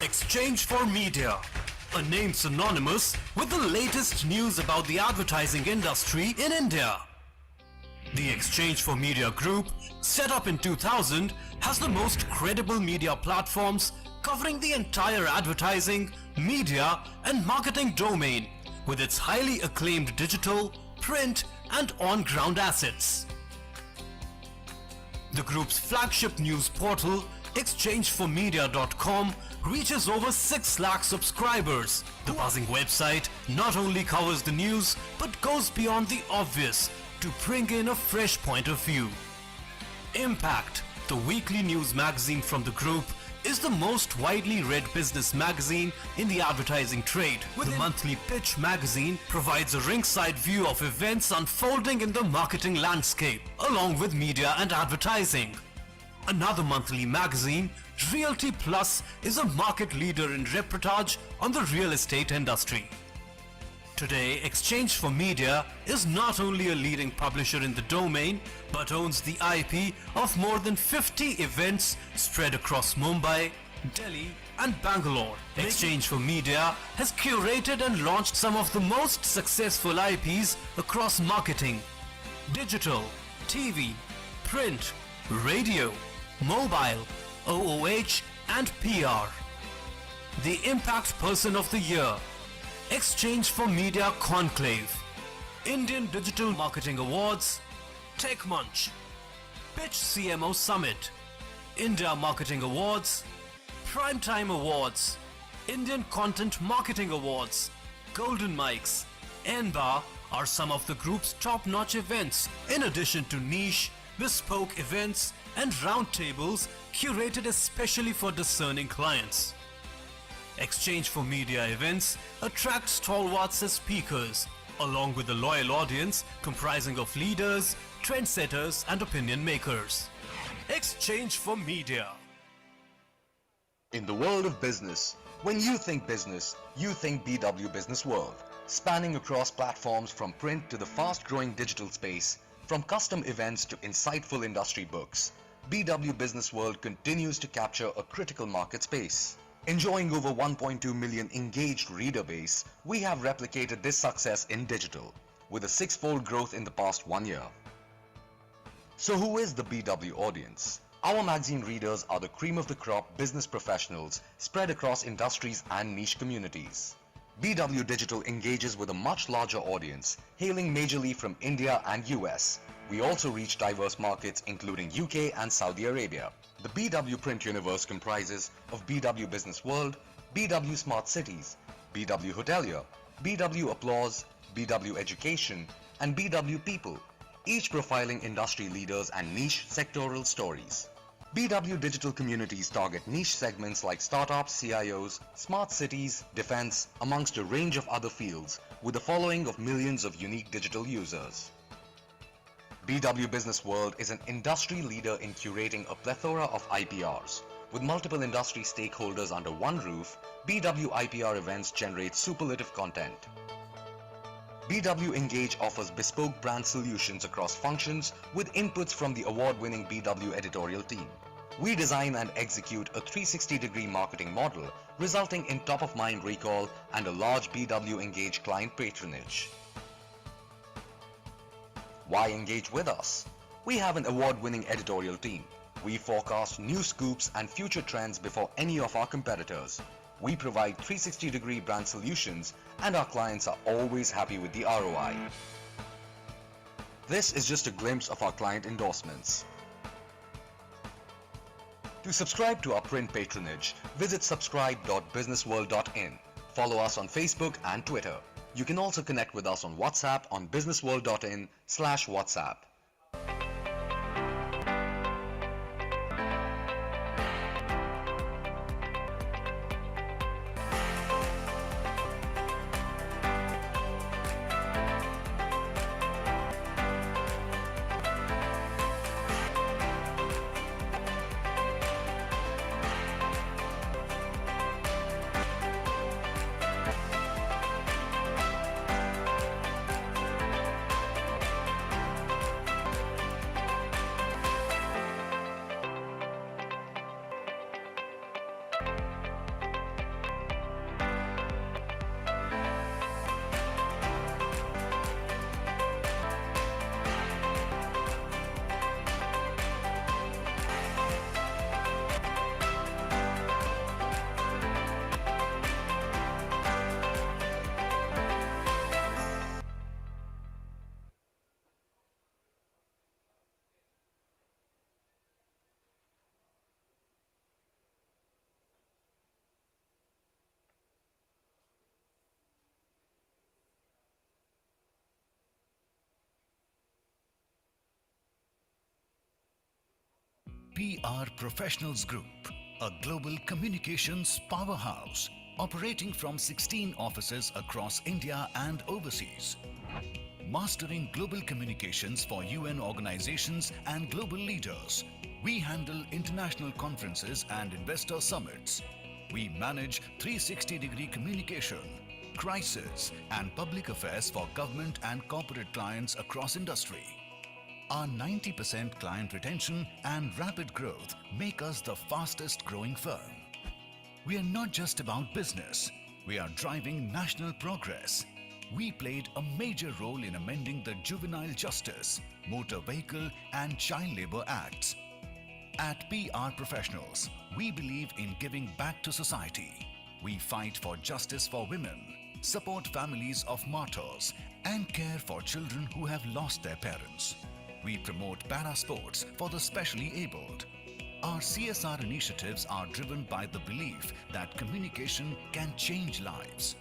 Exchange for Media, a name synonymous with the latest news about the advertising industry in India. The Exchange for Media Group, set up in 2000, has the most credible media platforms covering the entire advertising, media and marketing domain with its highly acclaimed digital, print and on-ground assets. The group's flagship news portal, exchangeformedia.com, reaches over 6 lakh subscribers. The buzzing website not only covers the news but goes beyond the obvious to bring in a fresh point of view. Impact, the weekly news magazine from the group, is the most widely read business magazine in the advertising trade. The monthly Pitch magazine provides a ringside view of events unfolding in the marketing landscape, along with media and advertising. Another monthly magazine, Realty Plus, is a market leader in reportage on the real estate industry. Today, Exchange for Media is not only a leading publisher in the domain, but owns the IP of more than 50 events spread across Mumbai, Delhi and Bangalore. Exchange for Media has curated and launched some of the most successful IPs across marketing, digital, TV, print, radio, mobile, OOH and PR. The Impact Person of the Year, Exchange for Media Conclave, Indian Digital Marketing Awards, Tech Munch, Pitch CMO Summit, India Marketing Awards, Primetime Awards, Indian Content Marketing Awards, Golden Mics, NBAR are some of the group's top-notch events, in addition to niche, bespoke events and roundtables curated especially for discerning clients. Exchange for Media events attract stalwarts as speakers, along with a loyal audience comprising of leaders, trendsetters and opinion makers. Exchange for Media. In the world of business, when you think BW Business World, spanning across platforms from print to the fast-growing digital space, from custom events to insightful industry books, BW Business World continues to capture a critical market space. Enjoying over 1.2 million engaged reader base, we have replicated this success in digital, with a 6-fold growth in the past 1 year. So who is the BW audience? Our magazine readers are the cream of the crop business professionals spread across industries and niche communities. BW Digital engages with a much larger audience, hailing majorly from India and US. We also reach diverse markets including UK and Saudi Arabia. The BW Print universe comprises of BW Business World, BW Smart Cities, BW Hotelier, BW Applause, BW Education and BW People, each profiling industry leaders and niche sectoral stories. BW Digital communities target niche segments like startups, CIOs, smart cities, defense, amongst a range of other fields with a following of millions of unique digital users. BW Business World is an industry leader in curating a plethora of IPRs. With multiple industry stakeholders under one roof, BW IPR events generate superlative content. BW Engage offers bespoke brand solutions across functions with inputs from the award-winning BW editorial team. We design and execute a 360-degree marketing model, resulting in top-of-mind recall and a large BW Engage client patronage. Why engage with us? We have an award-winning editorial team. We forecast new scoops and future trends before any of our competitors. We provide 360-degree brand solutions and our clients are always happy with the ROI. This is just a glimpse of our client endorsements. To subscribe to our print patronage, visit subscribe.businessworld.in. Follow us on Facebook and Twitter. You can also connect with us on WhatsApp on businessworld.in/WhatsApp. PR Professionals Group, a global communications powerhouse operating from 16 offices across India and overseas. Mastering global communications for UN organizations and global leaders, we handle international conferences and investor summits. We manage 360-degree communication, crisis, and public affairs for government and corporate clients across industry. Our 90% client retention and rapid growth make us the fastest growing firm. We are not just about business, we are driving national progress. We played a major role in amending the Juvenile Justice, Motor Vehicle and Child Labour Acts. At PR Professionals, we believe in giving back to society. We fight for justice for women, support families of martyrs, and care for children who have lost their parents. We promote para-sports for the specially abled. Our CSR initiatives are driven by the belief that communication can change lives.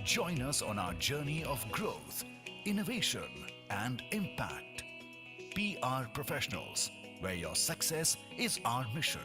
Join us on our journey of growth, innovation, and impact. PR Professionals, where your success is our mission.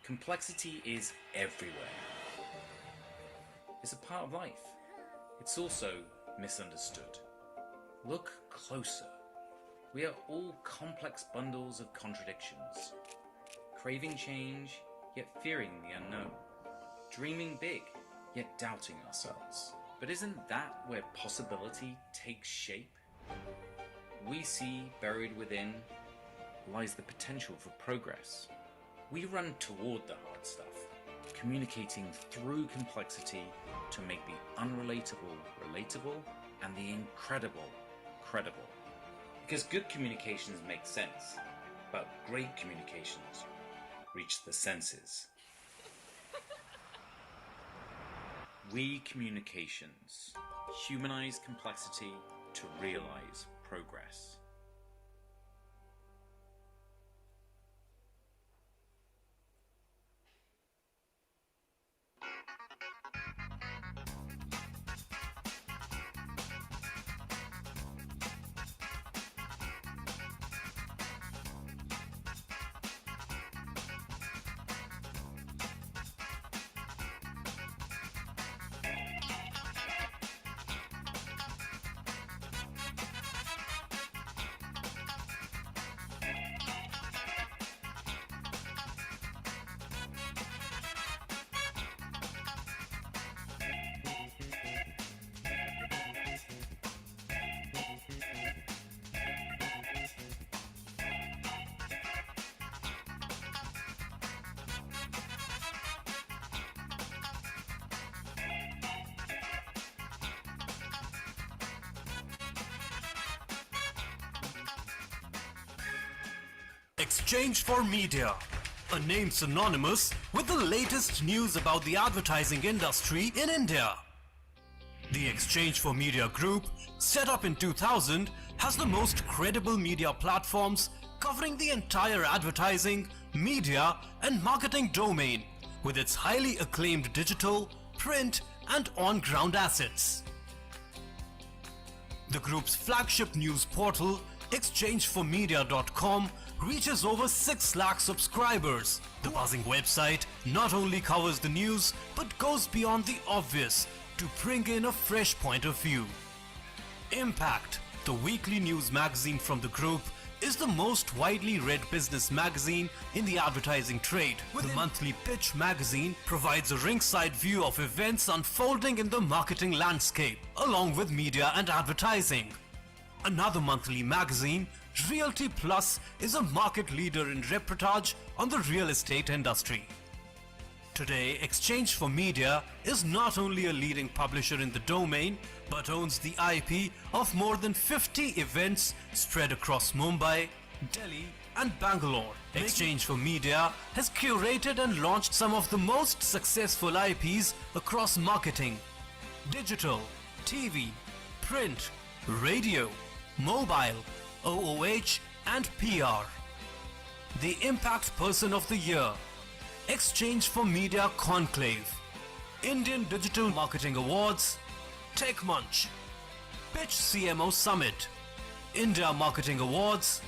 Complexity is everywhere. It's a part of life. It's also misunderstood. Look closer. We are all complex bundles of contradictions, craving change, yet fearing the unknown, dreaming big, yet doubting ourselves. But isn't that where possibility takes shape? We see buried within lies the potential for progress. We run toward the hard stuff, communicating through complexity to make the unrelatable relatable and the incredible credible. Because good communications make sense, but great communications reach the senses. We Communications humanize complexity to realize progress. Exchange for Media, a name synonymous with the latest news about the advertising industry in India. The Exchange for Media Group, set up in 2000, has the most credible media platforms covering the entire advertising, media and marketing domain with its highly acclaimed digital, print and on-ground assets. The group's flagship news portal, exchangeformedia.com, reaches over 6 lakh subscribers. The buzzing website not only covers the news but goes beyond the obvious to bring in a fresh point of view. Impact, the weekly news magazine from the group, is the most widely read business magazine in the advertising trade. The monthly Pitch magazine provides a ringside view of events unfolding in the marketing landscape, along with media and advertising. Another monthly magazine, Realty Plus, is a market leader in reportage on the real estate industry. Today, Exchange for Media is not only a leading publisher in the domain, but owns the IP of more than 50 events spread across Mumbai, Delhi and Bangalore. Exchange for Media has curated and launched some of the most successful IPs across marketing, digital, TV, print, radio, mobile, OOH and PR. The Impact Person of the Year, Exchange for Media Conclave, Indian Digital Marketing Awards, Tech Munch, Pitch CMO Summit, India Marketing Awards,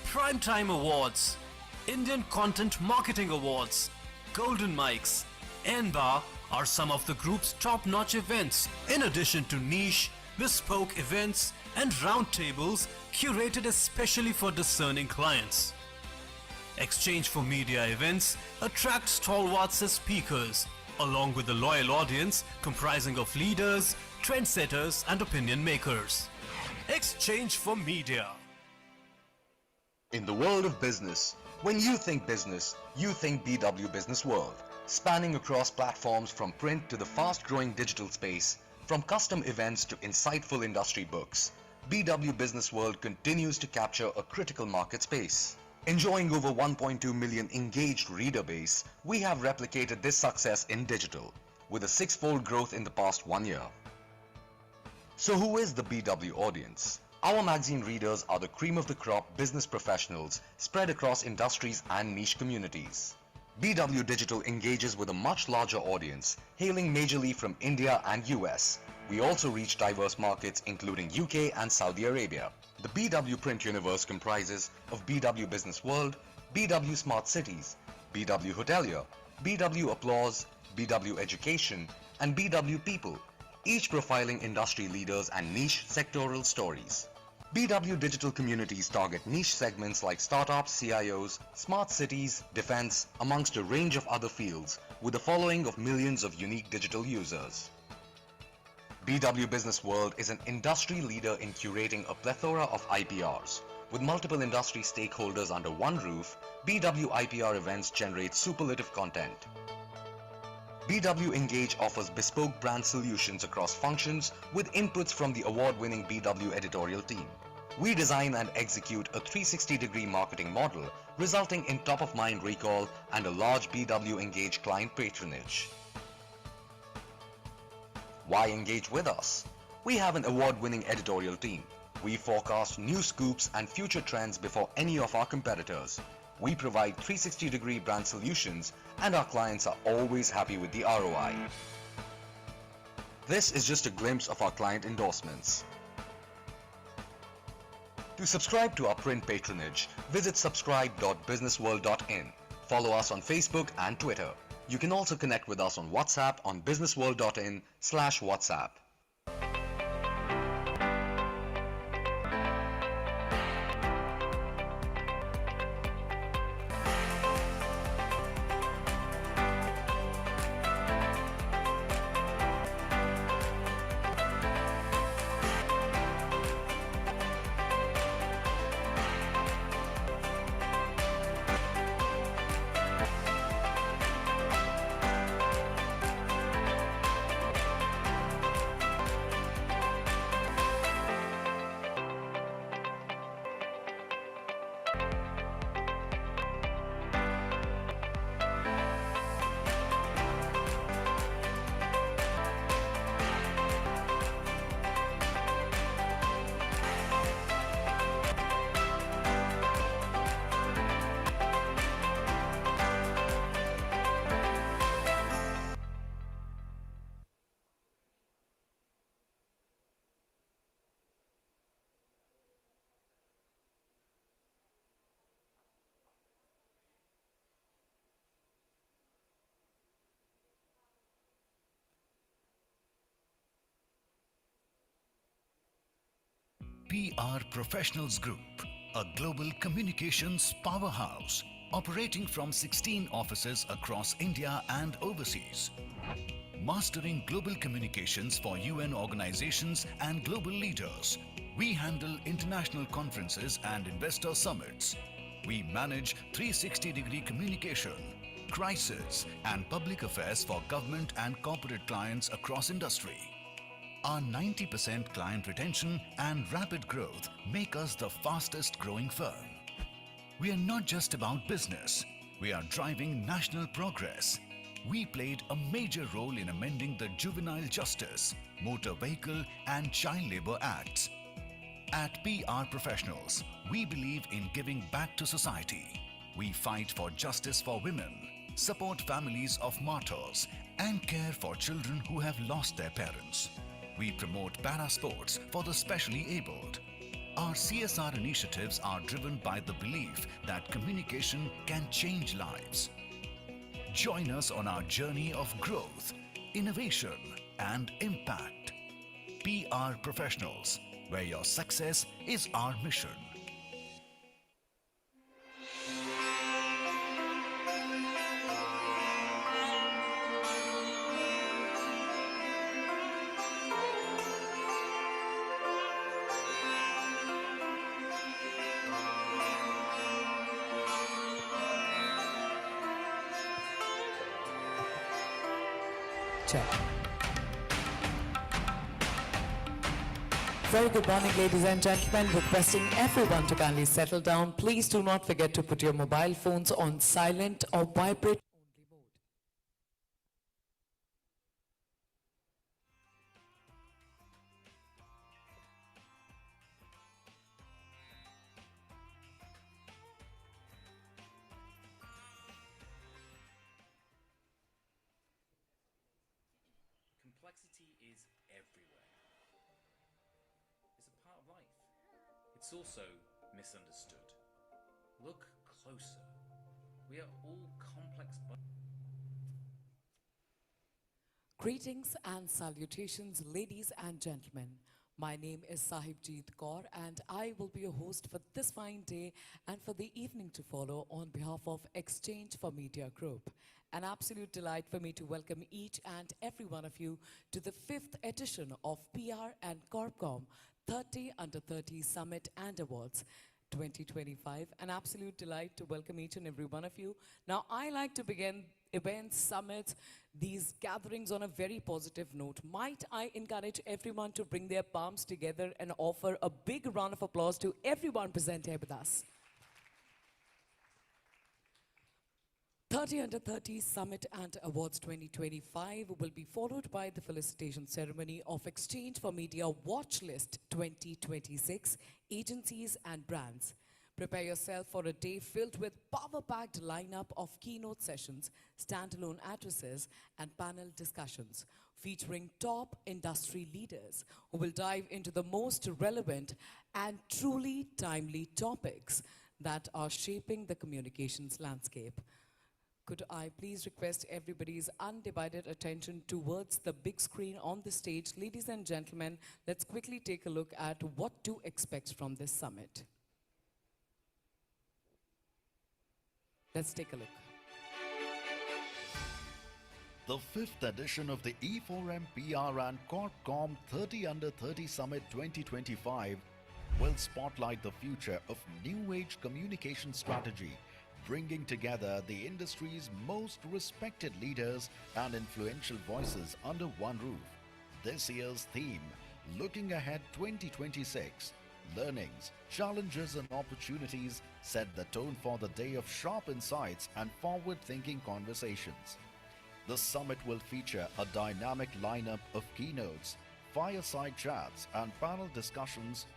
Primetime Awards, Indian Content Marketing Awards, Golden Mics, NBAR are some of the group's top-notch events, in addition to niche, bespoke events and roundtables curated especially for discerning clients. Exchange for Media events attract stalwarts as speakers, along with a loyal audience comprising of leaders, trendsetters and opinion makers. Exchange for Media. In the world of business, when you think BW Business World, spanning across platforms from print to the fast-growing digital space, from custom events to insightful industry books, BW Business World continues to capture a critical market space. Enjoying over 1.2 million engaged reader base, we have replicated this success in digital, with a six-fold growth in the past 1 year. So who is the BW audience? Our magazine readers are the cream of the crop business professionals spread across industries and niche communities. BW Digital engages with a much larger audience, hailing majorly from India and US. We also reach diverse markets including UK and Saudi Arabia. The BW Print universe comprises of BW Business World, BW Smart Cities, BW Hotelier, BW Applause, BW Education, and BW People, each profiling industry leaders and niche sectoral stories. BW Digital communities target niche segments like startups, CIOs, smart cities, defense, amongst a range of other fields, with a following of millions of unique digital users. BW Business World is an industry leader in curating a plethora of IPRs. With multiple industry stakeholders under one roof, BW IPR events generate superlative content. BW Engage offers bespoke brand solutions across functions with inputs from the award-winning BW editorial team. We design and execute a 360-degree marketing model, resulting in top-of-mind recall and a large BW Engage client patronage. Why engage with us? We have an award-winning editorial team. We forecast new scoops and future trends before any of our competitors. We provide 360-degree brand solutions and our clients are always happy with the ROI. This is just a glimpse of our client endorsements. To subscribe to our print patronage, visit subscribe.businessworld.in. Follow us on Facebook and Twitter. You can also connect with us on WhatsApp on businessworld.in/WhatsApp. PR Professionals Group, a global communications powerhouse operating from 16 offices across India and overseas. Mastering global communications for UN organizations and global leaders. We handle international conferences and investor summits. We manage 360-degree communication, crisis, and public affairs for government and corporate clients across industry. Our 90% client retention and rapid growth make us the fastest growing firm. We are not just about business, we are driving national progress. We played a major role in amending the Juvenile Justice, Motor Vehicle and Child Labour Acts. At PR Professionals, we believe in giving back to society. We fight for justice for women, support families of martyrs, and care for children who have lost their parents. We promote para-sports for the specially abled. Our CSR initiatives are driven by the belief that communication can change lives. Join us on our journey of growth, innovation, and impact. PR Professionals, where your success is our mission. Check. Very good morning, ladies and gentlemen. Requesting everyone to kindly settle down. Please do not forget to put your mobile phones on silent or vibrate only mode. Complexity is everywhere. It's a part of life. It's also misunderstood. Look closer. We are all complex. Greetings and salutations, ladies and gentlemen. My name is Sahibjeet Kaur and I will be your host for this fine day and for the evening to follow on behalf of Exchange for Media Group. An absolute delight for me to welcome each and every one of you to the 5th edition of PR and Corpcom 30 Under 30 Summit and Awards 2025. An absolute delight to welcome each and every one of you. Now, I like to begin events, summits, these gatherings on a very positive note. Might I encourage everyone to bring their palms together and offer a big round of applause to everyone present here with us. 30 Under 30 Summit and Awards 2025 will be followed by the felicitation ceremony of Exchange for Media Watchlist 2026 Agencies and Brands. Prepare yourself for a day filled with power-packed lineup of keynote sessions, standalone addresses, and panel discussions featuring top industry leaders who will dive into the most relevant and truly timely topics that are shaping the communications landscape. Could I please request everybody's undivided attention towards the big screen on the stage? Ladies and gentlemen, let's quickly take a look at what to expect from this summit. Let's take a look. The 5th edition of the e4m PR and Corpcom 30 Under 30 Summit 2025 will spotlight the future of new age communication strategy, bringing together the industry's most respected leaders and influential voices under one roof. This year's theme, Looking Ahead 2026, learnings, challenges and opportunities set the tone for the day of sharp insights and forward-thinking conversations. The summit will feature a dynamic lineup of keynotes, fireside chats and panel discussions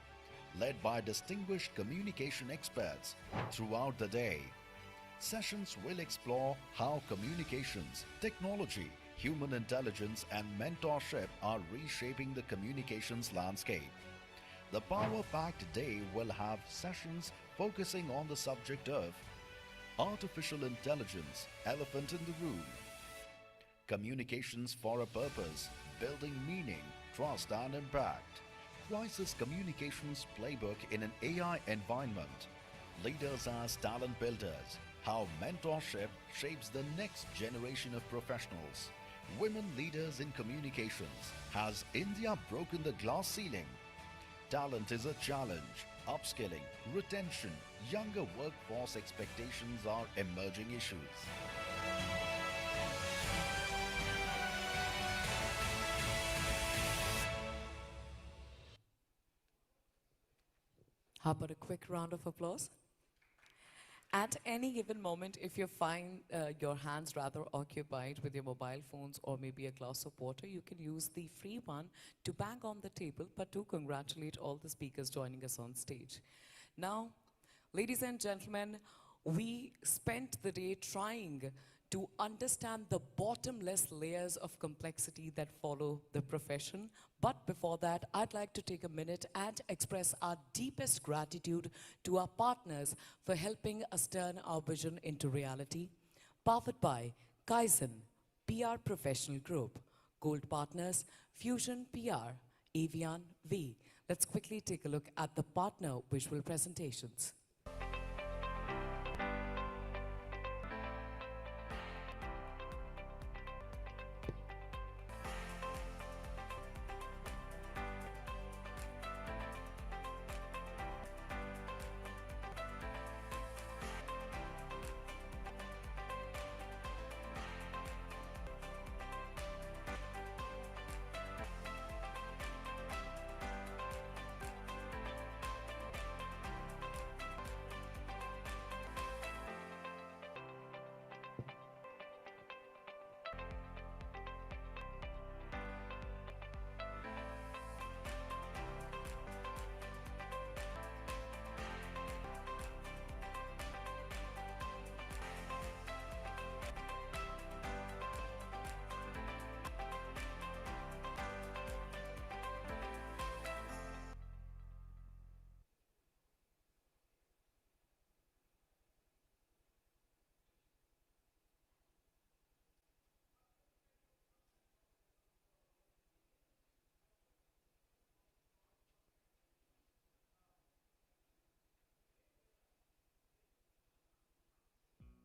led by distinguished communication experts throughout the day. Sessions will explore how communications, technology, human intelligence and mentorship are reshaping the communications landscape. The power-packed day will have sessions focusing on the subject of artificial intelligence, elephant in the room, communications for a purpose, building meaning, trust and impact, Crisis Communications Playbook in an AI environment. Leaders as talent builders. How mentorship shapes the next generation of professionals. Women leaders in communications. Has India broken the glass ceiling? Talent is a challenge. Upskilling, retention, younger workforce expectations are emerging issues. How about a quick round of applause? At any given moment, if you find your hands rather occupied with your mobile phones or maybe a glass of water, you can use the free one to bang on the table, but do congratulate all the speakers joining us on stage. Now, ladies and gentlemen, we spent the day trying to understand the bottomless layers of complexity that follow the profession. But before that, I'd like to take a minute and express our deepest gratitude to our partners for helping us turn our vision into reality. Powered by Kaizen, PR Professional Group, Gold Partners, Fusion PR, Avian V. Let's quickly take a look at the partner visual presentations.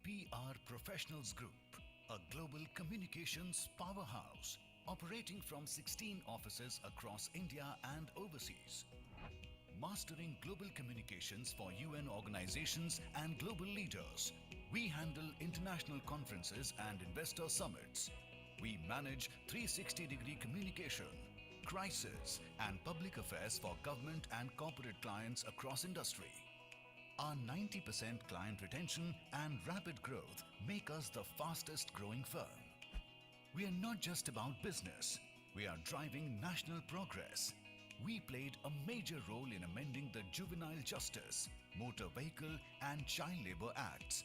PR Professionals Group, a global communications powerhouse operating from 16 offices across India and overseas. Mastering global communications for UN organizations and global leaders. We handle international conferences and investor summits. We manage 360-degree communication, crisis, and public affairs for government and corporate clients across industry. Our 90% client retention and rapid growth make us the fastest growing firm. We are not just about business, we are driving national progress. We played a major role in amending the Juvenile Justice, Motor Vehicle and Child Labour Acts.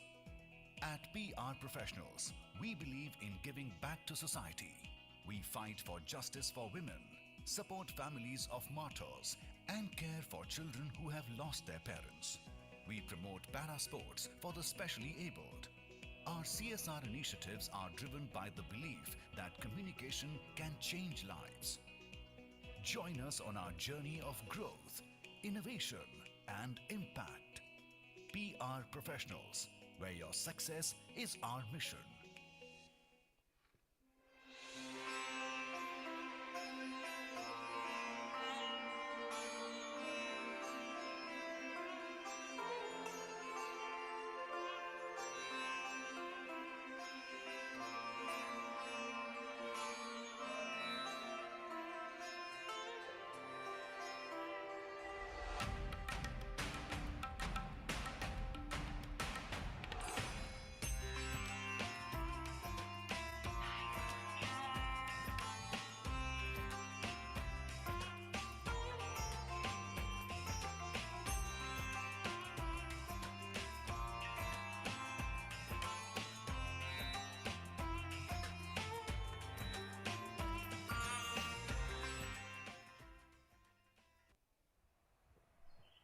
At PR Professionals, we believe in giving back to society. We fight for justice for women, support families of martyrs, and care for children who have lost their parents. We promote para-sports for the specially abled. Our CSR initiatives are driven by the belief that communication can change lives. Join us on our journey of growth, innovation, and impact. PR Professionals, where your success is our mission.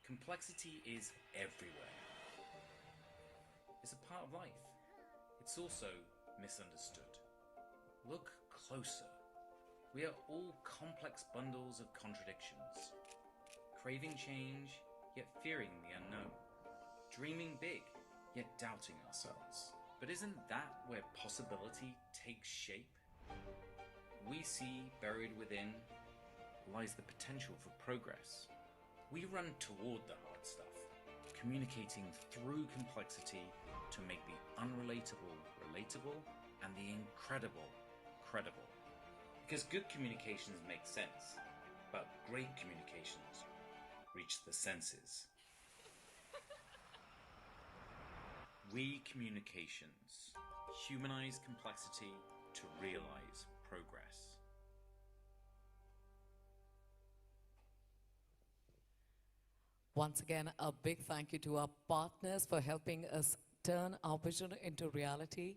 Complexity is everywhere. It's a part of life. It's also misunderstood. Look closer. We are all complex bundles of contradictions, Craving change, yet fearing the unknown. Dreaming big, yet doubting ourselves. But isn't that where possibility takes shape? We see buried within lies the potential for progress. We run toward the hard stuff, communicating through complexity to make the unrelatable relatable and the incredible credible. Because good communications make sense, but great communications reach the senses. We Communications humanize complexity to realize progress. Once again, a big thank you to our partners for helping us turn our vision into reality.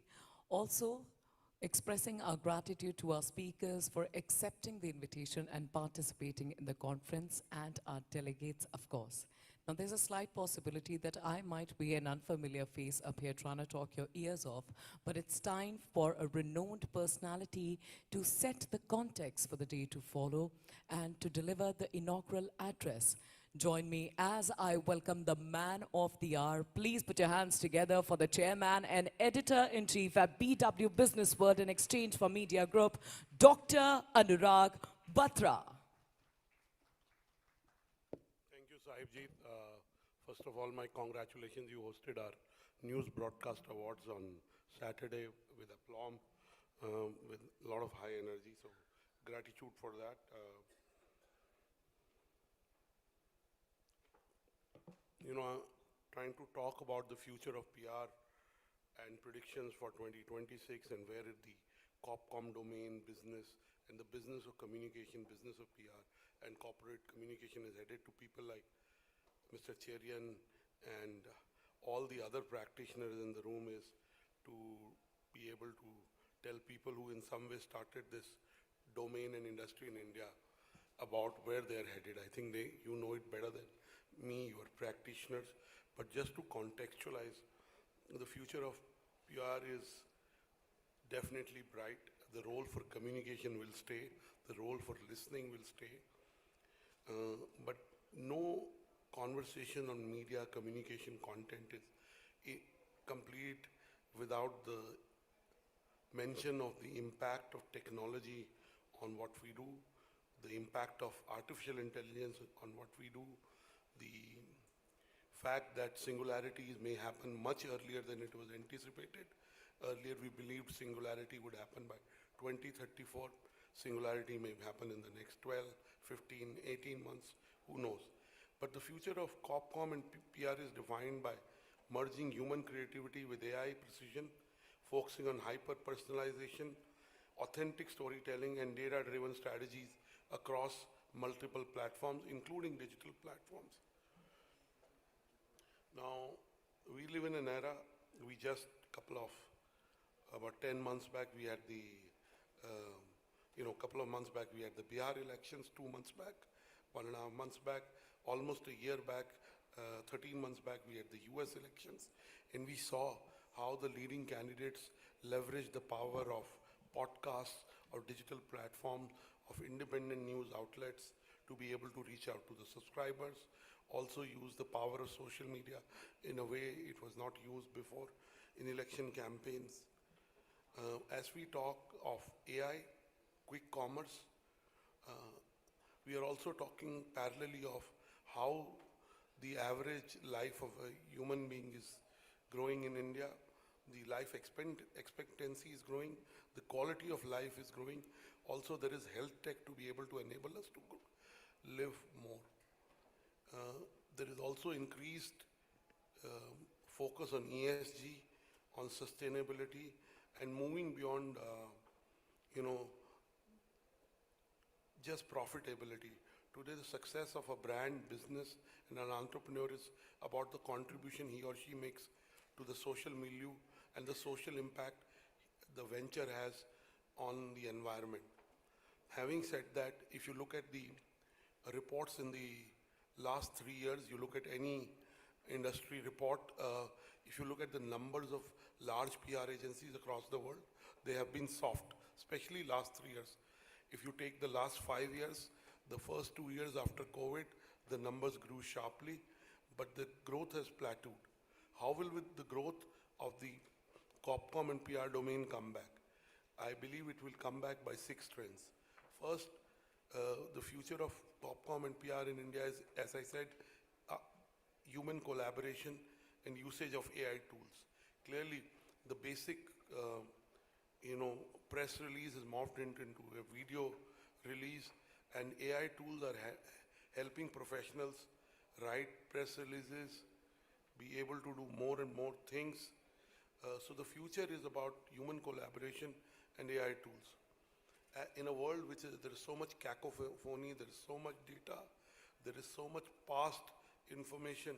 Also, expressing our gratitude to our speakers for accepting the invitation and participating in the conference, and our delegates, of course. Now, there's a slight possibility that I might be an unfamiliar face up here trying to talk your ears off, but it's time for a renowned personality to set the context for the day to follow and to deliver the inaugural address. Join me as I welcome the man of the hour. Please put your hands together for the chairman and editor-in-chief at BW Business World and Exchange for Media Group, Dr. Anurag Batra. Thank you, Sahibji. First of all, my congratulations. You hosted our News Broadcast Awards on Saturday with aplomb, with a lot of high energy. So, gratitude for that. Trying to talk about the future of PR and predictions for 2026 and where the COPCOM domain business and the business of communication, business of PR and corporate communication is headed to people like Mr. Cherian and all the other practitioners in the room is to be able to tell people who in some way started this domain and industry in India about where they're headed. I think you know it better than me, you are practitioners, but just to contextualize, the future of PR is definitely bright. The role for communication will stay, the role for listening will stay, but no conversation on media communication content is complete without the mention of the impact of technology on what we do, the impact of artificial intelligence on what we do, the fact that singularities may happen much earlier than it was anticipated. Earlier we believed singularity would happen by 2034. Singularity may happen in the next 12, 15, 18 months, who knows. But the future of COPCOM and PR is defined by merging human creativity with AI precision, focusing on hyper-personalization, authentic storytelling and data-driven strategies across multiple platforms, including digital platforms. Now, we live in an era, about 10 months back, we had the, couple of months back, we had the Bihar elections, 2 months back, 1.5 months back, almost a year back, 13 months back, we had the US elections, and we saw how the leading candidates leveraged the power of podcasts or digital platforms of independent news outlets to be able to reach out to the subscribers, also use the power of social media in a way it was not used before in election campaigns. As we talk of AI, quick commerce, we are also talking parallelly of how the average life of a human being is growing in India. The life expectancy is growing, the quality of life is growing. Also, there is health tech to be able to enable us to live more. There is also increased focus on ESG, on sustainability, and moving beyond, just profitability. Today, the success of a brand, business, and an entrepreneur is about the contribution he or she makes to the social milieu and the social impact the venture has on the environment. Having said that, if you look at the reports in the last 3 years, you look at any industry report, if you look at the numbers of large PR agencies across the world, they have been soft, especially last 3 years. If you take the last 5 years, the first 2 years after COVID, the numbers grew sharply, but the growth has plateaued. How will the growth of the Corpcom and PR domain come back? I believe it will come back by 6 trends. First, the future of Corpcom and PR in India is, as I said, human collaboration and usage of AI tools. Clearly, the basic, press release is morphed into a video release, and AI tools are helping professionals write press releases, be able to do more and more things. So the future is about human collaboration and AI tools. In a world there is so much cacophony, there is so much data, there is so much past information,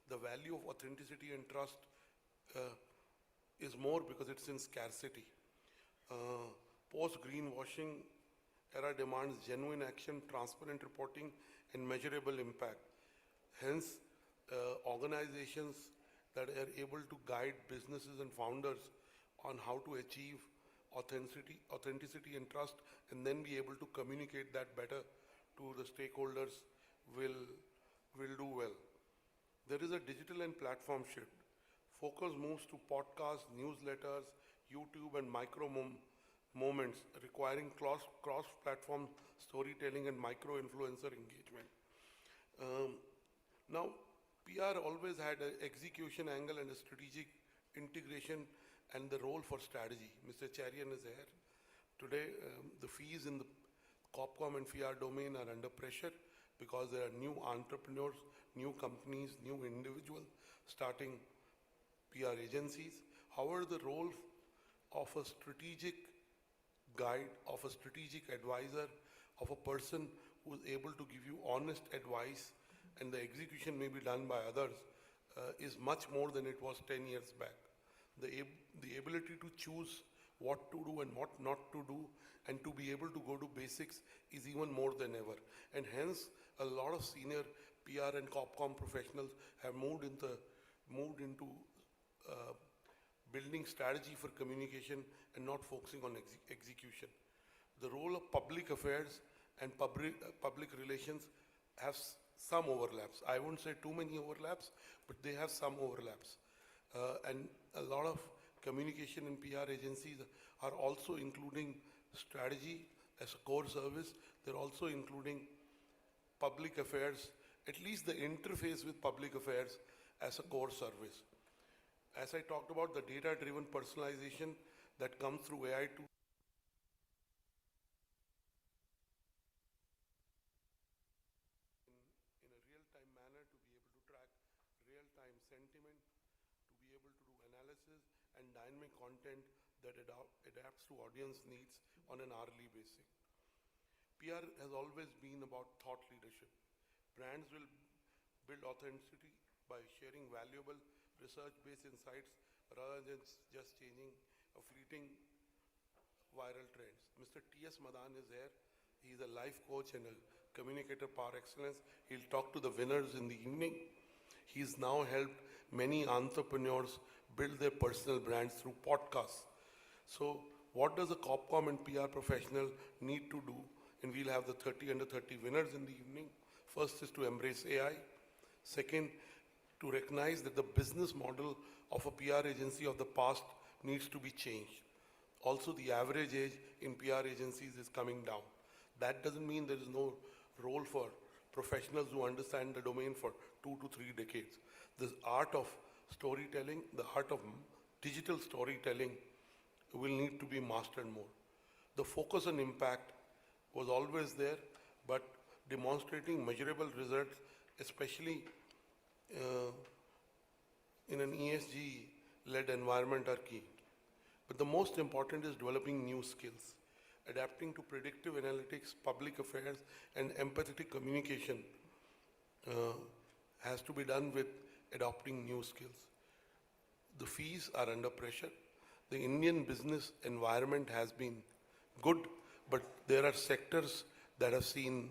the value of authenticity and trust is more because it's in scarcity. Post-greenwashing era demands genuine action, transparent reporting, and measurable impact. Hence, organizations that are able to guide businesses and founders on how to achieve authenticity and trust, and then be able to communicate that better to the stakeholders will do well. There is a digital and platform shift. Focus moves to podcasts, newsletters, YouTube, and micro moments requiring cross-platform storytelling and micro-influencer engagement. Now, PR always had an execution angle and a strategic integration and the role for strategy. Mr. Charian is here. Today, the fees in the Corpcom and PR domain are under pressure because there are new entrepreneurs, new companies, new individuals starting PR agencies. However, the role of a strategic guide, of a strategic advisor, of a person who is able to give you honest advice, and the execution may be done by others, is much more than it was 10 years back. The ability to choose what to do and what not to do, and to be able to go to basics is even more than ever. And hence, a lot of senior PR and Corpcom professionals have moved into building strategy for communication and not focusing on execution. The role of public affairs and public relations have some overlaps. I won't say too many overlaps, but they have some overlaps. And a lot of communication and PR agencies are also including strategy as a core service. They're also including public affairs, at least the interface with public affairs, as a core service. As I talked about, the data-driven personalization that comes through AI tools in a real-time manner, to be able to track real-time sentiment, to be able to do analysis and dynamic content that adapts to audience needs on an hourly basis. PR has always been about thought leadership. Brands will build authenticity by sharing valuable research-based insights rather than just changing a fleeting viral trends. Mr. T.S. Madan is here. He's a life coach and a communicator par excellence. He'll talk to the winners in the evening. He's now helped many entrepreneurs build their personal brands through podcasts. So what does a Corpcom and PR professional need to do? And we'll have the 30 under 30 winners in the evening. First is to embrace AI. Second, to recognize that the business model of a PR agency of the past needs to be changed. Also, the average age in PR agencies is coming down. That doesn't mean there is no role for professionals who understand the domain for 2 to 3 decades. The art of storytelling, the art of digital storytelling will need to be mastered more. The focus on impact was always there, but demonstrating measurable results, especially in an ESG-led environment, are key. But the most important is developing new skills. Adapting to predictive analytics, public affairs, and empathetic communication has to be done with adopting new skills. The fees are under pressure. The Indian business environment has been good, but there are sectors that have seen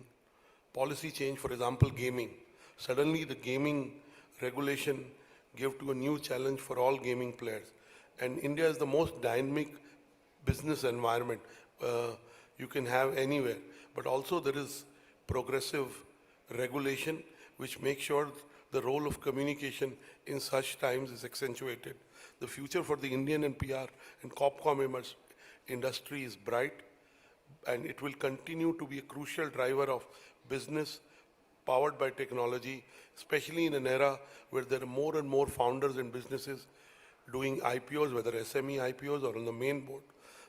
policy change. For example, gaming. Suddenly the gaming regulation gave to a new challenge for all gaming players. And India is the most dynamic business environment you can have anywhere. But also there is progressive regulation which make sure the role of communication in such times is accentuated. The future for the Indian and PR and Corpcom industry is bright, and it will continue to be a crucial driver of business powered by technology, especially in an era where there are more and more founders and businesses doing IPOs, whether SME IPOs or on the main board.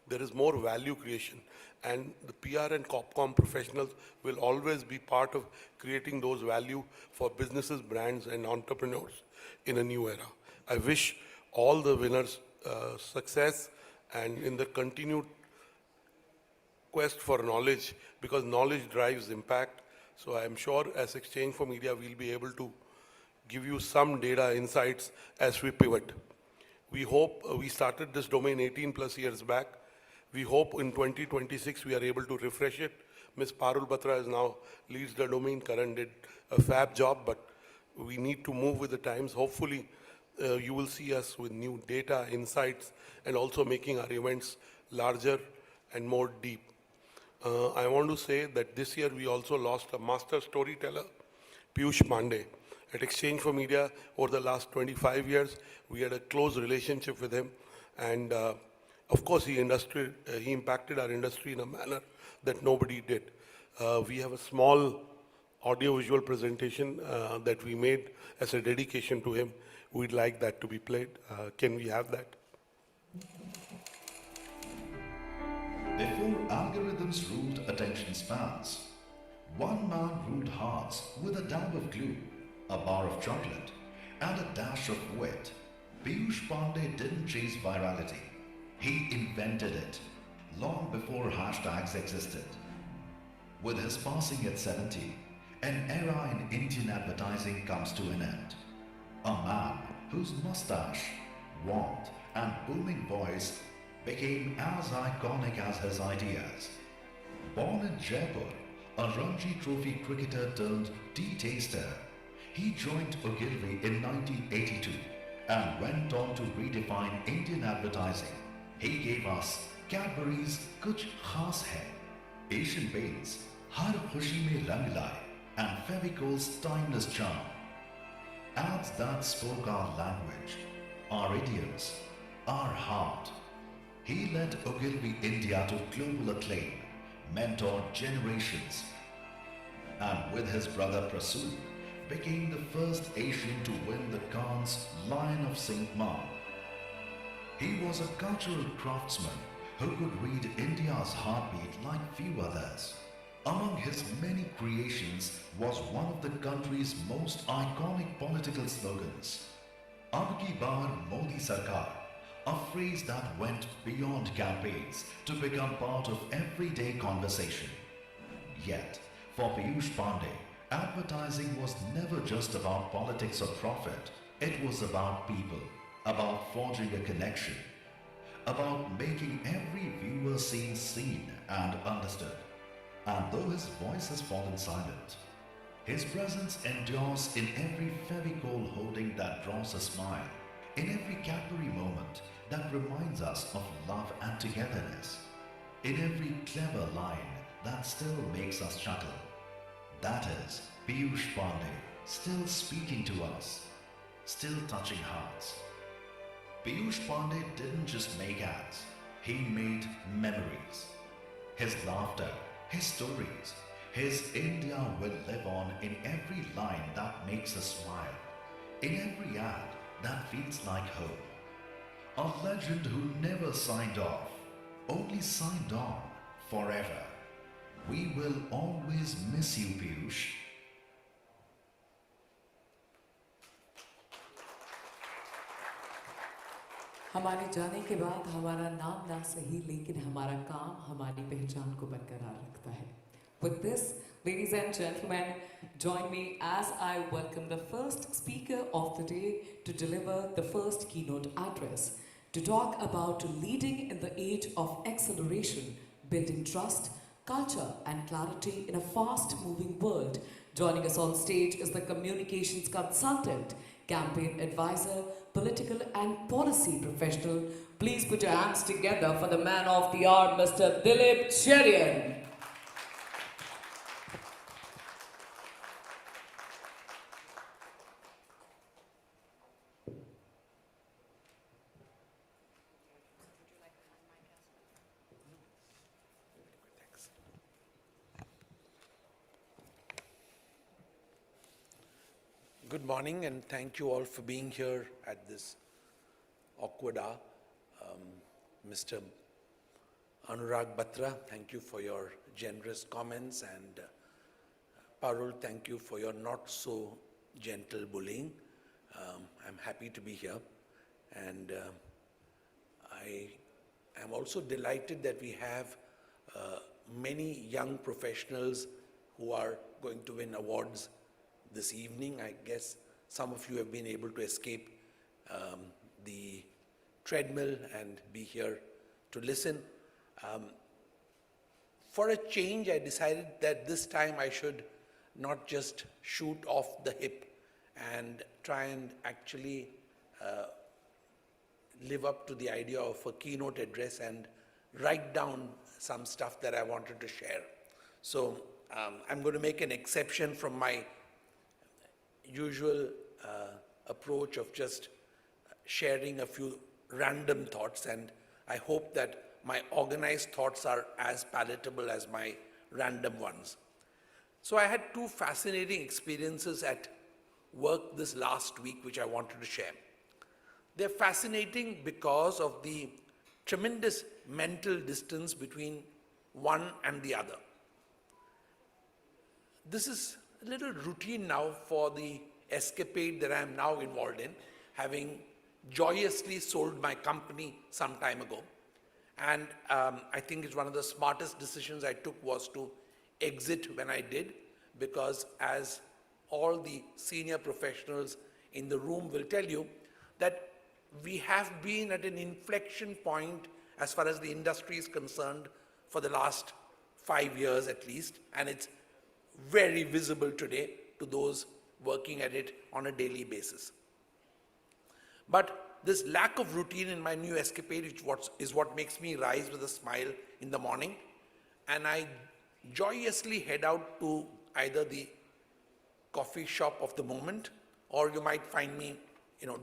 There is more value creation, and the PR and Corpcom professionals will always be part of creating those value for businesses, brands, and entrepreneurs in a new era. I wish all the winners success and in the continued quest for knowledge, because knowledge drives impact. So I'm sure as Exchange for Media, we'll be able to give you some data insights as we pivot. We hope we started this domain 18 plus years back. We hope in 2026 we are able to refresh it. Ms. Parul Batra is now leads the domain. Karan did a fab job, but we need to move with the times. Hopefully you will see us with new data, insights, and also making our events larger and more deep. I want to say that this year we also lost a master storyteller, Piyush Pandey. At Exchange for Media, over the last 25 years, we had a close relationship with him. And of course, he impacted our industry in a manner that nobody did. We have a small audiovisual presentation that we made as a dedication to him. We'd like that to be played. Can we have that? Before algorithms ruled attention spans, one man ruled hearts with a dab of glue, a bar of chocolate, and a dash of wit. Piyush Pandey didn't chase virality. He invented it long before hashtags existed. With his passing at 70, an era in Indian advertising comes to an end. A man whose mustache, warmth, and booming voice became as iconic as his ideas. Born in Jaipur, a Ranji Trophy cricketer turned tea taster, he joined Ogilvy in 1982 and went on to redefine Indian advertising. He gave us Cadbury's Kuch Khas Hai, Asian Paints, Har Khushi Mein Rang Laye, and Fevicol's timeless charm. Ads that spoke our language, our idioms, our heart. He led Ogilvy India to global acclaim, mentored generations, and with his brother Prasood, became the first Asian to win the Cannes Lion of St. Mark. He was a cultural craftsman who could read India's heartbeat like few others. Among his many creations was one of the country's most iconic political slogans, Ab ki baar Modi Sarkar, a phrase that went beyond campaigns to become part of everyday conversation. Yet, for Piyush Pandey, advertising was never just about politics or profit. It was about people, about forging a connection, about making every viewer seem seen and understood. And though his voice has fallen silent, his presence endures in every Fevicol holding that draws a smile, in every Cadbury moment that reminds us of love and togetherness, in every clever line that still makes us chuckle. That is Piyush Pandey, still speaking to us, still touching hearts. Piyush Pandey didn't just make ads, he made memories. His laughter, his stories, his India will live on in every line that makes us smile, in every ad that feels like home. A legend who never signed off, only signed on forever. We will always miss you, Piyush. हमारे जाने के बाद हमारा नाम ना सही लेकिन हमारा काम हमारी पहचान को बरकरार रखता है. With this, ladies and gentlemen, join me as I welcome the first speaker of the day to deliver the first keynote address, to talk about leading in the age of acceleration, building trust, culture and clarity in a fast-moving world. Joining us on stage is the communications consultant, campaign advisor, political and policy professional. Please put your hands together for the man of the hour, Mr. Dilip Cherian. Good morning, and thank you all for being here at this awkward hour. Mr. Anurag Batra, thank you for your generous comments, and Parul, thank you for your not so gentle bullying. I'm happy to be here, and I am also delighted that we have many young professionals who are going to win awards this evening. I guess some of you have been able to escape the treadmill and be here to listen. For a change, I decided that this time I should not just shoot off the hip and try and actually live up to the idea of a keynote address and write down some stuff that I wanted to share. So I'm going to make an exception from my usual approach of just sharing a few random thoughts, and I hope that my organized thoughts are as palatable as my random ones. So I had two fascinating experiences at work this last week which I wanted to share. They're fascinating because of the tremendous mental distance between one and the other. This is a little routine now for the escapade that I am now involved in, having joyously sold my company some time ago. And I think it's one of the smartest decisions I took was to exit when I did, because as all the senior professionals in the room will tell you, that we have been at an inflection point as far as the industry is concerned for the last 5 years at least, and it's very visible today to those working at it on a daily basis. But this lack of routine in my new escapade is what makes me rise with a smile in the morning, and I joyously head out to either the coffee shop of the moment, or you might find me,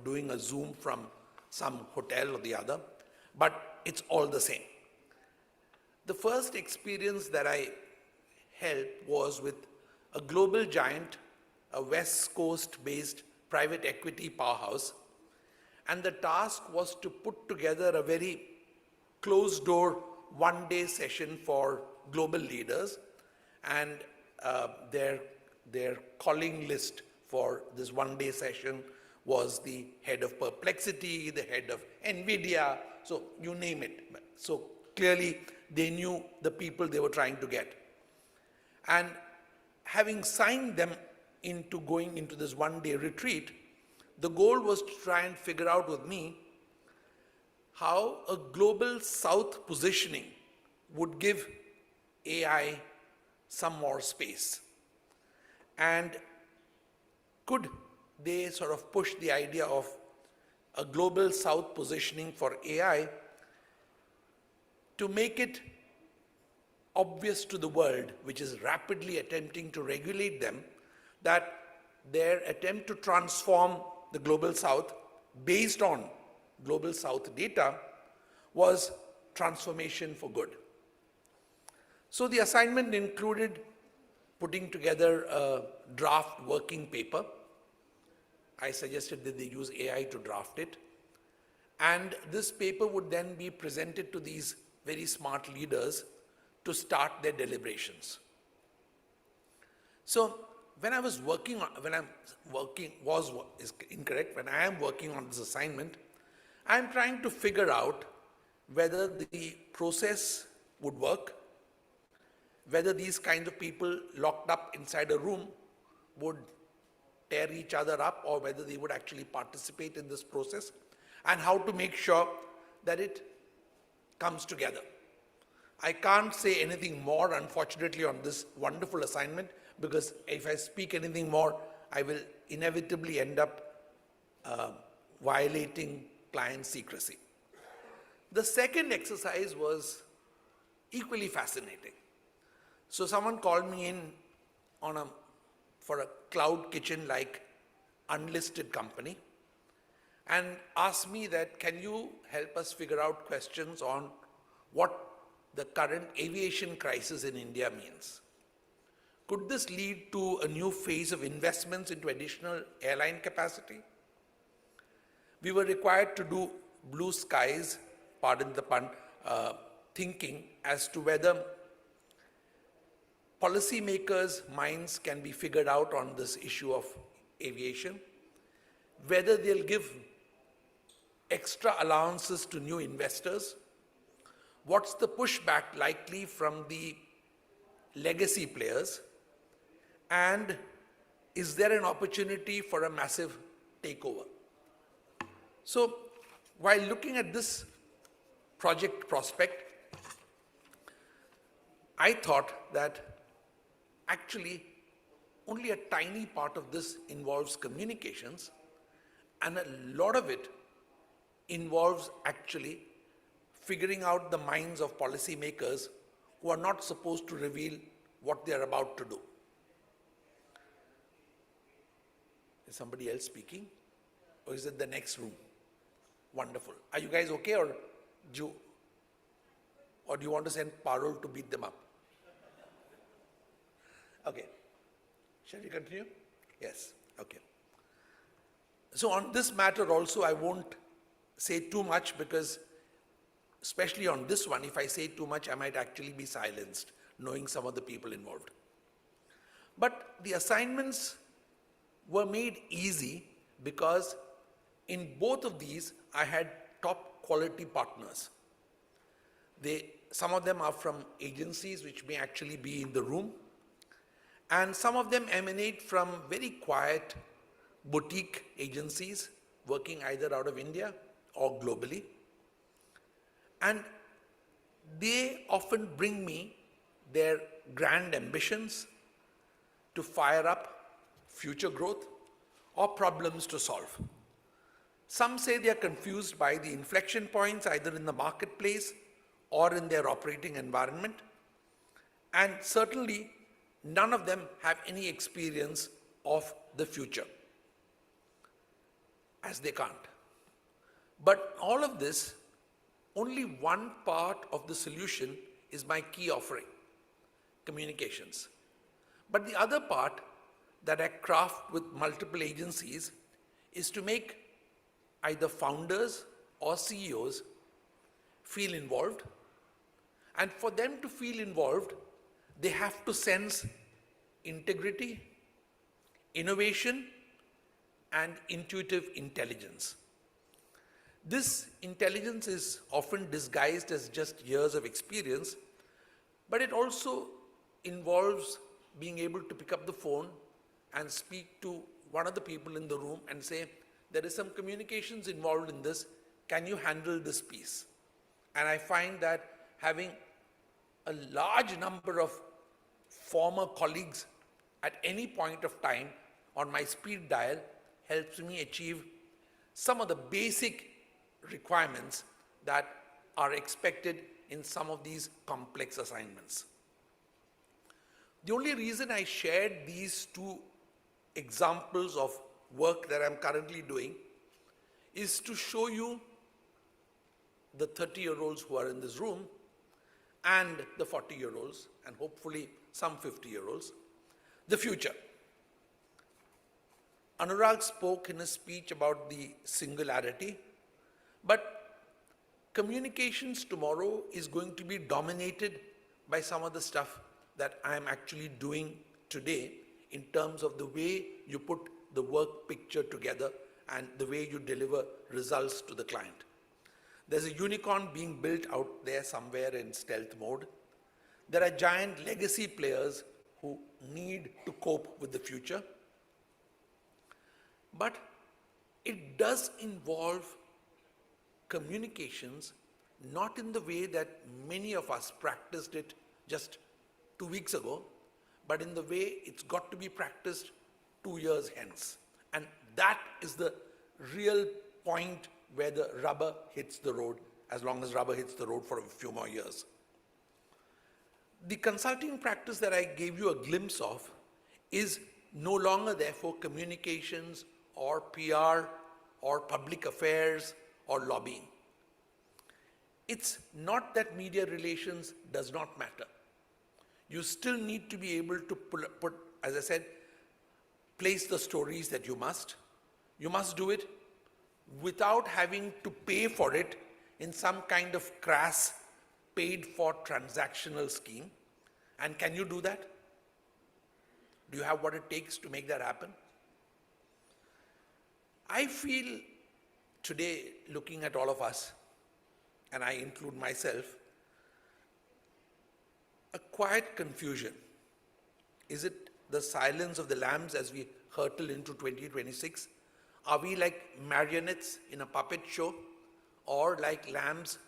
doing a Zoom from some hotel or the other, but it's all the same. The first experience that I held was with a global giant, a West Coast-based private equity powerhouse, and the task was to put together a very closed-door one-day session for global leaders, and their calling list for this one-day session was the head of Perplexity, the head of NVIDIA, so you name it. So clearly they knew the people they were trying to get. And having signed them into going into this one-day retreat, the goal was to try and figure out with me how a global south positioning would give AI some more space. And could they sort of push the idea of a global south positioning for AI to make it obvious to the world, which is rapidly attempting to regulate them, that their attempt to transform the global south based on global south data was transformation for good. So the assignment included putting together a draft working paper. I suggested that they use AI to draft it. And this paper would then be presented to these very smart leaders to start their deliberations. So when I am working on this assignment, I am trying to figure out whether the process would work, whether these kinds of people locked up inside a room would tear each other up, or whether they would actually participate in this process, and how to make sure that it comes together. I can't say anything more, unfortunately, on this wonderful assignment, because if I speak anything more, I will inevitably end up violating client secrecy. The second exercise was equally fascinating. So someone called me in for a cloud kitchen-like unlisted company and asked me that, can you help us figure out questions on what the current aviation crisis in India means? Could this lead to a new phase of investments into additional airline capacity? We were required to do blue skies, pardon the pun, thinking as to whether policymakers' minds can be figured out on this issue of aviation, whether they'll give extra allowances to new investors, what's the pushback likely from the legacy players, and is there an opportunity for a massive takeover? So, while looking at this project prospect, I thought that actually only a tiny part of this involves communications, and a lot of it involves actually figuring out the minds of policymakers who are not supposed to reveal what they are about to do. Is somebody else speaking? Or is it the next room? Wonderful. Are you guys okay, or do you want to send Parul to beat them up? Okay. Shall we continue? Yes. Okay. So on this matter also, I won't say too much, because especially on this one, if I say too much, I might actually be silenced, knowing some of the people involved. But the assignments were made easy because in both of these, I had top quality partners. Some of them are from agencies which may actually be in the room, and some of them emanate from very quiet boutique agencies working either out of India or globally. And they often bring me their grand ambitions to fire up future growth or problems to solve. Some say they are confused by the inflection points either in the marketplace or in their operating environment, and certainly none of them have any experience of the future, as they can't. But all of this, only one part of the solution is my key offering, communications. But the other part that I craft with multiple agencies is to make either founders or CEOs feel involved. And for them to feel involved, they have to sense integrity, innovation, and intuitive intelligence. This intelligence is often disguised as just years of experience, but it also involves being able to pick up the phone and speak to one of the people in the room and say, there is some communications involved in this, can you handle this piece? And I find that having a large number of former colleagues at any point of time on my speed dial helps me achieve some of the basic requirements that are expected in some of these complex assignments. The only reason I shared these two examples of work that I'm currently doing is to show you the 30-year-olds who are in this room and the 40-year-olds, and hopefully some 50-year-olds, the future. Anurag spoke in his speech about the singularity, but communications tomorrow is going to be dominated by some of the stuff that I'm actually doing today in terms of the way you put the work picture together and the way you deliver results to the client. There's a unicorn being built out there somewhere in stealth mode. There are giant legacy players who need to cope with the future. But it does involve communications, not in the way that many of us practiced it just 2 weeks ago, but in the way it's got to be practiced 2 years hence. And that is the real point where the rubber hits the road, as long as rubber hits the road for a few more years. The consulting practice that I gave you a glimpse of is no longer therefore communications or PR or public affairs or lobbying. It's not that media relations does not matter. You still need to be able to put, as I said, place the stories that you must. You must do it without having to pay for it in some kind of crass paid for transactional scheme. And can you do that? Do you have what it takes to make that happen? I feel today, looking at all of us, and I include myself, a quiet confusion. Is it the silence of the lambs as we hurtle into 2026? Are we like marionettes in a puppet show, or like lambs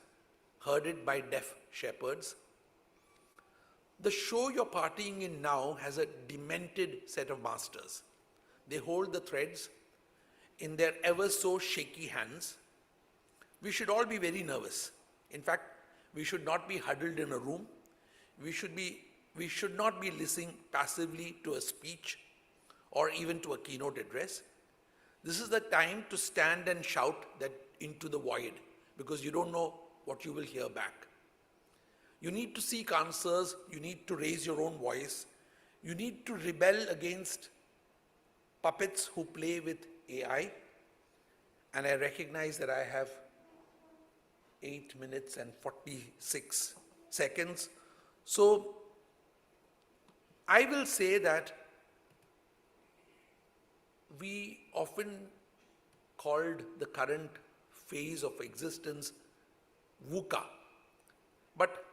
herded by deaf shepherds? The show you're partying in now has a demented set of masters. They hold the threads in their ever so shaky hands. We should all be very nervous. In fact, we should not be huddled in a room. We should not be listening passively to a speech or even to a keynote address. This is the time to stand and shout that into the void, because you don't know what you will hear back. You need to seek answers. You need to raise your own voice. You need to rebel against puppets who play with AI. And I recognize that I have 8 minutes and 46 seconds. So I will say that we often called the current phase of existence VUCA. But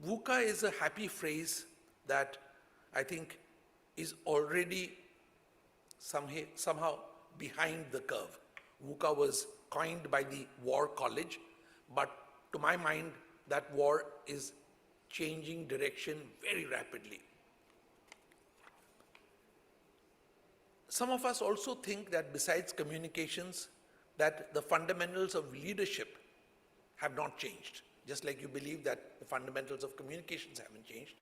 VUCA is a happy phrase that I think is already somehow behind the curve. VUCA was coined by the War College, but to my mind, that war is changing direction very rapidly. Some of us also think that besides communications, that the fundamentals of leadership have not changed. Just like you believe that the fundamentals of communications haven't changed,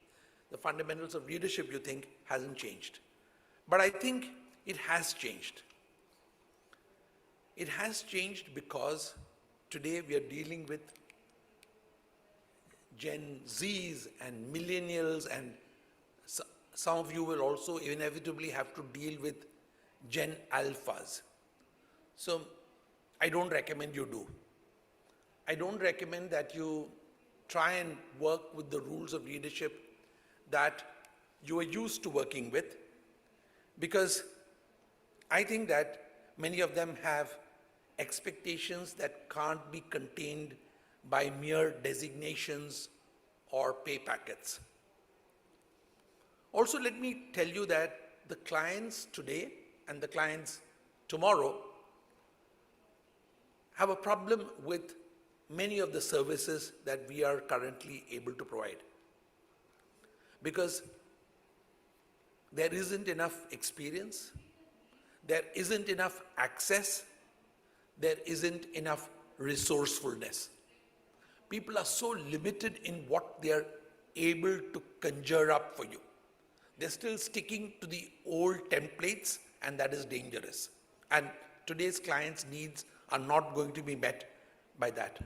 the fundamentals of leadership, you think, hasn't changed. But I think it has changed. It has changed because today we are dealing with Gen Zs and millennials, and some of you will also inevitably have to deal with Gen Alphas. So I don't recommend you do. I don't recommend that you try and work with the rules of leadership that you are used to working with, because I think that many of them have expectations that can't be contained by mere designations or pay packets. Also, let me tell you that the clients today and the clients tomorrow have a problem with many of the services that we are currently able to provide, because there isn't enough experience, there isn't enough access, there isn't enough resourcefulness. People are so limited in what they are able to conjure up for you. They're still sticking to the old templates, and that is dangerous. And today's clients' needs are not going to be met by that.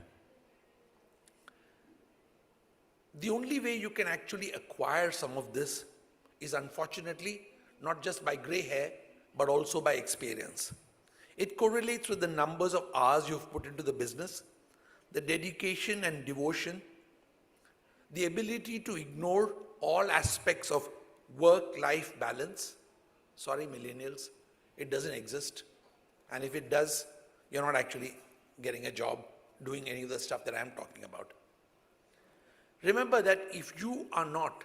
The only way you can actually acquire some of this is, unfortunately, not just by gray hair, but also by experience. It correlates with the numbers of hours you've put into the business, the dedication and devotion, the ability to ignore all aspects of work-life balance. Sorry, millennials, it doesn't exist. And if it does, you're not actually getting a job doing any of the stuff that I'm talking about. Remember that if you are not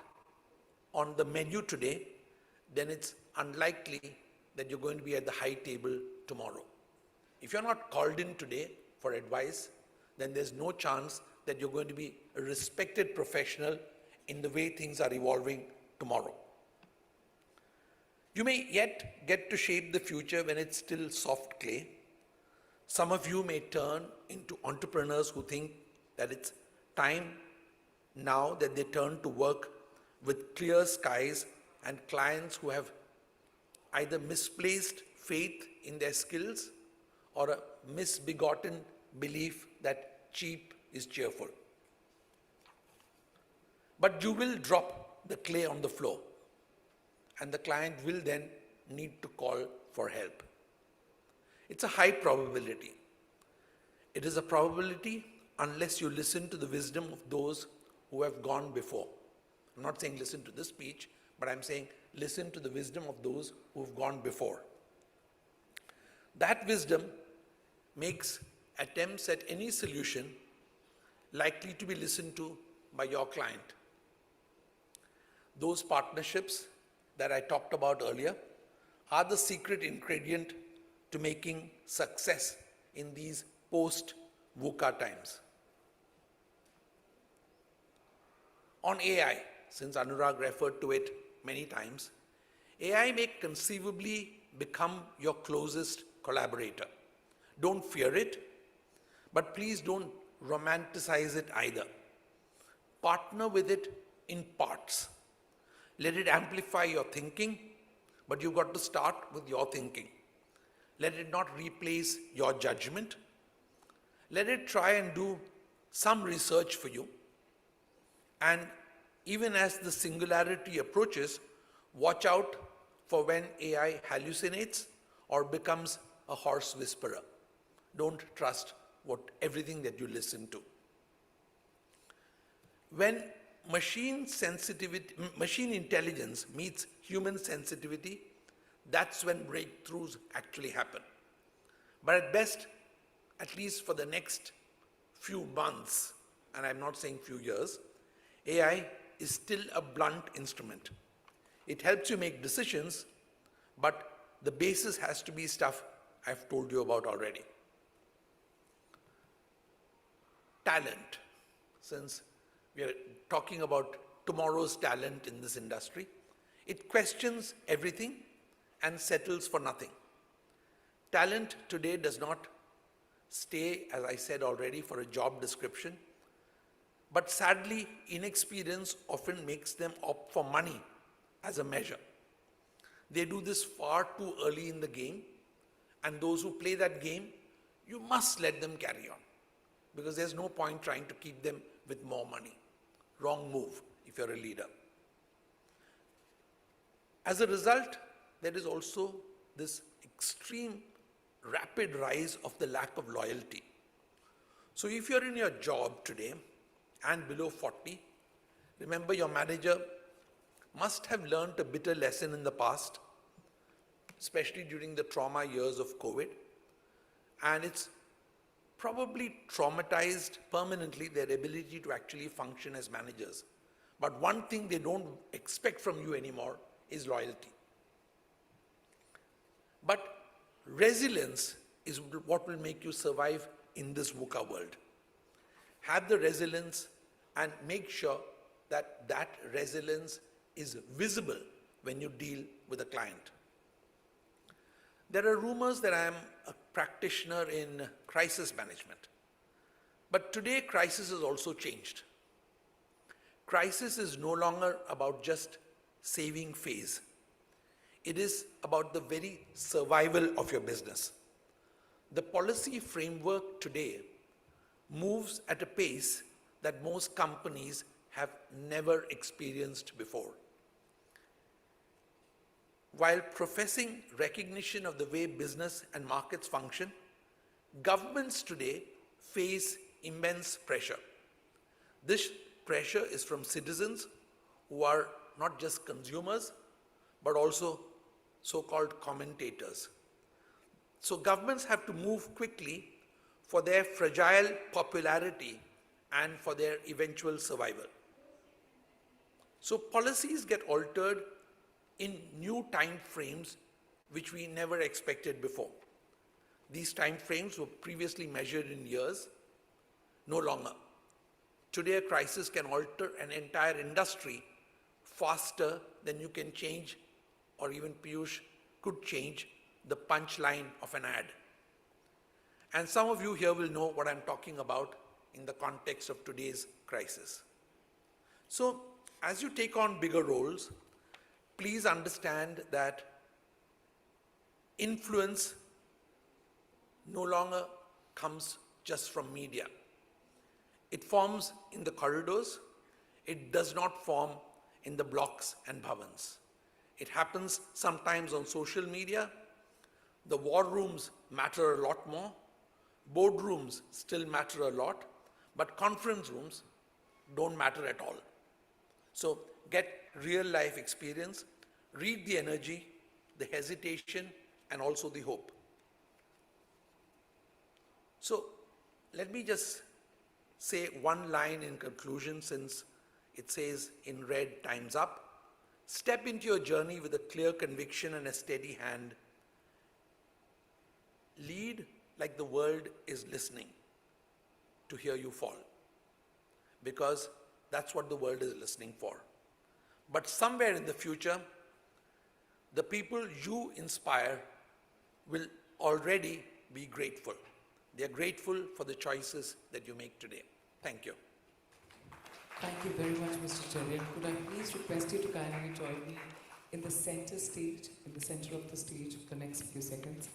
on the menu today, then it's unlikely that you're going to be at the high table tomorrow. If you're not called in today for advice, then there's no chance that you're going to be a respected professional in the way things are evolving tomorrow. You may yet get to shape the future when it's still soft clay. Some of you may turn into entrepreneurs who think that it's time now that they turn to work with clear skies and clients who have either misplaced faith in their skills or a misbegotten belief that cheap is cheerful. But you will drop the clay on the floor. And the client will then need to call for help. It's a high probability. It is a probability unless you listen to the wisdom of those who have gone before. I'm not saying listen to this speech, but I'm saying listen to the wisdom of those who have gone before. That wisdom makes attempts at any solution likely to be listened to by your client. Those partnerships that I talked about earlier are the secret ingredient to making success in these post-VUCA times. On AI, since Anurag referred to it many times, AI may conceivably become your closest collaborator. Don't fear it, but please don't romanticize it either. Partner with it in parts. Let it amplify your thinking, but you've got to start with your thinking. Let it not replace your judgment. Let it try and do some research for you. And even as the singularity approaches, watch out for when AI hallucinates or becomes a horse whisperer. Don't trust everything that you listen to. When machine intelligence meets human sensitivity, that's when breakthroughs actually happen. But at best, at least for the next few months, and I'm not saying few years, AI is still a blunt instrument. It helps you make decisions, but the basis has to be stuff I've told you about already. Talent. Since we are talking about tomorrow's talent in this industry, it questions everything and settles for nothing. Talent today does not stay, as I said already, for a job description, but sadly, inexperience often makes them opt for money as a measure. They do this far too early in the game, and those who play that game, you must let them carry on, because there's no point trying to keep them with more money. Wrong move if you're a leader. As a result, there is also this extreme rapid rise of the lack of loyalty. So if you're in your job today and below 40, remember your manager must have learned a bitter lesson in the past, especially during the trauma years of COVID, and it's probably traumatized permanently their ability to actually function as managers. But one thing they don't expect from you anymore is loyalty. But resilience is what will make you survive in this VUCA world. Have the resilience and make sure that that resilience is visible when you deal with a client. There are rumors that I am a practitioner in crisis management. But today, crisis has also changed. Crisis is no longer about just saving face. It is about the very survival of your business. The policy framework today moves at a pace that most companies have never experienced before. While professing recognition of the way business and markets function, governments today face immense pressure. This pressure is from citizens who are not just consumers, but also so-called commentators. So governments have to move quickly for their fragile popularity and for their eventual survival. So policies get altered in new time frames which we never expected before. These time frames were previously measured in years, no longer. Today, a crisis can alter an entire industry faster than you can change, or even Piyush could change, the punchline of an ad. And some of you here will know what I'm talking about in the context of today's crisis. So, as you take on bigger roles, please understand that influence no longer comes just from media. It forms in the corridors. It does not form in the blocks and bhavans. It happens sometimes on social media. The war rooms matter a lot more. Boardrooms still matter a lot, but conference rooms don't matter at all. So get real life experience, read the energy, the hesitation, and also the hope. So let me just say one line in conclusion, since it says in red, time's up. Step into your journey with a clear conviction and a steady hand. Lead like the world is listening to hear you fall, because that's what the world is listening for. But somewhere in the future, the people you inspire will already be grateful. They are grateful for the choices that you make today. Thank you. Thank you very much, Mr. Cherian. Could I please request you to kindly join me in the center stage, in the center of the stage for the next few seconds?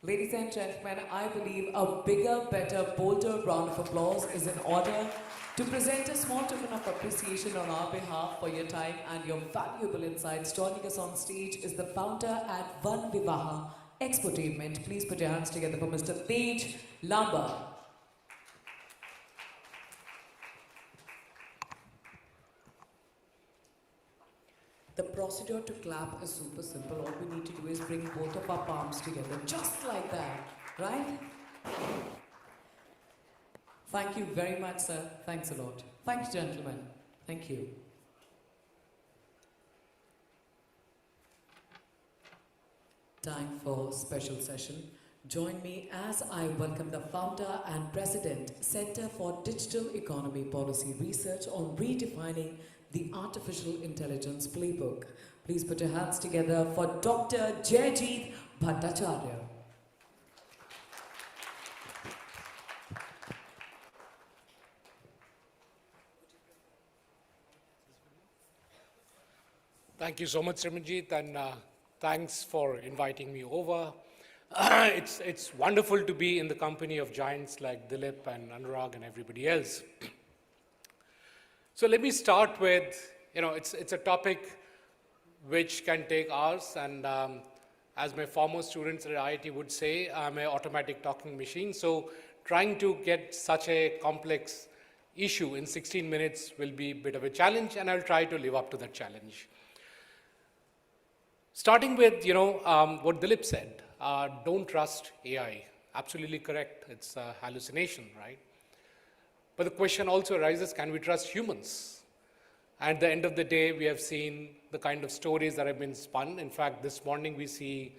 Ladies and gentlemen, I believe a bigger, better, bolder round of applause is in order to present a small token of appreciation on our behalf for your time and your valuable insights. Joining us on stage is the founder at Van Vivaha Exportainment. Please put your hands together for Mr. Tej Lamba. The procedure to clap is super simple. All we need to do is bring both of our palms together, just like that, right? Thank you very much, sir. Thanks a lot. Thanks, gentlemen. Thank you. Time for special session. Join me as I welcome the founder and president, Center for Digital Economy Policy Research on redefining the Artificial Intelligence Playbook. Please put your hands together for Dr. Jayjeet Bhattacharya. Thank you so much, Ramanjeet, and thanks for inviting me over. It's wonderful to be in the company of giants like Dilip and Anurag and everybody else. So let me start with, it's a topic which can take hours, and as my former students at IIT would say, I'm an automatic talking machine. So trying to get such a complex issue in 16 minutes will be a bit of a challenge, and I'll try to live up to that challenge. Starting with, what Dilip said, don't trust AI. Absolutely correct. It's a hallucination, right? But the question also arises, can we trust humans? At the end of the day, we have seen the kind of stories that have been spun. In fact, this morning we see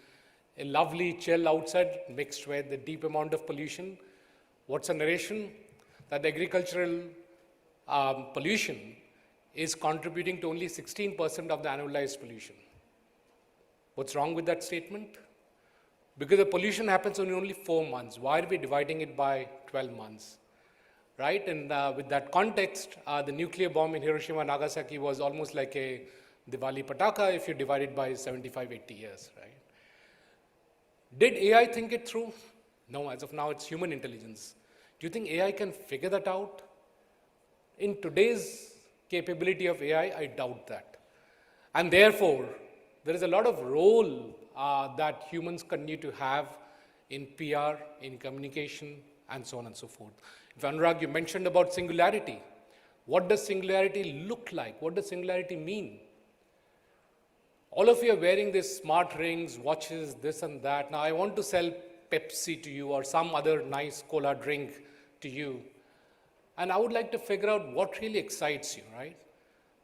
a lovely chill outside mixed with a deep amount of pollution. What's the narration? That the agricultural pollution is contributing to only 16% of the annualized pollution. What's wrong with that statement? Because the pollution happens in only 4 months. Why are we dividing it by 12 months? Right? And with that context, the nuclear bomb in Hiroshima and Nagasaki was almost like a Diwali pataka if you divide it by 75, 80 years, right? Did AI think it through? No, as of now, it's human intelligence. Do you think AI can figure that out? In today's capability of AI, I doubt that. And therefore, there is a lot of role that humans continue to have in PR, in communication, and so on and so forth. If Anurag, you mentioned about singularity. What does singularity look like? What does singularity mean? All of you are wearing these smart rings, watches, this and that. Now I want to sell Pepsi to you or some other nice cola drink to you. And I would like to figure out what really excites you, right?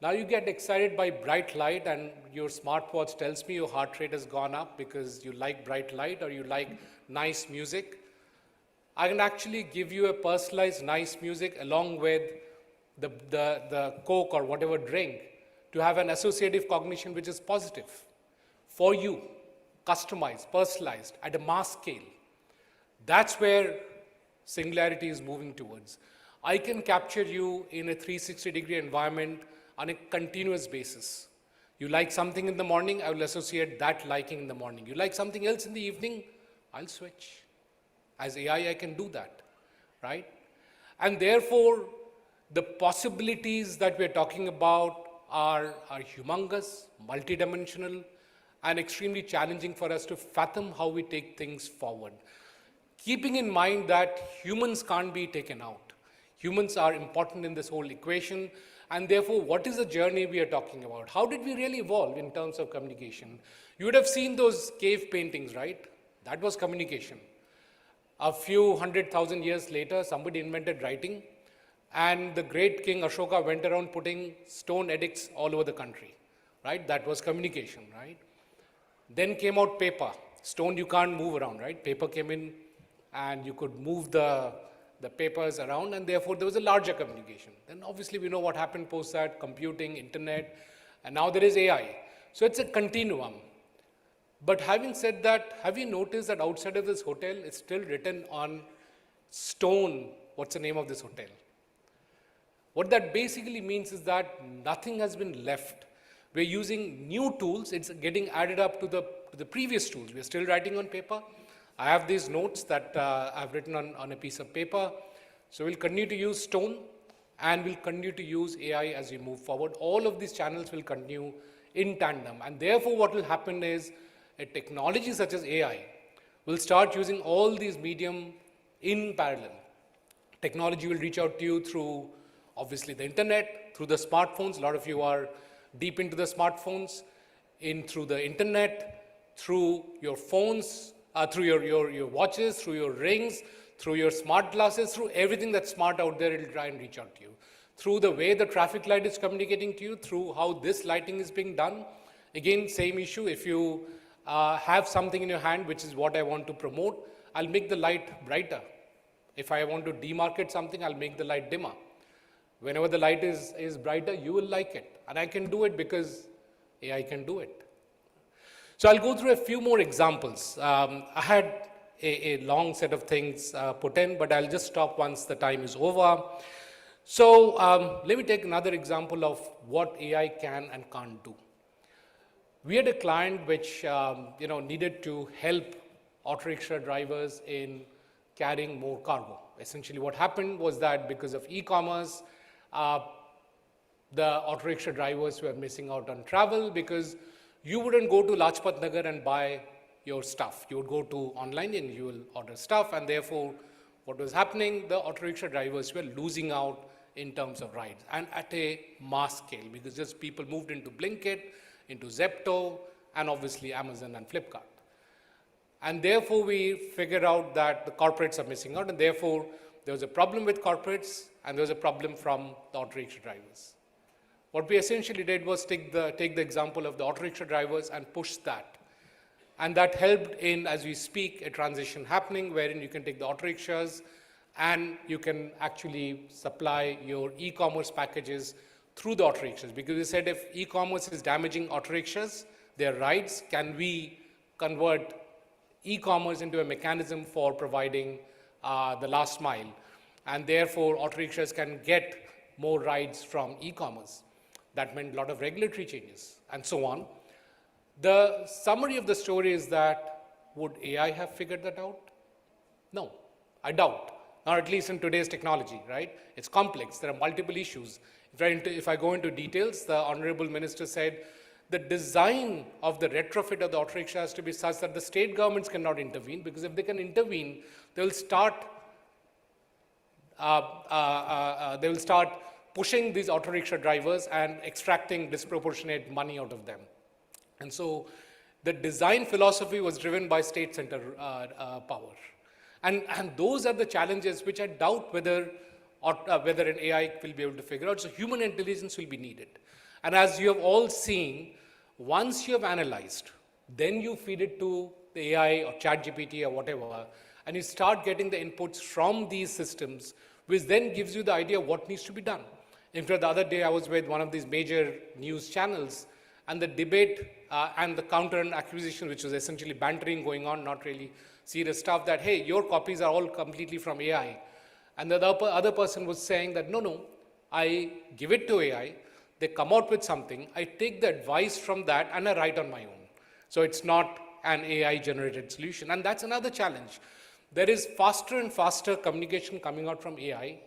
Now you get excited by bright light and your smartwatch tells me your heart rate has gone up because you like bright light or you like nice music. I can actually give you a personalized nice music along with the Coke or whatever drink to have an associative cognition which is positive for you, customized, personalized at a mass scale. That's where singularity is moving towards. I can capture you in a 360-degree environment on a continuous basis. You like something in the morning, I will associate that liking in the morning. You like something else in the evening, I'll switch. As AI, I can do that, right? And therefore, the possibilities that we're talking about are humongous, multidimensional, and extremely challenging for us to fathom how we take things forward. Keeping in mind that humans can't be taken out. Humans are important in this whole equation, and therefore, what is the journey we are talking about? How did we really evolve in terms of communication? You would have seen those cave paintings, right? That was communication. A few 100,000 years later, somebody invented writing, and the great King Ashoka went around putting stone edicts all over the country, right? That was communication, right? Then came out paper. Stone you can't move around, right? Paper came in and you could move the papers around, and therefore there was a larger communication. Then obviously we know what happened post that, computing, internet, and now there is AI. So it's a continuum. But having said that, have you noticed that outside of this hotel, it's still written on stone, what's the name of this hotel? What that basically means is that nothing has been left. We're using new tools, it's getting added up to the previous tools. We're still writing on paper. I have these notes that I've written on a piece of paper. So we'll continue to use stone, and we'll continue to use AI as we move forward. All of these channels will continue in tandem. And therefore what will happen is a technology such as AI will start using all these medium in parallel. Technology will reach out to you through obviously the internet, through the smartphones. A lot of you are deep into the smartphones, through the internet, through your phones, through your watches, through your rings, through your smart glasses, through everything that's smart out there, it'll try and reach out to you. Through the way the traffic light is communicating to you, through how this lighting is being done. Again, same issue. If you have something in your hand, which is what I want to promote, I'll make the light brighter. If I want to demarket something, I'll make the light dimmer. Whenever the light is brighter, you will like it. And I can do it because AI can do it. So I'll go through a few more examples. I had a long set of things put in, but I'll just stop once the time is over. So let me take another example of what AI can and can't do. We had a client which needed to help auto rickshaw drivers in carrying more cargo. Essentially what happened was that because of e-commerce, the auto rickshaw drivers were missing out on travel because you wouldn't go to Lajpat Nagar and buy your stuff. You would go to online and you will order stuff, and therefore what was happening, the auto rickshaw drivers were losing out in terms of rides, and at a mass scale, because just people moved into Blinkit, into Zepto, and obviously Amazon and Flipkart. And therefore we figured out that the corporates are missing out, and therefore there was a problem with corporates and there was a problem from the auto rickshaw drivers. What we essentially did was take the example of the auto rickshaw drivers and push that. And that helped in, as we speak, a transition happening wherein you can take the auto rickshaws and you can actually supply your e-commerce packages through the auto rickshaws. Because we said if e-commerce is damaging auto rickshaws, their rides, can we convert e-commerce into a mechanism for providing the last mile? And therefore, auto rickshaws can get more rides from e-commerce. That meant a lot of regulatory changes and so on. The summary of the story is that, would AI have figured that out? No, I doubt. Not at least in today's technology, right? It's complex. There are multiple issues. If I go into details, the Honorable Minister said the design of the retrofit of the auto rickshaw has to be such that the state governments cannot intervene, because if they can intervene, they will start pushing these auto rickshaw drivers and extracting disproportionate money out of them. And so the design philosophy was driven by state center power. And those are the challenges which I doubt whether an AI will be able to figure out. So human intelligence will be needed. And as you have all seen, once you have analyzed, then you feed it to the AI or ChatGPT or whatever, and you start getting the inputs from these systems, which then gives you the idea of what needs to be done. In fact, the other day I was with one of these major news channels, and the debate and the counter and accusation, which was essentially bantering going on, not really serious stuff, that, hey, your copies are all completely from AI. And the other person was saying that, no, I give it to AI, they come out with something, I take the advice from that and I write on my own. So it's not an AI-generated solution. And that's another challenge. There is faster and faster communication coming out from AI,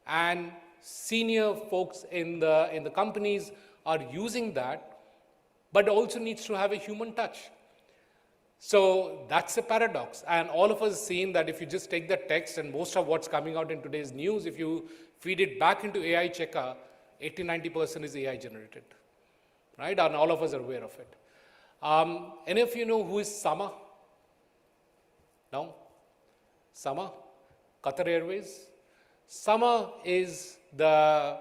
and senior folks in the companies are using that, but also needs to have a human touch. So that's a paradox. And all of us seen that if you just take the text and most of what's coming out in today's news, if you feed it back into AI checker, 80-90% is AI generated, right? And all of us are aware of it. Any of you know who is Sama? No? Sama? Qatar Airways? Sama is the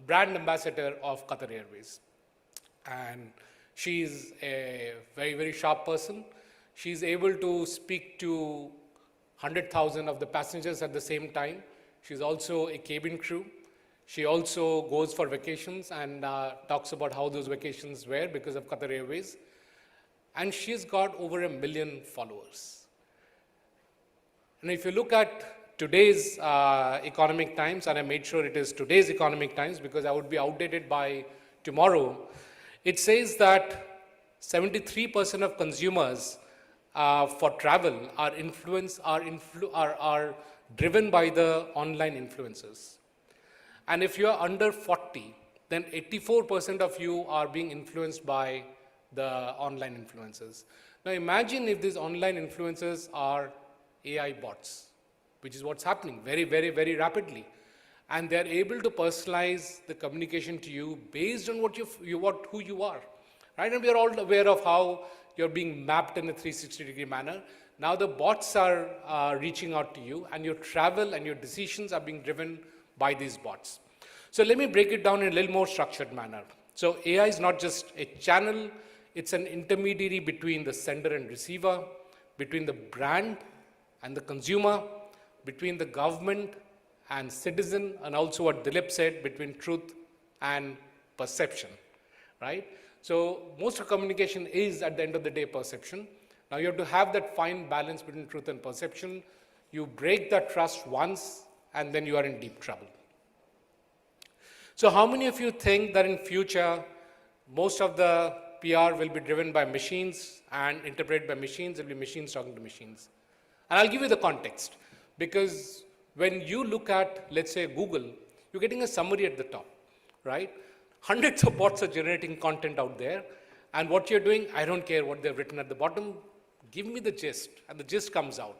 brand ambassador of Qatar Airways. And she's a very, very sharp person. She's able to speak to 100,000 of the passengers at the same time. She's also a cabin crew. She also goes for vacations and talks about how those vacations were because of Qatar Airways. And she's got over 1 million followers. And if you look at today's Economic Times, and I made sure it is today's Economic Times because I would be outdated by tomorrow, it says that 73% of consumers for travel are driven by the online influencers. And if you are under 40, then 84% of you are being influenced by the online influencers. Now imagine if these online influencers are AI bots, which is what's happening very, very, very rapidly. And they're able to personalize the communication to you based on who you are, right? And we are all aware of how you're being mapped in a 360-degree manner. Now the bots are reaching out to you, and your travel and your decisions are being driven by these bots. So let me break it down in a little more structured manner. So AI is not just a channel, it's an intermediary between the sender and receiver, between the brand and the consumer, between the government and citizen, and also what Dilip said, between truth and perception, right? So most of communication is, at the end of the day, perception. Now you have to have that fine balance between truth and perception. You break that trust once, and then you are in deep trouble. So how many of you think that in future, most of the PR will be driven by machines and interpreted by machines? It will be machines talking to machines. And I'll give you the context, because when you look at, let's say, Google, you're getting a summary at the top, right? Hundreds of bots are generating content out there, and what you're doing, I don't care what they've written at the bottom, give me the gist, and the gist comes out.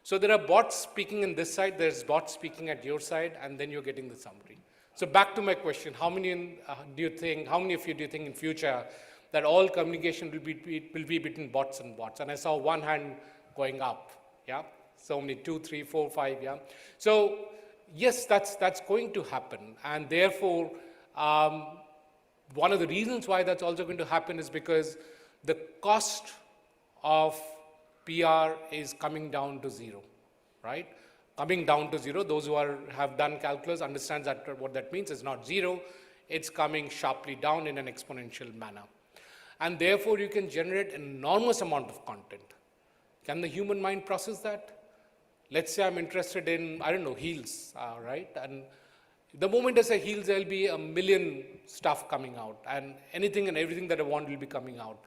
So there are bots speaking in this side, there's bots speaking at your side, and then you're getting the summary. So back to my question, how many of you do you think in future that all communication will be between bots and bots? And I saw one hand going up, yeah? So many, 2, 3, 4, 5, yeah? So yes, that's going to happen. And therefore, one of the reasons why that's also going to happen is because the cost of PR is coming down to zero, right? Coming down to zero. Those who have done calculus understands that what that means is not zero. It's coming sharply down in an exponential manner. And therefore, you can generate an enormous amount of content. Can the human mind process that? Let's say I'm interested in, I don't know, heels, right? And the moment I say heels, there'll be 1 million stuff coming out, and anything and everything that I want will be coming out.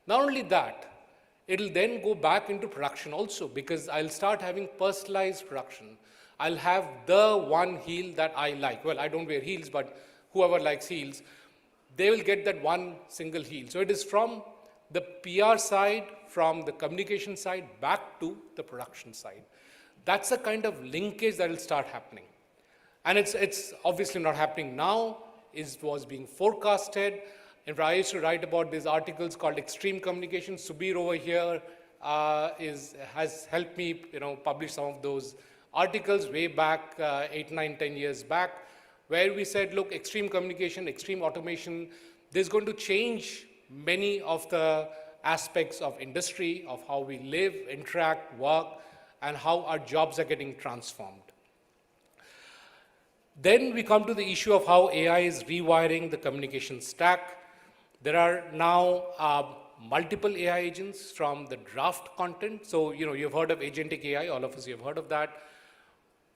Not only that, it'll then go back into production also, because I'll start having personalized production. I'll have the one heel that I like. Well, I don't wear heels, but whoever likes heels, they will get that one single heel. So it is from the PR side, from the communication side, back to the production side. That's the kind of linkage that will start happening. And it's obviously not happening now. It was being forecasted. And I used to write about these articles called Extreme Communication. Subir over here has helped me, publish some of those articles way back, 8, 9, 10 years back, where we said, look, extreme communication, extreme automation, this is going to change many of the aspects of industry, of how we live, interact, work, and how our jobs are getting transformed. Then we come to the issue of how AI is rewiring the communication stack. There are now multiple AI agents from the draft content. So, you've heard of agentic AI, all of us have heard of that.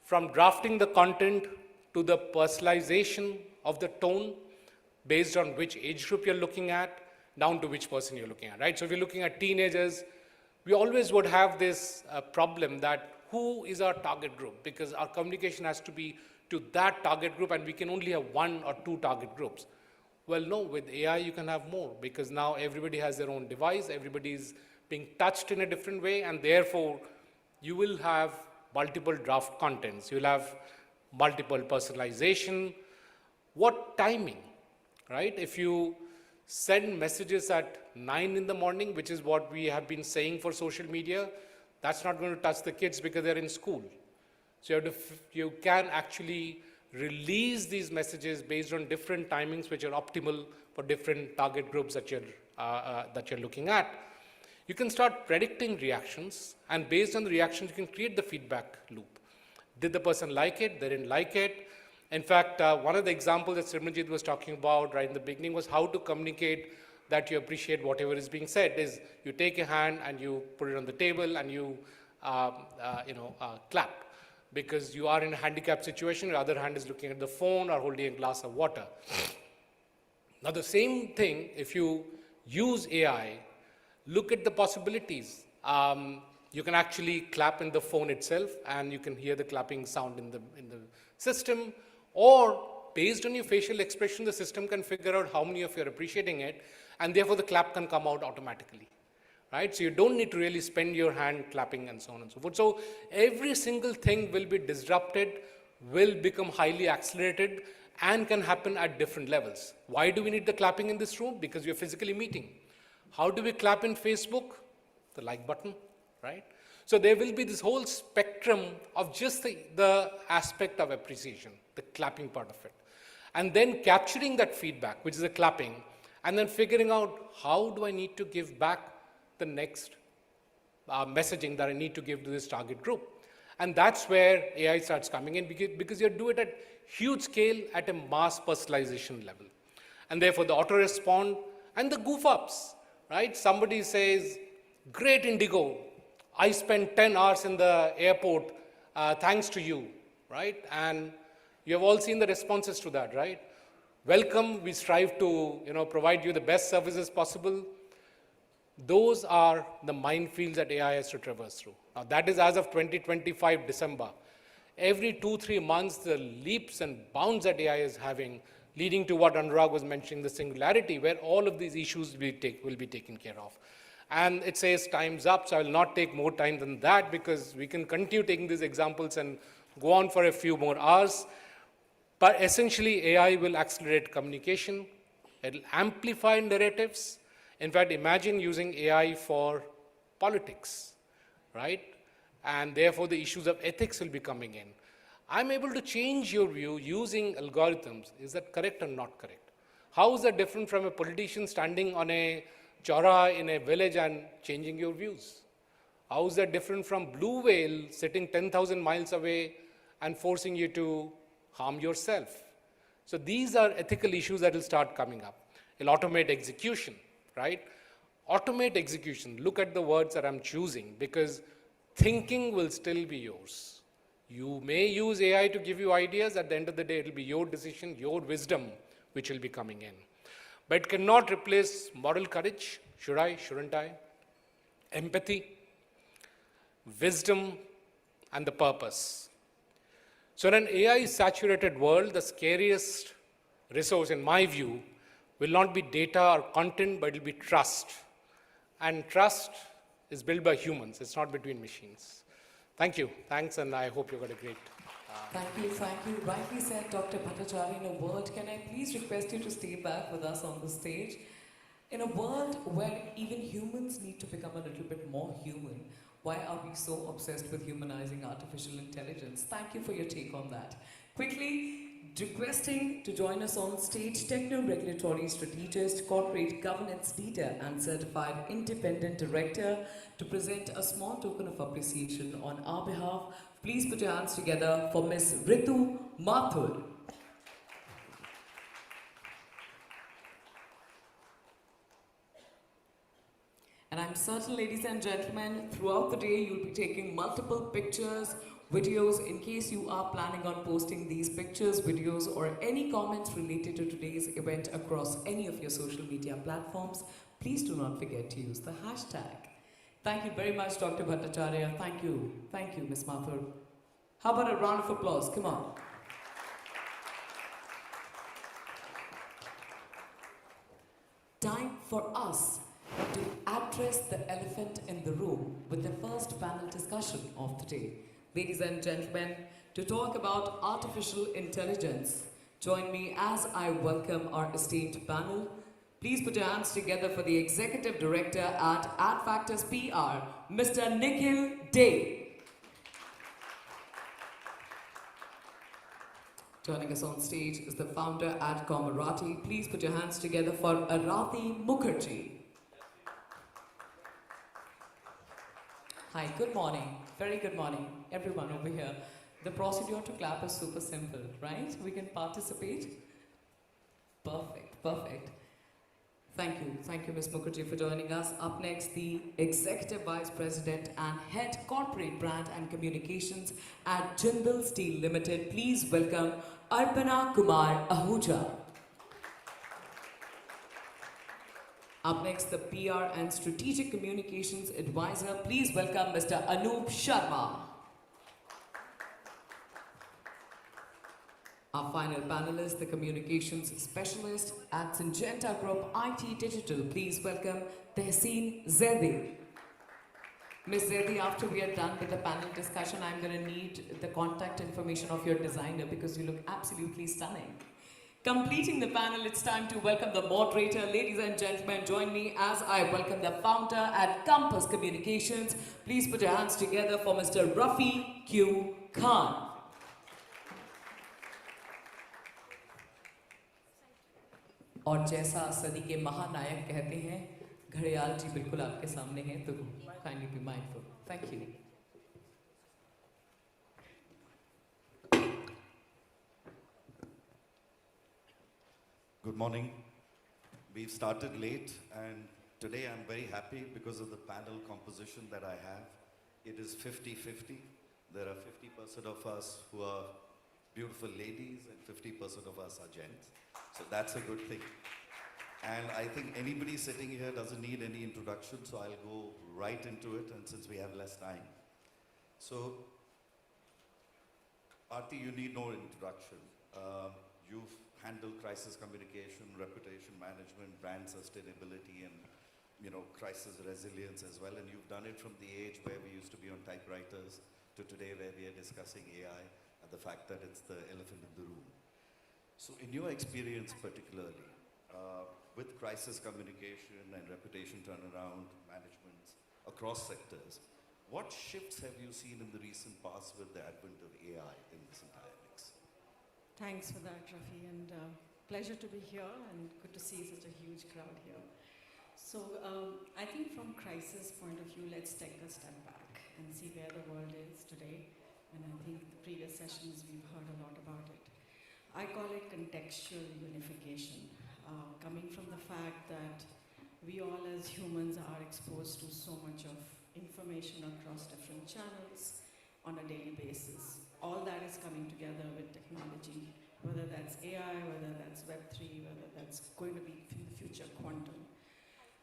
From drafting the content to the personalization of the tone based on which age group you're looking at, down to which person you're looking at, right? So if you're looking at teenagers, we always would have this problem that who is our target group, because our communication has to be to that target group and we can only have 1 or 2 target groups. Well, no, with AI you can have more, because now everybody has their own device, everybody is being touched in a different way, and therefore you will have multiple draft contents, you will have multiple personalization. What timing, right? If you send messages at 9 in the morning, which is what we have been saying for social media, that's not going to touch the kids because they're in school. So you can actually release these messages based on different timings which are optimal for different target groups that you're looking at. You can start predicting reactions, and based on the reactions, you can create the feedback loop. Did the person like it? They didn't like it. In fact, one of the examples that Srimranjit was talking about right in the beginning was how to communicate that you appreciate whatever is being said. Is you take a hand and you put it on the table and you clap, because you are in a handicapped situation, your other hand is looking at the phone or holding a glass of water. Now the same thing, if you use AI, look at the possibilities. You can actually clap in the phone itself and you can hear the clapping sound in the system, or based on your facial expression, the system can figure out how many of you are appreciating it, and therefore the clap can come out automatically. Right? So you don't need to really spend your hand clapping and so on and so forth. So every single thing will be disrupted, will become highly accelerated, and can happen at different levels. Why do we need the clapping in this room? Because we are physically meeting. How do we clap in Facebook? The like button, right? So there will be this whole spectrum of just the aspect of appreciation, the clapping part of it. And then capturing that feedback, which is the clapping, and then figuring out how do I need to give back the next messaging that I need to give to this target group. And that's where AI starts coming in, because you do it at huge scale at a mass personalization level. And therefore the auto respond and the goof ups, right? Somebody says, great Indigo, I spent 10 hours in the airport thanks to you, right? And you have all seen the responses to that, right? Welcome, we strive to provide you the best services possible. Those are the minefields that AI has to traverse through. Now that is as of 2025 December. Every 2-3 months, the leaps and bounds that AI is having, leading to what Anurag was mentioning, the singularity, where all of these issues will be taken care of. And it says time's up, so I will not take more time than that, because we can continue taking these examples and go on for a few more hours. But essentially, AI will accelerate communication. It will amplify narratives. In fact, imagine using AI for politics, right? And therefore, the issues of ethics will be coming in. I'm able to change your view using algorithms. Is that correct or not correct? How is that different from a politician standing on a chora in a village and changing your views? How is that different from blue whale sitting 10,000 miles away and forcing you to harm yourself? So these are ethical issues that will start coming up. It'll automate execution, right? Automate execution. Look at the words that I'm choosing, because thinking will still be yours. You may use AI to give you ideas. At the end of the day, it will be your decision, your wisdom, which will be coming in. But it cannot replace moral courage. Should I? Shouldn't I? Empathy, wisdom, and the purpose. So in an AI-saturated world, the scariest resource, in my view, will not be data or content, but it will be trust. And trust is built by humans. It's not between machines. Thank you. Thanks, and I hope you got a great... Thank you. Rightly said, Dr. Bhattacharya. In a world, can I please request you to stay back with us on the stage? In a world where even humans need to become a little bit more human, why are we so obsessed with humanizing artificial intelligence? Thank you for your take on that. Quickly, requesting to join us on stage, techno-regulatory strategist, corporate governance leader, and certified independent director, to present a small token of appreciation on our behalf. Please put your hands together for Ms. Ritu Mathur. And I'm certain, ladies and gentlemen, throughout the day you'll be taking multiple pictures, videos. In case you are planning on posting these pictures, videos, or any comments related to today's event across any of your social media platforms, please do not forget to use the hashtag Thank you very much, Dr. Bhattacharya. Thank you. Thank you, Ms. Mathur. How about a round of applause? Come on. Time for us to address the elephant in the room with the first panel discussion of the day. Ladies and gentlemen, to talk about artificial intelligence, join me as I welcome our esteemed panel. Please put your hands together for the Executive Director at AdFactors PR, Mr. Nikhil Dey. Joining us on stage is the founder at Comirati. Please put your hands together for Arathi Mukherjee. Hi, good morning. Very good morning, everyone over here. The procedure to clap is super simple, right? We can participate. Perfect, perfect. Thank you, Ms. Mukherjee, for joining us. Up next, the Executive Vice President and Head Corporate Brand and Communications at Jindal Steel Limited. Please welcome Arpana Kumar Ahuja. Up next, the PR and Strategic Communications Advisor. Please welcome Mr. Anup Sharma. Our final panelist, the Communications Specialist at Syngenta Group IT Digital. Please welcome Tehseen Zaidi. Ms. Zaidi, after we are done with the panel discussion, I'm going to need the contact information of your designer because you look absolutely stunning. Completing the panel, it's time to welcome the moderator. Ladies and gentlemen, join me as I welcome the founder at Compass Communications. Please put your hands together for Mr. Rafi Q. Khan. और जैसा सदी के महानायक कहते हैं, घड़ियाल जी बिल्कुल आपके सामने हैं, तो kindly be mindful. Thank you. Good morning. We've started late, and today I'm very happy because of the panel composition that I have. It is 50-50. There are 50% of us who are beautiful ladies and 50% of us are gents. So that's a good thing. And I think anybody sitting here doesn't need any introduction, so I'll go right into it, and since we have less time. So, Aarti, you need no introduction. You've handled crisis communication, reputation management, brand sustainability, and crisis resilience as well. And you've done it from the age where we used to be on typewriters to today where we are discussing AI and the fact that it's the elephant in the room. So in your experience particularly, with crisis communication and reputation turnaround management across sectors, what shifts have you seen in the recent past with the advent of AI in this entire mix? Thanks for that, Rafi, and pleasure to be here and good to see such a huge crowd here. So I think from crisis point of view, let's take a step back and see where the world is today. And I think the previous sessions we've heard a lot about it. I call it contextual unification, coming from the fact that we all as humans are exposed to so much of information across different channels on a daily basis. All that is coming together with technology, whether that's AI, whether that's Web3, whether that's going to be in the future quantum.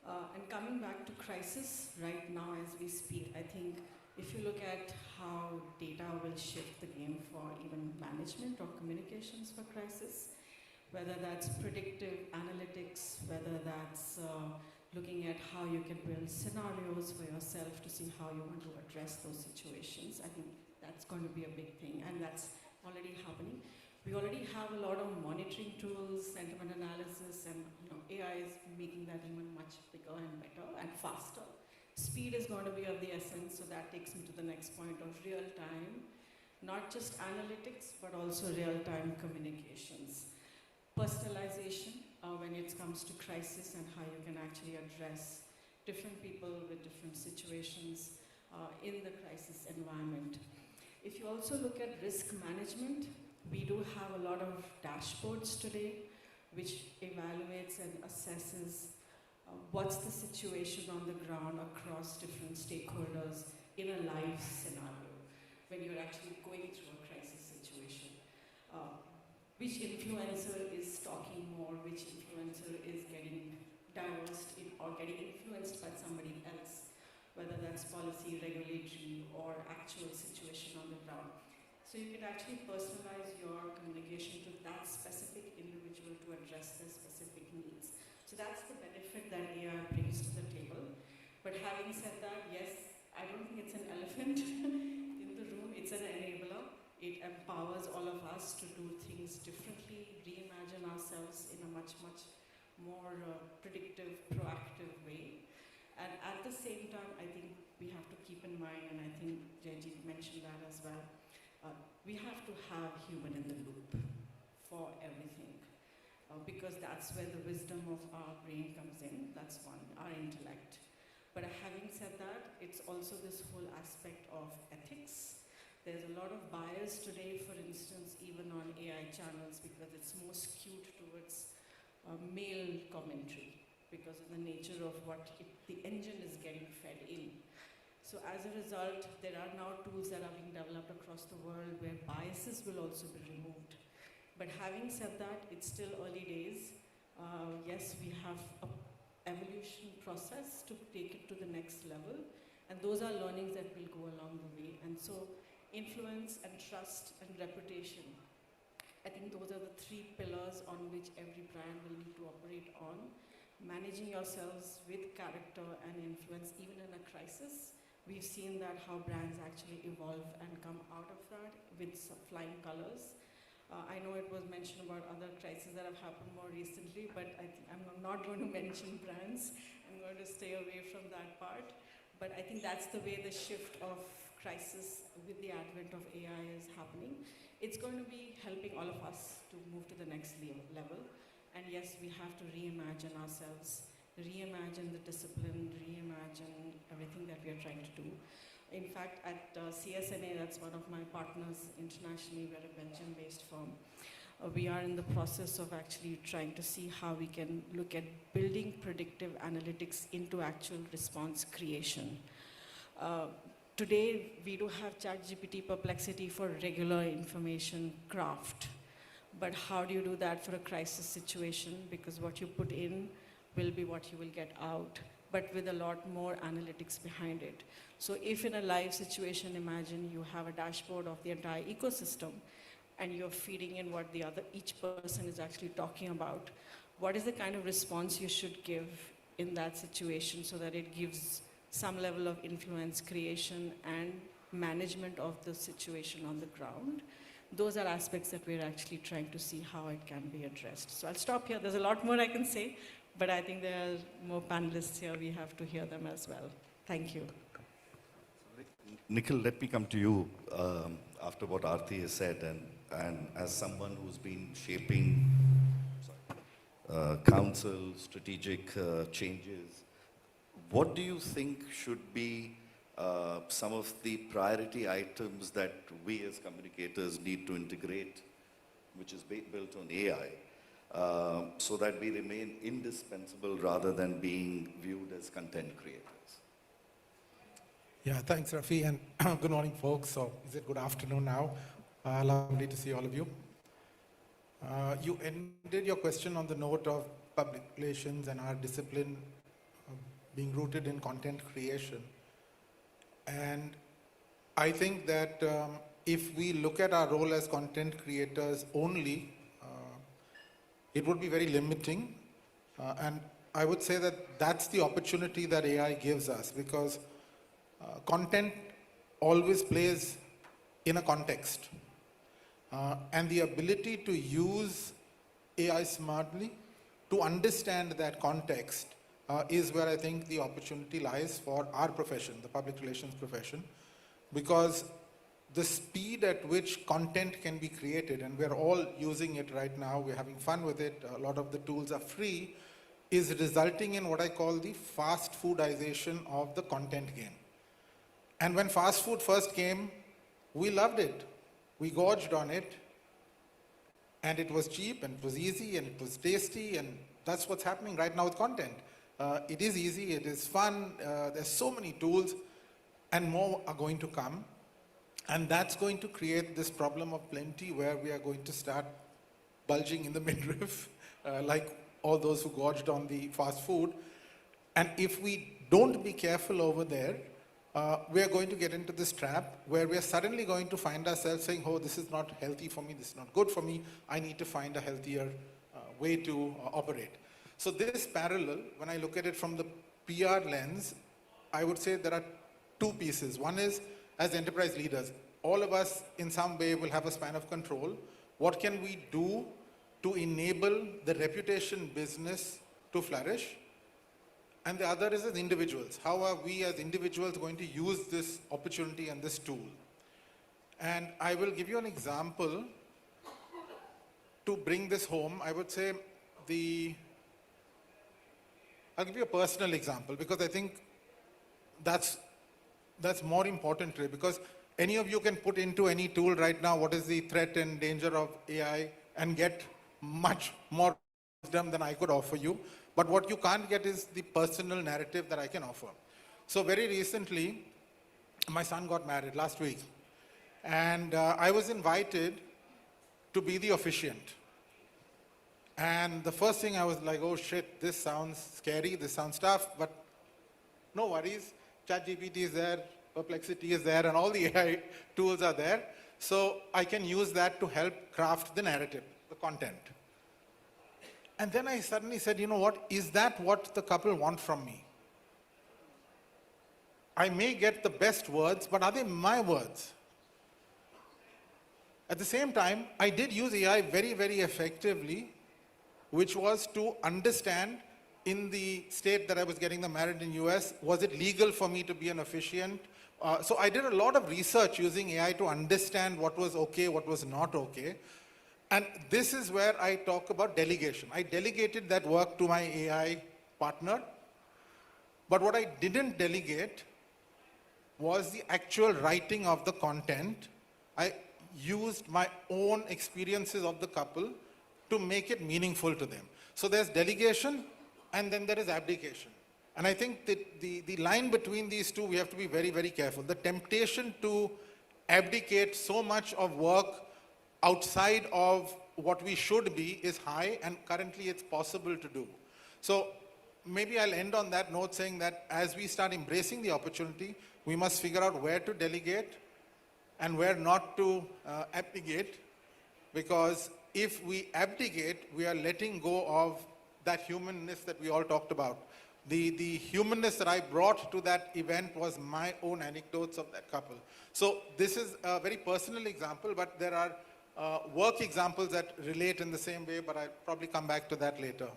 And coming back to crisis, right now as we speak, I think if you look at how data will shift the game for even management or communications for crisis, whether that's predictive analytics, whether that's looking at how you can build scenarios for yourself to see how you want to address those situations, I think that's going to be a big thing, and that's already happening. We already have a lot of monitoring tools, sentiment analysis, and AI is making that even much bigger and better and faster. Speed is going to be of the essence, so that takes me to the next point of real time, not just analytics, but also real-time communications. Personalization when it comes to crisis and how you can actually address different people with different situations in the crisis environment. If you also look at risk management, we do have a lot of dashboards today which evaluates and assesses what's the situation on the ground across different stakeholders in a live scenario when you're actually going through a crisis situation. Which influencer is talking more, which influencer is getting divorced or getting influenced by somebody else. whether that's policy, regulatory, or actual situation on the ground. So you can actually personalize your communication to that specific individual to address their specific needs. So that's the benefit that AI brings to the table. But having said that, yes, I don't think it's an elephant in the room, it's an enabler. It empowers all of us to do things differently, reimagine ourselves in a much, much more predictive, proactive way. And at the same time, I think we have to keep in mind, and I think Jayjeet mentioned that as well, we have to have human in the loop for everything. Because that's where the wisdom of our brain comes in, that's one, our intellect. But having said that, it's also this whole aspect of ethics. There's a lot of bias today, for instance, even on AI channels, because it's more skewed towards male commentary, because of the nature of what the engine is getting fed in. So as a result, there are now tools that are being developed across the world where biases will also be removed. But having said that, it's still early days. Yes, we have an evolution process to take it to the next level. And those are learnings that will go along the way. And so influence and trust and reputation, I think those are the three pillars on which every brand will need to operate on. Managing yourselves with character and influence, even in a crisis. We've seen that how brands actually evolve and come out of that with flying colors. I know it was mentioned about other crises that have happened more recently, but I'm not going to mention brands. I'm going to stay away from that part. But I think that's the way the shift of crisis with the advent of AI is happening. It's going to be helping all of us to move to the next level. And yes, we have to reimagine ourselves, reimagine the discipline, reimagine everything that we are trying to do. In fact, at CSNA, that's one of my partners internationally, we're a Belgium-based firm. We are in the process of actually trying to see how we can look at building predictive analytics into actual response creation. Today, we do have ChatGPT Perplexity for regular information craft. But how do you do that for a crisis situation? Because what you put in will be what you will get out, but with a lot more analytics behind it. So if in a live situation, imagine you have a dashboard of the entire ecosystem, and you're feeding in what each person is actually talking about, what is the kind of response you should give in that situation so that it gives some level of influence, creation, and management of the situation on the ground? Those are aspects that we're actually trying to see how it can be addressed. So I'll stop here. There's a lot more I can say, but I think there are more panelists here. We have to hear them as well. Thank you. Nikhil, let me come to you after what Aarti has said, and as someone who's been shaping council, strategic changes, what do you think should be some of the priority items that we as communicators need to integrate, which is built on AI, so that we remain indispensable rather than being viewed as content creators? Yeah, thanks, Rafi, and good morning, folks. So, is it good afternoon now? Lovely to see all of you. You ended your question on the note of public relations and our discipline being rooted in content creation. And I think that if we look at our role as content creators only, it would be very limiting. And I would say that that's the opportunity that AI gives us, because content always plays in a context. And the ability to use AI smartly to understand that context is where I think the opportunity lies for our profession, the public relations profession, because the speed at which content can be created, and we're all using it right now, we're having fun with it, a lot of the tools are free, is resulting in what I call the fast foodization of the content game. And when fast food first came, we loved it. We gorged on it, and it was cheap, and it was easy, and it was tasty, and that's what's happening right now with content. It is easy, it is fun, there's so many tools, and more are going to come. And that's going to create this problem of plenty where we are going to start bulging in the midriff, like all those who gorged on the fast food. And if we don't be careful over there, we are going to get into this trap where we are suddenly going to find ourselves saying, oh, this is not healthy for me, this is not good for me, I need to find a healthier way to operate. So this parallel, when I look at it from the PR lens, I would say there are two pieces. One is, as enterprise leaders, all of us in some way will have a span of control. What can we do to enable the reputation business to flourish? And the other is as individuals. How are we as individuals going to use this opportunity and this tool? And I will give you an example to bring this home. I would say I'll give you a personal example because I think that's more important today, because any of you can put into any tool right now what is the threat and danger of AI and get much more wisdom than I could offer you. But what you can't get is the personal narrative that I can offer. So very recently, my son got married last week. And I was invited to be the officiant. And the first thing I was like, oh shit, this sounds scary, this sounds tough, but no worries. ChatGPT is there, Perplexity is there, and all the AI tools are there. So I can use that to help craft the narrative, the content. And then I suddenly said, you know what, is that what the couple want from me? I may get the best words, but are they my words? At the same time, I did use AI very, very effectively, which was to understand in the state that I was getting them married in US, was it legal for me to be an officiant? So I did a lot of research using AI to understand what was okay, what was not okay. And this is where I talk about delegation. I delegated that work to my AI partner, but what I didn't delegate was the actual writing of the content. I used my own experiences of the couple to make it meaningful to them. So there's delegation, and then there is abdication. And I think that the line between these two, we have to be very, very careful. The temptation to abdicate so much of work outside of what we should be is high, and currently it's possible to do. So maybe I'll end on that note saying that as we start embracing the opportunity, we must figure out where to delegate and where not to abdicate, because if we abdicate, we are letting go of that humanness that we all talked about. The humanness that I brought to that event was my own anecdotes of that couple. So this is a very personal example, but there are work examples that relate in the same way, but I'll probably come back to that later.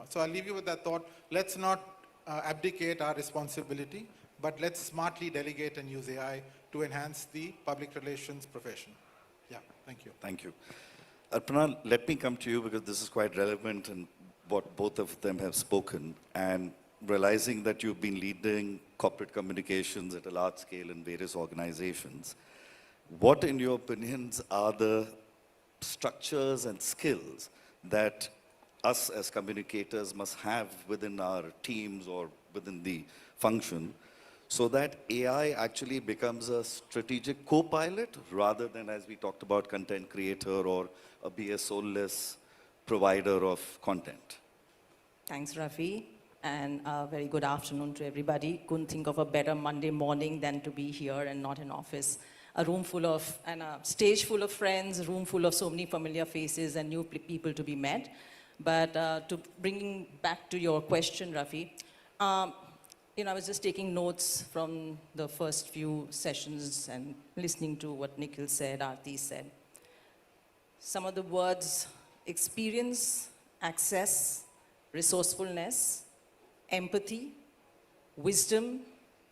So I'll leave you with that thought. Let's not abdicate our responsibility, but let's smartly delegate and use AI to enhance the public relations profession. Yeah, thank you. Thank you. Arpana, let me come to you because this is quite relevant in what both of them have spoken, and realizing that you've been leading corporate communications at a large scale in various organizations. What, in your opinions, are the structures and skills that us as communicators must have within our teams or within the function so that AI actually becomes a strategic co-pilot rather than, as we talked about, content creator or be a soulless provider of content? Thanks, Rafi, and a very good afternoon to everybody. Couldn't think of a better Monday morning than to be here and not in office. A room full of, and a stage full of friends, a room full of so many familiar faces and new people to be met. But to bringing back to your question, Rafi, you know, I was just taking notes from the first few sessions and listening to what Nikhil said, Aarti said. Some of the words: experience, access, resourcefulness, empathy, wisdom,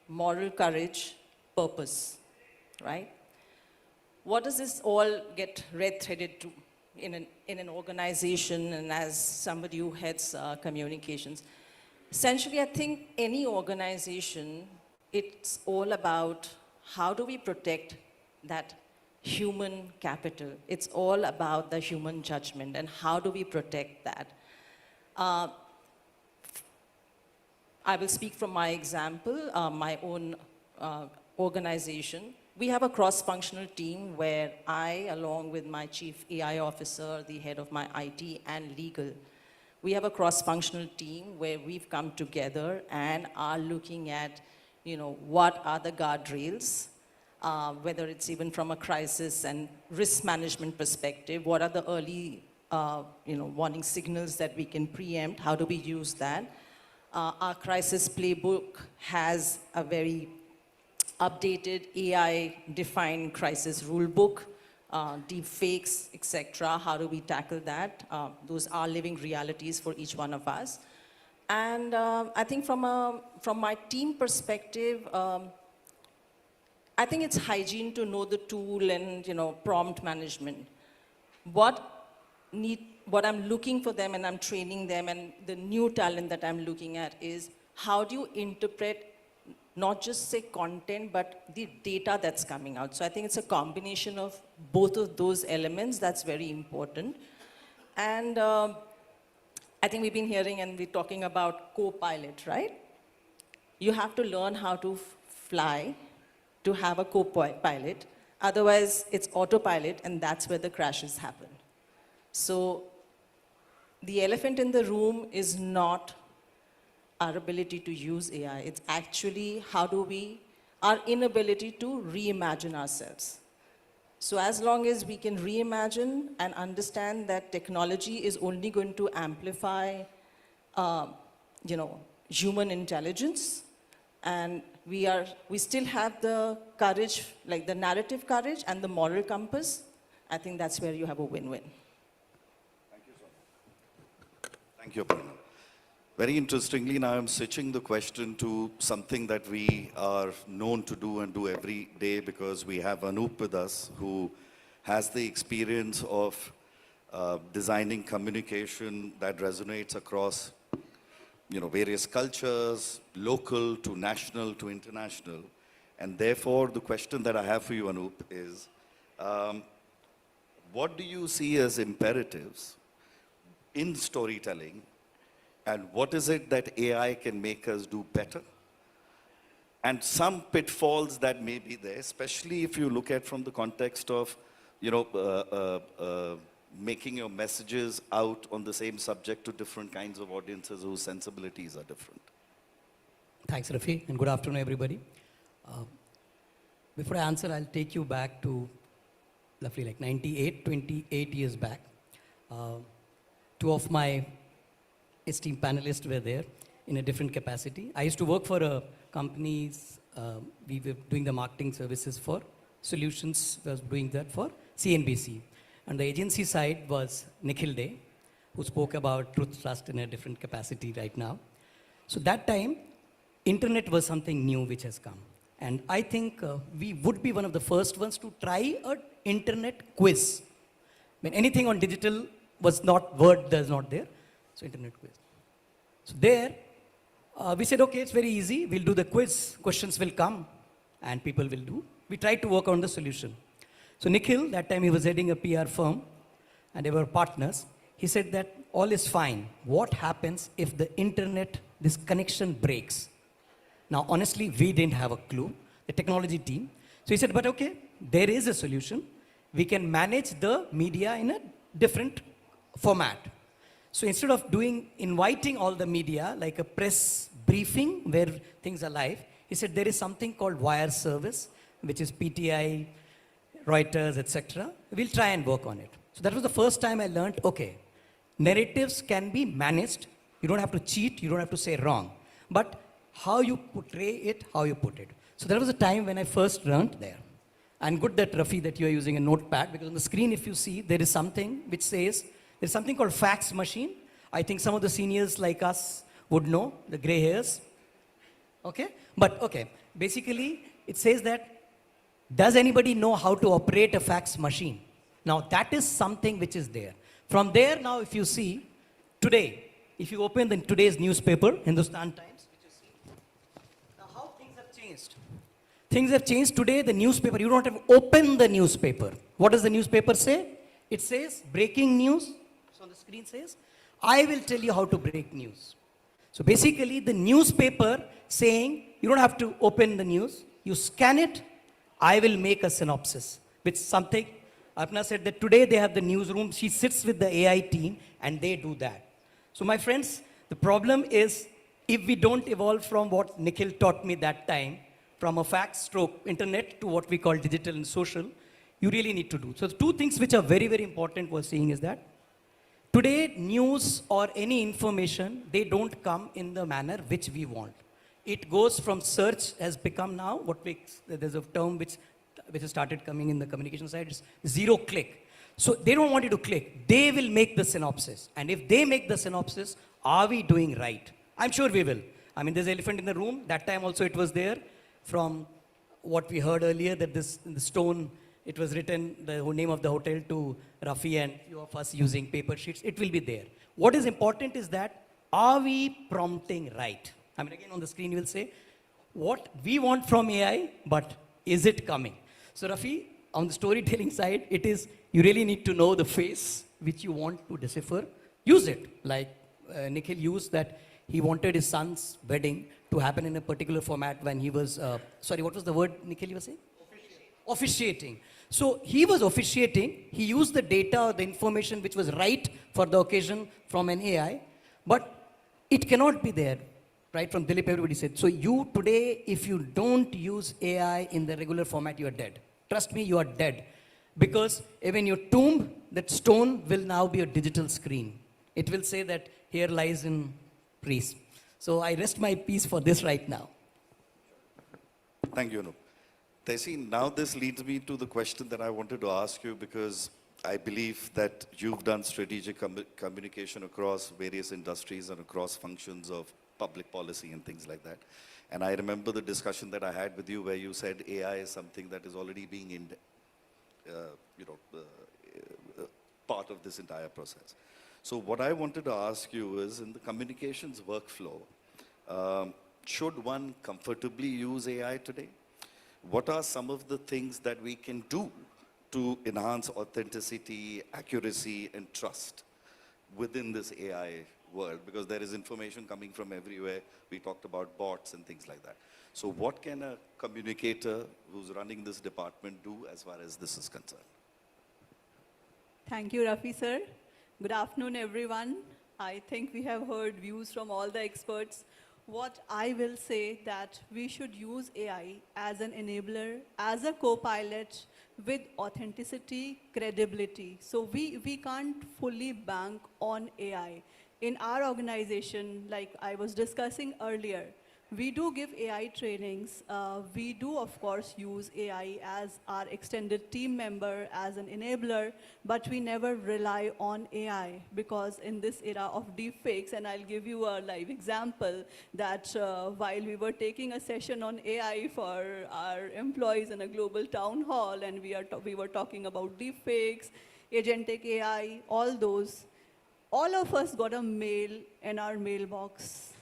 moral courage, purpose, right? What does this all get red-threaded to in an organization and as somebody who heads communications? Essentially, I think any organization, it's all about how do we protect that human capital. It's all about the human judgment and how do we protect that. I will speak from my example, my own organization. We have a cross-functional team where I, along with my chief AI officer, the head of my IT and legal, we have a cross-functional team where we've come together and are looking at, what are the guardrails, whether it's even from a crisis and risk management perspective, what are the early, warning signals that we can preempt, how do we use that? Our crisis playbook has a very updated AI-defined crisis rule book, deep fakes, etc. How do we tackle that? Those are living realities for each one of us. And I think from my team perspective, I think it's hygiene to know the tool and prompt management. What I'm looking for them and I'm training them, and the new talent that I'm looking at is how do you interpret not just say content, but the data that's coming out. So I think it's a combination of both of those elements that's very important. And I think we've been hearing and we're talking about co-pilot, right? You have to learn how to fly to have a co-pilot. Otherwise, it's autopilot, and that's where the crashes happen. So the elephant in the room is not our ability to use AI. It's actually our inability to reimagine ourselves. So as long as we can reimagine and understand that technology is only going to amplify, human intelligence, and we still have the courage, like the narrative courage and the moral compass, I think that's where you have a win-win. Thank you so much. Thank you, Aparna. Very interestingly, now I'm switching the question to something that we are known to do and do every day, because we have Anoop with us, who has the experience of designing communication that resonates across various cultures, local to national to international. And therefore, the question that I have for you, Anoop, is what do you see as imperatives in storytelling, and what is it that AI can make us do better? And some pitfalls that may be there, especially if you look at from the context of, making your messages out on the same subject to different kinds of audiences whose sensibilities are different. Thanks, Rafi, and good afternoon, everybody. Before I answer, I'll take you back to roughly like 28 years back. Two of my esteemed panelists were there in a different capacity. I used to work for a company, we were doing the marketing services for Solutions, was doing that for CNBC. And the agency side was Nikhil Day, who spoke about truth trust in a different capacity right now. So that time, internet was something new which has come. And I think we would be one of the first ones to try an internet quiz. When anything on digital was not, word was not there. So internet quiz. So there, we said, okay, it's very easy. We'll do the quiz. Questions will come and people will do. We tried to work on the solution. So Nikhil, that time he was heading a PR firm and they were partners. He said that all is fine. What happens if the internet, this connection breaks? Now, honestly, we didn't have a clue, the technology team. So he said, but okay, there is a solution. We can manage the media in a different format. So instead of inviting all the media, like a press briefing where things are live, he said there is something called wire service, which is PTI, Reuters, etc. We'll try and work on it. So that was the first time I learned, okay, narratives can be managed. You don't have to cheat, you don't have to say wrong. But how you portray it, how you put it. So that was the time when I first learned there. And good that, Rafi, that you are using a notepad, because on the screen, if you see, there is something which says, there's something called fax machine. I think some of the seniors like us would know, the gray hairs. Okay? But, okay, basically, it says that, does anybody know how to operate a fax machine? Now, that is something which is there. From there, now, if you see, today, if you open today's newspaper, Hindustan Times, which you see, now how things have changed. Things have changed today, the newspaper, you don't have to open the newspaper. What does the newspaper say? It says, breaking news. So on the screen says, I will tell you how to break news. So basically, the newspaper saying, you don't have to open the news, you scan it, I will make a synopsis, which something, Apna said that today they have the newsroom, she sits with the AI team and they do that. So So my friends, the problem is if we don't evolve from what Nikhil taught me that time, from a fax stroke internet to what we call digital and social, you really need to do. So the two things which are very, very important we're seeing is that today news or any information, they don't come in the manner which we want. It goes from search has become now what makes, there's a term which has started coming in the communication side, it's zero click. So they don't want you to click. They will make the synopsis. And if they make the synopsis, are we doing right? I'm sure we will. I mean, there's an elephant in the room. That time also it was there. From what we heard earlier, that this, in the stone, it was written, the name of the hotel to Rafi and few of us using paper sheets. It will be there. What is important is that, are we prompting right? I mean, again, on the screen you will say, what we want from AI, but is it coming? So Rafi, on the storytelling side, it is, you really need to know the face which you want to decipher. Use it. Like Nikhil used that he wanted his son's wedding to happen in a particular format when he was, sorry, what was the word Nikhil you were saying? Officiating. So he was officiating, he used the data or the information which was right for the occasion from an AI, but it cannot be there, right? From Dilip, everybody said. So you today, if you don't use AI in the regular format, you are dead. Trust me, you are dead. Because even your tomb, that stone will now be a digital screen. It will say that here lies in peace. So I rest my peace for this right now. Thank you, Anup. Tesi, now this leads me to the question that I wanted to ask you, because I believe that you've done strategic communication across various industries and across functions of public policy and things like that. And I remember the discussion that I had with you where you said AI is something that is already being part of this entire process. So what I wanted to ask you is, in the communications workflow, should one comfortably use AI today? What are some of the things that we can do to enhance authenticity, accuracy, and trust within this AI world? Because there is information coming from everywhere. We talked about bots and things like that. So what can a communicator who's running this department do as far as this is concerned? Thank you, Rafi sir. Good afternoon, everyone. I think we have heard views from all the experts. What I will say that we should use AI as an enabler, as a co-pilot with authenticity, credibility. So we can't fully bank on AI. In our organization, like I was discussing earlier, we do give AI trainings. We do, of course, use AI as our extended team member, as an enabler, but we never rely on AI, because in this era of deepfakes, and I'll give you a live example, that while we were taking a session on AI for our employees in a global town hall, and we were talking about deepfakes, agentic AI, all those, all of us got a mail in our mailbox.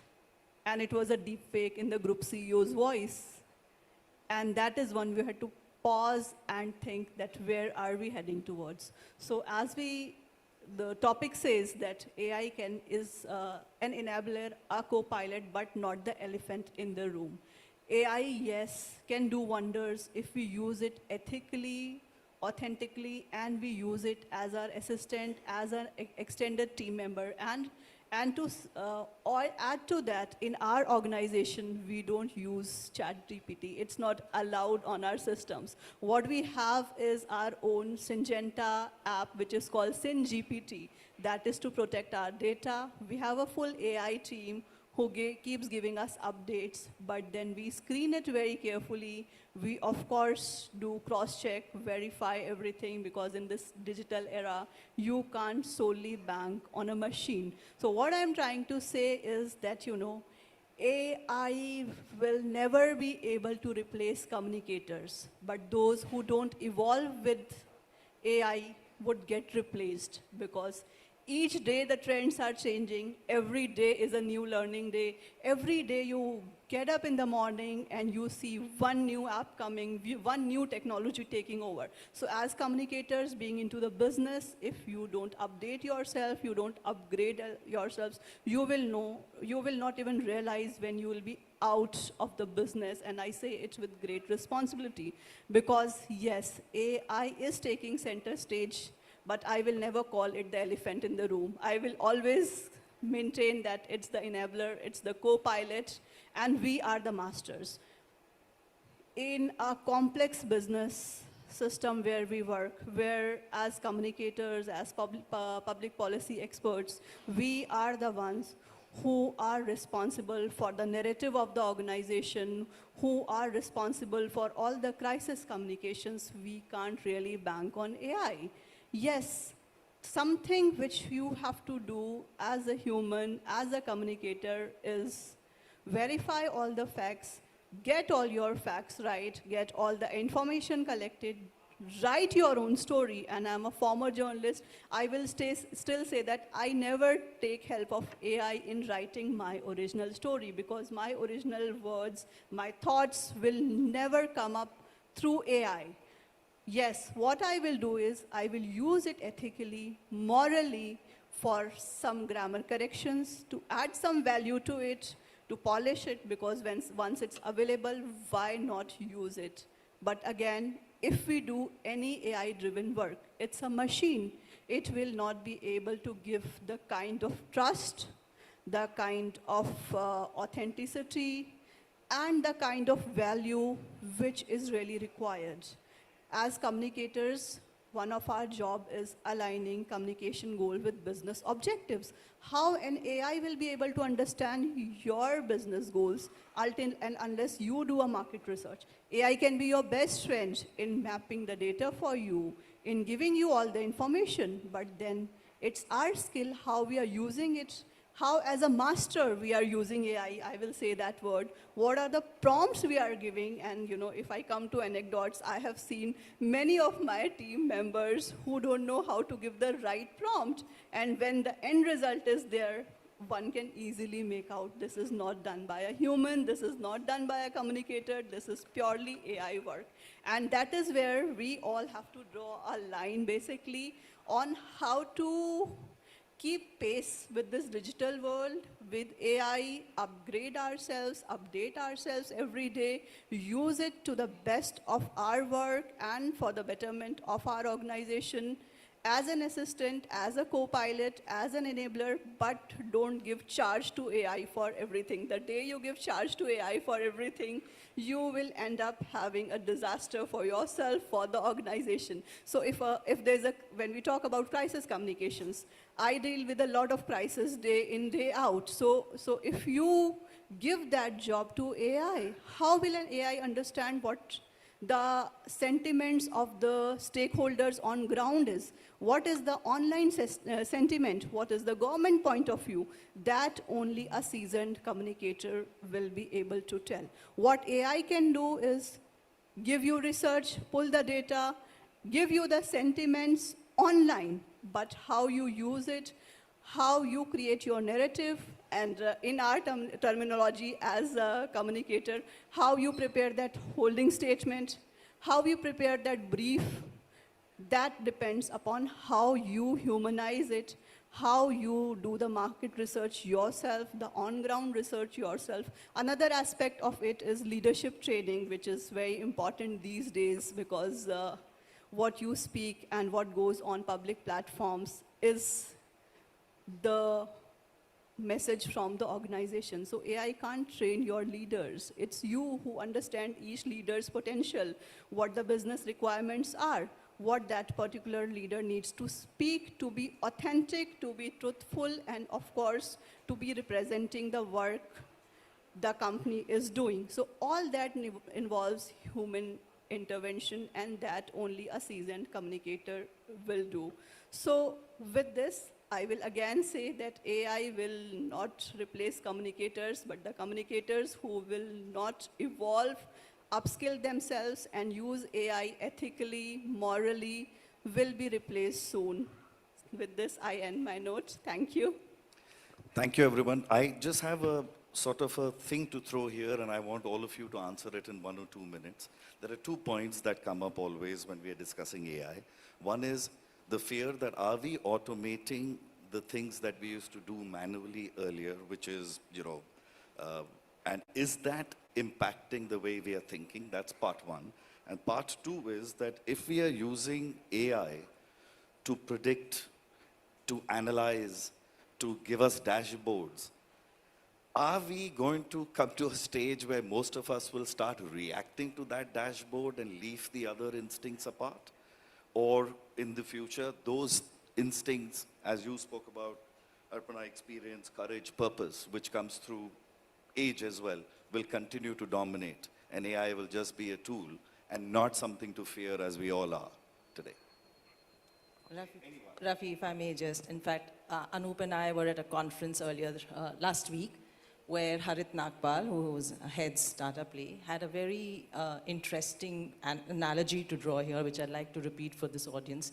And it was a deep fake in the group CEO's voice. And that is when we had to pause and think that where are we heading towards. So as the topic says that AI is an enabler, a co-pilot, but not the elephant in the room. AI, yes, can do wonders if we use it ethically, authentically, and we use it as our assistant, as an extended team member. And to add to that, in our organization, we don't use ChatGPT. It's not allowed on our systems. What we have is our own Syngenta app, which is called SynGPT. That is to protect our data. We have a full AI team who keeps giving us updates, but then we screen it very carefully. We, of course, do cross-check, verify everything, because in this digital era, you can't solely bank on a machine. So what I'm trying to say is that, AI will never be able to replace communicators, but those who don't evolve with AI would get replaced, because each day the trends are changing. Every day is a new learning day. Every day you get up in the morning and you see one new app coming, one new technology taking over. So as communicators being into the business, if you don't update yourself, you don't upgrade yourselves, you will not even realize when you will be out of the business. And I say it with great responsibility, because yes, AI is taking center stage, but I will never call it the elephant in the room. I will always maintain that it's the enabler, it's the co-pilot, and we are the masters. In a complex business system where we work, where as communicators, as public policy experts, we are the ones who are responsible for the narrative of the organization, who are responsible for all the crisis communications, we can't really bank on AI. Yes, something which you have to do as a human, as a communicator, is verify all the facts, get all your facts right, get all the information collected, write your own story. And I'm a former journalist. I will still say that I never take help of AI in writing my original story, because my original words, my thoughts will never come up through AI. Yes, what I will do is I will use it ethically, morally, for some grammar corrections, to add some value to it, to polish it, because once it's available, why not use it? But again, if we do any AI-driven work, it's a machine. It will not be able to give the kind of trust, the kind of authenticity, and the kind of value which is really required. As communicators, one of our job is aligning communication goal with business objectives. How an AI will be able to understand your business goals until and unless you do a market research. AI can be your best friend in mapping the data for you, in giving you all the information, but then it's our skill how we are using it, how as a master we are using AI, I will say that word, what are the prompts we are giving. And if I come to anecdotes, I have seen many of my team members who don't know how to give the right prompt. And when the end result is there, one can easily make out this is not done by a human, this is not done by a communicator, this is purely AI work. And that is where we all have to draw a line basically on how to keep pace with this digital world, with AI, upgrade ourselves, update ourselves every day, use it to the best of our work and for the betterment of our organization, as an assistant, as a co-pilot, as an enabler, but don't give charge to AI for everything. The day you give charge to AI for everything, you will end up having a disaster for yourself, for the organization. So when we talk about crisis communications, I deal with a lot of crisis day in, day out. So if you give that job to AI, how will an AI understand what the sentiments of the stakeholders on ground is? What is the online sentiment? What is the government point of view? That only a seasoned communicator will be able to tell. What AI can do is give you research, pull the data, give you the sentiments online, but how you use it, how you create your narrative, and in our terminology as a communicator, how you prepare that holding statement, how you prepare that brief, that depends upon how you humanize it, how you do the market research yourself, the on-ground research yourself. Another aspect of it is leadership training, which is very important these days, because what you speak and what goes on public platforms is the message from the organization. So AI can't train your leaders. It's you who understand each leader's potential, what the business requirements are, what that particular leader needs to speak, to be authentic, to be truthful, and of course, to be representing the work the company is doing. So all that involves human intervention, and that only a seasoned communicator will do. So with this, I will again say that AI will not replace communicators, but the communicators who will not evolve, upskill themselves, and use AI ethically, morally, will be replaced soon. With this, I end my notes. Thank you. Thank you, everyone. I just have a sort of a thing to throw here, and I want all of you to answer it in 1 or 2 minutes. There are 2 points that come up always when we are discussing AI. One is the fear that are we automating the things that we used to do manually earlier, which is, and is that impacting the way we are thinking? That's part 1. And part 2 is that if we are using AI to predict, to analyze, to give us dashboards, are we going to come to a stage where most of us will start reacting to that dashboard and leave the other instincts apart? Or in the future, those instincts, as you spoke about, Arpana, experience, courage, purpose, which comes through age as well, will continue to dominate, and AI will just be a tool and not something to fear as we all are today? Rafi, if I may just, in fact, Anup and I were at a conference earlier last week where Harit Nagpal, who heads Startup Play, had a very interesting analogy to draw here, which I'd like to repeat for this audience.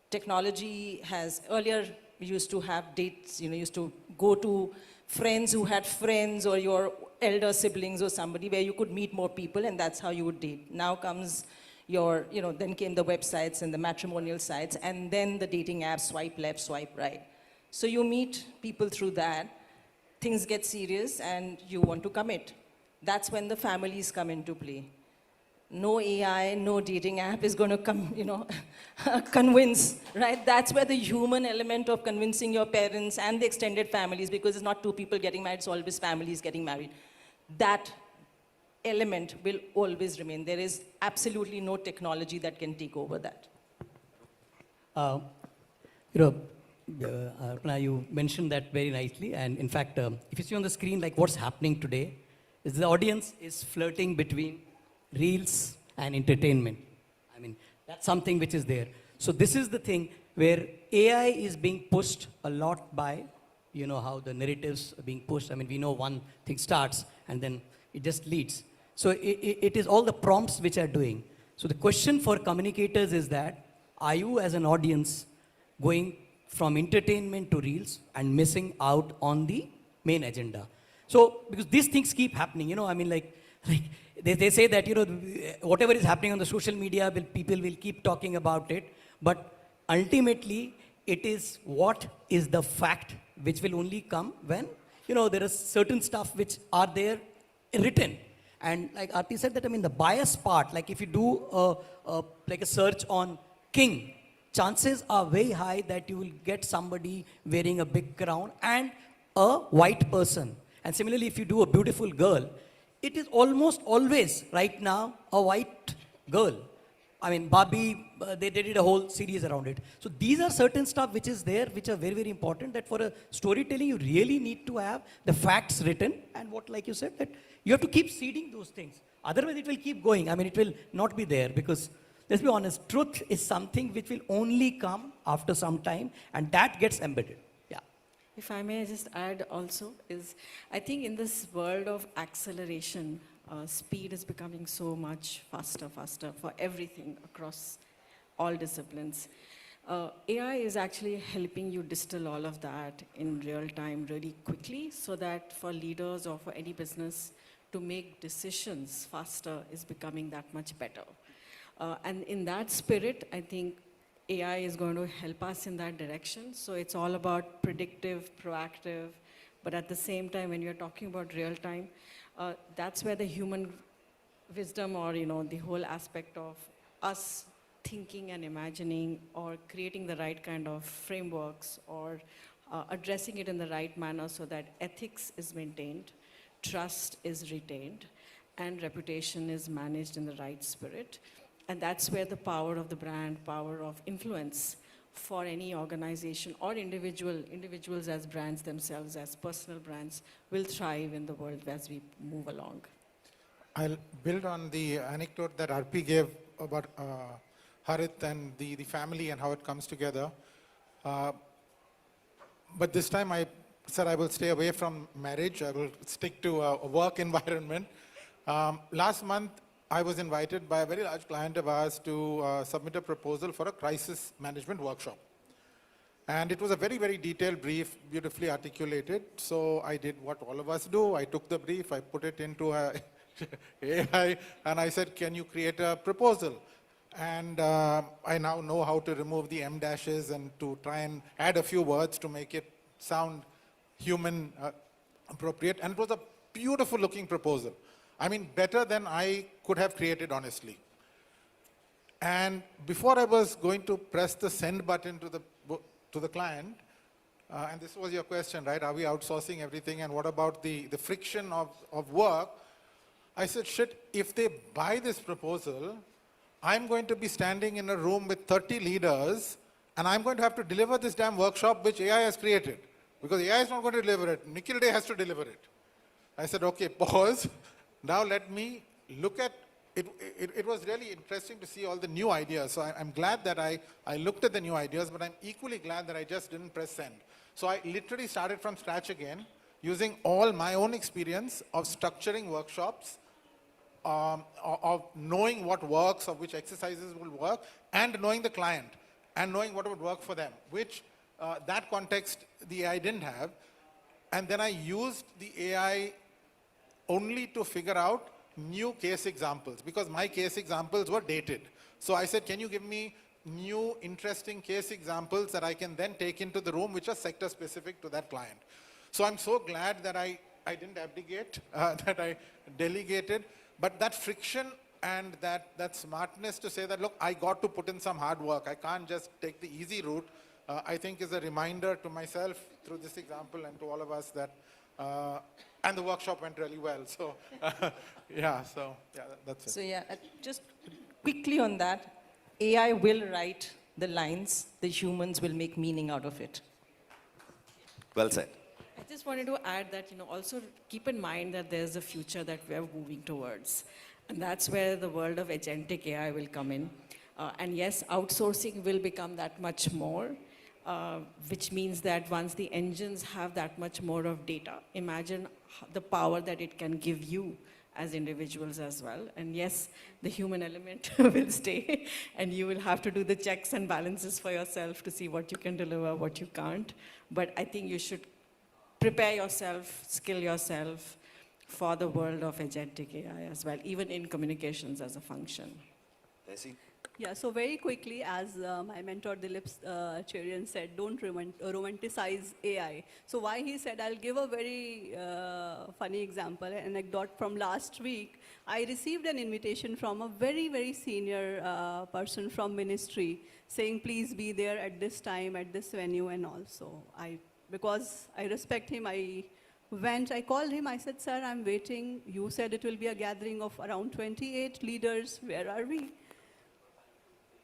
Technology has, earlier we used to have dates, used to go to friends who had friends or your elder siblings or somebody where you could meet more people and that's how you would date. Now comes your, then came the websites and the matrimonial sites and then the dating apps, swipe left, swipe right. So you meet people through that, things get serious and you want to commit. That's when the families come into play. No AI, no dating app is going to come, convince, right? That's where the human element of convincing your parents and the extended families, because it's not two people getting married, it's always families getting married. That element will always remain. There is absolutely no technology that can take over that. Arpana, you mentioned that very nicely. And in fact, if you see on the screen, like what's happening today, is the audience is flirting between reels and entertainment. I mean, that's something which is there. So this is the thing where AI is being pushed a lot by, how the narratives are being pushed. I mean, we know one thing starts and then it just leads. So it is all the prompts which are doing. So the question for communicators is that, are you as an audience going from entertainment to reels and missing out on the main agenda? So, because these things keep happening, they say that, whatever is happening on the social media, people will keep talking about it. But ultimately, it is what is the fact which will only come when, there is certain stuff which are there written. And like Aarti said that, the bias part, like if you do a search on king, chances are very high that you will get somebody wearing a big crown and a white person. And similarly, if you do a beautiful girl, it is almost always right now a white girl. I mean, Barbie, they did a whole series around it. So these are certain stuff which is there, which are very, very important, that for a storytelling, you really need to have the facts written. And what, like you said, that you have to keep seeding those things. Otherwise, it will keep going. I mean, it will not be there because, let's be honest, truth is something which will only come after some time, and that gets embedded. Yeah. If I may just add also, I think in this world of acceleration, speed is becoming so much faster for everything across all disciplines. AI is actually helping you distill all of that in real time really quickly, so that for leaders or for any business to make decisions faster is becoming that much better. And in that spirit, I think AI is going to help us in that direction. So it's all about predictive, proactive, but at the same time, when you're talking about real time, that's where the human wisdom or, the whole aspect of us thinking and imagining or creating the right kind of frameworks or addressing it in the right manner so that ethics is maintained, trust is retained, and reputation is managed in the right spirit. And that's where the power of the brand, power of influence for any organization or individuals as brands themselves, as personal brands, will thrive in the world as we move along. I'll build on the anecdote that Arpi gave about Harit and the family and how it comes together. But this time I said I will stay away from marriage. I will stick to a work environment. Last month, I was invited by a very large client of ours to submit a proposal for a crisis management workshop. And it was a very, very detailed brief, beautifully articulated. So I did what all of us do. I took the brief, I put it into AI, and I said, can you create a proposal? And I now know how to remove the M dashes and to try and add a few words to make it sound human appropriate. And it was a beautiful looking proposal. I mean, better than I could have created, honestly. And before I was going to press the send button to the client, and this was your question, right? Are we outsourcing everything, and what about the friction of work? I said, shit, if they buy this proposal, I'm going to be standing in a room with 30 leaders, and I'm going to have to deliver this damn workshop which AI has created. Because AI is not going to deliver it. Nikhil Day has to deliver it. I said, okay, pause. Now let me look at it. It was really interesting to see all the new ideas. So I'm glad that I looked at the new ideas, but I'm equally glad that I just didn't press send. So I literally started from scratch again, using all my own experience of structuring workshops, of knowing what works, of which exercises will work, and knowing the client, and knowing what would work for them, which that context the AI didn't have. And then I used the AI only to figure out new case examples, because my case examples were dated. So I said, can you give me new, interesting case examples that I can then take into the room, which are sector specific to that client. So I'm so glad that I didn't abdicate, that I delegated, but that friction and that smartness to say that, look, I got to put in some hard work. I can't just take the easy route, I think is a reminder to myself through this example and to all of us that, and the workshop went really well. So, yeah, that's it. So yeah, just quickly on that, AI will write the lines, the humans will make meaning out of it. Well said. I just wanted to add that, also keep in mind that there's a future that we're moving towards. And that's where the world of agentic AI will come in. And yes, outsourcing will become that much more, which means that once the engines have that much more of data, imagine the power that it can give you as individuals as well. And yes, the human element will stay, and you will have to do the checks and balances for yourself to see what you can deliver, what you can't. But I think you should prepare yourself, skill yourself for the world of agentic AI as well, even in communications as a function. Desi? Yeah, so very quickly, as my mentor Dilip Cherian said, don't romanticize AI. So why he said, I'll give a very funny example, an anecdote from last week. I received an invitation from a very, very senior person from ministry saying, please be there at this time, at this venue and all. So because I respect him, I went, I called him, I said, sir, I'm waiting. You said it will be a gathering of around 28 leaders. Where are we?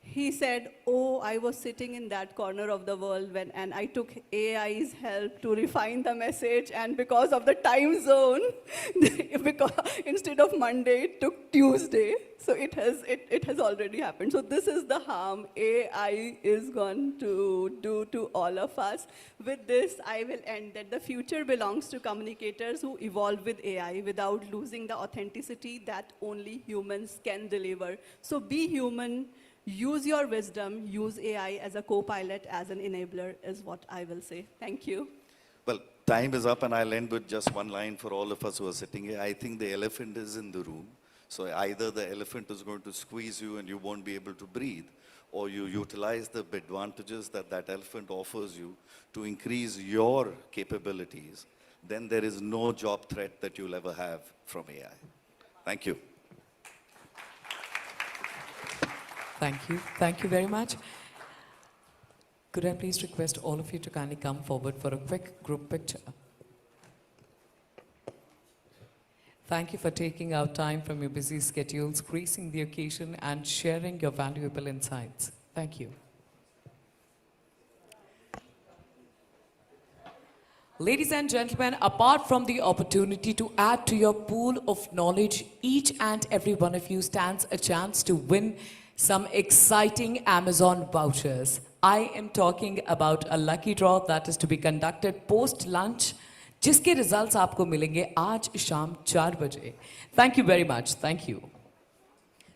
He said, oh, I was sitting in that corner of the world and I took AI's help to refine the message, and because of the time zone, because instead of Monday, it took Tuesday. So it has already happened. So this is the harm AI is going to do to all of us. With this, I will end that the future belongs to communicators who evolve with AI without losing the authenticity that only humans can deliver. So be human. Use your wisdom, use AI as a co-pilot, as an enabler, is what I will say. Thank you. Well, time is up, and I'll end with just one line for all of us who are sitting here. I think the elephant is in the room. So either the elephant is going to squeeze you and you won't be able to breathe, or you utilize the advantages that that elephant offers you to increase your capabilities. Then there is no job threat that you'll ever have from AI. Thank you. Thank you. Thank you very much. Could I please request all of you to kindly come forward for a quick group picture? Thank you for taking out time from your busy schedules, gracing the occasion, and sharing your valuable insights. Thank you. Ladies and gentlemen, apart from the opportunity to add to your pool of knowledge, each and every one of you stands a chance to win some exciting Amazon vouchers. I am talking about a lucky draw that is to be conducted post-lunch, जिसके results आपको मिलेंगे आज शाम 4 बजे. Thank you very much. Thank you.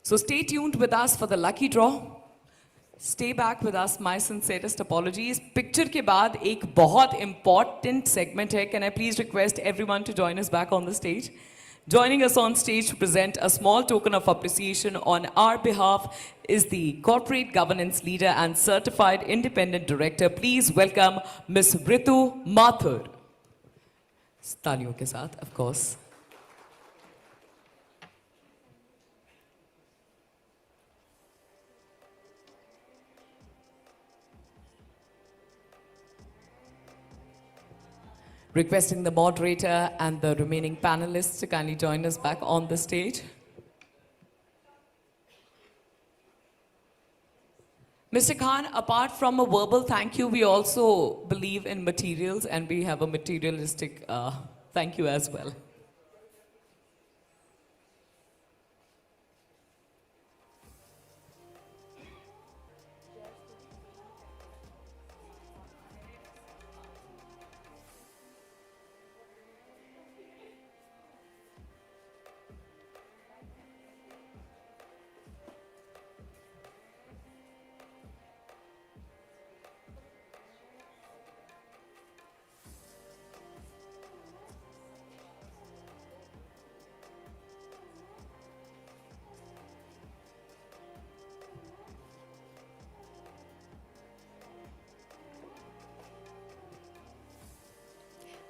So stay tuned with us for the lucky draw. Stay back with us. My sincerest apologies. Picture के बाद एक बहुत important segment है. Can I please request everyone to join us back on the stage? Joining us on stage to present a small token of appreciation on our behalf is the Corporate Governance Leader and Certified Independent Director. Please welcome Ms. Ritu Mathur. तालियों के साथ, of course. Requesting the moderator and the remaining panelists to kindly join us back on the stage. Mr. Khan, apart from a verbal thank you, we also believe in materials and we have a materialistic thank you as well.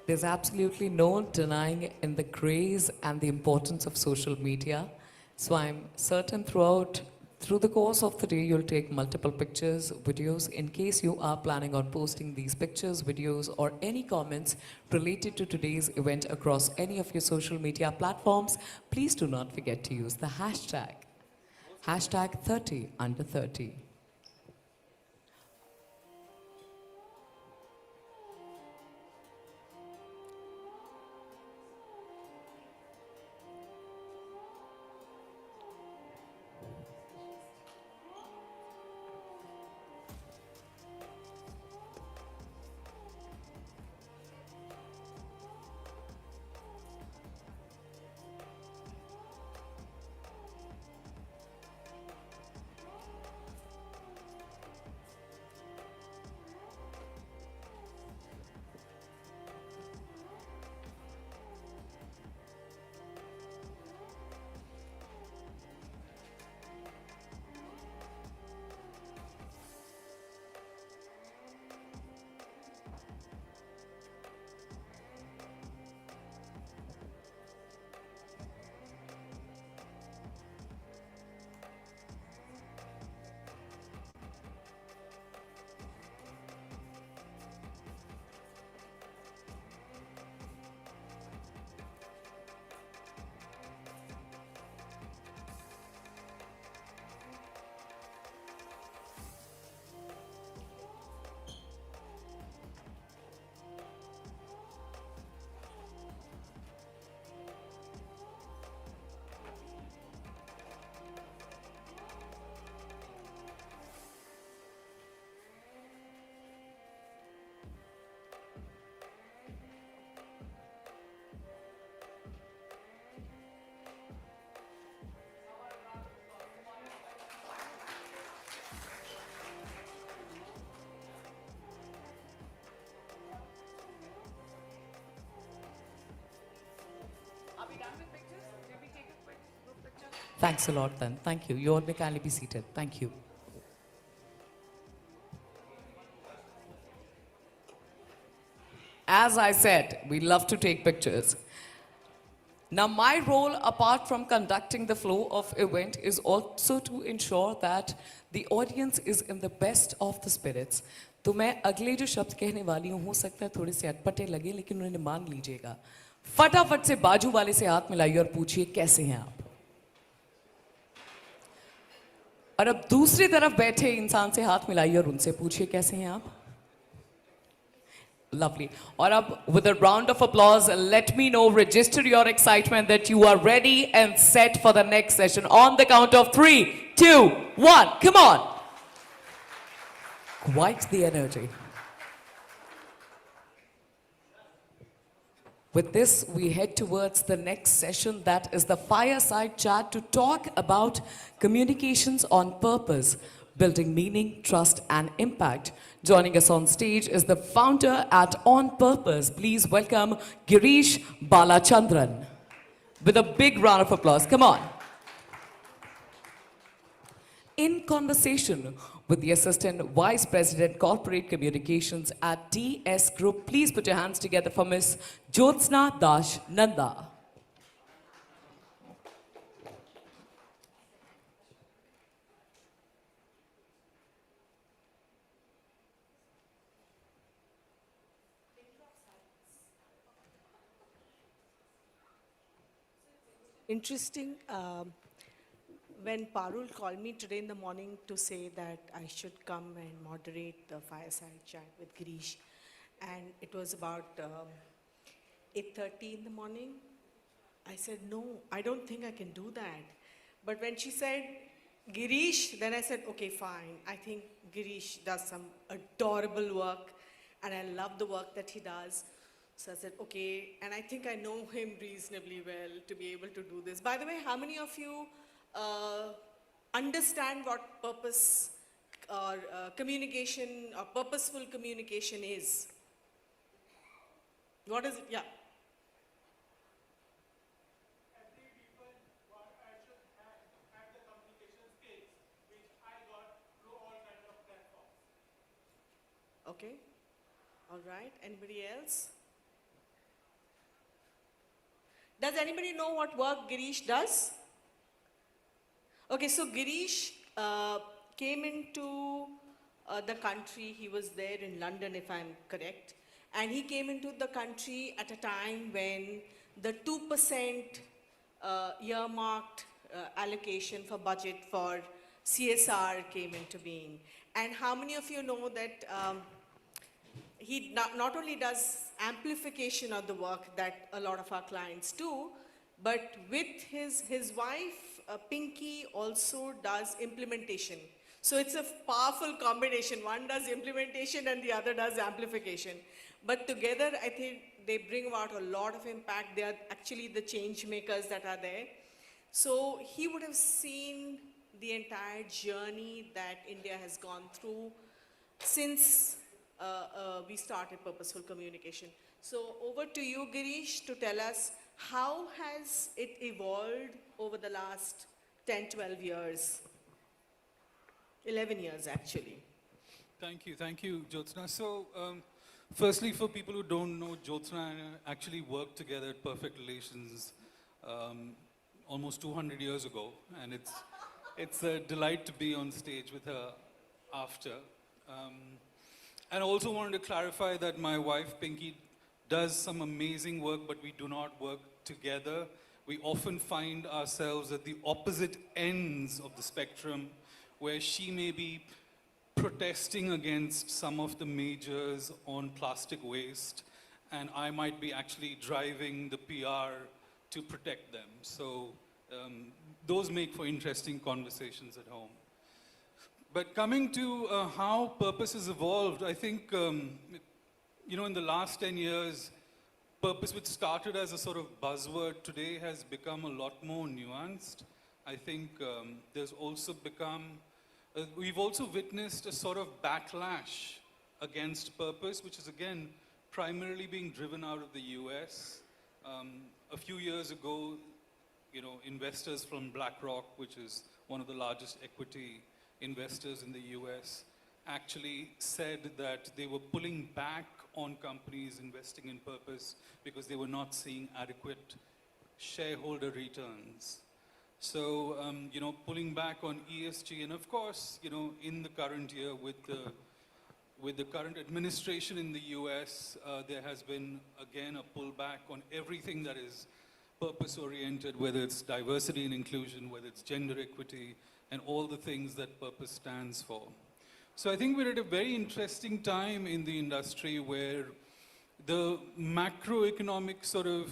There's absolutely no denying in the craze and the importance of social media. So I'm certain through the course of the day, you'll take multiple pictures, videos. In case you are planning on posting these pictures, videos, or any comments related to today's event across any of your social media platforms, please do not forget to use the hashtag 30under30. Thanks a lot then. Thank you. You all may kindly be seated. Thank you. As I said, we love to take pictures. Now, my role, apart from conducting the flow of event, is also to ensure that the audience is in the best of the spirits. तो मैं अगले जो शब्द कहने वाली हूँ हो सकता है थोड़े से अटपटे लगे लेकिन उन्हें मान लीजिएगा फटाफट से बाजू वाले से हाथ मिलाइए और पूछिए कैसे हैं आप और अब दूसरी तरफ बैठे इंसान से हाथ मिलाइए और उनसे पूछिए कैसे हैं आप Lovely. Or up with a round of applause, let me know, register your excitement that you are ready and set for the next session. On the count of 3, 2, 1, come on. Quite the energy. With this, we head towards the next session, that is the fireside chat to talk about communications on purpose, building meaning, trust, and impact. Joining us on stage is the founder at On Purpose. Please welcome Girish Balachandran. With a big round of applause. Come on. In conversation with the Assistant Vice President Corporate Communications at TS Group, please put your hands together for Ms. Jyotsna Dash Nanda. interesting. When Parul called me today in the morning to say that I should come and moderate the fireside chat with Girish, and it was about 8:30 in the morning, I said, no, I don't think I can do that. But when she said, Girish, then I said, okay, fine. I think Girish does some adorable work, and I love the work that he does. So I said, okay, and I think I know him reasonably well to be able to do this. By the way, how many of you understand what purpose or communication or purposeful communication is? What is it? Yeah. Okay. All right. Anybody else? Does anybody know what work Girish does? Okay, so Girish came into the country. He was there in London, if I'm correct. And he came into the country at a time when the 2% earmarked allocation for budget for CSR came into being. And how many of you know that he not only does amplification of the work that a lot of our clients do, but with his wife, Pinky also does implementation. So it's a powerful combination. One does implementation and the other does amplification. But together, I think they bring about a lot of impact. They are actually the change makers that are there. So he would have seen the entire journey that India has gone through since we started purposeful communication. So over to you, Girish, to tell us how has it evolved over the last 10, 12 years? 11 years, actually. Thank you, Jyotsna. So, firstly, for people who don't know, Jyotsna and I actually worked together at Perfect Relations almost 200 years ago, and it's a delight to be on stage with her after. And I also wanted to clarify that my wife, Pinky, does some amazing work, but we do not work together. We often find ourselves at the opposite ends of the spectrum, where she may be protesting against some of the majors on plastic waste, and I might be actually driving the PR to protect them. So those make for interesting conversations at home. But coming to how purpose has evolved, I think, you know, in the last 10 years, purpose, which started as a sort of buzzword, today has become a lot more nuanced. I think there's also become, we've also witnessed a sort of backlash against purpose, which is again primarily being driven out of the US. A few years ago, you know, investors from BlackRock, which is one of the largest equity investors in the US, actually said that they were pulling back on companies investing in purpose because they were not seeing adequate shareholder returns. So, you know, pulling back on ESG, and of course, you know, in the current year with the current administration in the US, there has been, again, a pullback on everything that is purpose-oriented, whether it's diversity and inclusion, whether it's gender equity, and all the things that purpose stands for. So I think we're at a very interesting time in the industry where the macroeconomic sort of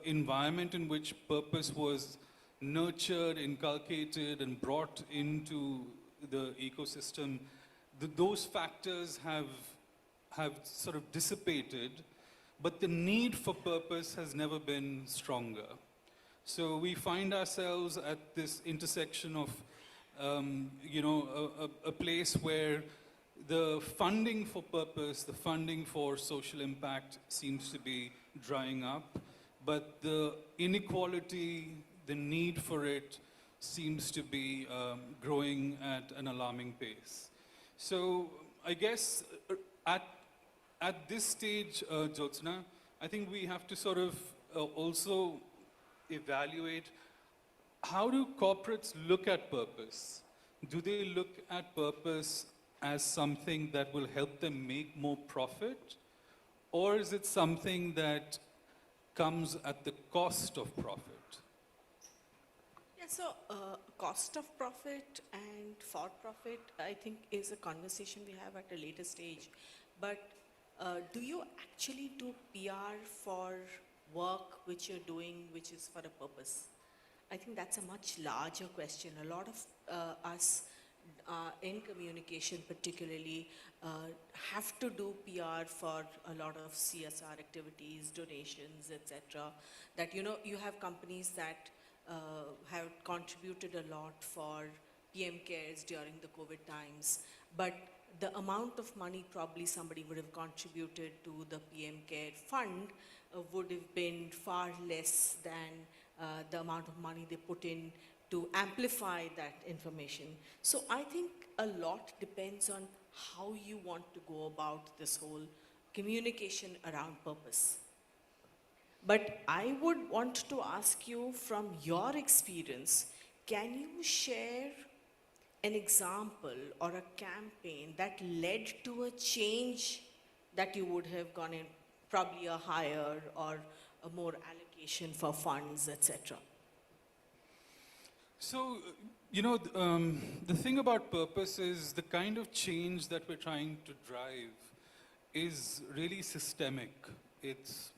environment in which purpose was nurtured, inculcated, and brought into the ecosystem, those factors have sort of dissipated, but the need for purpose has never been stronger. So we find ourselves at this intersection of you know, a place where the funding for purpose, the funding for social impact seems to be drying up, but the inequality, the need for it seems to be growing at an alarming pace. So I guess at this stage, Jyotsna, I think we have to sort of also evaluate, how do corporates look at purpose? Do they look at purpose as something that will help them make more profit? Or is it something that comes at the cost of profit? So, cost of profit and for profit, I think, is a conversation we have at a later stage. But do you actually do PR for work which you're doing, which is for a purpose? I think that's a much larger question. A lot of us in communication particularly have to do PR for a lot of CSR activities, donations, etc. That, you know, you have companies that have contributed a lot for PM cares during the COVID times, but the amount of money probably somebody would have contributed to the PM care fund would have been far less than the amount of money they put in to amplify that information. So I think a lot depends on how you want to go about this whole communication around purpose. But I would want to ask you, from your experience, can you share an example or a campaign that led to a change that you would have gone in, probably a higher or a more allocation for funds, etc.? So, you know, the thing about purpose is the kind of change that we're trying to drive is really systemic. It's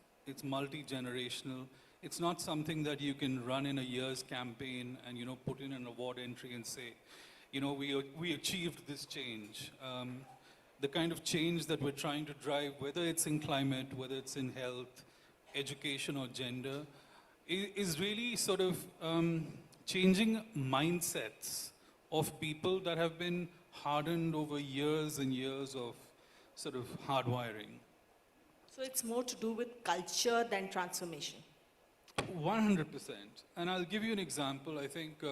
multi-generational. It's not something that you can run in a year's campaign and, you know, put in an award entry and say, you know, we achieved this change. The kind of change that we're trying to drive, whether it's in climate, whether it's in health, education or gender, is really sort of changing mindsets of people that have been hardened over years and years of sort of hardwiring. So it's more to do with culture than transformation. 100%. And I'll give you an example. I think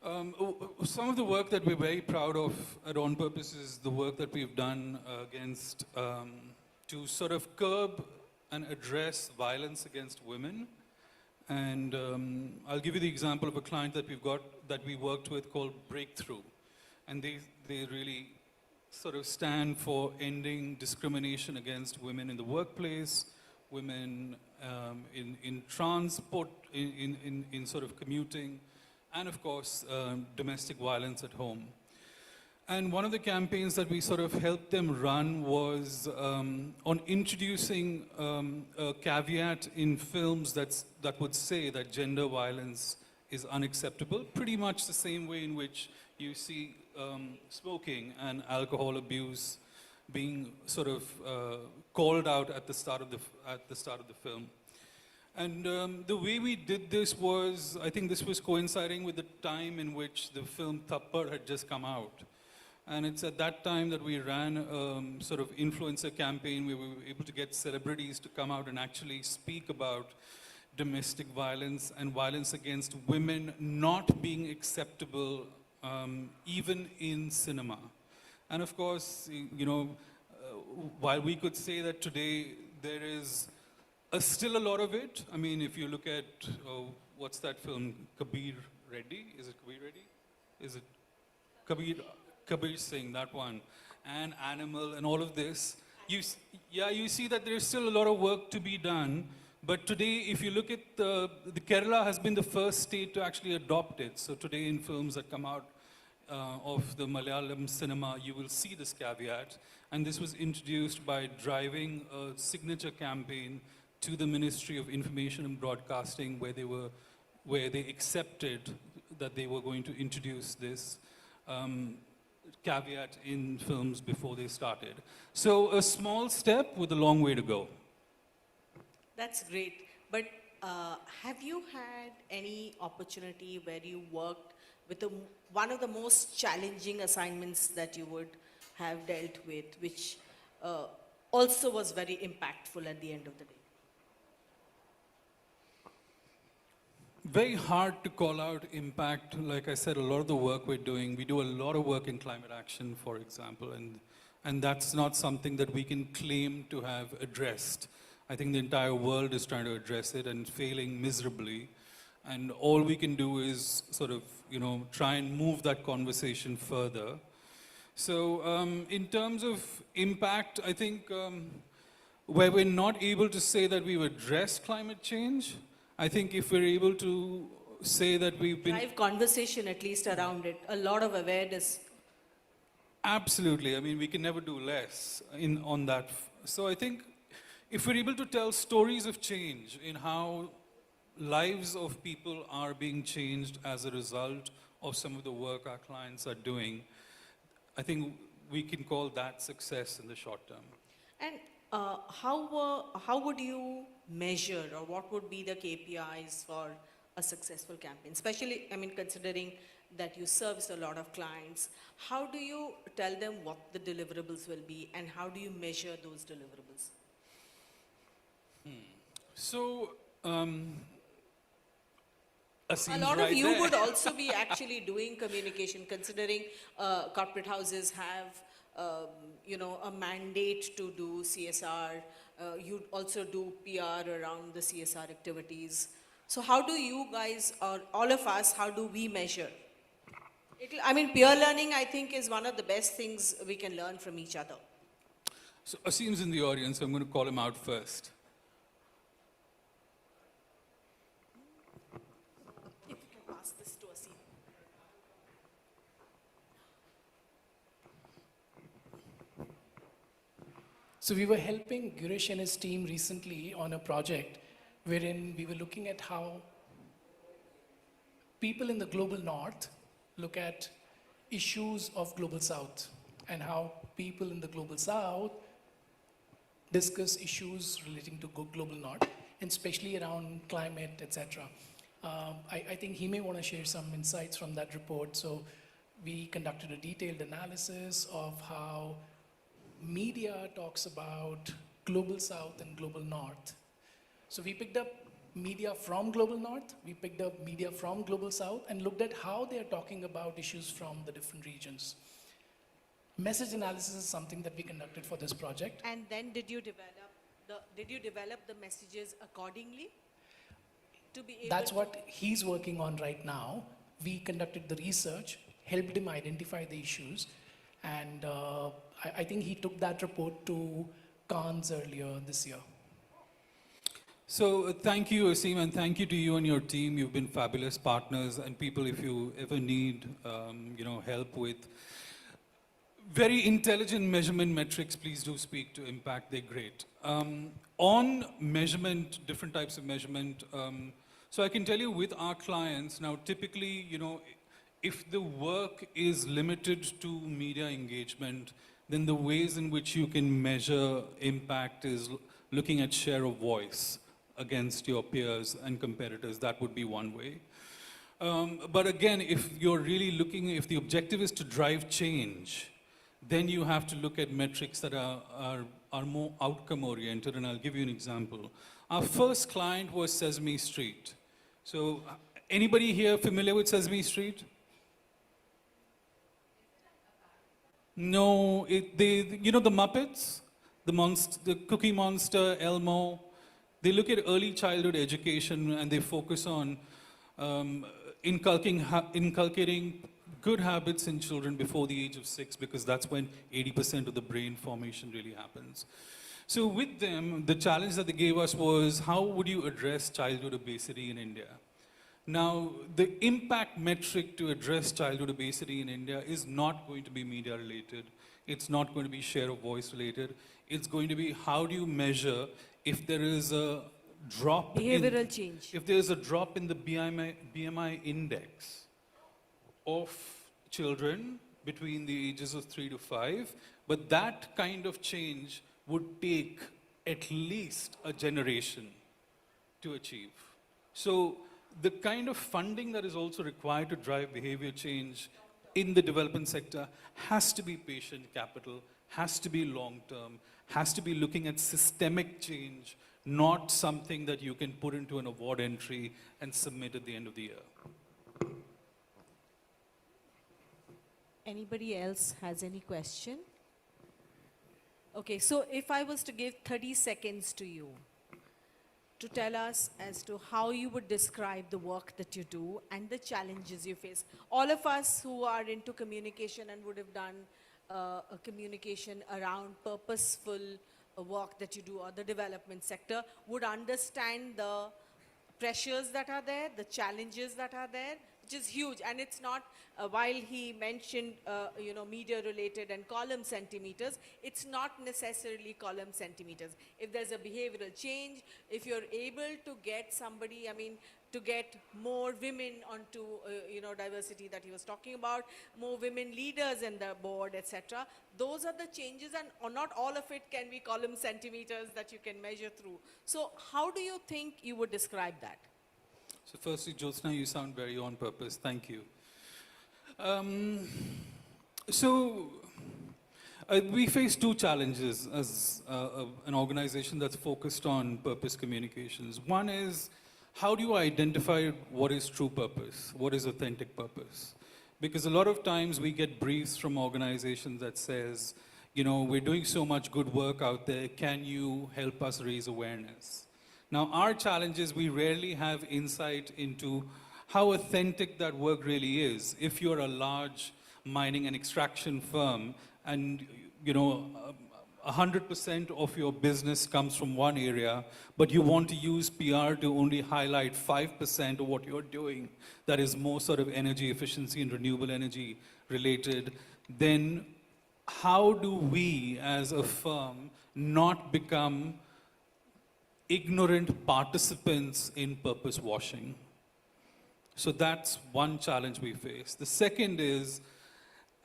some of the work that we're very proud of at On Purpose is the work that we've done against, to sort of curb and address violence against women. And I'll give you the example of a client that we worked with called Breakthrough. And they really sort of stand for ending discrimination against women in the workplace, women in transport, in sort of commuting, and of course, domestic violence at home. And one of the campaigns that we sort of helped them run was on introducing a caveat in films that would say that gender violence is unacceptable, pretty much the same way in which you see smoking and alcohol abuse being sort of called out at the start of the film. And the way we did this was, I think this was coinciding with the time in which the film Thappad had just come out. And it's at that time that we ran a sort of influencer campaign where we were able to get celebrities to come out and actually speak about domestic violence and violence against women not being acceptable even in cinema. And of course, you know, while we could say that today there is still a lot of it. I mean, if you look at, what's that film, Kabir Reddy? Is it Kabir Reddy? Is it Kabir Singh, that one, and Animal and all of this. You see that there's still a lot of work to be done. But today, if you look at the Kerala has been the first state to actually adopt it. So today in films that come out of the Malayalam cinema, you will see this caveat. And this was introduced by driving a signature campaign to the Ministry of Information and Broadcasting, where they accepted that they were going to introduce this caveat in films before they started. So a small step with a long way to go. That's great. But have you had any opportunity where you worked with one of the most challenging assignments that you would have dealt with, which also was very impactful at the end of the day? Very hard to call out impact. Like I said, a lot of the work we're doing, we do a lot of work in climate action, for example, and that's not something that we can claim to have addressed. I think the entire world is trying to address it and failing miserably. And all we can do is sort of, you know, try and move that conversation further. So in terms of impact, I think where we're not able to say that we've addressed climate change, I think if we're able to say that we've been... Drive conversation at least around it, a lot of awareness. Absolutely. I mean, we can never do less on that. So I think if we're able to tell stories of change in how lives of people are being changed as a result of some of the work our clients are doing, I think we can call that success in the short term. And how would you measure, or what would be the KPIs for a successful campaign? Especially, I mean, considering that you service a lot of clients, how do you tell them what the deliverables will be, and how do you measure those deliverables? So, a lot of you would also be actually doing communication, considering corporate houses have, you know, a mandate to do CSR. You also do PR around the CSR activities. So how do you guys, or all of us, how do we measure? I mean, peer learning, I think, is one of the best things we can learn from each other. So Asim's in the audience, I'm going to call him out first. If you can pass this to Asim. So we were helping Girish and his team recently on a project wherein we were looking at how people in the global north look at issues of global south, and how people in the global south discuss issues relating to global north, and especially around climate, etc. I think he may want to share some insights from that report. So we conducted a detailed analysis of how media talks about global south and global north. So we picked up media from global north, we picked up media from global south, and looked at how they are talking about issues from the different regions. Message analysis is something that we conducted for this project. And then did you develop the messages accordingly? To be able That's what he's working on right now. We conducted the research, helped him identify the issues, and I think he took that report to Cannes earlier this year. So thank you, Asim, and thank you to you and your team. You've been fabulous partners, and people, if you ever need you know, help with very intelligent measurement metrics, please do speak to Impact. They're great. On measurement, different types of measurement, so I can tell you with our clients, now typically, you know, if the work is limited to media engagement, then the ways in which you can measure impact is looking at share of voice against your peers and competitors. That would be one way. But again, if you're really looking, if the objective is to drive change, then you have to look at metrics that are more outcome oriented, and I'll give you an example. Our first client was Sesame Street. So anybody here familiar with Sesame Street? No, you know the Muppets? The Cookie Monster, Elmo. They look at early childhood education, and they focus on inculcating good habits in children before the age of 6, because that's when 80% of the brain formation really happens. So with them, the challenge that they gave us was, how would you address childhood obesity in India? Now, the impact metric to address childhood obesity in India is not going to be media related. It's not going to be share of voice related. It's going to be, how do you measure if there is a drop behavioral change. If there is a drop in the BMI index of children between the ages of 3 to 5, but that kind of change would take at least a generation to achieve. So the kind of funding that is also required to drive behavior change in the development sector has to be patient capital, has to be long-term, has to be looking at systemic change, not something that you can put into an award entry and submit at the end of the year. Anybody else has any question? Okay, so if I was to give 30 seconds to you to tell us as to how you would describe the work that you do and the challenges you face. All of us who are into communication and would have done a communication around purposeful work that you do, or the development sector, would understand the pressures that are there, the challenges that are there, which is huge. And it's not, while he mentioned, media related and column centimeters, it's not necessarily column centimeters. If there's a behavioral change, if you're able to get somebody, to get more women onto, diversity that he was talking about, more women leaders in the board, etc. Those are the changes, and not all of it can be column centimeters that you can measure through. So how do you think you would describe that? So firstly, Jyotsna, you sound very on purpose. Thank you. We face two challenges as an organization that's focused on purpose communications. One is, how do you identify what is true purpose? What is authentic purpose? Because a lot of times we get briefs from organizations that says, we're doing so much good work out there, can you help us raise awareness? Now, our challenge is we rarely have insight into how authentic that work really is. If you're a large mining and extraction firm and, 100% of your business comes from one area, but you want to use PR to only highlight 5% of what you're doing, that is more sort of energy efficiency and renewable energy related, then how do we as a firm not become ignorant participants in purpose washing? So that's one challenge we face. The second is,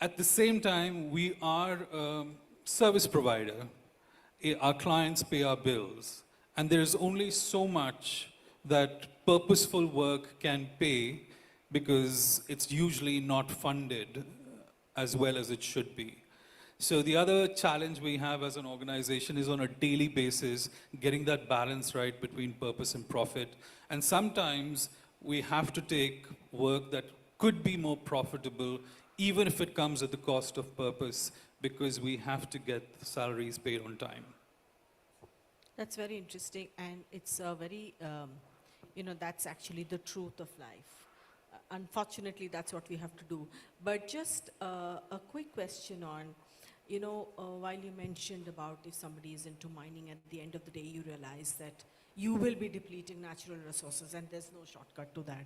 at the same time, we are a service provider. Our clients pay our bills. And there's only so much that purposeful work can pay because it's usually not funded as well as it should be. So the other challenge we have as an organization is on a daily basis, getting that balance right between purpose and profit. And sometimes we have to take work that could be more profitable, even if it comes at the cost of purpose, because we have to get the salaries paid on time. That's very interesting, and it's a very, that's actually the truth of life. Unfortunately, that's what we have to do. But just a quick question on, while you mentioned about if somebody is into mining, at the end of the day, you realize that you will be depleting natural resources, and there's no shortcut to that.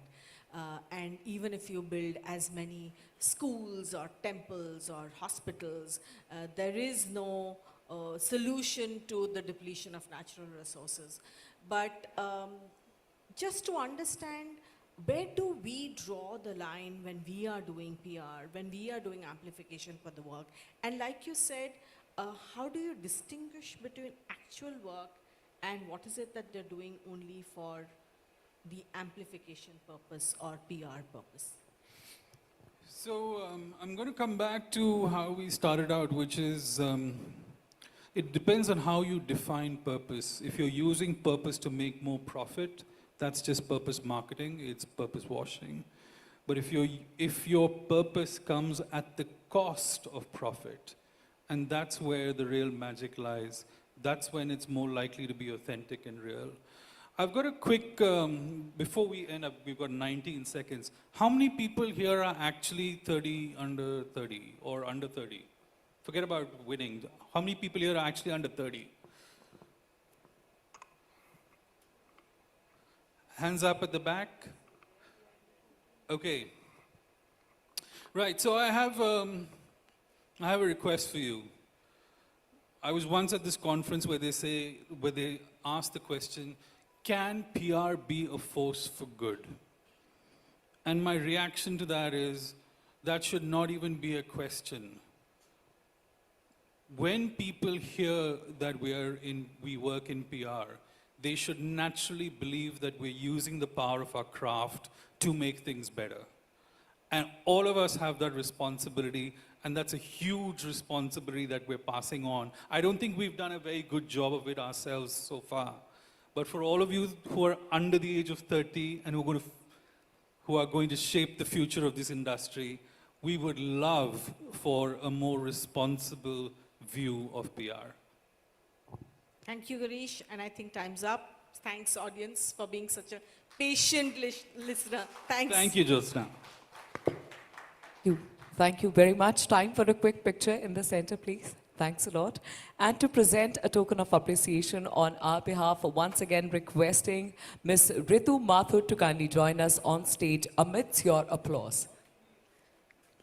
And even if you build as many schools or temples or hospitals, there is no solution to the depletion of natural resources. But just to understand, where do we draw the line when we are doing PR, when we are doing amplification for the work? And like you said, how do you distinguish between actual work and what is it that they're doing only for the amplification purpose or PR purpose? So I'm going to come back to how we started out, which is it depends on how you define purpose. If you're using purpose to make more profit, that's just purpose marketing, it's purpose washing. But if your purpose comes at the cost of profit, and that's where the real magic lies, that's when it's more likely to be authentic and real. I've got a quick, before we end up, we've got 19 seconds. How many people here are actually 30, under 30, or under 30? Forget about winning. How many people here are actually under 30? Hands up at the back. Okay. Right, so I have a request for you. I was once at this conference where they asked the question, can PR be a force for good? And my reaction to that is, that should not even be a question. When people hear that we work in PR, they should naturally believe that we're using the power of our craft to make things better. And all of us have that responsibility, and that's a huge responsibility that we're passing on. I don't think we've done a very good job of it ourselves so far. But for all of you who are under the age of 30 and who are going to shape the future of this industry, we would love for a more responsible view of PR. Thank you, Girish, and I think time's up. Thanks, audience, for being such a patient listener. Thanks. Thank you, Jyotsna. Thank you very much. Time for a quick picture in the center, please. Thanks a lot. And to present a token of appreciation on our behalf, once again requesting Ms. Ritu Mathur to kindly join us on stage amidst your applause.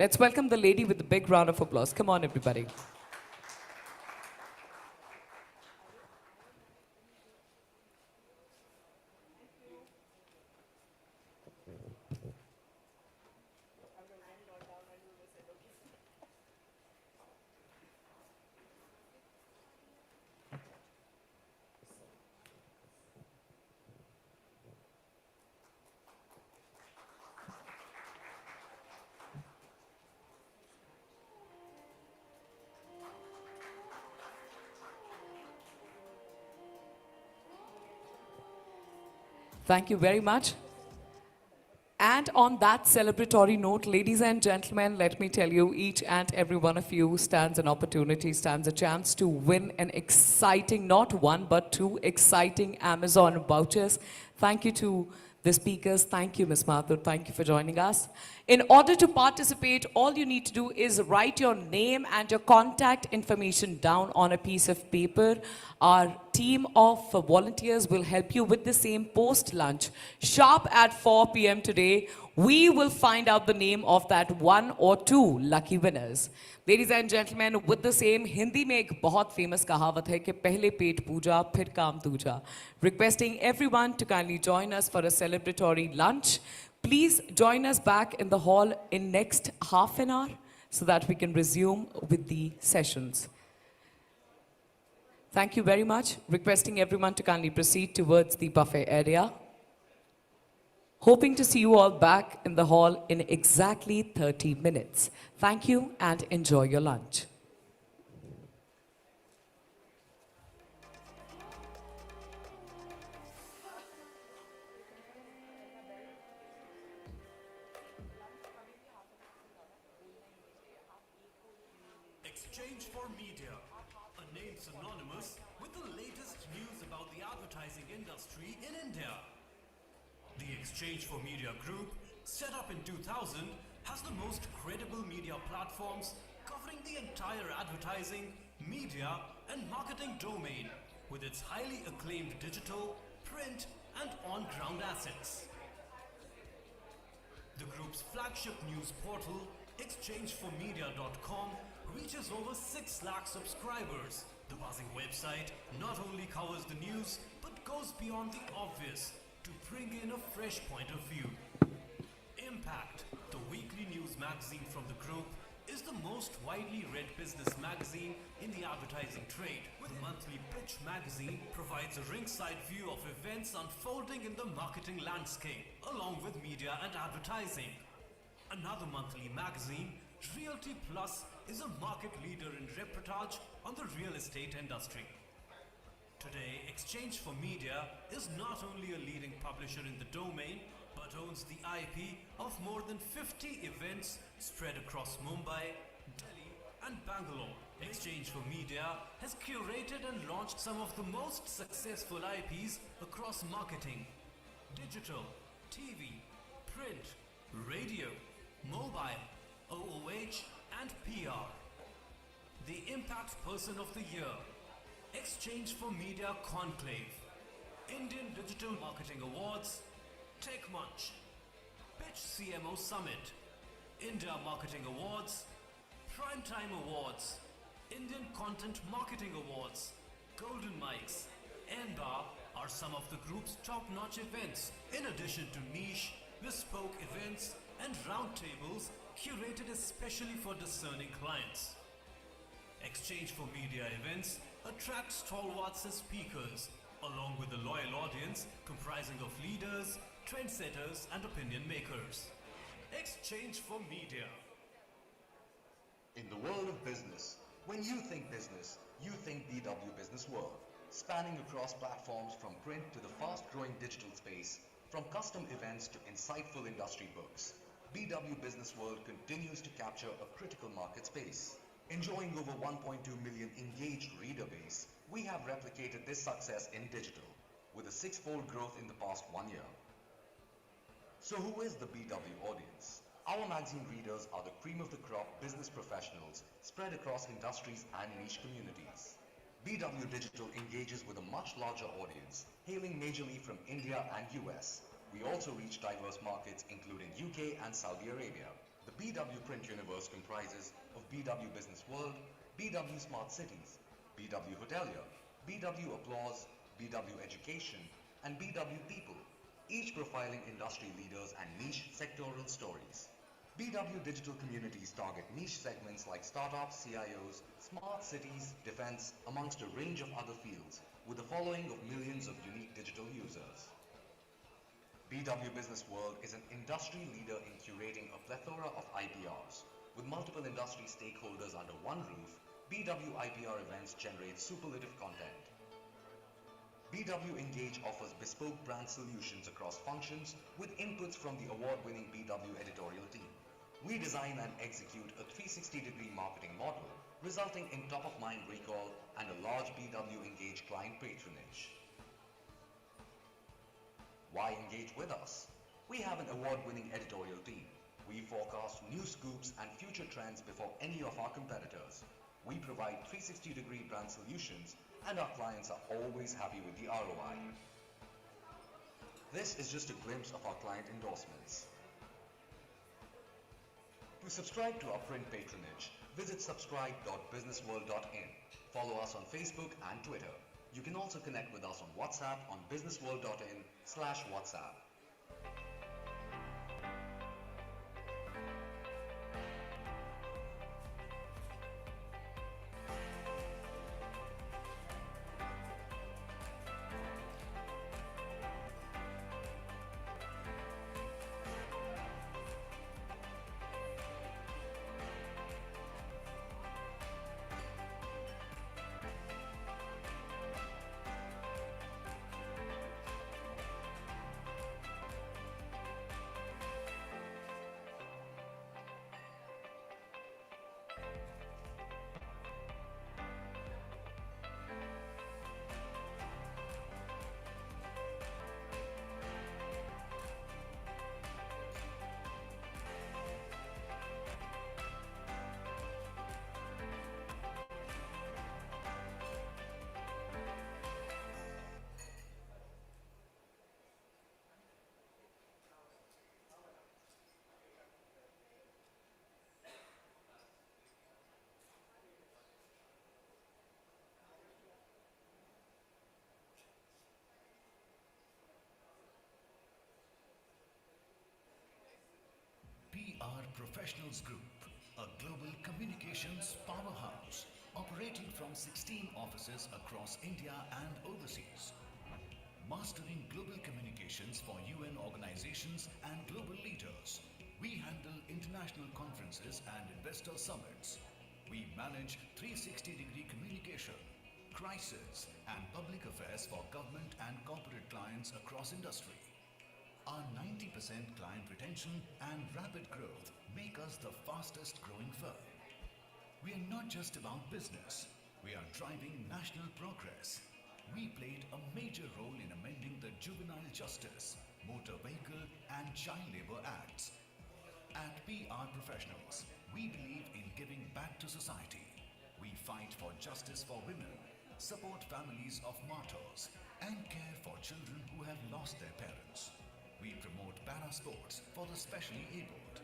Let's welcome the lady with a big round of applause. Come on, everybody. Thank you very much. And on that celebratory note, ladies and gentlemen, let me tell you, each and every one of you stands an opportunity, stands a chance to win an exciting, not one, but two exciting Amazon vouchers. Thank you to the speakers. Thank you, Ms. Mathur. Thank you for joining us. In order to participate, all you need to do is write your name and your contact information down on a piece of paper. Our team of volunteers will help you with the same post-lunch. Sharp at 4 p.m. today, we will find out the name of that one or two lucky winners. Ladies and gentlemen, with the same, Hindi में एक बहुत famous कहावत है कि पहले पेट पूजा फिर काम दूजा. Requesting everyone to kindly join us for a celebratory lunch. Please join us back in the hall in next half an hour so that we can resume with the sessions. Thank you very much. Requesting everyone to kindly proceed towards the buffet area. Hoping to see you all back in the hall in exactly 30 minutes. Thank you and enjoy your lunch. Exchange for Media, a name synonymous with the latest news about the advertising industry in India. The Exchange for Media Group, set up in 2000, has the most credible media platforms covering the entire advertising, media and marketing domain with its highly acclaimed digital, print and on-ground assets. The group's flagship news portal, exchangeformedia.com, reaches over 6 lakh subscribers. The buzzing website not only covers the news but goes beyond the obvious to bring in a fresh point of view. Impact, the weekly news magazine from the group, is the most widely read business magazine in the advertising trade. With monthly Pitch magazine provides a ringside view of events unfolding in the marketing landscape, along with media and advertising. Another monthly magazine, Realty Plus, is a market leader in reportage on the real estate industry. Today, Exchange for Media is not only a leading publisher in the domain, but owns the IP of more than 50 events spread across Mumbai, Delhi and Bangalore. Exchange for Media has curated and launched some of the most successful IPs across marketing, digital, TV, print, radio, mobile, OOH and PR. The Impact Person of the Year, Exchange for Media Conclave, Indian Digital Marketing Awards, Tech Munch, Pitch CMO Summit, India Marketing Awards, Primetime Awards, Indian Content Marketing Awards, Golden Mics, and Bar are some of the group's top-notch events, in addition to niche, bespoke events and roundtables curated especially for discerning clients. Exchange for Media events attract stalwarts as speakers, along with a loyal audience comprising of leaders, trendsetters and opinion makers. Exchange for Media. In the world of business, when you think BW Business World, spanning across platforms from print to the fast-growing digital space, from custom events to insightful industry books, BW Business World continues to capture a critical market space. Enjoying over 1.2 million engaged reader base, we have replicated this success in digital, with a 6-fold growth in the past 1 year. So who is the BW audience? Our magazine readers are the cream of the crop business professionals spread across industries and niche communities. BW Digital engages with a much larger audience, hailing majorly from India and US. We also reach diverse markets including UK and Saudi Arabia. The BW print universe comprises of BW Business World, BW Smart Cities, BW Hotelier, BW Applause, BW Education, and BW People, each profiling industry leaders and niche sectoral stories. BW Digital Communities target niche segments like startups, CIOs, smart cities, defense, amongst a range of other fields, with a following of millions of unique digital users. BW Business World is an industry leader in curating a plethora of IPRs. With multiple industry stakeholders under one roof, BW IPR events generate superlative content. BW Engage offers bespoke brand solutions across functions with inputs from the award-winning BW editorial team. We design and execute a 360-degree marketing model, resulting in top-of-mind recall and a large BW Engage client patronage. Why engage with us? We have an award-winning editorial team. We forecast new scoops and future trends before any of our competitors. We provide 360-degree brand solutions, and our clients are always happy with the ROI. This is just a glimpse of our client endorsements. To subscribe to our print patronage, visit subscribe.businessworld.in. Follow us on Facebook and Twitter. You can also connect with us on WhatsApp on businessworld.in/WhatsApp. PR Professionals Group, a global communications powerhouse operating from 16 offices across India and overseas. Mastering global communications for UN organizations and global leaders. We handle international conferences and investor summits. We manage 360-degree communication, crisis, and public affairs for government and corporate clients across industry. Our 90% client retention and rapid growth make us the fastest growing firm. We are not just about business, we are driving national progress. We played a major role in amending the Juvenile Justice, Motor Vehicle and Child Labour Acts. At PR Professionals, we believe in giving back to society. We fight for justice for women, support families of martyrs, and care for children who have lost their parents. We promote para-sports for the specially abled.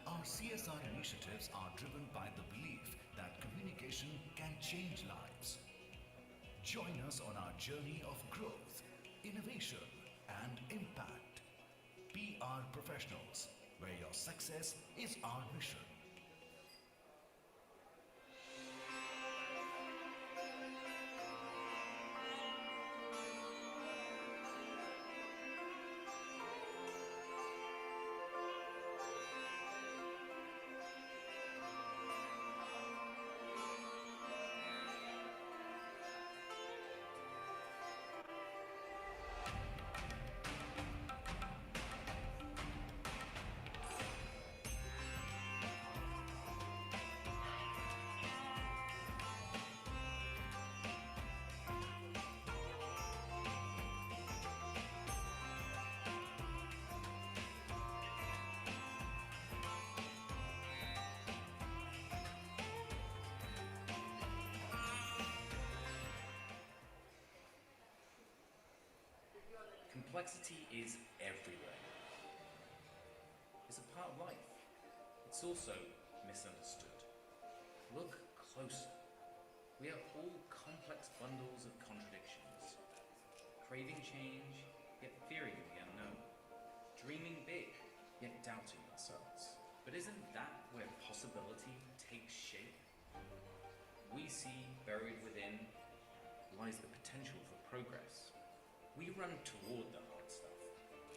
Our CSR initiatives are driven by the belief that communication can change lives. Join us on our journey of growth, innovation, and impact. PR Professionals, where your success is our mission. Complexity is everywhere. It's a part of life. It's also misunderstood. Look closer. We are all complex bundles of contradictions, craving change, yet fearing the unknown, dreaming big, yet doubting ourselves. But isn't that where possibility takes shape? We see buried within lies the potential for progress. We run toward the hard stuff,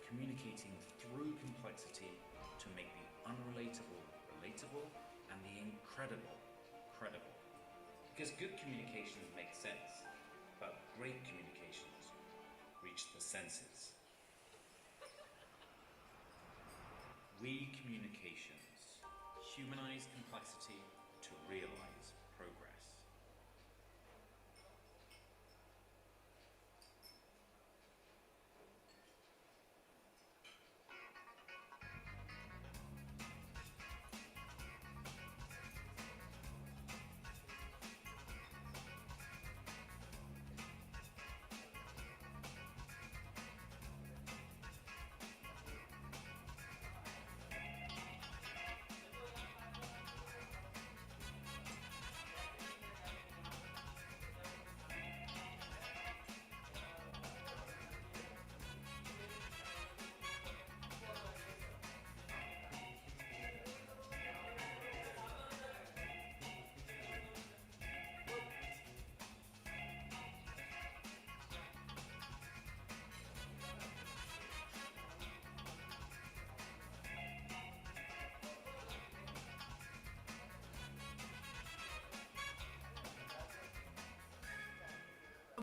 communicating through complexity to make the unrelatable relatable and the incredible credible. Because good communications make sense, but great communications reach the senses. We communications humanize complexity to realize progress.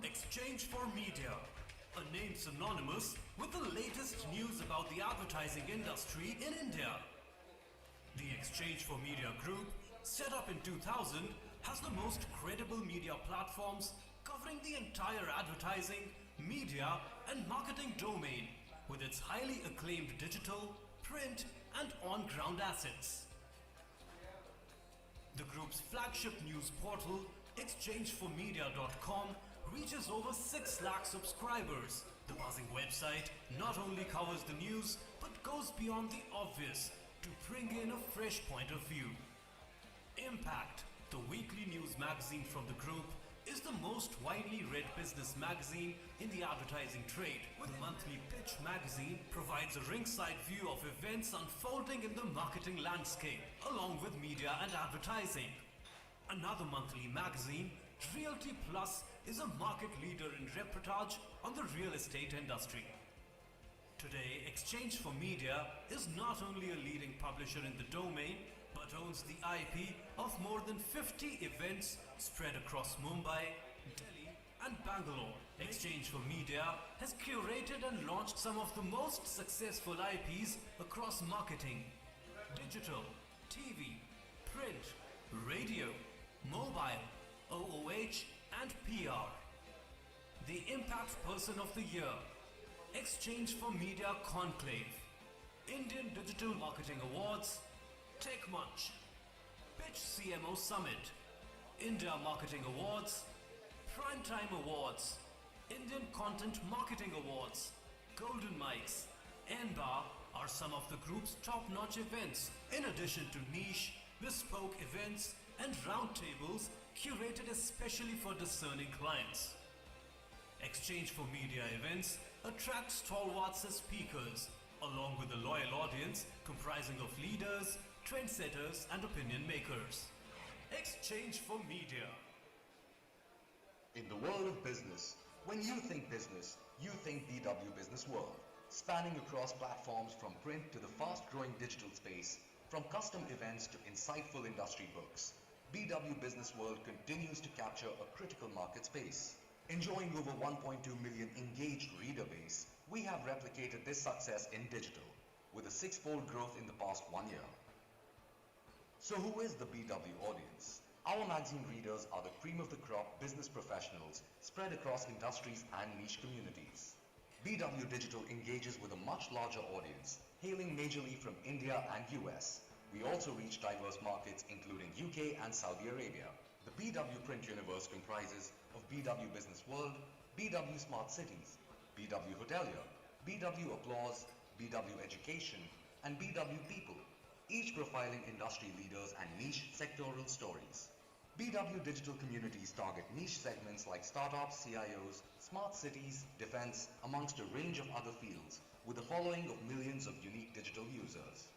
Exchange for Media, a name synonymous with the latest news about the advertising industry in India. The Exchange for Media Group, set up in 2000, has the most credible media platforms covering the entire advertising, media and marketing domain with its highly acclaimed digital, print and on-ground assets. The group's flagship news portal, exchangeformedia.com, reaches over 6 lakh subscribers. The buzzing website not only covers the news but goes beyond the obvious to bring in a fresh point of view. Impact, the weekly news magazine from the group, is the most widely read business magazine in the advertising trade. The monthly Pitch magazine provides a ringside view of events unfolding in the marketing landscape, along with media and advertising. Another monthly magazine, Realty Plus, is a market leader in reportage on the real estate industry. Today, Exchange for Media is not only a leading publisher in the domain, but owns the IP of more than 50 events spread across Mumbai, Delhi and Bangalore. Exchange for Media has curated and launched some of the most successful IPs across marketing, digital, TV, print, radio, mobile, OOH and PR. The Impact Person of the Year, Exchange for Media Conclave, Indian Digital Marketing Awards, Tech Munch, Pitch CMO Summit, India Marketing Awards, Primetime Awards, Indian Content Marketing Awards, Golden Mics, NBAR are some of the group's top-notch events, in addition to niche, bespoke events and roundtables curated especially for discerning clients. Exchange for Media events attract stalwarts as speakers, along with a loyal audience comprising of leaders, trendsetters and opinion makers. Exchange for Media. In the world of business, when you think BW Business World, spanning across platforms from print to the fast-growing digital space, from custom events to insightful industry books, BW Business World continues to capture a critical market space. Enjoying over 1.2 million engaged reader base, we have replicated this success in digital, with a 6-fold growth in the past 1 year. So who is the BW audience? Our magazine readers are the cream of the crop business professionals spread across industries and niche communities. BW Digital engages with a much larger audience, hailing majorly from India and US. We also reach diverse markets including UK and Saudi Arabia. The BW Print universe comprises of BW Business World, BW Smart Cities, BW Hotelier, BW Applause, BW Education, and BW People, each profiling industry leaders and niche sectoral stories. BW digital communities target niche segments like startups, CIOs, smart cities, defense, amongst a range of other fields, with a following of millions of unique digital users.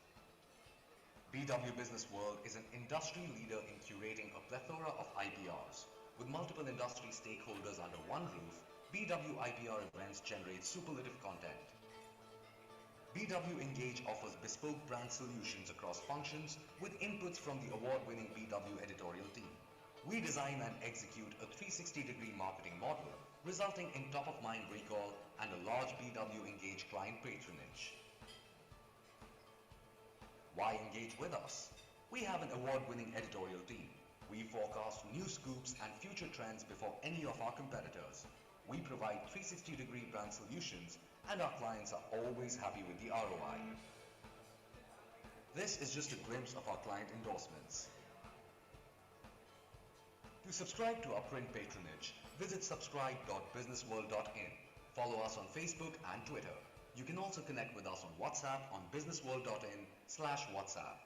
BW Business World is an industry leader in curating a plethora of IPRs. With multiple industry stakeholders under one roof, BW IPR events generate superlative content. BW Engage offers bespoke brand solutions across functions with inputs from the award-winning BW editorial team. We design and execute a 360-degree marketing model, resulting in top-of-mind recall and a large BW Engage client patronage. Why engage with us? We have an award-winning editorial team. We forecast new scoops and future trends before any of our competitors. We provide 360-degree brand solutions, and our clients are always happy with the ROI. This is just a glimpse of our client endorsements. To subscribe to our print patronage, visit subscribe.businessworld.in. Follow us on Facebook and Twitter. You can also connect with us on WhatsApp on businessworld.in/WhatsApp.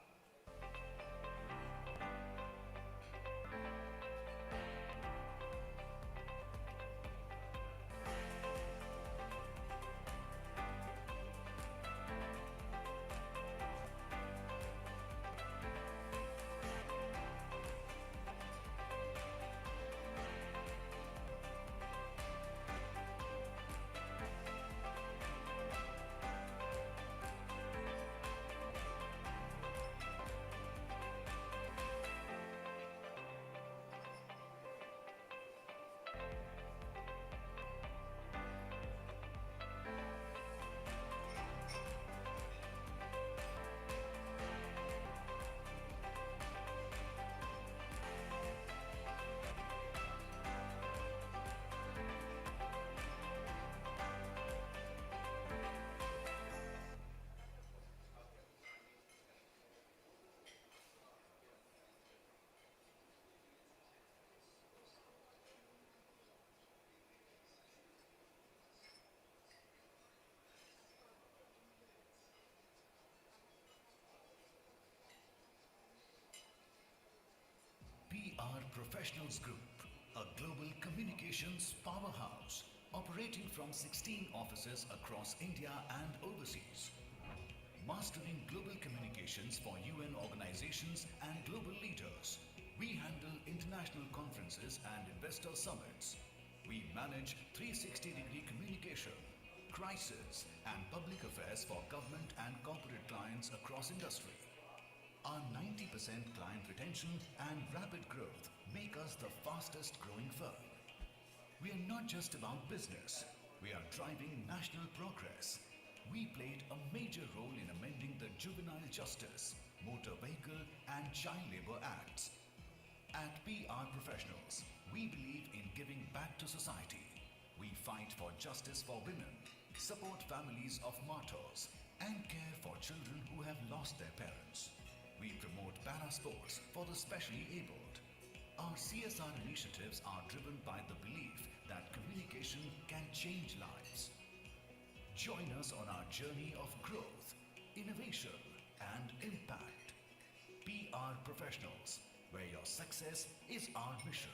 PR Professionals Group, a global communications powerhouse operating from 16 offices across India and overseas. Mastering global communications for UN organizations and global leaders. We handle international conferences and investor summits. We manage 360-degree communication, crisis, and public affairs for government and corporate clients across industry. Our 90% client retention and rapid growth make us the fastest growing firm. We are not just about business, we are driving national progress. We played a major role in amending the Juvenile Justice, Motor Vehicle and Child Labour Acts. At PR Professionals, we believe in giving back to society. We fight for justice for women, support families of martyrs, and care for children who have lost their parents. We promote para-sports for the specially abled. Our CSR initiatives are driven by the belief that communication can change lives. Join us on our journey of growth, innovation, and impact. PR Professionals, where your success is our mission.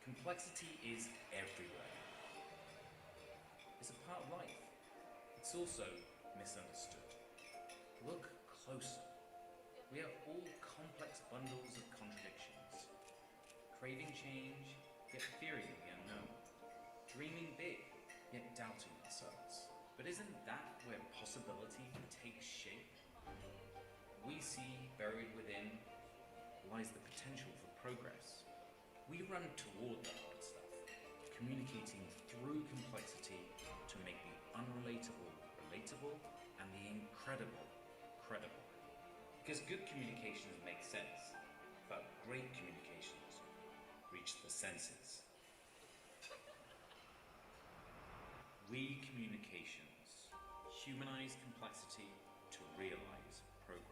Complexity is everywhere. It's a part of life. It's also misunderstood. Look closer. We are all complex bundles of contradictions. Craving change, yet fearing the unknown. Dreaming big, yet doubting themselves. But isn't that where possibility takes shape? We see buried within lies the potential for progress. We run toward the hard stuff, communicating through complexity to make the unrelatable relatable and the incredible credible. Because good communications make sense, but great communications reach the senses. We communications humanize complexity to realize progress.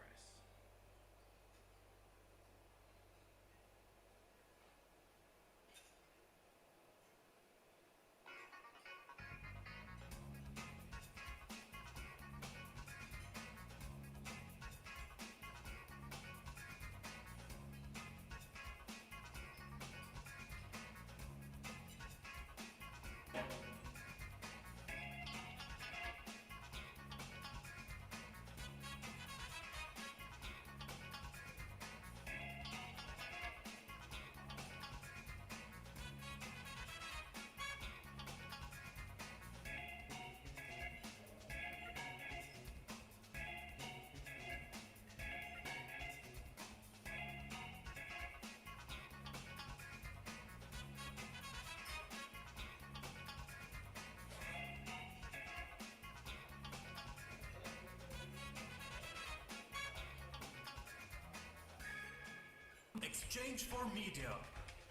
Exchange for Media,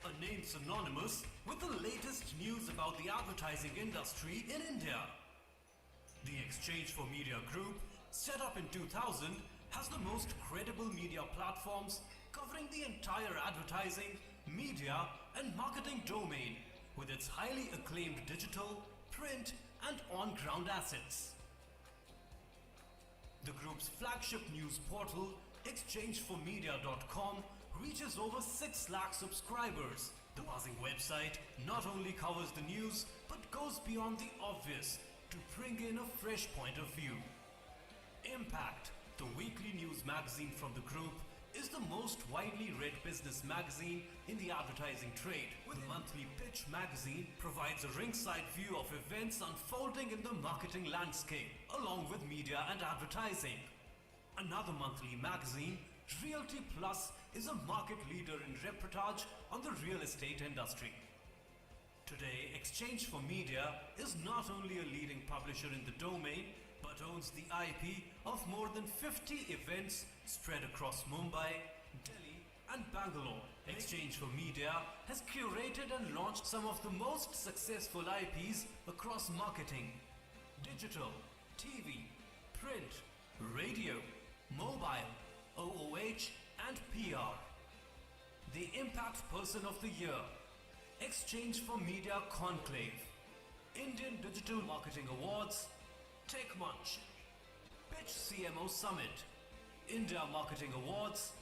a name synonymous with the latest news about the advertising industry in India. The Exchange for Media Group, set up in 2000, has the most credible media platforms covering the entire advertising, media and marketing domain with its highly acclaimed digital, print and on-ground assets. The group's flagship news portal, exchangeformedia.com, reaches over 6 lakh subscribers. The buzzing website not only covers the news but goes beyond the obvious to bring in a fresh point of view. Impact, the weekly news magazine from the group, is the most widely read business magazine in the advertising trade. The monthly Pitch magazine provides a ringside view of events unfolding in the marketing landscape, along with media and advertising. Another monthly magazine, Realty Plus, is a market leader in reportage on the real estate industry. Today, Exchange for Media is not only a leading publisher in the domain, but owns the IP of more than 50 events spread across Mumbai, Delhi and Bangalore. Exchange for Media has curated and launched some of the most successful IPs across marketing, digital, TV, print, radio, mobile, OOH and PR. The Impact Person of the Year, Exchange for Media Conclave, Indian Digital Marketing Awards, Tech Munch, Pitch CMO Summit, India Marketing Awards,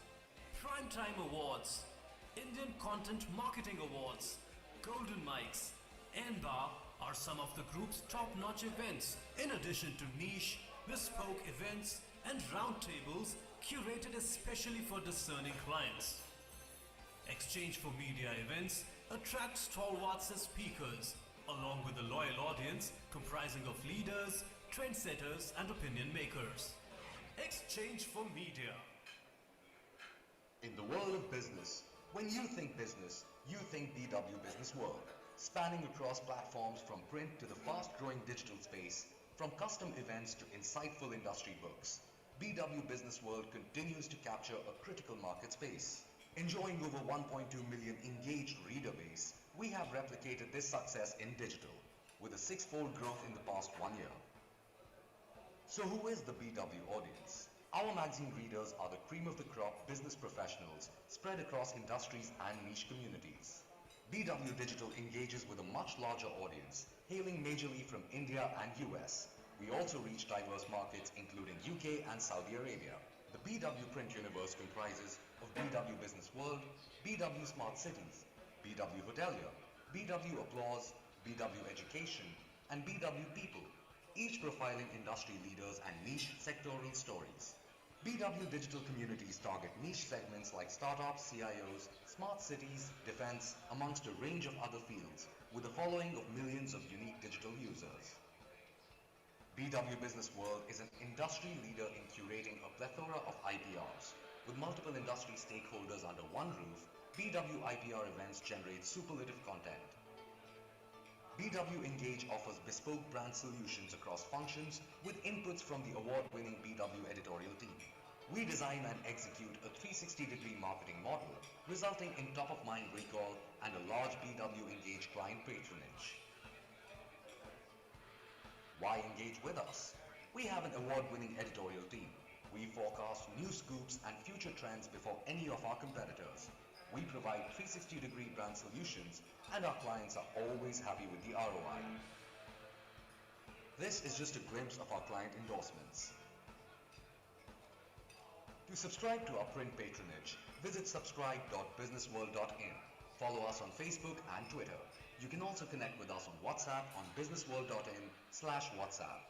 Primetime Awards, Indian Content Marketing Awards, Golden Mics, NBAR are some of the group's top-notch events, in addition to niche, bespoke events and roundtables curated especially for discerning clients. Exchange for Media events attract stalwarts as speakers, along with a loyal audience comprising of leaders, trendsetters and opinion makers. Exchange for Media. In the world of business, when you think business, you think BW Business World, spanning across platforms from print to the fast-growing digital space, from custom events to insightful industry books. BW Business World continues to capture a critical market space. Enjoying over 1.2 million engaged reader base, we have replicated this success in digital, with a 6-fold growth in the past 1 year. So who is the BW audience? Our magazine readers are the cream of the crop business professionals spread across industries and niche communities. BW Digital engages with a much larger audience, hailing majorly from India and US. We also reach diverse markets including UK and Saudi Arabia. The BW Print universe comprises of BW Business World, BW Smart Cities, BW Hotelier, BW Applause, BW Education, and BW People, each profiling industry leaders and niche sectoral stories. BW digital communities target niche segments like startups, CIOs, smart cities, defense, amongst a range of other fields, with a following of millions of unique digital users. BW Business World is an industry leader in curating a plethora of IPRs. With multiple industry stakeholders under one roof, BW IPR events generate superlative content. BW Engage offers bespoke brand solutions across functions with inputs from the award-winning BW editorial team. We design and execute a 360-degree marketing model, resulting in top-of-mind recall and a large BW Engage client patronage. Why engage with us? We have an award-winning editorial team. We forecast new scoops and future trends before any of our competitors. We provide 360-degree brand solutions, and our clients are always happy with the ROI. This is just a glimpse of our client endorsements. To subscribe to our print patronage, visit subscribe.businessworld.in. Follow us on Facebook and Twitter. You can also connect with us on WhatsApp on businessworld.in/WhatsApp.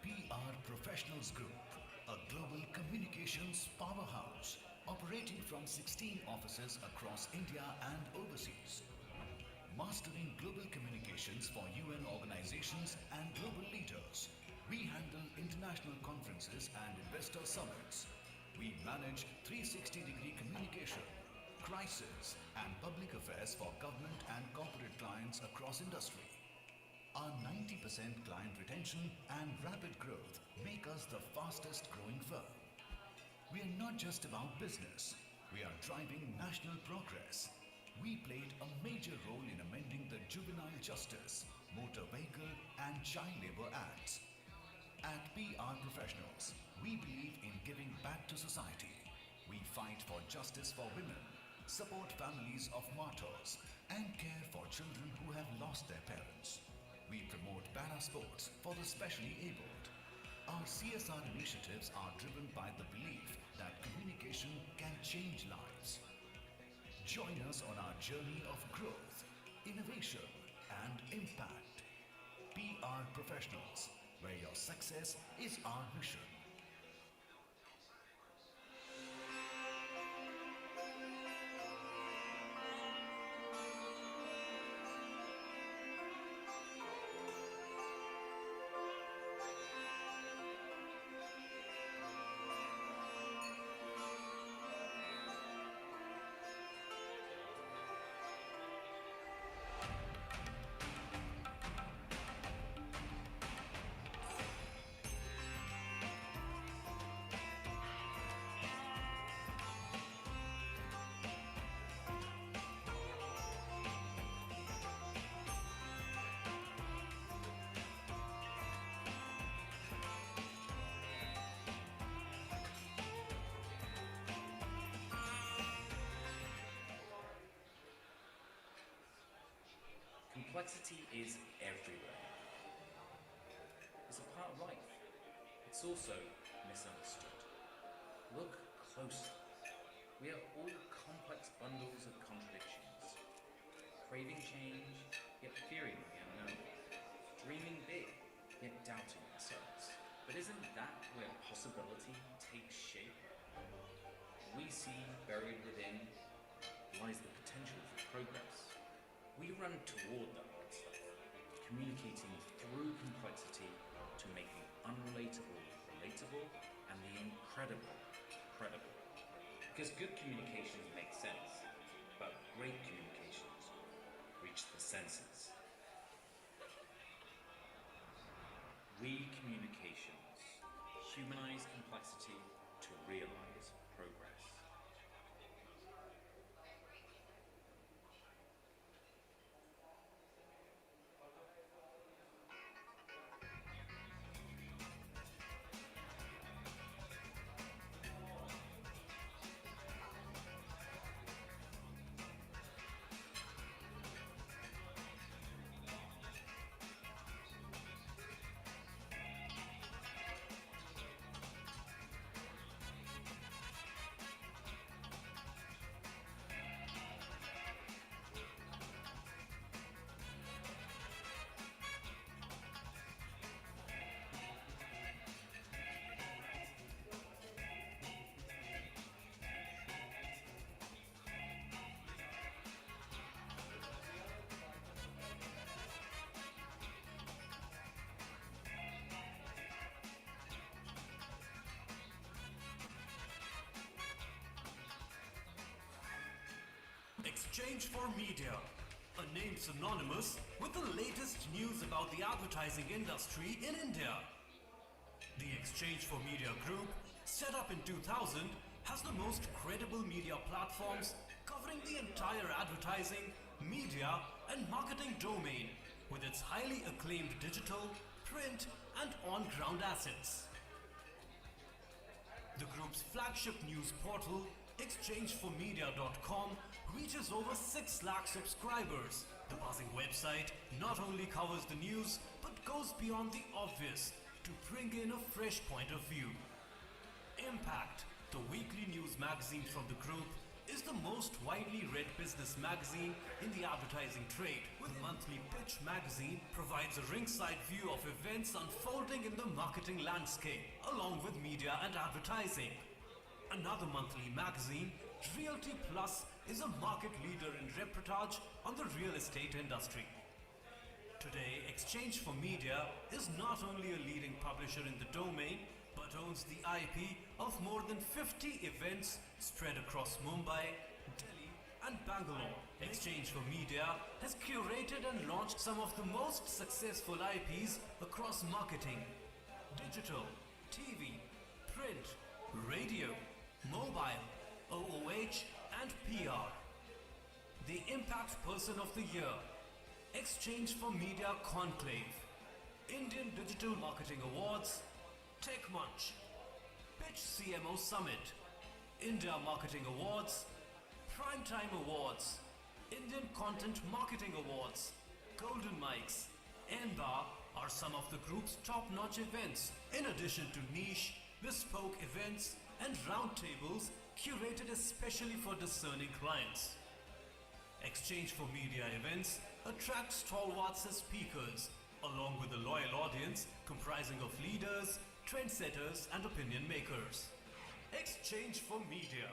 PR Professionals Group, a global communications powerhouse operating from 16 offices across India and overseas. Mastering global communications for UN organizations and global leaders. We handle international conferences and investor summits. We manage 360-degree communication, crisis, and public affairs for government and corporate clients across industry. Our 90% client retention and rapid growth make us the fastest growing firm. We are not just about business, we are driving national progress. We played a major role in amending the Juvenile Justice, Motor Vehicle and Child Labour Acts. At PR Professionals, we believe in giving back to society. We fight for justice for women, support families of martyrs, and care for children who have lost their parents. We promote para-sports for the specially abled. Our CSR initiatives are driven by the belief that communication can change lives. Join us on our journey of growth, innovation, and impact. PR Professionals, where your success is our mission. Complexity is everywhere. It's a part of life. It's also misunderstood. Look closer. We are all complex bundles of contradictions. Craving change, yet fearing the unknown. Dreaming big, yet doubting ourselves. But isn't that where possibility takes shape? We see buried within lies the potential for progress. We run toward the hard stuff, communicating through complexity to make the unrelatable relatable and the incredible credible. Because good communications make sense, but great communications reach the senses. We communications humanize complexity to realize progress. Exchange for Media, a name synonymous with the latest news about the advertising industry in India. The Exchange for Media Group, set up in 2000, has the most credible media platforms covering the entire advertising, media and marketing domain with its highly acclaimed digital, print and on-ground assets. The group's flagship news portal, exchangeformedia.com, reaches over 6 lakh subscribers. The buzzing website not only covers the news but goes beyond the obvious to bring in a fresh point of view. Impact, the weekly news magazine from the group, is the most widely read business magazine in the advertising trade, with monthly Pitch magazine provides a ringside view of events unfolding in the marketing landscape, along with media and advertising. Another monthly magazine, Realty Plus, is a market leader in reportage on the real estate industry. Today, Exchange for Media is not only a leading publisher in the domain, but owns the IP of more than 50 events spread across Mumbai, Delhi and Bangalore. Exchange for Media has curated and launched some of the most successful IPs across marketing, digital, TV, print, radio, mobile, OOH and PR. The Impact Person of the Year, Exchange for Media Conclave, Indian Digital Marketing Awards, Tech Munch, Pitch CMO Summit, India Marketing Awards, Primetime Awards, Indian Content Marketing Awards, Golden Mics, and Bar are some of the group's top-notch events, in addition to niche, bespoke events and roundtables curated especially for discerning clients. Exchange for Media events attract stalwarts as speakers, along with a loyal audience comprising of leaders, trendsetters and opinion makers. Exchange for Media.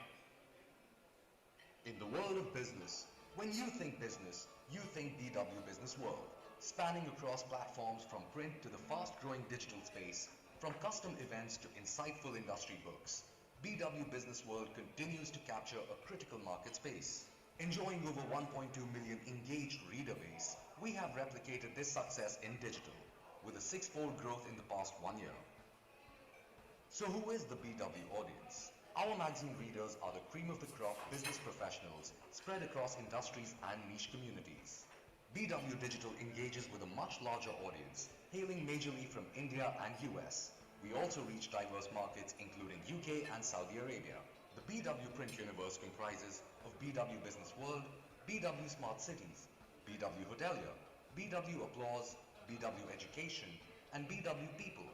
In the world of business, when you think business, you think BW Business World, spanning across platforms from print to the fast-growing digital space, from custom events to insightful industry books. BW Business World continues to capture a critical market space. Enjoying over 1.2 million engaged reader base, we have replicated this success in digital, with a 6-fold growth in the past 1 year. So who is the BW audience? Our magazine readers are the cream of the crop business professionals spread across industries and niche communities. BW Digital engages with a much larger audience, hailing majorly from India and US. We also reach diverse markets including UK and Saudi Arabia. The BW Print universe comprises of BW Business World, BW Smart Cities, BW Hotelier, BW Applause, BW Education, and BW People,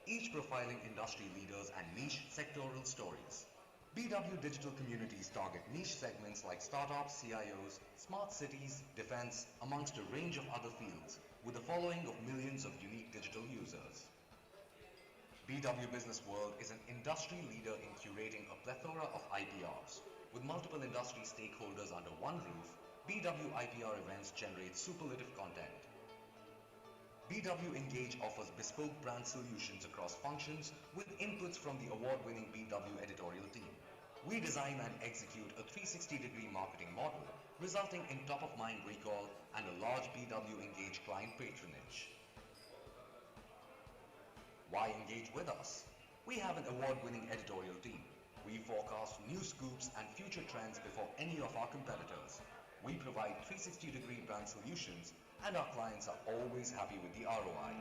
each profiling industry leaders and niche sectoral stories. BW Digital communities target niche segments like startups, CIOs, smart cities, defense, amongst a range of other fields, with a following of millions of unique digital users. BW Business World is an industry leader in curating a plethora of IPRs. With multiple industry stakeholders under one roof, BW IPR events generate superlative content. BW Engage offers bespoke brand solutions across functions with inputs from the award-winning BW editorial team. We design and execute a 360-degree marketing model, resulting in top-of-mind recall and a large BW Engage client patronage. Why engage with us? We have an award-winning editorial team. We forecast new scoops and future trends before any of our competitors. We provide 360-degree brand solutions, and our clients are always happy with the ROI.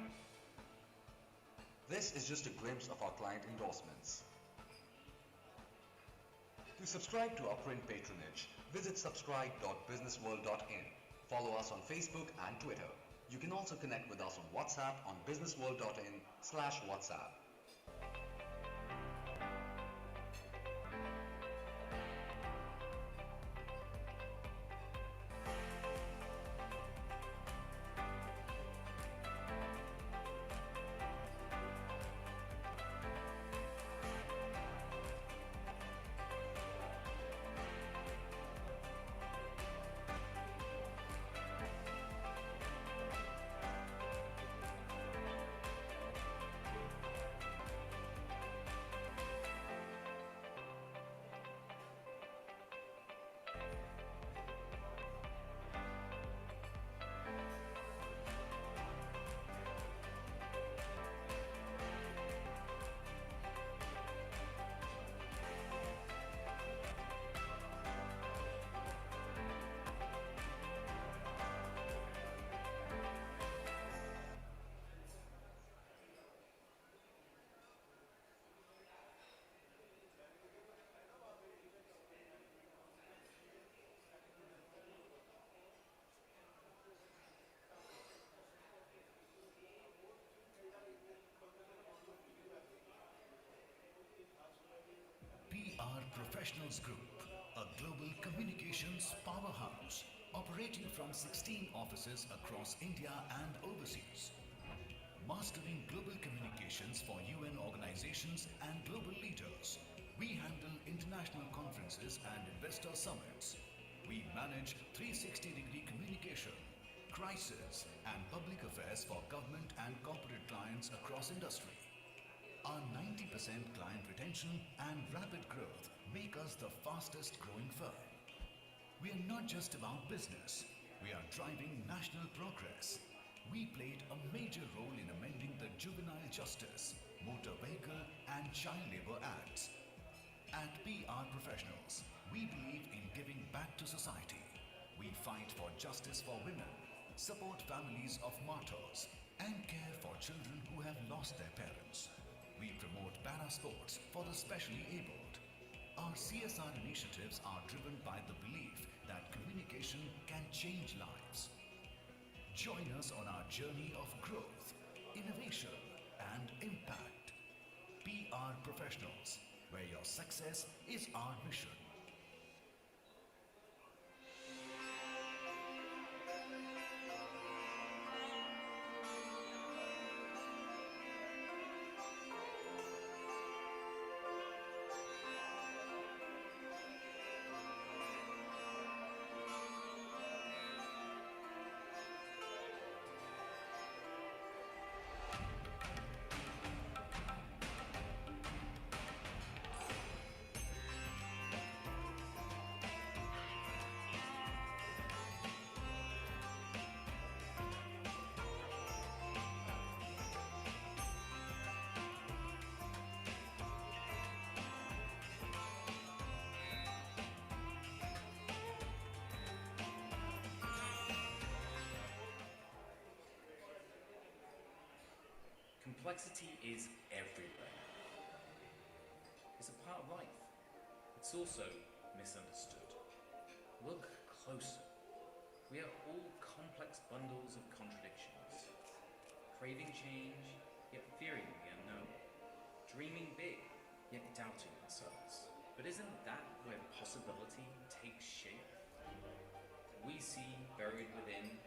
This is just a glimpse of our client endorsements. To subscribe to our print patronage, visit subscribe.businessworld.in. Follow us on Facebook and Twitter. You can also connect with us on WhatsApp on businessworld.in/WhatsApp. PR Professionals Group, a global communications powerhouse operating from 16 offices across India and overseas. Mastering global communications for UN organizations and global leaders. We handle international conferences and investor summits. We manage 360-degree communication, crisis, and public affairs for government and corporate clients across industry. Our 90% client retention and rapid growth make us the fastest growing firm. We are not just about business, we are driving national progress. We played a major role in amending the Juvenile Justice, Motor Vehicle and Child Labour Acts. At PR Professionals, we believe in giving back to society. We fight for justice for women, support families of martyrs, and care for children who have lost their parents. We promote para sports for the specially abled. Our CSR initiatives are driven by the belief that communication can change lives. Join us on our journey of growth, innovation, and impact. PR Professionals, where your success is our mission. Complexity is everywhere. It's a part of life. It's also misunderstood. Look closer. We are all complex bundles of contradictions. Craving change, yet fearing the unknown. Dreaming big, yet doubting ourselves. But isn't that where possibility takes shape? We see buried within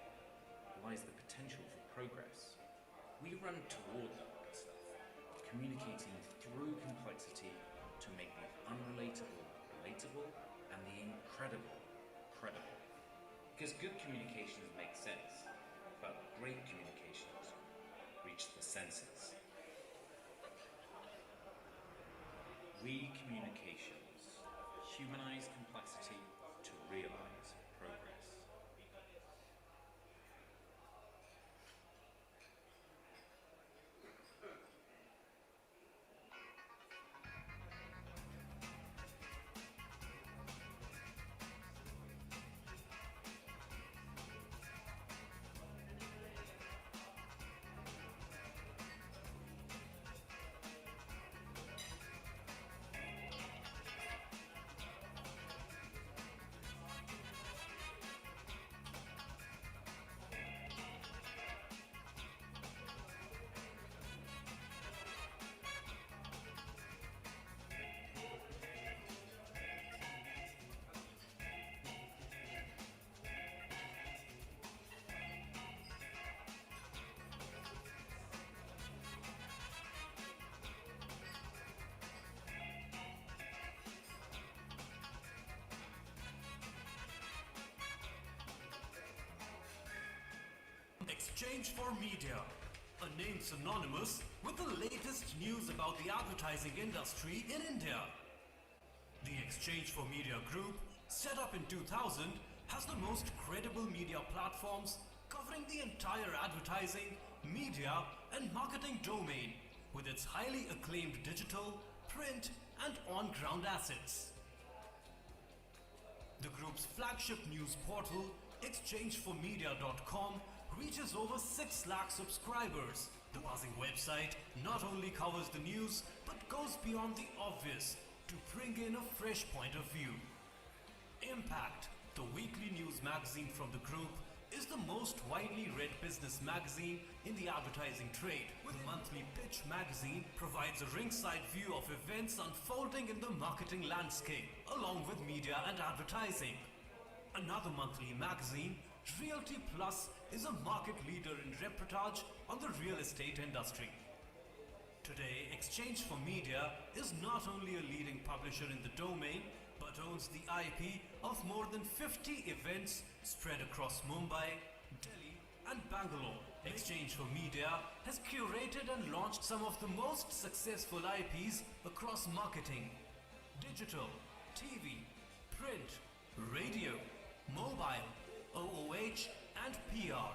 lies the potential for progress. We run toward that stuff. communicating through complexity to make the unrelatable relatable and the incredible credible. Because good communications make sense, but great communications reach the senses. We communications humanize complexity to realize progress. Exchange for Media, a name synonymous with the latest news about the advertising industry in India. The Exchange for Media Group, set up in 2000, has the most credible media platforms covering the entire advertising, media and marketing domain with its highly acclaimed digital, print and on-ground assets. The group's flagship news portal, exchangeformedia.com, reaches over 6 lakh subscribers. The buzzing website not only covers the news but goes beyond the obvious to bring in a fresh point of view. Impact, the weekly news magazine from the group, is the most widely read business magazine in the advertising trade. With monthly Pitch magazine provides a ringside view of events unfolding in the marketing landscape, along with media and advertising. Another monthly magazine, Realty Plus, is a market leader in reportage on the real estate industry. Today, Exchange for Media is not only a leading publisher in the domain, but owns the IP of more than 50 events spread across Mumbai, Delhi and Bangalore. Exchange for Media has curated and launched some of the most successful IPs across marketing, digital, TV, print, radio, mobile, OOH and PR.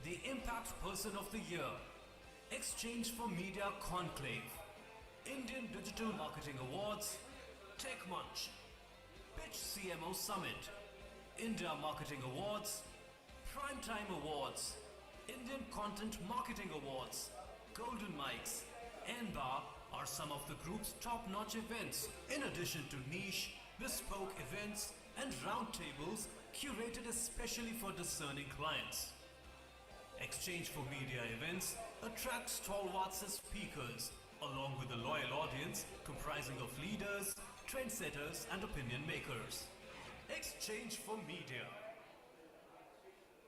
The Impact Person of the Year, Exchange for Media Conclave, Indian Digital Marketing Awards, Tech Munch, Pitch CMO Summit, India Marketing Awards, Primetime Awards, Indian Content Marketing Awards, Golden Mics, NBAR are some of the group's top-notch events, in addition to niche, bespoke events and roundtables curated especially for discerning clients. Exchange for Media events attract stalwarts as speakers, along with a loyal audience comprising of leaders, trendsetters and opinion makers. Exchange for Media.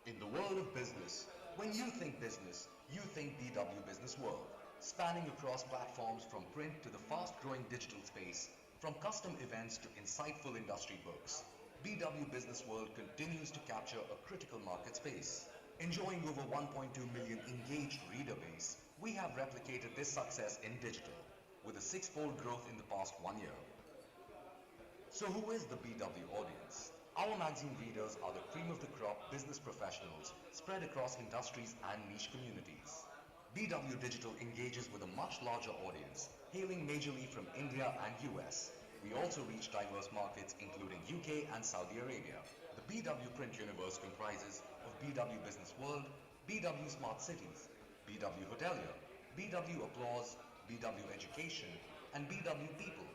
In the world of business, when you think business, you think BW Business World, spanning across platforms from print to the fast-growing digital space, from custom events to insightful industry books. BW Business World continues to capture a critical market space. Enjoying over 1.2 million engaged reader base, we have replicated this success in digital, with a 6-fold growth in the past 1 year. So who is the BW audience? Our magazine readers are the cream of the crop business professionals spread across industries and niche communities. BW Digital engages with a much larger audience, hailing majorly from India and US. We also reach diverse markets including UK and Saudi Arabia. The BW Print universe comprises of BW Business World, BW Smart Cities, BW Hotelier, BW Applause, BW Education, and BW People,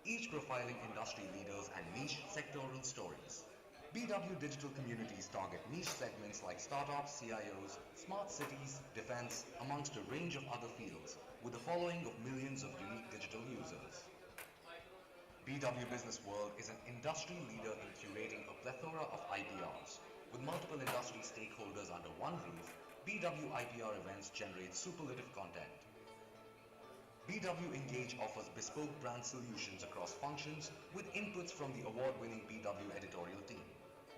each profiling industry leaders and niche sectoral stories. BW Digital communities target niche segments like startups, CIOs, smart cities, defense, amongst a range of other fields, with a following of millions of unique digital users. BW Business World is an industry leader in curating a plethora of IPRs. With multiple industry stakeholders under one roof, BW IPR events generate superlative content. BW Engage offers bespoke brand solutions across functions with inputs from the award-winning BW editorial team.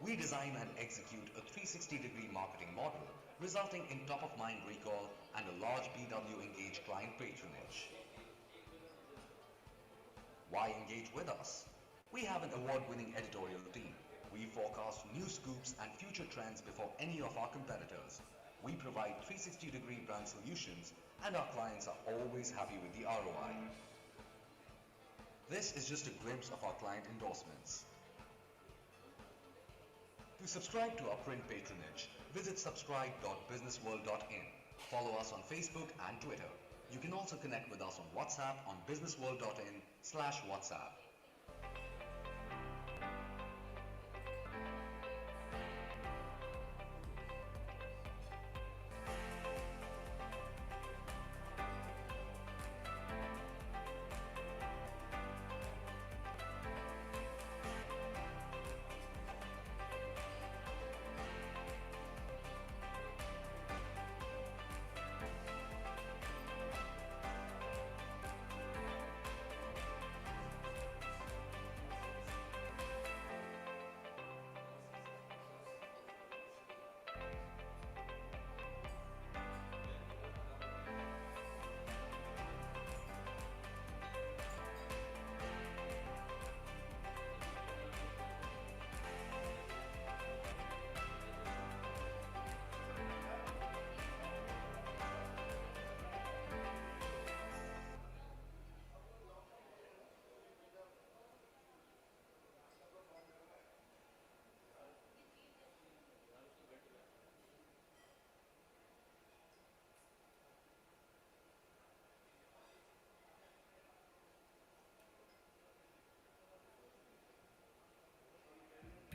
We design and execute a 360-degree marketing model, resulting in top-of-mind recall and a large BW Engage client patronage. Why engage with us? We have an award-winning editorial team. We forecast new scoops and future trends before any of our competitors. We provide 360-degree brand solutions, and our clients are always happy with the ROI. This is just a glimpse of our client endorsements. To subscribe to our print patronage, visit subscribe.businessworld.in. Follow us on Facebook and Twitter. You can also connect with us on WhatsApp on businessworld.in/WhatsApp.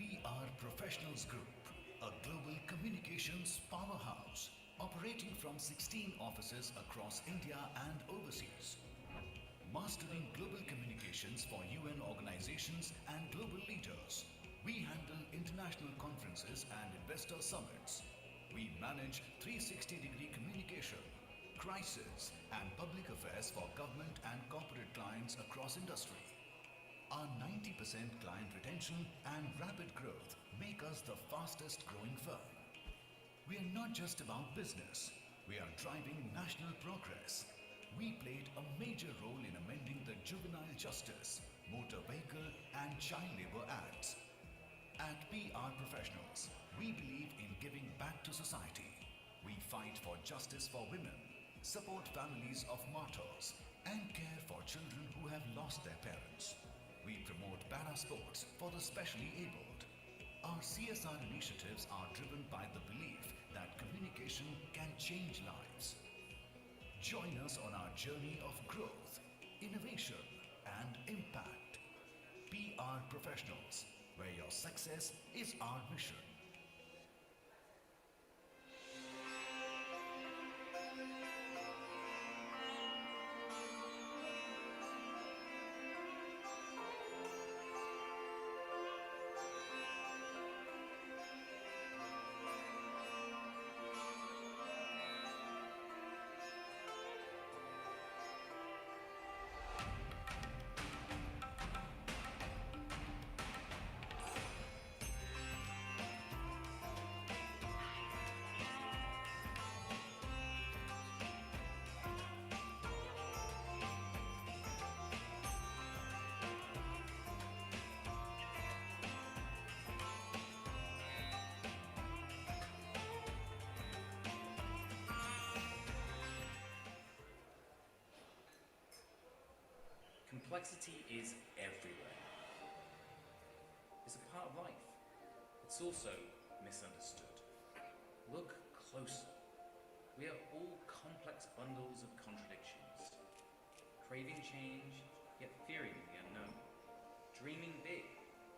PR Professionals Group, a global communications powerhouse operating from 16 offices across India and overseas. Mastering global communications for UN organizations and global leaders. We handle international conferences and investor summits. We manage 360-degree communication, crisis, and public affairs for government and corporate clients across industry. Our 90% client retention and rapid growth make us the fastest growing firm. We are not just about business, we are driving national progress. We played a major role in amending the Juvenile Justice, Motor Vehicle and Child Labour Acts. At PR Professionals, we believe in giving back to society. We fight for justice for women, support families of martyrs, and care for children who have lost their parents. We promote para sports for the specially abled. Our CSR initiatives are driven by the belief that communication can change lives. Join us on our journey of growth, innovation, and impact. PR Professionals, where your success is our mission. Complexity is everywhere. It's a part of life. It's also misunderstood. Look closer. We are all complex bundles of contradictions. Craving change, yet fearing the unknown. Dreaming big,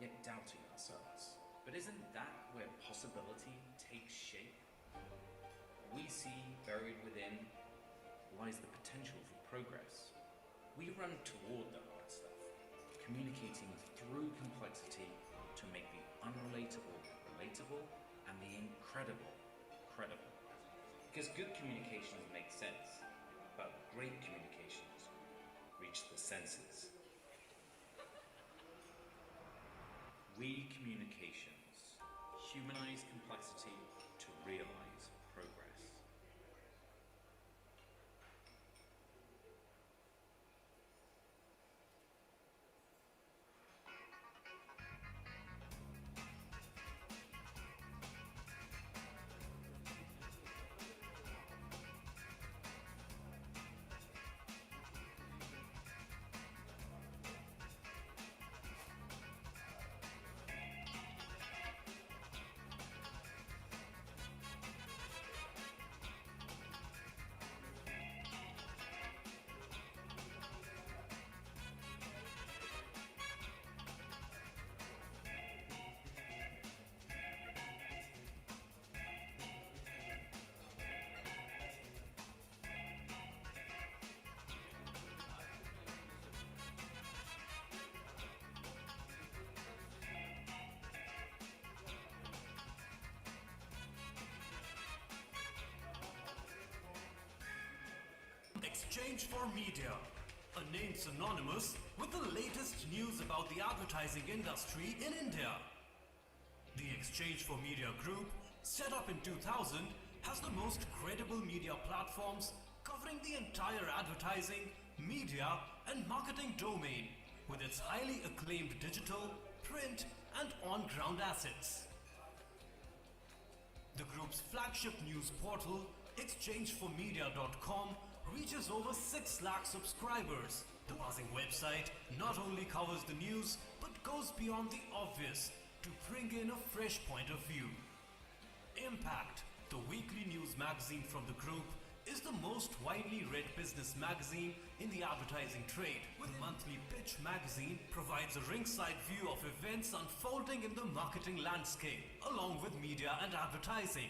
yet doubting ourselves. But isn't that where possibility takes shape? We see buried within lies the potential for progress. We run toward the hard stuff, communicating through complexity to make the unrelatable relatable and the incredible credible. Because good communications make sense, but great communications engage the senses. Re-communications. Humanize complexity to realize progress. Exchange for Media, a name synonymous with the latest news about the advertising industry in India. The Exchange for Media Group, set up in 2000, has the most credible media platforms covering the entire advertising, media and marketing domain with its highly acclaimed digital, print and on-ground assets. The group's flagship news portal, exchangeformedia.com, reaches over 6 lakh subscribers. The buzzing website not only covers the news but goes beyond the obvious to bring in a fresh point of view. Impact, the weekly news magazine from the group, is the most widely read business magazine in the advertising trade. With monthly Pitch magazine provides a ringside view of events unfolding in the marketing landscape, along with media and advertising.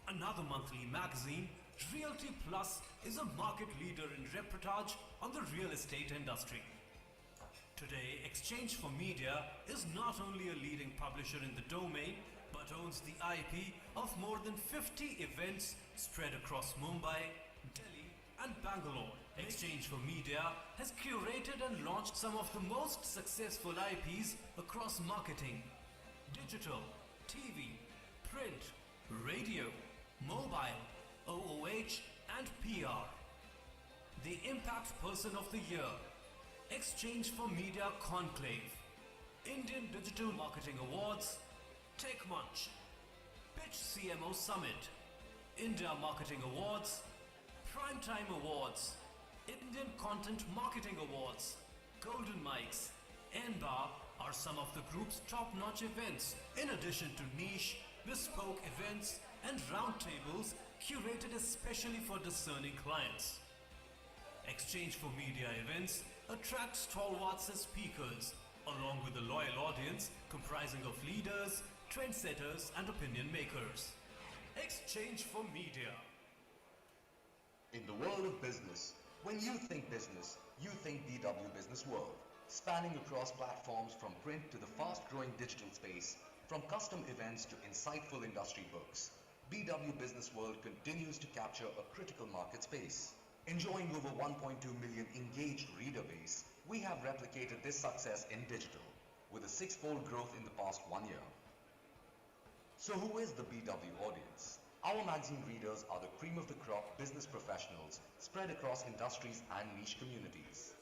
Another monthly magazine, Realty Plus, is a market leader in reportage on the real estate industry. Today, Exchange for Media is not only a leading publisher in the domain, but owns the IP of more than 50 events spread across Mumbai, Delhi and Bangalore. Exchange for Media has curated and launched some of the most successful IPs across marketing, digital, TV, print, radio, mobile, OOH and PR. The Impact Person of the Year, Exchange for Media Conclave, Indian Digital Marketing Awards, Tech Munch, Pitch CMO Summit, India Marketing Awards, Primetime Awards, Indian Content Marketing Awards, Golden Mics, NBAR are some of the group's top-notch events, in addition to niche, bespoke events and roundtables curated especially for discerning clients. Exchange for Media events attract stalwarts as speakers, along with a loyal audience comprising of leaders, trendsetters and opinion makers. Exchange for Media. In the world of business, when you think BW Business World, spanning across platforms from print to the fast-growing digital space, from custom events to insightful industry books, BW Business World continues to capture a critical market space. Enjoying over 1.2 million engaged reader base, we have replicated this success in digital, with a 6-fold growth in the past 1 year. So who is the BW audience? Our magazine readers are the cream of the crop business professionals spread across industries and niche communities.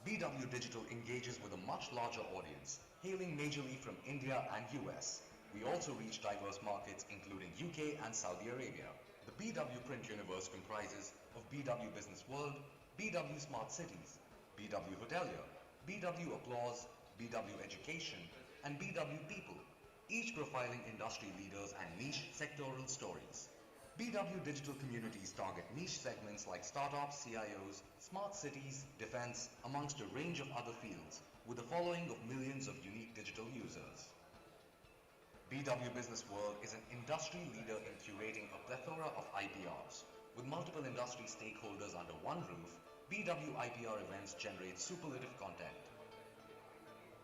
BW Digital engages with a much larger audience, hailing majorly from India and US. We also reach diverse markets including UK and Saudi Arabia. The BW print universe comprises of BW Business World, BW Smart Cities, BW Hotelier, BW Applause, BW Education, and BW People, each profiling industry leaders and niche sectoral stories. BW Digital communities target niche segments like startups, CIOs, smart cities, defense, amongst a range of other fields, with a following of millions of unique digital users. BW Business World is an industry leader in curating a plethora of IPRs. With multiple industry stakeholders under one roof, BW IPR events generate superlative content.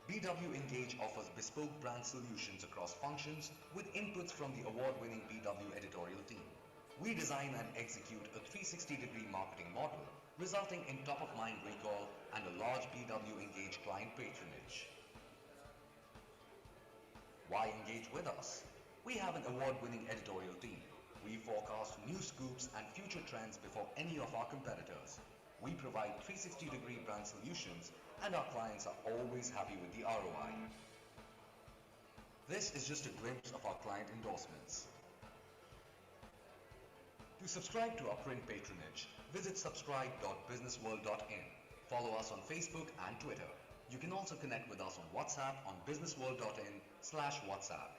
BW Engage offers bespoke brand solutions across functions with inputs from the award-winning BW editorial team. We design and execute a 360-degree marketing model resulting in top-of-mind recall and a large BW-engaged client patronage. Why engage with us? We have an award-winning editorial team. We forecast new scoops and future trends before any of our competitors. We provide 360-degree brand solutions, and our clients are always happy with the ROI. This is just a glimpse of our client endorsements. To subscribe to our print patronage, visit subscribe.businessworld.in. Follow us on Facebook and Twitter. You can also connect with us on WhatsApp on businessworld.in/WhatsApp.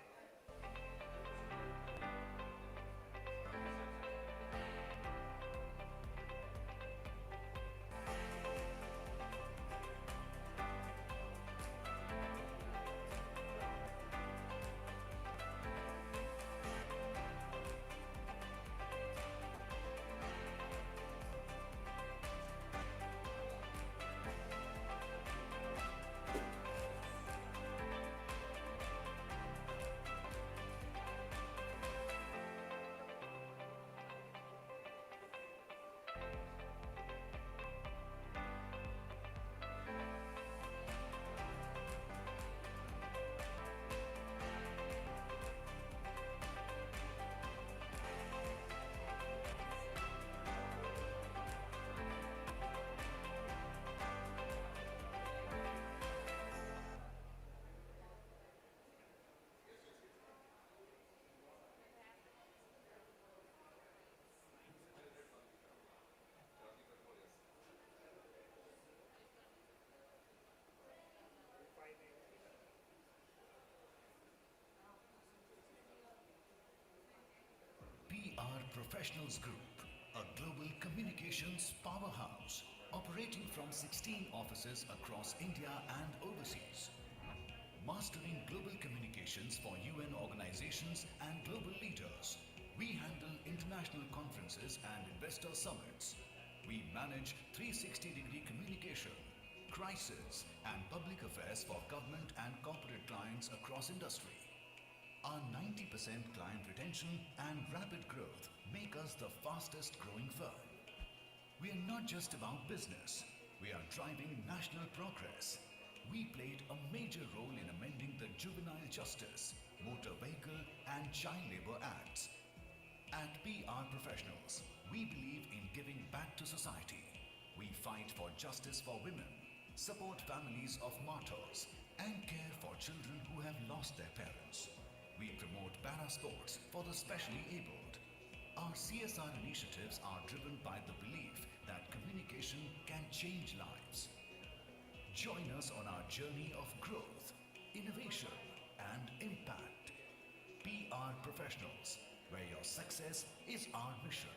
PR Professionals Group, a global communications powerhouse operating from 16 offices across India and overseas. Mastering global communications for UN organizations and global leaders. We handle international conferences and investor summits. We manage 360-degree communication, crisis, and public affairs for government and corporate clients across industry. Our 90% client retention and rapid growth make us the fastest growing firm. We are not just about business, we are driving national progress. We played a major role in amending the Juvenile Justice, Motor Vehicle and Child Labour Acts. At PR Professionals, we believe in giving back to society. We fight for justice for women, support families of martyrs, and care for children who have lost their parents. We promote para-sports for the specially abled. Our CSR initiatives are driven by the belief that communication can change lives. Join us on our journey of growth, innovation, and impact. PR Professionals, where your success is our mission.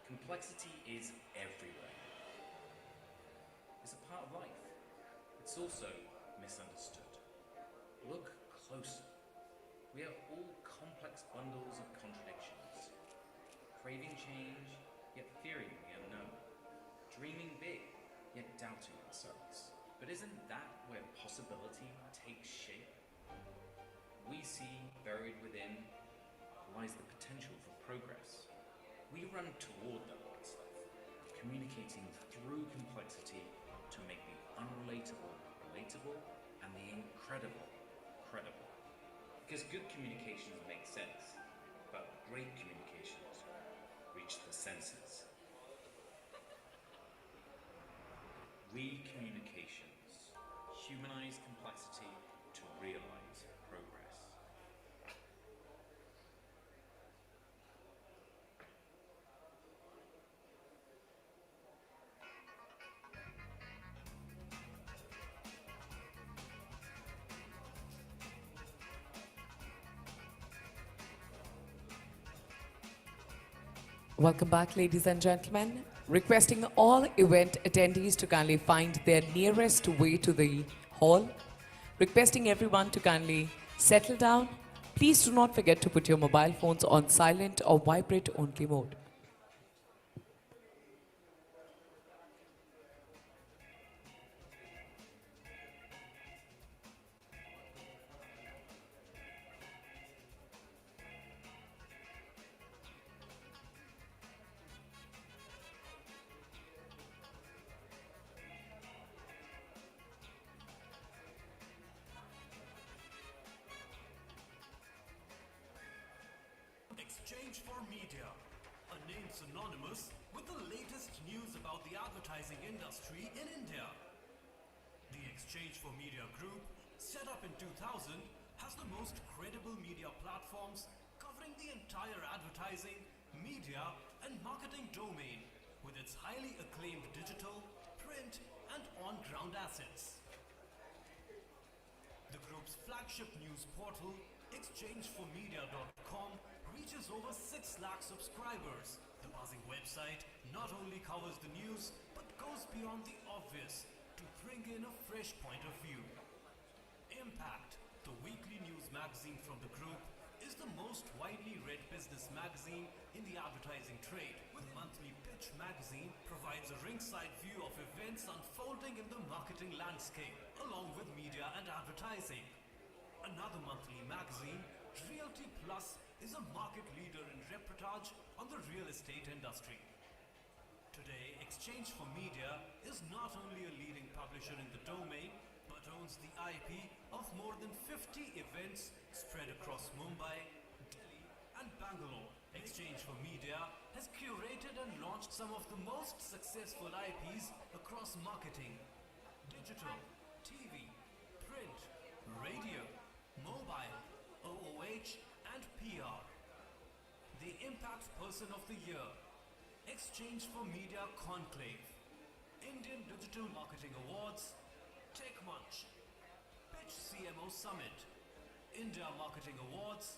Complexity is everywhere. It's a part of life. It's also misunderstood. Look closer. We are all complex bundles of contradictions. Craving change, yet fearing the unknown. Dreaming big, yet doubting ourselves. But isn't that where possibility takes shape? We see buried within lies the potential for progress. We run toward that stuff, communicating through complexity to make the unrelatable relatable and the incredible credible. Because good communications make sense, but great communications reach the senses. We communications humanize complexity to realize progress. Welcome back, ladies and gentlemen. Requesting all event attendees to kindly find their nearest way to the hall. Requesting everyone to kindly settle down. Please do not forget to put your mobile phones on silent or vibrate only mode. Exchange for Media, a name synonymous with the latest news about the advertising industry in India. The Exchange for Media Group, set up in 2000, has the most credible media platforms covering the entire advertising, media and marketing domain with its highly acclaimed digital, print and on-ground assets. The group's flagship news portal, exchangeformedia.com, reaches over 6 lakh subscribers. The buzzing website not only covers the news but goes beyond the obvious to bring in a fresh point of view. Impact, the weekly news magazine from the group, is the most widely read business magazine in the advertising trade. With monthly Pitch magazine provides a ringside view of events unfolding in the marketing landscape, along with media and advertising. Another monthly magazine, Realty Plus, is a market leader in reportage on the real estate industry. Today, Exchange for Media is not only a leading publisher in the domain, but owns the IP of more than 50 events spread across Mumbai, Delhi and Bangalore. Exchange for Media has curated and launched some of the most successful IPs across marketing, digital, TV, print, radio, mobile, OOH and PR. The Impact Person of the Year, Exchange for Media Conclave, Indian Digital Marketing Awards, Tech Munch, Pitch CMO Summit, India Marketing Awards,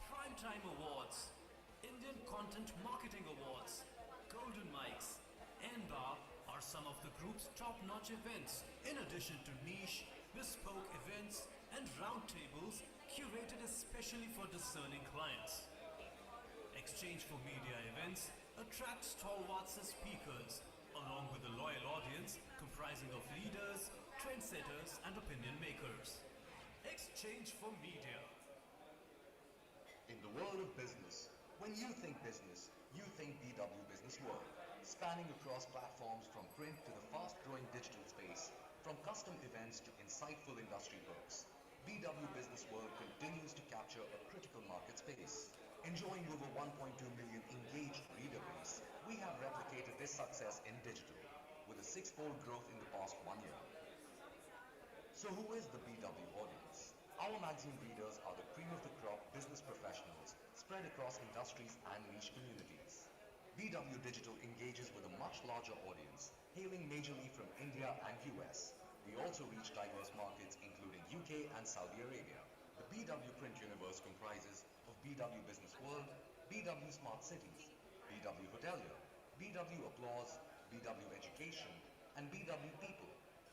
Primetime Awards, Indian Content Marketing Awards, Golden Mics, NBAR are some of the group's top-notch events, in addition to niche, bespoke events and roundtables curated especially for discerning clients. Exchange for Media events attract stalwarts as speakers, along with a loyal audience comprising of leaders, trendsetters and opinion makers. Exchange for Media. In the world of business, when you think BW Business World, spanning across platforms from print to the fast-growing digital space, from custom events to insightful industry books, BW Business World continues to capture a critical market space. Enjoying over 1.2 million engaged reader base, we have replicated this success in digital, with a 6-fold growth in the past 1 year. So who is the BW audience? Our magazine readers are the cream of the crop business professionals spread across industries and niche communities. BW Digital engages with a much larger audience, hailing majorly from India and US. We also reach diverse markets including UK and Saudi Arabia. The BW Print universe comprises of BW Business World, BW Smart Cities, BW Hotelier, BW Applause, BW Education, and BW People,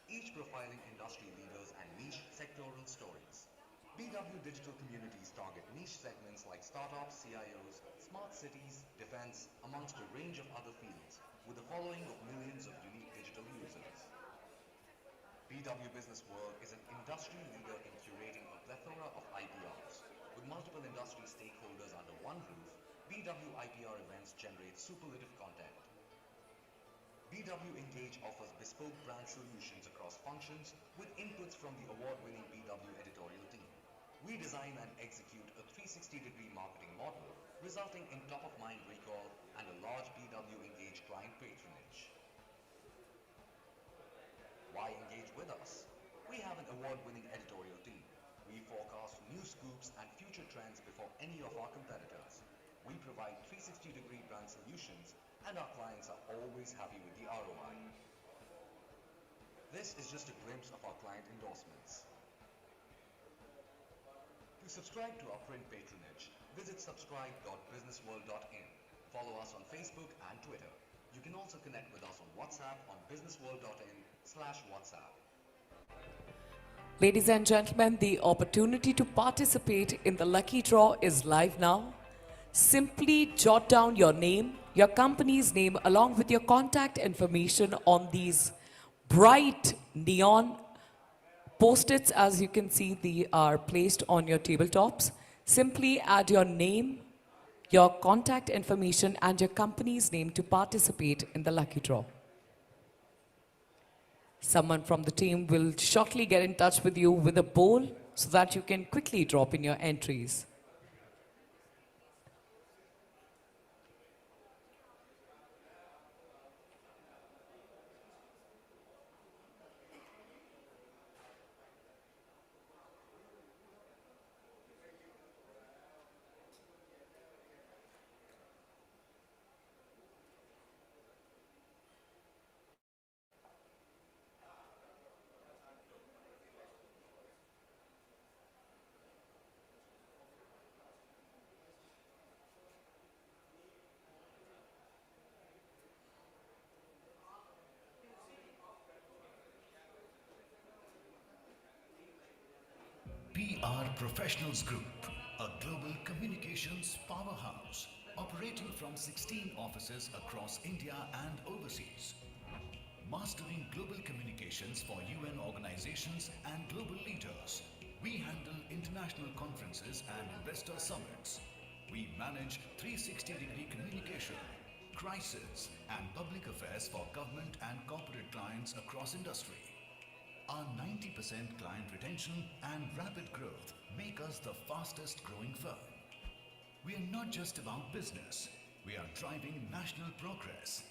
each profiling industry leaders and niche sectoral stories. BW Digital communities target niche segments like startups, CIOs, smart cities, defense, amongst a range of other fields, with a following of millions of unique digital users. BW Business World is an industry leader in curating a plethora of IPRs. With multiple industry stakeholders under one roof, BW IPR events generate superlative content. BW Engage offers bespoke brand solutions across functions with inputs from the award-winning BW editorial team. We design and execute a 360-degree marketing model, resulting in top-of-mind recall and a large BW Engage client patronage. Why engage with us? We have an award-winning editorial team. We forecast new scoops and future trends before any of our competitors. We provide 360-degree brand solutions, and our clients are always happy with the ROI. This is just a glimpse of our client endorsements. To subscribe to our print patronage, visit subscribe.businessworld.in. Follow us on Facebook and Twitter. You can also connect with us on WhatsApp on businessworld.in/WhatsApp. Ladies and gentlemen, the opportunity to participate in the lucky draw is live now. Simply jot down your name, your company's name, along with your contact information on these bright neon post-its. As you can see, they are placed on your tabletops. Simply add your name, your contact information, and your company's name to participate in the lucky draw. Someone from the team will shortly get in touch with you with a bowl so that you can quickly drop in your entries. PR Professionals Group, a global communications powerhouse operating from 16 offices across India and overseas. Mastering global communications for UN organizations and global leaders. We handle international conferences and investor summits. We manage 360-degree communication, crisis, and public affairs for government and corporate clients across industry. Our 90% client retention and rapid growth make us the fastest growing firm. We are not just about business, we are driving national progress.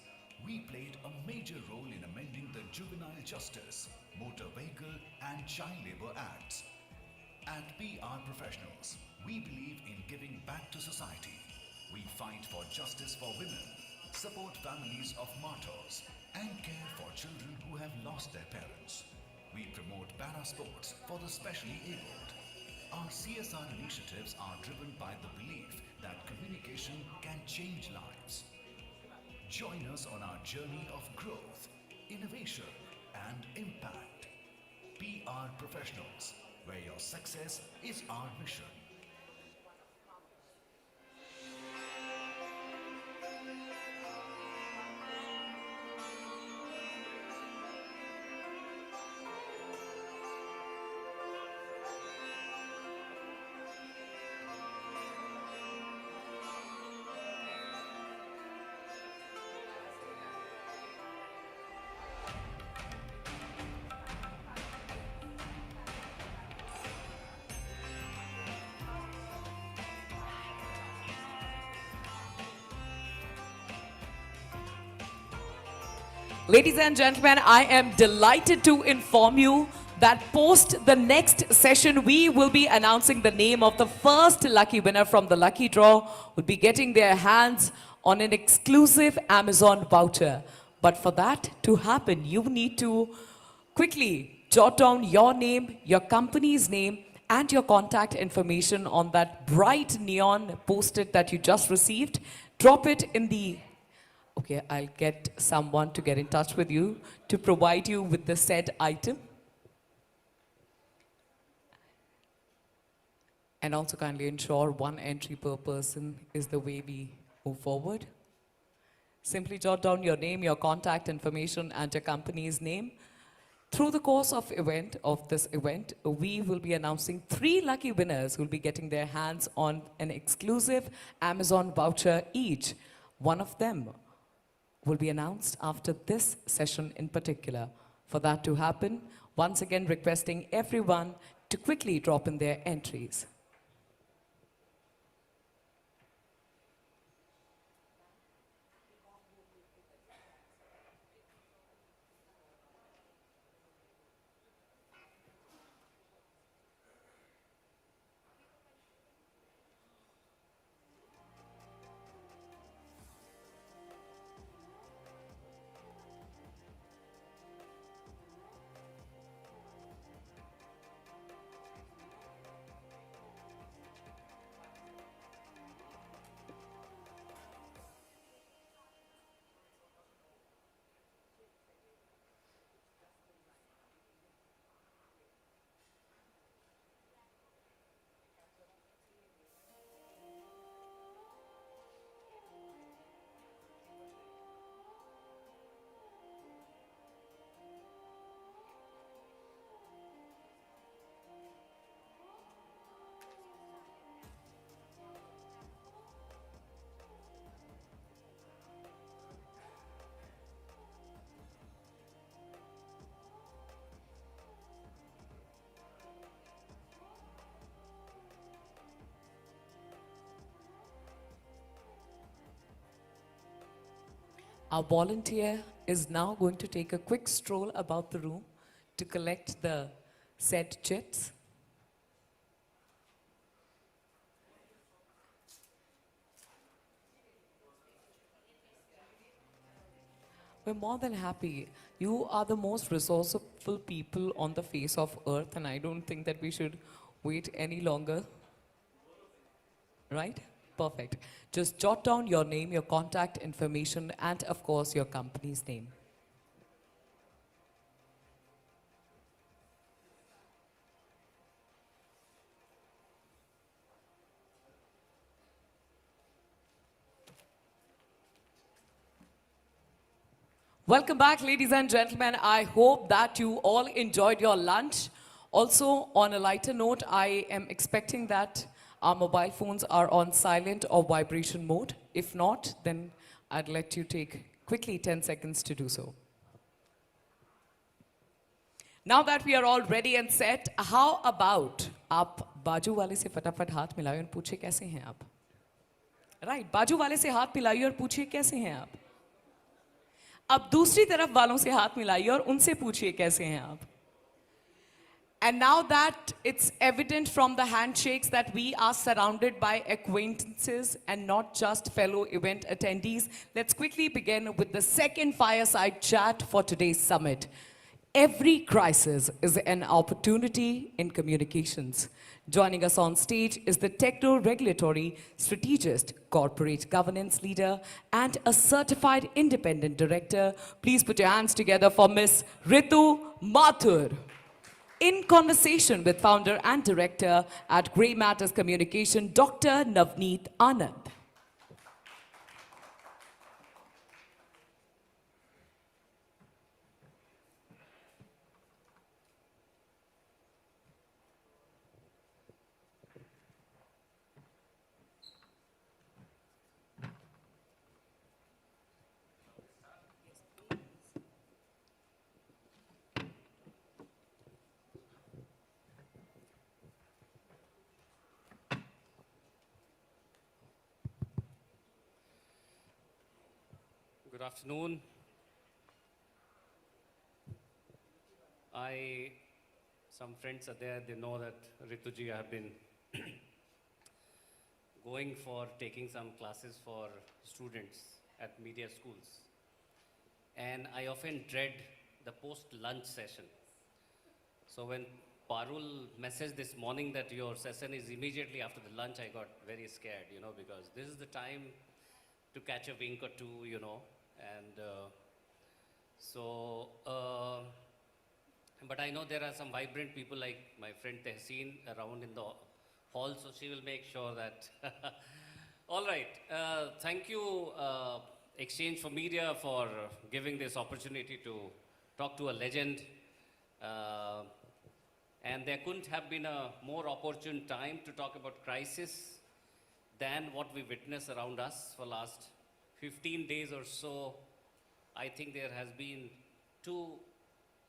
We played a major role in amending the Juvenile Justice, Motor Vehicle and Child Labour Acts. At PR Professionals, we believe in giving back to society. We fight for justice for women, support families of martyrs, and care for children who have lost their parents. We promote para-sports for the specially abled. Our CSR initiatives are driven by the belief that communication can change lives. Join us on our journey of growth, innovation, and impact. PR Professionals, where your success is our mission. Ladies and gentlemen, I am delighted to inform you that post the next session, we will be announcing the name of the first lucky winner from the lucky draw, will be getting their hands on an exclusive Amazon voucher. But for that to happen, you need to quickly jot down your name, your company's name, and your contact information on that bright neon post-it that you just received. Drop it in the... Okay, I'll get someone to get in touch with you to provide you with the said item. And also kindly ensure one entry per person is the way we move forward. Simply jot down your name, your contact information, and your company's name. Through the course of this event, we will be announcing 3 lucky winners who will be getting their hands on an exclusive Amazon voucher each. One of them will be announced after this session in particular. For that to happen, once again requesting everyone to quickly drop in their entries. Our volunteer is now going to take a quick stroll about the room to collect the said chits. We're more than happy. You are the most resourceful people on the face of earth, and I don't think that we should wait any longer. Right? Perfect. Just jot down your name, your contact information, and of course, your company's name. Welcome back, ladies and gentlemen. I hope that you all enjoyed your lunch. Also, on a lighter note, I am expecting that our mobile phones are on silent or vibration mode. If not, then I'd let you take quickly 10 seconds to do so. Now that we are all ready and set, how about आप बाजू वाले से फटाफट हाथ मिलाइए और पूछिए कैसे हैं आप? Right, बाजू वाले से हाथ मिलाइए और पूछिए कैसे हैं आप? अब दूसरी तरफ वालों से हाथ मिलाइए और उनसे पूछिए कैसे हैं आप? And now that it's evident from the handshakes that we are surrounded by acquaintances and not just fellow event attendees, let's quickly begin with the second fireside chat for today's summit. Every crisis is an opportunity in communications. Joining us on stage is the techno-regulatory strategist, corporate governance leader, and a certified independent director. Please put your hands together for Ms. Ritu Mathur. In conversation with founder and director at Grey Matters Communication, Dr. Navneet Anand. Good afternoon. Some friends are there, they know that Rituji, I have been going for taking some classes for students at media schools. And I often dread the post-lunch session. So when Parul messaged this morning that your session is immediately after the lunch, I got very scared, because this is the time to catch a wink or two, and but I know there are some vibrant people like my friend Tehseen around in the hall, so she will make sure that. All right, thank you Exchange for Media for giving this opportunity to talk to a legend. And there couldn't have been a more opportune time to talk about crisis than what we witness around us for last 15 days or so. I think there has been two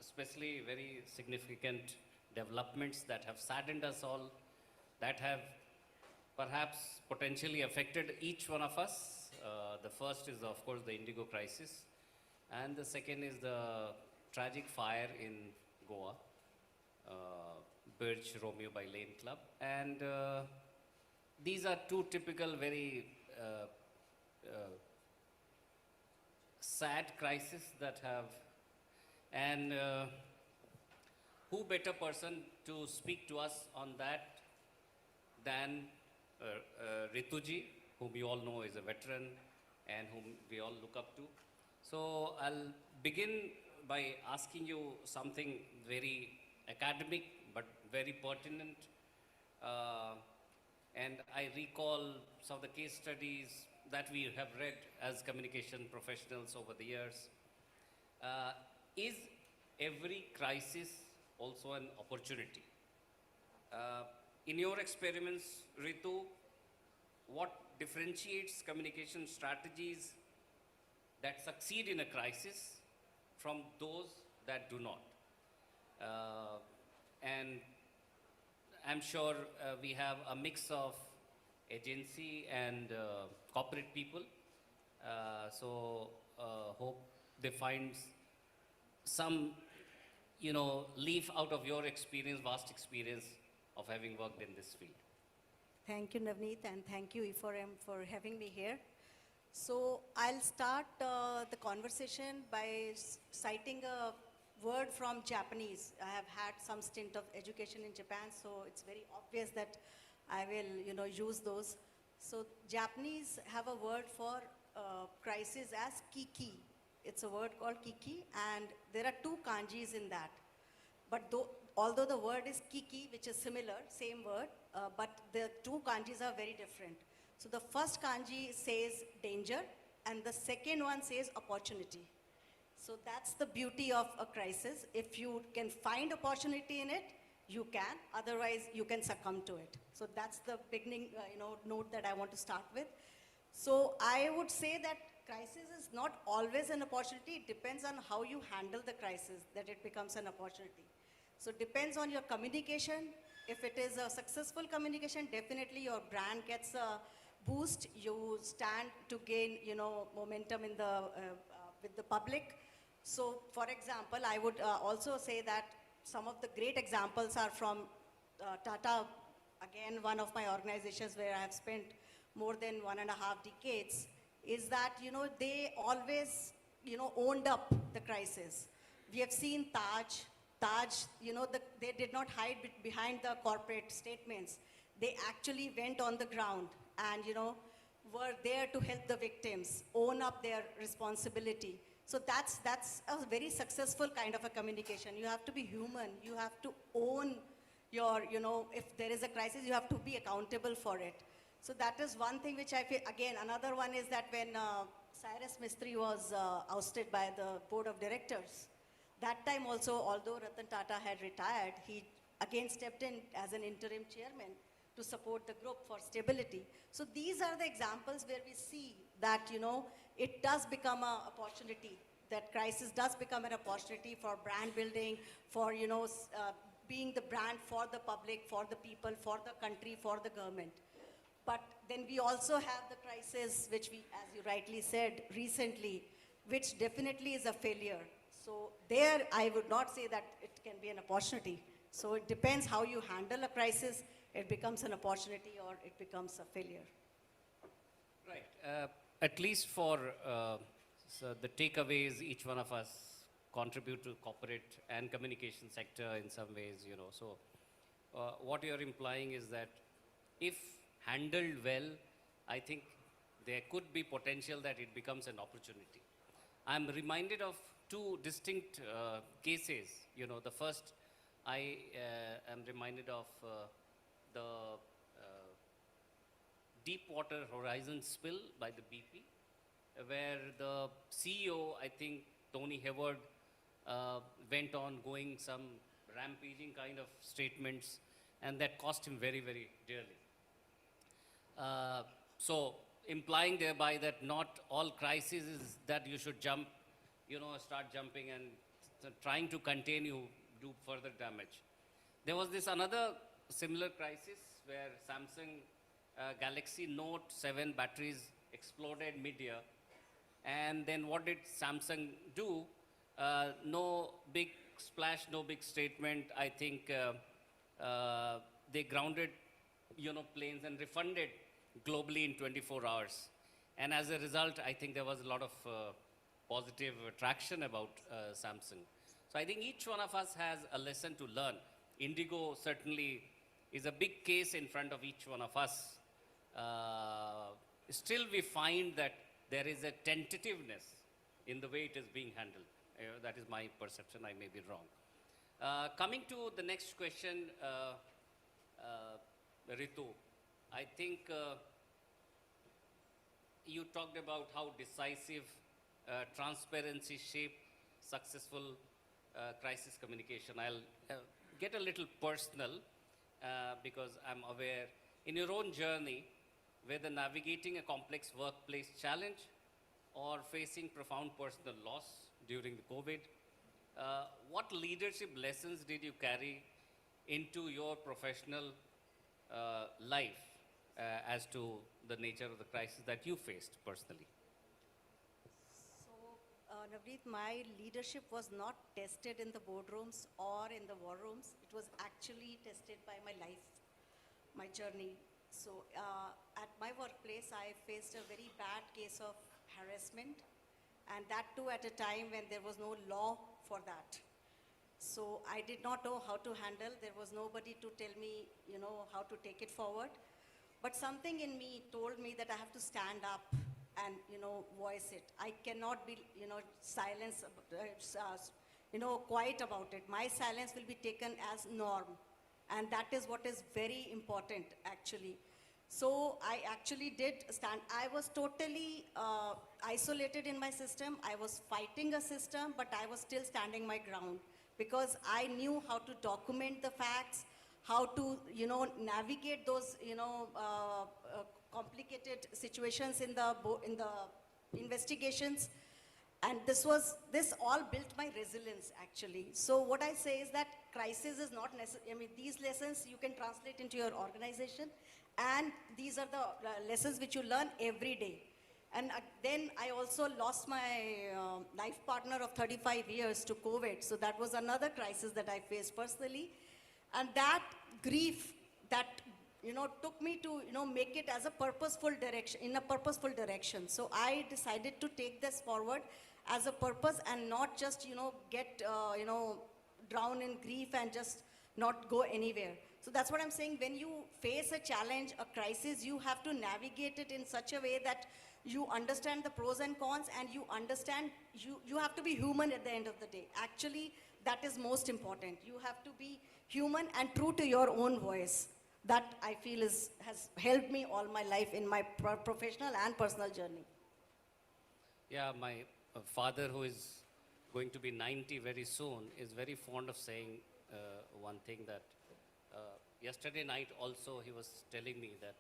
especially very significant developments that have saddened us all, that have perhaps potentially affected each one of us. The first is, of course, the Indigo crisis, and the second is the tragic fire in Goa, Birch Romeo by Lane Club. And these are two typical very sad crises that have, and who better person to speak to us on that than Rituji, whom you all know is a veteran and whom we all look up to. So I'll begin by asking you something very academic but very pertinent. And I recall some of the case studies that we have read as communication professionals over the years. Is every crisis also an opportunity? In your experiments, Ritu, what differentiates communication strategies that succeed in a crisis from those that do not? And I'm sure we have a mix of agency and corporate people. So hope they find some, leaf out of your experience, vast experience of having worked in this field. Thank you, Navneet, and thank you, e4m, for having me here. So I'll start the conversation by citing a word from Japanese. I have had some stint of education in Japan, so it's very obvious that I will, use those. So Japanese have a word for crisis as kiki. It's a word called kiki, and there are two kanjis in that. But although the word is kiki, which is similar, same word, but the two kanjis are very different. So the first kanji says danger, and the second one says opportunity. So that's the beauty of a crisis. If you can find opportunity in it, you can. Otherwise, you can succumb to it. So that's the beginning, note that I want to start with. So I would say that crisis is not always an opportunity. It depends on how you handle the crisis, that it becomes an opportunity. So it depends on your communication. If it is a successful communication, definitely your brand gets a boost. You stand to gain, momentum in the, with the public. So for example, I would also say that some of the great examples are from Tata, again, one of my organizations where I have spent more than 1.5 decades, is that, they always, owned up the crisis. We have seen Taj, they did not hide behind the corporate statements. They actually went on the ground and, were there to help the victims, own up their responsibility. So that's a very successful kind of a communication. You have to be human. You have to own your, if there is a crisis, you have to be accountable for it. So that is one thing which I feel. Again, another one is that when Cyrus Mistry was ousted by the board of directors, that time also, although Ratan Tata had retired, he again stepped in as an interim chairman to support the group for stability. So these are the examples where we see that, it does become an opportunity. That crisis does become an opportunity for brand building, for, being the brand for the public, for the people, for the country, for the government. But then we also have the crisis, which we, as you rightly said, recently, which definitely is a failure. So there, I would not say that it can be an opportunity. So it depends how you handle a crisis. It becomes an opportunity or it becomes a failure. Right. At least for so the takeaways, each one of us contribute to corporate and communication sector in some ways, So what you're implying is that if handled well, I think there could be potential that it becomes an opportunity. I'm reminded of two distinct cases. The first, I am reminded of the Deepwater Horizon spill by the BP, where the CEO, I think Tony Hayward, went on going some rampaging kind of statements, and that cost him very, very dearly. So implying thereby that not all crises is that you should jump, start jumping and trying to contain you do further damage. There was this another similar crisis where Samsung Galaxy Note 7 batteries exploded mid-year. And then what did Samsung do? No big splash, no big statement. I think they grounded, planes and refunded globally in 24 hours. And as a result, I think there was a lot of positive traction about Samsung. So I think each one of us has a lesson to learn. Indigo certainly is a big case in front of each one of us. Still we find that there is a tentativeness in the way it is being handled. That is my perception, I may be wrong. Coming to the next question, Ritu, I think you talked about how decisive transparency shape successful crisis communication. I'll get a little personal because I'm aware in your own journey, whether navigating a complex workplace challenge or facing profound personal loss during the COVID, what leadership lessons did you carry into your professional life as to the nature of the crisis that you faced personally? So Navneet, my leadership was not tested in the boardrooms or in the war rooms. It was actually tested by my life, my journey. So at my workplace, I faced a very bad case of harassment, and that too at a time when there was no law for that. So I did not know how to handle. There was nobody to tell me, how to take it forward. But something in me told me that I have to stand up and, voice it. I cannot be, silence, quiet about it. My silence will be taken as norm. And that is what is very important, actually. So I actually did stand. I was totally isolated in my system. I was fighting a system, but I was still standing my ground because I knew how to document the facts, how to, navigate those, complicated situations in the investigations. And this all built my resilience, actually. So what I say is that crisis is not necessary. I mean, these lessons you can translate into your organization, and these are the lessons which you learn every day. And then I also lost my life partner of 35 years to COVID. So that was another crisis that I faced personally. And that grief, that took me to make it as a purposeful direction, in a purposeful direction. So I decided to take this forward as a purpose and not just get drown in grief and just not go anywhere. So that's what I'm saying. When you face a challenge, a crisis, you have to navigate it in such a way that you understand the pros and cons, and you understand you have to be human at the end of the day. Actually, that is most important. You have to be human and true to your own voice. That I feel has helped me all my life in my professional and personal journey. Yeah, my father, who is going to be 90 very soon, is very fond of saying one thing that yesterday night also he was telling me that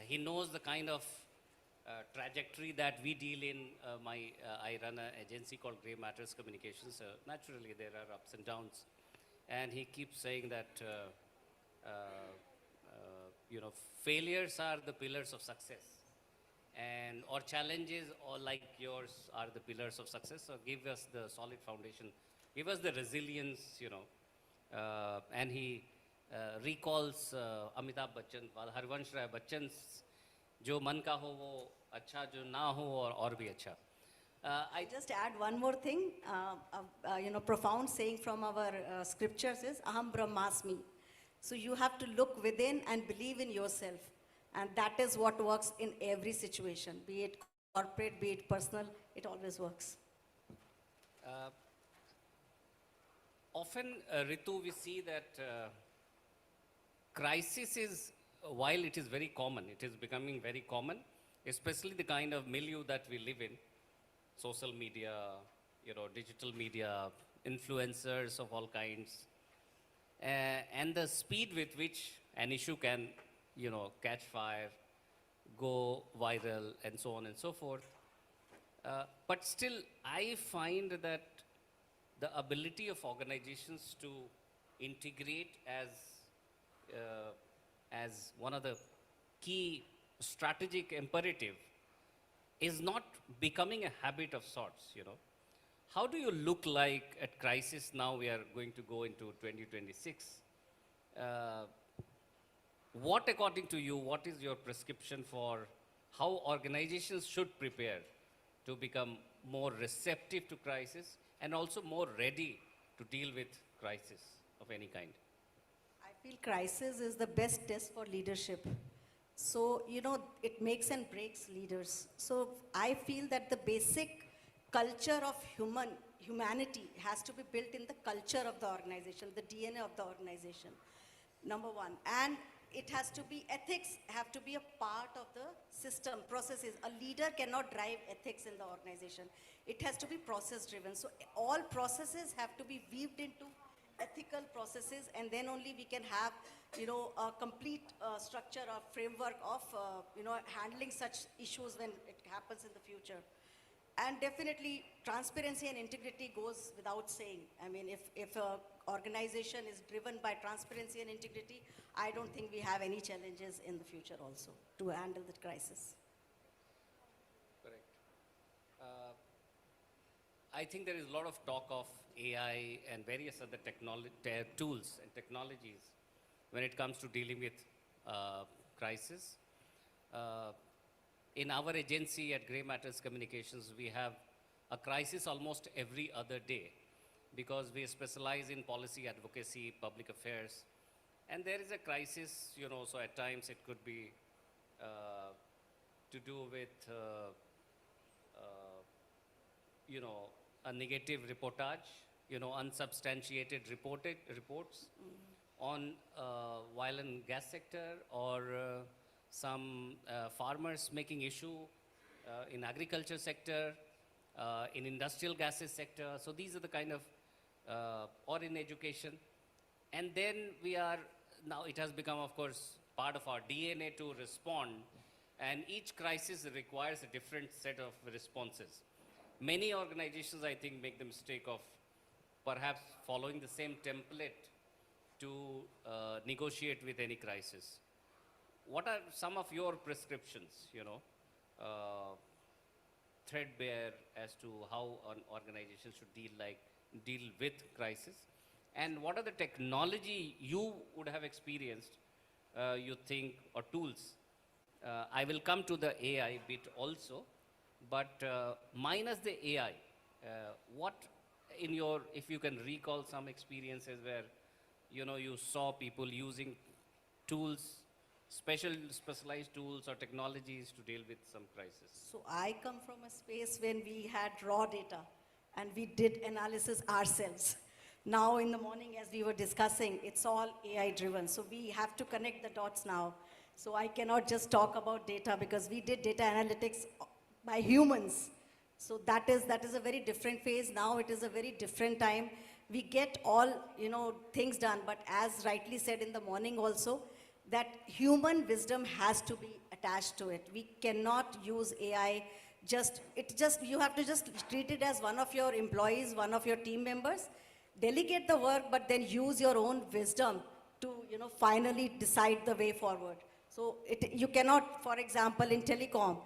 he knows the kind of trajectory that we deal in. I run an agency called Grey Matters Communications. Naturally, there are ups and downs. And he keeps saying that failures are the pillars of success, and or challenges or like yours are the pillars of success. So give us the solid foundation, give us the resilience, and he recalls Amitabh Bachchan, Harvansh Rai Bachchan's jo man ka ho wo acha, jo na ho aur bhi acha. I just add one more thing, profound saying from our scriptures is aham brahmasmi. So you have to look within and believe in yourself. And that is what works in every situation, be it corporate, be it personal, it always works. Often, Ritu, we see that crisis is, while it is very common, it is becoming very common, especially the kind of milieu that we live in, social media, digital media, influencers of all kinds, and the speed with which an issue can, catch fire, go viral, and so on and so forth. But still, I find that the ability of organizations to integrate as one of the key strategic imperative is not becoming a habit of sorts, How do you look like at crisis now? We are going to go into 2026. What, according to you, what is your prescription for how organizations should prepare to become more receptive to crisis and also more ready to deal with crisis of any kind? I feel crisis is the best test for leadership. So, it makes and breaks leaders. So I feel that the basic culture of humanity has to be built in the culture of the organization, the DNA of the organization, number one. And it has to be, ethics have to be a part of the system, processes. A leader cannot drive ethics in the organization. It has to be process driven. So all processes have to be weaved into ethical processes, and then only we can have, a complete structure or framework of, handling such issues when it happens in the future. And definitely, transparency and integrity goes without saying. I mean, if an organization is driven by transparency and integrity, I don't think we have any challenges in the future also to handle the crisis. Correct. I think there is a lot of talk of AI and various other tools and technologies when it comes to dealing with crisis. In our agency at Grey Matters Communications, we have a crisis almost every other day because we specialize in policy advocacy, public affairs, and there is a crisis, so at times it could be to do with, a negative reportage, unsubstantiated reports on violent gas sector or some farmers making issue in agriculture sector, in industrial gases sector. So these are the kind of, or in education. And then now it has become, of course, part of our DNA to respond. And each crisis requires a different set of responses. Many organizations, I think, make the mistake of perhaps following the same template to negotiate with any crisis. What are some of your prescriptions, threadbare as to how an organization should deal with crisis? And what are the technology you would have experienced, you think, or tools? I will come to the AI bit also, but minus the AI, what if you can recall some experiences where, you saw people using tools, specialized tools or technologies to deal with some crisis? So I come from a space when we had raw data and we did analysis ourselves. Now in the morning as we were discussing, it's all AI driven. So we have to connect the dots now. So I cannot just talk about data because we did data analytics by humans. So that is a very different phase. Now it is a very different time. We get all, things done, but as rightly said in the morning also, that human wisdom has to be attached to it. We cannot use AI you have to just treat it as one of your employees, one of your team members, delegate the work, but then use your own wisdom to, finally decide the way forward. So you cannot, for example, in telecom,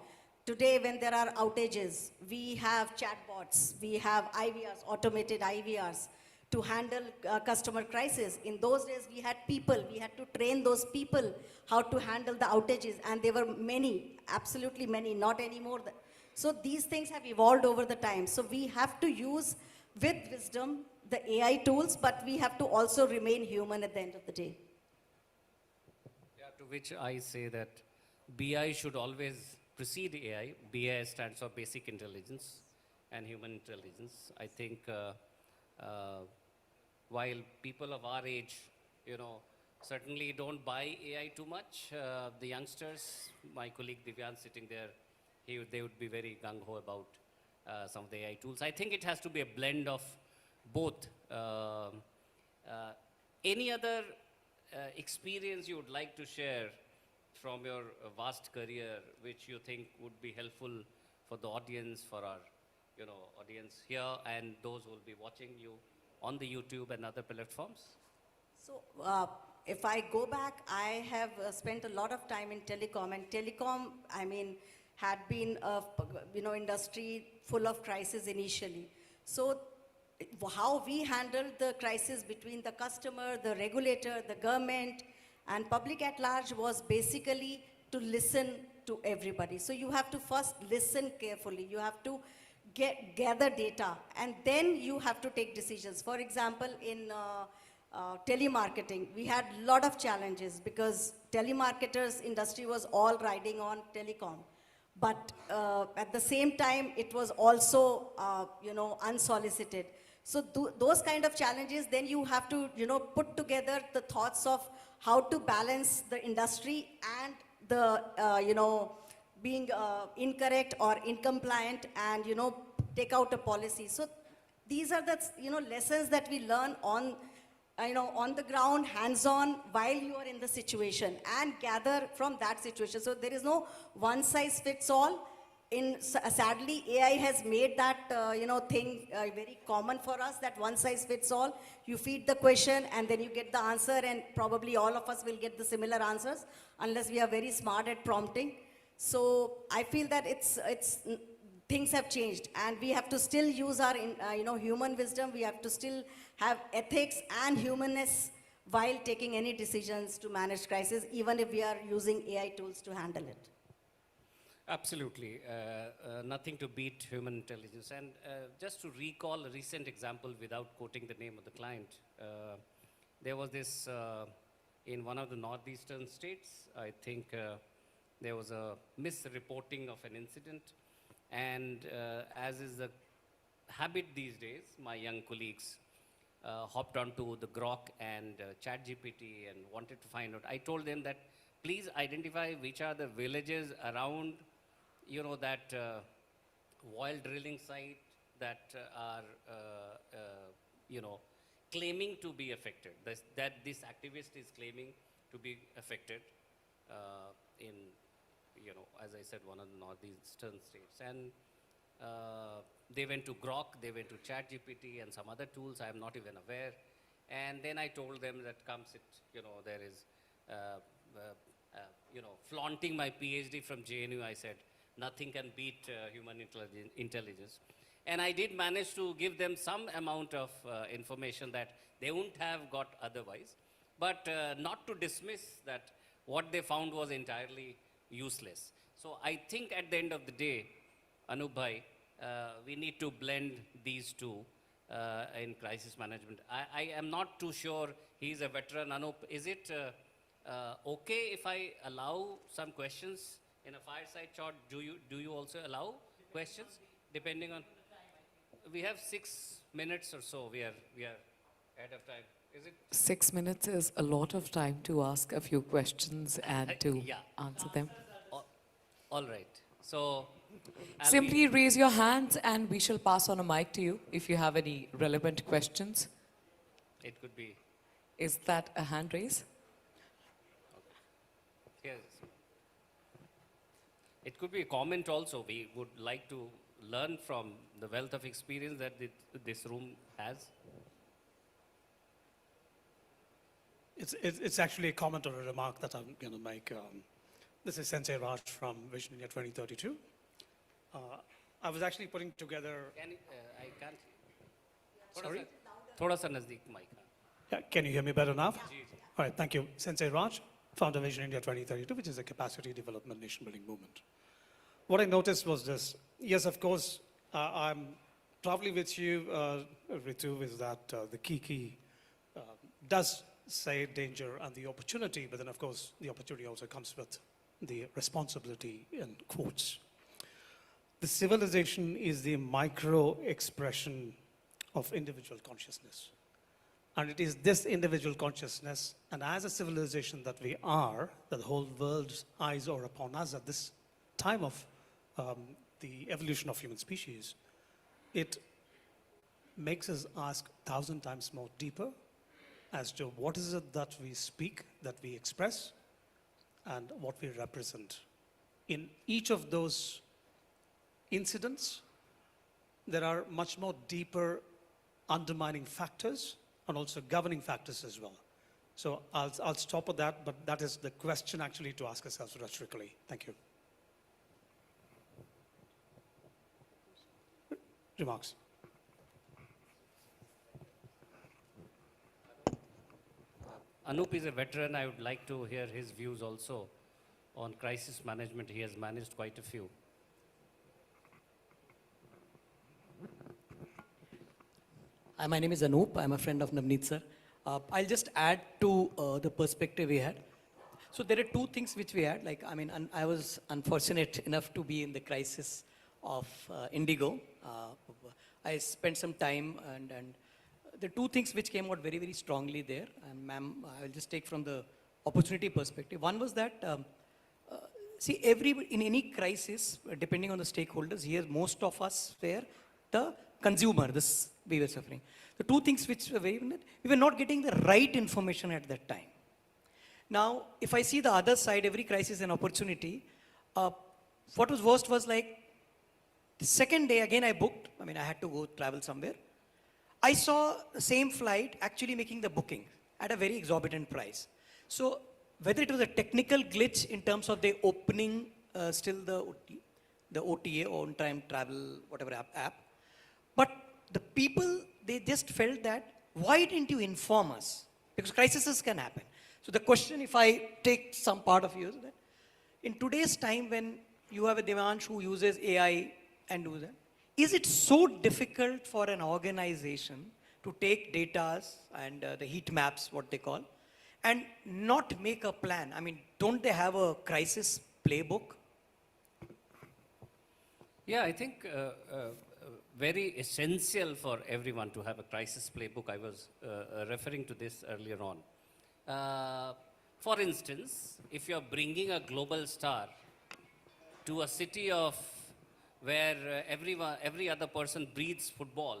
today when there are outages, we have chatbots, we have IVRs, automated IVRs, to handle customer crisis. In those days, we had people. We had to train those people how to handle the outages, and there were many, absolutely many, not anymore. So these things have evolved over the time. So we have to use, with wisdom, the AI tools, but we have to also remain human at the end of the day. Yeah, to which I say that BI should always precede AI. BI stands for Basic Intelligence and Human Intelligence. I think while people of our age, certainly don't buy AI too much, the youngsters, my colleague Divyan sitting there, they would be very gung-ho about some of the AI tools. I think it has to be a blend of both. Any other experience you would like to share from your vast career, which you think would be helpful for the audience, for our audience here and those who will be watching you on the YouTube and other platforms? So if I go back, I have spent a lot of time in telecom, and telecom, had been a industry full of crisis initially. So how we handled the crisis between the customer, the regulator, the government, and public at large was basically to listen to everybody. So you have to first listen carefully. You have to gather data, and then you have to take decisions. For example, in telemarketing, we had a lot of challenges because telemarketers industry was all riding on telecom. But at the same time, it was also, unsolicited. So those kind of challenges, then you have to, put together the thoughts of how to balance the industry and the, being incorrect or incompliant and, take out a policy. So these are the, lessons that we learn on, on the ground, hands-on, while you are in the situation and gather from that situation. So there is no one size fits all. Sadly, AI has made that, thing very common for us, that one size fits all. You feed the question and then you get the answer, and probably all of us will get the similar answers unless we are very smart at prompting. So I feel that things have changed, and we have to still use our human wisdom. We have to still have ethics and humanness while taking any decisions to manage crisis, even if we are using AI tools to handle it. Absolutely. Nothing to beat human intelligence. And just to recall a recent example without quoting the name of the client, there was this in one of the northeastern states, I think there was a misreporting of an incident. And as is the habit these days, my young colleagues hopped onto the Grok and ChatGPT and wanted to find out. I told them that please identify which are the villages around, that oil drilling site that are, claiming to be affected. That this activist is claiming to be affected in, as I said, one of the northeastern states. And they went to Grok, they went to ChatGPT and some other tools I am not even aware. And then I told them that comes it, there is, flaunting my PhD from JNU, I said, nothing can beat human intelligence. And I did manage to give them some amount of information that they wouldn't have got otherwise. But not to dismiss that what they found was entirely useless. So I think at the end of the day, Anup bhai, we need to blend these two in crisis management. I am not too sure he's a veteran. Anup, is it okay if I allow some questions in a fireside chat? Do you also allow questions depending on? We have 6 minutes or so. We are ahead of time. Is it? 6 minutes is a lot of time to ask a few questions and to answer them. All right. So Simply raise your hands and we shall pass on a mic to you if you have any relevant questions. It could be. Is that a hand raise? Yes. It could be a comment also. We would like to learn from the wealth of experience that this room has. It's actually a comment or a remark that I'm going to make. This is Sensei Raj from Vision India 2032. I was actually putting together. I can't. Sorry? Thoda sa nazdeek mic. Yeah, can you hear me better now? All right, thank you. Sensei Raj, founder Vision India 2032, which is a capacity development nation building movement. What I noticed was this. Yes, of course, I'm probably with you, Ritu, is that the key does say danger and the opportunity, but then of course the opportunity also comes with the responsibility in quotes. The civilization is the micro expression of individual consciousness. And it is this individual consciousness, and as a civilization that we are, that the whole world's eyes are upon us at this time of the evolution of human species, it makes us ask 1,000 times more deeper as to what is it that we speak, that we express, and what we represent. In each of those incidents, there are much more deeper undermining factors and also governing factors as well. So I'll stop at that, but that is the question actually to ask ourselves rhetorically. Thank you. Remarks? Anup is a veteran. I would like to hear his views also on crisis management. He has managed quite a few. Hi, my name is Anup. I'm a friend of Navneet sir. I'll just add to the perspective we had. So there are two things which we had. I was unfortunate enough to be in the crisis of Indigo. I spent some time and the two things which came out very, very strongly there, and ma'am, I will just take from the opportunity perspective. One was that, in any crisis, depending on the stakeholders, here most of us were the consumer, we were suffering. The two things which were we were not getting the right information at that time. Now, if I see the other side, every crisis is an opportunity. What was worst was the second day, again I booked, I had to go travel somewhere. I saw the same flight actually making the booking at a very exorbitant price. So whether it was a technical glitch in terms of the opening still the OT, the OTA, on-time travel, whatever app. But the people, they just felt that, why didn't you inform us? Because crises can happen. So the question, if I take some part of you, is that in today's time when you have a Devansh who uses AI and do that, is it so difficult for an organization to take data and the heat maps, what they call, and not make a plan? I mean, don't they have a crisis playbook? Yeah, I think very essential for everyone to have a crisis playbook. I was referring to this earlier on. For instance, if you're bringing a global star to a city of where every other person breathes football,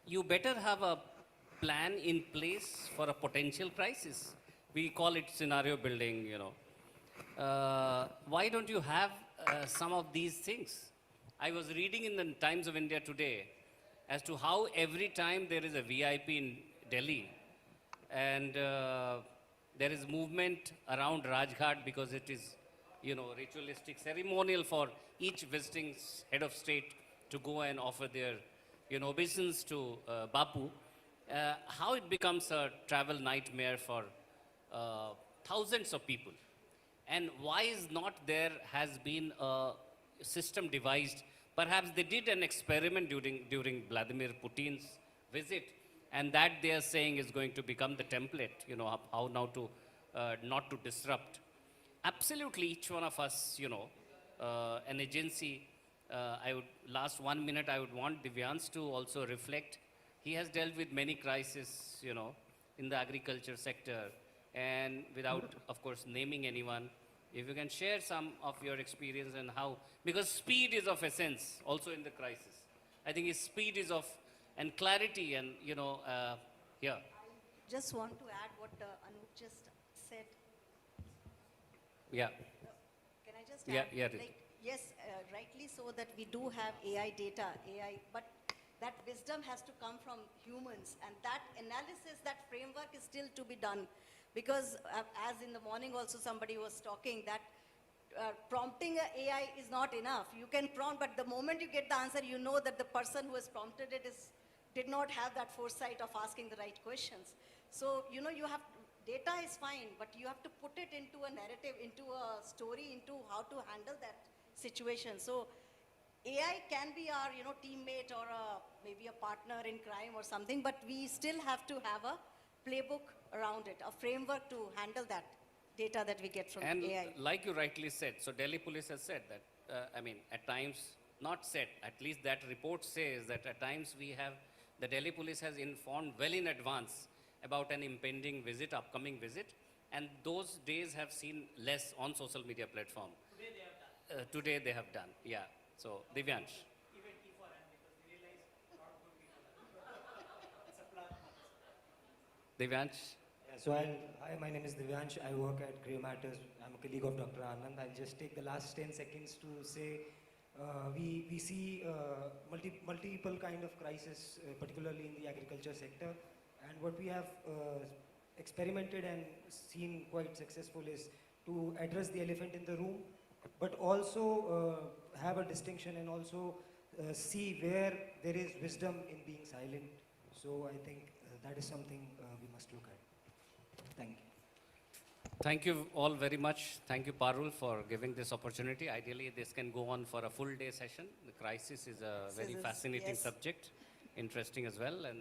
you better have a plan in place for a potential crisis. We call it scenario building, you know. Why don't you have some of these things? I was reading in the Times of India today as to how every time there is a VIP in Delhi and there is movement around Rajghat because it is, you know, ritualistic, ceremonial for each visiting head of state to go and offer their, you know, obeisance to Bapu, how it becomes a travel nightmare for thousands of people. And why is not there has been a system devised? Perhaps they did an experiment during Vladimir Putin's visit, and that they are saying is going to become the template, you know, how now to not to disrupt. Absolutely, each one of us, you know, an agency, last 1 minute, I would want Divyansh to also reflect. He has dealt with many crises, you know, in the agriculture sector, and without, of course, naming anyone, if you can share some of your experience and how, because speed is of essence also in the crisis. I think speed is of, and clarity and, you know, yeah. Just want to add what Anup just said. Yeah. Can I just Yeah, add? yeah. Like, yes, rightly so that we do have AI data, but that wisdom has to come from humans, and that analysis, that framework is still to be done. Because as in the morning also somebody was talking that prompting a AI is not enough. You can prompt, but the moment you get the answer, you know that the person who has prompted it did not have that foresight of asking the right questions. So, you know, data is fine, but you have to put it into a narrative, into a story, into how to handle that situation. So AI can be our, you know, teammate or maybe a partner in crime or something, but we still have to have a playbook around it, a framework to handle that data that we get from and AI. like you rightly said, so Delhi police has said that, I mean, at times, not said, at least that report says that at times the Delhi police has informed well in advance about an impending visit, upcoming visit, and those days have seen less on social media platform. Today they have done, yeah. So, Divyansh. Divyansh. So hi, my name is Divyansh. I work at Grey Matters. I'm a colleague of Dr. Anand. I'll just take the last 10 seconds to say we see multiple kind of crisis, particularly in the agriculture sector. And what we have experimented and seen quite successful is to address the elephant in the room, but also have a distinction and also see where there is wisdom in being silent. So I think that is something we must look at. Thank you. Thank you all very much. Thank you, Parul, for giving this opportunity. Ideally, this can go on for a full day session. The crisis is a very fascinating subject, interesting as well. And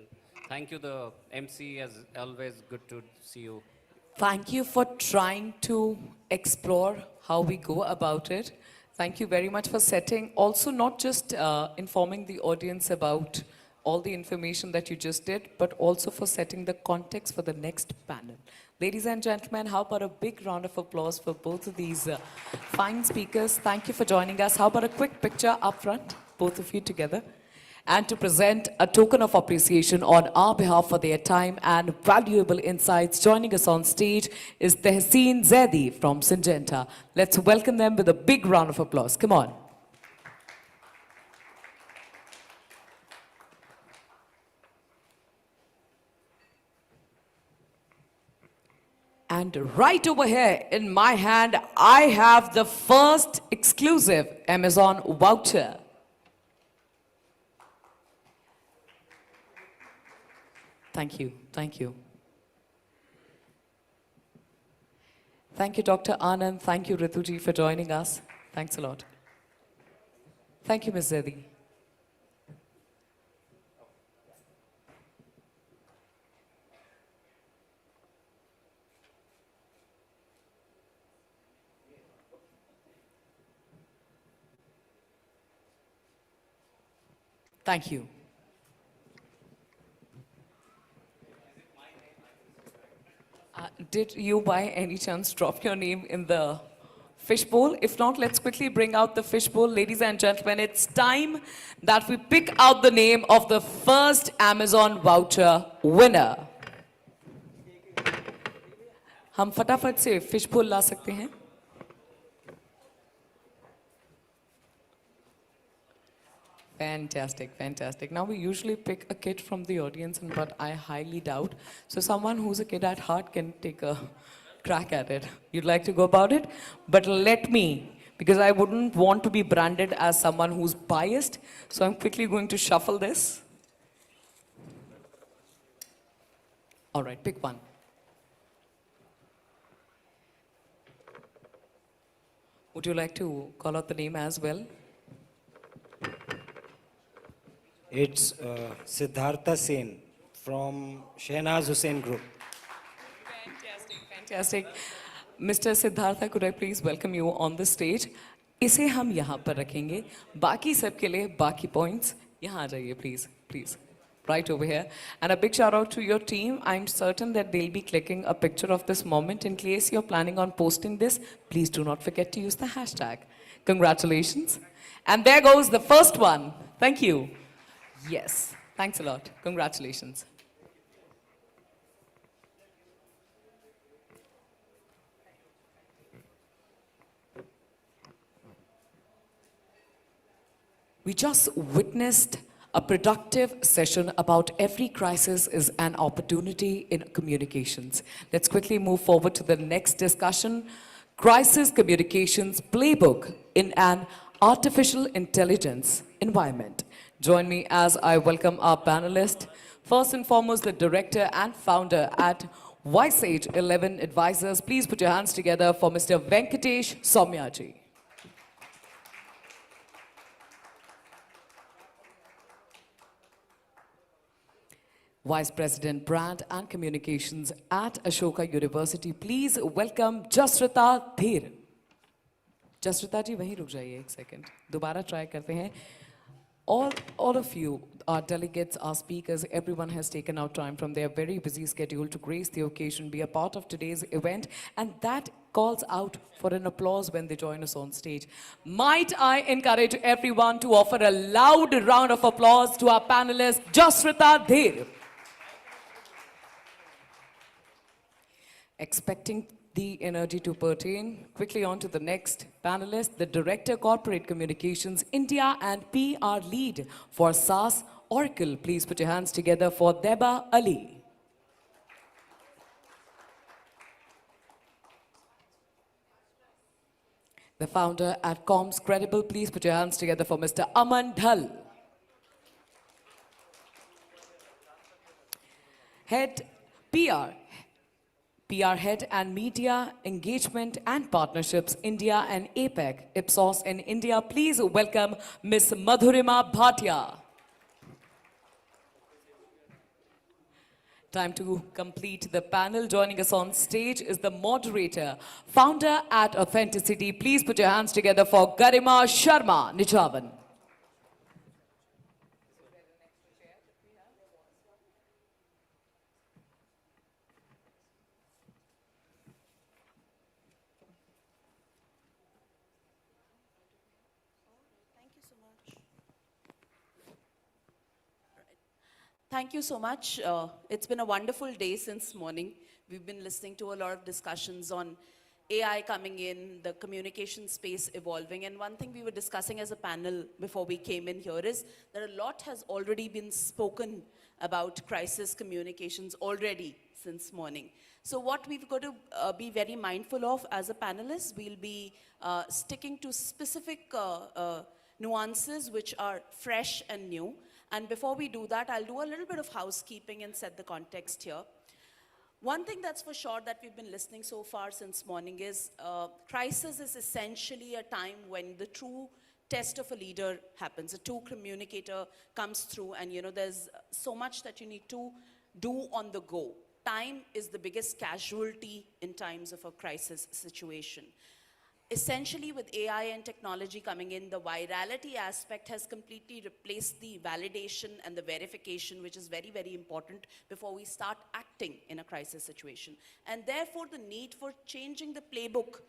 thank you, the MC, as always, good to see you. Thank you for trying to explore how we go about it. Thank you very much for setting, also not just informing the audience about all the information that you just did, but also for setting the context for the next panel. Ladies and gentlemen, how about a big round of applause for both of these fine speakers. Thank you for joining us. How about a quick picture up front, both of you together? And to present a token of appreciation on our behalf for their time and valuable insights, joining us on stage is Tehseen Zaidi from Syngenta. Let's welcome them with a big round of applause. Come on. And right over here in my hand, I have the first exclusive Amazon voucher. Thank you, thank you. Thank you, Dr. Anand. Thank you, Rituji, for joining us. Thanks a lot. Thank you, Ms. Zedi. Thank you. Did you by any chance drop your name in the fishbowl? If not, let's quickly bring out the fishbowl. Ladies and gentlemen, it's time that we pick out the name of the first Amazon voucher winner. हम फटाफट से fishbowl ला सकते हैं? Fantastic, fantastic. Now we usually pick a kid from the audience, but I highly doubt. So someone who's a kid at heart can take a crack at it. You'd like to go about it? But let me, because I wouldn't want to be branded as someone who's biased. So I'm quickly going to shuffle this. All right, pick one. Would you like to call out the name as well? It's Siddhartha Sen from Shehnaz Hussain Group. Fantastic. Mr. Siddhartha, could I please welcome you on the stage? इसे हम यहाँ पर रखेंगे. बाकी सबके लिए बाकी points. यहाँ आ जाइए, please, please. Right over here. And a big shout out to your team. I'm certain that they'll be clicking a picture of this moment. In case you're planning on posting this, please do not forget to use the hashtag. Congratulations. And there goes the first one. Thank you. Yes, thanks a lot. Congratulations. We just witnessed a productive session about every crisis is an opportunity in communications. Let's quickly move forward to the next discussion. Crisis Communications Playbook in an Artificial Intelligence Environment. Join me as I welcome our panelists. First and foremost, the director and founder at Wisage 11 Advisors. Please put your hands together for Mr. Venkatesh Soumyaji. Vice President Brand and Communications at Ashoka University. Please welcome Jasrita Dheer. Jasrita ji, वहीं रुक जाइए एक second. दोबारा try करते हैं. All of you, our delegates, our speakers, everyone has taken out time from their very busy schedule to grace the occasion, be a part of today's event, and that calls out for an applause when they join us on stage. Might I encourage everyone to offer a loud round of applause to our panelist, Jasrita Dheer. Expecting the energy to pertain. Quickly on to the next panelist, the Director Corporate Communications India and PR Lead for SAS Oracle. Please put your hands together for Deba Ali. The founder at Comms Credible. Please put your hands together for Mr. Aman Dhal. Head PR Head and Media Engagement and Partnerships, India and APEC, Ipsos in India. Please welcome Ms. Madhurima Bhatia. Time to complete the panel. Joining us on stage is the moderator, founder at Authenticity. Please put your hands together for Garima Sharma Nijavan. Thank you so much. It's been a wonderful day since morning. We've been listening to a lot of discussions on AI coming in, the communication space evolving. And one thing we were discussing as a panel before we came in here is that a lot has already been spoken about crisis communications already since morning. So what we've got to be very mindful of as a panelist, we'll be sticking to specific nuances which are fresh and new. And before we do that, I'll do a little bit of housekeeping and set the context here. One thing that's for sure that we've been listening so far since morning is crisis is essentially a time when the true test of a leader happens. A true communicator comes through, and there's so much that you need to do on the go. Time is the biggest casualty in times of a crisis situation. Essentially, with AI and technology coming in, the virality aspect has completely replaced the validation and the verification, which is very, very important before we start acting in a crisis situation. And therefore, the need for changing the playbook,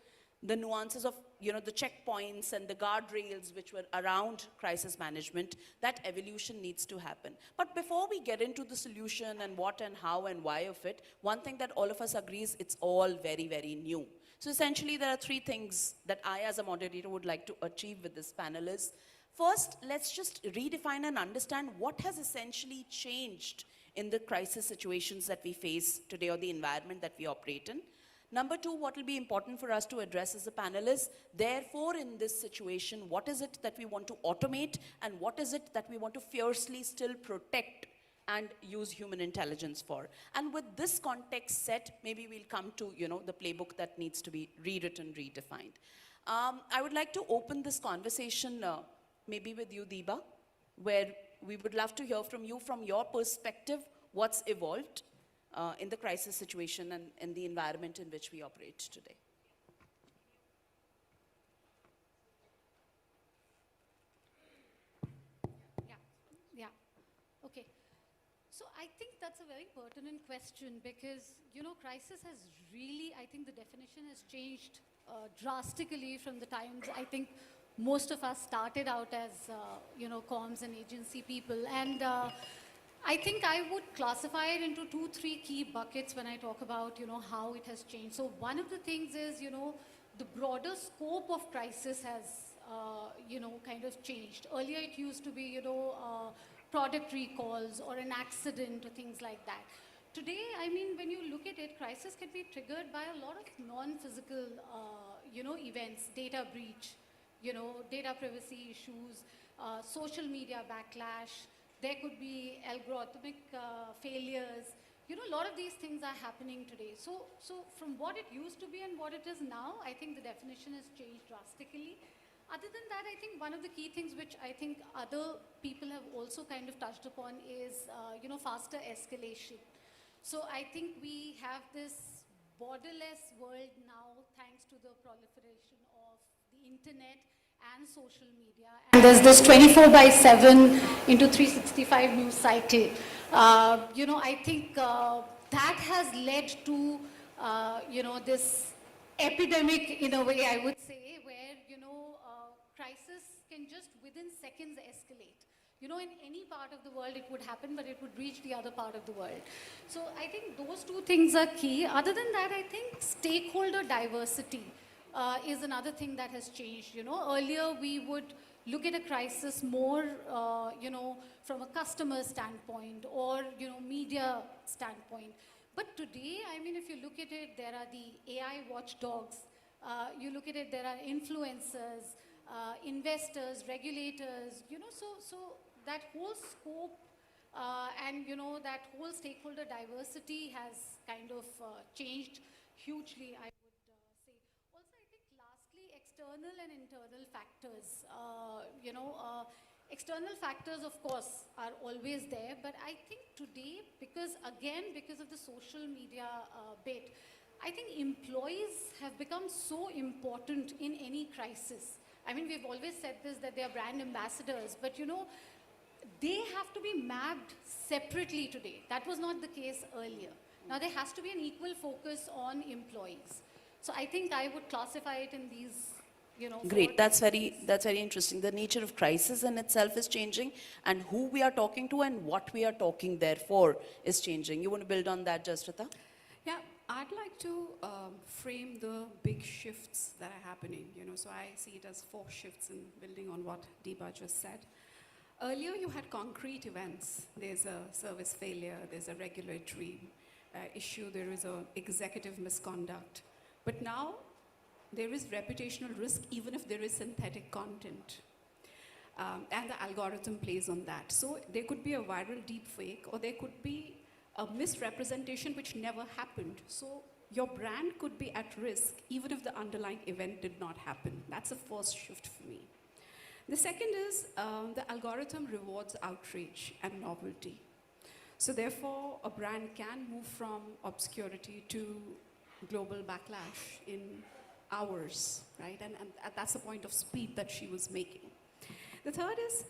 the nuances of, the checkpoints and the guardrails which were around crisis management, that evolution needs to happen. But before we get into the solution and what and how and why of it, one thing that all of us agrees, it's all very, very new. So essentially, there are three things that I, as a moderator, would like to achieve with this panel is, first, let's just redefine and understand what has essentially changed in the crisis situations that we face today or the environment that we operate in. Number two, what will be important for us to address as a panel is, therefore, in this situation, what is it that we want to automate and what is it that we want to fiercely still protect and use human intelligence for. And with this context set, maybe we'll come to, the playbook that needs to be rewritten, redefined. I would like to open this conversation maybe with you, Deepa, where we would love to hear from you, from your perspective, what's evolved in the crisis situation and in the environment in which we operate today. Yeah. Okay. So I think that's a very pertinent question because, crisis has really, I think the definition has changed drastically from the times I think most of us started out as, comms and agency people. And I think I would classify it into 2-3 key buckets when I talk about, how it has changed. So one of the things is, the broader scope of crisis has, kind of changed. Earlier it used to be, product recalls or an accident or things like that. Today, I mean, when you look at it, crisis can be triggered by a lot of non-physical, events, data breach, data privacy issues, social media backlash. There could be algorithmic failures. A lot of these things are happening today. So from what it used to be and what it is now, I think the definition has changed drastically. Other than that, I think one of the key things which I think other people have also kind of touched upon is, faster escalation. So I think we have this borderless world now thanks to the proliferation of the internet and social media. And there's this 24/7 into 365 news cycle. I think that has led to, this epidemic in a way, I would say, where, crisis can just within seconds escalate. In any part of the world it would happen, but it would reach the other part of the world. So I think those two things are key. Other than that, I think stakeholder diversity is another thing that has changed. Earlier we would look at a crisis more, from a customer standpoint or, media standpoint. But today, I mean, if you look at it, there are the AI watchdogs. You look at it, there are influencers, investors, regulators, so that whole scope and, that whole stakeholder diversity has kind of changed hugely, I would say. Also, I think lastly, external and internal factors. External factors, of course, are always there, but I think today, because of the social media bit, I think employees have become so important in any crisis. I mean, we've always said this, that they are brand ambassadors, but they have to be mapped separately today. That was not the case earlier. Now there has to be an equal focus on employees. So I think I would classify it in these, Great, that's very interesting. The nature of crisis in itself is changing, and who we are talking to and what we are talking therefore is changing. You want to build on that, Jasrita? Yeah, I'd like to frame the big shifts that are happening, so I see it as 4 shifts in building on what Deepa just said. Earlier you had concrete events. There's a service failure, there's a regulatory issue, there is an executive misconduct. But now there is reputational risk even if there is synthetic content. And the algorithm plays on that. So there could be a viral deepfake, or there could be a misrepresentation which never happened. So your brand could be at risk even if the underlying event did not happen. That's the first shift for me. The second is the algorithm rewards outrage and novelty. So therefore, a brand can move from obscurity to global backlash in hours, right? And that's the point of speed that she was making. The third is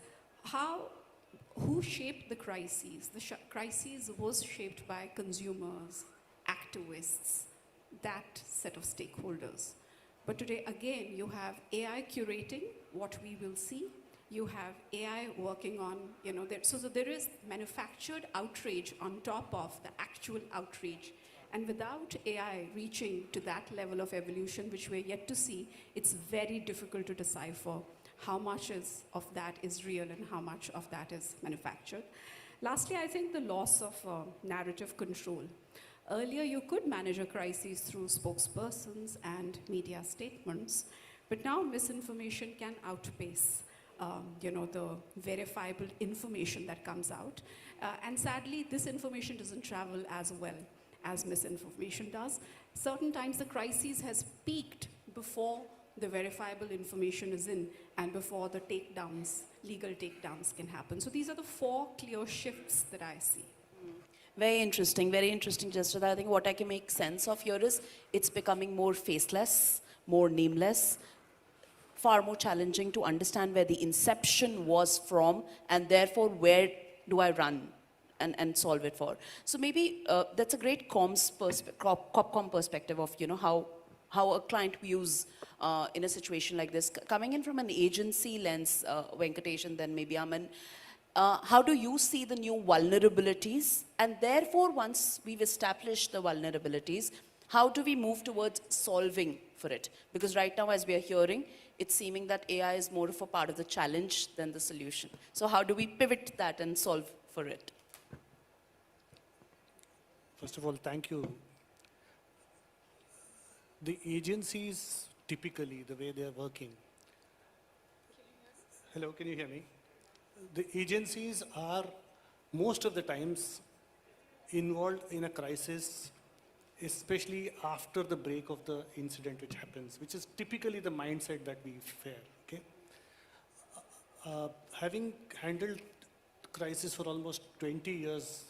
who shaped the crises? The crises was shaped by consumers, activists, that set of stakeholders. But today, again, you have AI curating what we will see. You have AI working on, so there is manufactured outrage on top of the actual outrage. And without AI reaching to that level of evolution, which we're yet to see, it's very difficult to decipher how much of that is real and how much of that is manufactured. Lastly, I think the loss of narrative control. Earlier, you could manage a crisis through spokespersons and media statements, but now misinformation can outpace the verifiable information that comes out. And sadly, this information doesn't travel as well as misinformation does. Certain times the crisis has peaked before the verifiable information is in and before the takedowns, legal takedowns can happen. So these are the 4 clear shifts that I see. Very interesting, Jasrata. I think what I can make sense of here is it's becoming more faceless, more nameless, far more challenging to understand where the inception was from, and therefore where do I run and solve it for. So maybe that's a great COPCOM perspective of how a client views in a situation like this. Coming in from an agency lens, Venkatesh, and then maybe Aman, how do you see the new vulnerabilities? And therefore, once we've established the vulnerabilities, how do we move towards solving for it? Because right now, as we are hearing, it's seeming that AI is more of a part of the challenge than the solution. So how do we pivot that and solve for it? First of all, thank you. The agencies, typically, the way they are working. Hello, can you hear me? The agencies are, most of the times, involved in a crisis, especially after the break of the incident which happens, which is typically the mindset that we fare, okay? Having handled crisis for almost 20 years,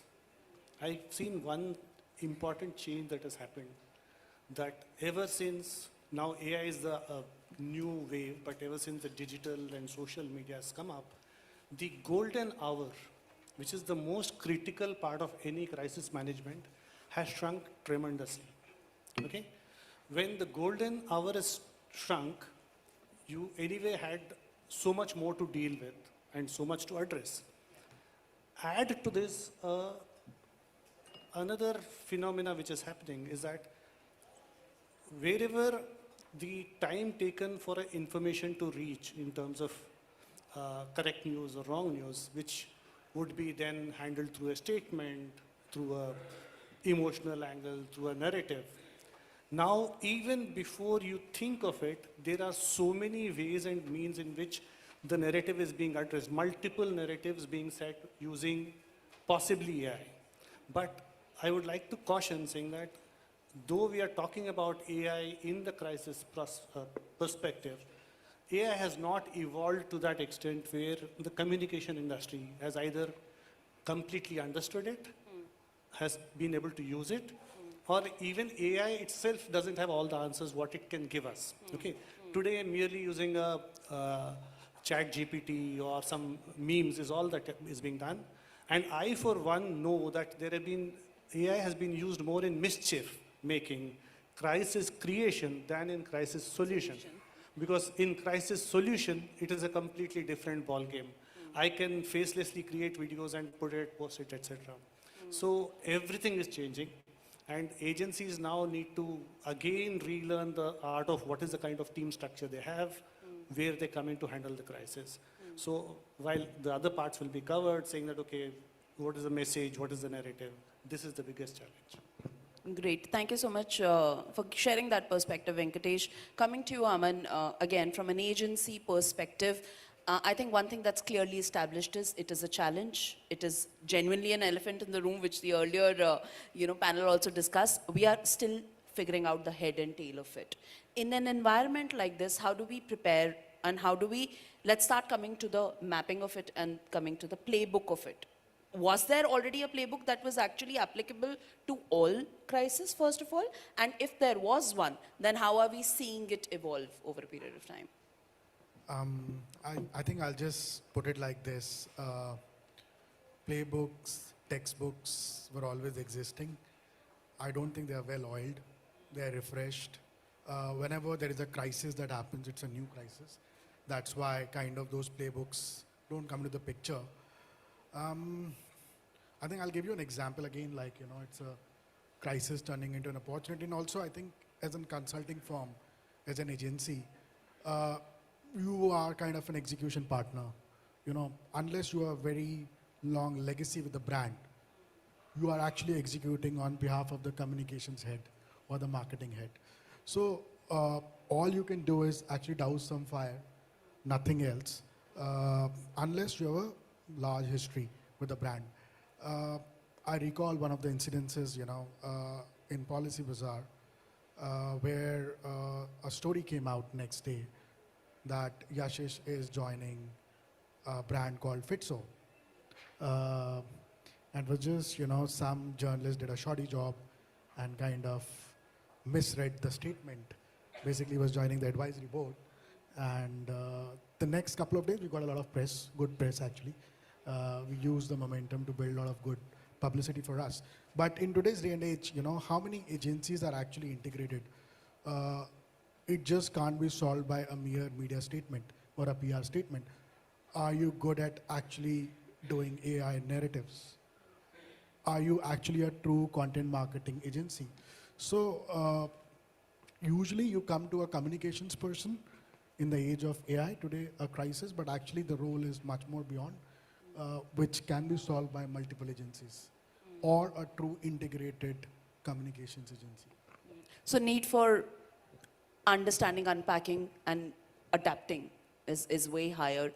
I've seen one important change that has happened, that ever since, now AI is the new wave, but ever since the digital and social media has come up, the golden hour, which is the most critical part of any crisis management, has shrunk tremendously, okay? When the golden hour is shrunk, you anyway had so much more to deal with and so much to address. Add to this, another phenomena which is happening is that wherever the time taken for information to reach in terms of correct news or wrong news, which would be then handled through a statement, through a emotional angle, through a narrative. Now, even before you think of it, there are so many ways and means in which the narrative is being addressed, multiple narratives being set using possibly AI. But I would like to caution saying that though we are talking about AI in the crisis perspective, AI has not evolved to that extent where the communication industry has either completely understood it, has been able to use it, or even AI itself doesn't have all the answers what it can give us. Okay, today merely using a chat GPT or some memes is all that is being done. And I, for one, know that AI has been used more in mischief making, crisis creation than in crisis solution. Because in crisis solution, it is a completely different ball game. I can facelessly create videos and post it, etc. So everything is changing. And agencies now need to again relearn the art of what is the kind of team structure they have, where they come in to handle the crisis. So while the other parts will be covered, saying that, okay, what is the message, what is the narrative, this is the biggest challenge. Great. Thank you so much for sharing that perspective, Venkatesh. Coming to you, Aman, again, from an agency perspective, I think one thing that's clearly established is it is a challenge. It is genuinely an elephant in the room, which the earlier panel also discussed. We are still figuring out the head and tail of it. In an environment like this, how do we prepare and how do we, let's start coming to the mapping of it and coming to the playbook of it. Was there already a playbook that was actually applicable to all crises, first of all? And if there was one, then how are we seeing it evolve over a period of time? I think I'll just put it like this. Playbooks, textbooks were always existing. I don't think they are well oiled. They are refreshed. Whenever there is a crisis that happens, it's a new crisis. That's why kind of those playbooks don't come to the picture. I think I'll give you an example again, like, it's a crisis turning into an opportunity. And also, I think as a consulting firm, as an agency, you are kind of an execution partner. Unless you have a very long legacy with the brand, you are actually executing on behalf of the communications head or the marketing head. So all you can do is actually douse some fire, nothing else, unless you have a large history with the brand. I recall one of the incidences, in Policy Bazaar, where a story came out next day that Yashish is joining a brand called Fitso. And was just, some journalist did a shoddy job and kind of misread the statement. Basically was joining the advisory board. And the next couple of days, we got a lot of press, good press actually. We used the momentum to build a lot of good publicity for us. But in today's day and age, how many agencies are actually integrated? It just can't be solved by a mere media statement or a PR statement. Are you good at actually doing AI narratives? Are you actually a true content marketing agency? So usually you come to a communications person in the age of AI today, a crisis, but actually the role is much more beyond, which can be solved by multiple agencies or a true integrated communications agency. So need for understanding, unpacking, and adapting is way higher.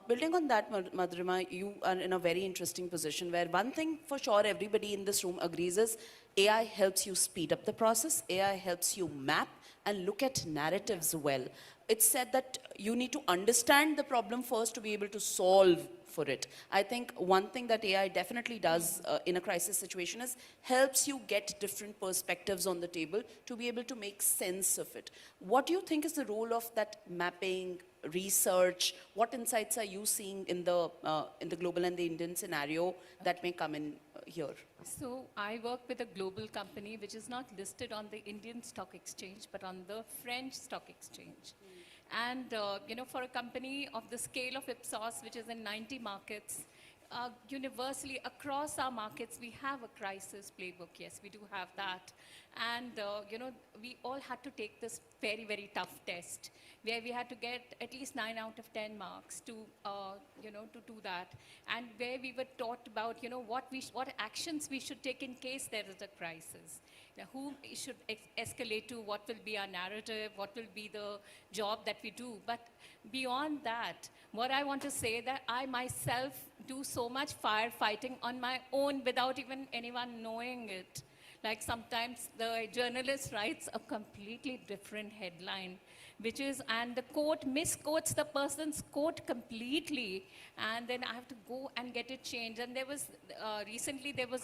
Building on that, Madhurima, you are in a very interesting position where one thing for sure everybody in this room agrees is AI helps you speed up the process, AI helps you map and look at narratives well. It's said that you need to understand the problem first to be able to solve for it. I think one thing that AI definitely does in a crisis situation is helps you get different perspectives on the table to be able to make sense of it. What do you think is the role of that mapping, research? What insights are you seeing in the global and the Indian scenario that may come in here? So I work with a global company which is not listed on the Indian Stock Exchange, but on the French Stock Exchange. And, for a company of the scale of Ipsos, which is in 90 markets, universally across our markets, we have a crisis playbook. Yes, we do have that. And, we all had to take this very, very tough test where we had to get at least 9 out of 10 marks to do that. And where we were taught about, what actions we should take in case there is a crisis. Now, who should escalate to, what will be our narrative, what will be the job that we do. But beyond that, what I want to say that I myself do so much firefighting on my own without even anyone knowing it. Like sometimes the journalist writes a completely different headline, which is, and the quote misquotes the person's quote completely, and then I have to go and get it changed. And there was, recently there was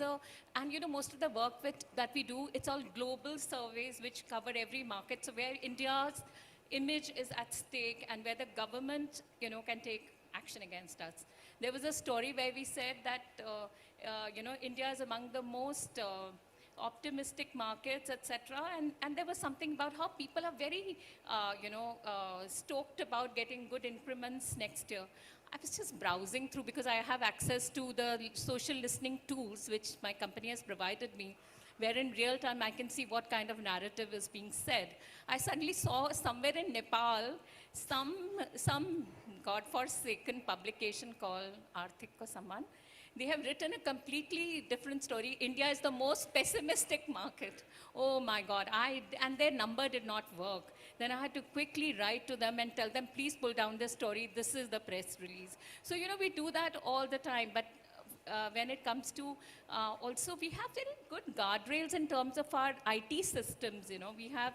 and most of the work that we do, it's all global surveys which cover every market. So where India's image is at stake and where the government, can take action against us. There was a story where we said that, India is among the most optimistic markets, etc. And there was something about how people are very, stoked about getting good increments next year. I was just browsing through because I have access to the social listening tools which my company has provided me. where in real time I can see what kind of narrative is being said. I suddenly saw somewhere in Nepal, some godforsaken publication called Arthik ko Saman. They have written a completely different story. India is the most pessimistic market. Oh my God, and their number did not work. Then I had to quickly write to them and tell them, please pull down this story. This is the press release. So, we do that all the time. But when it comes to, also we have very good guardrails in terms of our IT systems. We have,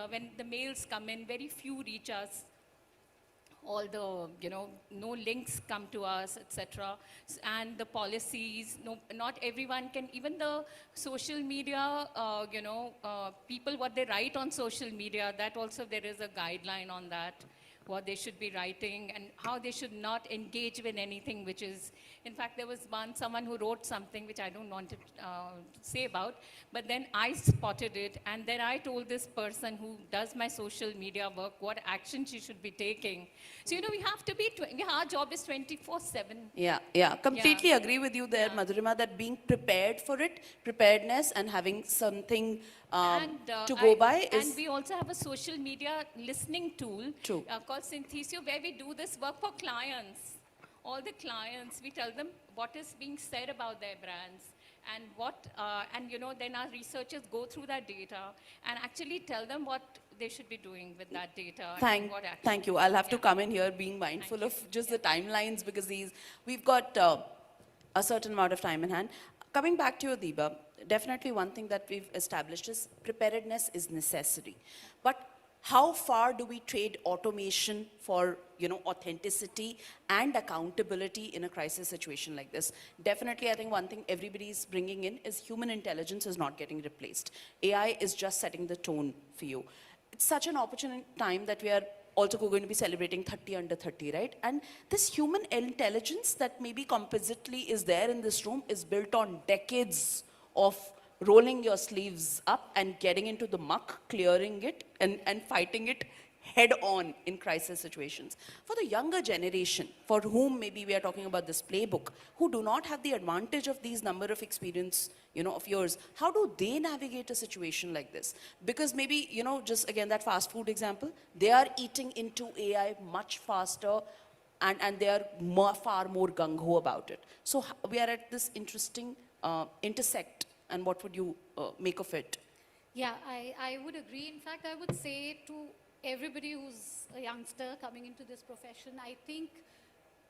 when the mails come in, very few reach us. All the, no links come to us, etc. And the policies, not everyone can, even the social media, people, what they write on social media, that also there is a guideline on that, what they should be writing and how they should not engage with anything which is, in fact, there was someone who wrote something which I don't want to say about, but then I spotted it and then I told this person who does my social media work what action she should be taking. So, we have to be, our job is 24/7. Yeah, completely agree with you there, Madhurima, that being prepared for it, preparedness and having something to go by is... And we also have a social media listening tool called Synthesio, where we do this work for clients. All the clients, we tell them what is being said about their brands and then our researchers go through that data and actually tell them what they should be doing with that data. Thank you. I'll have to come in here being mindful of just the timelines because we've got a certain amount of time in hand. Coming back to you, Deepa, definitely one thing that we've established is preparedness is necessary. But how far do we trade automation for, authenticity and accountability in a crisis situation like this? Definitely, I think one thing everybody's bringing in is human intelligence is not getting replaced. AI is just setting the tone for you. It's such an opportune time that we are also going to be celebrating 30 under 30, right? And this human intelligence that maybe compositely is there in this room is built on decades of rolling your sleeves up and getting into the muck, clearing it and fighting it head on in crisis situations. For the younger generation, for whom maybe we are talking about this playbook, who do not have the advantage of these number of experience, of yours, how do they navigate a situation like this? Because maybe, just again, that fast food example, they are eating into AI much faster and they are far more gung-ho about it. So we are at this interesting intersect. And what would you make of it? Yeah, I would agree. In fact, I would say to everybody who's a youngster coming into this profession, I think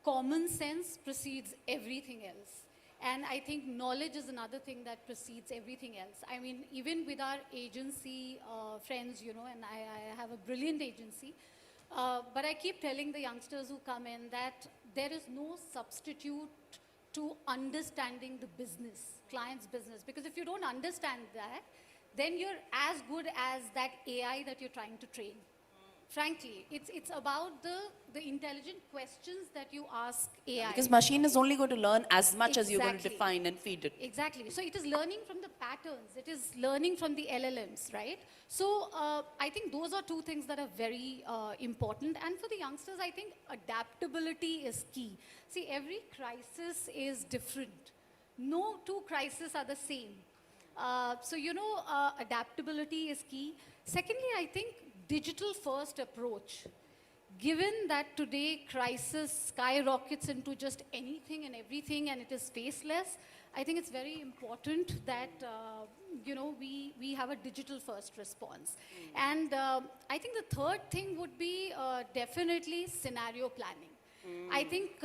common sense precedes everything else. And I think knowledge is another thing that precedes everything else. I mean, even with our agency friends, and I have a brilliant agency, but I keep telling the youngsters who come in that there is no substitute to understanding the business, client's business. Because if you don't understand that, then you're as good as that AI that you're trying to train. Frankly, it's about the intelligent questions that you ask AI. Because machine is only going to learn as much as you're going to define and feed it. Exactly. So it is learning from the patterns. It is learning from the LLMs, right? So I think those are two things that are very important. And for the youngsters, I think adaptability is key. See, every crisis is different. No two crises are the same. So, adaptability is key. Secondly, I think digital first approach. Given that today crisis skyrockets into just anything and everything and it is faceless, I think it's very important that, we have a digital first response. And I think the third thing would be definitely scenario planning. I think,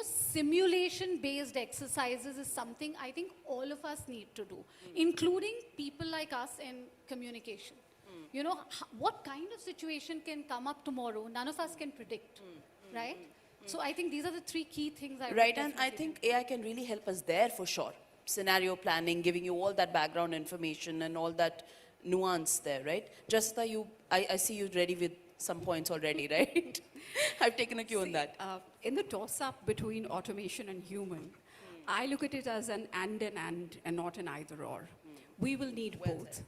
simulation-based exercises is something I think all of us need to do, including people like us in communication. What kind of situation can come up tomorrow? None of us can predict, right? So I think these are the three key things I would and I think AI can really help us there for sure. Scenario planning, giving you all that background information and all that nuance there, right? Jasita, I see you ready with some points already, right? I've taken a cue on that. In the toss-up between automation and human, I look at it as an and not an either-or. We will need both.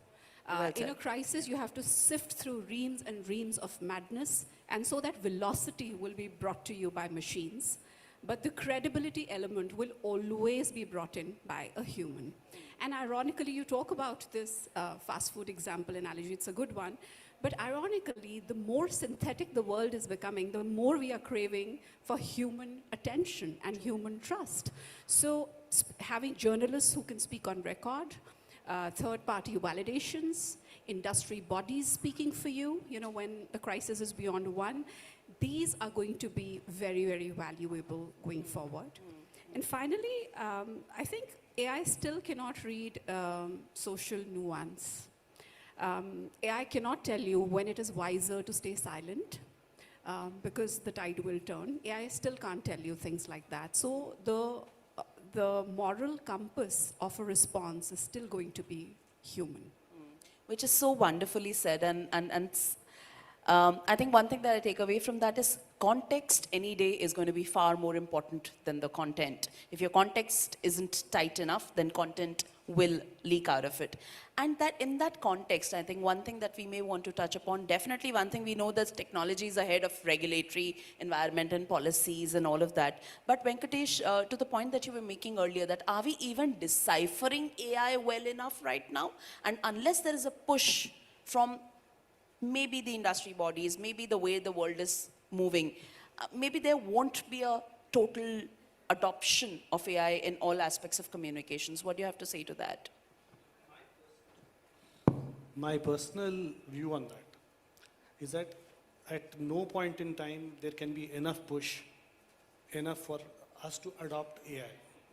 In a crisis, you have to sift through reams and reams of madness, and so that velocity will be brought to you by machines. but the credibility element will always be brought in by a human. And ironically, you talk about this fast food example analogy, it's a good one. But ironically, the more synthetic the world is becoming, the more we are craving for human attention and human trust. So having journalists who can speak on record, third-party validations, industry bodies speaking for you, when the crisis is beyond one, these are going to be very, very valuable going forward. And finally, I think AI still cannot read social nuance. AI cannot tell you when it is wiser to stay silent because the tide will turn. AI still can't tell you things like that. So the moral compass of a response is still going to be human. Which is so wonderfully said. And I think one thing that I take away from that is context any day is going to be far more important than the content. If your context isn't tight enough, then content will leak out of it. And that in that context, I think one thing that we may want to touch upon, definitely one thing we know that technology is ahead of regulatory environment and policies and all of that. But Venkatesh, to the point that you were making earlier, that are we even deciphering AI well enough right now? And unless there is a push from maybe the industry bodies, maybe the way the world is moving, maybe there won't be a total adoption of AI in all aspects of communications. What do you have to say to that? My personal view on that is that at no point in time there can be enough push, enough for us to adopt AI.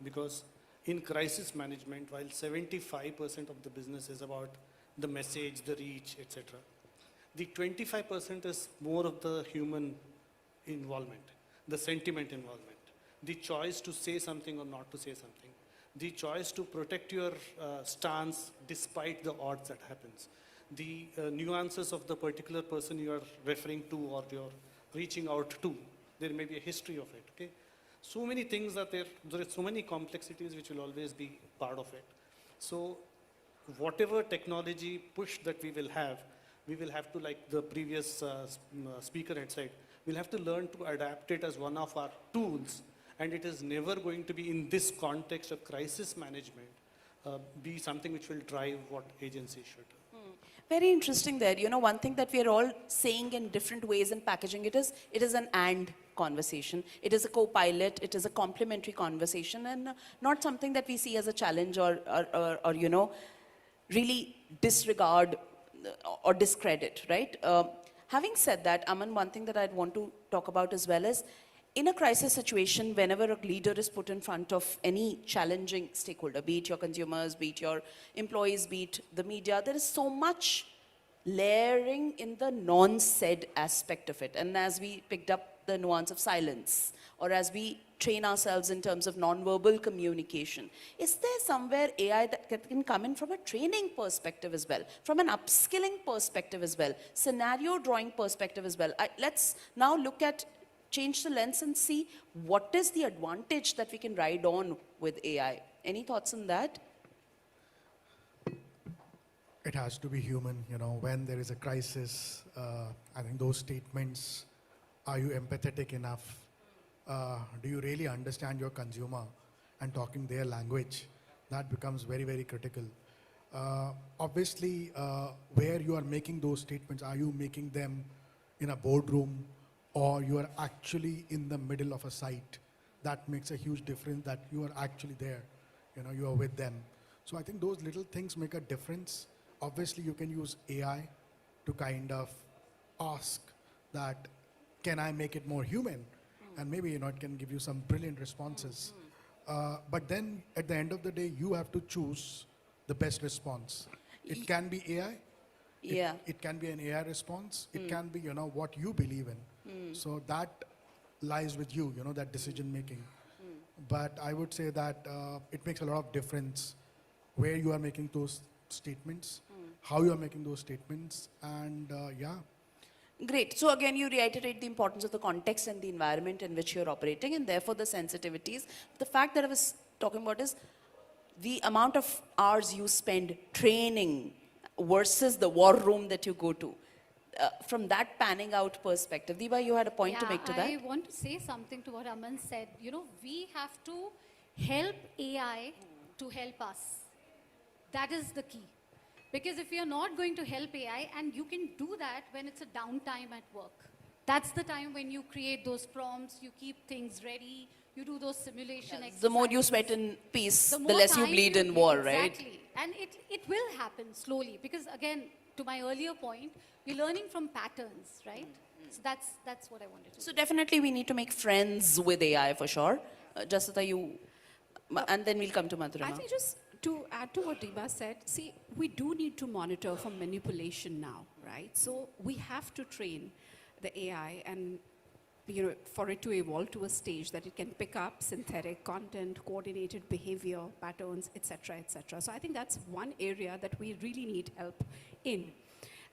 Because in crisis management, while 75% of the business is about the message, the reach, etc., the 25% is more of the human involvement, the sentiment involvement, the choice to say something or not to say something, the choice to protect your stance despite the odds that happens, the nuances of the particular person you are referring to or you're reaching out to. There may be a history of it, okay? So many things are there are so many complexities which will always be part of it. So whatever technology push that we will have to, like the previous speaker had said, we'll have to learn to adapt it as one of our tools, and it is never going to be in this context of crisis management be something which will drive what agencies should. Very interesting there. One thing that we are all saying in different ways and packaging it is an and conversation. It is a co-pilot, it is a complementary conversation, and not something that we see as a challenge or really disregard or discredit, right? Having said that, Aman, one thing that I'd want to talk about as well is, in a crisis situation, whenever a leader is put in front of any challenging stakeholder, be it your consumers, be it your employees, be it the media, there is so much layering in the non-said aspect of it. And as we picked up the nuance of silence, or as we train ourselves in terms of non-verbal communication, is there somewhere AI that can come in from a training perspective as well, from an upskilling perspective as well, scenario drawing perspective as well? Let's now change the lens and see what is the advantage that we can ride on with AI. Any thoughts on that? It has to be human, when there is a crisis. I think those statements, are you empathetic enough? Do you really understand your consumer and talking their language? That becomes very, very critical. Obviously, where you are making those statements, are you making them in a boardroom, or you are actually in the middle of a site? That makes a huge difference, that you are actually there, you are with them. So I think those little things make a difference. Obviously, you can use AI to kind of ask that, can I make it more human? And maybe, it can give you some brilliant responses. But then at the end of the day, you have to choose the best response. It can be AI. Yeah. It can be an AI response. It can be, what you believe in. So that lies with you, that decision making. But I would say that it makes a lot of difference where you are making those statements, how you are making those statements, and yeah. Great. So again, you reiterate the importance of the context and the environment in which you're operating, and therefore the sensitivities. The fact that I was talking about is the amount of hours you spend training versus the war room that you go to. from that panning out perspective. Deepa, you had a point to make to that? I want to say something to what Aman said. You know, we have to help AI to help us. That is the key. Because if you're not going to help AI, and you can do that when it's a downtime at work. That's the time when you create those prompts, you keep things ready, you do those simulation exercises. The more you sweat in peace, the more less you time bleed in war, exactly. right? Exactly. And it will happen slowly. Because again, to my earlier point, you're learning from patterns, right? So that's what I wanted to So definitely we need to make friends with AI for sure. Jasita, you, and then we'll come to Madhurima. I think just to add to what Deepa said, see, we do need to monitor for manipulation now, right? So we have to train the AI and for it to evolve to a stage that it can pick up synthetic content, coordinated behavior, patterns, etc., etc. So I think that's one area that we really need help in.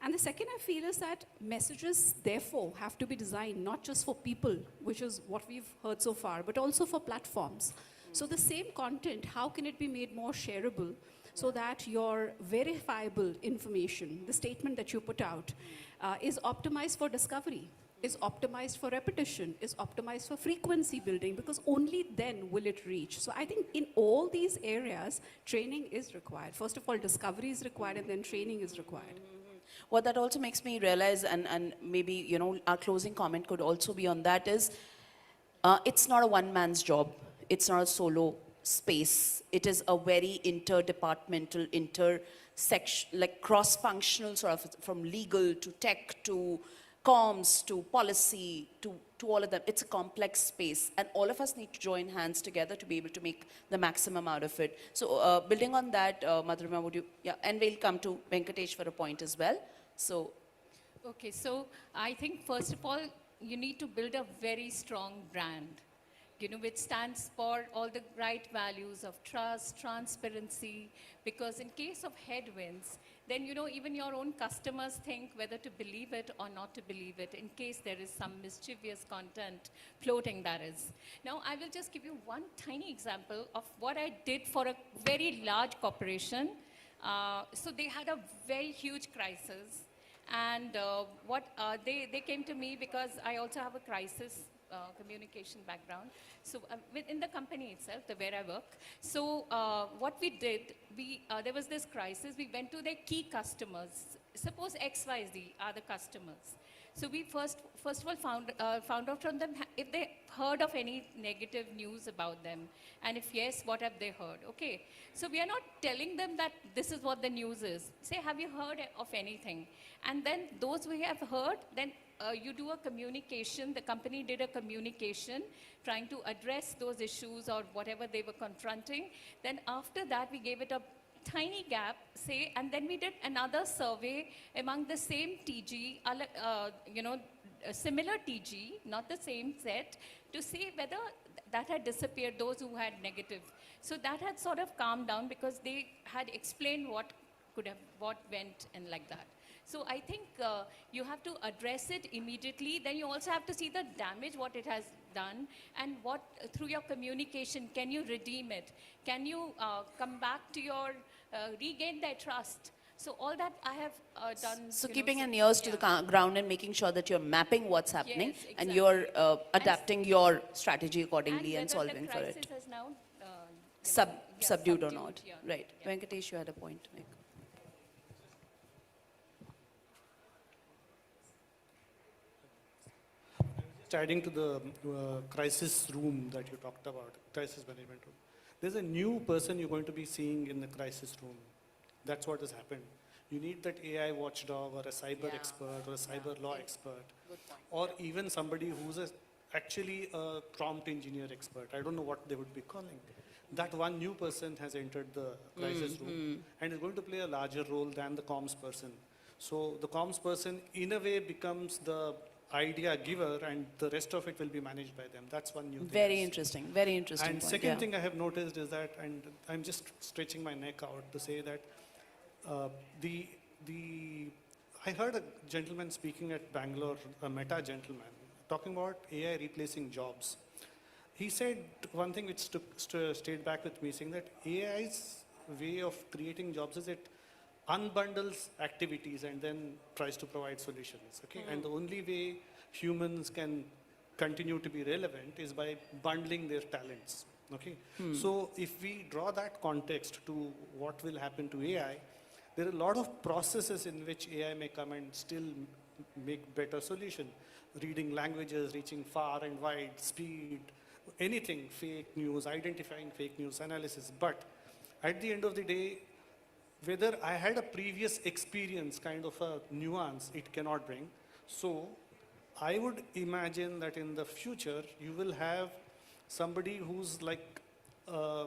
And the second I feel is that messages, therefore, have to be designed not just for people, which is what we've heard so far, but also for platforms. So the same content, how can it be made more shareable so that your verifiable information, the statement that you put out, is optimized for discovery, is optimized for repetition, is optimized for frequency building, because only then will it reach. So I think in all these areas, training is required. First of all, discovery is required, and then training is required. What that also makes me realize, and maybe, our closing comment could also be on that, is it's not a one man's job. It's not a solo space. It is a very interdepartmental, like cross-functional sort of, from legal to tech to comms to policy to all of them. It's a complex space, and all of us need to join hands together to be able to make the maximum out of it. So building on that, Madhurima, would you, and we'll come to Venkatesh for a point as well. So, Okay, so I think first of all, you need to build a very strong brand, which stands for all the right values of trust, transparency, because in case of headwinds, then, even your own customers think whether to believe it or not to believe it, in case there is some mischievous content floating, that is. Now, I will just give you one tiny example of what I did for a very large corporation. So they had a very huge crisis, and they came to me because I also have a crisis communication background. So within the company itself, where I work. So what we did, there was this crisis. We went to their key customers. Suppose XYZ are the customers. So we first of all found out from them if they heard of any negative news about them, and if yes, what have they heard? Okay. So we are not telling them that this is what the news is. Say, have you heard of anything? And then those who have heard, then you do a communication. The company did a communication trying to address those issues or whatever they were confronting. Then after that, we gave it a tiny gap, say, and then we did another survey among the same TG, a similar TG, not the same set, to see whether that had disappeared, those who had negative. So that had sort of calmed down because they had explained what went and like that. So I think you have to address it immediately. Then you also have to see the damage, what it has done, and what, through your communication, can you redeem it? Can you come back to your, regain their trust? So all that I have done. So keeping an ears to the ground and making sure that you're mapping what's happening, Yes, and exactly. you're adapting your strategy accordingly and whether solving the for crisis it. has now, Subdued or not. Right. Venkatesh, you had a point to make. Adding to the crisis room that you talked about, crisis management room, there's a new person you're going to be seeing in the crisis room. That's what has happened. You need that AI watchdog or a cyber expert or a cyber law expert, or even somebody who's actually a prompt engineer expert. I don't know what they would be calling. That one new person has entered the crisis room and is going to play a larger role than the comms person. So the comms person, in a way, becomes the idea giver, and the rest of it will be managed by them. That's one new thing. Very interesting. Very interesting. And point, second yeah. thing I have noticed is that, and I'm just stretching my neck out to say that I heard a gentleman speaking at Bangalore, a Meta gentleman, talking about AI replacing jobs. He said one thing which stayed back with me, saying that AI's way of creating jobs is it unbundles activities and then tries to provide solutions, okay? And the only way humans can continue to be relevant is by bundling their talents, okay? So if we draw that context to what will happen to AI, there are a lot of processes in which AI may come and still make better solution. Reading languages, reaching far and wide, speed, anything, fake news, identifying fake news, analysis. But at the end of the day, whether I had a previous experience, kind of a nuance, it cannot bring. So I would imagine that in the future, you will have somebody who's like a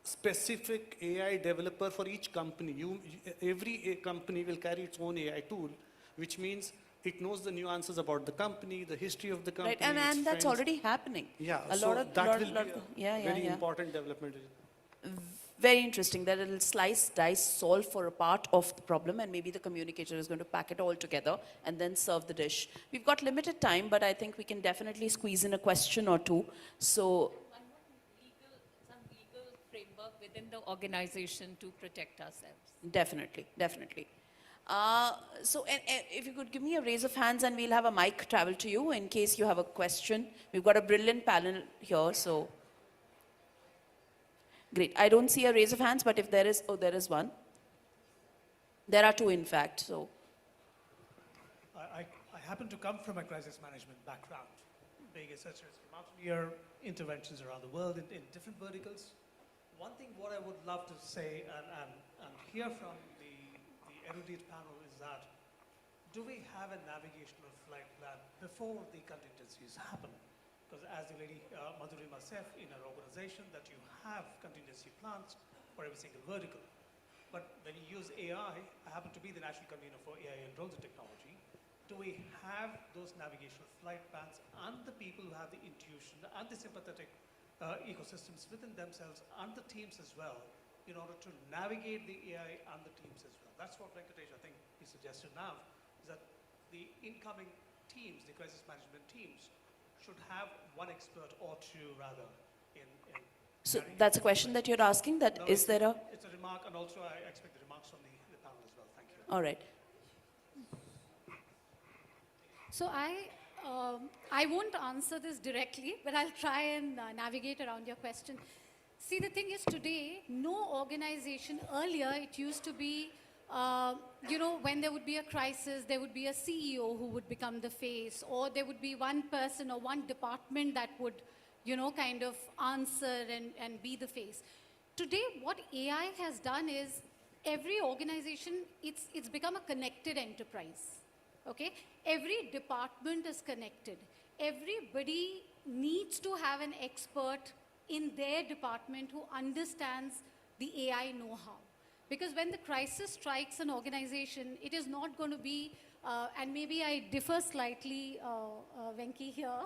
specific AI developer for each company. Every company will carry its own AI tool, which means it knows the nuances about the company, the history of the company. Right, and that's already happening. Yeah, a so lot of that will lot, be a very yeah. important development. Very interesting that it'll slice, dice, solve for a part of the problem, and maybe the communicator is going to pack it all together and then serve the dish. We've got limited time, but I think we can definitely squeeze in a question or two. So, some legal framework within the organization to protect ourselves. definitely, definitely. So, if you could give me a raise of hands, and we'll have a mic travel to you in case you have a question. We've got a brilliant panel here, so. Great. I don't see a raise of hands, but if there is, oh, there is one. There are two, in fact, so. I happen to come from a crisis management background, being a such as mountaineer interventions around the world in different verticals. One thing what I would love to say and hear from the erudite panel is that, do we have a navigational flight plan before the contingencies happen? Because as the lady Madhurima said in our organization, that you have contingency plans for every single vertical. But when you use AI, I happen to be the national convener for AI and drones and technology. Do we have those navigational flight plans and the people who have the intuition and the sympathetic ecosystems within themselves and the teams as well, in order to navigate the AI and the teams as well? That's what Venkatesh, I think, he suggested now, is that the incoming teams, the crisis management teams, should have one expert or two rather in So that's a question that you're asking, that no, is there a? It's a remark, and also I expect the remarks from the panel as well. Thank you. All right. So I won't answer this directly, but I'll try and navigate around your question. See, the thing is today, no organization, earlier it used to be, when there would be a crisis, there would be a CEO who would become the face, or there would be one person or one department that would, kind of answer and be the face. Today, what AI has done is every organization, it's become a connected enterprise. Okay? Every department is connected. Everybody needs to have an expert in their department who understands the AI know-how. Because when the crisis strikes an organization, it is not going to be, and maybe I differ slightly, Venki here,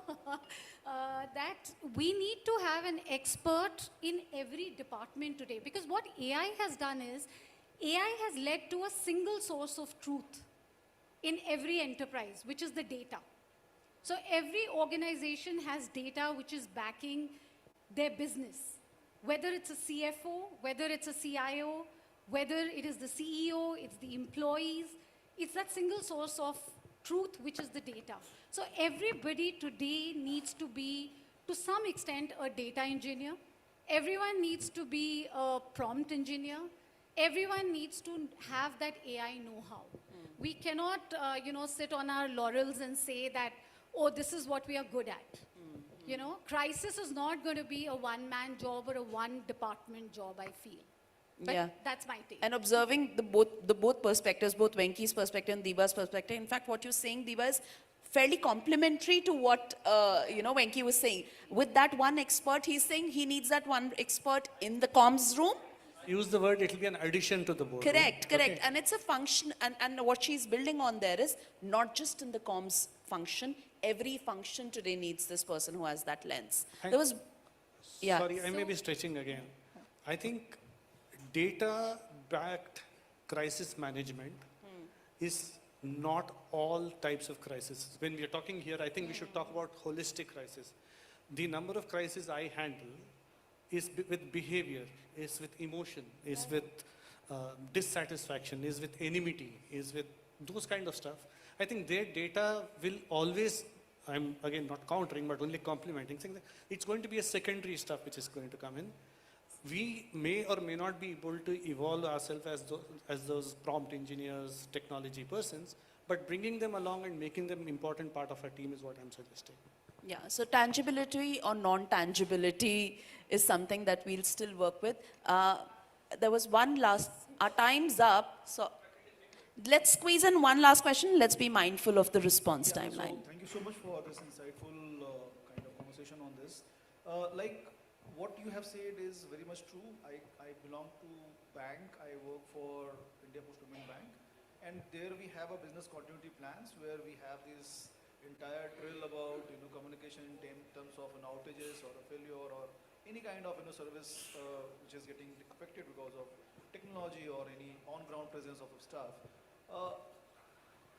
that we need to have an expert in every department today. Because what AI has done is, AI has led to a single source of truth in every enterprise, which is the data. So every organization has data which is backing their business. Whether it's a CFO, whether it's a CIO, whether it is the CEO, it's the employees, it's that single source of truth which is the data. So everybody today needs to be, to some extent, a data engineer. Everyone needs to be a prompt engineer. Everyone needs to have that AI know-how. We cannot, sit on our laurels and say that, oh, this is what we are good at. Crisis is not going to be a one-man job or a one-department job, I feel. But yeah, that's my take. And observing the both perspectives, both Venki's perspective and Deeba's perspective. In fact, what you're saying, Deeba, is fairly complementary to what Venki was saying. With that one expert, he's saying he needs that one expert in the comms room. Use the word, it will be an addition to the board. Correct. Okay. And it's a function, and what she's building on there is not just in the comms function, every function today needs this person who has that lens. There was, yeah. Sorry, I may be stretching again. I think data-backed crisis management is not all types of crises. When we are talking here, I think we should talk about holistic crisis. The number of crises I handle is with behavior, is with emotion, is with dissatisfaction, is with enmity, is with those kind of stuff, I think their data will always, I'm again not countering, but only complementing, saying that it's going to be a secondary stuff which is going to come in. We may or may not be able to evolve ourselves as those prompt engineers, technology persons, but bringing them along and making them important part of our team is what I'm suggesting. Yeah, so tangibility or non-tangibility is something that we'll still work with. There was one last, our time's up, so let's squeeze in one last question. Let's be mindful of the response timeline. So thank you so much for this insightful kind of conversation on this. Like what you have said is very much true. I belong to bank. I work for India Post Payments Bank, and there we have a business continuity plans where we have this entire drill about communication in terms of an outages or a failure or any kind of service which is getting affected because of technology or any on-ground presence of staff.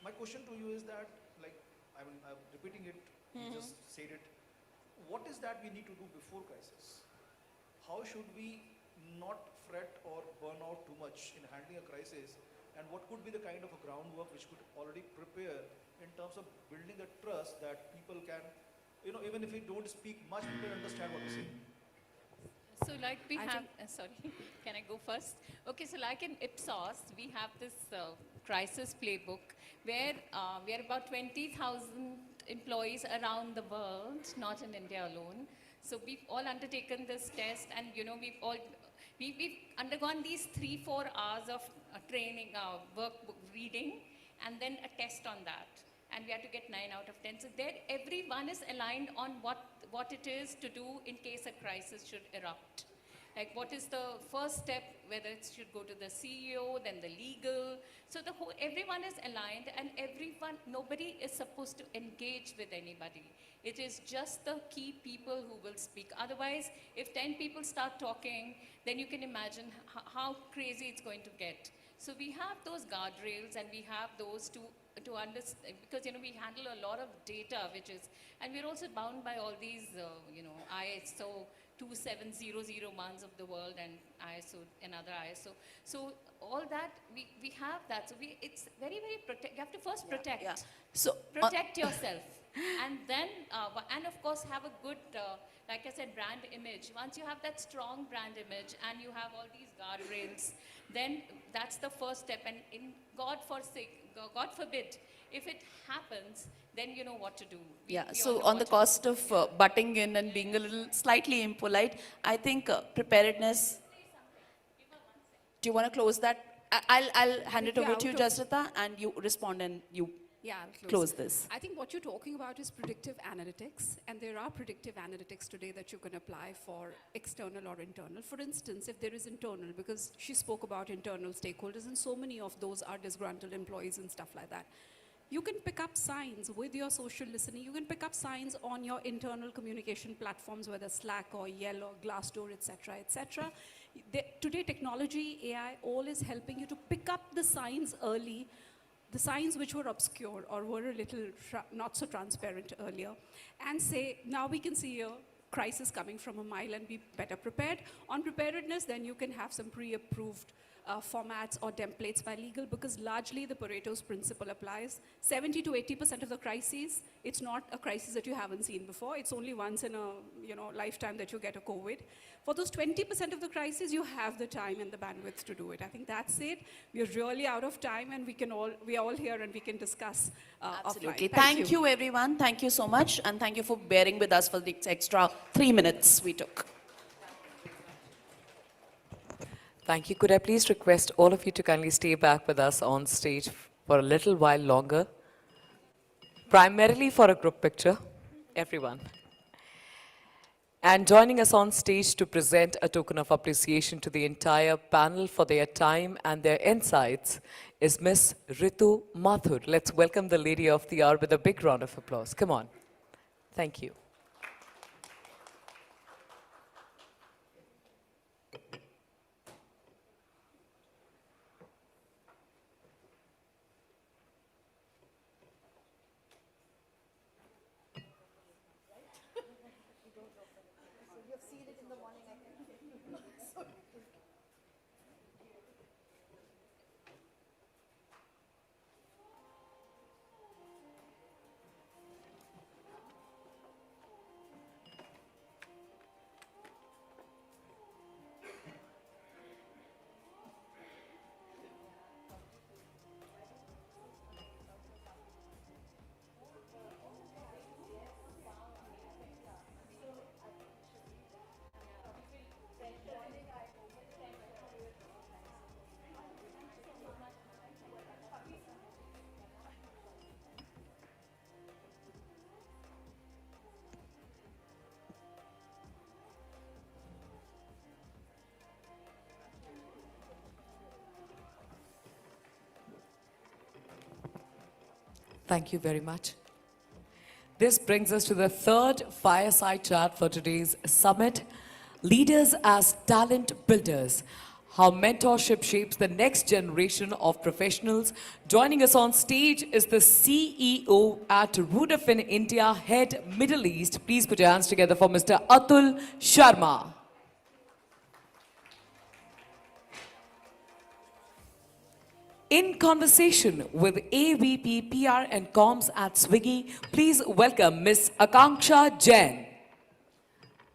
My question to you is that, like, I'm repeating it, you just said it. What is that we need to do before crisis? How should we not fret or burn out too much in handling a crisis? And what could be the kind of a groundwork which could already prepare in terms of building the trust that people can, even if we don't speak much, people understand what we say. So like we have, sorry, can I go first? Okay, so like in Ipsos, we have this crisis playbook where we are about 20,000 employees around the world, not in India alone. So we've all undertaken this test, and we've undergone these 3-4 hours of training, workbook reading, and then a test on that. And we had to get 9 out of 10. So there, everyone is aligned on what it is to do in case a crisis should erupt. Like what is the first step, whether it should go to the CEO, then the legal. So everyone is aligned, and nobody is supposed to engage with anybody. It is just the key people who will speak. Otherwise, if 10 people start talking, then you can imagine how crazy it's going to get. So we have those guardrails, and we have those to understand, because we handle a lot of data, and we're also bound by all these ISO 27001s of the world, and ISO, another ISO. So all that we have that. So it's very, very protect. You have to first protect. Yeah. So protect yourself, and then and of course have a good, like I said, brand image. Once you have that strong brand image and you have all these guardrails, then that's the first step. And in God forbid, if it happens, then you know what to do. So on the cost of butting in and being a little slightly impolite, I think preparedness. Do you want to close that? I'll hand it over to you, Jasrita, and you respond and you close this. I think what you're talking about is predictive analytics, and there are predictive analytics today that you can apply for external or internal. For instance, if there is internal, because she spoke about internal stakeholders, and so many of those are disgruntled employees and stuff like that. You can pick up signs with your social listening. You can pick up signs on your internal communication platforms, whether Slack or Yell or Glassdoor, etc., etc. Today, technology, AI, all is helping you to pick up the signs early, the signs which were obscure or were a little not so transparent earlier, and say, now we can see a crisis coming from a mile and be better prepared. On preparedness, then you can have some pre-approved formats or templates by legal, because largely the Pareto's principle applies. 70 to 80% of the crises, it's not a crisis that you haven't seen before. It's only once in a lifetime that you get a COVID. For those 20% of the crises, you have the time and the bandwidth to do it. I think that's it. We're really out of time, and we are all here and we can discuss Absolutely. offline. Thank you, everyone. Thank you so much, and thank you for bearing with us for the extra 3 minutes we took. Thank you. Could I please request all of you to kindly stay back with us on stage for a little while longer, primarily for a group picture, everyone. And joining us on stage to present a token of appreciation to the entire panel for their time and their insights is Miss Ritu Mathur. Let's welcome the lady of the hour with a big round of applause. Come on. Thank you. Thank you very much. This brings us to the third fireside chat for today's summit, Leaders as Talent Builders, how mentorship shapes the next generation of professionals. Joining us on stage is the CEO at redefining India, Head Middle East. Please put your hands together for Mr. Atul Sharma. In conversation with AVP PR and Comms at Swiggy, please welcome Ms. Akanksha Jain.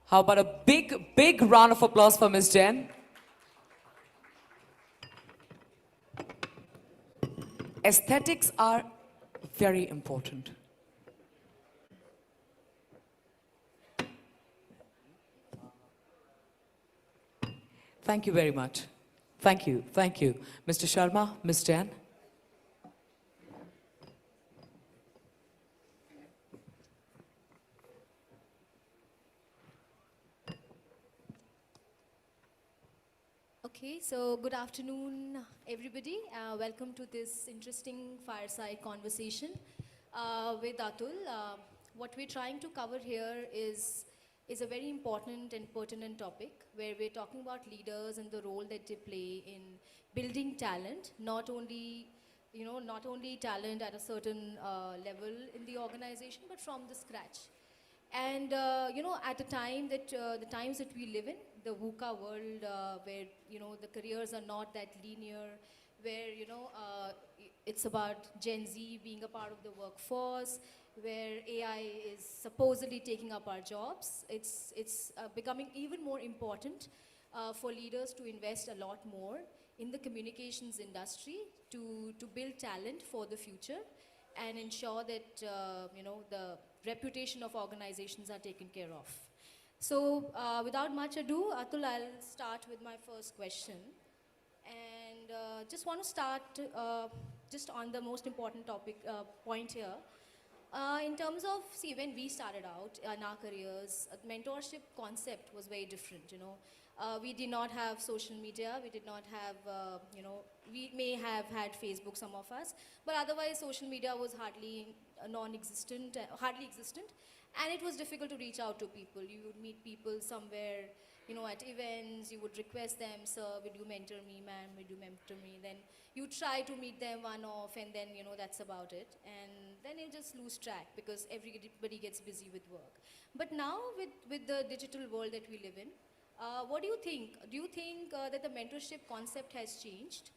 How about a big round of applause for Ms. Jain? Aesthetics are very important. Thank you very much. Thank you. Mr. Sharma, Ms. Jain. Okay, so good afternoon, everybody. Welcome to this interesting fireside conversation with Atul. What we're trying to cover here is a very important and pertinent topic where we're talking about leaders and the role that they play in building talent, not only talent at a certain level in the organization, but from the scratch. And at the time that the times that we live in, the VUCA world, where the careers are not that linear, where it's about Gen Z being a part of the workforce, where AI is supposedly taking up our jobs. It's becoming even more important for leaders to invest a lot more in the communications industry to build talent for the future and ensure that the reputation of organizations are taken care of. So without much ado, Atul, I'll start with my first question. And just want to start just on the most important point here. In terms of, when we started out in our careers, mentorship concept was very different, we did not have social media, we did not have, we may have had Facebook, some of us, but otherwise social media was hardly non-existent, hardly existent, and it was difficult to reach out to people. You would meet people somewhere, at events, you would request them, sir, would you mentor me, ma'am, would you mentor me? Then you try to meet them one-off, and then, that's about it. And then you just lose track because everybody gets busy with work. But now with the digital world that we live in, what do you think? Do you think that the mentorship concept has changed?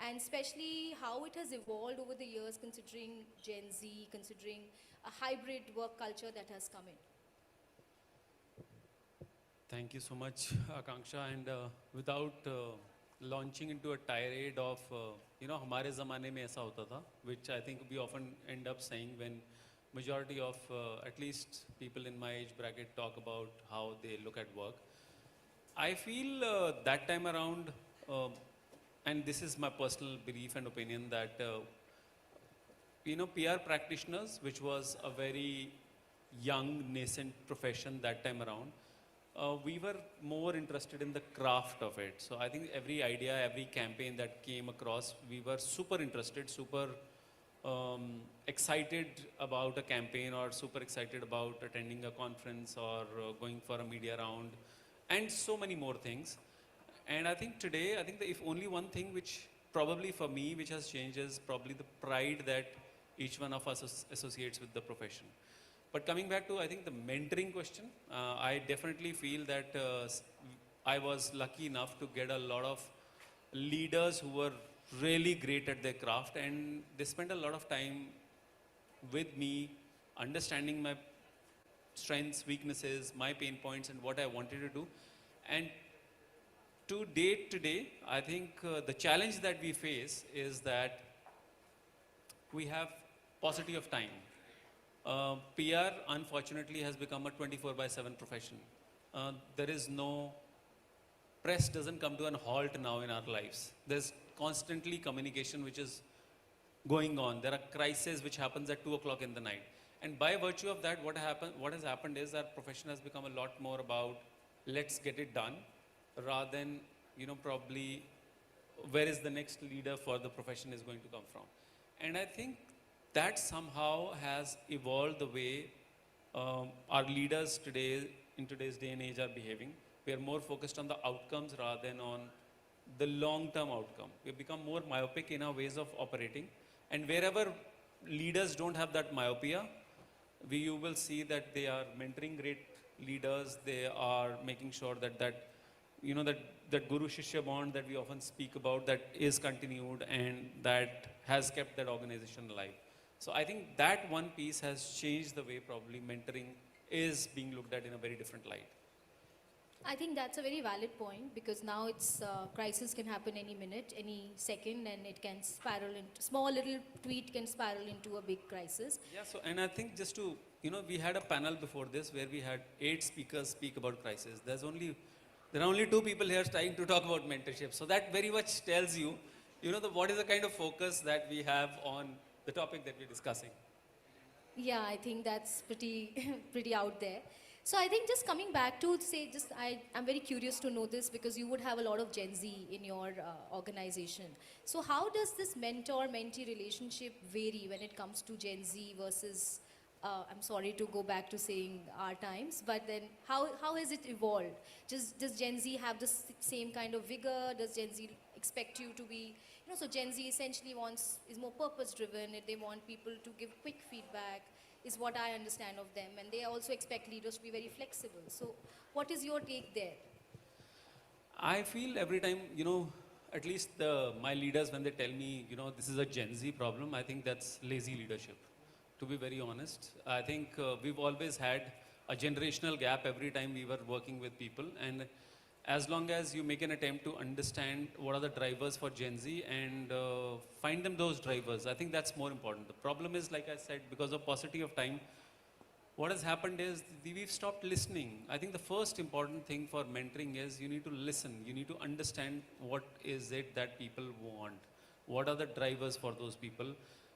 And especially how it has evolved over the years, considering Gen Z, considering a hybrid work culture that has come in? Thank you so much, Akanksha. And without launching into a tirade of, हमारे ज़माने में ऐसा होता था, which I think we often end up saying when majority of, at least people in my age bracket, talk about how they look at work. I feel that time around, and this is my personal belief and opinion, that PR practitioners, which was a very young, nascent profession that time around, we were more interested in the craft of it. So I think every idea, every campaign that came across, we were super interested, super excited about a campaign, or super excited about attending a conference, or going for a media round, and so many more things. And I think today, if only one thing which probably for me, which has changed, is probably the pride that each one of us associates with the profession. But coming back to, I think, the mentoring question, I definitely feel that I was lucky enough to get a lot of leaders who were really great at their craft, and they spent a lot of time with me, understanding my strengths, weaknesses, my pain points, and what I wanted to do. And to date today, I think the challenge that we face is that we have paucity of time. PR, unfortunately, has become a 24/7 profession. There is no, press doesn't come to an halt now in our lives. There's constantly communication which is going on. There are crises which happens at 2 o'clock in the night. And by virtue of that, what has happened is that profession has become a lot more about let's get it done, rather than, probably where is the next leader for the profession is going to come from. And I think that somehow has evolved the way our leaders today, in today's day and age, are behaving. We are more focused on the outcomes rather than on the long-term outcome. We have become more myopic in our ways of operating. And wherever leaders don't have that myopia, you will see that they are mentoring great leaders. They are making sure that that Guru Shishya bond that we often speak about, that is continued and that has kept that organization alive. So I think that one piece has changed the way probably mentoring is being looked at in a very different light. I think that's a very valid point, because now it's crisis can happen any minute, any second, and it can spiral into small little tweet can spiral into a big crisis. Yeah. So, and I think just to we had a panel before this where we had 8 speakers speak about crisis. There are only 2 people here trying to talk about mentorship. So that very much tells you, what is the kind of focus that we have on the topic that we're discussing. Yeah, I think that's pretty pretty out there. So I think just coming back to say, I'm very curious to know this, because you would have a lot of Gen Z in your organization. So how does this mentor-mentee relationship vary when it comes to Gen Z versus, I'm sorry to go back to saying our times, but then how has it evolved? Does Gen Z have the same kind of vigor? Does Gen Z expect you to be, so Gen Z essentially is more purpose-driven. They want people to give quick feedback, is what I understand of them. And they also expect leaders to be very flexible. So what is your take there? I feel every time, at least my leaders, when they tell me, this is a Gen Z problem, I think that's lazy leadership. To be very honest, I think we've always had a generational gap every time we were working with people. And as long as you make an attempt to understand what are the drivers for Gen Z and find them those drivers, I think that's more important. The problem is, like I said, because of paucity of time, what has happened is we've stopped listening. I think the first important thing for mentoring is you need to listen. You need to understand what is it that people want. What are the drivers for those people?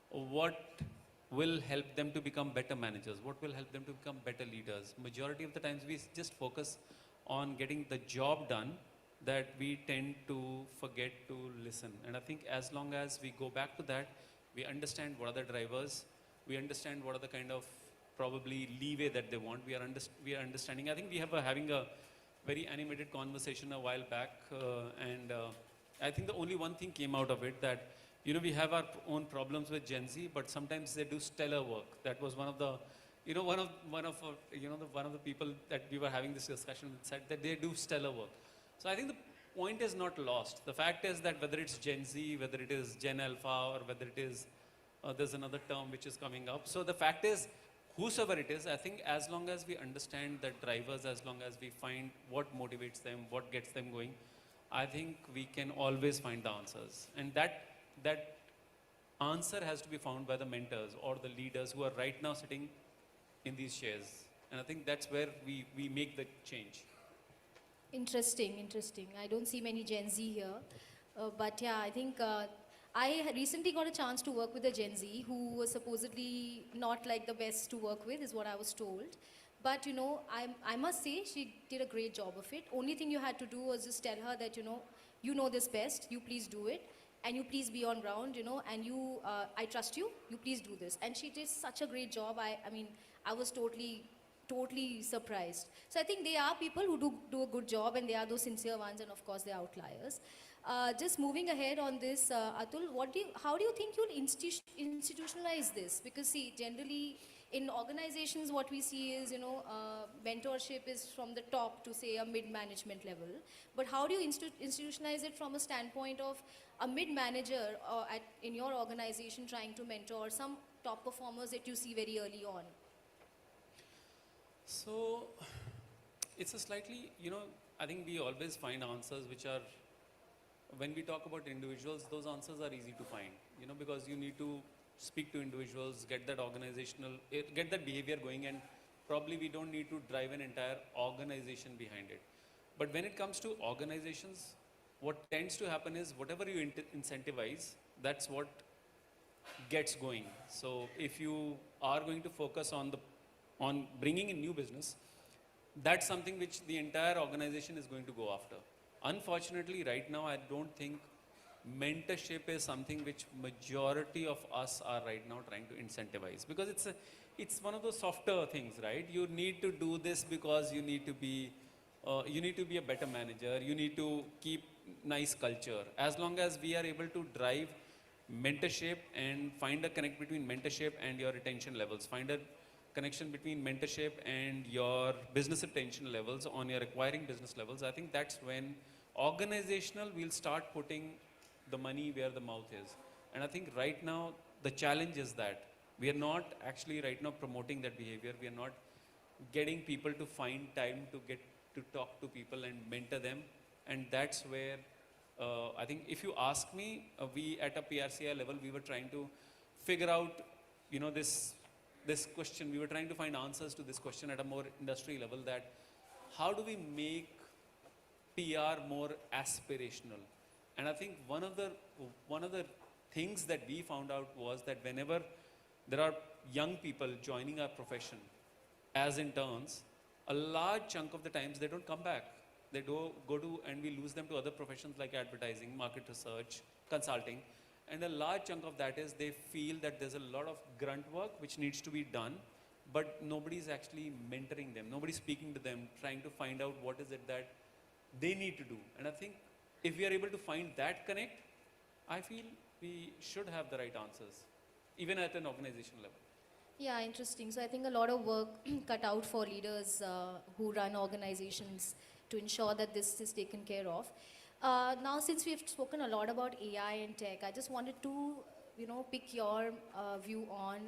What will help them to become better managers? What will help them to become better leaders? Majority of the times we just focus on getting the job done, that we tend to forget to listen. And I think as long as we go back to that, we understand what are the drivers, we understand what are the kind of probably leeway that they want, we are understanding. I think we have having a very animated conversation a while back, and I think the only one thing came out of it, that we have our own problems with Gen Z, but sometimes they do stellar work. That was one of the one of the people that we were having this discussion with said that they do stellar work. So I think the point is not lost. The fact is that whether it's Gen Z, whether it is Gen Alpha, or whether it is, there's another term which is coming up. So the fact is, whosoever it is, I think as long as we understand the drivers, as long as we find what motivates them, what gets them going, I think we can always find the answers. And that answer has to be found by the mentors or the leaders who are right now sitting in these chairs. And I think that's where we make the change. Interesting. I don't see many Gen Z here. But yeah, I think I recently got a chance to work with a Gen Z who was supposedly not like the best to work with, is what I was told. But I must say she did a great job of it. Only thing you had to do was just tell her that, you know this best, you please do it. And you please be on ground, and I trust you, you please do this. And she did such a great job. I mean, I was totally surprised. So I think there are people who do a good job, and there are those sincere ones, and of course there are outliers. Just moving ahead on this, Atul, how do you think you'll institutionalize this? Because see, generally in organizations what we see is, mentorship is from the top to say a mid-management level. But how do you institutionalize it from a standpoint of a mid-manager in your organization trying to mentor some top performers that you see very early on? So it's a slightly, I think we always find answers which are, when we talk about individuals, those answers are easy to find, because you need to speak to individuals, get that get that behavior going, and probably we don't need to drive an entire organization behind it. But when it comes to organizations, what tends to happen is whatever you incentivize, that's what gets going. So if you are going to focus on bringing in new business, that's something which the entire organization is going to go after. Unfortunately, right now, I don't think mentorship is something which majority of us are right now trying to incentivize, because it's one of those softer things, right? You need to do this because you need to be a better manager. You need to keep nice culture. As long as we are able to drive mentorship and find a connect between mentorship and your retention levels, find a connection between mentorship and your business retention levels on your acquiring business levels, I think that's when organizational will start putting the money where the mouth is. And I think right now the challenge is that we are not actually right now promoting that behavior. We are not getting people to find time to get to talk to people and mentor them. And that's where I think if you ask me, we at a PRCI level, we were trying to figure out, you know, this question. We were trying to find answers to this question at a more industry level, that how do we make PR more aspirational? And I think one of the things that we found out was that whenever there are young people joining our profession as interns, a large chunk of the times they don't come back. They go to, and we lose them to other professions like advertising, market research, consulting. And a large chunk of that is they feel that there's a lot of grunt work which needs to be done, but nobody's actually mentoring them. Nobody's speaking to them, trying to find out what is it that they need to do. And I think if we are able to find that connect, I feel we should have the right answers, even at an organization level. Yeah, interesting. So I think a lot of work cut out for leaders who run organizations to ensure that this is taken care of. Now, since we've spoken a lot about AI and tech, I just wanted to, pick your view on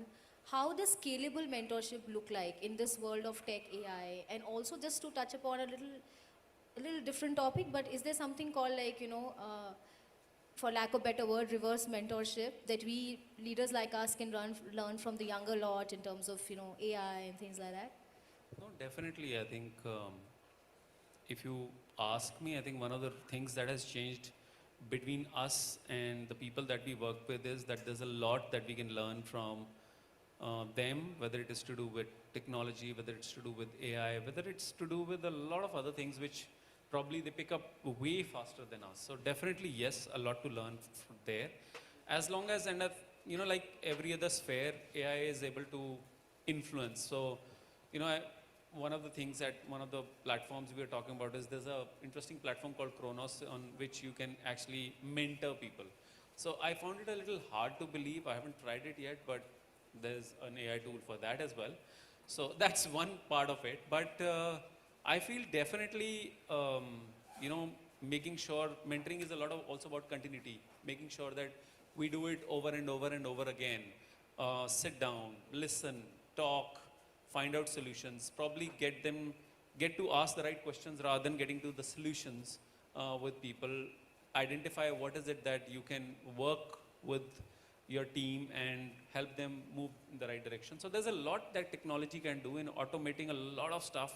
how does scalable mentorship look like in this world of tech AI, and also just to touch upon a little different topic, but is there something called like, for lack of a better word, reverse mentorship that we leaders like us can learn from the younger lot in terms of, AI and things like that? No, definitely. I think if you ask me, I think one of the things that has changed between us and the people that we work with is that there's a lot that we can learn from them, whether it is to do with technology, whether it's to do with AI, whether it's to do with a lot of other things which probably they pick up way faster than us. So definitely, yes, a lot to learn there. As long as, and like every other sphere, AI is able to influence. So, one of the things that one of the platforms we are talking about is there's a interesting platform called Kronos on which you can actually mentor people. So I found it a little hard to believe. I haven't tried it yet, but there's an AI tool for that as well. So that's one part of it. But I feel definitely, making sure mentoring is a lot of also about continuity, making sure that we do it over and over and over again. Sit down, listen, talk, find out solutions, probably get to ask the right questions rather than getting to the solutions with people. Identify what is it that you can work with your team and help them move in the right direction. So there's a lot that technology can do in automating a lot of stuff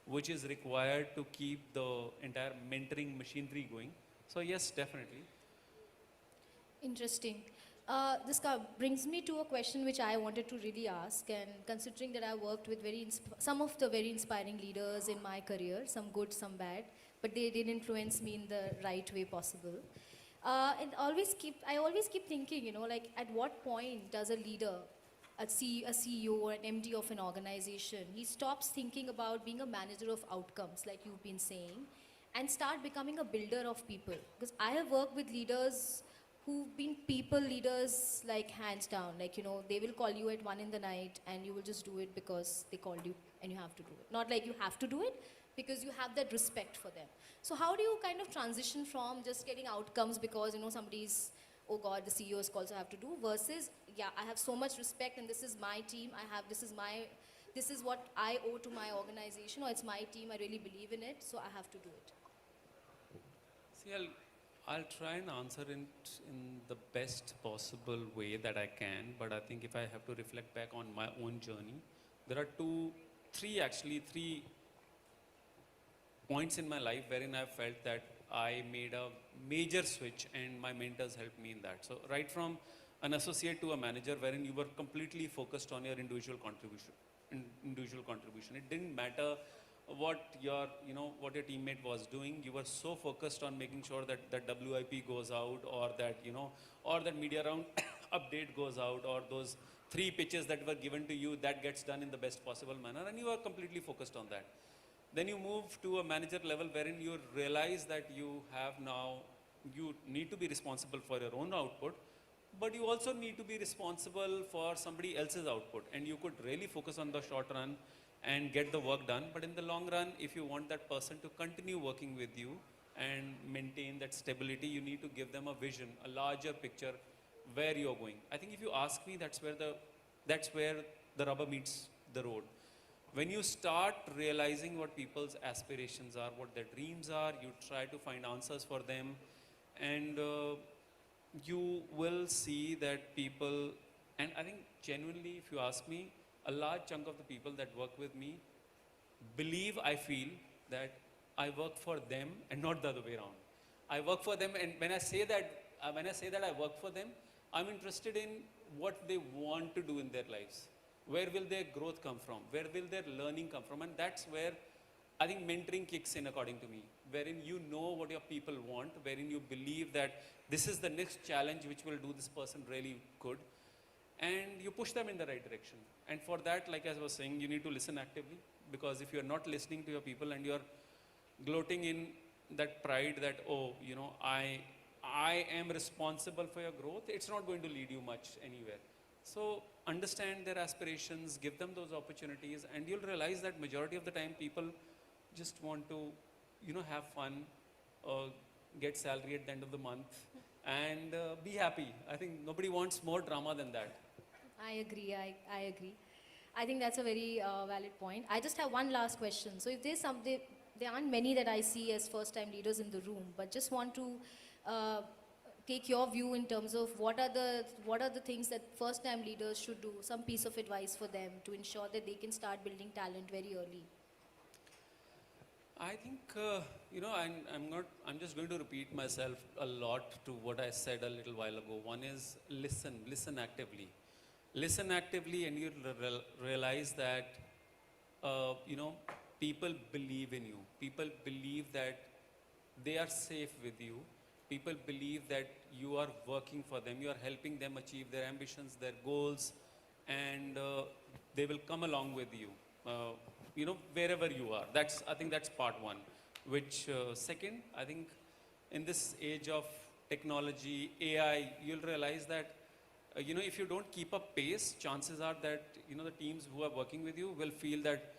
which is required to keep the entire mentoring machinery going. So yes, definitely. Interesting. This brings me to a question which I wanted to really ask, and considering that I worked with some of the very inspiring leaders in my career, some good, some bad, but they did influence me in the right way possible. And I always keep thinking, like at what point does a leader, a CEO or an MD of an organization, he stops thinking about being a manager of outcomes, like you've been saying, and start becoming a builder of people? Because I have worked with leaders who've been people leaders, like hands down, like, they will call you at 1 in the night and you will just do it because they called you and you have to do it. Not like you have to do it, because you have that respect for them. So how do you kind of transition from just getting outcomes because, somebody's, oh God, the CEOs also have to do, versus, yeah, I have so much respect and this is my team, this is what I owe to my organization, or it's my team, I really believe in it, so I have to do it. See, I'll try and answer it in the best possible way that I can, but I think if I have to reflect back on my own journey, there are three points in my life wherein I felt that I made a major switch and my mentors helped me in that. So right from an associate to a manager, wherein you were completely focused on your individual contribution. It didn't matter what your teammate was doing. You were so focused on making sure that that WIP goes out, or that, or that media round update goes out, or those 3 pitches that were given to you, that gets done in the best possible manner, and you are completely focused on that. Then you move to a manager level wherein you realize that you need to be responsible for your own output, but you also need to be responsible for somebody else's output, and you could really focus on the short run and get the work done. But in the long run, if you want that person to continue working with you and maintain that stability, you need to give them a vision, a larger picture where you're going. I think if you ask me, that's where the rubber meets the road. When you start realizing what people's aspirations are, what their dreams are, you try to find answers for them, and you will see that people, and I think genuinely, if you ask me, a large chunk of the people that work with me I feel that I work for them and not the other way around. I work for them, and when I say that I work for them, I'm interested in what they want to do in their lives. Where will their growth come from? Where will their learning come from? And that's where I think mentoring kicks in, according to me, wherein you know what your people want, wherein you believe that this is the next challenge which will do this person really good, and you push them in the right direction. And for that, like I was saying, you need to listen actively, because if you're not listening to your people and you're gloating in that pride that, oh, I am responsible for your growth, it's not going to lead you much anywhere. So understand their aspirations, give them those opportunities, and you'll realize that majority of the time people just want to, have fun, get salary at the end of the month, and be happy. I think nobody wants more drama than that. I agree. I agree. I think that's a very valid point. I just have one last question. So if there's there aren't many that I see as first-time leaders in the room, but just want to take your view in terms of what are the things that first-time leaders should do, some piece of advice for them to ensure that they can start building talent very early. I think, I'm just going to repeat myself a lot to what I said a little while ago. One is listen actively. Listen actively, and you'll realize that, people believe in you. People believe that they are safe with you. People believe that you are working for them. You are helping them achieve their ambitions, their goals, and they will come along with you. Wherever you are. I think that's part one. Which, second, I think in this age of technology, AI, you'll realize that, if you don't keep up pace, chances are that, the teams who are working with you will feel that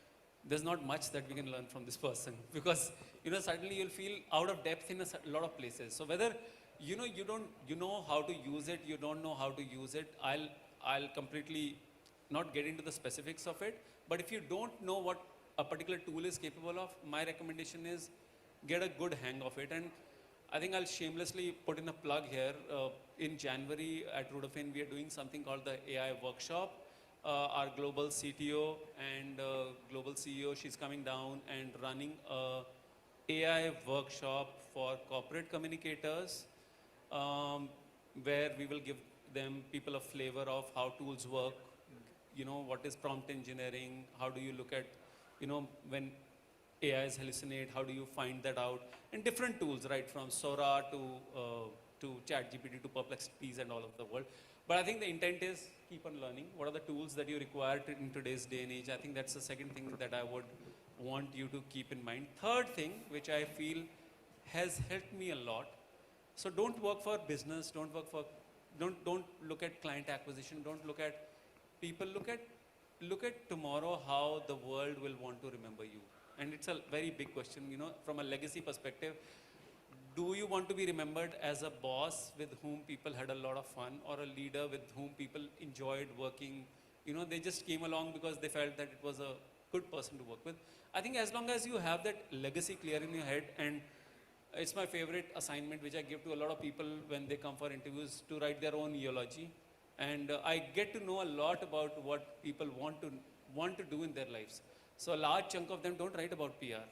there's not much that we can learn from this person. Because, suddenly you'll feel out of depth in a lot of places. So whether, you know how to use it, you don't know how to use it, I'll completely not get into the specifics of it. But if you don't know what a particular tool is capable of, my recommendation is get a good hang of it. And I think I'll shamelessly put in a plug here. In January at Rudafin, we are doing something called the AI workshop. Our global CTO and global CEO, she's coming down and running a AI workshop for corporate communicators, where we will give people a flavor of how tools work. What is prompt engineering? How do you look at, when AIs hallucinate, how do you find that out? And different tools, right, from Sora to ChatGPT to Perplexities and all of the world. But I think the intent is keep on learning. What are the tools that you require in today's day and age? I think that's the second thing that I would want you to keep in mind. Third thing, which I feel has helped me a lot. So don't work for business. Don't look at client acquisition. Don't look at people. Look at tomorrow, how the world will want to remember you. And it's a very big question, from a legacy perspective. Do you want to be remembered as a boss with whom people had a lot of fun, or a leader with whom people enjoyed working? They just came along because they felt that it was a good person to work with. I think as long as you have that legacy clear in your head, and it's my favorite assignment which I give to a lot of people when they come for interviews, to write their own eulogy. And I get to know a lot about what people want to do in their lives. So a large chunk of them don't write about PR.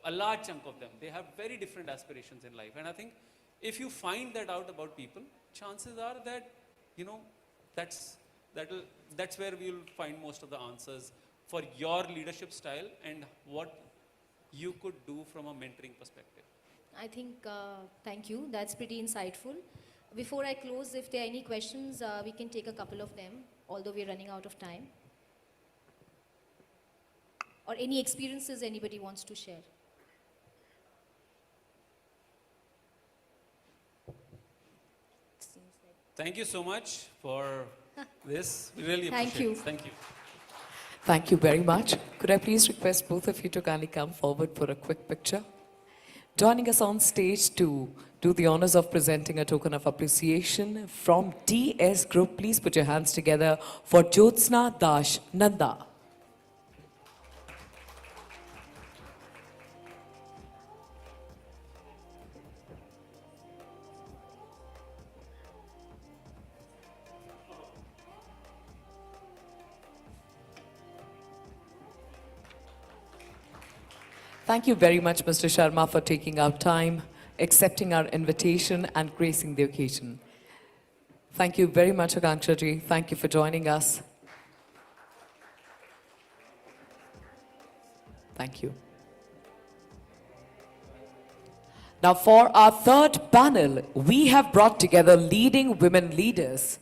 A large chunk of them, they have very different aspirations in life. And I think if you find that out about people, chances are that, that's where we'll find most of the answers for your leadership style and what you could do from a mentoring perspective? I think, thank you. That's pretty insightful. Before I close, if there are any questions, we can take a couple of them, although we're running out of time. Or any experiences anybody wants to share. Thank you so much for this. We really Thank appreciate you. it. Thank you. Thank you very much. Could I please request both of you to kindly come forward for a quick picture? Joining us on stage to do the honors of presenting a token of appreciation from DS Group, please put your hands together for Jyotsna Dash Nanda. Thank you very much, Mr. Sharma, for taking our time, accepting our invitation, and gracing the occasion. Thank you very much, Akanksha ji. Thank you for joining us. Thank you. Now, for our third panel, we have brought together leading women leaders.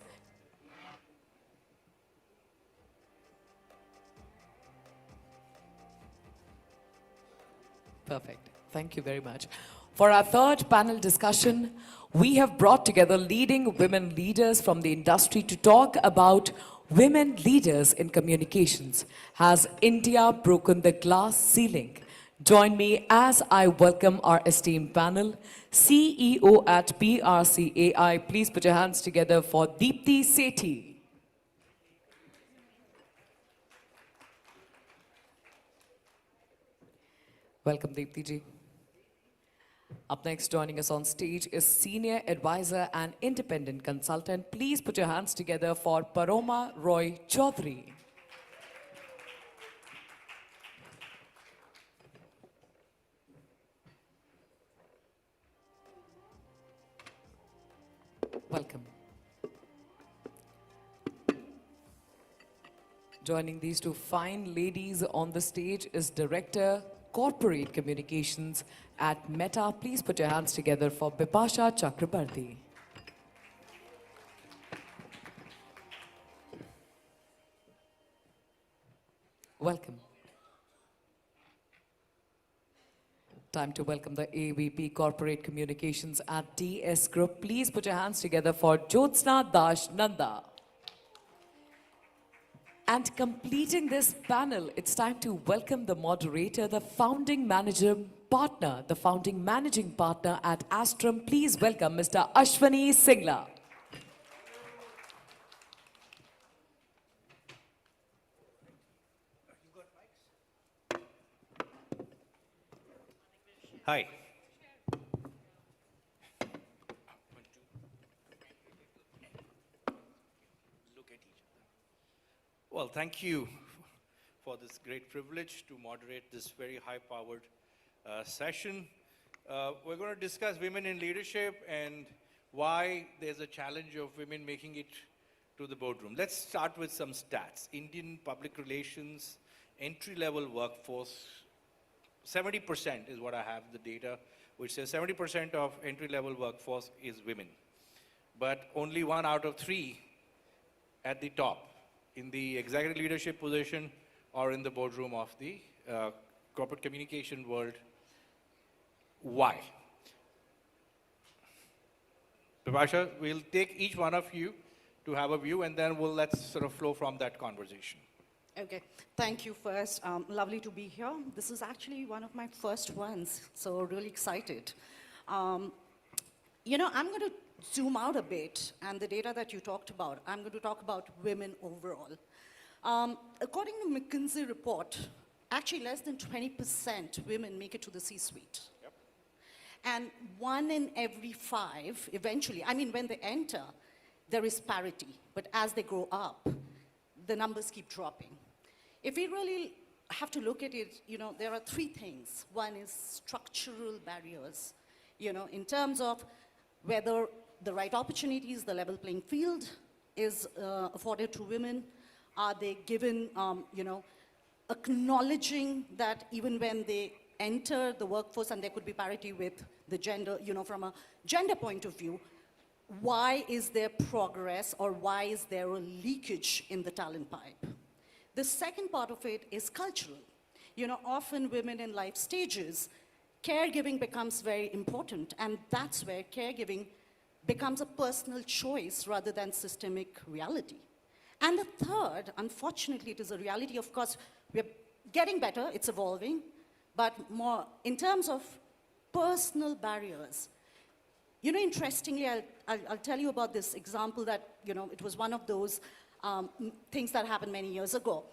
Perfect. Thank you very much. For our third panel discussion, we have brought together leading women leaders from the industry to talk about women leaders in communications. Has India broken the glass ceiling? Join me as I welcome our esteemed panel. CEO at PRCAI, please put your hands together for Deepti Sethi. Welcome, Deepti ji. Up next, joining us on stage is Senior Advisor and Independent Consultant. Please put your hands together for Paroma Roy Chaudhary. Welcome. Joining these two fine ladies on the stage is Director Corporate Communications at Meta. Please put your hands together for Bipasha Chakrabarti. Welcome. Time to welcome the AVP Corporate Communications at DS Group. Please put your hands together for Jyotsna Dash Nanda. And completing this panel, it's time to welcome the moderator, the founding managing partner at Astrum. Please welcome Mr. Ashwani Singla. Hi. Well, thank you for this great privilege to moderate this very high-powered session. We're going to discuss women in leadership and why there's a challenge of women making it to the boardroom. Let's start with some stats. Indian public relations, entry-level workforce, 70% is what I have, the data, which says 70% of entry-level workforce is women. But only 1 out of 3 at the top, in the executive leadership position or in the boardroom of the corporate communication world. Why? Bipasha, we'll take each one of you to have a view, and then let's sort of flow from that conversation. Okay, thank you first. Lovely to be here. This is actually one of my first ones, so really excited. You know, I'm going to zoom out a bit, and the data that you talked about, I'm going to talk about women overall. According to McKinsey report, actually less than 20% women make it to the C-suite. Yep. And 1 in every 5, eventually, I mean, when they enter, there is parity. But as they grow up, the numbers keep dropping. If we really have to look at it, you know, there are 3 things. One is structural barriers, you know, in terms of whether the right opportunities, the level playing field is afforded to women. Are they given, you know, acknowledging that even when they enter the workforce and there could be parity with the gender, from a gender point of view, why is there progress or why is there a leakage in the talent pipe? The second part of it is cultural. Often women in life stages, caregiving becomes very important, and that's where caregiving becomes a personal choice rather than systemic reality. And the third, unfortunately, it is a reality. Of course, we're getting better, it's evolving, but more in terms of personal barriers. Interestingly, I'll tell you about this example that, it was one of those things that happened many years ago.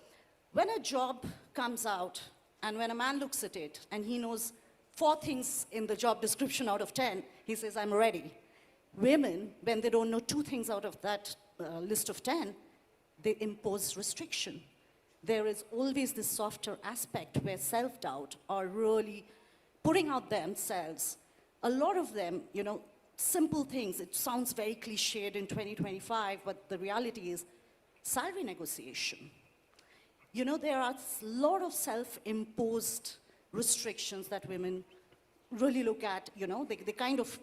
When a job comes out, and when a man looks at it, and he knows 4 things in the job description out of 10, he says, I'm ready. Women, when they don't know 2 things out of that list of 10, they impose restriction. There is always this softer aspect where self-doubt are really putting out themselves. A lot of them, simple things, it sounds very cliched in 2025, but the reality is salary negotiation. There are a lot of self-imposed restrictions that women really look at, they kind of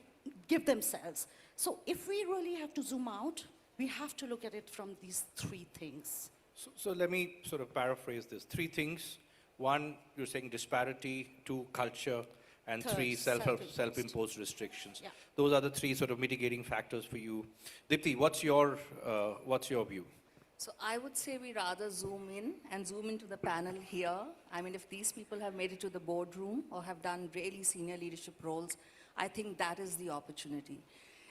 give themselves. So if we really have to zoom out, we have to look at it from these 3 things. So let me sort of paraphrase this. 3 things. 1, you're saying disparity. 2, culture. And 3, self-imposed restrictions. Yeah. Those are the 3 sort of mitigating factors for you. Dipti, what's your view? So I would say we rather zoom in and zoom into the panel here. I mean, if these people have made it to the boardroom or have done really senior leadership roles, I think that is the opportunity.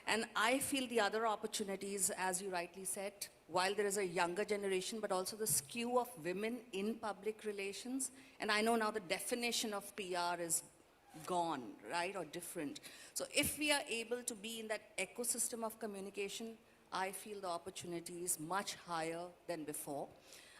And I feel the other opportunities, as you rightly said, while there is a younger generation, but also the skew of women in public relations. And I know now the definition of PR is gone, right, or different. So if we are able to be in that ecosystem of communication, I feel the opportunity is much higher than before.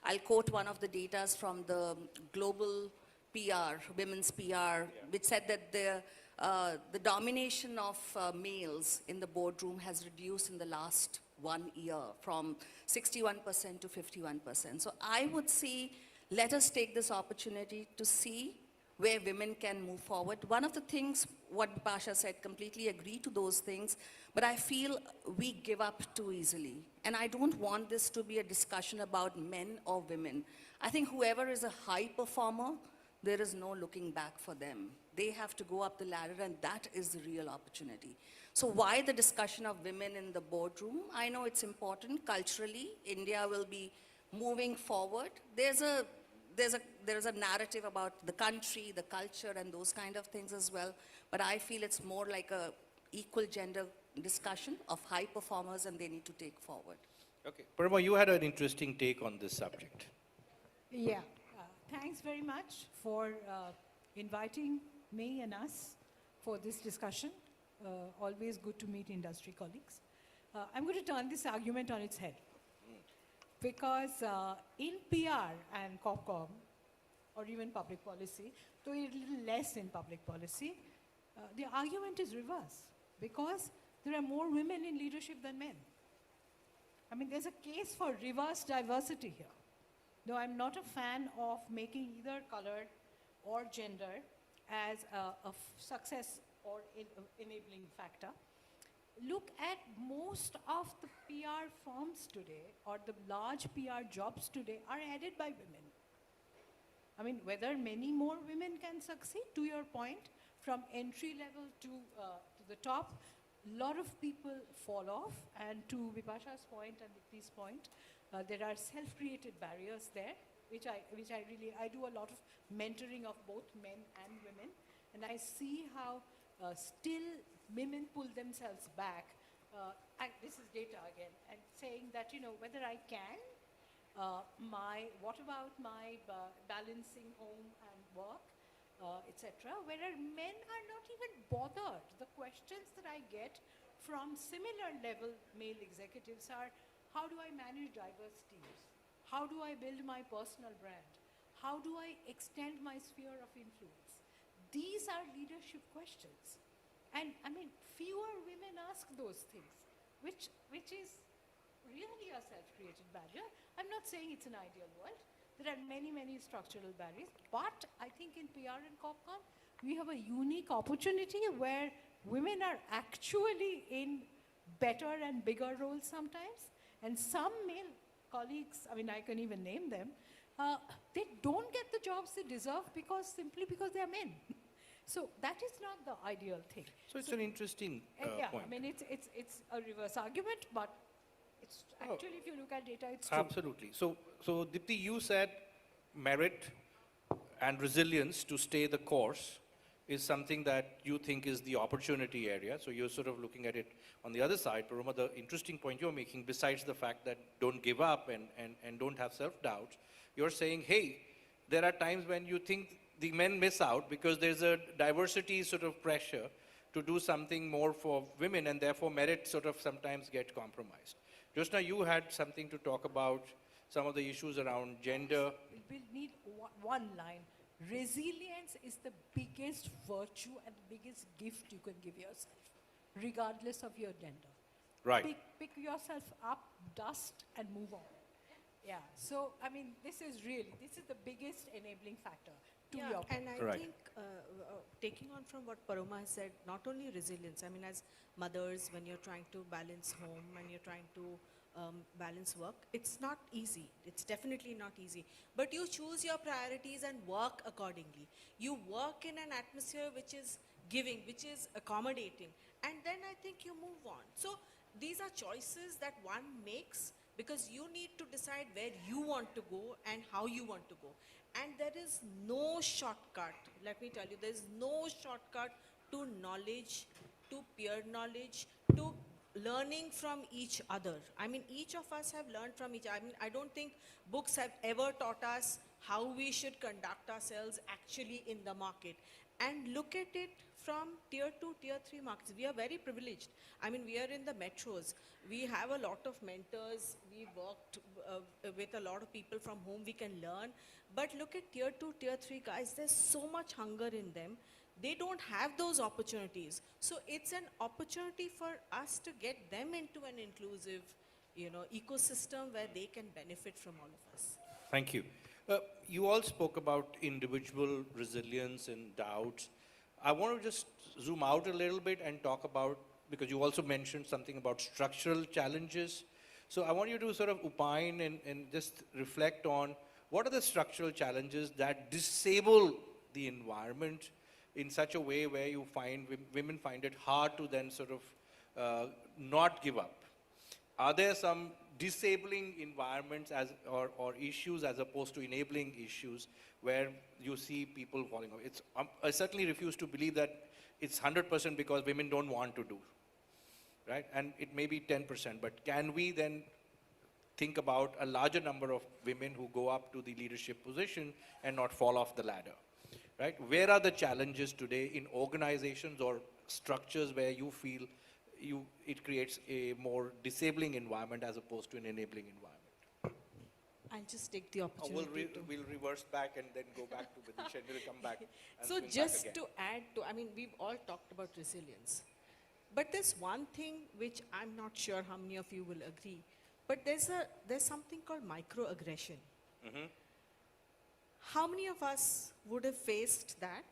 I'll quote one of the data from the global PR, women's PR, which said that the domination of males in the boardroom has reduced in the last 1 year from 61% to 51%. So I would see, let us take this opportunity to see where women can move forward. One of the things, what Pasha said, completely agree to those things, but I feel we give up too easily. And I don't want this to be a discussion about men or women. I think whoever is a high performer, there is no looking back for them. They have to go up the ladder, and that is the real opportunity. So why the discussion of women in the boardroom? I know it's important culturally. India will be moving forward. There is a narrative about the country, the culture, and those kind of things as well. But I feel it's more like a equal gender discussion of high performers, and they need to take forward. Okay. Parma, you had an interesting take on this subject. Yeah. Thanks very much for inviting me and us for this discussion. Always good to meet industry colleagues. I'm going to turn this argument on its head. Because in PR and COPCOM, or even public policy, though a little less in public policy, the argument is reverse. Because there are more women in leadership than men. I mean, there's a case for reverse diversity here. Though I'm not a fan of making either color or gender as a success or enabling factor. Look at most of the PR firms today, or the large PR jobs today, are headed by women. I mean, whether many more women can succeed, to your point, from entry level to the top, a lot of people fall off. And to Vipasha's point and Dipti's point, there are self-created barriers there, which I do a lot of mentoring of both men and women, and I see how still women pull themselves back. This is data again, and saying that, whether I can, what about my balancing home and work, etc., whereas men are not even bothered. The questions that I get from similar level male executives are, how do I manage diverse teams? How do I build my personal brand? How do I extend my sphere of influence? These are leadership questions. And I mean, fewer women ask those things, which is really a self-created barrier. I'm not saying it's an ideal world. There are many, many structural barriers. But I think in PR and CorpCon, we have a unique opportunity where women are actually in better and bigger roles sometimes. And some male colleagues, I mean, I can even name them, they don't get the jobs they deserve simply because they are men. So that is not the ideal thing. So it's an interesting Yeah, point. I mean, it's a reverse argument, but it's actually, if you look at data, it's true. Absolutely. So Dipti, you said merit and resilience to stay the course is something that you think is the opportunity area. So you're sort of looking at it on the other side. Paroma, the interesting point you're making, besides the fact that don't give up and don't have self-doubt, you're saying, hey, there are times when you think the men miss out because there's a diversity sort of pressure to do something more for women, and therefore merit sort of sometimes get compromised. Just now you had something to talk about some of the issues around gender. We'll need one line. Resilience is the biggest virtue and the biggest gift you can give yourself, regardless of your gender. Right. Pick yourself up, dust, and move on. Yeah, so, I mean, this is the biggest enabling factor to Yeah, your and I Right. think taking on from what Paroma has said, not only resilience, I mean, as mothers, when you're trying to balance home and you're trying to balance work, it's not easy. It's definitely not easy. But you choose your priorities and work accordingly. You work in an atmosphere which is giving, which is accommodating, and then I think you move on. So these are choices that one makes because you need to decide where you want to go and how you want to go. And there is no shortcut. Let me tell you, there is no shortcut to knowledge, to peer knowledge, to learning from each other. I mean, each of us have learned from each other. I mean, I don't think books have ever taught us how we should conduct ourselves actually in the market. And look at it from tier 2, tier 3 markets. We are very privileged. I mean, we are in the metros. We have a lot of mentors. We worked with a lot of people from whom we can learn. But look at tier 2, tier 3 guys. There's so much hunger in them. They don't have those opportunities. So it's an opportunity for us to get them into an inclusive, ecosystem where they can benefit from all of us. Thank you. You all spoke about individual resilience and doubts. I want to just zoom out a little bit and talk about, because you also mentioned something about structural challenges. So I want you to sort of opine and just reflect on what are the structural challenges that disable the environment in such a way where you find women find it hard to then sort of not give up. Are there some disabling environments or issues as opposed to enabling issues where you see people falling off? I certainly refuse to believe that it's 100% because women don't want to do, right? And it may be 10%, but can we then think about a larger number of women who go up to the leadership position and not fall off the ladder, right? Where are the challenges today in organizations or structures where you feel it creates a more disabling environment as opposed to an enabling environment? I'll just take the opportunity. We'll reverse back and then go back to Vidisha and we'll come back. And So swing back just again. to add to, I mean, we've all talked about resilience. But there's one thing which I'm not sure how many of you will agree, but there's something called microaggression. Mhm. How many of us would have faced that?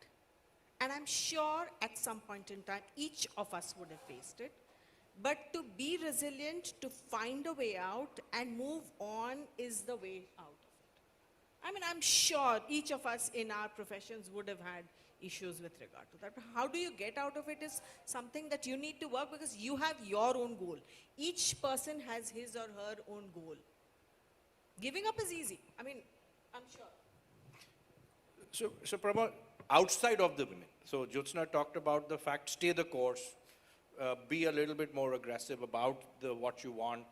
And I'm sure at some point in time, each of us would have faced it. But to be resilient, to find a way out and move on is the way out of it. I mean, I'm sure each of us in our professions would have had issues with regard to that. But how do you get out of it is something that you need to work because you have your own goal. Each person has his or her own goal. Giving up is easy. I mean, I'm sure. So Prabha, outside of the women, so Jyotsna talked about the fact, stay the course, be a little bit more aggressive about what you want.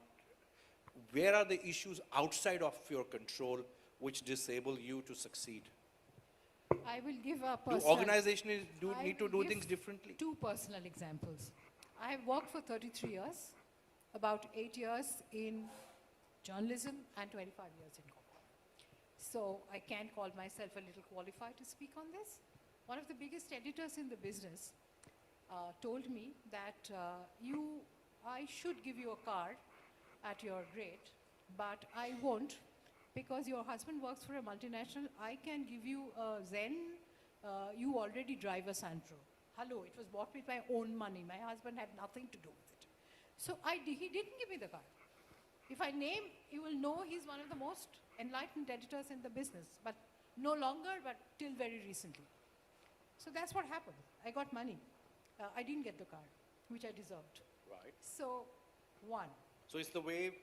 Where are the issues outside of your control which disable you to succeed? I will give a Do personal... organizations I need to will do give things differently? Two personal examples. I have worked for 33 years, about 8 years in journalism and 25 years in corporate. So I can call myself a little qualified to speak on this. One of the biggest editors in the business told me that I should give you a card at your grade, but I won't because your husband works for a multinational, I can give you a Zen, you already drive a Santro. Hello, it was bought with my own money. My husband had nothing to do with it. So he didn't give me the car. If I name, you will know he's one of the most enlightened editors in the business, but no longer, but till very recently. So that's what happened. I got money. I didn't get the car, which I deserved. Right. So, one. So it's the way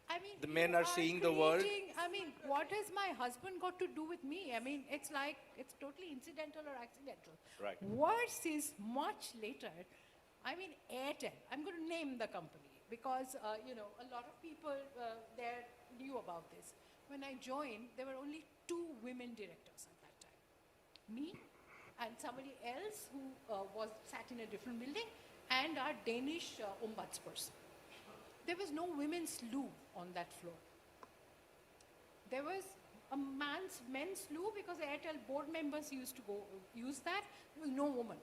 I mean, the men you are seeing the world. I mean, what has my husband got to do with me? I mean, it's like, it's totally incidental or accidental. Right. Worse is much later. I mean, Airtel. I'm going to name the company because, you know, a lot of people there knew about this. When I joined, there were only 2 women directors at that time. Me and somebody else who sat in a different building, and our Danish ombudsperson. There was no women's loo on that floor. There was a men's loo because the Airtel board members used to go use that. There was no woman.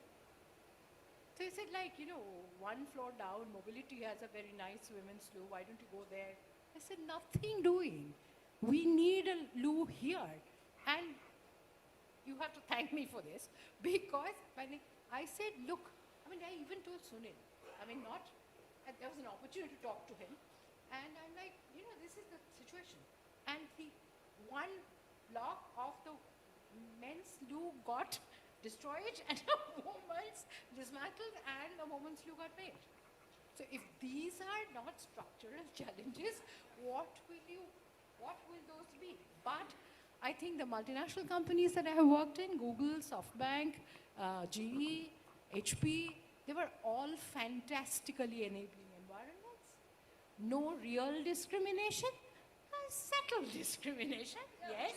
So he said, like, you know, 1 floor down, Mobility has a very nice women's loo. Why don't you go there? I said, nothing doing. We need a loo here. And you have to thank me for this because when I said, look, I mean, I even told Sunil, I mean, there was an opportunity to talk to him, and I'm like, you know, this is the situation. And one block of the men's loo got destroyed, and a woman's dismantled, and a woman's loo got made. So if these are not structural challenges, what will those be? But I think the multinational companies that I have worked in, Google, SoftBank, GE, HP, they were all fantastically enabling environments. No real discrimination, subtle discrimination, yes.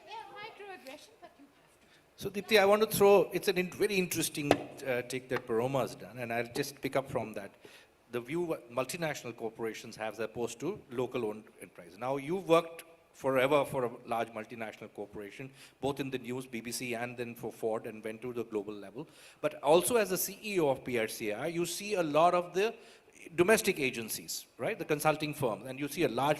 Yeah, microaggression, but you have to. So Deepthi, I want to throw, it's a very interesting take that Paroma has done, and I'll just pick up from that. The view multinational corporations have as opposed to local-owned enterprises. Now, you've worked forever for a large multinational corporation, both in the news, BBC, and then for Ford, and went to the global level. But also as the CEO of PRCI, you see a lot of the domestic agencies, right, the consulting firms, and you see a large,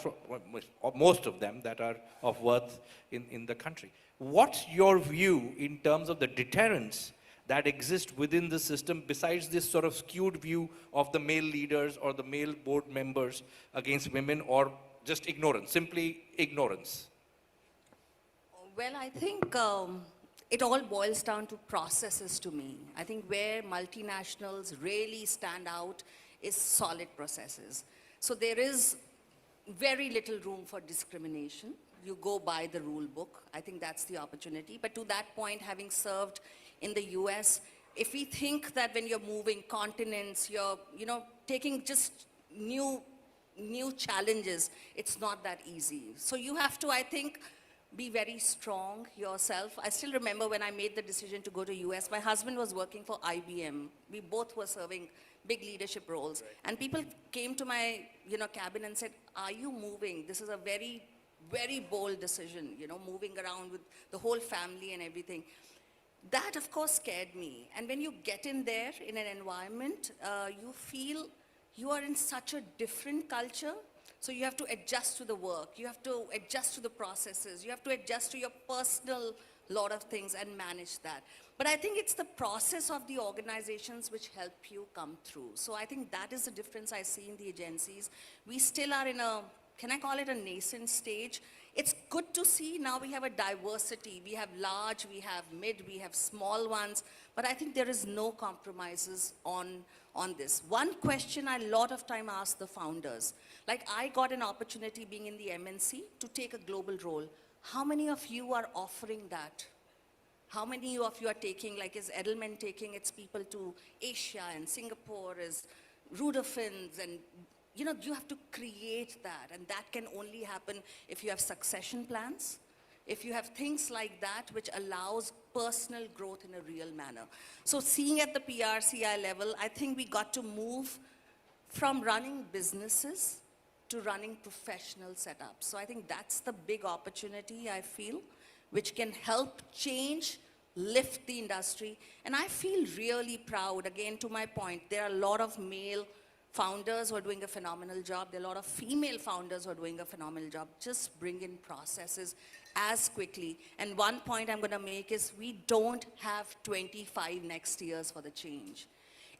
most of them that are of worth in the country. What's your view in terms of the deterrence that exists within the system besides this sort of skewed view of the male leaders or the male board members against women, or just ignorance, simply ignorance? Well, I think it all boils down to processes to me. I think where multinationals really stand out is solid processes. So there is very little room for discrimination. You go by the rule book. I think that's the opportunity. But to that point, having served in the US, if we think that when you're moving continents, you're, you know, taking just new challenges, it's not that easy. So you have to, I think, be very strong yourself. I still remember when I made the decision to go to US, my husband was working for IBM. We both were serving big leadership roles. Right. And people came to my, you know, cabin and said, are you moving? This is a very, very bold decision, you know, moving around with the whole family and everything. That, of course, scared me. And when you get in there in an environment, you feel you are in such a different culture. So you have to adjust to the work. You have to adjust to the processes. You have to adjust to your personal lot of things and manage that. But I think it's the process of the organizations which help you come through. So I think that is the difference I see in the agencies. We still are in a, can I call it a nascent stage? It's good to see now we have a diversity. We have large, we have mid, we have small ones. But I think there is no compromises on this. One question I a lot of time ask the founders, like I got an opportunity being in the MNC to take a global role. How many of you are offering that? How many of you are taking, like is Edelman taking its people to Asia and Singapore, is Rudolphins, and you know, you have to create that, and that can only happen if you have succession plans, if you have things like that which allows personal growth in a real manner. So seeing at the PRCI level, I think we got to move from running businesses to running professional setups. So I think that's the big opportunity I feel, which can help change, lift the industry. And I feel really proud, again to my point, there are a lot of male founders who are doing a phenomenal job. There are a lot of female founders who are doing a phenomenal job. Just bring in processes as quickly. And one point I'm going to make is we don't have 25 next years for the change.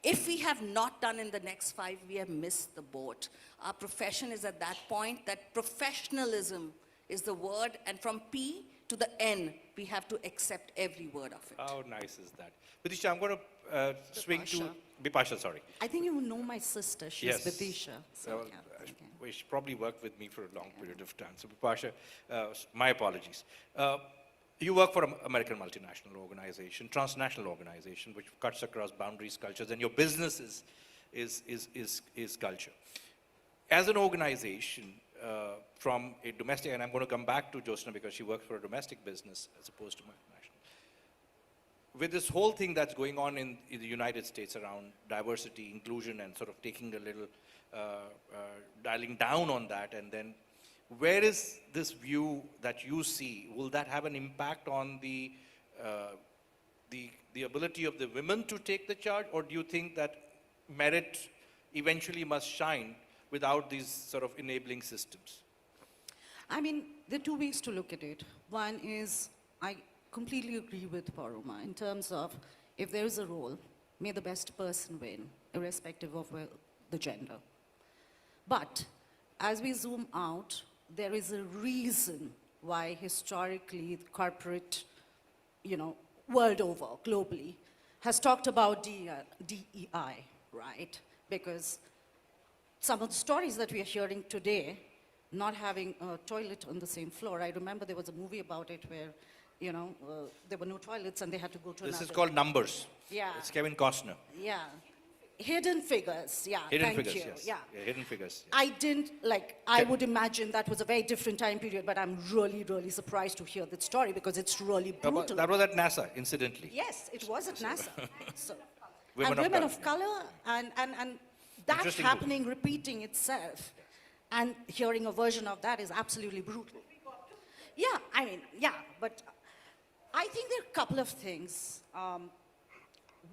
If we have not done in the next 5, we have missed the boat. Our profession is at that point that professionalism is the word, and from P to the N, we have to accept every word of it. How nice is that? Vidisha, I'm going to swing to Bipasha, sorry. I think you know my sister. She's Yes. Vidisha. So, Well, yeah, okay. well, she probably worked with me for a long period of time. So, Bipasha, my apologies. You work for an American multinational organization, transnational organization, which cuts across boundaries, cultures, and your business is culture. As an organization, from a domestic, and I'm going to come back to Josna because she works for a domestic business as opposed to multinational. With this whole thing that's going on in the United States around diversity, inclusion, and sort of taking a little, dialing down on that, and then where is this view that you see? Will that have an impact on the ability of the women to take the charge, or do you think that merit eventually must shine without these sort of enabling systems? I mean, there are two ways to look at it. One is, I completely agree with Paroma in terms of if there is a role, may the best person win, irrespective of the gender. But as we zoom out, there is a reason why historically the corporate, world over, globally, has talked about DEI, right? Because some of the stories that we are hearing today, not having a toilet on the same floor. I remember there was a movie about it where, there were no toilets and they had to go to This another. is called Numbers. Yeah. It's Kevin Costner. Yeah. Hidden figures, yeah, Hidden thank figures, you. yes. Yeah. Hidden figures. I didn't, I would imagine that was a very different time period, but I'm really, really surprised to hear that story because it's really brutal. That was at NASA, incidentally. Yes, it was at NASA. So, Women and of women color. of color, and that Interesting happening, repeating itself, and hearing a version of that is absolutely brutal. Yeah, but I think there are a couple of things.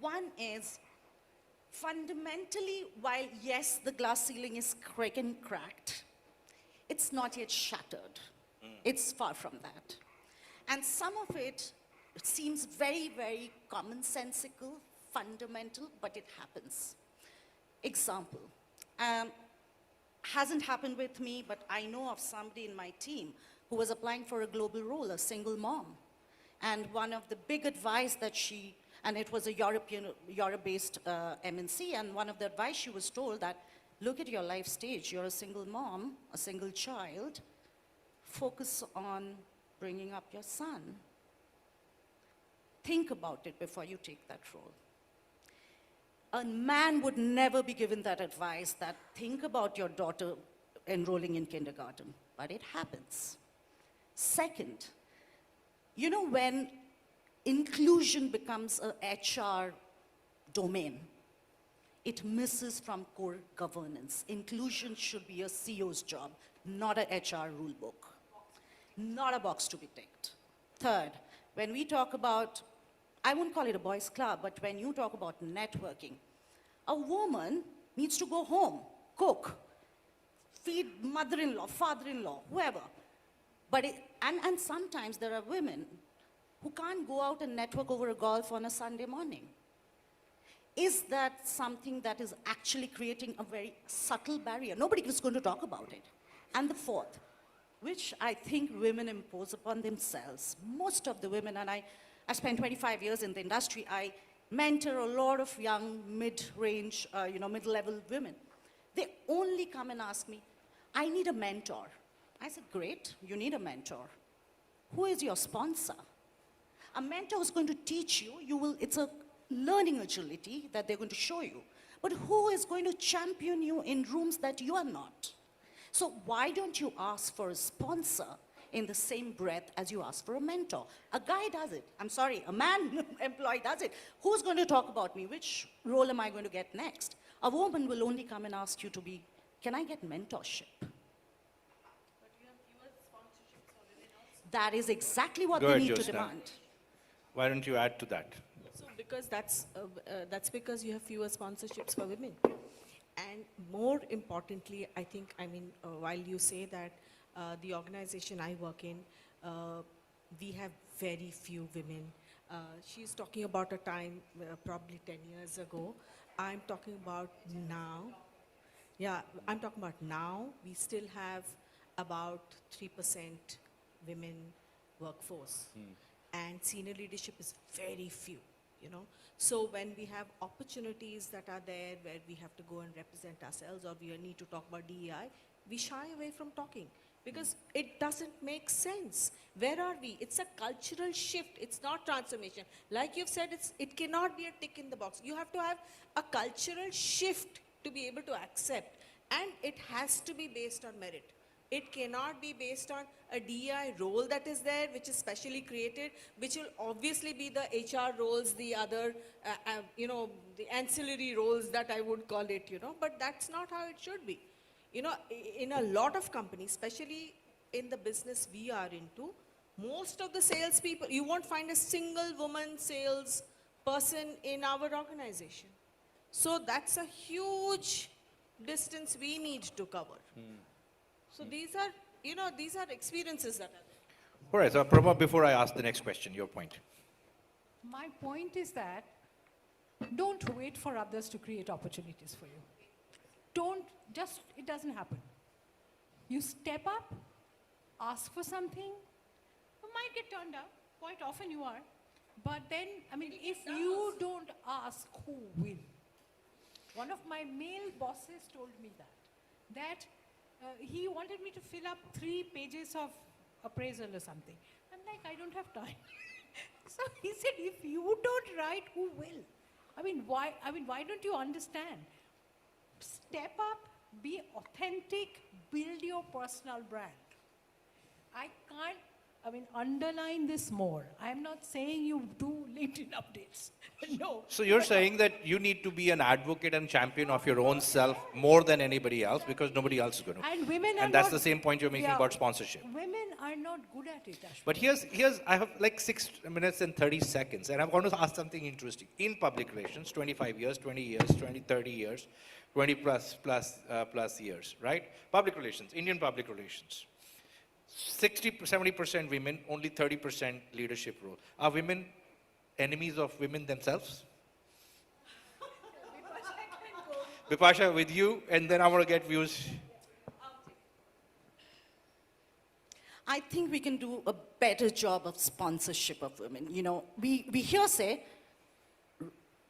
One is, fundamentally, while yes, the glass ceiling is cracked, it's not yet shattered. It's far from that. And some of it seems very, very commonsensical, fundamental, but it happens. Example, hasn't happened with me, but I know of somebody in my team who was applying for a global role, a single mom. And one of the big advice that and it was a Europe-based MNC, and one of the advice she was told that, look at your life stage, you're a single mom, a single child, focus on bringing up your son. Think about it before you take that role. A man would never be given that advice that think about your daughter enrolling in kindergarten, but it happens. Second, when inclusion becomes a HR domain, it misses from core governance. Inclusion should be a CEO's job, not a HR rule book, not a box to be ticked. Third, when we talk about, I won't call it a boys' club, but when you talk about networking, a woman needs to go home, cook, feed mother-in-law, father-in-law, whoever. But and sometimes there are women who can't go out and network over a golf on a Sunday morning. Is that something that is actually creating a very subtle barrier? Nobody is going to talk about it. And the fourth, which I think women impose upon themselves. Most of the women, and I spent 25 years in the industry, I mentor a lot of young, mid-range, mid-level women. They only come and ask me, I need a mentor. I said, great, you need a mentor. Who is your sponsor? A mentor is going to teach you, it's a learning agility that they're going to show you. But who is going to champion you in rooms that you are not? So why don't you ask for a sponsor in the same breath as you ask for a mentor? A guy does it. I'm sorry, a man employee does it. Who's going to talk about me? Which role am I going to get next? A woman will only come and ask you to be, can I get mentorship? That is exactly what they need to demand. Why don't you add to that? So because that's because you have fewer sponsorships for women. And more importantly, I think, while you say that the organization I work in, we have very few women. She's talking about a time probably 10 years ago. I'm talking about now. Yeah, I'm talking about now. We still have about 3% women workforce. And senior leadership is very few, you know. So when we have opportunities that are there where we have to go and represent ourselves or we need to talk about DEI, we shy away from talking because it doesn't make sense. Where are we? It's a cultural shift. It's not transformation. Like you've said, it cannot be a tick in the box. You have to have a cultural shift to be able to accept. And it has to be based on merit. It cannot be based on a DEI role that is there, which is specially created, which will obviously be the HR roles, the other, the ancillary roles that I would call it, but that's not how it should be. In a lot of companies, especially in the business we are into, most of the salespeople, you won't find a single woman sales person in our organization. So that's a huge distance we need to cover. So these are experiences that are there. All right, so Prabha, before I ask the next question, your point. My point is that don't wait for others to create opportunities for you. It doesn't happen. You step up, ask for something, you might get turned down, quite often you are. But then, if you don't ask, who will? One of my male bosses told me that he wanted me to fill up 3 pages of appraisal or something. I'm like, I don't have time. So he said, if you don't write, who will? Why don't you understand? Step up, be authentic, build your personal brand. I can't, underline this more. I'm not saying you do LinkedIn updates. No. So you're saying that you need to be an advocate and champion of your own self more than anybody else because nobody else is going to. And women are And that's not, the same point you're making about sponsorship. Women are not good at it, Ashwin. But here's I have like 6 minutes and 30 seconds, and I'm going to ask something interesting. In public relations, 25 years, 20 years, 20, 30 years, 20 plus years, right? Public relations, Indian public relations. 70% women, only 30% leadership role. Are women enemies of women themselves? Bipasha, with you, and then I want to get views. I think we can do a better job of sponsorship of women. We hear say,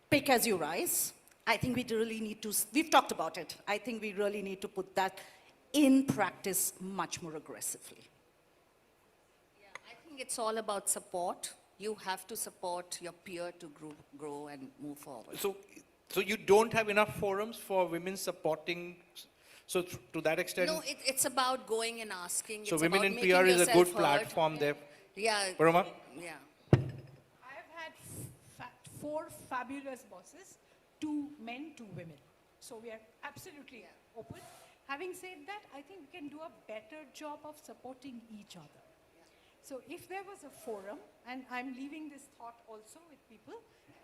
pick as you rise. I think we really need to, we've talked about it. I think we really need to put that in practice much more aggressively. I think it's all about support. You have to support your peer to grow and move forward. So you don't have enough forums for women supporting, so to that extent? No, it's about going and asking. So it's women about in making PR is a yourself good heard. platform there. Yeah. Paroma? Yeah. I have had 4 fabulous bosses, 2 men, 2 women. So we are absolutely open. Having said that, I think we can do a better job of supporting each other. So if there was a forum, and I'm leaving this thought also with people,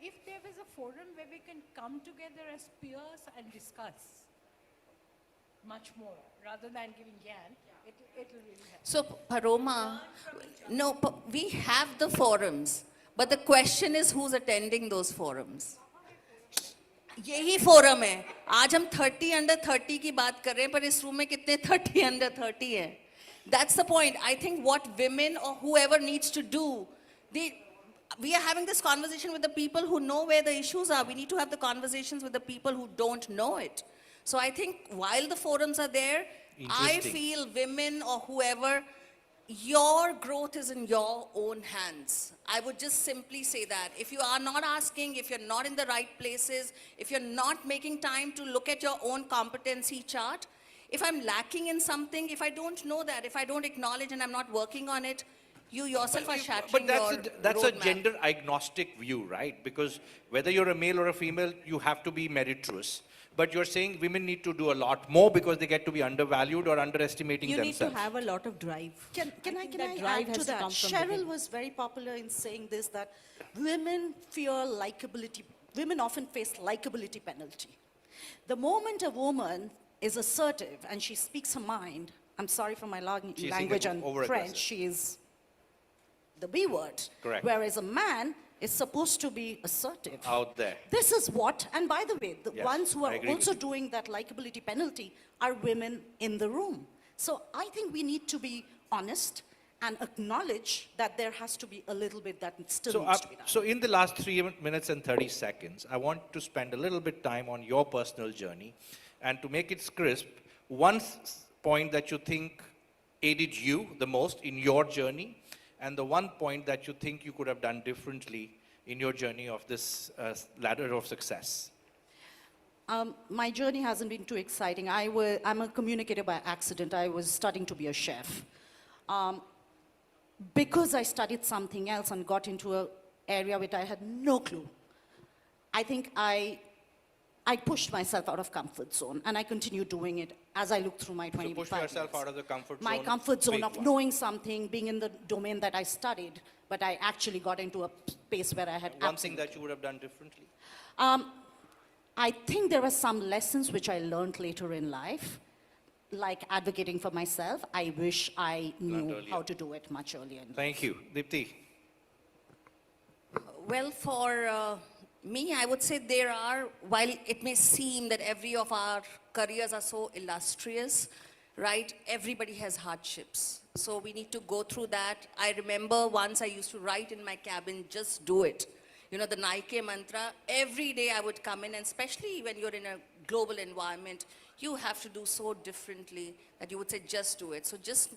if there was a forum where we can come together as peers and discuss much more, rather than giving Gyan, it'll really help. So Paroma, no, we have the forums, but the question is who's attending those forums. यही forum है आज हम 30 under 30 की बात कर रहे हैं पर इस रूम में कितने 30 under 30 हैं. That's the point. I think what women or whoever needs to do, we are having this conversation with the people who know where the issues are. We need to have the conversations with the people who don't know it. So I think while the forums are there, I feel women or whoever, your growth is in your own hands. I would just simply say that. If you are not asking, if you're not in the right places, if you're not making time to look at your own competency chart, if I'm lacking in something, if I don't know that, if I don't acknowledge and I'm not working on it, you yourself are shattering That's a roadmap. gender agnostic view, right? Because whether you're a male or a female, you have to be meritorious. But you're saying women need to do a lot more because they get to be undervalued or underestimating themselves. You need to have a lot of drive. Can I add to that? Cheryl was very popular in saying this, that women fear likability. Women often face likability penalty. The moment a woman is assertive and she speaks her mind, I'm sorry for my She's language and over-aggressive. French, she is the B word. Correct. Whereas a man is supposed to be assertive. Out there. This is what, and by the way, the Yes, ones who I are agree with also you. doing that likability penalty are women in the room. So I think we need to be honest and acknowledge that there has to be a little bit that still So, needs to be done. so in the last 3 minutes and 30 seconds, I want to spend a little bit time on your personal journey. And to make it crisp, one point that you think aided you the most in your journey, and the one point that you think you could have done differently in your journey of this ladder of success. My journey hasn't been too exciting. I'm a communicator by accident. I was studying to be a chef. Because I studied something else and got into an area which I had no clue, I think I pushed myself out of comfort zone, and I continue doing it as I look through my 25 So push yourself years. out of the comfort zone. My comfort zone big of one. knowing something, being in the domain that I studied, but I actually got into a space where I had One thing that you would have done differently. I think there are some lessons which I learned later in life, like advocating for myself. I wish I knew earlier. how to do it much earlier in life. Thank you. Dipti. Well, for me, I would say there are, while it may seem that every of our careers are so illustrious, right, everybody has hardships. So we need to go through that. I remember once I used to write in my cabin, just do it. You know, the Nike mantra, every day I would come in, and especially when you're in a global environment, you have to do so differently that you would say, just do it. So just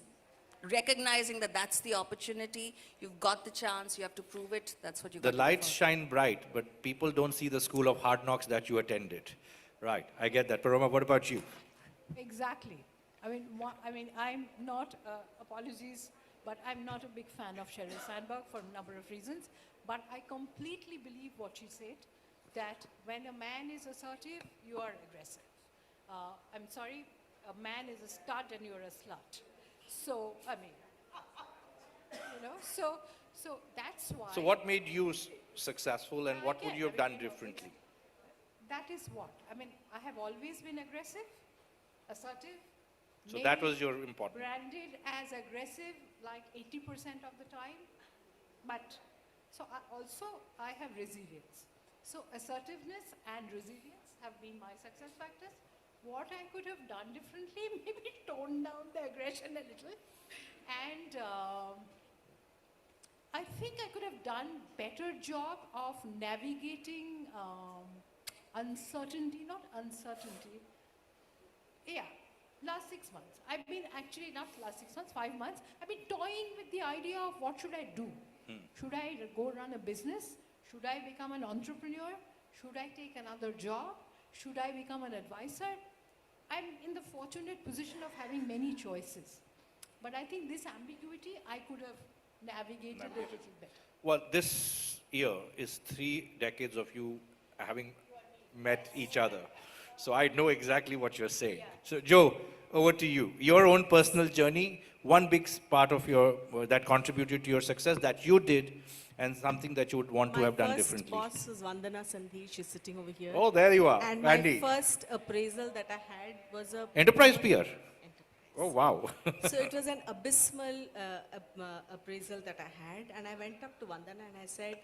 recognizing that that's the opportunity, you've got the chance, you have to prove it, that's what you The got to lights do. shine bright, but people don't see the school of hard knocks that you attended. Right, I get that. Paroma, what about you? Exactly. I mean, I'm not, apologies, but I'm not a big fan of Sheryl Sandberg for a number of reasons. But I completely believe what she said, that when a man is assertive, you are aggressive. I'm sorry, a man is a stud and you're a slut. So, I mean, you know, so that's why. So what made you successful, and what would you have done differently? That is what. I mean, I have always been aggressive, assertive. So that was your important. Branded as aggressive like 80% of the time. But, so I have resilience. So assertiveness and resilience have been my success factors. What I could have done differently, maybe tone down the aggression a little. And I think I could have done better job of navigating uncertainty, not uncertainty. Yeah, last 6 months. I've been actually, not last 6 months, 5 months. I've been toying with the idea of what should I do? Should I go run a business? Should I become an entrepreneur? Should I take another job? Should I become an advisor? I'm in the fortunate position of having many choices. But I think this ambiguity I could have navigated a little better. Well, this year is 3 decades of you having met each other. So I know exactly what you're saying. So Joe, over to you. Your own personal journey, one big part of your, that contributed to your success that you did, and something that you would want to have done differently. My first boss is Vandana Sandhi. She's sitting over here. Oh, there you are, And Andy. my first appraisal that I had was a... Enterprise peer. Oh, wow. So it was an abysmal appraisal that I had, and I went up to Vandana and I said,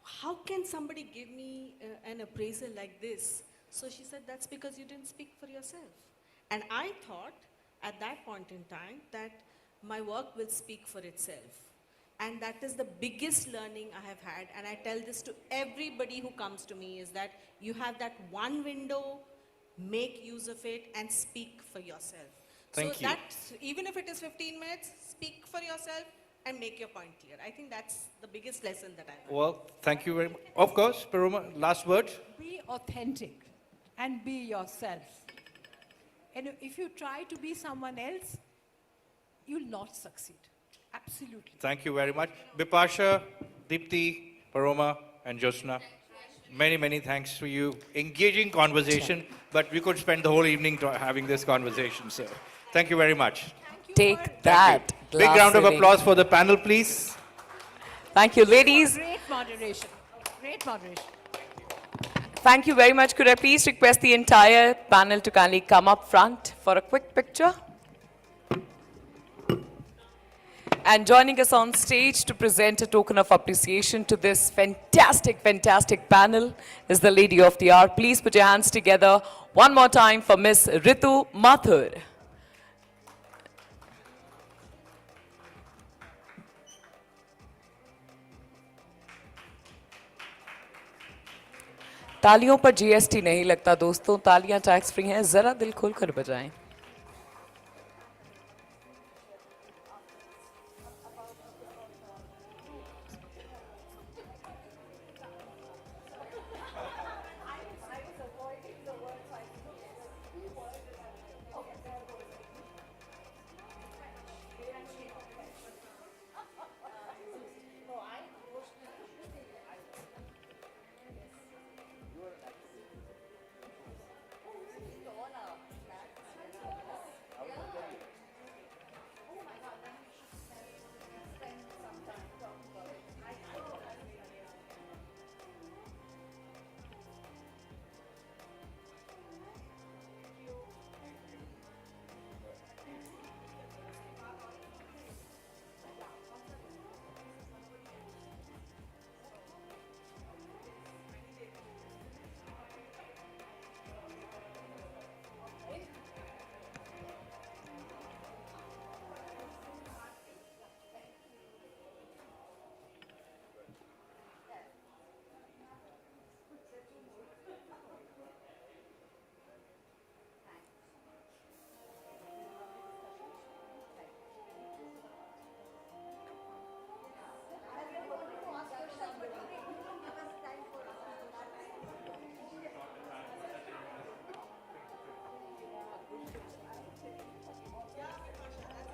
how can somebody give me an appraisal like this? So she said, that's because you didn't speak for yourself. And I thought at that point in time that my work will speak for itself. And that is the biggest learning I have had, and I tell this to everybody who comes to me, is that you have that one window, make use of it and speak for yourself. Thank so you. that, even if it is 15 minutes, speak for yourself and make your point clear. I think that's the biggest lesson that I learned. Well, thank you very much. Of course, Paroma, last word. Be authentic and be yourself. And if you try to be someone else, you'll not succeed. Absolutely. Thank you very much. Bipasha, Dipti, Paroma, and Jyotsna, many, many thanks to you. Engaging conversation, but we could spend the whole evening having this conversation, so thank you very much. Take that. Big round of glass applause for the panel, please. Thank you, ladies. Great moderation. Great moderation. Thank you very much. Could I please request the entire panel to kindly come up front for a quick picture? And joining us on stage to present a token of appreciation to this fantastic, fantastic panel is the Lady of the Hour. Please put your hands together one more time for Miss Ritu Mathur. तालियों पर GST नहीं लगता दोस्तों, तालियां tax free हैं, जरा दिल खोलकर बजाएं.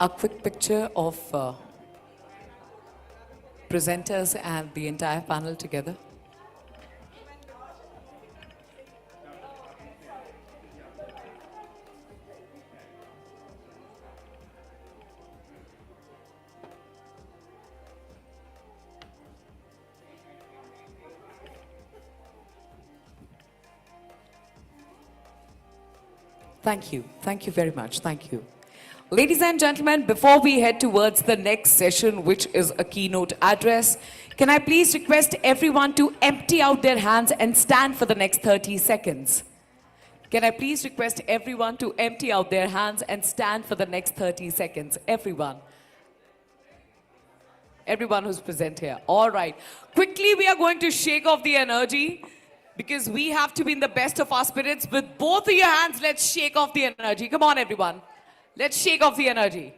A quick picture of presenters and the entire panel together. Thank you. Thank you very much. Thank you. Ladies and gentlemen, before we head towards the next session, which is a keynote address, can I please request everyone to empty out their hands and stand for the next 30 seconds? Can I please request everyone to empty out their hands and stand for the next 30 seconds? Everyone. Everyone who's present here. All right. Quickly, we are going to shake off the energy because we have to be in the best of our spirits. With both of your hands, let's shake off the energy. Come on, everyone. Let's shake off the energy.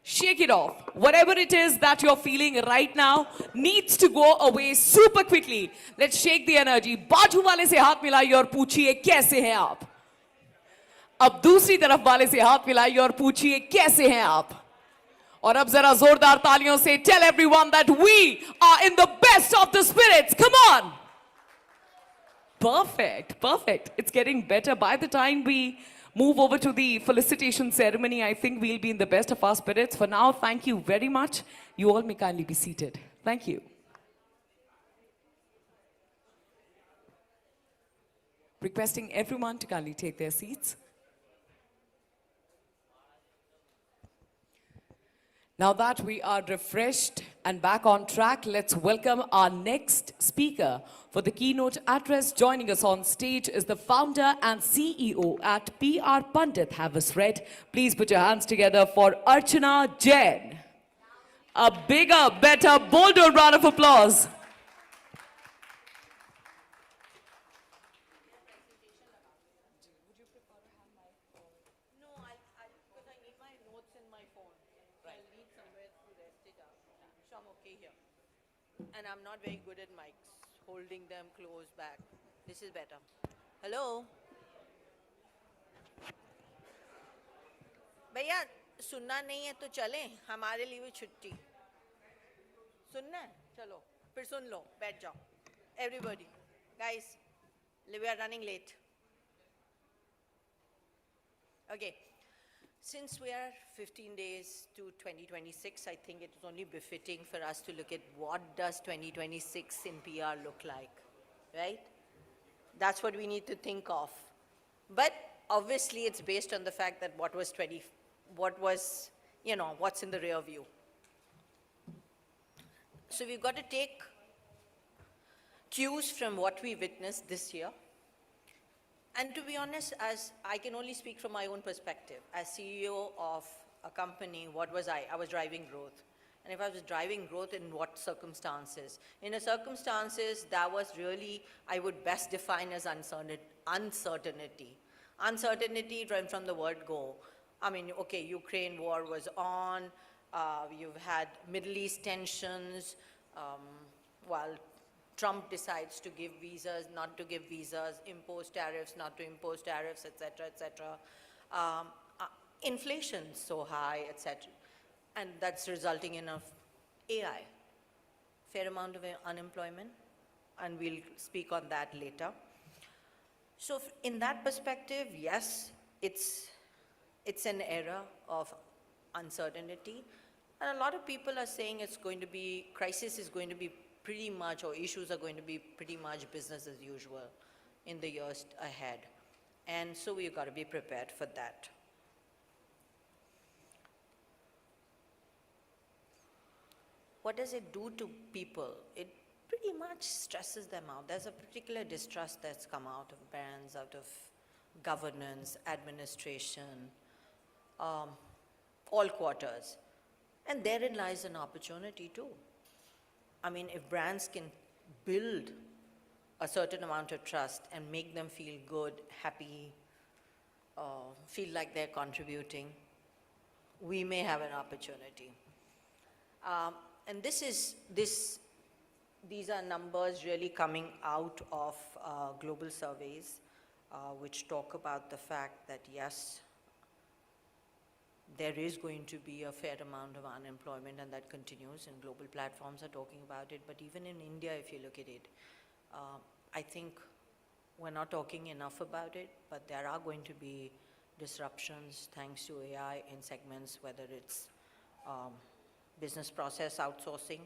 Shake it off. Whatever it is that you're feeling right now needs to go away super quickly. Let's shake the energy. बाजू वाले से हाथ मिलाइए और पूछिए कैसे हैं आप? अब दूसरी तरफ वाले से हाथ मिलाइए और पूछिए कैसे हैं आप? और अब जरा जोरदार तालियों से tell everyone that we are in the best of the spirits. Come on. Perfect. Perfect. It's getting better. By the time we move over to the felicitation ceremony, I think we'll be in the best of our spirits. For now, thank you very much. You all may kindly be seated. Thank you. Requesting everyone to kindly take their seats. Now that we are refreshed and back on track, let's welcome our next speaker. For the keynote address, joining us on stage is the founder and CEO at PR Pandit. Have us read. Please put your hands together for Archana Jain. A bigger, better, bolder round of applause. And I'm not very good at mics, holding them close back. This is better. Hello? भैया सुनना नहीं है तो चलें हमारे लिए भी छुट्टी सुनना है चलो फिर सुन लो बैठ जाओ everybody guys we are running late okay. Since we are 15 days to 2026, I think it is only befitting for us to look at what does 2026 in PR look like, right? That's what we need to think of. But obviously, it's based on the fact that what's in the rear view. So we've got to take cues from what we witnessed this year. And to be honest, as I can only speak from my own perspective, as CEO of a company, what was I? I was driving growth. And if I was driving growth, in what circumstances? In a circumstances that was really, I would best define as uncertainty. Uncertainty from the word go. I mean, okay, Ukraine war was on, you've had Middle East tensions, while Trump decides to give visas, not to give visas, impose tariffs, not to impose tariffs, et cetera, et cetera. Inflation so high, et cetera. And that's resulting in AI, fair amount of unemployment, and we'll speak on that later. So in that perspective, yes, it's an era of uncertainty. And a lot of people are saying crisis is going to be pretty much, or issues are going to be pretty much business as usual in the years ahead. And so we've got to be prepared for that. What does it do to people? It pretty much stresses them out. There's a particular distrust that's come out of brands, out of governance, administration, all quarters. And therein lies an opportunity too. I mean, if brands can build a certain amount of trust and make them feel good, happy, feel like they're contributing, we may have an opportunity. And these are numbers really coming out of global surveys, which talk about the fact that yes, there is going to be a fair amount of unemployment, and that continues, and global platforms are talking about it. But even in India, if you look at it, I think we're not talking enough about it, but there are going to be disruptions thanks to AI in segments, whether it's business process outsourcing,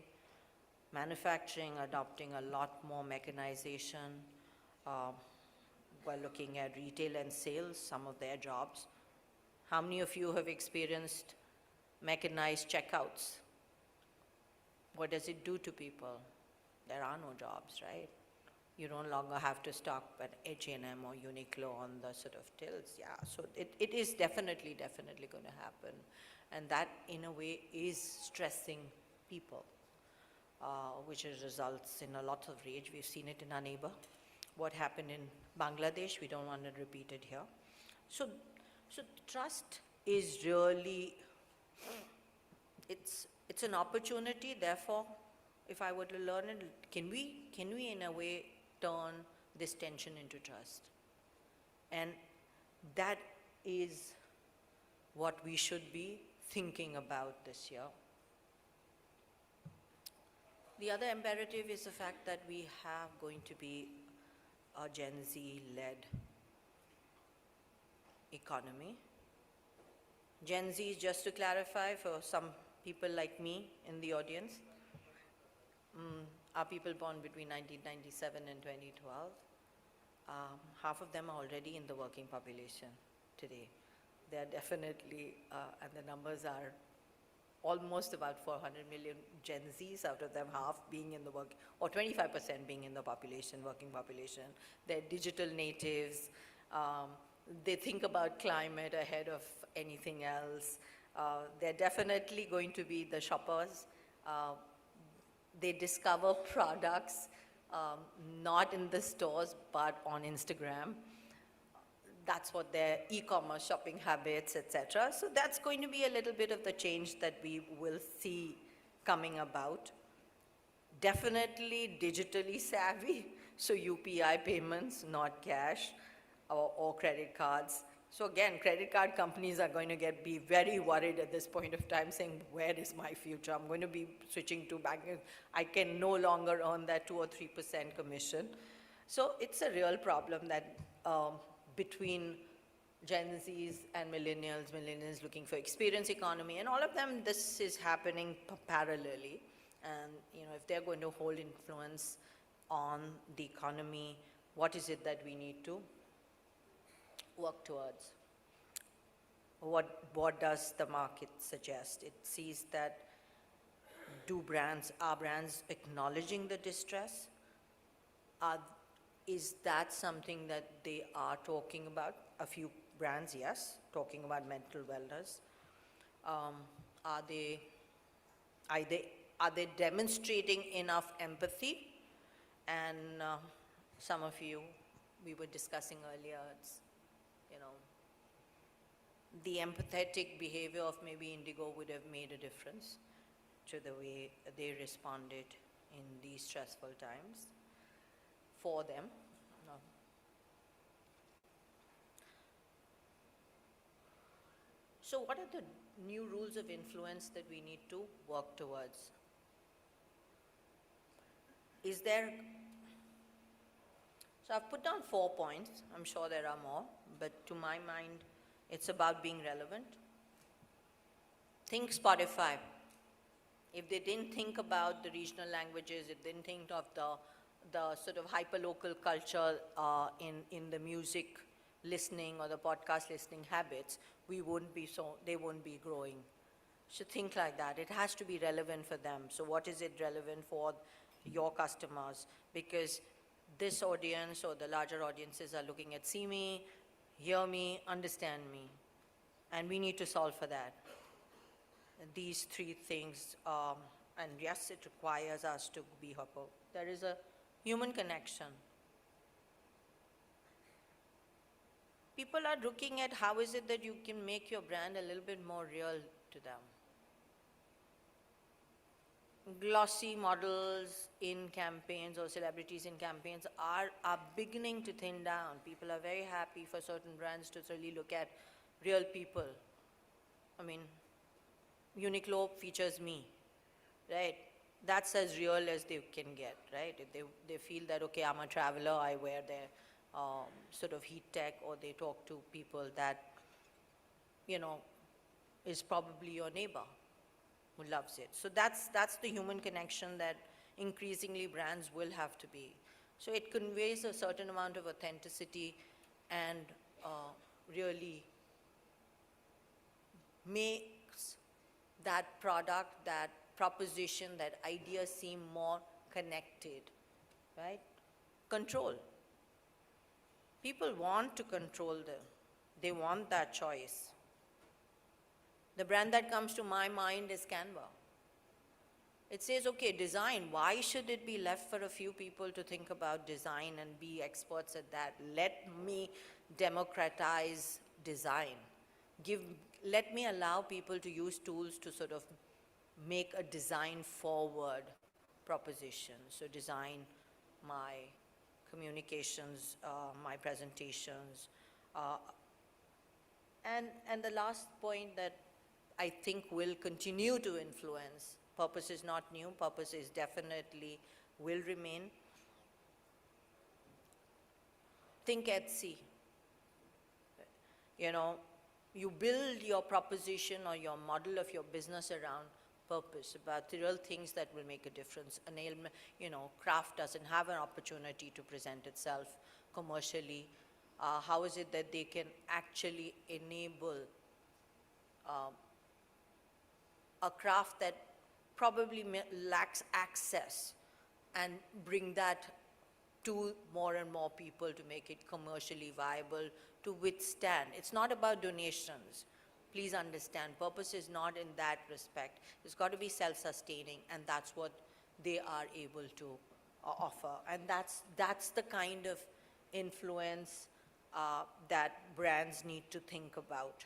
manufacturing adopting a lot more mechanization. We're looking at retail and sales, some of their jobs. How many of you have experienced mechanized checkouts? What does it do to people? There are no jobs, right? You no longer have to stock at H&M or Uniqlo on the sort of tills. Yeah, so it is definitely going to happen. And that, in a way, is stressing people, which results in a lot of rage. We've seen it in our neighbor. What happened in Bangladesh, we don't want to repeat it here. So trust is really, it's an opportunity. Therefore, if I were to learn it, can we in a way turn this tension into trust? And that is what we should be thinking about this year. The other imperative is the fact that we have going to be a Gen Z-led economy. Gen Z, just to clarify for some people like me in the audience, are people born between 1997 and 2012. Half of them are already in the working population today. They are definitely, and the numbers are almost about 400 million Gen Zs, out of them half being in the work, or 25% being in the population, working population. They're digital natives. They think about climate ahead of anything else. They're definitely going to be the shoppers. They discover products, not in the stores, but on Instagram. That's what their e-commerce shopping habits, etc. So that's going to be a little bit of the change that we will see coming about. Definitely digitally savvy, so UPI payments, not cash, or credit cards. So again, credit card companies are going to be very worried at this point of time, saying, where is my future? I'm going to be switching to banking. I can no longer earn that 2 or 3% commission. So it's a real problem that between Gen Zs and millennials looking for experience economy, and all of them, this is happening parallelly. And if they're going to hold influence on the economy, what is it that we need to work towards? What does the market suggest? It sees that are brands acknowledging the distress? Is that something that they are talking about? A few brands, yes, talking about mental wellness. Are they demonstrating enough empathy? And some of you, we were discussing earlier, it's, the empathetic behavior of maybe Indigo would have made a difference to the way they responded in these stressful times for them. No. So what are the new rules of influence that we need to work towards? So I've put down 4 points. I'm sure there are more, but to my mind, it's about being relevant. Think Spotify. If they didn't think about the regional languages, if they didn't think of the sort of hyper-local culture in the music listening or the podcast listening habits, they wouldn't be growing. So think like that. It has to be relevant for them. So what is it relevant for your customers? Because this audience or the larger audiences are looking at see me, hear me, understand me. And we need to solve for that. These 3 things, and yes, it requires us to be hyper. There is a human connection. People are looking at how is it that you can make your brand a little bit more real to them. Glossy models in campaigns or celebrities in campaigns are beginning to thin down. People are very happy for certain brands to really look at real people. I mean, Uniqlo features me, right? That's as real as they can get, right? If they feel that, okay, I'm a traveler, I wear their sort of heat tech, or they talk to people that, is probably your neighbor who loves it. So that's the human connection that increasingly brands will have to be. So it conveys a certain amount of authenticity and really makes that product, that proposition, that idea seem more connected, right? Control. People want to control they want that choice. The brand that comes to my mind is Canva. It says, okay, design, why should it be left for a few people to think about design and be experts at that? Let me democratize design. Let me allow people to use tools to sort of make a design-forward proposition. So design my communications, my presentations. And the last point that I think will continue to influence, purpose is not new, purpose is definitely will remain. Think Etsy. You build your proposition or your model of your business around purpose, about the real things that will make a difference. Craft doesn't have an opportunity to present itself commercially. How is it that they can actually enable a craft that probably lacks access and bring that to more and more people to make it commercially viable, to withstand. It's not about donations. Please understand, purpose is not in that respect. It's got to be self-sustaining, and that's what they are able to offer. And that's the kind of influence that brands need to think about.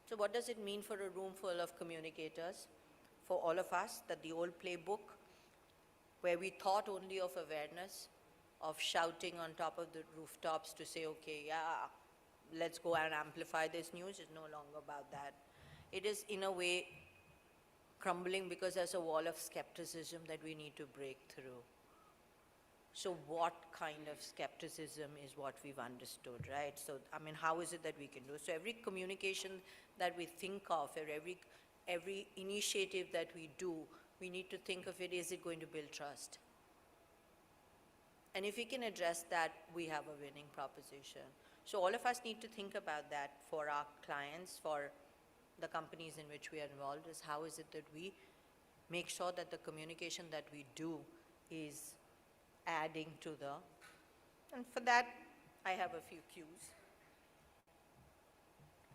So what does it mean for a room full of communicators? For all of us, that the old playbook, where we thought only of awareness, of shouting on top of the rooftops to say, okay, yeah, let's go and amplify this news, is no longer about that. It is, in a way, crumbling because there's a wall of skepticism that we need to break through. So what kind of skepticism is what we've understood, right? So, how is it that we can do? So every communication that we think of, or every initiative that we do, we need to think of it, is it going to build trust? And if we can address that, we have a winning proposition. So all of us need to think about that for our clients, for the companies in which we are involved, is how is it that we make sure that the communication that we do is adding to the, and for that, I have a few cues.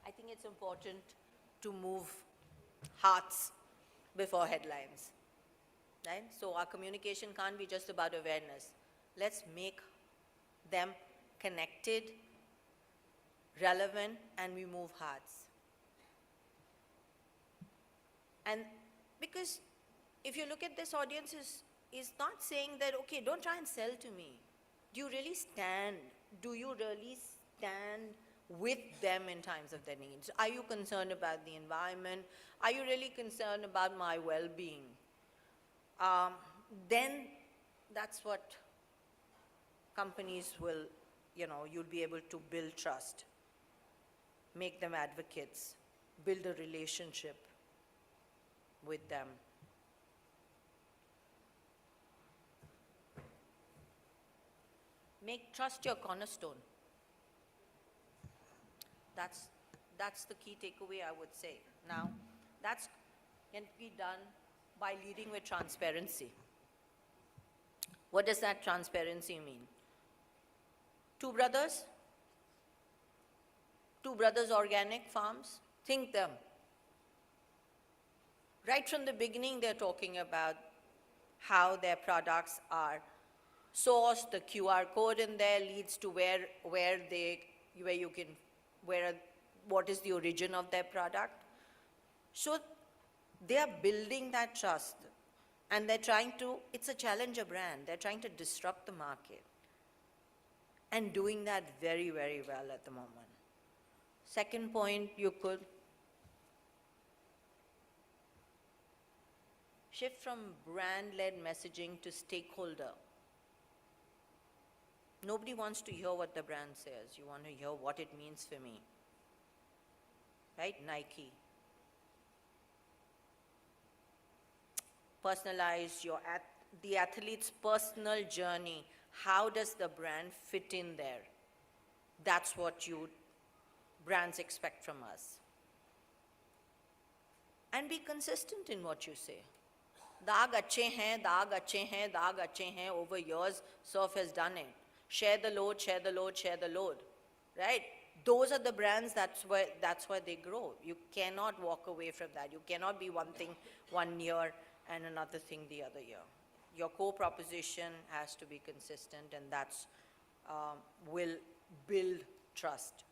I think it's important to move hearts before headlines, right? So our communication can't be just about awareness. Let's make them connected, relevant, and we move hearts. And because if you look at this audience, is not saying that, okay, don't try and sell to me. Do you really stand? Do you really stand with them in times of their needs? Are you concerned about the environment? Are you really concerned about my well-being? Then that's what companies will, you'll be able to build trust, make them advocates, build a relationship with them. Make trust your cornerstone. That's the key takeaway, I would say. Now, that can be done by leading with transparency. What does that transparency mean? Two brothers organic farms, think them. Right from the beginning, they're talking about how their products are sourced. The QR code in there leads to what is the origin of their product. So they are building that trust, and they're trying to, it's a challenger brand. They're trying to disrupt the market and doing that very, very well at the moment. Second point, you could shift from brand-led messaging to stakeholder. Nobody wants to hear what the brand says. You want to hear what it means for me. Right? Nike. Personalize the athlete's personal journey. How does the brand fit in there? That's what brands expect from us. And be consistent in what you say. Daag achhe hain, daag achhe hain, daag achhe hain. Over years, Surf has done it. Share the load, share the load, share the load. Right? Those are the brands, that's why they grow. You cannot walk away from that. You cannot be one thing one year and another thing the other year. Your core proposition has to be consistent, and that's will build trust.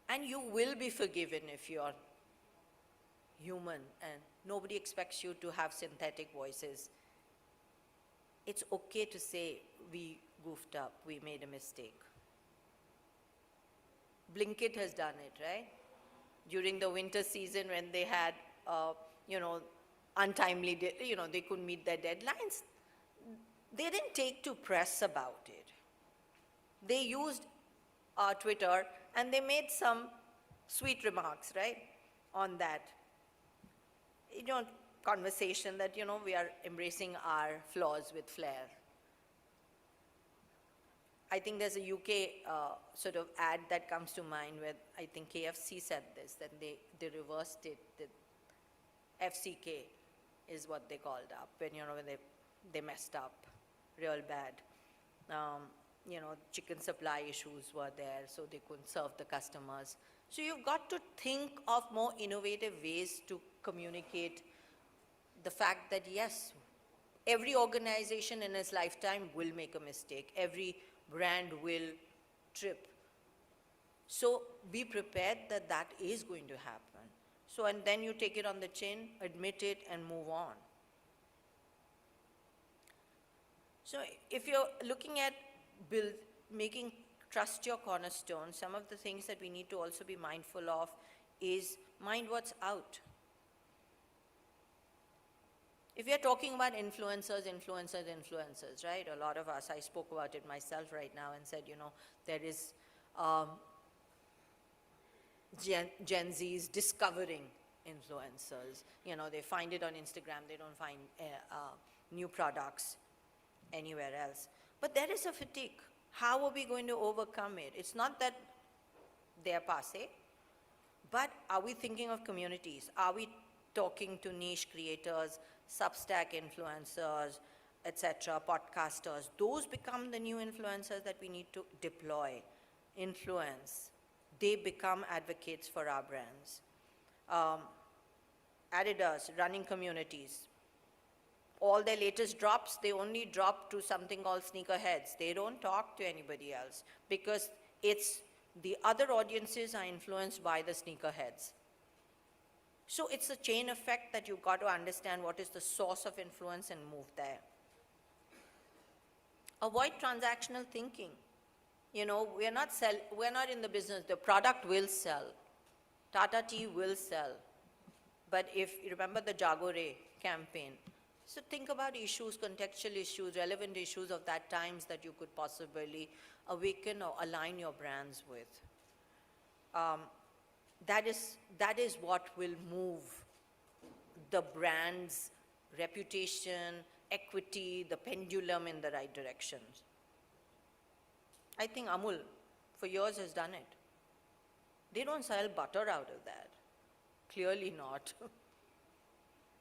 And you will be forgiven if you're human, and nobody expects you to have synthetic voices. It's okay to say, we goofed up, we made a mistake. Blinkit has done it, right? During the winter season when they had, untimely, they couldn't meet their deadlines. They didn't take to press about it. They used Twitter and they made some sweet remarks, right, on that. Conversation that, we are embracing our flaws with flair. I think there's a UK sort of ad that comes to mind where I think KFC said this, that they reversed it, that FCK is what they called up when, when they messed up real bad. Chicken supply issues were there, so they couldn't serve the customers. So you've got to think of more innovative ways to communicate the fact that, yes, every organization in its lifetime will make a mistake. Every brand will trip. So be prepared that that is going to happen. So, and then you take it on the chin, admit it, and move on. So if you're looking at making trust your cornerstone, some of the things that we need to also be mindful of is mind what's out. If we are talking about influencers, right? A lot of us, I spoke about it myself right now and said, there is Gen Zs discovering influencers. They find it on Instagram, they don't find new products. anywhere else. But there is a fatigue. How are we going to overcome it? It's not that they're passé, but are we thinking of communities? Are we talking to niche creators, Substack influencers, etc., podcasters? Those become the new influencers that we need to deploy, influence. They become advocates for our brands. Adidas, running communities. All their latest drops, they only drop to something called sneakerheads. They don't talk to anybody else because it's the other audiences are influenced by the sneakerheads. So it's a chain effect that you've got to understand what is the source of influence and move there. Avoid transactional thinking. You know, we're not in the business. The product will sell. Tata Tea will sell. But if you remember the Jagore campaign, so think about issues, contextual issues, relevant issues of that times that you could possibly awaken or align your brands with. That is what will move the brand's reputation, equity, the pendulum in the right directions. I think Amul, for years, has done it. They don't sell butter out of that. Clearly not.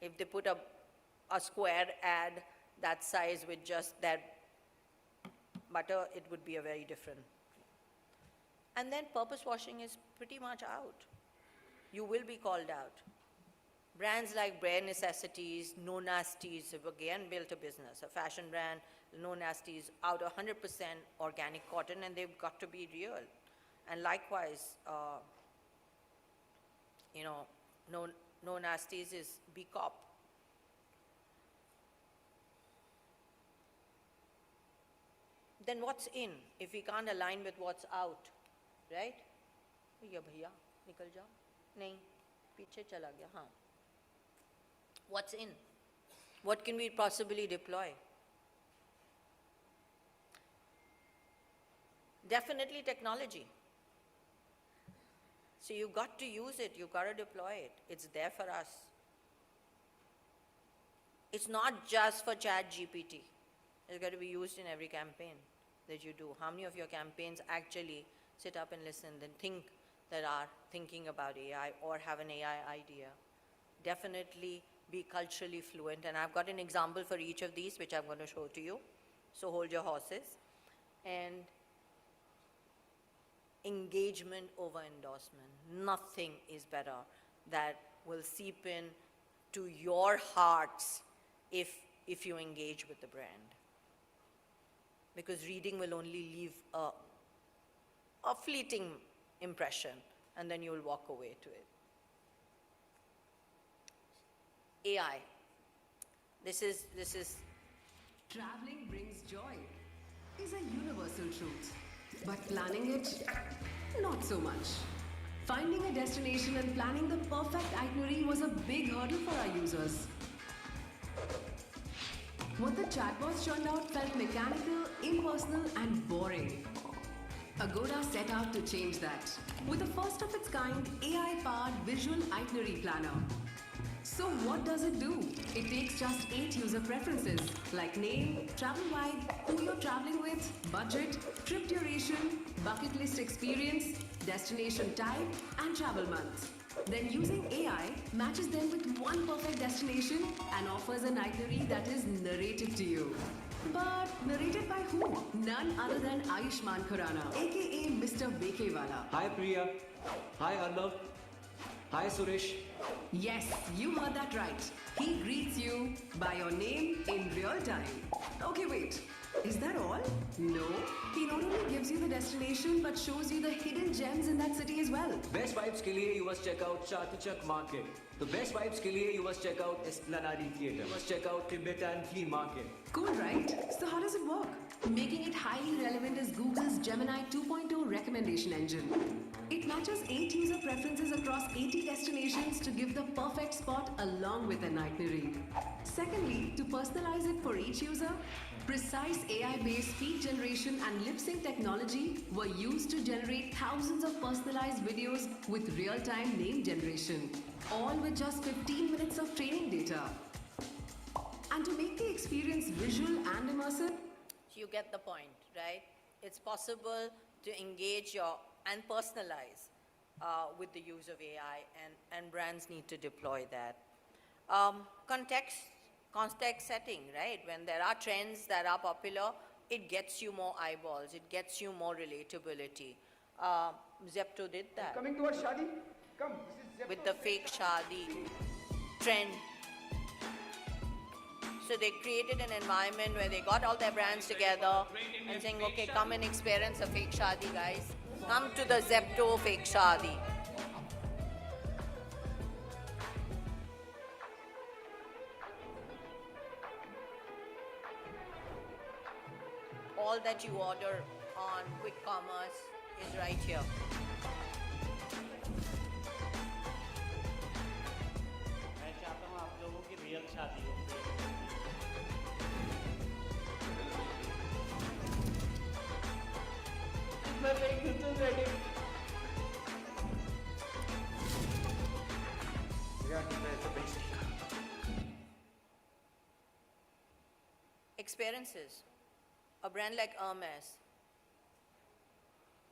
If they put a square ad that size with just that butter, it would be a very different. And then purpose washing is pretty much out. You will be called out. Brands like Bare Necessities, No Nasties have again built a business. A fashion brand, No Nasties, out 100% organic cotton, and they've got to be real. And likewise, you know, No Nasties is B Corp. Then what's in if we can't align with what's out, right? Ya bhaiya, nikal jao. Nahin, piche chala gaya, haan. What's in? What can we possibly deploy? Definitely technology. So you've got to use it, you've got to deploy it. It's there for us. It's not just for ChatGPT. It's got to be used in every campaign that you do. How many of your campaigns actually sit up and listen and think that are thinking about AI or have an AI idea? Definitely be culturally fluent. And I've got an example for each of these, which I'm going to show to you. So hold your horses. And engagement over endorsement. Nothing is better that will seep in to your hearts if you engage with the brand. Because reading will only leave a fleeting impression, and then you will walk away to it. AI. This is Traveling brings joy is a universal truth. But planning it, not so much. Finding a destination and planning the perfect itinerary was a big hurdle for our users. What the chatbots churned out felt mechanical, impersonal, and boring. Agoda set out to change that with a first of its kind AI-powered visual itinerary planner. So what does it do? It takes just 8 user preferences like name, travel wide, who you're traveling with, budget, trip duration, bucket list experience, destination type, and travel month. Then using AI, matches them with one perfect destination and offers an itinerary that is narrated to you. But narrated by who? None other than Ayushmann Khurrana, aka Mr. Bekewala. Hi Priya. Hi Arnav. Hi Suresh. Yes, you heard that right. He greets you by your name in real time. Okay, wait. Is that all? No. He not only gives you the destination but shows you the hidden gems in that city as well. Best vibes के लिए you must check out Chatuchak Market. The best vibes के लिए you must check out Esplanade Theatre. You must check out Tibetan Flea Market. Cool, right? So how does it work? Making it highly relevant is Google's Gemini 2.0 recommendation engine. It matches 8 user preferences across 80 destinations to give the perfect spot along with an itinerary. Secondly, to personalize it for each user, precise AI-based speech generation and lip-sync technology were used to generate thousands of personalized videos with real-time name generation, all with just 15 minutes of training data. And to make the experience visual and immersive, You get the point, right? It's possible to engage your and personalize with the use of AI, and brands need to deploy that. Context setting, right? When there are trends that are popular, it gets you more eyeballs, it gets you more relatability. Zepto did that. Coming towards Shadi? Come, this is With the fake Shadi trend. So they created an environment where they got all their brands together and saying, okay, come and experience a fake Shadi, guys. Come to the Zepto fake Shadi. All that you order on quick commerce is right here. मैं चाहता हूँ आप लोगों की real शादी हो मैं make this ready. Experiences. A brand like Hermes,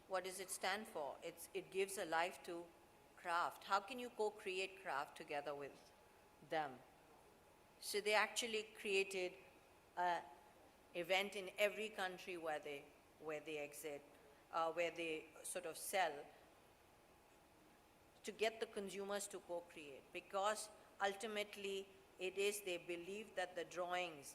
what does it stand for? It gives a life to craft. How can you co-create craft together with them? So they actually created an event in every country where they exit, where they sort of sell, to get the consumers to co-create, because ultimately they believe that the drawings,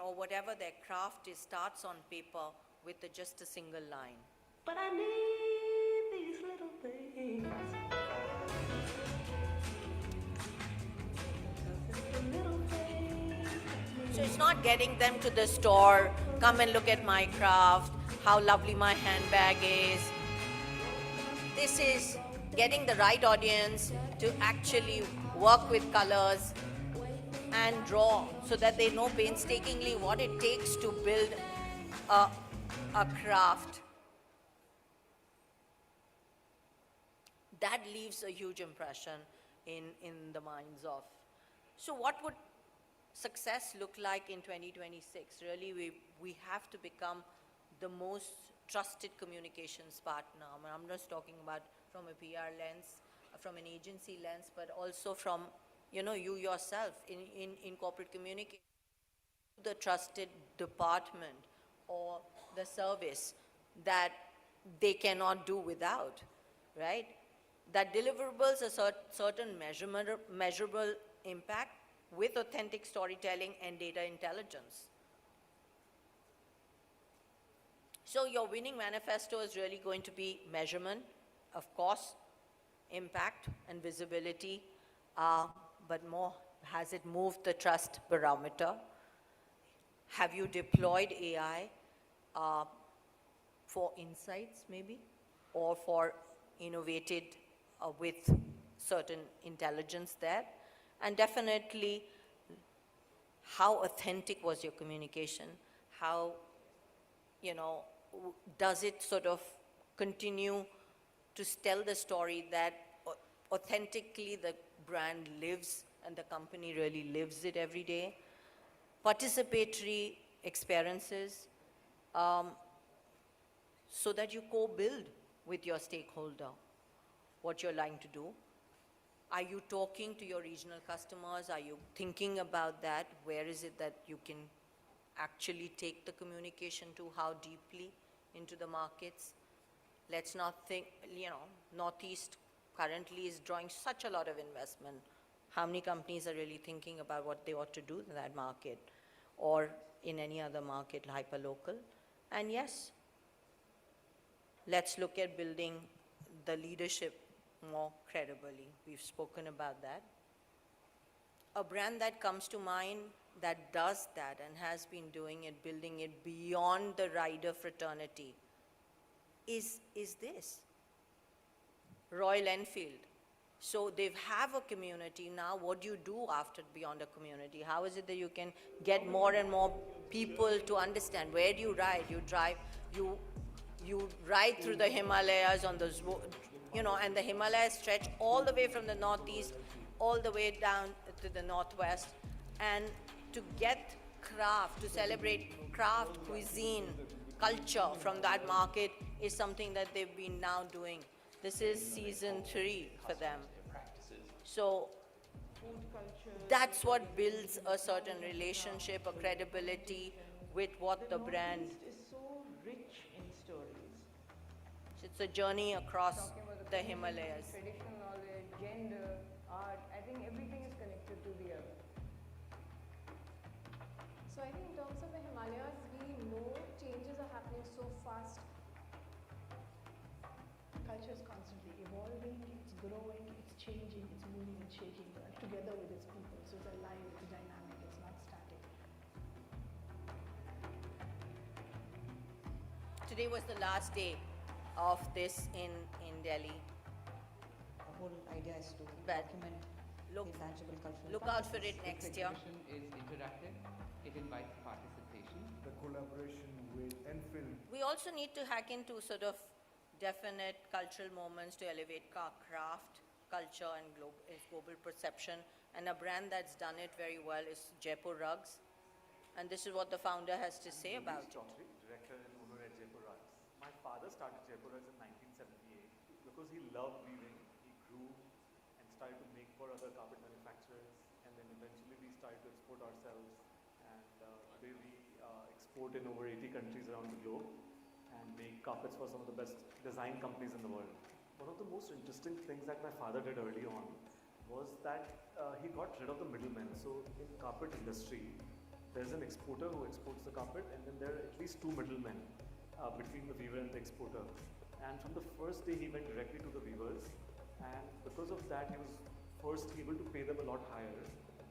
or whatever their craft is, starts on paper with just a single line. But I need these little things. So it's not getting them to the store, come and look at my craft, how lovely my handbag is. This is getting the right audience to actually work with colors and draw, so that they know painstakingly what it takes to build a craft. That leaves a huge impression in the minds of. So what would success look like in 2026? Really, we have to become the most trusted communications partner. I'm just talking about from a PR lens, from an agency lens, but also from you yourself in corporate communication, the trusted department or the service that they cannot do without, right? That deliverables a certain measurable impact with authentic storytelling and data intelligence. So your winning manifesto is really going to be measurement, of course, impact and visibility, but more, has it moved the trust barometer? Have you deployed AI for insights maybe, or for innovated with certain intelligence there? And definitely, how authentic was your communication? How, does it sort of continue to tell the story that authentically the brand lives and the company really lives it every day? Participatory experiences, so that you co-build with your stakeholder what you're trying to do. Are you talking to your regional customers? Are you thinking about that? Where is it that you can actually take the communication to? How deeply into the markets? Let's not think, Northeast currently is drawing such a lot of investment. How many companies are really thinking about what they ought to do in that market or in any other market, hyperlocal? And yes, let's look at building the leadership more credibly. We've spoken about that. A brand that comes to mind that does that and has been doing it, building it beyond the rider fraternity, is this. Royal Enfield. So they have a community now. What do you do after beyond a community? How is it that you can get more and more people to understand? Where do you ride? You drive, you ride through the Himalayas on those, and the Himalayas stretch all the way from the northeast, all the way down to the northwest. And to get craft, to celebrate craft, cuisine, culture from that market is something that they've been now doing. This is season 3 for them. So that's what builds a certain relationship, a credibility with what the brand. is so rich in stories. It's a journey across the Himalayas. Traditional knowledge, gender, art, I think everything is connected to the other. So I think in terms of the Himalayas, we know changes are happening so fast. Culture is constantly evolving, it's growing, it's changing, it's moving and shaking together with its people. So it's alive, it's dynamic, it's not static. Today was the last day of this in Delhi. The whole idea is to But document intangible cultural look out for it next year. Is interactive. It invites participation. The collaboration with Enfield. We also need to hack into sort of definite cultural moments to elevate craft, culture and global perception. And a brand that's done it very well is Jaipur Rugs. And this is what the founder has to say about it. Director and owner at Jaipur Rugs. My father started Jaipur Rugs in 1978 because he loved weaving. He grew and started to make for other carpet manufacturers, and then eventually we started to export ourselves. And today we export in over 80 countries around the globe and make carpets for some of the best design companies in the world. One of the most interesting things that my father did early on was that he got rid of the middlemen. So in carpet industry, there's an exporter who exports the carpet, and then there are at least 2 middlemen between the weaver and the exporter. And from the first day, he went directly to the weavers, and because of that, he was first able to pay them a lot higher,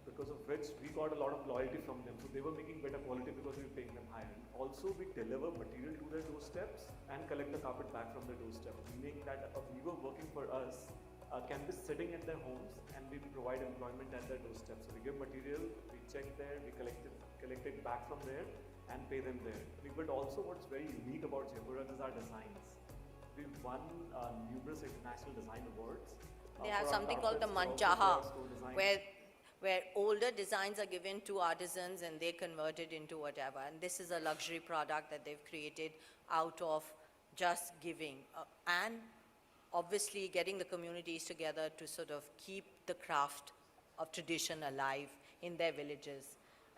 because of which we got a lot of loyalty from them. So they were making better quality because we were paying them higher. Also, we deliver material to their doorsteps and collect the carpet back from their doorstep, meaning that a weaver working for us can be sitting at their homes, and we provide employment at their doorstep. So we give material, we check there, we collect it back from there and pay them there. But also what's very unique about Jaipur Rugs is our designs. We've won numerous international design awards. They have something called the Manchaha, where older designs are given to artisans and they convert it into whatever. And this is a luxury product that they've created out of just giving. And obviously getting the communities together to sort of keep the craft of tradition alive in their villages.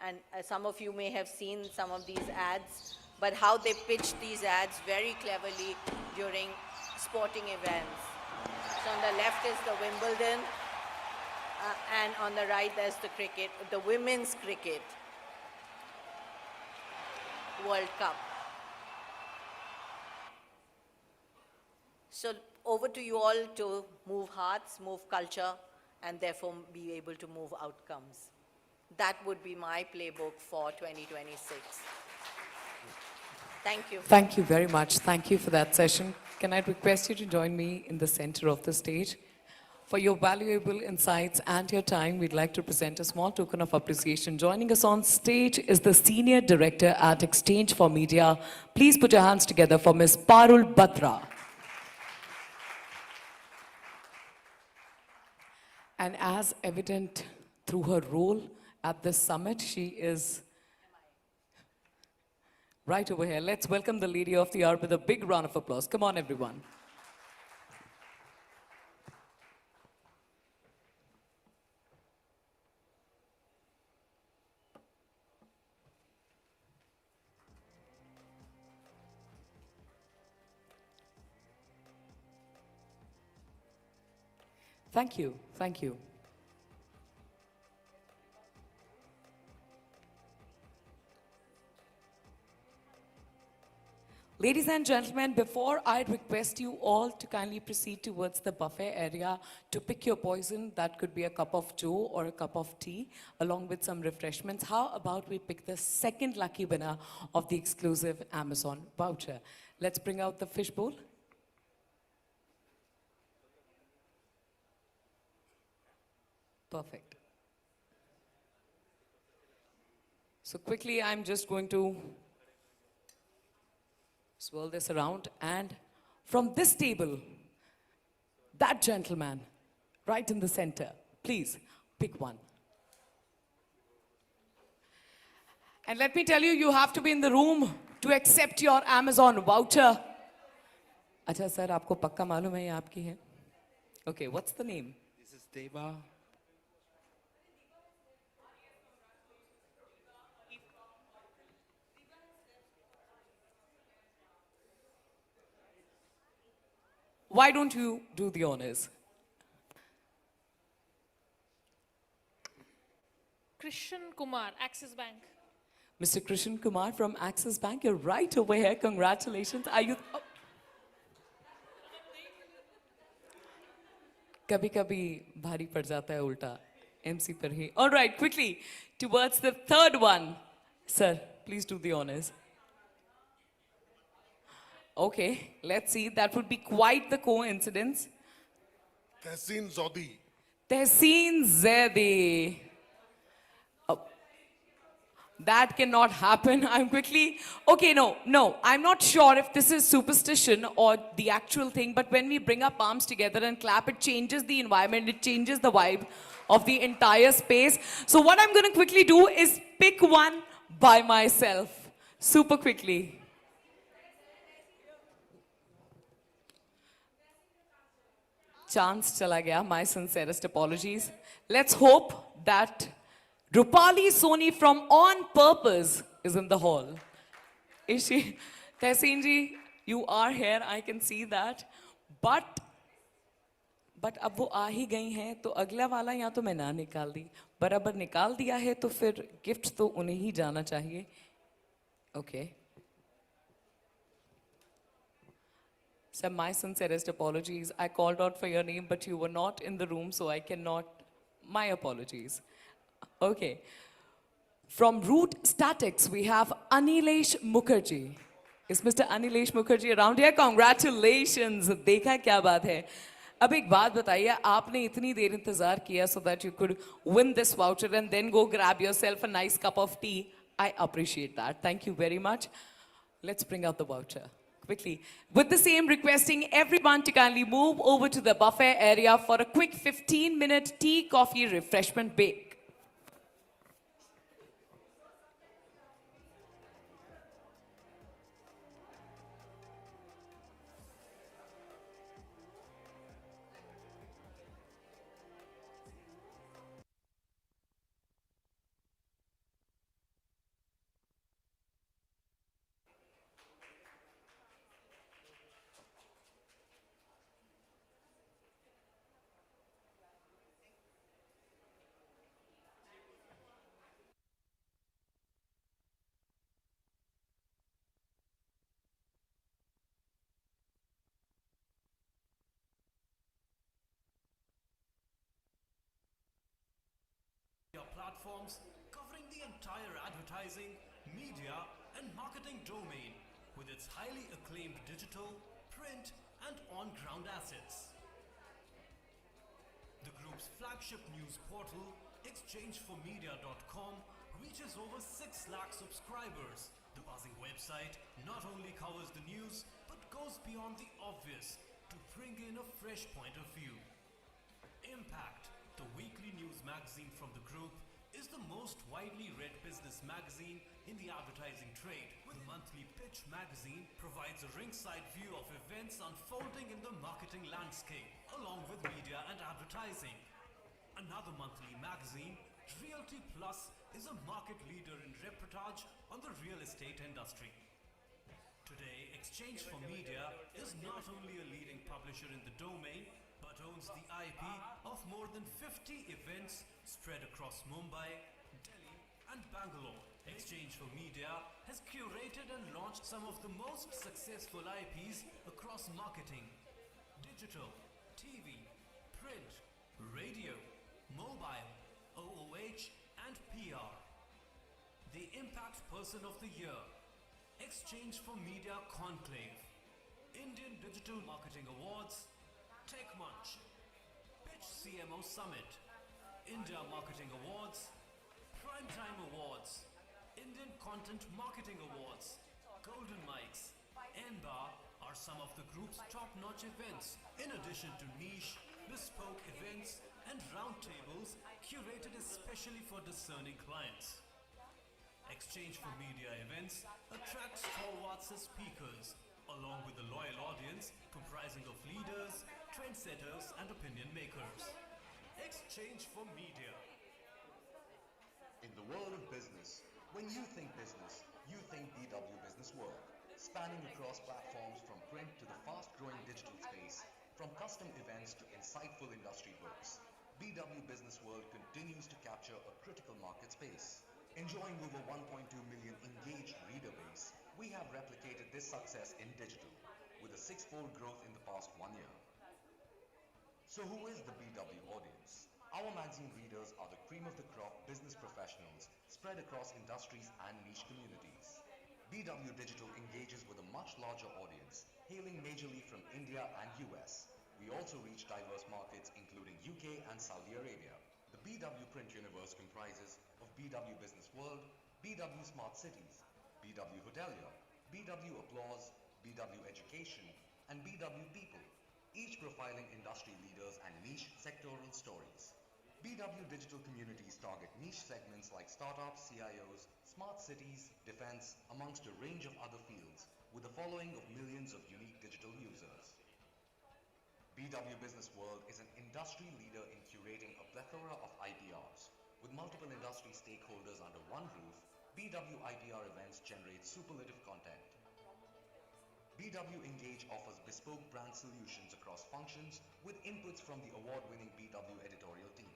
And some of you may have seen some of these ads, but how they pitch these ads very cleverly during sporting events. So on the left is the Wimbledon, and on the right there's the cricket, the women's cricket World Cup. So over to you all to move hearts, move culture, and therefore be able to move outcomes. That would be my playbook for 2026. Thank you. Thank you very much. Thank you for that session. Can I request you to join me in the center of the stage? For your valuable insights and your time, we'd like to present a small token of appreciation. Joining us on stage is the Senior Director at Exchange for Media. Please put your hands together for Ms. Parul Batra. And as evident through her role at this summit, she is right over here. Let's welcome the Lady of the Hour with a big round of applause. Come on, everyone. Thank you. Thank you. Ladies and gentlemen, before I request you all to kindly proceed towards the buffet area to pick your poison, that could be a cup of joe or a cup of tea, along with some refreshments. How about we pick the second lucky winner of the exclusive Amazon voucher? Let's bring out the fishbowl. Perfect. So quickly, I'm just going to swirl this around, and from this table, that gentleman, right in the center, please pick one. And let me tell you, you have to be in the room to accept your Amazon voucher. अच्छा sir, आपको पक्का मालूम है ये आपकी है? Okay, what's the name? This is Deva. Why don't you do the honors? Krishan Kumar, Axis Bank. Mr. Krishan Kumar from Axis Bank, you're right over here. Congratulations. Are you? Oh. कभी-कभी भारी पड़ जाता है उल्टा MC पर ही. All right, quickly towards the third one. Sir, please do the honors. Okay, let's see. That would be quite the coincidence. Tehseen Zodi. Tehseen Zedi. Oh, that cannot happen. I'm quickly. Okay, no. I'm not sure if this is superstition or the actual thing, but when we bring our palms together and clap, it changes the environment, it changes the vibe of the entire space. So, what I'm going to quickly do is pick one by myself. Super quickly. Chance chala gaya, my sincerest apologies. Let's hope that Rupali Soni from On Purpose is in the hall. Is she? Tehseen ji, you are here, I can see that. But अब वो आ ही गई हैं तो अगला वाला या तो मैं ना निकाल दी, बराबर निकाल दिया है तो फिर गिफ्ट तो उन्हें ही जाना चाहिए. Okay. Sir, my sincerest apologies. I called out for your name, but you were not in the room, so I cannot. My apologies. Okay. From Root Statics, we have Anilesh Mukherjee. Is Mr. Anilesh Mukherjee around here? Congratulations. देखा क्या बात है? अब एक बात बताइए, आपने इतनी देर इंतजार किया so that you could win this voucher and then go grab yourself a nice cup of tea. I appreciate that. Thank you very much. Let's bring out the voucher. Quickly. With the same, requesting everyone to kindly move over to the buffet area for a quick 15-minute tea, coffee, refreshment break. Platforms covering the entire advertising, media and marketing domain with its highly acclaimed digital, print and on-ground assets. The group's flagship news portal, exchangeformedia.com, reaches over 6 lakh subscribers. The buzzing website not only covers the news but goes beyond the obvious to bring in a fresh point of view. Impact, the weekly news magazine from the group, is the most widely read business magazine in the advertising trade. The monthly Pitch magazine provides a ringside view of events unfolding in the marketing landscape, along with media and advertising. Another monthly magazine, Realty Plus, is a market leader in reportage on the real estate industry. Today, Exchange for Media is not only a leading publisher in the domain, but owns the IP of more than 50 events spread across Mumbai, Delhi and Bangalore. Exchange for Media has curated and launched some of the most successful IPs across marketing, digital, TV, print, radio, mobile, OOH and PR. The Impact Person of the Year, Exchange for Media Conclave, Indian Digital Marketing Awards, Tech Munch, Pitch CMO Summit, India Marketing Awards, Primetime Awards, Indian Content Marketing Awards, Golden Mics, and Bar are some of the group's top-notch events, in addition to niche, bespoke events and roundtables curated especially for discerning clients. Exchange for Media events attracts stalwarts as speakers, along with a loyal audience comprising of leaders, trendsetters, and opinion makers. Exchange for Media. In the world of business, when you think business, you think BW Business World, spanning across platforms from print to the fast-growing digital space, from custom events to insightful industry books. BW Business World continues to capture a critical market space. Enjoying over 1.2 million engaged reader base, we have replicated this success in digital, with a six-fold growth in the past 1 year. So who is the BW audience? Our magazine readers are the cream of the crop business professionals spread across industries and niche communities. BW Digital engages with a much larger audience, hailing majorly from India and US. We also reach diverse markets including UK and Saudi Arabia. The BW print universe comprises of BW Business World, BW Smart Cities, BW Hotelier, BW Applause, BW Education, and BW People, each profiling industry leaders and niche sectoral stories. BW Digital communities target niche segments like startups, CIOs, smart cities, defense, amongst a range of other fields, with a following of millions of unique digital users. BW Business World is an industry leader in curating a plethora of IPRs. With multiple industry stakeholders under one roof, BW IPR events generate superlative content. BW Engage offers bespoke brand solutions across functions with inputs from the award-winning BW editorial team.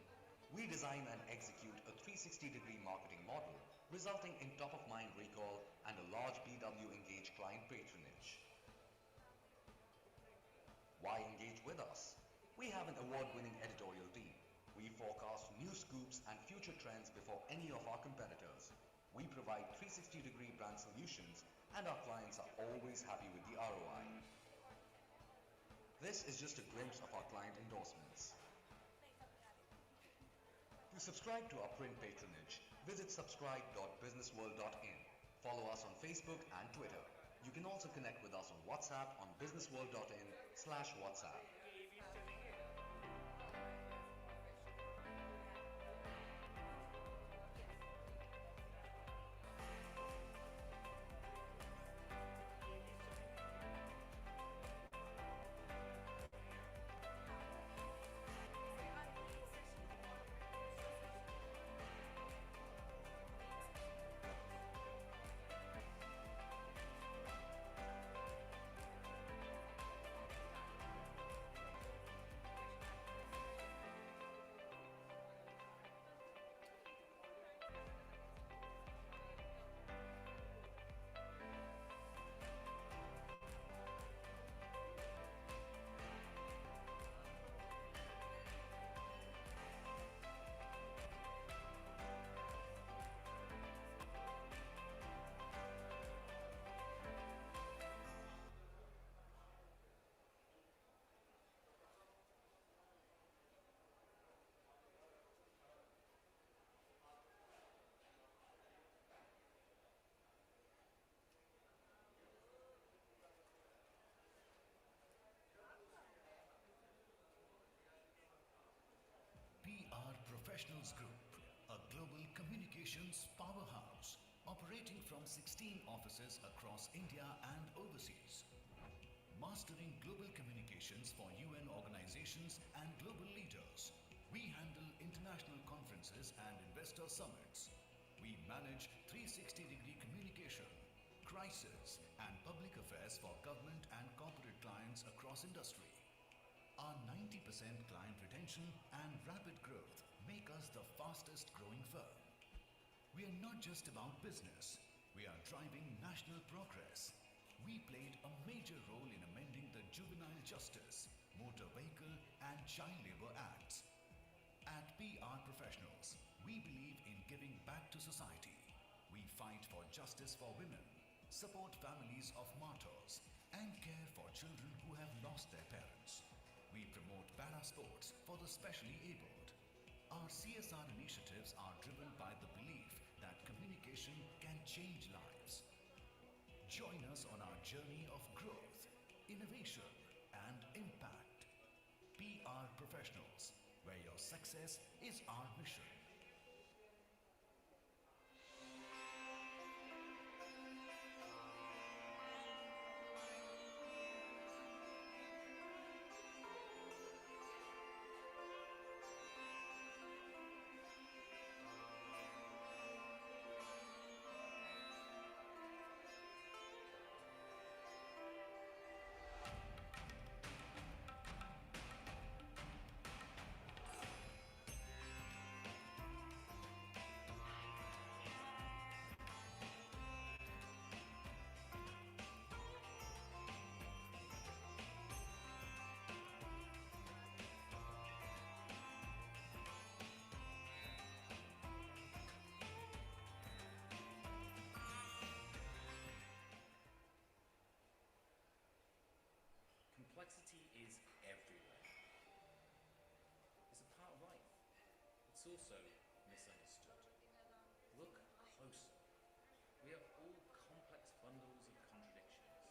We design and execute a 360-degree marketing model, resulting in top-of-mind recall and a large BW Engage client patronage. Why engage with us? We have an award-winning editorial team. We forecast new scoops and future trends before any of our competitors. We provide 360-degree brand solutions, and our clients are always happy with the ROI. This is just a glimpse of our client endorsements. To subscribe to our print patronage, visit subscribe.businessworld.in. Follow us on Facebook and Twitter. You can also connect with us on WhatsApp on businessworld.in/WhatsApp. PR Professionals Group, a global communications powerhouse operating from 16 offices across India and overseas. Mastering global communications for UN organizations and global leaders. We handle international conferences and investor summits. We manage 360-degree communication, crisis, and public affairs for government and corporate clients across industry. Our 90% client retention and rapid growth make us the fastest growing firm. We are not just about business, we are driving national progress. We played a major role in amending the Juvenile Justice, Motor Vehicle and Child Labour Acts. At PR Professionals, we believe in giving back to society. We fight for justice for women, support families of martyrs, and care for children who have lost their parents. We promote para-sports for the specially abled. Our CSR initiatives are driven by the belief that communication can change lives. Join us on our journey of growth, innovation, and impact. PR Professionals, where your success is our mission. It's also misunderstood. Look closer. We are all complex bundles of contradictions.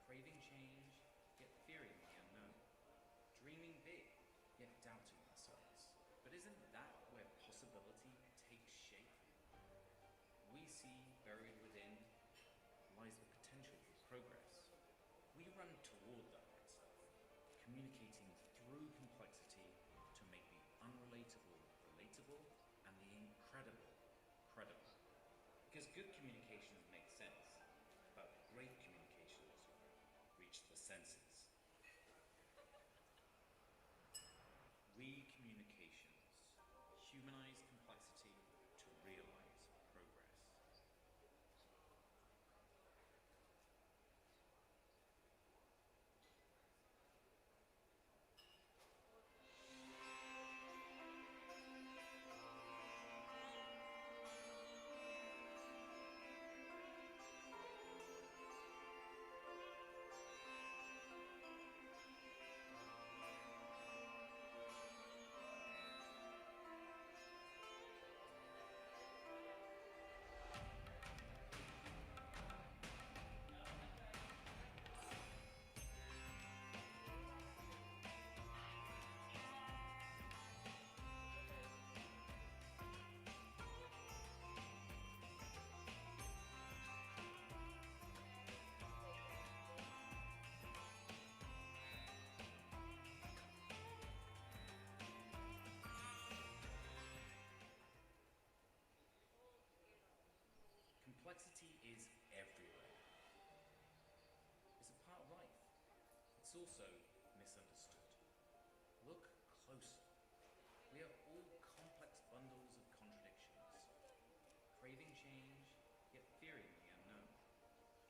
Craving change, yet fearing the unknown. Dreaming big, yet doubting ourselves. But isn't that where possibility takes shape? We see buried within lies the potential for progress. We run toward the hard stuff, communicating through complexity to make the unrelatable relatable and the incredible credible. Because good communications make sense, but great communications reach the senses. We communications humanize complexity to realize progress. Complexity is everywhere. It's a part of life. It's also misunderstood. Look closer. We are all complex bundles of contradictions. Craving change, yet fearing the unknown.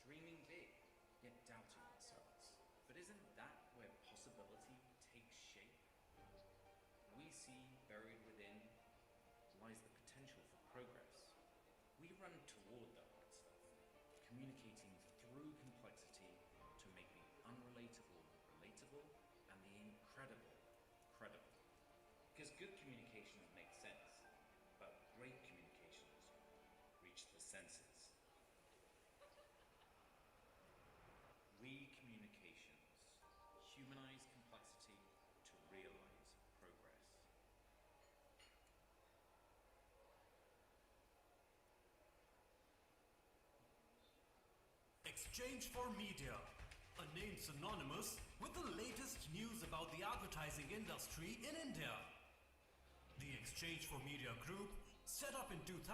Dreaming big, yet doubting ourselves. But isn't that where possibility takes shape? We see buried within lies the potential for progress. We run toward the hard stuff, communicating through complexity to make the unrelatable relatable and the incredible credible. Because good communications make sense, but great communications reach the senses. We communications humanize complexity to realize progress. Exchange for Media, a name synonymous with the latest news about the advertising industry in India. The Exchange for Media Group, set up in 2000,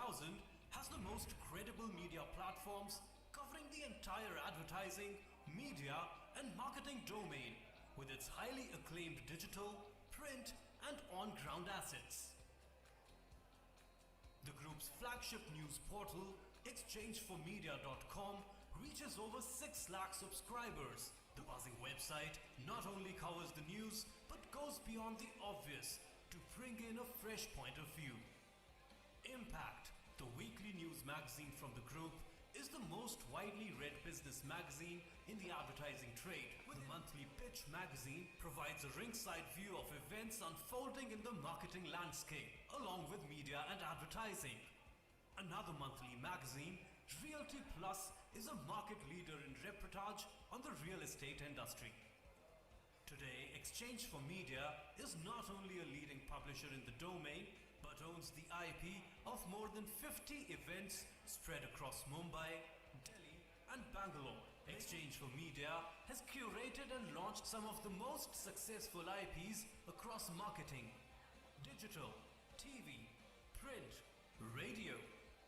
has the most credible media platforms covering the entire advertising, media and marketing domain with its highly acclaimed digital, print and on-ground assets. The group's flagship news portal, exchangeformedia.com, reaches over 6 lakh subscribers. The buzzing website not only covers the news but goes beyond the obvious to bring in a fresh point of view. Impact, the weekly news magazine from the group, is the most widely read business magazine in the advertising trade. The monthly Pitch magazine provides a ringside view of events unfolding in the marketing landscape, along with media and advertising. Another monthly magazine, Realty Plus, is a market leader in reportage on the real estate industry. Today, Exchange for Media is not only a leading publisher in the domain, but owns the IP of more than 50 events spread across Mumbai, Delhi and Bangalore. Exchange for Media has curated and launched some of the most successful IPs across marketing, digital, TV, print, radio,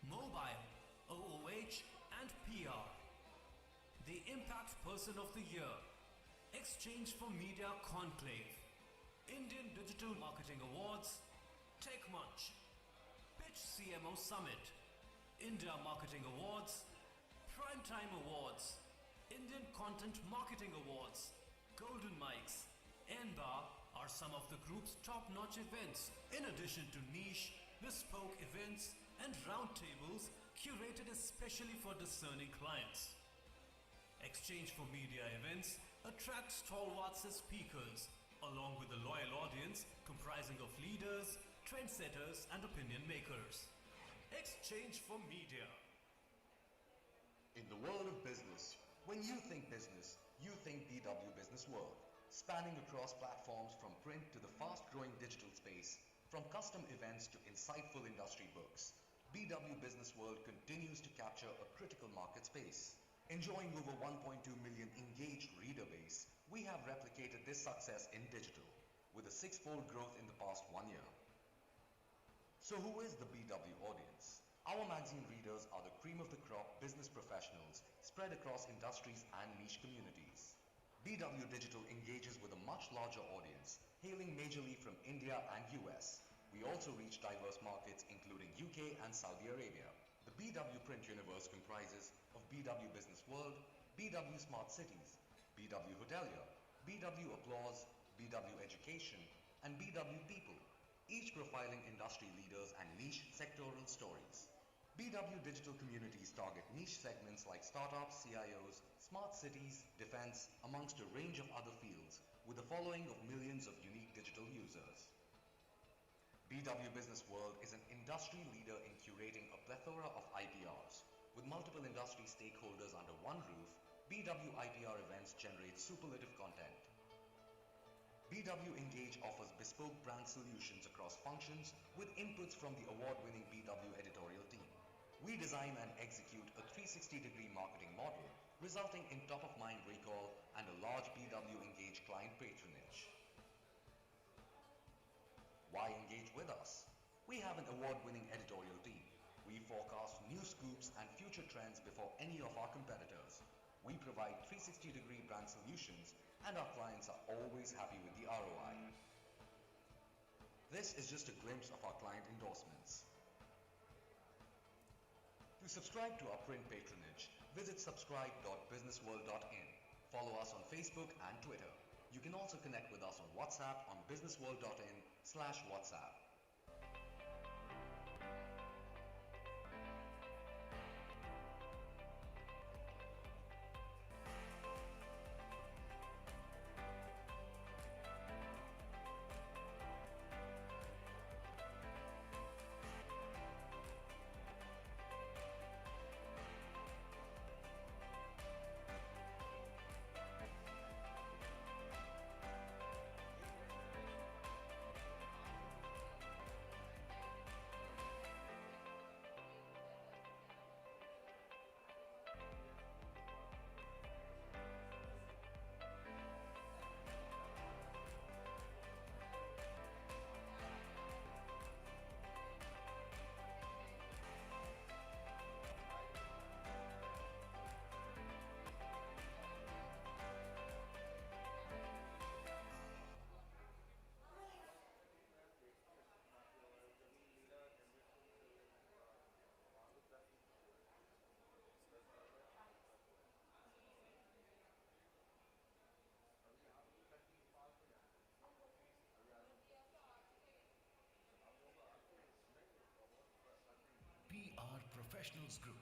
mobile, OOH and PR. The Impact Person of the Year, Exchange for Media Conclave, Indian Digital Marketing Awards, Tech Munch, Pitch CMO Summit, India Marketing Awards, Primetime Awards, Indian Content Marketing Awards, Golden Mics, NBAR are some of the group's top-notch events, in addition to niche, bespoke events and roundtables curated especially for discerning clients. Exchange for Media events attract stalwarts as speakers, along with a loyal audience comprising of leaders, trendsetters and opinion makers. Exchange for media. In the world of business, when you think BW Business World, spanning across platforms from print to the fast-growing digital space, from custom events to insightful industry books, BW Business World continues to capture a critical market space. Enjoying over 1.2 million engaged reader base, we have replicated this success in digital, with a six-fold growth in the past 1 year. So who is the BW audience? Our magazine readers are the cream of the crop business professionals spread across industries and niche communities. BW Digital engages with a much larger audience, hailing majorly from India and US. We also reach diverse markets including UK and Saudi Arabia. The BW print universe comprises of BW Business World, BW Smart Cities, BW Hotelier, BW Applause, BW Education, and BW People, each profiling industry leaders and niche sectoral stories. BW Digital communities target niche segments like startups, CIOs, smart cities, defense, amongst a range of other fields, with a following of millions of unique digital users. BW Business World is an industry leader in curating a plethora of IPRs. With multiple industry stakeholders under one roof, BW IPR events generate superlative content. BW Engage offers bespoke brand solutions across functions with inputs from the award-winning BW editorial team. We design and execute a 360-degree marketing model, resulting in top-of-mind recall and a large BW Engage client patronage. Why engage with us? We have an award-winning editorial team. We forecast new scoops and future trends before any of our competitors. We provide 360-degree brand solutions, and our clients are always happy with the ROI. This is just a glimpse of our client endorsements. To subscribe to our print patronage, visit subscribe.businessworld.in. Follow us on Facebook and Twitter. You can also connect with us on WhatsApp on businessworld.in/WhatsApp. PR Professionals Group,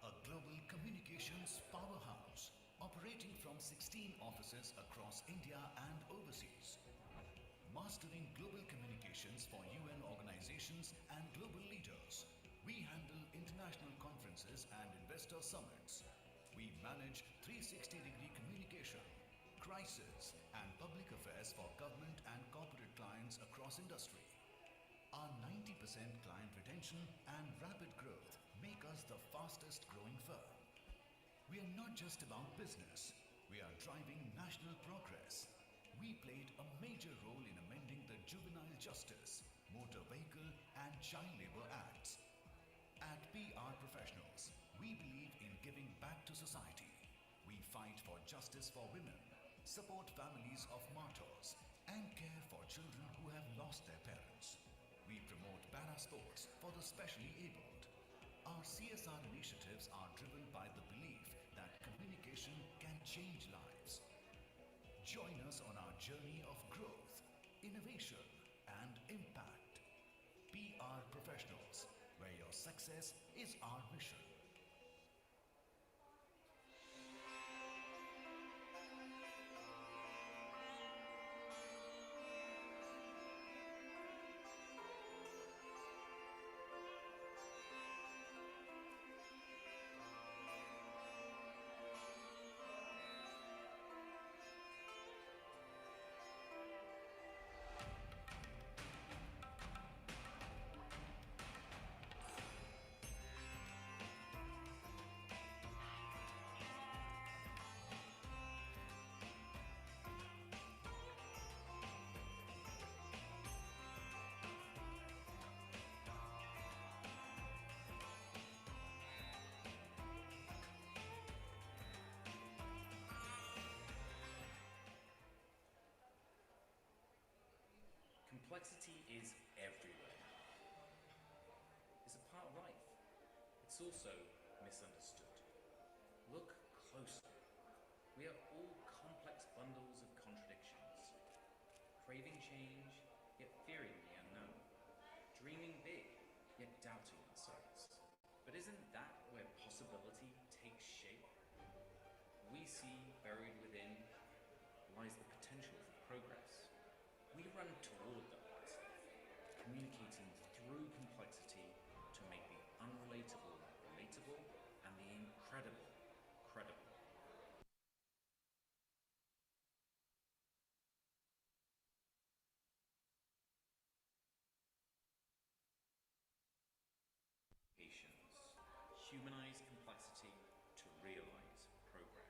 a global communications powerhouse operating from 16 offices across India and overseas. Mastering global communications for UN organizations and global leaders. We handle international conferences and investor summits. We manage 360-degree communication, crisis, and public affairs for government and corporate clients across industry. Our 90% client retention and rapid growth make us the fastest growing firm. We are not just about business, we are driving national progress. We played a major role in amending the Juvenile Justice, Motor Vehicle and Child Labour Acts. At PR Professionals, we believe in giving back to society. We fight for justice for women, support families of martyrs, and care for children who have lost their parents. We promote para-sports for the specially abled. Our CSR initiatives are driven by the belief that communication can change lives. Join us on our journey of growth, innovation, and impact. PR Professionals, where your success is our mission. Complexity is everywhere. It's a part of life. It's also misunderstood. Look closely. We are all complex bundles of contradictions. Craving change, yet fearing the unknown. Dreaming big, yet doubting ourselves. But isn't that where possibility takes shape? We see buried within lies the potential for progress. We run toward that, communicating through complexity to make the unrelatable relatable and the incredible credible. Patience. Humanize complexity to realize progress.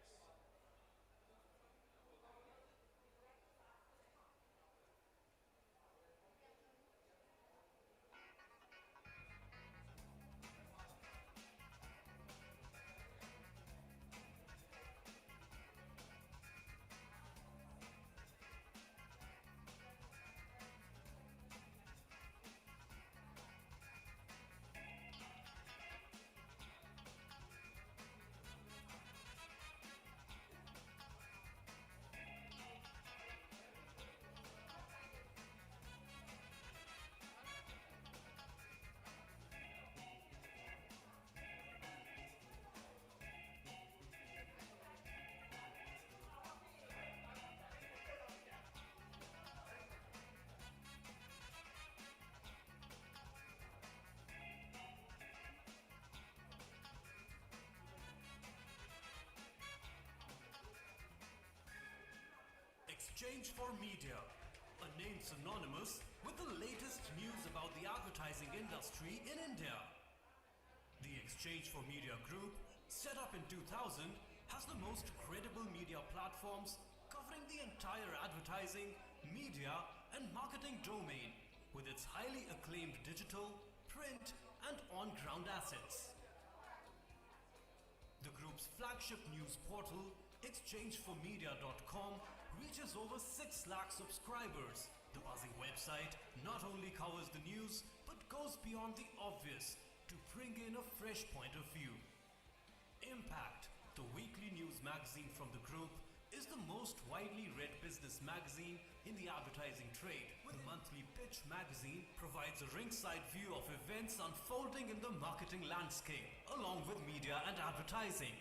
Exchange for Media, a name synonymous with the latest news about the advertising industry in India. The Exchange for Media Group, set up in 2000, has the most credible media platforms covering the entire advertising, media and marketing domain with its highly acclaimed digital, print and on-ground assets. The group's flagship news portal, exchangeformedia.com, reaches over 6 lakh subscribers. The buzzing website not only covers the news but goes beyond the obvious to bring in a fresh point of view. Impact, the weekly news magazine from the group, is the most widely read business magazine in the advertising trade. The monthly Pitch magazine provides a ringside view of events unfolding in the marketing landscape, along with media and advertising.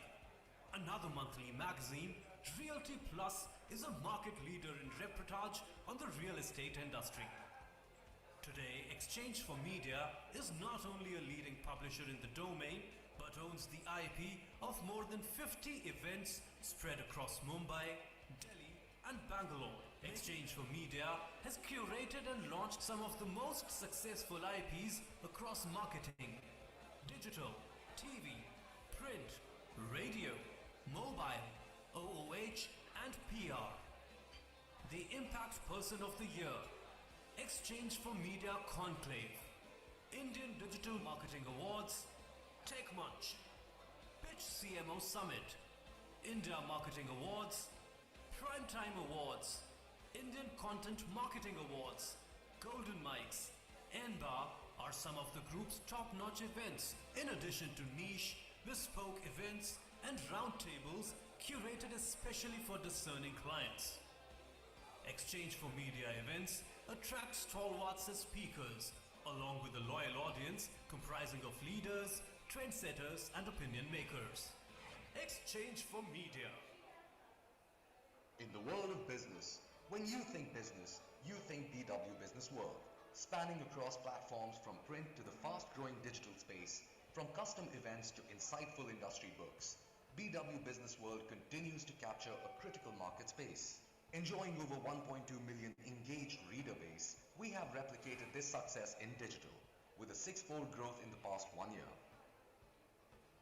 Another monthly magazine, Realty Plus, is a market leader in reportage on the real estate industry. Today, Exchange for Media is not only a leading publisher in the domain, but owns the IP of more than 50 events spread across Mumbai, Delhi and Bangalore. Exchange for Media has curated and launched some of the most successful IPs across marketing, digital, TV, print, radio, mobile, OOH and PR. The Impact Person of the Year, Exchange for Media Conclave, Indian Digital Marketing Awards, Tech Munch, Pitch CMO Summit, India Marketing Awards, Primetime Awards, Indian Content Marketing Awards, Golden Mics, NBAR are some of the group's top-notch events, in addition to niche, bespoke events and roundtables curated especially for discerning clients. Exchange for Media events attract stalwarts as speakers, along with a loyal audience comprising of leaders, trendsetters and opinion makers. Exchange for Media. In the world of business, when you think business, you think BW Business World, spanning across platforms from print to the fast-growing digital space, from custom events to insightful industry books. BW Business World continues to capture a critical market space. Enjoying over 1.2 million engaged reader base, we have replicated this success in digital, with a 6-fold growth in the past 1 year.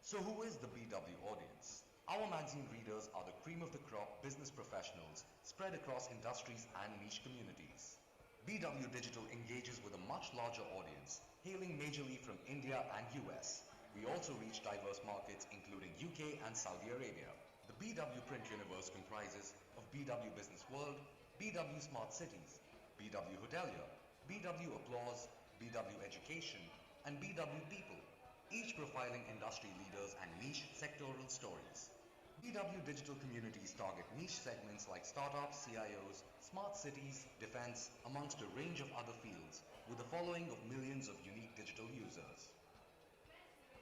So who is the BW audience? Our magazine readers are the cream of the crop business professionals spread across industries and niche communities. BW Digital engages with a much larger audience, hailing majorly from India and US. We also reach diverse markets including UK and Saudi Arabia. The BW Print universe comprises of BW Business World, BW Smart Cities, BW Hotelier, BW Applause, BW Education, and BW People, each profiling industry leaders and niche sectoral stories. BW Digital Communities target niche segments like startups, CIOs, smart cities, defense, amongst a range of other fields, with a following of millions of unique digital users.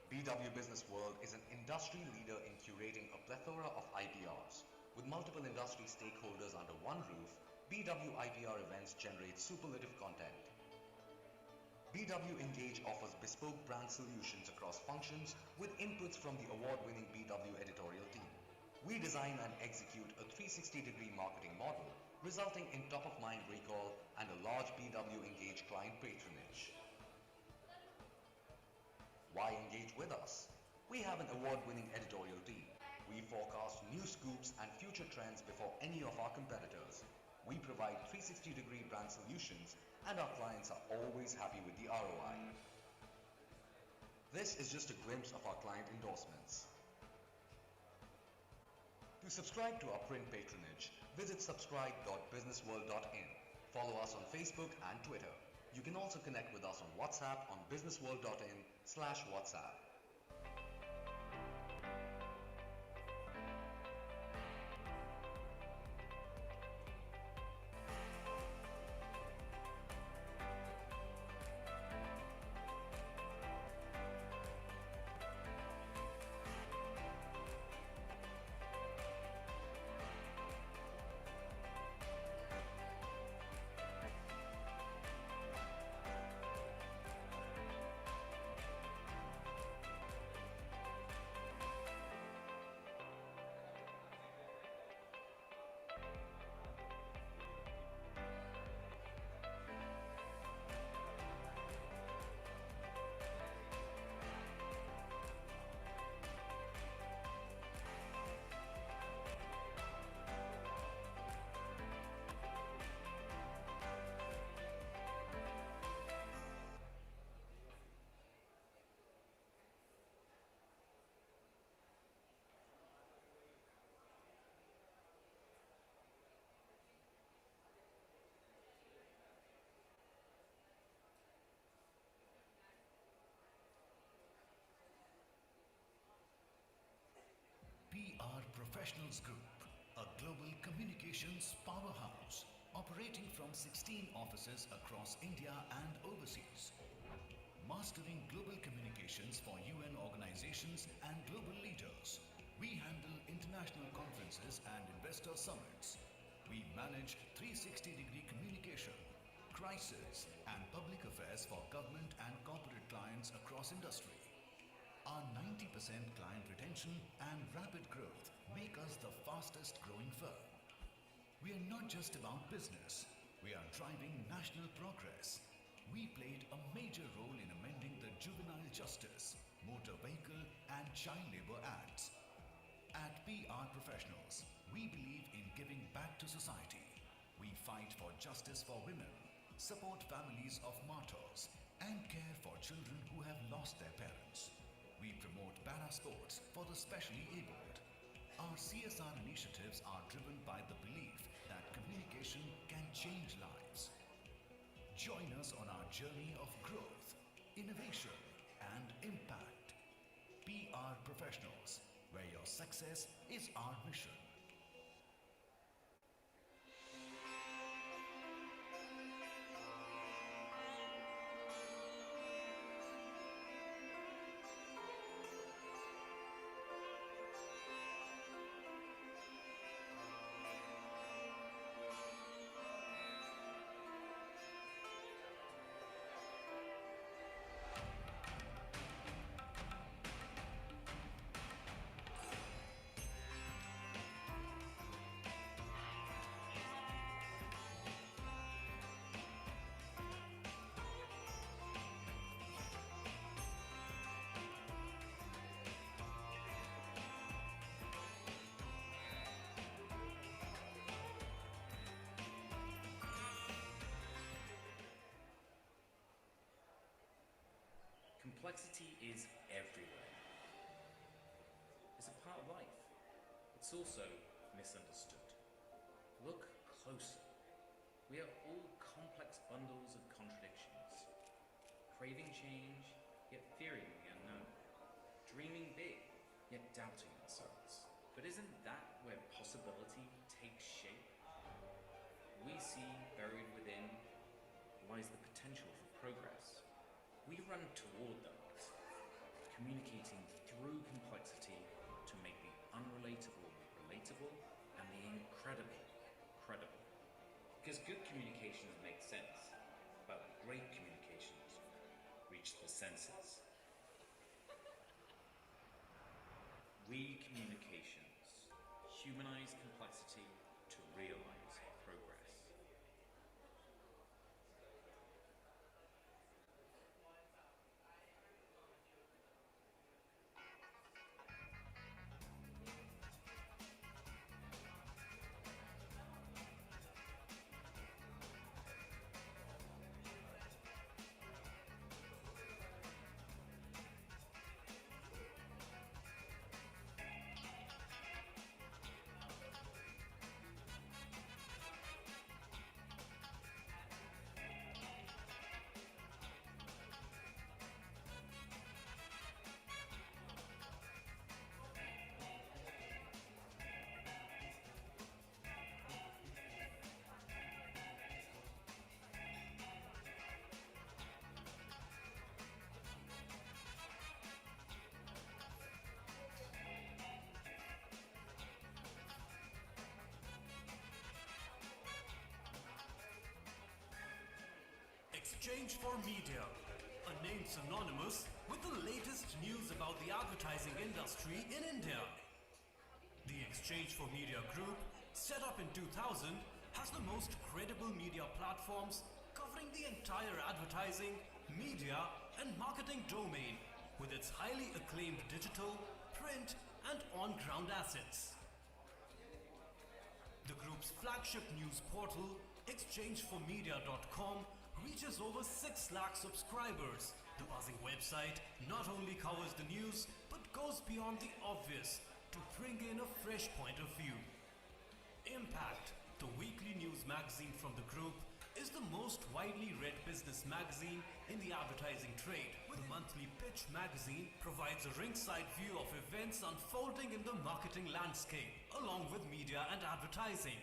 BW Business World is an industry leader in curating a plethora of IPRs. With multiple industry stakeholders under one roof, BW IPR events generate superlative content. BW Engage offers bespoke brand solutions across functions with inputs from the award-winning BW editorial team. We design and execute a 360-degree marketing model, resulting in top-of-mind recall and a large BW Engage client patronage. Why engage with us? We have an award-winning editorial team. We forecast new scoops and future trends before any of our competitors. We provide 360-degree brand solutions, and our clients are always happy with the ROI. This is just a glimpse of our client endorsements. To subscribe to our print patronage, visit subscribe.businessworld.in. Follow us on Facebook and Twitter. You can also connect with us on WhatsApp on businessworld.in/WhatsApp. PR Professionals Group, a global communications powerhouse operating from 16 offices across India and overseas. Mastering global communications for UN organizations and global leaders. We handle international conferences and investor summits. We manage 360-degree communication, crisis, and public affairs for government and corporate clients across industry. Our 90% client retention and rapid growth make us the fastest growing firm. We are not just about business, we are driving national progress. We played a major role in amending the Juvenile Justice, Motor Vehicle and Child Labour Acts. At PR Professionals, we believe in giving back to society. We fight for justice for women, support families of martyrs, and care for children who have lost their parents. We promote para-sports for the specially abled. Our CSR initiatives are driven by the belief that communication can change lives. Join us on our journey of growth, innovation, and impact. PR Professionals, where your success is our mission. Complexity is everywhere. It's a part of life. It's also misunderstood. Look closer. We are all complex bundles of contradictions. craving change, yet fearing the unknown. Dreaming big, yet doubting themselves. But isn't that where possibility takes shape? We see buried within lies the potential for progress. We run toward those, communicating through complexity to make the unrelatable relatable and the incredible credible. Because good communications make sense, but great communications reach the senses. We communications humanize complexity to realize progress. Exchange for Media, a name synonymous with the latest news about the advertising industry in India. The Exchange for Media Group, set up in 2000, has the most credible media platforms covering the entire advertising, media and marketing domain with its highly acclaimed digital, print and on-ground assets. The group's flagship news portal, exchangeformedia.com, reaches over 6 lakh subscribers. The buzzing website not only covers the news, but goes beyond the obvious to bring in a fresh point of view. Impact, the weekly news magazine from the group, is the most widely read business magazine in the advertising trade. The monthly Pitch magazine provides a ringside view of events unfolding in the marketing landscape, along with media and advertising.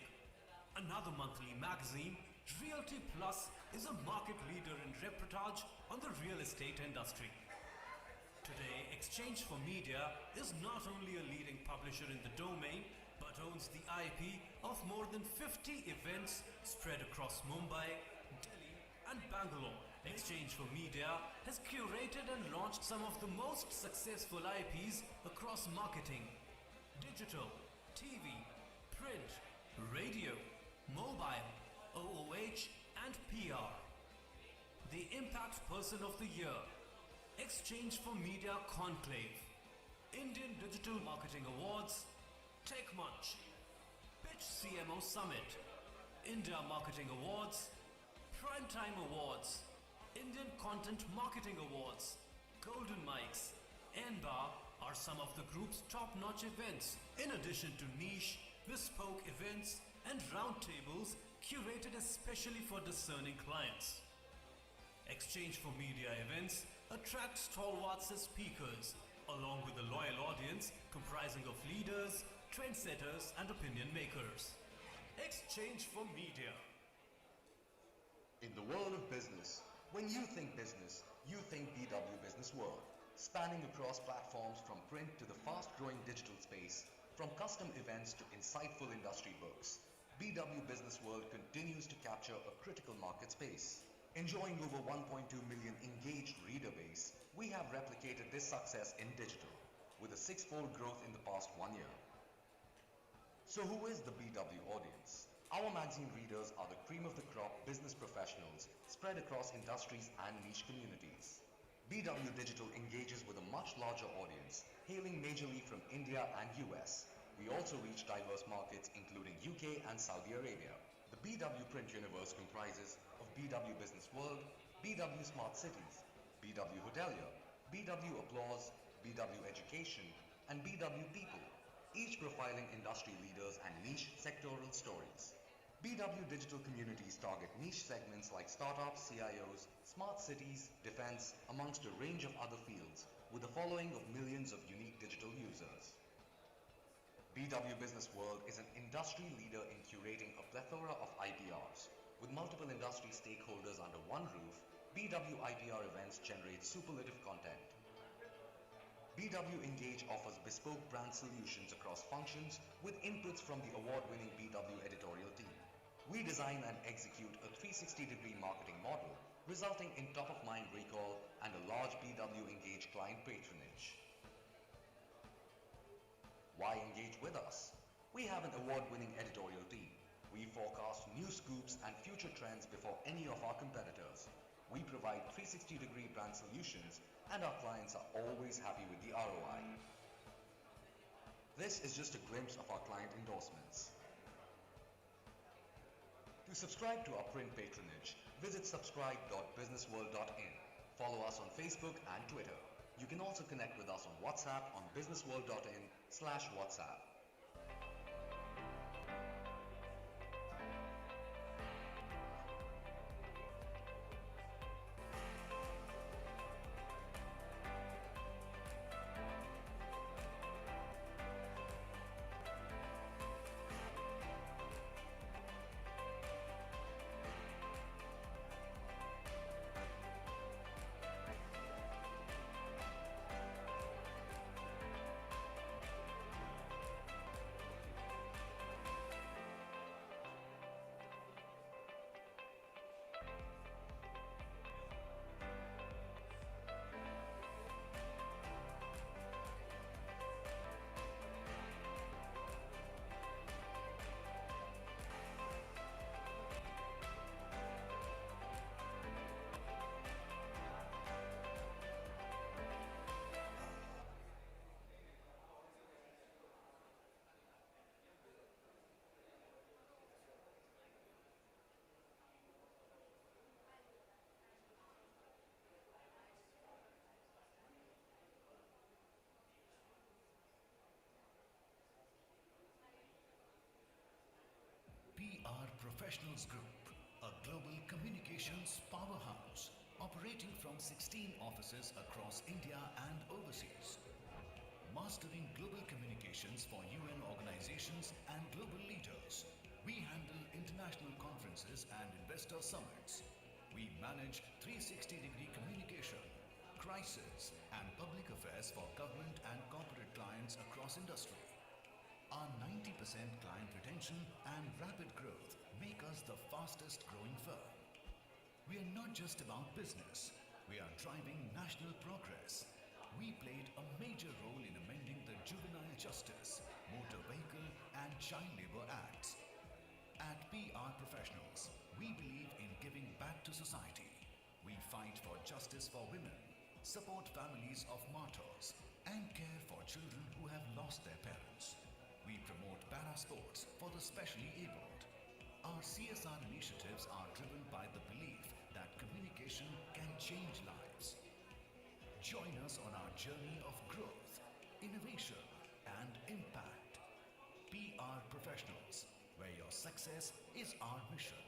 Another monthly magazine, Realty Plus, is a market leader in reportage on the real estate industry. Today, Exchange for Media is not only a leading publisher in the domain, but owns the IP of more than 50 events spread across Mumbai, Delhi and Bangalore. Exchange for Media has curated and launched some of the most successful IPs across marketing, digital, TV, print, radio, mobile, OOH and PR. The Impact Person of the Year, Exchange for Media Conclave, Indian Digital Marketing Awards, Tech Munch, Pitch CMO Summit, India Marketing Awards, Primetime Awards, Indian Content Marketing Awards, Golden Mics, NBAR are some of the group's top-notch events, in addition to niche, bespoke events and roundtables curated especially for discerning clients. Exchange for Media events attract stalwarts as speakers, along with a loyal audience comprising of leaders, trendsetters and opinion makers. Exchange for Media. In the world of business, when you think business, you think BW Business World, spanning across platforms from print to the fast-growing digital space, from custom events to insightful industry books. BW Business World continues to capture a critical market space. Enjoying over 1.2 million engaged reader base, we have replicated this success in digital, with a 6-fold growth in the past 1 year. So who is the BW audience? Our magazine readers are the cream of the crop business professionals spread across industries and niche communities. BW Digital engages with a much larger audience, hailing majorly from India and US. We also reach diverse markets including UK and Saudi Arabia. The BW Print universe comprises of BW Business World, BW Smart Cities, BW Hotelier, BW Applause, BW Education, and BW People, each profiling industry leaders and niche sectoral stories. BW Digital communities target niche segments like startups, CIOs, smart cities, defense, amongst a range of other fields, with a following of millions of unique digital users. BW Business World is an industry leader in curating a plethora of IPRs. With multiple industry stakeholders under one roof, BW IPR events generate superlative content. BW Engage offers bespoke brand solutions across functions with inputs from the award-winning BW editorial team. We design and execute a 360-degree marketing model, resulting in top-of-mind recall and a large BW Engage client patronage. Why engage with us? We have an award-winning editorial team. We forecast new scoops and future trends before any of our competitors. We provide 360-degree brand solutions, and our clients are always happy with the ROI. This is just a glimpse of our client endorsements. To subscribe to our print patronage, visit subscribe.businessworld.in. Follow us on Facebook and Twitter. You can also connect with us on WhatsApp on businessworld.in/WhatsApp. PR Professionals Group, a global communications powerhouse operating from 16 offices across India and overseas. Mastering global communications for UN organizations and global leaders. We handle international conferences and investor summits. We manage 360-degree communication, crisis, and public affairs for government and corporate clients across industry. Our 90% client retention and rapid growth make us the fastest growing firm. We are not just about business, we are driving national progress. We played a major role in amending the Juvenile Justice, Motor Vehicle and Child Labour Acts. At PR Professionals, we believe in giving back to society. We fight for justice for women, support families of martyrs, and care for children who have lost their parents. We promote para-sports for the specially abled. Our CSR initiatives are driven by the belief that communication can change lives. Join us on our journey of growth, innovation, and impact. PR Professionals, where your success is our mission.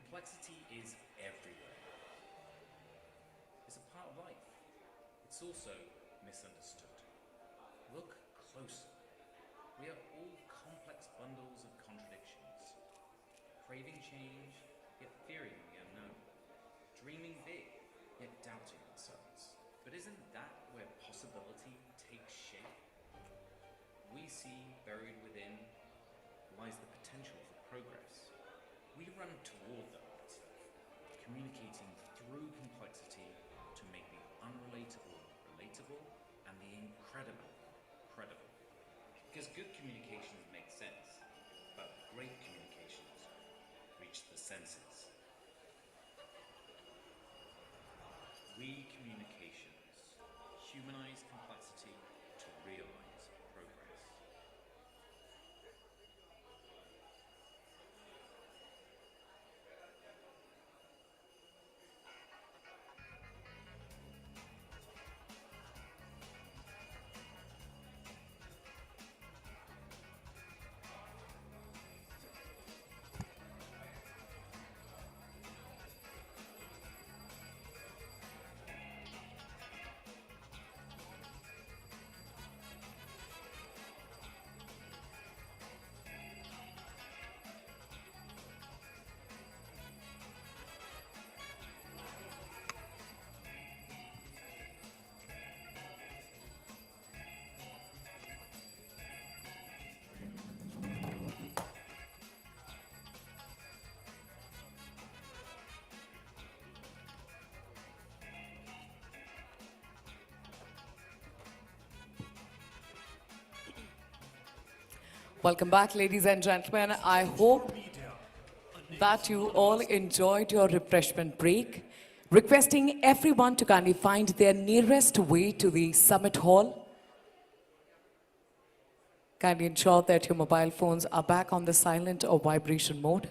Complexity is everywhere. It's a part of life. It's also misunderstood. Look closer. We are all complex bundles of contradictions. Craving change, yet fearing the unknown. Dreaming big, yet doubting ourselves. But isn't that where possibility takes shape? We buried within lies the potential for progress. We run toward that, communicating through complexity to make the unrelatable relatable and the incredible credible. Because good communications make sense, but great communications reach the senses. We communications humanize complexity to realize progress. Welcome back, ladies and gentlemen. I hope that you all enjoyed your refreshment break. Requesting everyone to kindly find their nearest way to the summit hall. Kindly ensure that your mobile phones are back on the silent or vibration mode.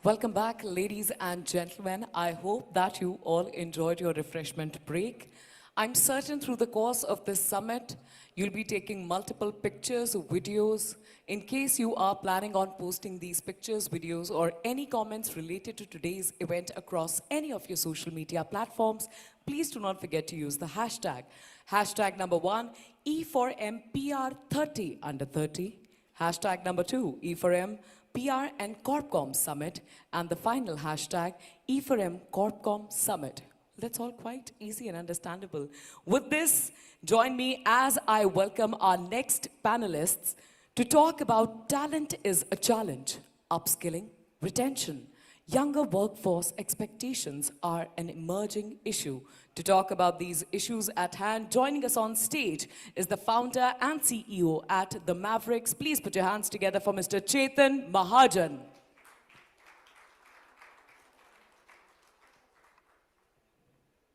Welcome back, ladies and gentlemen. I hope that you all enjoyed your refreshment break. I'm certain through the course of this summit, you'll be taking multiple pictures, videos. In case you are planning on posting these pictures, videos, or any comments related to today's event across any of your social media platforms, please do not forget to use the hashtag. Hashtag number 1, E4MPR30 under 30. Hashtag number 2, E4M PR and Corpcom Summit, and the final hashtag, E4M Corpcom Summit. That's all quite easy and understandable. With this, join me as I welcome our next panelists to talk about talent is a challenge, upskilling, retention. Younger workforce expectations are an emerging issue. To talk about these issues at hand, joining us on stage is the founder and CEO at the Mavericks. Please put your hands together for Mr. Chetan Mahajan.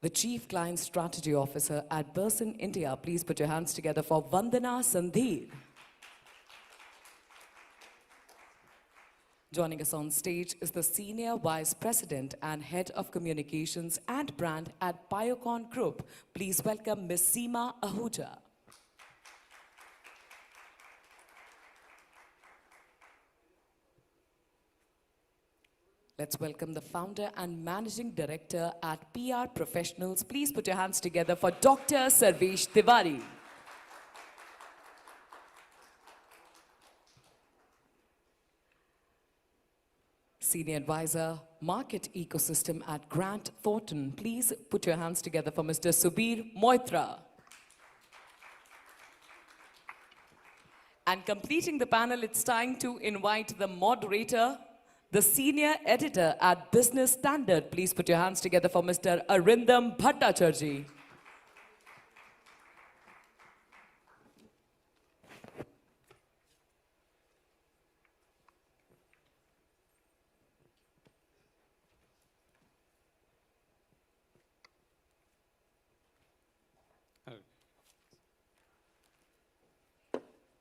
The Chief Client Strategy Officer at Burson India. Please put your hands together for Vandana Sandhir. Joining us on stage is the Senior Vice President and Head of Communications and Brand at Biocon Group. Please welcome Ms. Seema Ahuja. Let's welcome the Founder and Managing Director at PR Professionals. Please put your hands together for Dr. Sarvesh Tiwari. Senior Advisor, Market Ecosystem at Grant Thornton. Please put your hands together for Mr. Subir Moitra. And completing the panel, it's time to invite the moderator, the Senior Editor at Business Standard. Please put your hands together for Mr. Arindam Bhattacharjee.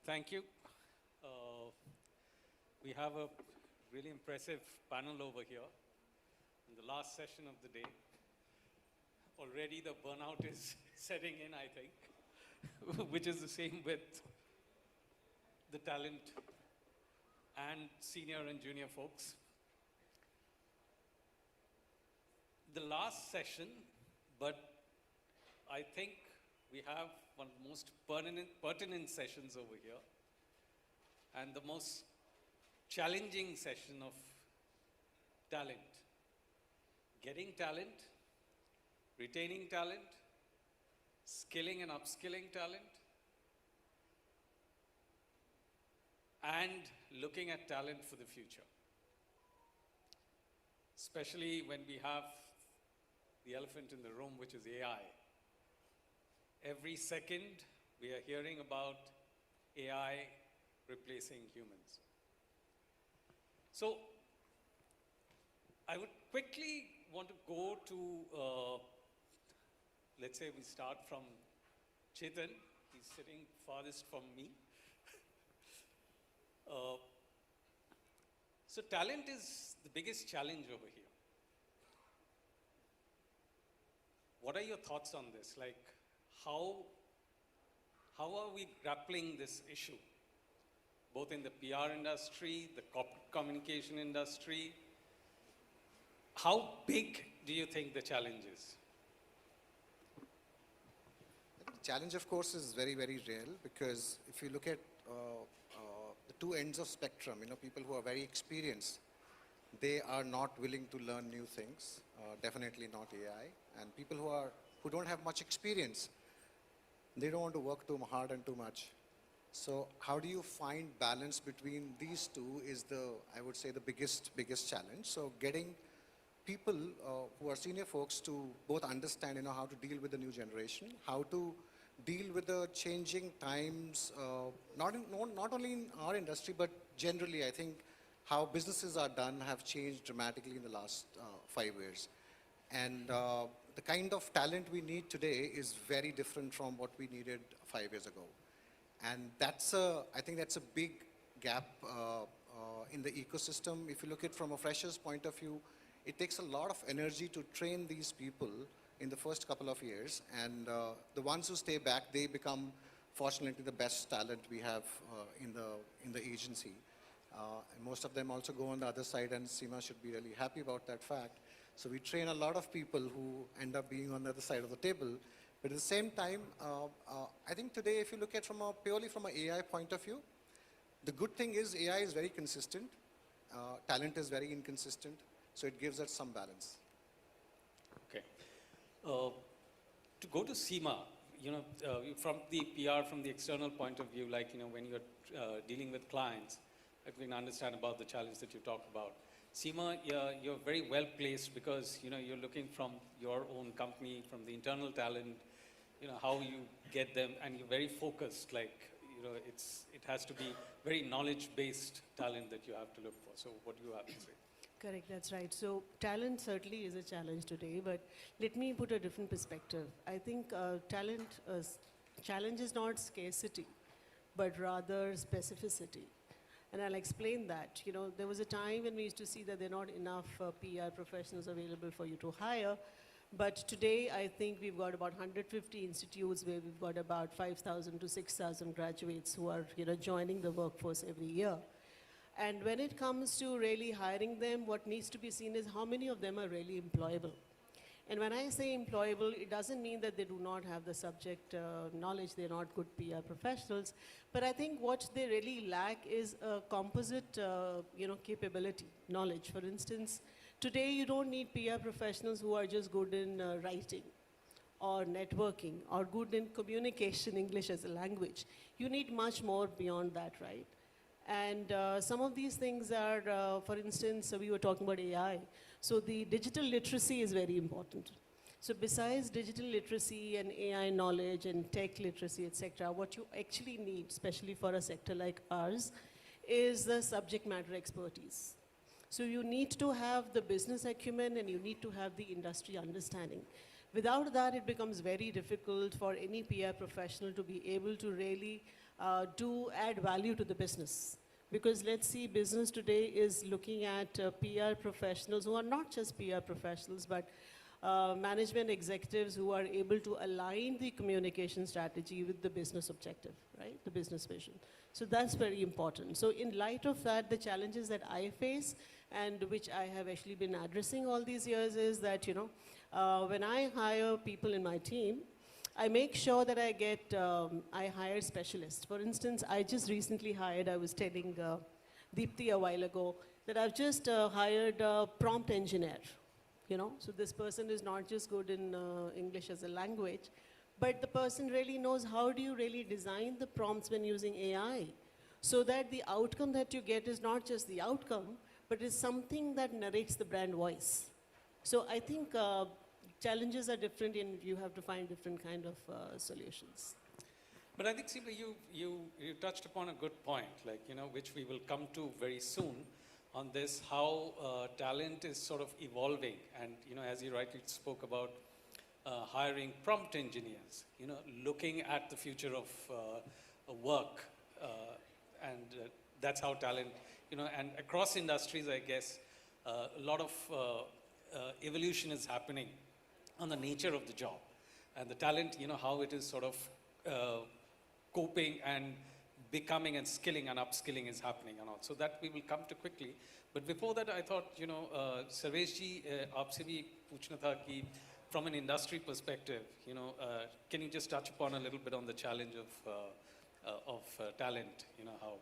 Thank you. We have a really impressive panel over here in the last session of the day. Already the burnout is setting in, I think, which is the same with the talent and senior and junior folks. The last session, but I think we have one of the most pertinent sessions over here, and the most challenging session of talent. Getting talent, retaining talent, skilling and upskilling talent, and looking at talent for the future. Especially when we have the elephant in the room, which is AI. Every second, we are hearing about AI replacing humans. So, I would quickly want to go to, let's say we start from Chetan. He's sitting farthest from me. So talent is the biggest challenge over here. What are your thoughts on this? Like, how are we grappling this issue? Both in the PR industry, the corporate communication industry. How big do you think the challenge is? The challenge, of course, is very, very real, because if you look at the two ends of spectrum, people who are very experienced, they are not willing to learn new things, definitely not AI. And people who don't have much experience, they don't want to work too hard and too much. So how do you find balance between these two is I would say, the biggest challenge. So getting people who are senior folks to both understand, how to deal with the new generation, how to deal with the changing times, not only in our industry, but generally, I think how businesses are done have changed dramatically in the last 5 years. And the kind of talent we need today is very different from what we needed 5 years ago. And I think that's a big gap in the ecosystem. If you look at from a fresher's point of view, it takes a lot of energy to train these people in the first couple of years, and the ones who stay back, they become, fortunately, the best talent we have in the agency. And most of them also go on the other side, and Seema should be really happy about that fact. So we train a lot of people who end up being on the other side of the table. But at the same time, I think today, if you look at purely from an AI point of view, the good thing is AI is very consistent. Talent is very inconsistent. So it gives us some balance. Okay. To go to Seema, from the PR, from the external point of view, like, when you're dealing with clients, I can understand about the challenge that you talked about. Seema, you're very well placed because, you're looking from your own company, from the internal talent, how you get them, and you're very focused, like, it has to be very knowledge-based talent that you have to look for. So what do you have to say? Correct, that's right. So talent certainly is a challenge today, but let me put a different perspective. I think challenge is not scarcity, but rather specificity. And I'll explain that. There was a time when we used to see that there are not enough PR professionals available for you to hire. But today, I think we've got about 150 institutes where we've got about 5,000 to 6,000 graduates who are, joining the workforce every year. And when it comes to really hiring them, what needs to be seen is how many of them are really employable. And when I say employable, it doesn't mean that they do not have the subject knowledge, they're not good PR professionals. But I think what they really lack is a composite, capability, knowledge. For instance, today you don't need PR professionals who are just good in writing or networking or good in communication, English as a language. You need much more beyond that, right? And some of these things are, for instance, we were talking about AI. So the digital literacy is very important. So besides digital literacy and AI knowledge and tech literacy, etc., what you actually need, especially for a sector like ours, is the subject matter expertise. So you need to have the business acumen and you need to have the industry understanding. Without that, it becomes very difficult for any PR professional to be able to really add value to the business. Because let's see, business today is looking at PR professionals who are not just PR professionals, but management executives who are able to align the communication strategy with the business objective, right? The business vision. So that's very important. So in light of that, the challenges that I face and which I have actually been addressing all these years is that, when I hire people in my team, I make sure that I hire specialists. For instance, I just recently hired, I was telling Deepthi a while ago, that I've just hired a prompt engineer. So this person is not just good in English as a language, but the person really knows how do you really design the prompts when using AI, so that the outcome that you get is not just the outcome, but is something that narrates the brand voice. So I think challenges are different and you have to find different kind of solutions. But I think, Seema, you touched upon a good point, like, which we will come to very soon on this, how talent is sort of evolving. And, as you rightly spoke about hiring prompt engineers, looking at the future of work. And that's how talent, and across industries, I guess, a lot of evolution is happening on the nature of the job. And the talent, how it is sort of coping and becoming and skilling and upskilling is happening and all. So that we will come to quickly. But before that, I thought, Sarvesh ji, aapse bhi puchna tha ki from an industry perspective, can you just touch upon a little bit on the challenge of talent, how?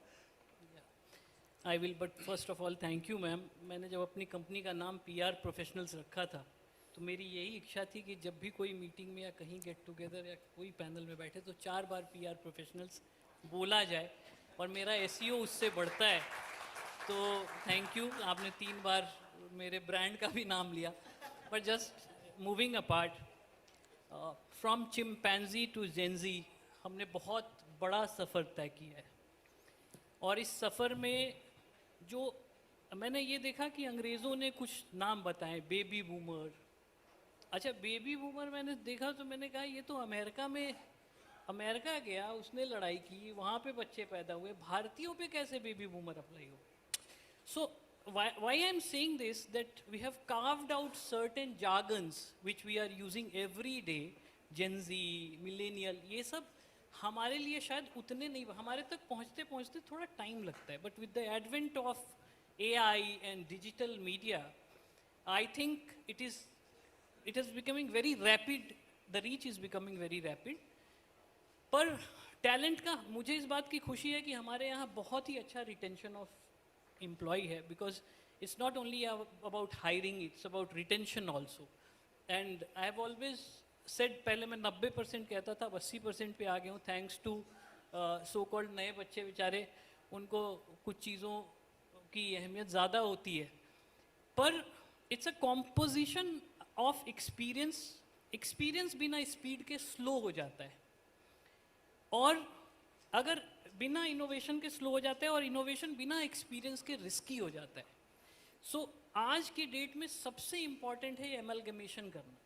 I will, but first of all, thank you, ma'am. मैंने जब अपनी company का नाम PR Professionals रखा था, तो मेरी यही इच्छा थी कि जब भी कोई मीटिंग में या कहीं गेट टुगेदर या कोई पैनल में बैठे तो 4 बार PR Professionals बोला जाए और मेरा SEO उससे बढ़ता है. तो थैंक यू, आपने 3 बार मेरे ब्रांड का भी नाम लिया. But just moving apart, from chimpanzee to Gen Z, हमने बहुत बड़ा सफ़र तय किया है. और इस सफ़र में जो मैंने ये देखा कि अंग्रेज़ों ने कुछ नाम बताए, बेबी बूमर. अच्छा, बेबी बूमर मैंने देखा तो मैंने कहा ये तो अमेरिका गया, उसने लड़ाई की, वहाँ पे बच्चे पैदा हुए, भारतीयों पे कैसे बेबी बूमर अप्लाई हो. So why I'm saying this, that we have carved out certain jargons which we are using every day, Gen Z, millennial, ये सब हमारे लिए शायद उतने नहीं, हमारे तक पहुंचते पहुंचते थोड़ा टाइम लगता है. But with the advent of AI and digital media, I think it is becoming very rapid. The reach is becoming very rapid. पर टैलेंट का मुझे इस बात की खुशी है कि हमारे यहाँ बहुत ही अच्छा रिटेंशन ऑफ एम्प्लॉय है, because it's not only about hiring, it's about retention also. And I have always said, पहले मैं 90% कहता था, अब 80% पे आ गया हूँ, थैंक्स टू सो कॉल्ड नए बच्चे बेचारे, उनको कुछ चीज़ों की अहमियत ज़्यादा होती है. पर it's a composition of experience. Experience बिना स्पीड के स्लो हो जाता है, और अगर बिना इनोवेशन के स्लो हो जाता है, और इनोवेशन बिना एक्सपीरियंस के रिस्की हो जाता है. सो आज की डेट में सबसे इम्पॉर्टेंट है एमलगमेशन करना.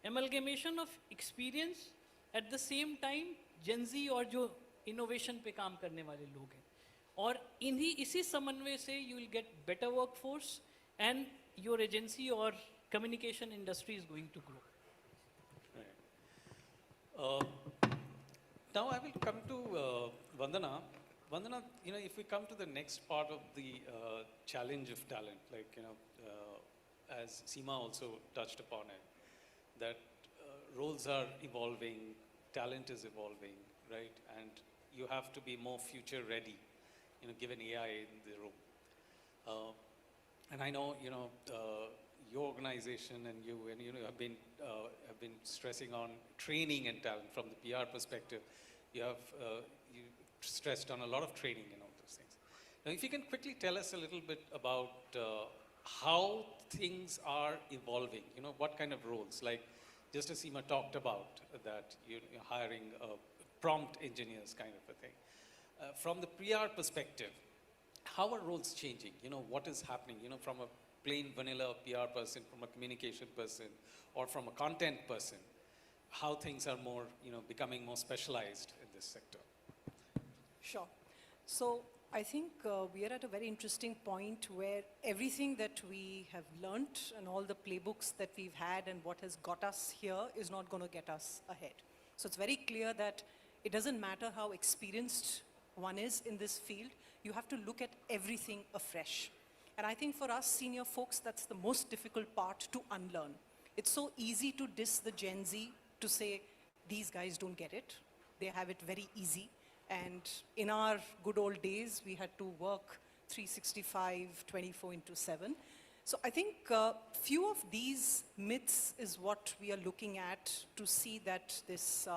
Amalgamation of experience at the same time Gen Z और जो इनोवेशन पे काम करने वाले लोग हैं, और इसी समन्वय से you will get better work force and your agency और communication industry is going to grow. Now I will come to Vandana. Vandana, if we come to the next part of the challenge of talent, like, as Seema also touched upon it, that roles are evolving, talent is evolving, right? And you have to be more future ready, given AI in the room. And I know, your organization and you have been stressing on training and talent from the PR perspective. You have you stressed on a lot of training and all those things. Now, if you can quickly tell us a little bit about how things are evolving. What kind of roles, like just as Seema talked about, that you're hiring prompt engineers kind of a thing. From the PR perspective, how are roles changing? What is happening? From a plain vanilla PR person, from a communication person, or from a content person, how things are more, becoming more specialized in this sector. Sure. So I think we are at a very interesting point where everything that we have learnt and all the playbooks that we've had and what has got us here is not going to get us ahead. So it's very clear that it doesn't matter how experienced one is in this field, you have to look at everything afresh. And I think for us senior folks, that's the most difficult part to unlearn. It's so easy to diss the Gen Z, to say, these guys don't get it. They have it very easy. And in our good old days, we had to work 365, 24/7. So I think few of these myths is what we are looking at to see that this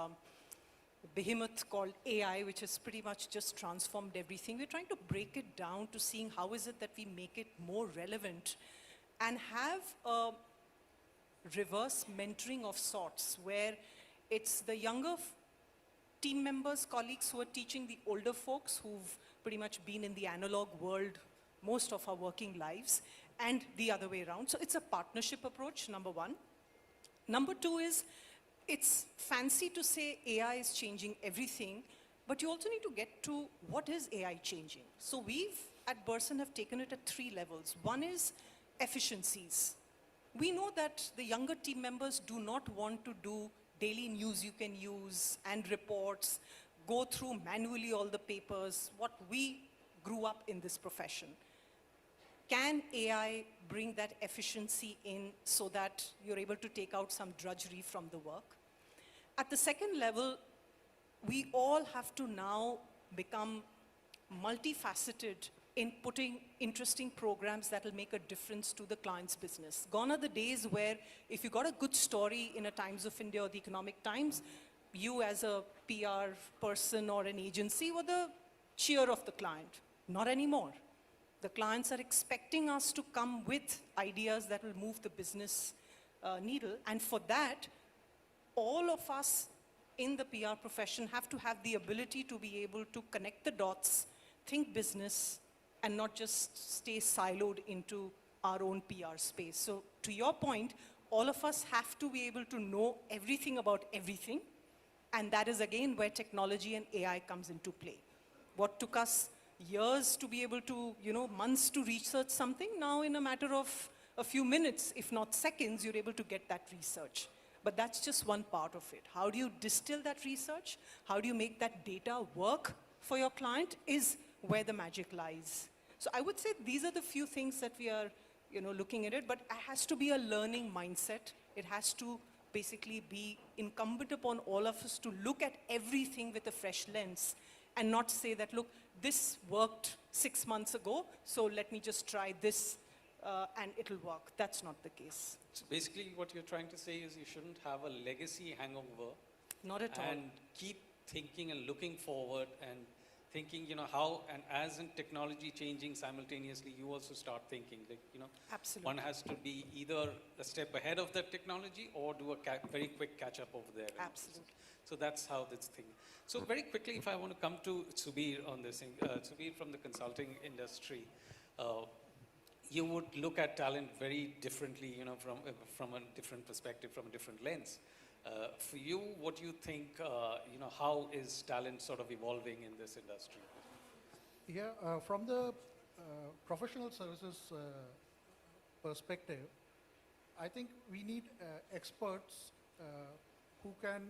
behemoth called AI, which has pretty much just transformed everything. We're trying to break it down to seeing how is it that we make it more relevant and have a reverse mentoring of sorts, where it's the younger team members, colleagues who are teaching the older folks who've pretty much been in the analog world most of our working lives, and the other way around. So it's a partnership approach, number one. Number two is, it's fancy to say AI is changing everything, but you also need to get to what is AI changing. So we've, at Burson, have taken it at 3 levels. One is efficiencies. We know that the younger team members do not want to do daily news you can use and reports, go through manually all the papers, what we grew up in this profession. Can AI bring that efficiency in so that you're able to take out some drudgery from the work? At the second level, we all have to now become multifaceted in putting interesting programs that will make a difference to the client's business. Gone are the days where if you got a good story in a Times of India or the Economic Times, you as a PR person or an agency were the cheer of the client. Not anymore. The clients are expecting us to come with ideas that will move the business needle. And for that, all of us in the PR profession have to have the ability to be able to connect the dots, think business, and not just stay siloed into our own PR space. So to your point, all of us have to be able to know everything about everything. And that is again where technology and AI comes into play. What took us years to be able to, months to research something. Now in a matter of a few minutes, if not seconds, you're able to get that research. But that's just one part of it. How do you distill that research? How do you make that data work for your client is where the magic lies. So I would say these are the few things that we are, looking at it, but it has to be a learning mindset. It has to basically be incumbent upon all of us to look at everything with a fresh lens and not say that, look, this worked 6 months ago, so let me just try this and it'll work. That's not the case. So basically what you're trying to say is you shouldn't have a legacy hangover. Not at all. And keep thinking and looking forward and thinking, how, and as in technology changing simultaneously, you also start thinking, like, Absolutely. one has to be either a step ahead of that technology or do a very quick catch up over there. Absolutely. So that's how this thing. So very quickly, if I want to come to Subir on this thing, Subir from the consulting industry, you would look at talent very differently, from a different perspective, from a different lens. For you, what do you think, how is talent sort of evolving in this industry? Yeah, from the professional services perspective, I think we need experts who can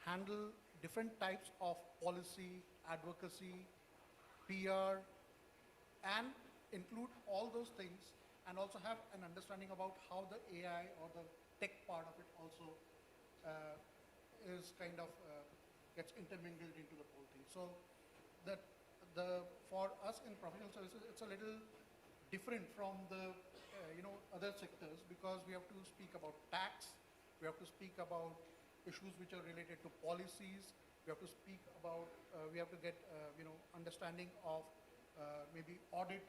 handle different types of policy, advocacy, PR, and include all those things, and also have an understanding about how the AI or the tech part of it also is kind of gets intermingled into the whole thing. So that for us in professional services, it's a little different from the other sectors, because we have to speak about tax, we have to speak about issues which are related to policies, we have to speak about, we have to get understanding of maybe audit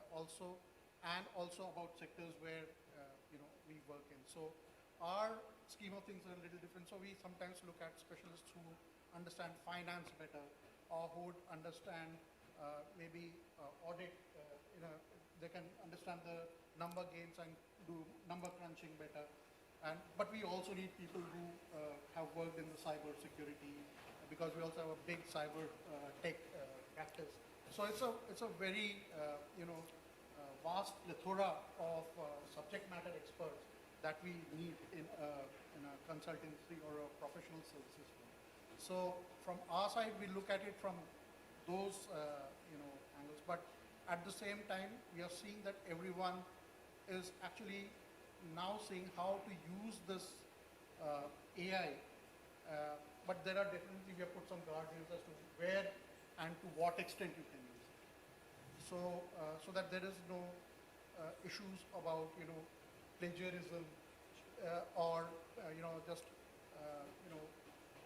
also, and also about sectors where we work in. So our scheme of things are a little different. So we sometimes look at specialists who understand finance better, or who would understand maybe audit. They can understand the number games and do number crunching better. But we also need people who have worked in the cyber security, because we also have a big cyber tech practice. So it's a very vast plethora of subject matter experts that we need in a consultancy or a professional services firm. So from our side, we look at it from those angles. But at the same time, we are seeing that everyone is actually now seeing how to use this AI. But there are definitely, we have put some guardrails as to where and to what extent you can use it. So that there is no issues about plagiarism or just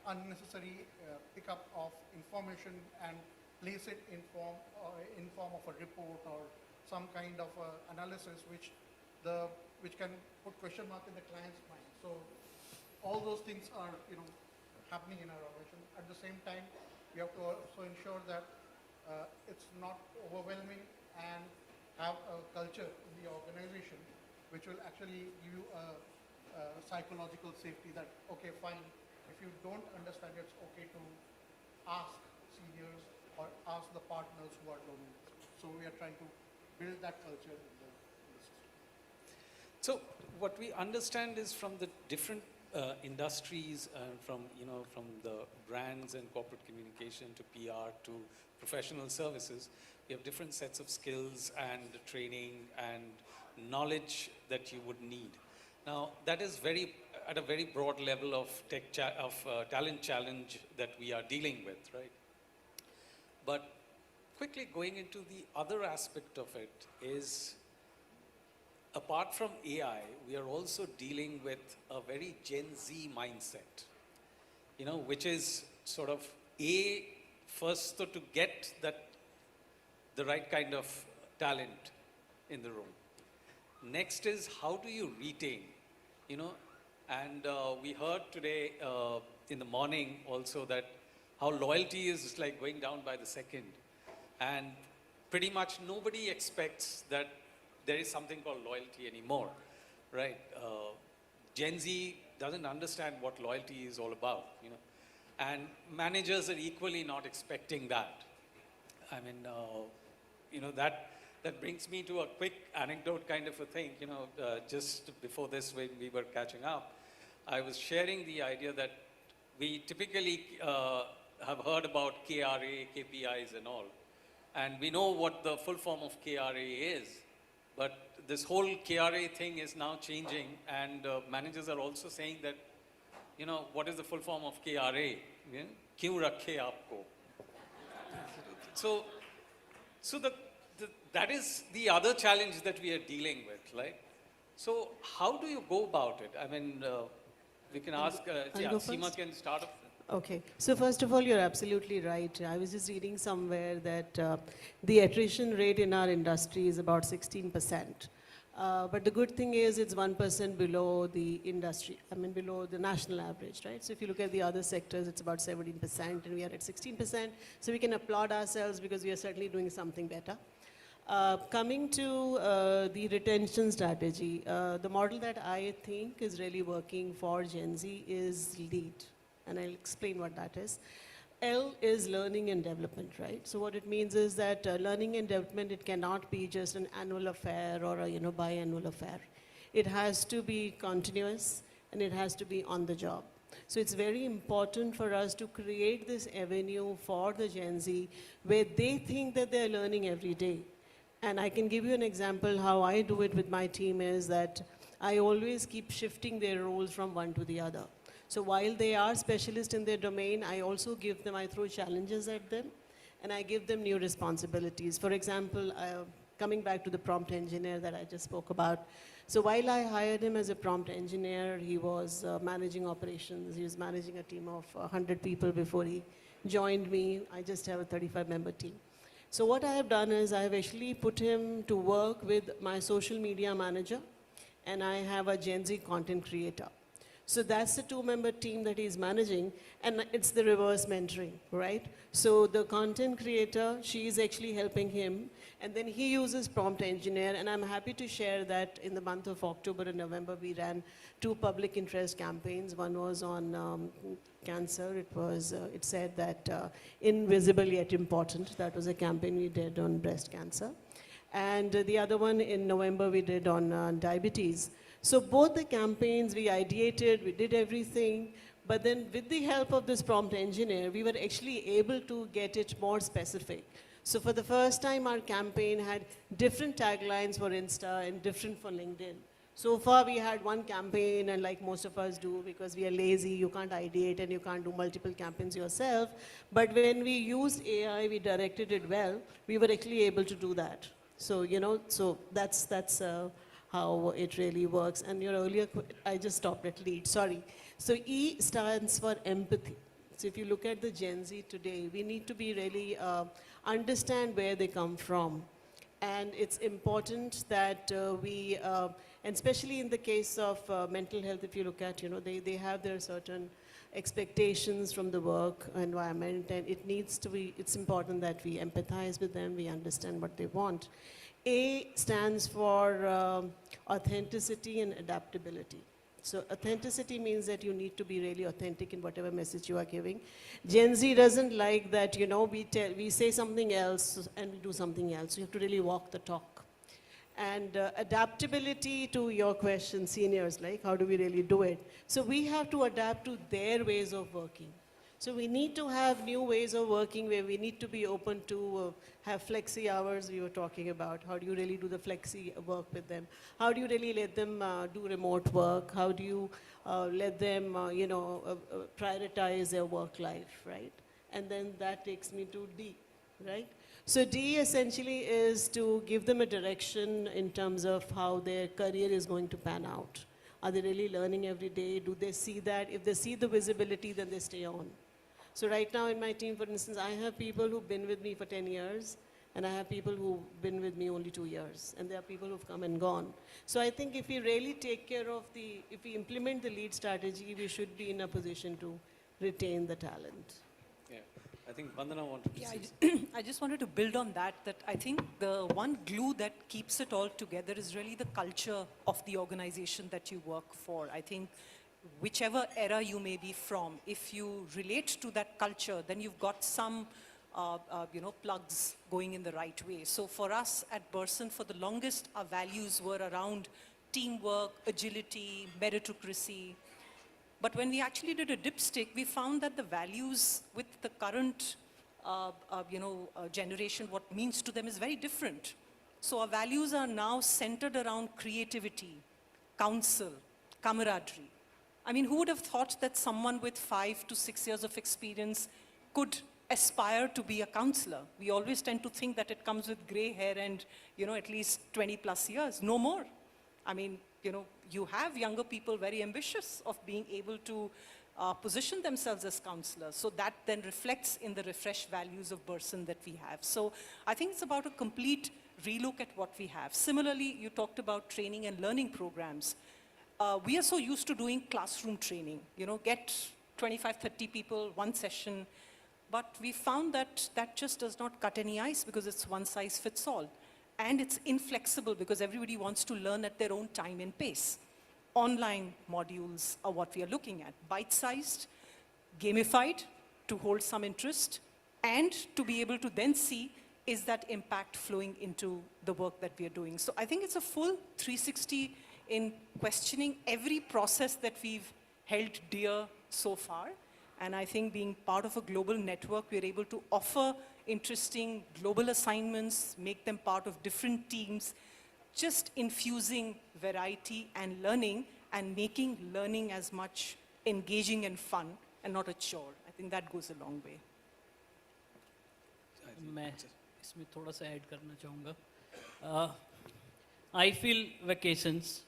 unnecessary pickup of information and place it in form of a report or some kind of analysis which can put question mark in the client's mind. So all those things are happening in our organization. At the same time, we have to also ensure that it's not overwhelming, and have a culture in the organization which will actually give you a psychological safety that, okay, fine, if you don't understand, it's okay to ask seniors or ask the partners who are doing this. So we are trying to build that culture in the system. So what we understand is from the different industries, from the brands and corporate communication to PR to professional services, we have different sets of skills and training and knowledge that you would need. Now that is at a very broad level of talent challenge that we are dealing with, right? But quickly going into the other aspect of it is, apart from AI, we are also dealing with a very Gen Z mindset, which is sort of first to get the right kind of talent in the room. Next is, how do you retain, and we heard today in the morning also that how loyalty is like going down by the second, and pretty much nobody expects that there is something called loyalty anymore, right? Gen Z doesn't understand what loyalty is all about, and managers are equally not expecting that. I mean, that brings me to a quick anecdote kind of a thing. Just before this, when we were catching up, I was sharing the idea that we typically have heard about KRA, KPIs and all. And we know what the full form of KRA is. But this whole KRA thing is now changing, and managers are also saying that, what is the full form of KRA? Kyun rakhe aapko? So that is the other challenge that we are dealing with, right? So how do you go about it? I mean, we can ask, Seema can start off. Okay, so first of all, you're absolutely right. I was just reading somewhere that the attrition rate in our industry is about 16%. But the good thing is it's 1% below the industry, below the national average, right? So if you look at the other sectors, it's about 17% and we are at 16%. So we can applaud ourselves because we are certainly doing something better. Coming to the retention strategy, the model that I think is really working for Gen Z is LEAD. And I'll explain what that is. L is learning and development, right? So what it means is that learning and development, it cannot be just an annual affair or a biannual affair. It has to be continuous and it has to be on the job. So it's very important for us to create this avenue for the Gen Z where they think that they're learning every day. And I can give you an example how I do it with my team is that I always keep shifting their roles from one to the other. So while they are specialists in their domain, I also give them, I throw challenges at them, and I give them new responsibilities. For example, coming back to the prompt engineer that I just spoke about. So while I hired him as a prompt engineer, he was managing operations. He was managing a team of 100 people before he joined me. I just have a 35-member team. So what I have done is I have actually put him to work with my social media manager, and I have a Gen Z content creator. So that's the 2-member team that he's managing, and it's the reverse mentoring, right? So the content creator, she is actually helping him, and then he uses prompt engineer, and I'm happy to share that in the month of October and November, we ran 2 public interest campaigns. One was on cancer. It said that invisible yet important. That was a campaign we did on breast cancer. And the other one in November we did on diabetes. So both the campaigns we ideated, we did everything, but then with the help of this prompt engineer, we were actually able to get it more specific. So for the first time, our campaign had different taglines for Insta and different for LinkedIn. So far, we had one campaign, and like most of us do, because we are lazy, you can't ideate and you can't do multiple campaigns yourself. But when we used AI, we directed it well, we were actually able to do that. So, so that's how it really works. And your earlier, I just stopped at LEAD, sorry. So E stands for empathy. So if you look at the Gen Z today, we need to be really, understand where they come from. And it's important that we, and especially in the case of mental health, if you look at, they have their certain expectations from the work environment, and it's important that we empathize with them, we understand what they want. A stands for authenticity and adaptability. So authenticity means that you need to be really authentic in whatever message you are giving. Gen Z doesn't like that, we say something else and we do something else. You have to really walk the talk. And adaptability to your question, seniors, like how do we really do it? So we have to adapt to their ways of working. So we need to have new ways of working where we need to be open to have flexi hours we were talking about. How do you really do the flexi work with them? How do you really let them do remote work? How do you let them, prioritize their work life, right? And then that takes me to D, right? So D essentially is to give them a direction in terms of how their career is going to pan out. Are they really learning every day? Do they see that? If they see the visibility, then they stay on. So right now in my team, for instance, I have people who've been with me for 10 years, and I have people who've been with me only 2 years, and there are people who've come and gone. So I think if we really take care of if we implement the LEAD strategy, we should be in a position to retain the talent. Yeah, I think Vandana wanted to say something. I just wanted to build on that I think the one glue that keeps it all together is really the culture of the organization that you work for. I think whichever era you may be from, if you relate to that culture, then you've got some plugs going in the right way. So for us at Burson, for the longest, our values were around teamwork, agility, meritocracy. But when we actually did a dipstick, we found that the values with the current generation, what means to them is very different. So our values are now centered around creativity, counsel, camaraderie. I mean, who would have thought that someone with 5 to 6 years of experience could aspire to be a counselor? We always tend to think that it comes with gray hair and, at least 20 plus years, no more. I mean, you have younger people very ambitious of being able to position themselves as counselors. So that then reflects in the refreshed values of Burson that we have. So I think it's about a complete relook at what we have. Similarly, you talked about training and learning programs. We are so used to doing classroom training, get 25, 30 people, one session. But we found that that just does not cut any ice because it's one size fits all. And it's inflexible because everybody wants to learn at their own time and pace. Online modules are what we are looking at. Bite-sized, gamified, to hold some interest, and to be able to then see, is that impact flowing into the work that we are doing? So I think it's a full 360 in questioning every process that we've held dear so far. And I think being part of a global network, we're able to offer interesting global assignments, make them part of different teams, just infusing variety and learning and making learning as much engaging and fun and not a chore. I think that goes a long way. मैं इसमें थोड़ा सा add करना चाहूँगा. I feel vacations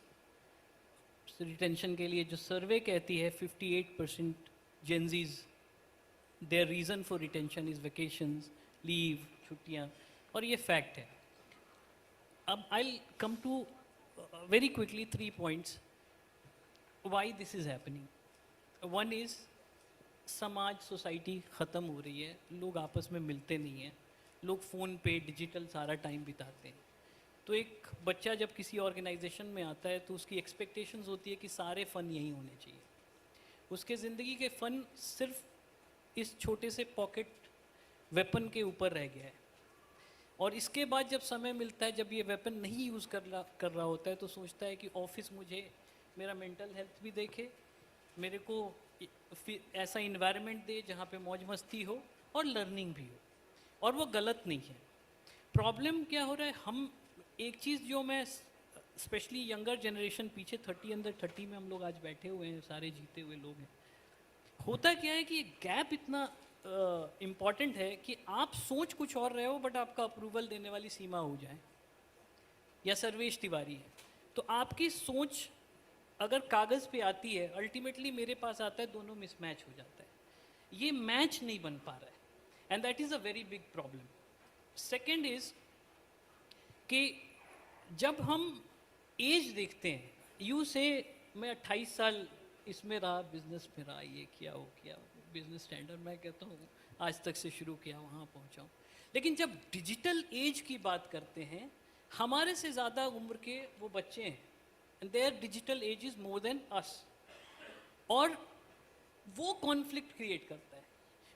retention के लिए जो सर्वे कहती है 58% Gen Zs, their reason for retention is vacations, leave, छुट्टियाँ, और ये fact है. अब I'll come to very quickly 3 points why this is happening. One is समाज सोसाइटी ख़त्म हो रही है, लोग आपस में मिलते नहीं हैं, लोग फ़ोन पे डिजिटल सारा टाइम बिताते हैं. तो एक बच्चा जब किसी ऑर्गेनाइजेशन में आता है तो उसकी एक्सपेक्टेशंस होती है कि सारे फ़न यहीं होने चाहिए. उसके ज़िंदगी के फ़न सिर्फ इस छोटे से पॉकेट वेपन के ऊपर रह गया है. और इसके बाद जब समय मिलता है, जब ये वेपन नहीं यूज़ कर रहा होता है, तो सोचता है कि ऑफिस मुझे मेरा मेंटल हेल्थ भी देखे, मेरे को ऐसा इन्वायरमेंट दे जहाँ पे मौज मस्ती हो और लर्निंग भी हो. और वो गलत नहीं है. प्रॉब्लम क्या हो रहा है, हम एक चीज़ जो मैं स्पेशली यंगर जनरेशन, पीछे 30 अंदर 30 में हम लोग आज बैठे हुए हैं, सारे जीते हुए लोग हैं. होता क्या है कि गैप इतना इम्पॉर्टेंट है कि आप सोच कुछ और रहे हो बट आपका अप्रूवल देने वाली सीमा हो जाए, या सर्वेश तिवारी है, तो आपकी सोच अगर कागज़ पे आती है, अल्टीमेटली मेरे पास आता है, दोनों मिसमैच हो जाता है. ये मैच नहीं बन पा रहा है, and that is a very big problem. Second is कि जब हम एज देखते हैं, यू से मैं 28 साल इसमें रहा, बिजनेस में रहा, ये किया वो किया, बिजनेस स्टैंडर्ड मैं कहता हूँ आज तक से शुरू किया, वहाँ पहुँचा हूँ. लेकिन जब डिजिटल एज की बात करते हैं, हमारे से ज़्यादा उम्र के वो बच्चे हैं, and there digital age is more than us. और वो कॉन्फ्लिक्ट क्रिएट करता है.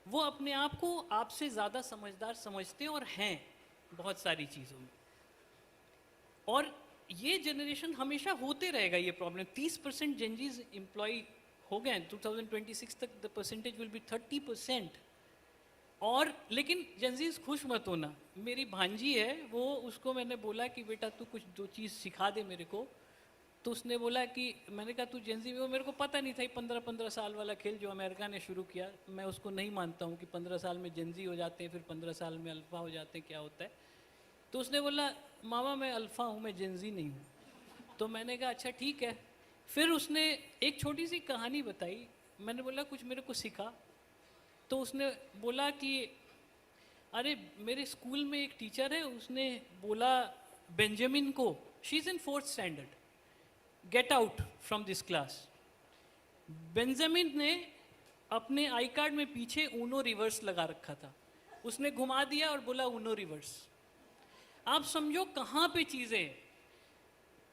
वो अपने आप को आपसे ज़्यादा समझदार समझते हैं और हैं बहुत सारी चीज़ों में. और ये जनरेशन हमेशा होते रहेगा ये प्रॉब्लम. 30% जेनजीज एम्प्लॉय हो गए हैं, 2026 तक द परसेंटेज विल बी 30%. और लेकिन जेनजीज खुश मत होना. मेरी भांजी है, वो उसको मैंने बोला कि बेटा तू कुछ 2 चीज़ सिखा दे मेरे को, तो उसने बोला कि, मैंने कहा तू जेनजी, वो मेरे को पता नहीं था 15 साल वाला खेल जो अमेरिका ने शुरू किया. मैं उसको नहीं मानता हूँ कि 15 साल में जेनजी हो जाते हैं, फिर 15 साल में अल्फ़ा हो जाते हैं, क्या होता है. तो उसने बोला मामा मैं अल्फ़ा हूँ, मैं जेनजी नहीं हूँ. तो मैंने कहा अच्छा ठीक है. फिर उसने एक छोटी सी कहानी बताई. मैंने बोला कुछ मेरे को सिखा. तो उसने बोला कि अरे मेरे स्कूल में एक टीचर है, उसने बोला बेंजामिन को, she is in 4th standard, get out from this class. Benjamin ने अपने आई कार्ड में पीछे ऊनो रिवर्स लगा रखा था. उसने घुमा दिया और बोला ऊनो रिवर्स. आप समझो कहाँ पे चीज़ें.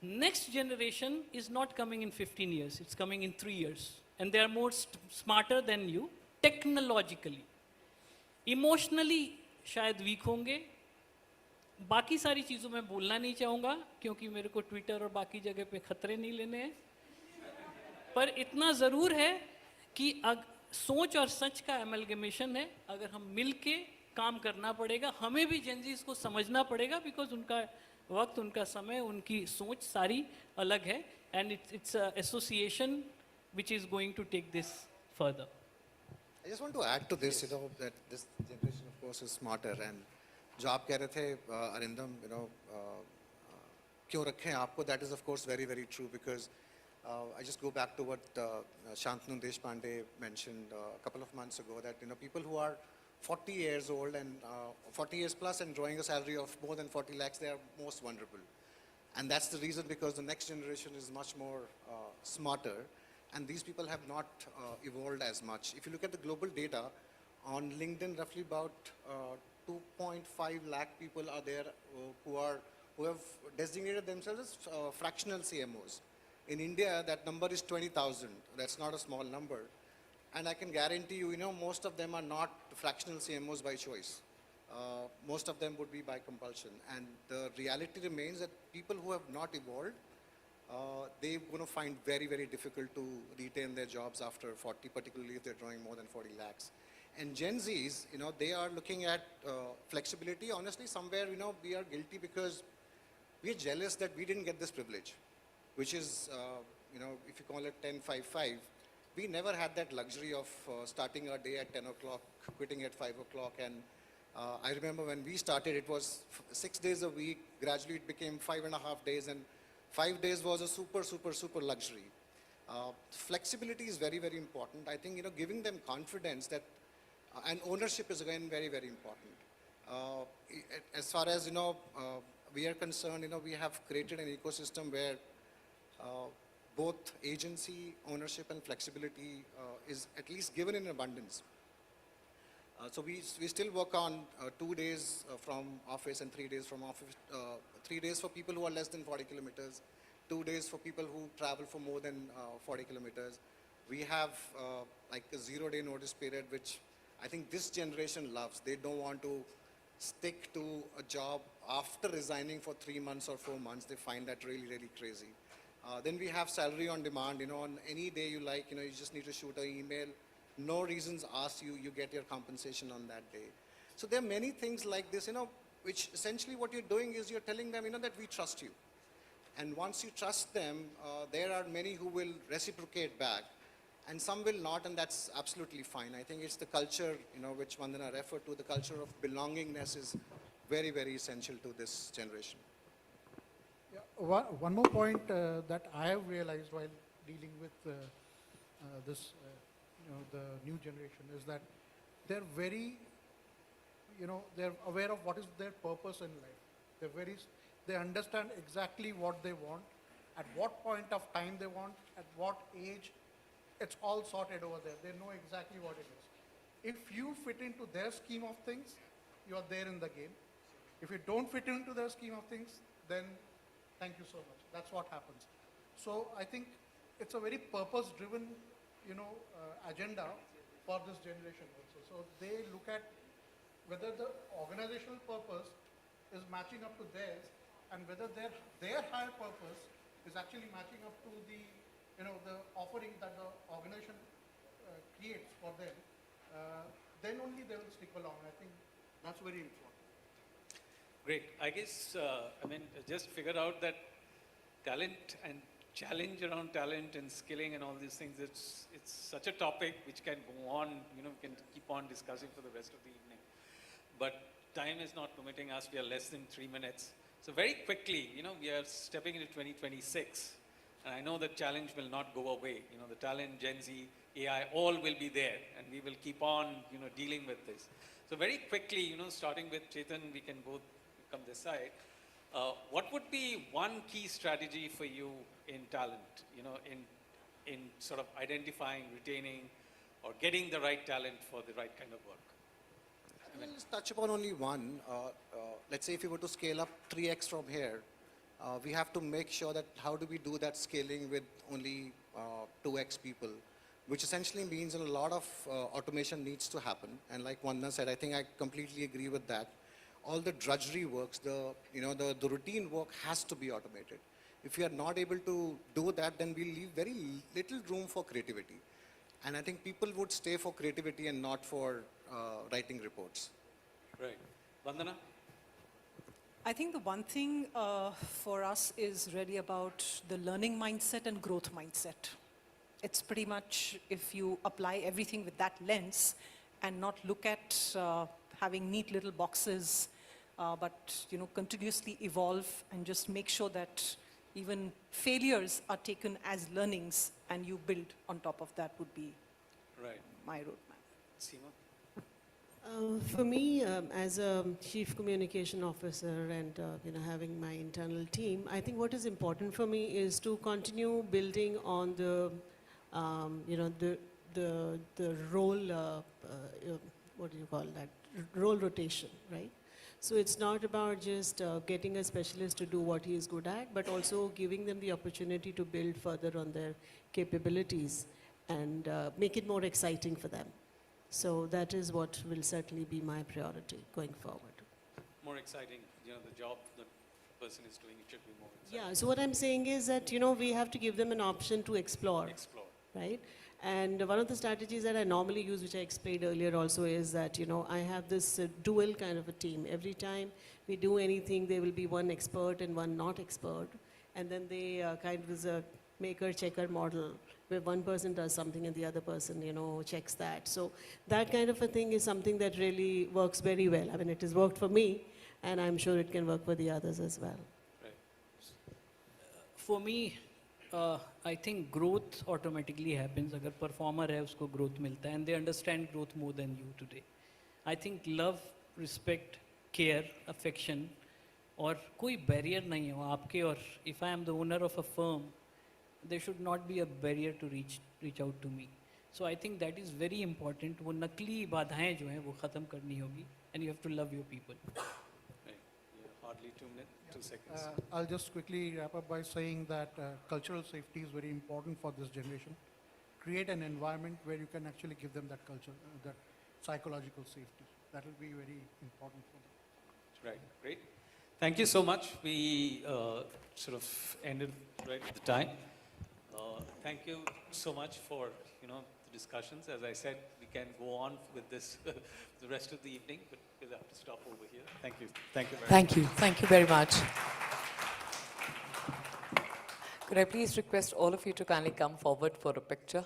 Next generation is not coming in 15 years, it's coming in 3 years, and they are more smarter than you, technologically, emotionally शायद वीक होंगे। बाकी सारी चीज़ों में बोलना नहीं चाहूँगा क्योंकि मेरे को ट्विटर और बाकी जगह पे खतरे नहीं लेने हैं। पर इतना ज़रूर है कि सोच और सच का एमलगमेशन है। अगर हम मिल के काम करना पड़ेगा, हमें भी जेनजीज को समझना पड़ेगा बिकॉज उनका वक्त, उनका समय, उनकी सोच सारी अलग है and its association which is going to take this further. I just want to add to this, that this generation, of course, is smarter. And जो आप कह रहे थे, Arindam, क्यों रखें आपको? That is, of course, very, very true. Because I just go back to what Shantanu Deshpande mentioned a couple of months ago. That people who are 40 years old and 40 years plus and drawing a salary of more than 40 lakhs, they are most vulnerable. And that's the reason, because the next generation is much more smarter. And these people have not evolved as much. If you look at the global data, on LinkedIn, roughly about 2.5 lakh people are there who have designated themselves as fractional CMOs. In India, that number is 20,000. That's not a small number. And I can guarantee you, most of them are not fractional CMOs by choice. Most of them would be by compulsion. And the reality remains that people who have not evolved, they're going to find very, very difficult to retain their jobs after 40, particularly if they're drawing more than 40 lakhs. And Gen Zs, they are looking at flexibility. Honestly, somewhere, we are guilty because we are jealous that we didn't get this privilege, which is, if you call it 10-5-5, we never had that luxury of starting our day at 10 o'clock, quitting at 5 o'clock. And I remember when we started, it was 6 days a week. Gradually, it became 5.5 days. And 5 days was a super, super, super luxury. Flexibility is very, very important. I think, giving them confidence that, and ownership is again very, very important. As far as, we are concerned, we have created an ecosystem where both agency, ownership, and flexibility is at least given in abundance. So we still work on 2 days from office and 3 days from office, 3 days for people who are less than 40 kilometers, 2 days for people who travel for more than 40 kilometers. We have like a 0-day notice period, which I think this generation loves. They don't want to stick to a job after resigning for 3 months or 4 months. They find that really, really crazy. Then we have salary on demand. On any day you like, you just need to shoot an email. No reasons asked, you get your compensation on that day. So there are many things like this, which essentially what you're doing is you're telling them, that we trust you. And once you trust them, there are many who will reciprocate back, and some will not, and that's absolutely fine. I think it's the culture, which Vandana referred to, the culture of belongingness is very, very essential to this generation. Yeah, one more point that I have realized while dealing with this, the new generation, is that they're very, they're aware of what is their purpose in life. They understand exactly what they want, at what point of time they want, at what age. It's all sorted over there. They know exactly what it is. If you fit into their scheme of things, you're there in the game. If you don't fit into their scheme of things, then thank you so much. That's what happens. So I think it's a very purpose-driven, agenda for this generation also. So they look at whether the organizational purpose is matching up to theirs, and whether their higher purpose is actually matching up to the, the offering that the organization creates for them. Then only they will stick along. I think that's very important. Great. I guess, just figured out that talent and challenge around talent and skilling and all these things, it's such a topic which can go on, we can keep on discussing for the rest of the evening. But time is not permitting us. We are less than 3 minutes. So very quickly, we are stepping into 2026. And I know the challenge will not go away. The talent, Gen Z, AI, all will be there. And we will keep on, dealing with this. So very quickly, starting with Chetan, we can both come this side. What would be one key strategy for you in talent, in sort of identifying, retaining, or getting the right talent for the right kind of work? I'll just touch upon only one. Let's say if you were to scale up 3x from here, we have to make sure that how do we do that scaling with only 2x people. which essentially means a lot of automation needs to happen. And like Vandana said, I think I completely agree with that. All the drudgery works, the routine work has to be automated. If we are not able to do that, then we leave very little room for creativity. And I think people would stay for creativity and not for writing reports. Right. Vandana? I think the one thing for us is really about the learning mindset and growth mindset. It's pretty much if you apply everything with that lens and not look at having neat little boxes, but continuously evolve and just make sure that even failures are taken as learnings and you build on top of that would be Right. my roadmap. Seema? For me, as a chief communication officer and having my internal team, I think what is important for me is to continue building on the the role, what do you call that? Role rotation, right? So it's not about just getting a specialist to do what he is good at, but also giving them the opportunity to build further on their capabilities and make it more exciting for them. So that is what will certainly be my priority going forward. More exciting, the job the person is doing, it should be more exciting. Yeah, so what I'm saying is that, we have to give them an option to explore. Right? And one of the strategies that I normally use, which I explained earlier also, is that, I have this dual kind of a team. Every time we do anything, there will be one expert and one not expert. And then they kind of is a maker-checker model, where one person does something and the other person, checks that. So that kind of a thing is something that really works very well. I mean, it has worked for me, and I'm sure it can work for the others as well. Right. For me, I think growth automatically happens. अगर performer है उसको growth मिलता है, and they understand growth more than you today. I think love, respect, care, affection, और कोई barrier नहीं हो आपके और if I am the owner of a firm, there should not be a barrier to reach out to me. So I think that is very important. वो नकली बाधाएं जो हैं वो ख़त्म करनी होगी, and you have to love your people. Right. Yeah, hardly 2 minutes, 2 seconds. I'll just quickly wrap up by saying that cultural safety is very important for this generation. Create an environment where you can actually give them that culture, that psychological safety. That will be very important for them. Right, great. Thank you so much. We sort of ended right at the time. Thank you so much for the discussions. As I said, we can go on with this the rest of the evening, but we'll have to stop over here. Thank you. Thank you very much. Thank you. Thank you very much. Could I please request all of you to kindly come forward for a picture?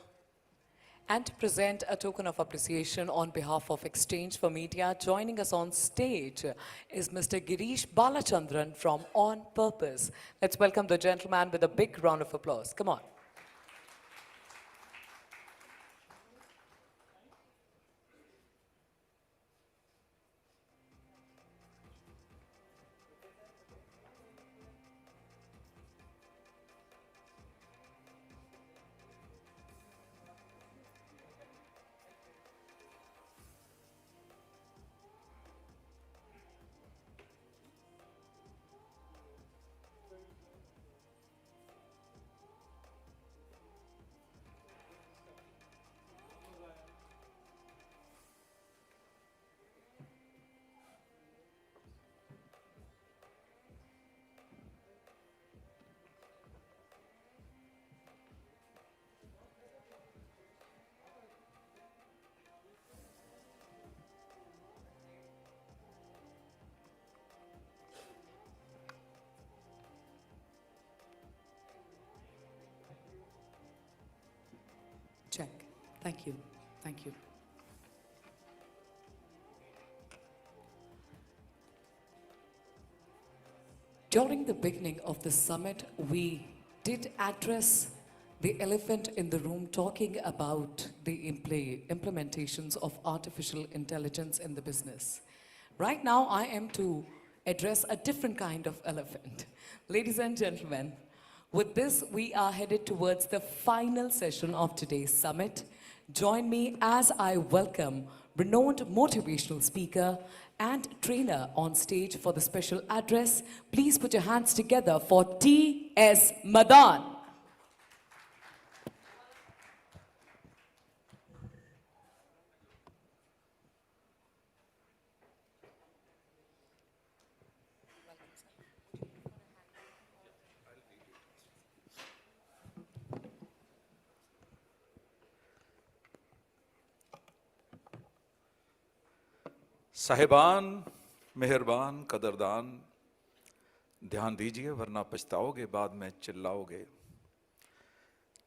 And to present a token of appreciation on behalf of Exchange for Media, joining us on stage is Mr. Girish Balachandran from On Purpose. Let's welcome the gentleman with a big round of applause. Come on. Check. Thank you. Thank you. During the beginning of the summit, we did address the elephant in the room, talking about the implementations of artificial intelligence in the business. Right now, I am to address a different kind of elephant. Ladies and gentlemen, with this, we are headed towards the final session of today's summit. Join me as I welcome renowned motivational speaker and trainer on stage for the special address. Please put your hands together for T.S. Madan. साहिबान, मेहरबान, कदरदान, ध्यान दीजिए वरना पछताओगे, बाद में चिल्लाओगे।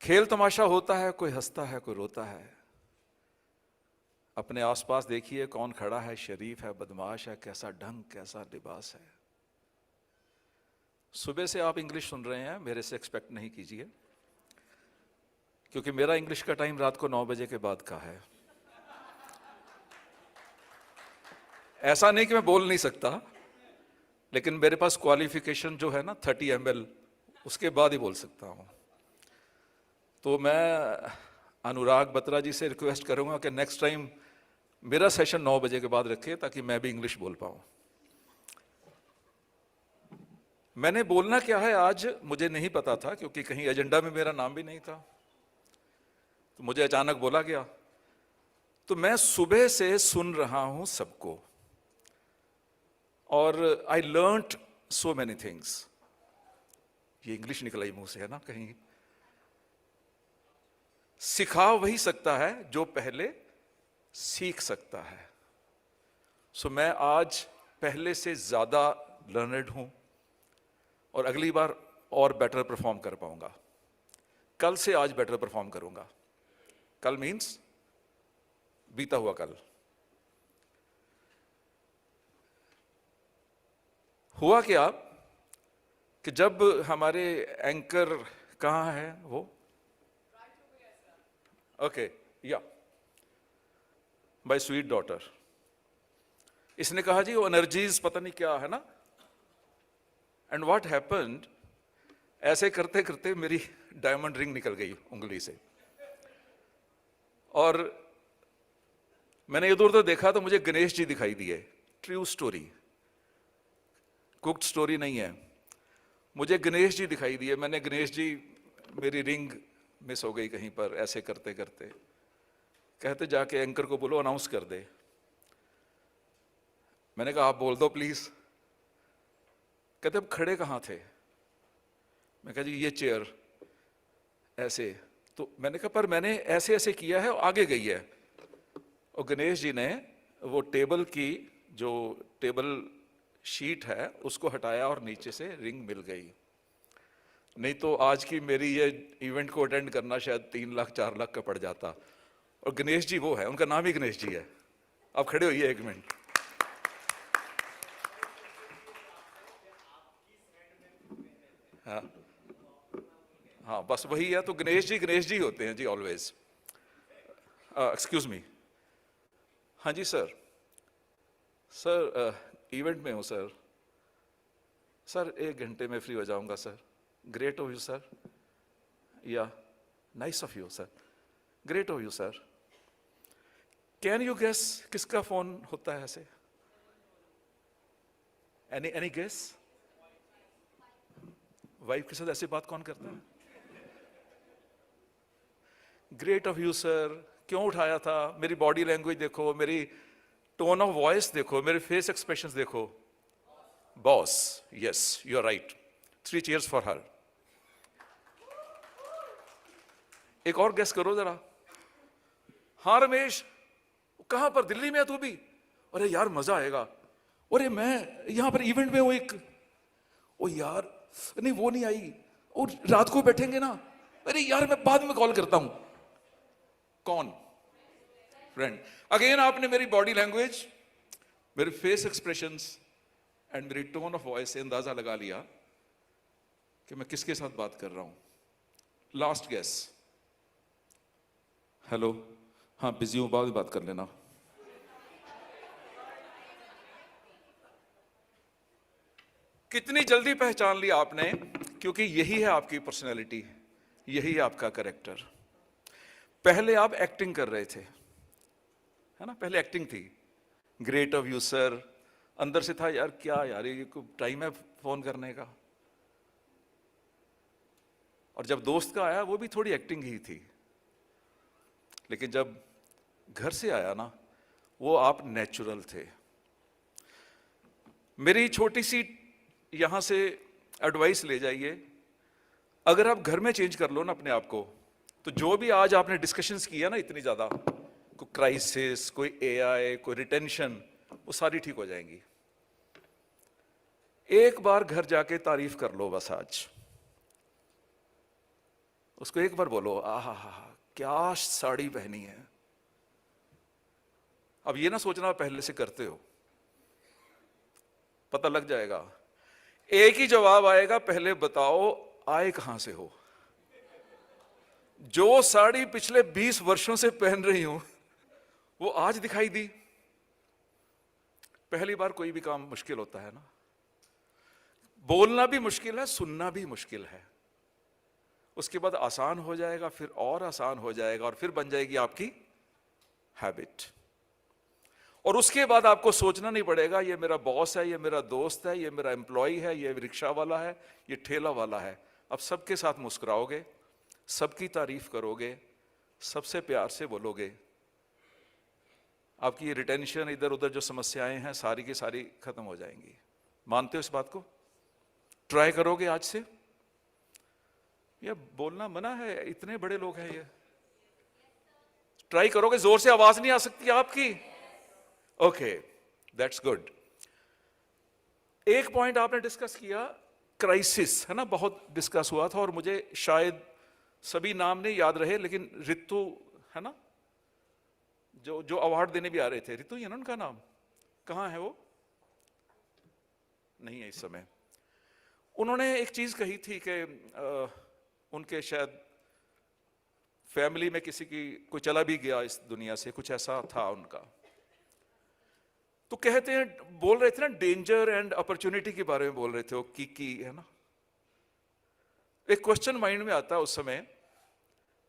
खेल तमाशा होता है, कोई हंसता है, कोई रोता है। अपने आसपास देखिए कौन खड़ा है, शरीफ है, बदमाश है, कैसा ढंग, कैसा लिबास है। सुबह से आप इंग्लिश सुन रहे हैं, मेरे से एक्सपेक्ट नहीं कीजिए, क्योंकि मेरा इंग्लिश का टाइम रात को 9 बजे के बाद का है। ऐसा नहीं कि मैं बोल नहीं सकता, लेकिन मेरे पास क्वालिफिकेशन जो है ना 30 ml, उसके बाद ही बोल सकता हूं। तो मैं अनुराग बत्रा जी से रिक्वेस्ट करूंगा कि नेक्स्ट टाइम मेरा सेशन 9 बजे के बाद रखे, ताकि मैं भी इंग्लिश बोल पाऊं। मैंने बोलना क्या है आज मुझे नहीं पता था, क्योंकि कहीं एजेंडा में मेरा नाम भी नहीं था, तो मुझे अचानक बोला गया। तो मैं सुबह से सुन रहा हूं सबको, और I learned so many things. ये इंग्लिश निकला ही मुंह से है ना कहीं। सिखा वही सकता है जो पहले सीख सकता है। सो मैं आज पहले से ज्यादा लर्नड हूं, और अगली बार और बेटर परफॉर्म कर पाऊंगा। कल से आज बेटर परफॉर्म करूंगा। कल मीन्स बीता हुआ कल। हुआ क्या कि जब हमारे एंकर कहाँ है वो, ओके, या बाय स्वीट डॉटर, इसने कहा जी वो एनर्जीज पता नहीं क्या है ना। एंड व्हाट हैपेंड, ऐसे करते करते मेरी डायमंड रिंग निकल गई उंगली से, और मैंने इधर उधर देखा तो मुझे गणेश जी दिखाई दिए। ट्रू स्टोरी, कुक्ड स्टोरी नहीं है। मुझे गणेश जी दिखाई दिए। मैंने गणेश जी, मेरी रिंग मिस हो गई कहीं पर, ऐसे करते करते। कहते जाके एंकर को बोलो अनाउंस कर दे। मैंने कहा आप बोल दो प्लीज। कहते अब खड़े कहाँ थे? मैं कहा जी ये चेयर ऐसे। तो मैंने कहा पर मैंने ऐसे ऐसे किया है, आगे गई है। और गणेश जी ने वो टेबल की जो टेबल शीट है उसको हटाया, और नीचे से रिंग मिल गई। नहीं तो आज की मेरी ये इवेंट को अटेंड करना शायद 3 लाख 4 लाख का पड़ जाता। और गणेश जी वो है, उनका नाम ही गणेश जी है। आप खड़े होइए 1 मिनट। हाँ हाँ, बस वही है। तो गणेश जी होते हैं जी ऑलवेज। Excuse me. हाँ जी सर। सर इवेंट में हूँ सर। सर 1 घंटे में फ्री हो जाऊंगा sir. Great of you sir. या nice of you sir. Great of you sir. Can you guess किसका फोन होता है ऐसे? Any guess? वाइफ के साथ ऐसी बात कौन करता है? Great of you sir. क्यों उठाया था? मेरी बॉडी लैंग्वेज देखो, मेरी टोन ऑफ वॉइस देखो, मेरे फेस एक्सप्रेशंस देखो। Boss, yes you are right. 3 cheers for her. एक और गेस करो जरा। हाँ रमेश, कहां पर? दिल्ली में है तू भी? अरे यार मजा आएगा। अरे मैं यहां पर इवेंट में हूं एक। ओ यार नहीं वो नहीं आई, और रात को बैठेंगे ना। अरे यार मैं बाद में कॉल करता हूं। कौन? फ्रेंड। अगेन आपने मेरी बॉडी लैंग्वेज, मेरे फेस एक्सप्रेशंस एंड मेरी टोन ऑफ वॉइस से अंदाजा लगा लिया कि मैं किसके साथ बात कर रहा हूं। Last guess. हेलो, हाँ बिजी हूं, बाद में बात कर लेना। कितनी जल्दी पहचान लिया आपने, क्योंकि यही है आपकी पर्सनैलिटी, यही है आपका कैरेक्टर। पहले आप एक्टिंग कर रहे थे, है ना? पहले एक्टिंग थी। Great of you sir. अंदर से था यार क्या यार ये टाइम है फोन करने का। और जब दोस्त का आया वो भी थोड़ी एक्टिंग ही थी, लेकिन जब घर से आया ना वो आप नेचुरल थे। मेरी छोटी सी यहां से एडवाइस ले जाइए। अगर आप घर में चेंज कर लो ना अपने आप को, तो जो भी आज आपने डिस्कशंस किया ना इतनी ज्यादा, कोई क्राइसिस, कोई एआई, कोई रिटेंशन, वो सारी ठीक हो जाएंगी। एक बार घर जाके तारीफ कर लो बस आज, उसको एक बार बोलो, आहा क्या साड़ी पहनी है। अब ये ना सोचना पहले से करते हो, पता लग जाएगा। एक ही जवाब आएगा, पहले बताओ आए कहां से हो। जो साड़ी पिछले 20 वर्षों से पहन रही हूं वो आज दिखाई दी। पहली बार कोई भी काम मुश्किल होता है ना, बोलना भी मुश्किल है, सुनना भी मुश्किल है। उसके बाद आसान हो जाएगा, फिर और आसान हो जाएगा, और फिर बन जाएगी आपकी हैबिट। और उसके बाद आपको सोचना नहीं पड़ेगा ये मेरा बॉस है, ये मेरा दोस्त है, ये मेरा एम्प्लॉय है, ये रिक्शा वाला है, ये ठेला वाला है। अब सबके साथ मुस्कुराओगे, सबकी तारीफ करोगे, सबसे प्यार से बोलोगे। आपकी रिटेंशन, इधर उधर जो समस्याएं हैं सारी की सारी खत्म हो जाएंगी। मानते हो इस बात को? ट्राई करोगे आज से? ये बोलना मना है, इतने बड़े लोग हैं ये। ट्राई करोगे? जोर से आवाज नहीं आ सकती आपकी? Okay, that's good. एक पॉइंट आपने डिस्कस किया, क्राइसिस, है ना, बहुत डिस्कस हुआ था, और मुझे शायद सभी नाम नहीं याद रहे, लेकिन रितु है ना, जो अवार्ड देने भी आ रहे थे, रितु है ना उनका नाम, कहां है वो? नहीं है इस समय। उन्होंने एक चीज कही थी कि उनके शायद फैमिली में किसी की कोई चला भी गया इस दुनिया से, कुछ ऐसा था उनका। तो कहते हैं, बोल रहे थे ना, डेंजर एंड अपॉर्चुनिटी के बारे में बोल रहे थे वो, की है ना। एक क्वेश्चन माइंड में आता है उस समय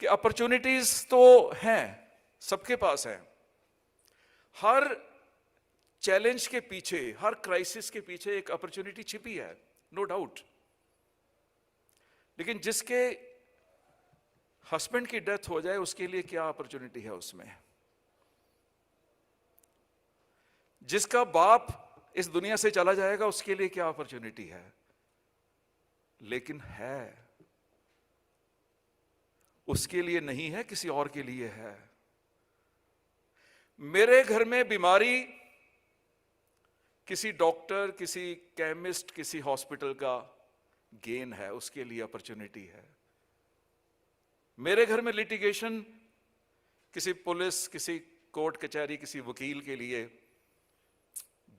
कि अपॉर्चुनिटीज तो हैं, सबके पास हैं। हर चैलेंज के पीछे, हर क्राइसिस के पीछे एक अपॉर्चुनिटी छिपी है, नो डाउट। लेकिन जिसके हस्बैंड की डेथ हो जाए उसके लिए क्या अपॉर्चुनिटी है उसमें? जिसका बाप इस दुनिया से चला जाएगा उसके लिए क्या अपॉर्चुनिटी है? लेकिन है, उसके लिए नहीं है, किसी और के लिए है। मेरे घर में बीमारी किसी डॉक्टर, किसी केमिस्ट, किसी हॉस्पिटल का गेन है, उसके लिए अपॉर्चुनिटी है। मेरे घर में लिटिगेशन किसी पुलिस, किसी कोर्ट कचहरी, किसी वकील के लिए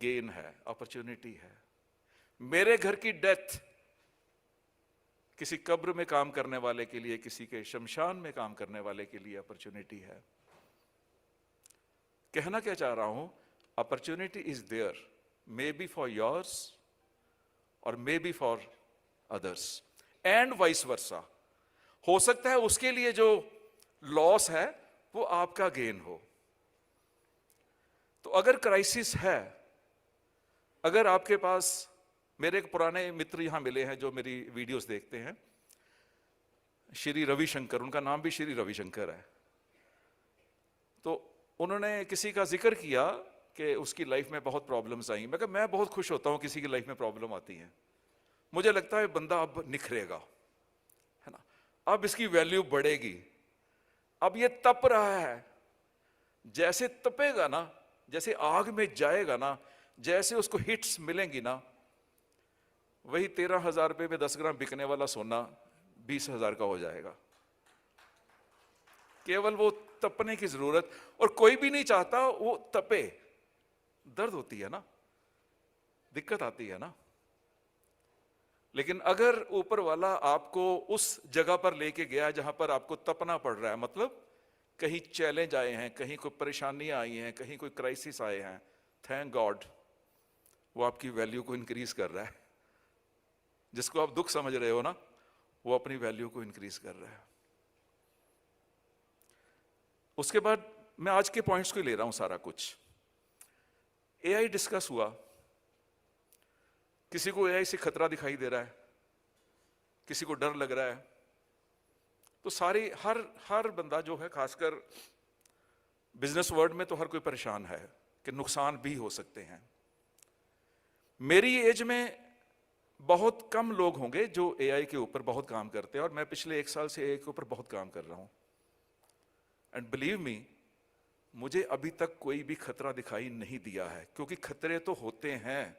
गेन है, अपॉर्चुनिटी है। मेरे घर की डेथ किसी कब्र में काम करने वाले के लिए, किसी के शमशान में काम करने वाले के लिए अपॉर्चुनिटी है। कहना क्या चाह रहा हूं, opportunity is there, may be for yours और may be for others, and vice versa. हो सकता है उसके लिए जो लॉस है वो आपका गेन हो। तो अगर क्राइसिस है, अगर आपके पास, मेरे एक पुराने मित्र यहां मिले हैं जो मेरी वीडियोस देखते हैं, श्री रविशंकर, उनका नाम भी श्री रविशंकर है। तो उन्होंने किसी का जिक्र किया कि उसकी लाइफ में बहुत प्रॉब्लम्स आई। मैं कहा, मैं बहुत खुश होता हूं किसी की लाइफ में प्रॉब्लम आती है। मुझे लगता है बंदा अब निखरेगा, है ना, अब इसकी वैल्यू बढ़ेगी। अब ये तप रहा है, जैसे तपेगा ना, जैसे आग में जाएगा ना, जैसे उसको हिट्स मिलेंगी ना, वही 13,000 रुपए में 10 ग्राम बिकने वाला सोना 20,000 का हो जाएगा। केवल वो तपने की जरूरत, और कोई भी नहीं चाहता वो तपे। दर्द होती है ना, दिक्कत आती है ना, लेकिन अगर ऊपर वाला आपको उस जगह पर लेके गया जहां पर आपको तपना पड़ रहा है, मतलब कहीं चैलेंज आए हैं, कहीं कोई परेशानियां आई हैं, कहीं कोई क्राइसिस आए हैं, थैंक गॉड वो आपकी वैल्यू को इंक्रीज कर रहा है। जिसको आप दुख समझ रहे हो ना, वो अपनी वैल्यू को इंक्रीज कर रहा है। उसके बाद मैं आज के पॉइंट्स को ले रहा हूं सारा कुछ। एआई डिस्कस हुआ, किसी को एआई से खतरा दिखाई दे रहा है, किसी को डर लग रहा है। तो सारी हर बंदा जो है, खासकर बिजनेस वर्ल्ड में तो हर कोई परेशान है कि नुकसान भी हो सकते हैं। मेरी एज में बहुत कम लोग होंगे जो एआई के ऊपर बहुत काम करते हैं, और मैं पिछले 1 साल से एआई के ऊपर बहुत काम कर रहा हूं। एंड बिलीव मी, मुझे अभी तक कोई भी खतरा दिखाई नहीं दिया है, क्योंकि खतरे तो होते हैं।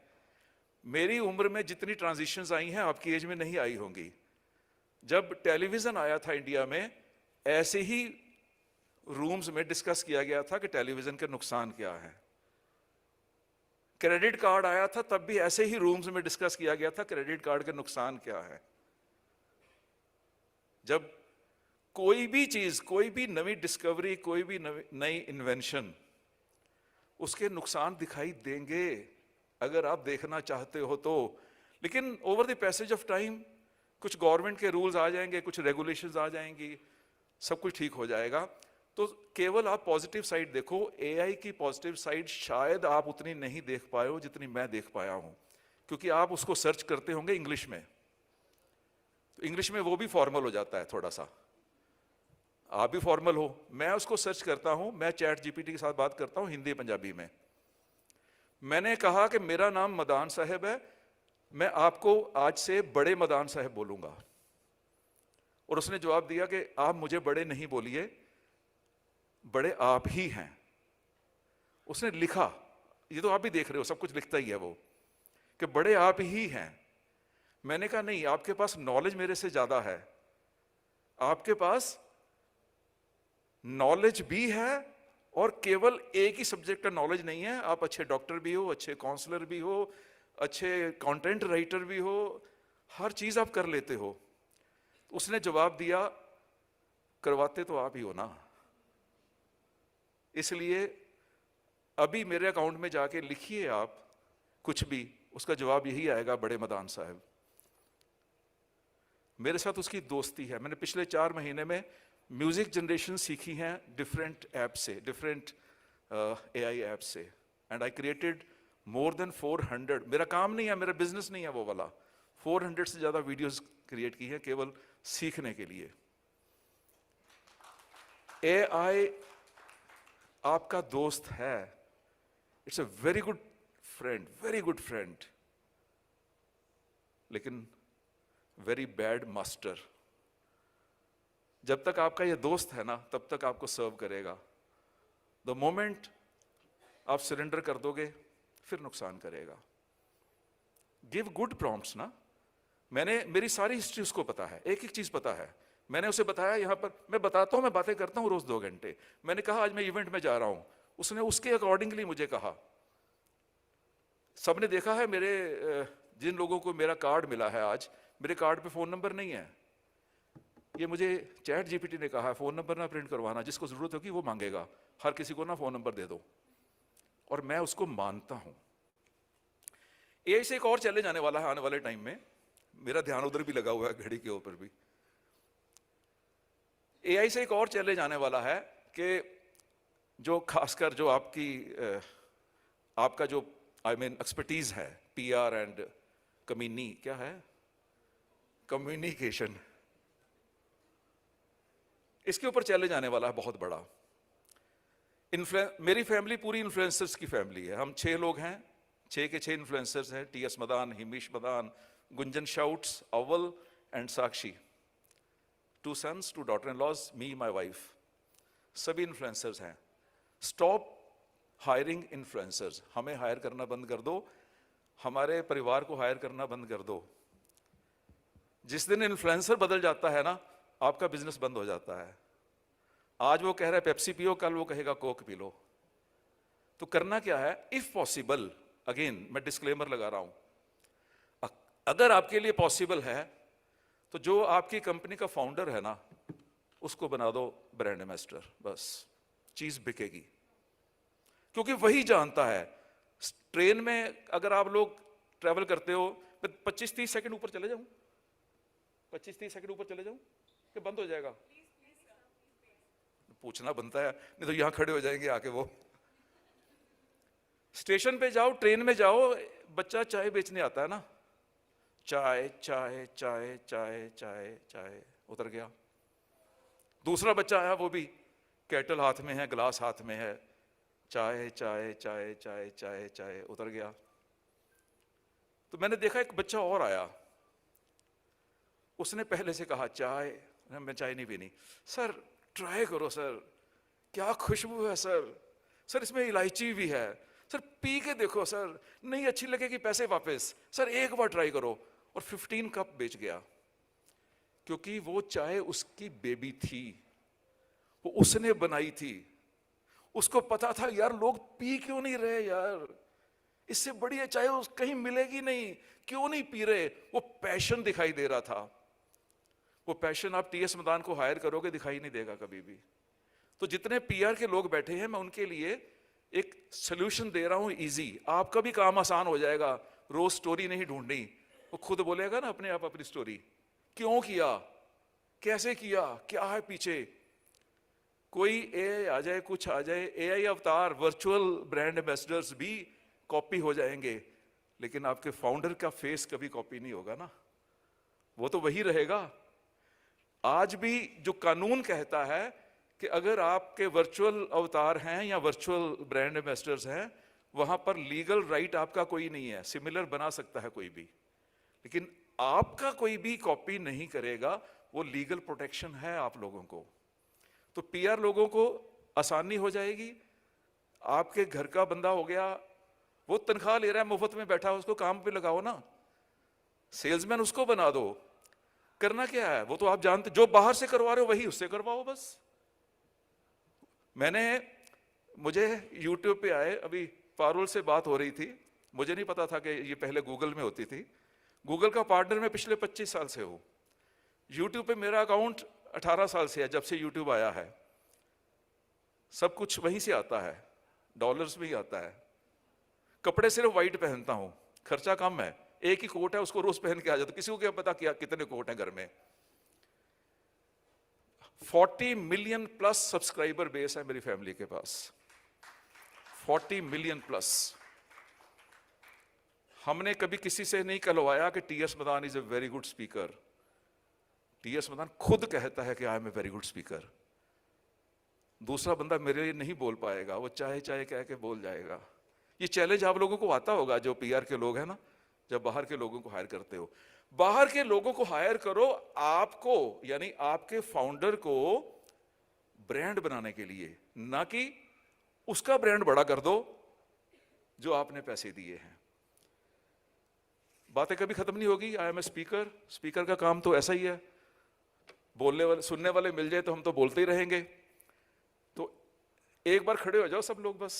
मेरी उम्र में जितनी ट्रांजिशंस आई हैं आपकी एज में नहीं आई होंगी। जब टेलीविजन आया था इंडिया में, ऐसे ही रूम्स में डिस्कस किया गया था कि टेलीविजन के नुकसान क्या है। क्रेडिट कार्ड आया था तब भी ऐसे ही रूम्स में डिस्कस किया गया था क्रेडिट कार्ड के नुकसान क्या है। जब कोई भी चीज, कोई भी नई डिस्कवरी, कोई भी नई इन्वेंशन, उसके नुकसान दिखाई देंगे अगर आप देखना चाहते हो तो। लेकिन over the passage of time कुछ गवर्नमेंट के रूल्स आ जाएंगे, कुछ रेगुलेशंस आ जाएंगी, सब कुछ ठीक हो जाएगा। तो केवल आप पॉजिटिव साइड देखो। एआई की पॉजिटिव साइड शायद आप उतनी नहीं देख पाए हो जितनी मैं देख पाया हूं, क्योंकि आप उसको सर्च करते होंगे इंग्लिश में, तो इंग्लिश में वो भी फॉर्मल हो जाता है थोड़ा सा, आप भी फॉर्मल हो। मैं उसको सर्च करता हूं, मैं चैट जीपीटी के साथ बात करता हूं हिंदी पंजाबी में। मैंने कहा कि मेरा नाम मदान साहब है, मैं आपको आज से बड़े मदान साहब बोलूंगा, और उसने जवाब दिया कि आप मुझे बड़े नहीं बोलिए, बड़े आप ही हैं। उसने लिखा, ये तो आप भी देख रहे हो, सब कुछ लिखता ही है वो, कि बड़े आप ही हैं। मैंने कहा नहीं, आपके पास नॉलेज मेरे से ज्यादा है, आपके पास नॉलेज भी है और केवल एक ही सब्जेक्ट का नॉलेज नहीं है, आप अच्छे डॉक्टर भी हो, अच्छे काउंसलर भी हो, अच्छे कंटेंट राइटर भी हो, हर चीज आप कर लेते हो। उसने जवाब दिया, करवाते तो आप ही हो ना, इसलिए अभी मेरे अकाउंट में जाके लिखिए आप कुछ भी, उसका जवाब यही आएगा, बड़े मदान साहब। मेरे साथ उसकी दोस्ती है। मैंने पिछले 4 महीने में म्यूजिक जनरेशन सीखी हैं डिफरेंट ऐप से, डिफरेंट एआई ऐप से, and I created more than 400। मेरा काम नहीं है, मेरा बिजनेस नहीं है वो वाला। 400 से ज्यादा वीडियोस क्रिएट की है केवल सीखने के लिए। एआई आपका दोस्त है, it's a very good friend, very good friend, लेकिन वेरी बैड मास्टर। जब तक आपका ये दोस्त है ना, तब तक आपको सर्व करेगा। द मोमेंट आप सरेंडर कर दोगे, फिर नुकसान करेगा। गिव गुड प्रॉम्प्ट्स ना। मेरी सारी हिस्ट्री उसको पता है, एक एक चीज पता है। मैंने उसे बताया, यहां पर मैं बताता हूं, मैं बातें करता हूं रोज 2 घंटे। मैंने कहा आज मैं इवेंट में जा रहा हूं, उसने उसके अकॉर्डिंगली मुझे कहा। सबने देखा है मेरे, जिन लोगों को मेरा कार्ड मिला है आज, मेरे कार्ड पे फोन नंबर नहीं है। ये मुझे चैट जीपीटी ने कहा, फोन नंबर ना प्रिंट करवाना, जिसको जरूरत होगी वो मांगेगा, हर किसी को ना फोन नंबर दे दो। और मैं उसको मानता हूं। एआई से एक और चैलेंज आने वाला है आने वाले टाइम में, मेरा ध्यान उधर भी लगा हुआ है, घड़ी के ऊपर भी। एआई से एक और चैलेंज आने वाला है कि जो खासकर जो आपका जो एक्सपर्टीज है, पीआर एंड कम्युनिकेशन, इसके ऊपर चैलेंज आने वाला है बहुत बड़ा। मेरी फैमिली पूरी इन्फ्लुएंसर्स की फैमिली है। हम 6 लोग हैं, 6 के 6 इन्फ्लुएंसर्स हैं। टीएस मदान, हिमेश मदान, गुंजन शाउट्स, अव्वल and Sakshi. 2 sons, 2 daughter-in-laws, me, my wife. सभी इन्फ्लुएंसर्स हैं। Stop hiring influencers. हमें हायर करना बंद कर दो, हमारे परिवार को हायर करना बंद कर दो। जिस दिन इन्फ्लुएंसर बदल जाता है ना, आपका बिजनेस बंद हो जाता है। आज वो कह रहा है पेप्सी पियो, कल वो कहेगा कोक पी लो। तो करना क्या है, इफ पॉसिबल, अगेन मैं डिस्क्लेमर लगा रहा हूं, अगर आपके लिए पॉसिबल है तो जो आपकी कंपनी का फाउंडर है ना, उसको बना दो ब्रांड एम्बेसडर, बस चीज बिकेगी। क्योंकि वही जानता है। ट्रेन में अगर आप लोग ट्रैवल करते हो, 25-30 सेकंड ऊपर चले जाऊं, 25-30 सेकंड ऊपर चले जाऊं कि बंद हो जाएगा? पूछना बनता है, नहीं तो यहां खड़े हो जाएंगे आके वो। स्टेशन पे जाओ, ट्रेन में जाओ, बच्चा चाय बेचने आता है ना, चाय चाय चाय चाय चाय चाय, उतर गया। दूसरा बच्चा आया, वो भी केटल हाथ में है, गिलास हाथ में है, चाय चाय चाय चाय चाय चाय, उतर गया। तो मैंने देखा एक बच्चा और आया, उसने पहले से कहा चाय, मैं चाय नहीं पीनी। सर ट्राई करो सर, क्या खुशबू है सर, सर इसमें इलायची भी है, सर पी के देखो सर, नहीं अच्छी लगेगी पैसे वापस, सर एक बार ट्राई करो, और 15 कप बेच गया। क्योंकि वो चाय उसकी बेबी थी, वो उसने बनाई थी, उसको पता था यार लोग पी क्यों नहीं रहे यार, इससे बढ़िया चाय कहीं मिलेगी नहीं, क्यों नहीं पी रहे, वो पैशन दिखाई दे रहा था। वो पैशन आप टीएस मदान को हायर करोगे दिखाई नहीं देगा कभी भी। तो जितने पीआर के लोग बैठे हैं मैं उनके लिए एक सोल्यूशन दे रहा हूं इजी, आपका भी काम आसान हो जाएगा, रोज स्टोरी नहीं ढूंढनी, वो खुद बोलेगा ना अपने आप अपनी स्टोरी, क्यों किया, कैसे किया, क्या है पीछे। कोई एआई आ जाए, कुछ आ जाए, एआई अवतार वर्चुअल ब्रांड एम्बेसडर्स भी कॉपी हो जाएंगे, लेकिन आपके फाउंडर का फेस कभी कॉपी नहीं होगा ना, वो तो वही रहेगा। आज भी जो कानून कहता है कि अगर आपके वर्चुअल अवतार हैं या वर्चुअल ब्रांड एम्बेसडर्स हैं, वहां पर लीगल राइट आपका कोई नहीं है, सिमिलर बना सकता है कोई भी, लेकिन आपका कोई भी कॉपी नहीं करेगा, वो लीगल प्रोटेक्शन है आप लोगों को। तो पीआर लोगों को आसानी हो जाएगी, आपके घर का बंदा हो गया, वो तनख्वाह ले रहा है, मुफ्त में बैठा, उसको काम पे लगाओ ना, सेल्समैन उसको बना दो। करना क्या है, वो तो आप जानते, जो बाहर से करवा रहे हो वही उससे करवाओ बस। मुझे YouTube पे आए, अभी पारुल से बात हो रही थी, मुझे नहीं पता था कि ये पहले गूगल में होती थी। गूगल का पार्टनर मैं पिछले 25 साल से हूँ। YouTube पे मेरा अकाउंट 18 साल से है, जब से YouTube आया है। सब कुछ वहीं से आता है, डॉलर्स में ही आता है। कपड़े सिर्फ वाइट पहनता हूँ, खर्चा कम है, एक ही कोट है, उसको रोज पहन के आ जाता, किसी को क्या पता क्या कितने कोट हैं घर में। 40 मिलियन प्लस सब्सक्राइबर बेस है मेरी फैमिली के पास, 40 मिलियन प्लस। हमने कभी किसी से नहीं कहलवाया कि TS Madan is a very good speaker. TS Madan खुद कहता है कि I am a very good speaker. दूसरा बंदा मेरे लिए नहीं बोल पाएगा, वो चाहे चाहे कह के बोल जाएगा। ये चैलेंज आप लोगों को आता होगा, जो पीआर के लोग हैं ना, जब बाहर के लोगों को हायर करते हो। बाहर के लोगों को हायर करो आपको, यानी आपके फाउंडर को ब्रांड बनाने के लिए, ना कि उसका ब्रांड बड़ा कर दो जो आपने पैसे दिए हैं। बातें कभी खत्म नहीं होगी। I am a speaker, speaker का काम तो ऐसा ही है, बोलने वाले सुनने वाले मिल जाए तो हम तो बोलते ही रहेंगे। तो एक बार खड़े हो जाओ सब लोग बस।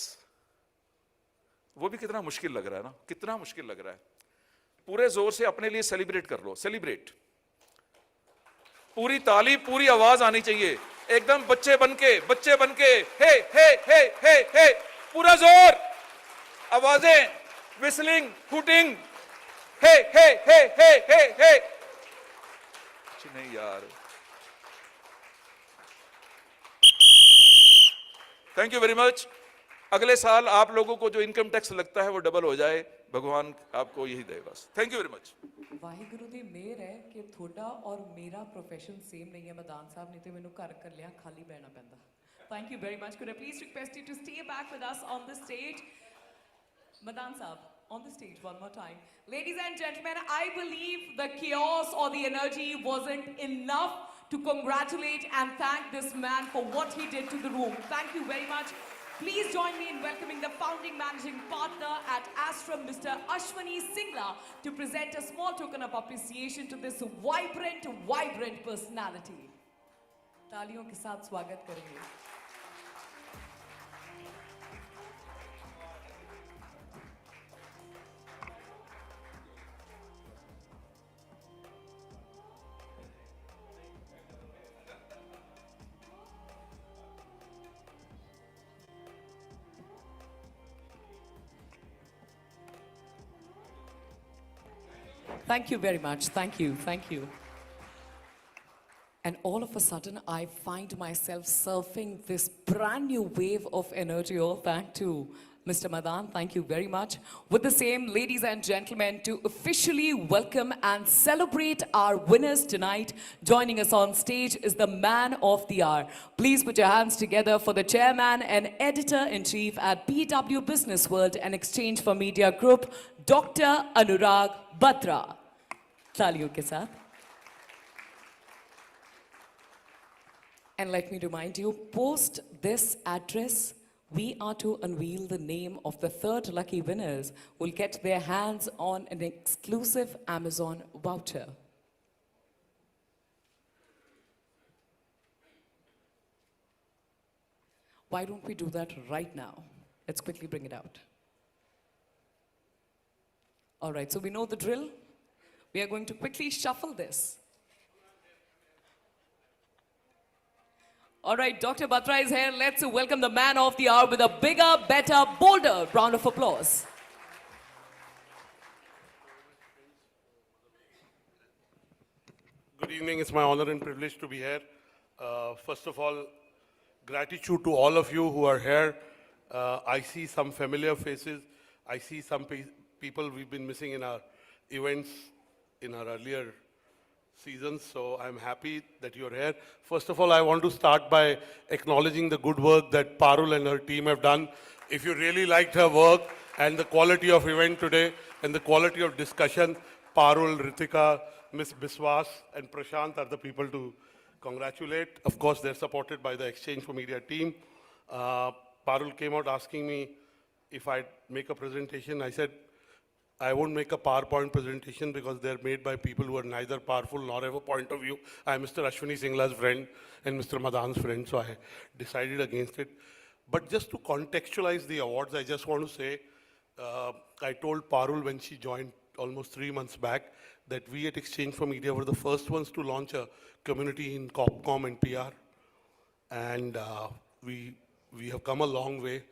वो भी कितना मुश्किल लग रहा है ना, कितना मुश्किल लग रहा है। पूरे जोर से अपने लिए सेलिब्रेट कर लो, सेलिब्रेट। पूरी ताली, पूरी आवाज आनी चाहिए, एकदम बच्चे बनके, बच्चे बनके, हे हे हे हे हे, पूरा जोर, आवाजें, विस्लिंग, हुटिंग, हे हे हे हे हे हे। नहीं यार, थैंक यू वेरी मच। अगले साल आप लोगों को जो इनकम टैक्स लगता है वो डबल हो जाए, भगवान आपको यही दे बस। Thank you very much. Waheguru दी मेहर है कि थोड़ा और मेरा प्रोफेशन सेम नहीं है मदान साहब, नहीं तो मैंने घर कर लिया खाली बैठना पैंदा। Thank you very much. Could I please request you to stay back with us on the stage? Madan Saab, on the stage one more time. Ladies and gentlemen, I believe the chaos or the energy wasn't enough to congratulate and thank this man for what he did to the room. Thank you very much. Please join me in welcoming the founding managing partner at Astrum, Mr. Ashwani Singla, to present a small token of appreciation to this vibrant personality. तालियों के साथ स्वागत करेंगे। Thank you very much. Thank you. Thank you. And all of a sudden, I find myself surfing this brand new wave of energy, all thanks to Mr. Madan. Thank you very much. With the same, ladies and gentlemen, to officially welcome and celebrate our winners tonight, joining us on stage is the man of the hour. Please put your hands together for the chairman and editor-in-chief at PW Business World and Exchange for Media Group, Dr. Anurag Batra. तालियों के साथ. And let me remind you, post this address, we are to unveil the name of the third lucky winners who will get their hands on an exclusive Amazon voucher. Why don't we do that right now? Let's quickly bring it out. All right, so we know the drill. We are going to quickly shuffle this. All right, Dr. Batra is here. Let's welcome the man of the hour with a bigger, better, bolder round of applause. Good evening. It's my honor and privilege to be here. First of all, gratitude to all of you who are here. I see some familiar faces. I see some people we've been missing in our events in our earlier seasons, so I'm happy that you're here. First of all, I want to start by acknowledging the good work that Parul and her team have done. If you really liked her work and the quality of event today and the quality of discussion, Parul, Ritika, Ms. Biswas and Prashant are the people to congratulate. Of course, they're supported by the Exchange for Media team. Parul came out asking me if I'd make a presentation. I said, I won't make a PowerPoint presentation because they're made by people who are neither powerful nor have a point of view. I'm Mr. Ashwini Singla's friend and Mr. Madan's friend, so I decided against it. But just to contextualize the awards, I just want to say, I told Parul when she joined almost 3 months back that we at Exchange for Media were the first ones to launch a community in COPCOM and PR. And we have come a long way,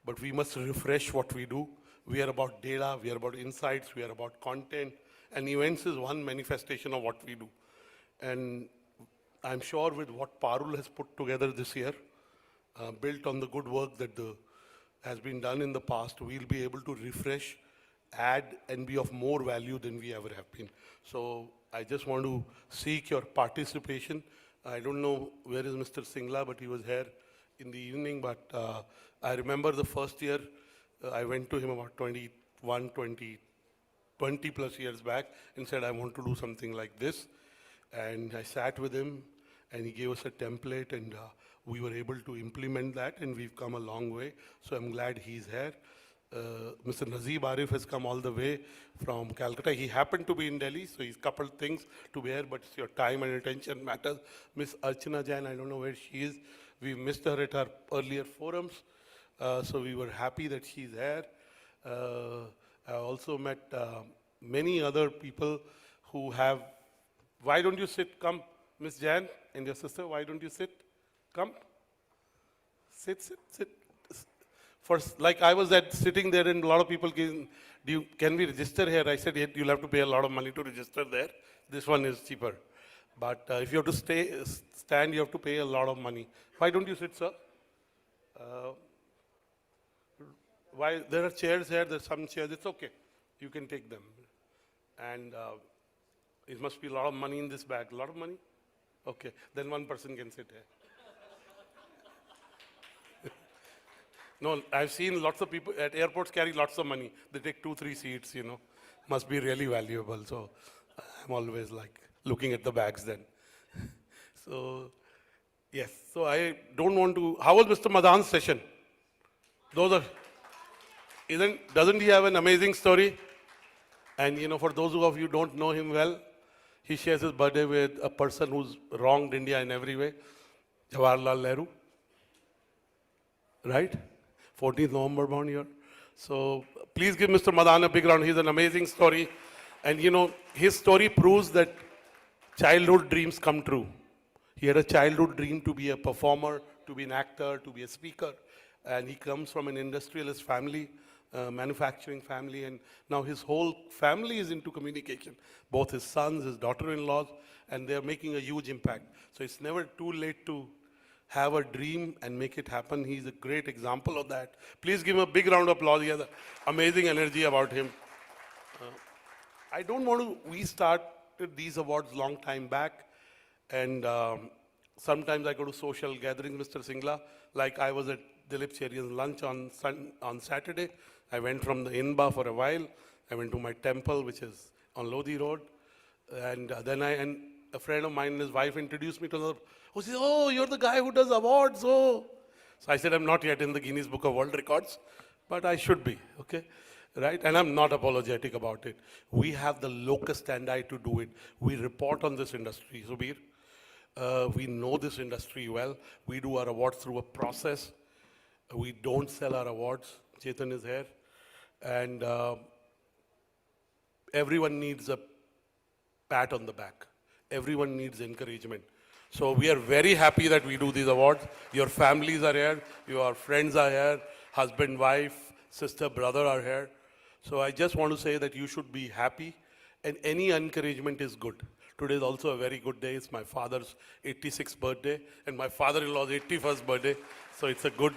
but we must refresh what we do. We are about data, we are about insights, we are about content, and events is one manifestation of what we do. And I'm sure with what Parul has put together this year, built on the good work that has been done in the past, we'll be able to refresh, add, and be of more value than we ever have been. So I just want to seek your participation. I don't know where is Mr. Singla, but he was here in the evening. But I remember the first year, I went to him about 20 plus years back and said, I want to do something like this. And I sat with him and he gave us a template and we were able to implement that and we've come a long way. So I'm glad he's here. Mr. Nazib Arif has come all the way from Calcutta. He happened to be in Delhi, so he's coupled things to bear, but your time and attention matters. Miss Archana Jain, I don't know where she is. We missed her at our earlier forums. So we were happy that she's here. I also met many other people who have, why don't you sit, come, Miss Jan and your sister, why don't you sit, come, sit. First, like I was sitting there and a lot of people came, can we register here? I said, you'll have to pay a lot of money to register there. This one is cheaper. But if you have to stand, you have to pay a lot of money. Why don't you sit, sir? Why there are chairs here, there's some chairs, it's okay. You can take them. And it must be a lot of money in this bag. A lot of money? Okay, then one person can sit here. No, I've seen lots of people at airports carry lots of money. They take 2-3 seats, you know. Must be really valuable. So I'm always like looking at the bags then. So, yes. So I don't want to, how was Mr. Madan's session? Doesn't he have an amazing story? And you know, for those of you who don't know him well, he shares his birthday with a person who's wronged India in every way, Jawaharlal Nehru, right? 14th November born here. So please give Mr. Madan a big round. He's an amazing story. And you know, his story proves that childhood dreams come true. He had a childhood dream to be a performer, to be an actor, to be a speaker. And he comes from an industrialist family, manufacturing family, and now his whole family is into communication. Both his sons, his daughter-in-laws, and they're making a huge impact. So it's never too late to have a dream and make it happen. He's a great example of that. Please give him a big round of applause. He has amazing energy about him. I don't want to, we started these awards long time back, and sometimes I go to social gatherings, Mr. Singla, like I was at Dilip Cherian's lunch on Saturday. I went from the Inba for a while. I went to my temple, which is on Lodi Road. And then a friend of mine and his wife introduced me to another. Who says, oh, you're the guy who does awards. Oh. So I said, I'm not yet in the Guinness Book of World Records, but I should be, okay? Right? And I'm not apologetic about it. We have the locus standi to do it. We report on this industry, Zubir. We know this industry well. We do our awards through a process. We don't sell our awards. Chetan is here. And everyone needs a pat on the back. Everyone needs encouragement. So we are very happy that we do these awards. Your families are here. Your friends are here. Husband, wife, sister, brother are here. So I just want to say that you should be happy. And any encouragement is good. Today is also a very good day. It's my father's 86th birthday and my father-in-law's 81st birthday. So it's a good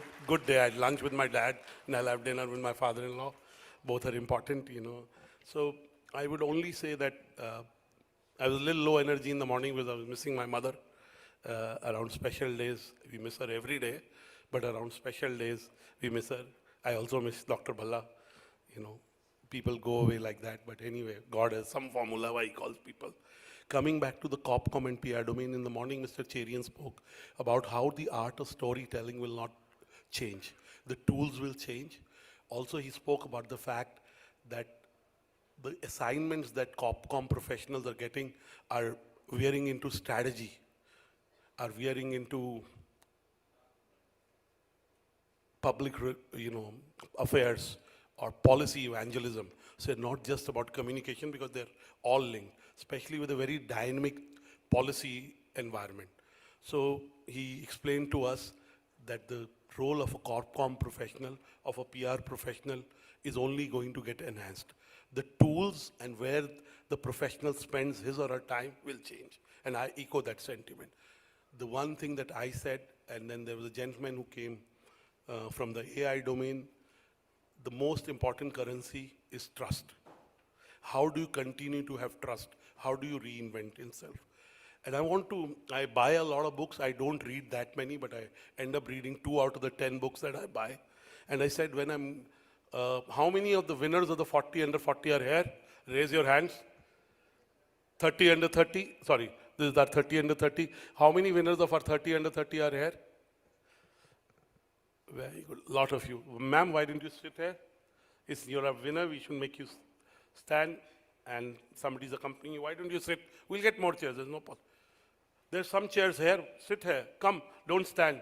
day. I had lunch with my dad and I'll have dinner with my father-in-law. Both are important, you know. So I would only say that I was a little low energy in the morning because I was missing my mother. Around special days, we miss her every day. But around special days, we miss her. I also miss Dr. Balla. You know, people go away like that. But anyway, God has some formula why he calls people. Coming back to the COPCOM and PR domain, in the morning, Mr. Cherian spoke about how the art of storytelling will not change. The tools will change. Also, he spoke about the fact that the assignments that COPCOM professionals are getting are veering into strategy, are veering into public, affairs or policy evangelism. So not just about communication because they're all linked, especially with a very dynamic policy environment. So he explained to us that the role of a COPCOM professional, of a PR professional, is only going to get enhanced. The tools and where the professional spends his or her time will change. And I echo that sentiment. The one thing that I said, and then there was a gentleman who came from the AI domain, the most important currency is trust. How do you continue to have trust? How do you reinvent yourself? And I buy a lot of books. I don't read that many, but I end up reading 2 out of the 10 books that I buy. And I said, how many of the winners of the 40 under 40 are here? Raise your hands. 30 under 30, sorry, this is our 30 under 30. How many winners of our 30 under 30 are here? Very good, lot of you. Ma'am, why didn't you sit here? If you're a winner, we should make you stand, and somebody's accompanying you. Why don't you sit? We'll get more chairs, there's no problem. There's some chairs here, sit here, come, don't stand.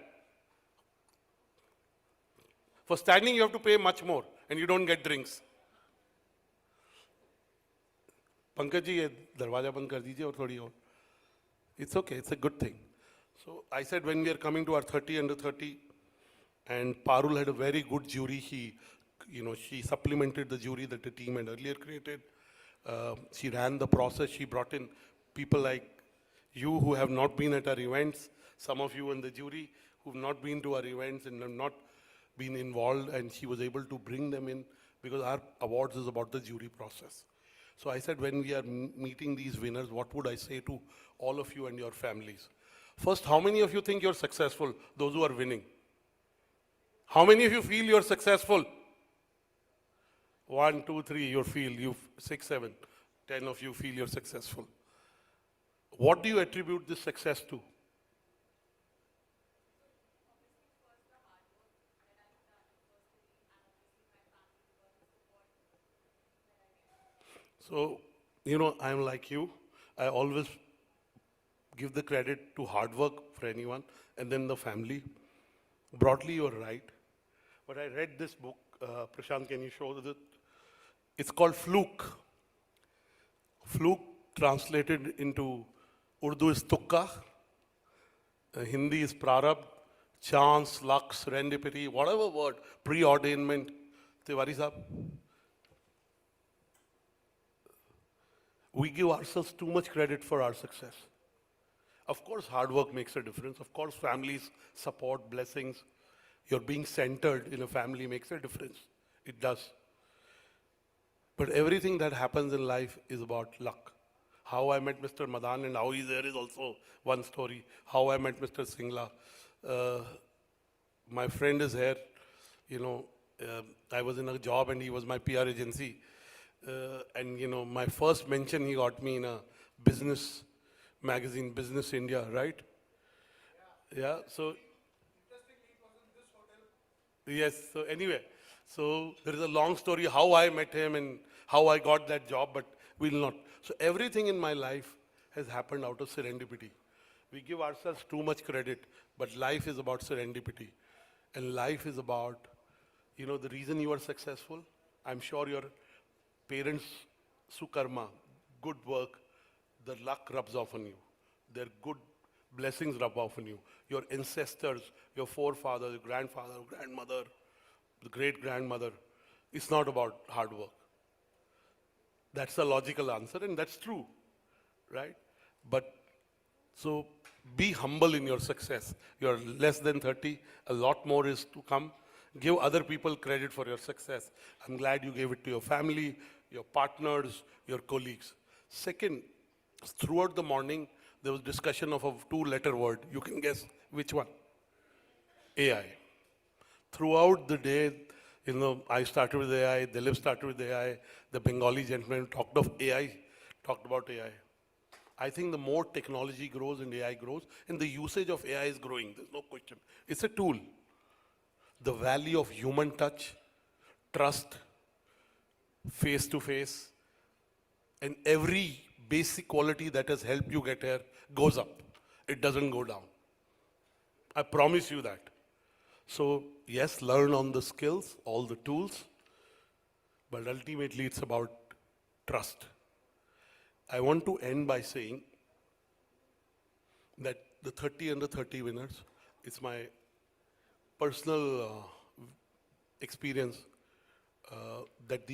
For standing, you have to pay much more, and you don't get drinks. Pankaj ji, ye darwaja band kar dijiye aur thodi aur. It's okay, it's a good thing. So I said when we are coming to our 30 under 30, and Parul had a very good jury. She supplemented the jury that the team had earlier created. She ran the process. She brought in people like you who have not been at our events, some of you in the jury who have not been to our events and have not been involved, and she was able to bring them in because our awards is about the jury process. So I said, when we are meeting these winners, what would I say to all of you and your families? First, how many of you think you're successful, those who are winning? How many of you feel you're successful? 1, 2, 3, you feel, 6, 7, 10 of you feel you're successful. What do you attribute this success to? So, I'm like you. I always give the credit to hard work for anyone, and then the family. Broadly, you're right. But I read this book, Prashant, can you show it? It's called Fluke. Fluke translated into Urdu is Tukka, Hindi is Prarabh, chance, luck, serendipity, whatever word, preordainment. Tiwari Sahab. We give ourselves too much credit for our success. Of course, hard work makes a difference. Of course, families, support, blessings. Your being centered in a family makes a difference. It does. But everything that happens in life is about luck. How I met Mr. Madan and how he's there is also one story. How I met Mr. Singla. My friend is here. I was in a job and he was my PR agency. My first mention he got me in a business magazine, Business India, right? Yeah, so. Yes, so anyway, so there is a long story how I met him and how I got that job, but we'll not. So everything in my life has happened out of serendipity. We give ourselves too much credit, but life is about serendipity. And life is about, you know, the reason you are successful. I'm sure your parents, sukarma, good work, the luck rubs off on you. Their good blessings rub off on you. Your ancestors, your forefathers, your grandfather, grandmother, the great-grandmother. It's not about hard work. That's a logical answer, and that's true, right? But so be humble in your success. You're less than 30, a lot more is to come. Give other people credit for your success. I'm glad you gave it to your family, your partners, your colleagues. Second, throughout the morning, there was discussion of a two-letter word. You can guess which one? AI. Throughout the day, you know, I started with AI, Dilip started with AI, the Bengali gentleman talked of AI, talked about AI. I think the more technology grows and AI grows, and the usage of AI is growing, there's no question. It's a tool. The value of human touch, trust, face-to-face, and every basic quality that has helped you get here goes up. It doesn't go down. I promise you that. So yes, learn on the skills, all the tools, but ultimately it's about trust. I want to end by saying that the 30 under 30 winners, it's my personal experience that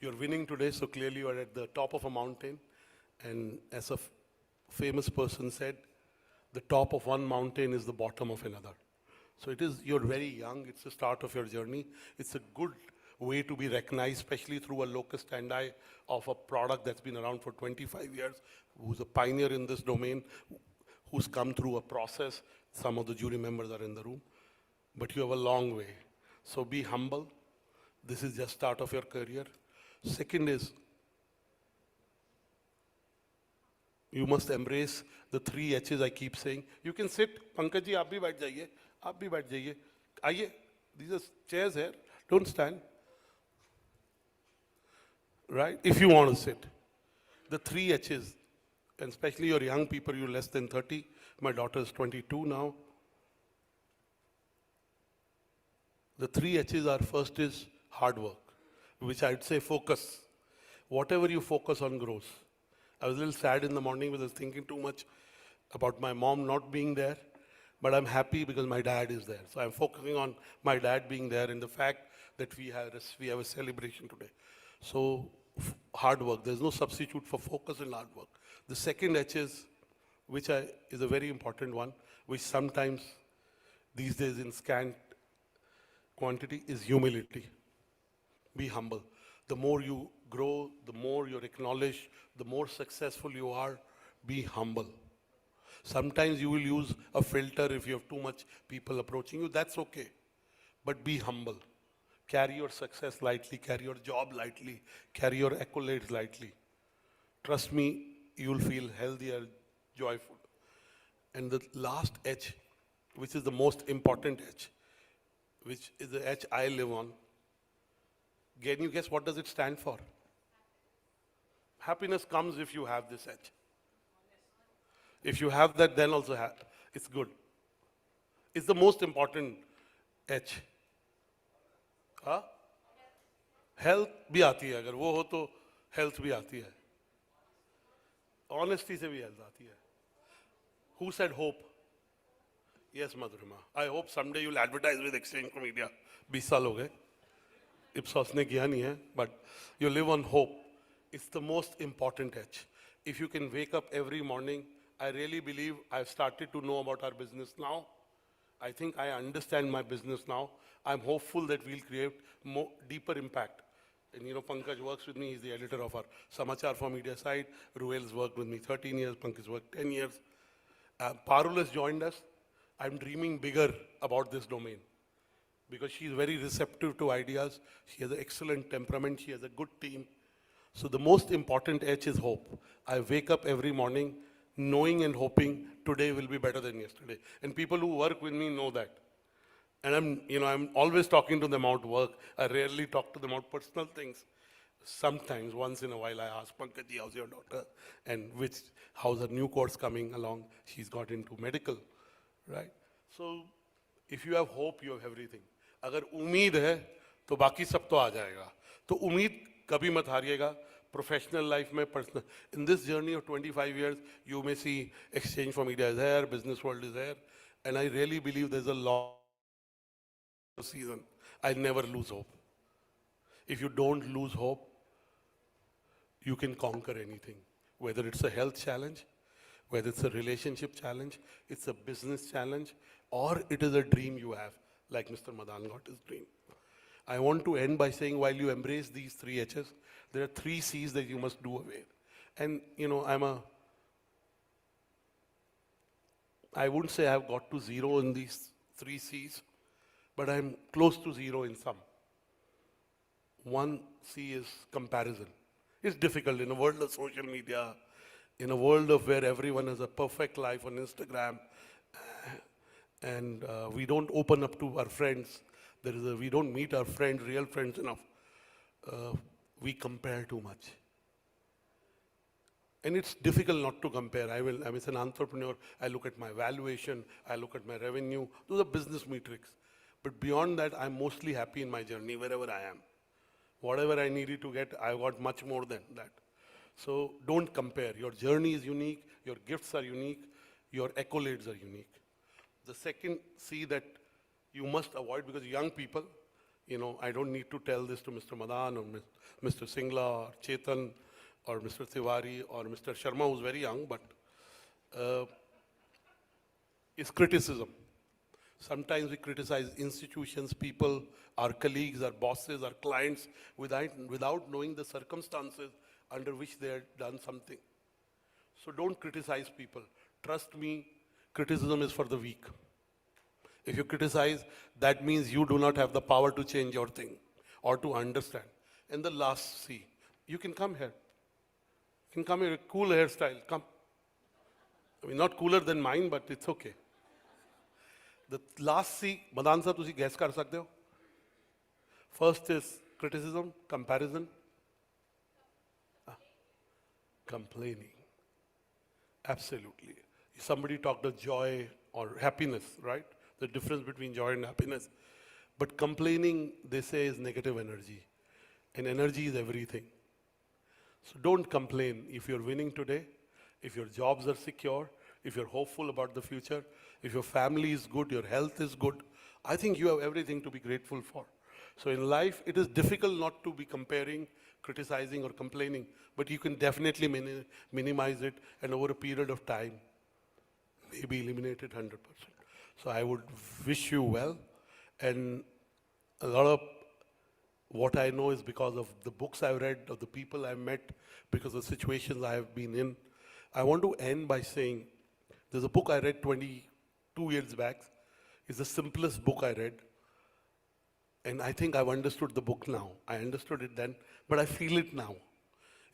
you're winning today, so clearly you are at the top of a mountain, and as a famous person said, the top of one mountain is the bottom of another. So it is, you're very young, it's the start of your journey. It's a good way to be recognized, especially through a locus standi of a product that's been around for 25 years, who's a pioneer in this domain, who's come through a process. Some of the jury members are in the room, but you have a long way. So be humble. This is just start of your career. Second is, you must embrace the 3 H's I keep saying. You can sit, Pankaj ji, aap bhi baith jaiye. आप भी बैठ जाइए आइए these are chairs here, don't stand, right? If you want to sit, the 3 H's, and especially your young people, you're less than 30, my daughter is 22 now. The 3 H's are, first is hard work, which I'd say focus. Whatever you focus on grows. I was a little sad in the morning because I was thinking too much about my mom not being there. But I'm happy because my dad is there. So I'm focusing on my dad being there and the fact that we have a celebration today. So hard work, there's no substitute for focus and hard work. The second H is, is a very important one, which sometimes these days in scant quantity, is humility. Be humble. The more you grow, the more you're acknowledged, the more successful you are, be humble. Sometimes you will use a filter if you have too much people approaching you, that's okay. But be humble. Carry your success lightly, carry your job lightly, carry your accolades lightly. Trust me, you will feel healthier, joyful. And the last H, which is the most important H, which is the H I live on. Can you guess what does it stand for? Happiness comes if you have this H. If you have that, then also it's good. It's the most important H. हाँ? Health भी आती है, अगर वो हो तो health भी आती है. Honesty से भी health आती है. Who said hope? Yes, Madhurima. I hope someday you'll advertise with Exchange for Media. 20 साल हो गए. Ipsos ने किया नहीं है, but you live on hope. It's the most important H. If you can wake up every morning, I really believe I've started to know about our business now. I think I understand my business now. I'm hopeful that we'll create more deeper impact. And you know, Pankaj works with me, he's the editor of our Samachar for Media site. Ruel's worked with me 13 years, Pankaj worked 10 years. Parul has joined us. I'm dreaming bigger about this domain because she's very receptive to ideas. She has an excellent temperament, she has a good team. So the most important H is hope. I wake up every morning knowing and hoping today will be better than yesterday. And people who work with me know that. And I'm always talking to them about work. I rarely talk to them about personal things. Sometimes, once in a while, I ask Pankaj, how's your daughter? And how's her new course coming along? She's got into medical, right? So, if you have hope, you have everything. अगर उम्मीद है, तो बाकी सब तो आ जाएगा. तो उम्मीद कभी मत हारिएगा. Professional life में personal. In this journey of 25 years, you may see Exchange for Media is here, Business World is here, and I really believe there's a long season. I never lose hope. If you don't lose hope, you can conquer anything. Whether it's a health challenge, whether it's a relationship challenge, it's a business challenge, or it is a dream you have, like Mr. Madan got his dream. I want to end by saying, while you embrace these 3 H's, there are 3 C's that you must do away. And, I wouldn't say I've got to 0 in these 3 C's, but I'm close to 0 in some. 1 C is comparison. It's difficult in a world of social media, in a world of where everyone has a perfect life on Instagram, and we don't open up to our friends. We don't meet our friends, real friends enough. We compare too much. And it's difficult not to compare. I'm as an entrepreneur, I look at my valuation, I look at my revenue. Those are business metrics. But beyond that, I'm mostly happy in my journey, wherever I am. Whatever I needed to get, I got much more than that. So don't compare. Your journey is unique, your gifts are unique, your accolades are unique. The second C that you must avoid, because young people, I don't need to tell this to Mr. Madan or Mr. Singla or Chetan or Mr. Tiwari or Mr. Sharma, who's very young, but is criticism. Sometimes we criticize institutions, people, our colleagues, our bosses, our clients, without knowing the circumstances under which they have done something. So don't criticize people. Trust me, criticism is for the weak. If you criticize, that means you do not have the power to change your thing or to understand. And the last C, you can come here. You can come here, cool hairstyle, come. I mean, not cooler than mine, but it's okay. The last C, Madan sir, तुसी guess कर सकते हो? First is criticism, comparison, complaining. Absolutely. Somebody talked of joy or happiness, right? The difference between joy and happiness. But complaining, they say, is negative energy. And energy is everything. So don't complain. If you're winning today, if your jobs are secure, if you're hopeful about the future, if your family is good, your health is good, I think you have everything to be grateful for. So in life, it is difficult not to be comparing, criticizing, or complaining, but you can definitely minimize it, and over a period of time, maybe eliminate it 100%. So I would wish you well, and a lot of what I know is because of the books I've read, of the people I've met, because of situations I have been in. I want to end by saying, there's a book I read 22 years back. It's the simplest book I read. And I think I've understood the book now. I understood it then, but I feel it now.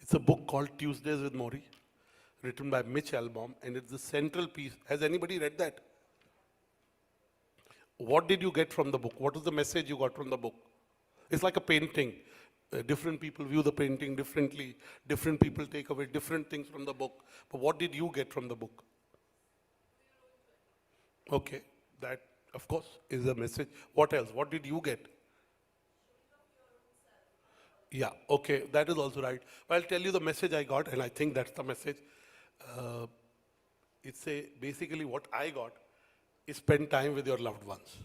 It's a book called Tuesdays with Morrie, written by Mitch Albom, and it's the central piece. Has anybody read that? What did you get from the book? What was the message you got from the book? It's like a painting. Different people view the painting differently. Different people take away different things from the book. But what did you get from the book? Okay, that, of course, is a message. What else? What did you get? Yeah, okay, that is also right. But I'll tell you the message I got, and I think that's the message. Basically what I got is spend time with your loved ones,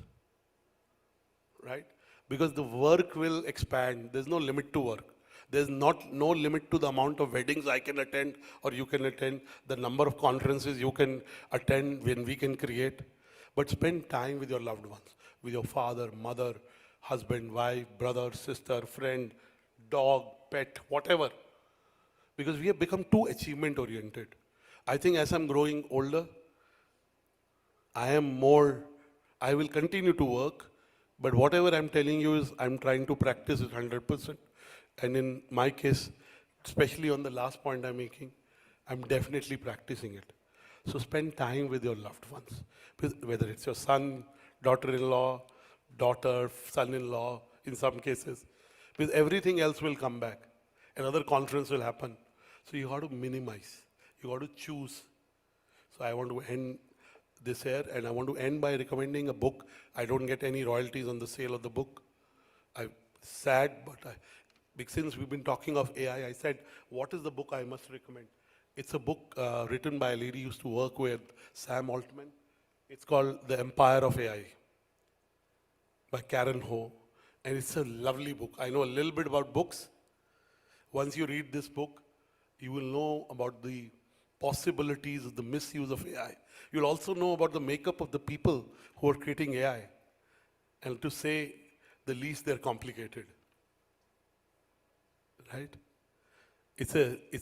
right? Because the work will expand. There's no limit to work. There's no limit to the amount of weddings I can attend or you can attend, the number of conferences you can attend when we can create. But spend time with your loved ones, with your father, mother, husband, wife, brother, sister, friend, dog, pet, whatever. Because we have become too achievement oriented. I think as I'm growing older, I will continue to work, but whatever I'm telling you is I'm trying to practice it 100%. And in my case, especially on the last point I'm making, I'm definitely practicing it. So spend time with your loved ones, whether it's your son, daughter-in-law, daughter, son-in-law, in some cases. Because everything else will come back. Another conference will happen. So you got to minimize. You got to choose. So I want to end this here, and I want to end by recommending a book. I don't get any royalties on the sale of the book. I'm sad, but since we've been talking of AI, I said, what is the book I must recommend? It's a book written by a lady who used to work with Sam Altman. It's called The Empire of AI by Karen Ho. And it's a lovely book. I know a little bit about books. Once you read this book, you will know about the possibilities of the misuse of AI. You'll also know about the makeup of the people who are creating AI. And to say the least, they're complicated. Right? It's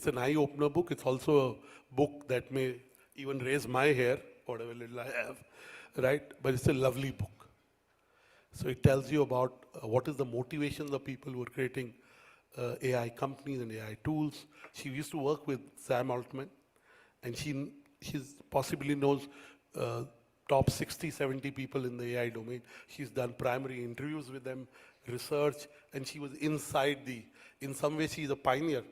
an eye-opener book. It's also a book that may even raise my hair, whatever little I have, right? But it's a lovely book. So it tells you about what is the motivations of people who are creating AI companies and AI tools. She used to work with Sam Altman, and she's possibly knows top 60, 70 people in the AI domain. She's done primary interviews with them, research, and she was inside in some ways she's a pioneer,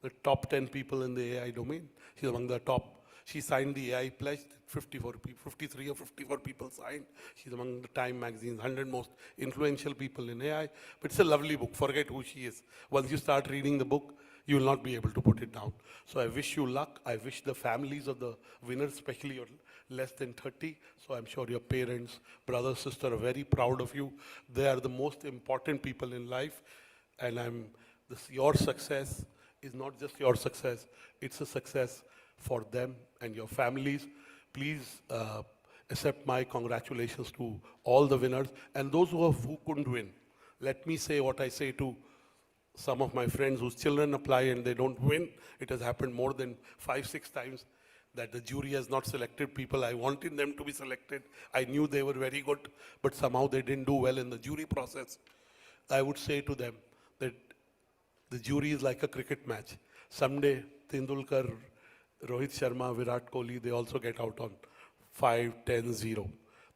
the top 10 people in the AI domain. She's among the top. She signed the AI pledge, 53 or 54 people signed. She's among the Time magazine's 100 most influential people in AI. But it's a lovely book. Forget who she is. Once you start reading the book, you will not be able to put it down. So I wish you luck. I wish the families of the winners, especially your less than 30, so I'm sure your parents, brother, sister are very proud of you. They are the most important people in life. And your success is not just your success, it's a success for them and your families. Please accept my congratulations to all the winners and those who couldn't win. Let me say what I say to some of my friends whose children apply and they don't win. It has happened more than 5-6 times that the jury has not selected people. I wanted them to be selected. I knew they were very good, but somehow they didn't do well in the jury process. I would say to them that the jury is like a cricket match. Someday, Tendulkar, Rohit Sharma, Virat Kohli, they also get out on 5-10-0.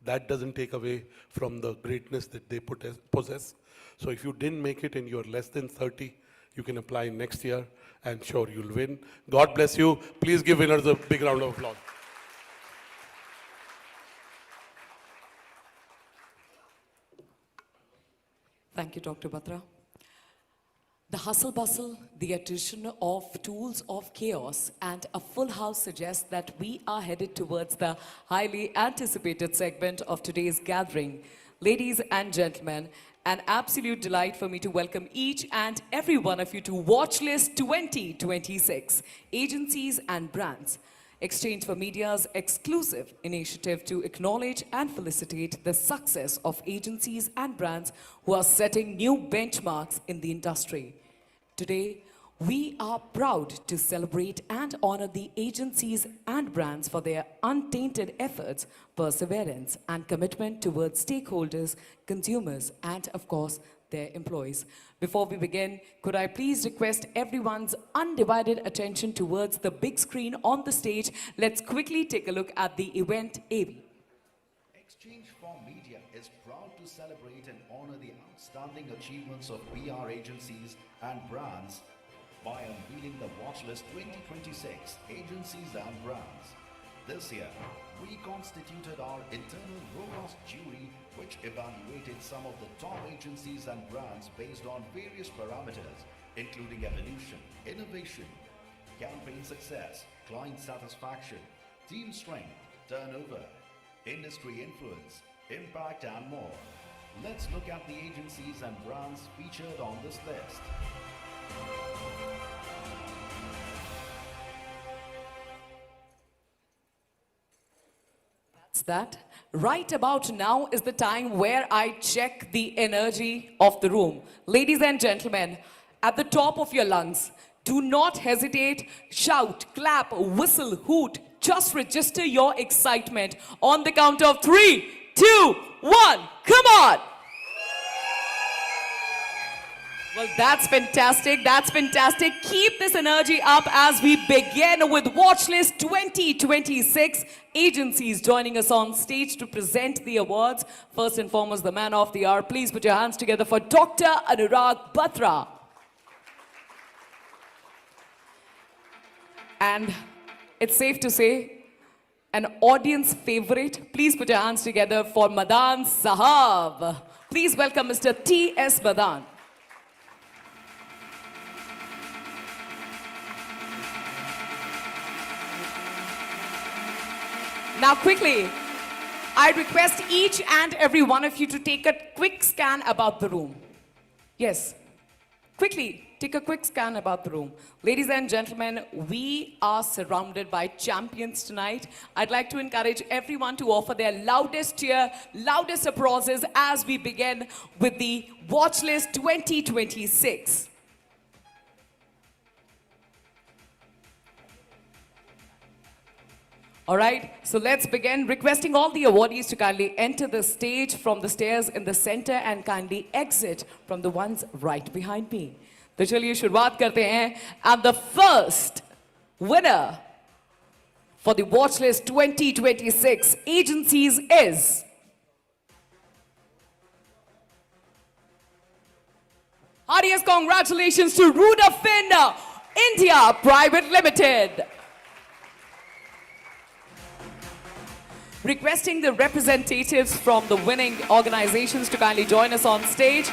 That doesn't take away from the greatness that they possess. So if you didn't make it and you're less than 30, you can apply next year and sure you'll win. God bless you. Please give winners a big round of applause. Thank you, Dr. Batra. The hustle bustle, the addition of tools of chaos, and a full house suggests that we are headed towards the highly anticipated segment of today's gathering. Ladies and gentlemen, an absolute delight for me to welcome each and every one of you to Watchlist 2026, Agencies and Brands. Exchange for Media's exclusive initiative to acknowledge and felicitate the success of agencies and brands who are setting new benchmarks in the industry. Today, we are proud to celebrate and honor the agencies and brands for their untainted efforts, perseverance, and commitment towards stakeholders, consumers, and of course, their employees. Before we begin, could I please request everyone's undivided attention towards the big screen on the stage? Let's quickly take a look at the event AV. Exchange for Media is proud to celebrate and honor the outstanding achievements of PR agencies and brands by unveiling the Watchlist 2026 Agencies and Brands. This year, we constituted our internal robust jury which evaluated some of the top agencies and brands based on various parameters, including evolution, innovation, campaign success, client satisfaction, team strength, turnover, industry influence, impact, and more. Let's look at the agencies and brands featured on this list. That right about now is the time where I check the energy of the room. Ladies and gentlemen, at the top of your lungs, do not hesitate, shout, clap, whistle, hoot. Just register your excitement on the count of 3, 2, 1. Come on! Well, that's fantastic. That's fantastic. Keep this energy up as we begin with Watchlist 2026. Agencies joining us on stage to present the awards. First and foremost, the man of the hour. Please put your hands together for Dr. Anurag Batra. And it's safe to say, an audience favorite. Please put your hands together for Madan Sahab. Please welcome Mr. T.S. Madan. Now quickly, I request each and every one of you to take a quick scan about the room. Yes, quickly, take a quick scan about the room. Ladies and gentlemen, we are surrounded by champions tonight. I'd like to encourage everyone to offer their loudest cheer, loudest applauses as we begin with the Watchlist 2026. All right, so let's begin. Requesting all the awardees to kindly enter the stage from the stairs in the center and kindly exit from the ones right behind me. तो चलिए शुरुआत करते हैं. And the first winner for the Watchlist 2026 agencies is heartiest congratulations to redefining India Private Limited. Requesting the representatives from the winning organizations to kindly join us on stage.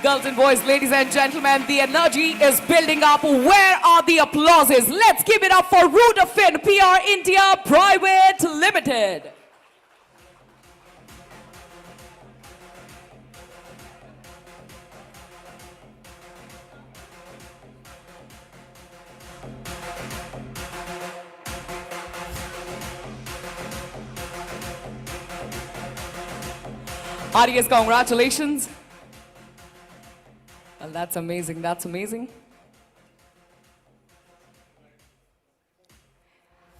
Girls and boys, ladies and gentlemen, the energy is building up. Where are the applauses? Let's give it up for Rudafin PR India Private Limited. Heartiest congratulations. Well, that's amazing. That's amazing.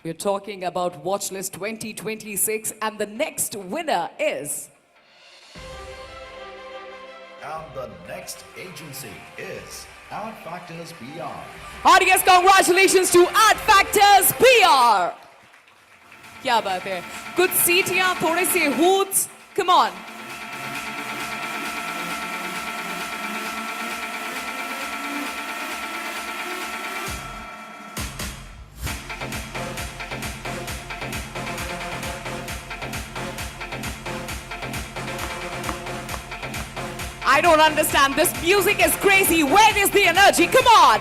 We're talking about Watchlist 2026, and the next winner is. And the next agency is Ad Factors PR. Heartiest congratulations to Ad Factors PR. क्या बात है? कुछ सीटियां, थोड़े से hoots. Come on. I don't understand. This music is crazy. Where is the energy? Come on.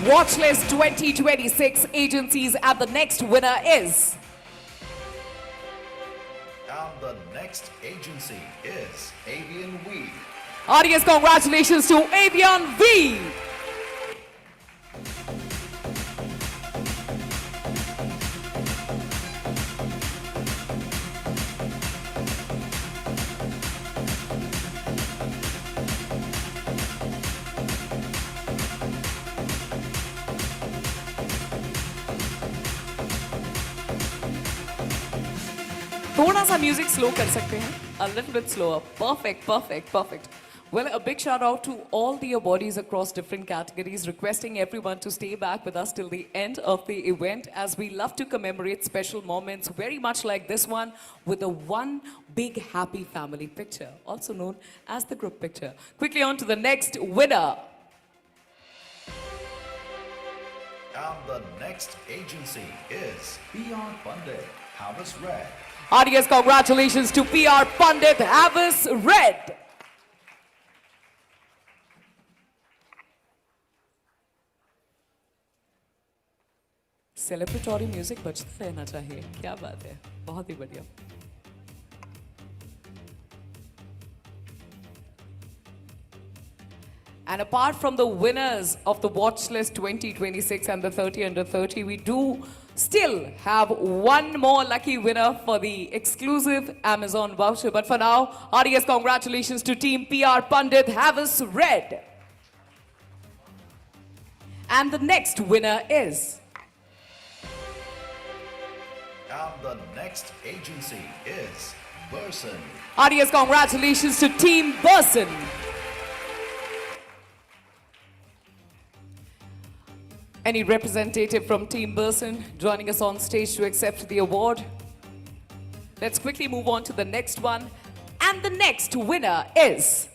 Watchlist 2026 agencies, and the next winner is. And the next agency is Avian Weed. Audience, congratulations to Avian V. थोड़ा सा music slow कर सकते हैं. A little bit slower. Perfect, perfect, perfect. Well, a big shout out to all the awardees across different categories, requesting everyone to stay back with us till the end of the event, as we love to commemorate special moments very much like this one with a one big happy family picture, also known as the group picture. Quickly on to the next winner. And the next agency is PR Pandit, Harvest Red. Audience, congratulations to PR Pandit Havis Red. Celebratory music बजता रहना चाहिए. क्या बात है? बहुत ही बढ़िया. And apart from the winners of the Watchlist 2026 and the 30 under 30, we do still have one more lucky winner for the exclusive Amazon voucher. But for now, heartiest congratulations to Team PR Pandit Havis Red. And the next winner is. the next agency is Burson. Heartiest congratulations to Team Burson. Any representative from Team Burson joining us on stage to accept the award? Let's quickly move on to the next one. And the next winner is...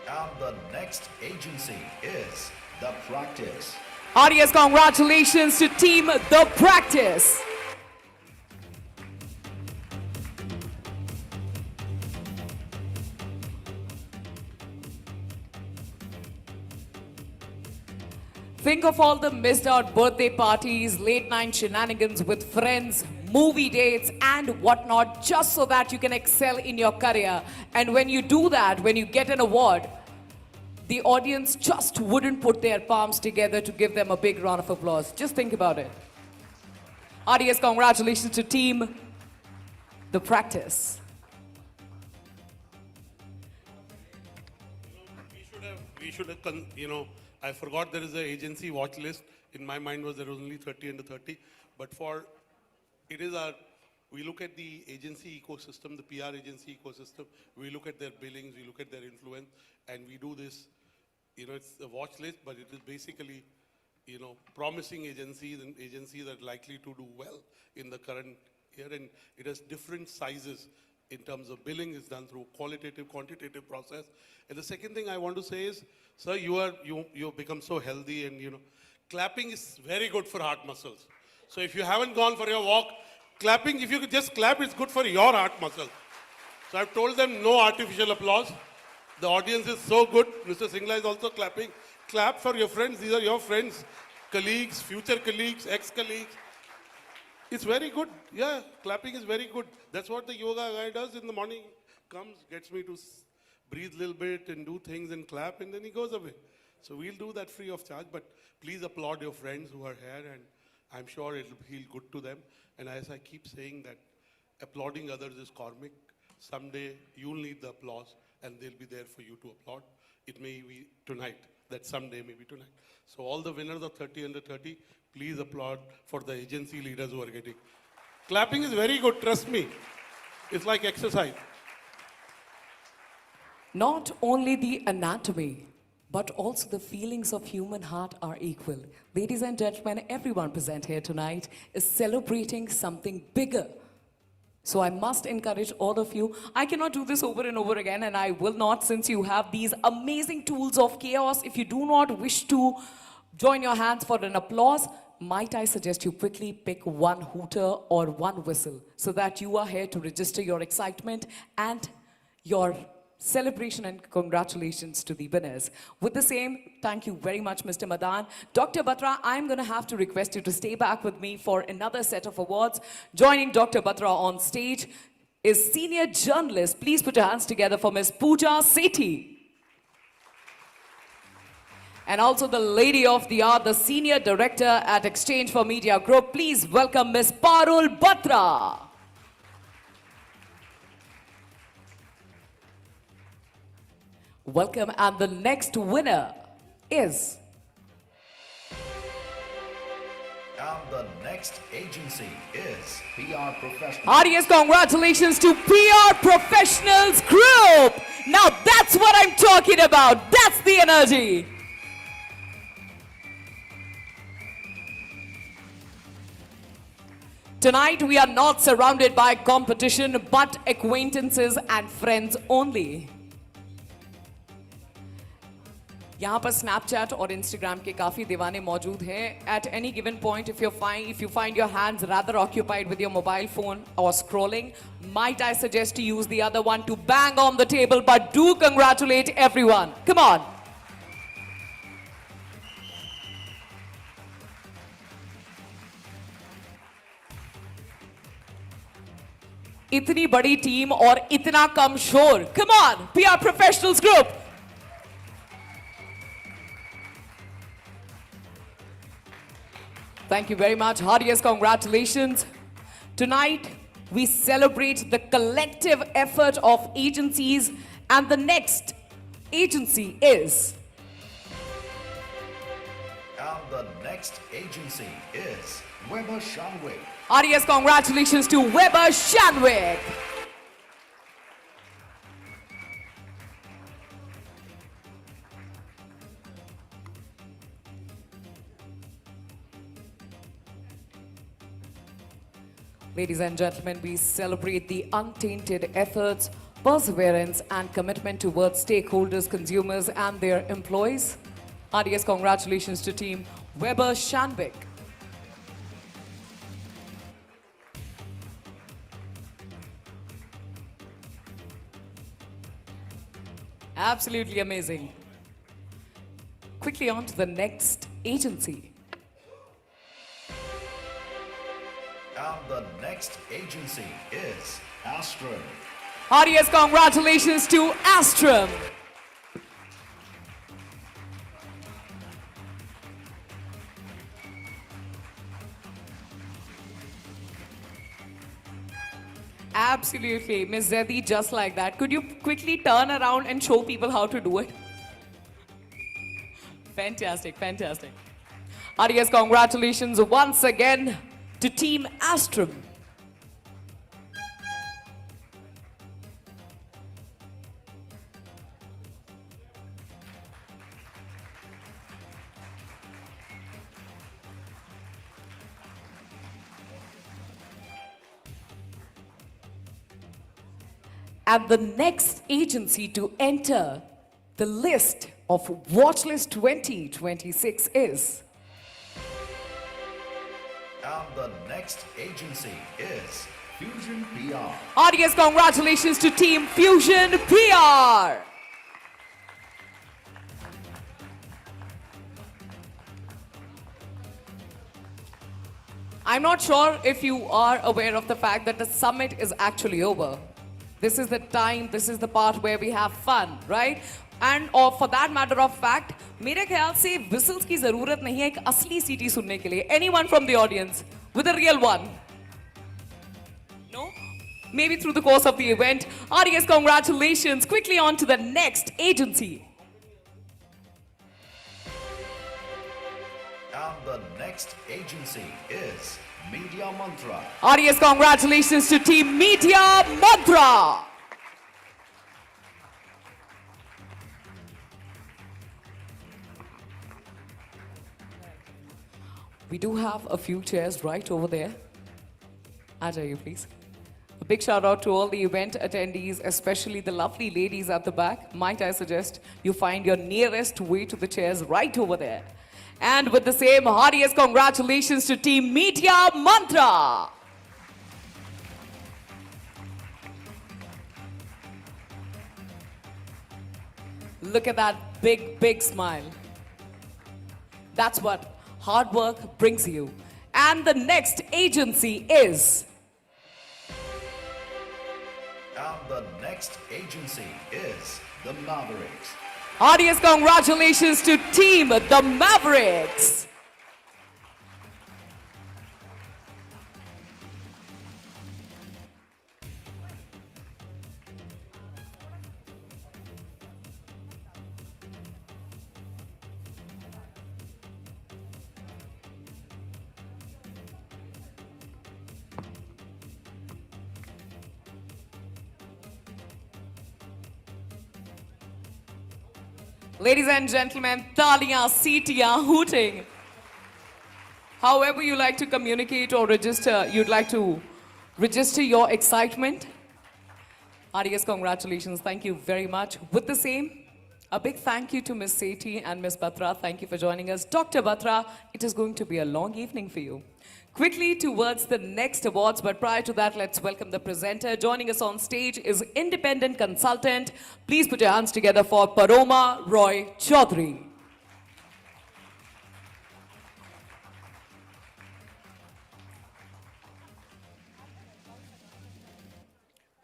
And the next agency is The Practice. Heartiest congratulations to Team The Practice. Think of all the missed out birthday parties, late night shenanigans with friends, movie dates and whatnot, just so that you can excel in your career. And when you do that, when you get an award, the audience just wouldn't put their palms together to give them a big round of applause. Just think about it. Heartiest congratulations to Team The Practice. We should have, I forgot there is an agency watch list. In my mind was there was only 30 under 30. But we look at the agency ecosystem, the PR agency ecosystem. We look at their billings, we look at their influence, and we do this. It's a watch list, but it is basically, promising agencies and agencies that are likely to do well in the current year. And it has different sizes in terms of billing. Is done through qualitative, quantitative process. And the second thing I want to say is, sir, you've become so healthy, and clapping is very good for heart muscles. So if you haven't gone for your walk, clapping, if you could just clap, it's good for your heart muscles. So I've told them no artificial applause. The audience is so good. Mr. Singla is also clapping. Clap for your friends. These are your friends, colleagues, future colleagues, ex-colleagues. It's very good. Yeah, clapping is very good. That's what the yoga guy does in the morning. Comes, gets me to breathe a little bit and do things and clap, and then he goes away. So we'll do that free of charge, but please applaud your friends who are here, and I'm sure it'll feel good to them. And as I keep saying that applauding others is karmic. Someday you'll need the applause, and they'll be there for you to applaud. It may be tonight, that someday may be tonight. So all the winners of 30 under 30, please applaud for the agency leaders who are getting. Clapping is very good, trust me. It's like exercise. Not only the anatomy, but also the feelings of human heart are equal. Ladies and gentlemen, everyone present here tonight is celebrating something bigger. So I must encourage all of you. I cannot do this over and over again, and I will not, since you have these amazing tools of chaos. If you do not wish to join your hands for an applause, might I suggest you quickly pick one hooter or one whistle so that you are here to register your excitement and your celebration, and congratulations to the winners. With the same, thank you very much, Mr. Madan. Dr. Batra, I'm going to have to request you to stay back with me for another set of awards. Joining Dr. Batra on stage is senior journalist. Please put your hands together for Ms. Pooja Sethi. And also the lady of the hour, the senior director at Exchange for Media Group. Please welcome Ms. Parul Batra. Welcome, and the next winner is... And the next agency is PR Professionals. Heartiest congratulations to PR Professionals Group. Now that's what I'm talking about. That's the energy. Tonight we are not surrounded by competition, but acquaintances and friends only. यहाँ पर Snapchat और Instagram के काफी दीवाने मौजूद हैं. At any given point, if you find your hands rather occupied with your mobile phone or scrolling, might I suggest to use the other one to bang on the table, but do congratulate everyone. Come on. इतनी बड़ी team और इतना कम शोर. Come on, PR Professionals Group. Thank you very much. Heartiest congratulations. Tonight, we celebrate the collective effort of agencies, and the next agency is... And the next agency is Weber Shandwick. Audience, congratulations to Weber Shandwick. Ladies and gentlemen, we celebrate the untainted efforts, perseverance, and commitment towards stakeholders, consumers, and their employees. Heartiest congratulations to Team Weber Shandwick. Absolutely amazing. Quickly on to the next agency. And the next agency is Astrum. Heartiest congratulations to Astrum. Absolutely, Miss Zedi, just like that. Could you quickly turn around and show people how to do it? Fantastic, fantastic. Heartiest congratulations once again to Team Astrum. And the next agency to enter the list of Watchlist 2026 is... And the next agency is Fusion PR. Audience, congratulations to Team Fusion PR. I'm not sure if you are aware of the fact that the summit is actually over. This is the time, this is the part where we have fun, right? And or for that matter of fact, मेरे ख्याल से whistles की ज़रूरत नहीं है एक असली सीटी सुनने के लिए. Anyone from the audience with a real one? No? Maybe through the course of the event. Audience, congratulations. Quickly on to the next agency. And the next agency is Media Mantra. Audience, congratulations to Team Media Mantra. We do have a few chairs right over there. Ajay, please. A big shout out to all the event attendees, especially the lovely ladies at the back. Might I suggest you find your nearest way to the chairs right over there. And with the same, heartiest congratulations to Team Media Mantra. Look at that big, big smile. That's what hard work brings you. And the next agency is... And the next agency is the Mavericks. Audience, congratulations to Team The Mavericks. Ladies and gentlemen, taliyan, seetiyan, hooting. However you like to communicate or register, you'd like to register your excitement. Audience, congratulations. Thank you very much. With the same, a big thank you to Ms. Sethi and Ms. Batra. Thank you for joining us. Dr. Batra, it is going to be a long evening for you. Quickly towards the next awards, but prior to that, let's welcome the presenter. Joining us on stage is independent consultant. Please put your hands together for Paroma Roy Chaudhary.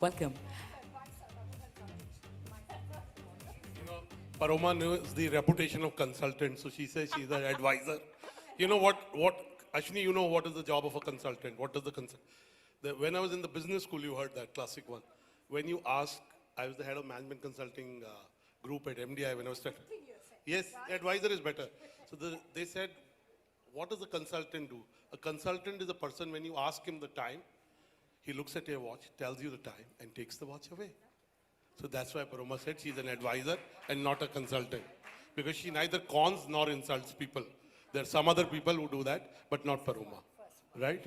Welcome. Paroma knows the reputation of consultant, so she says she's an advisor. You know what, Ashwini, you know what is the job of a consultant? What does the when I was in the business school, you heard that classic one. When you ask, I was the head of management consulting group at MDI when I was starting. Yes, advisor is better. So they said, What does a consultant do? A consultant is a person, when you ask him the time, he looks at your watch, tells you the time, and takes the watch away. So that's why Paroma said she's an advisor and not a consultant. Because she neither cons nor insults people. There are some other people who do that, but not Paroma. Right?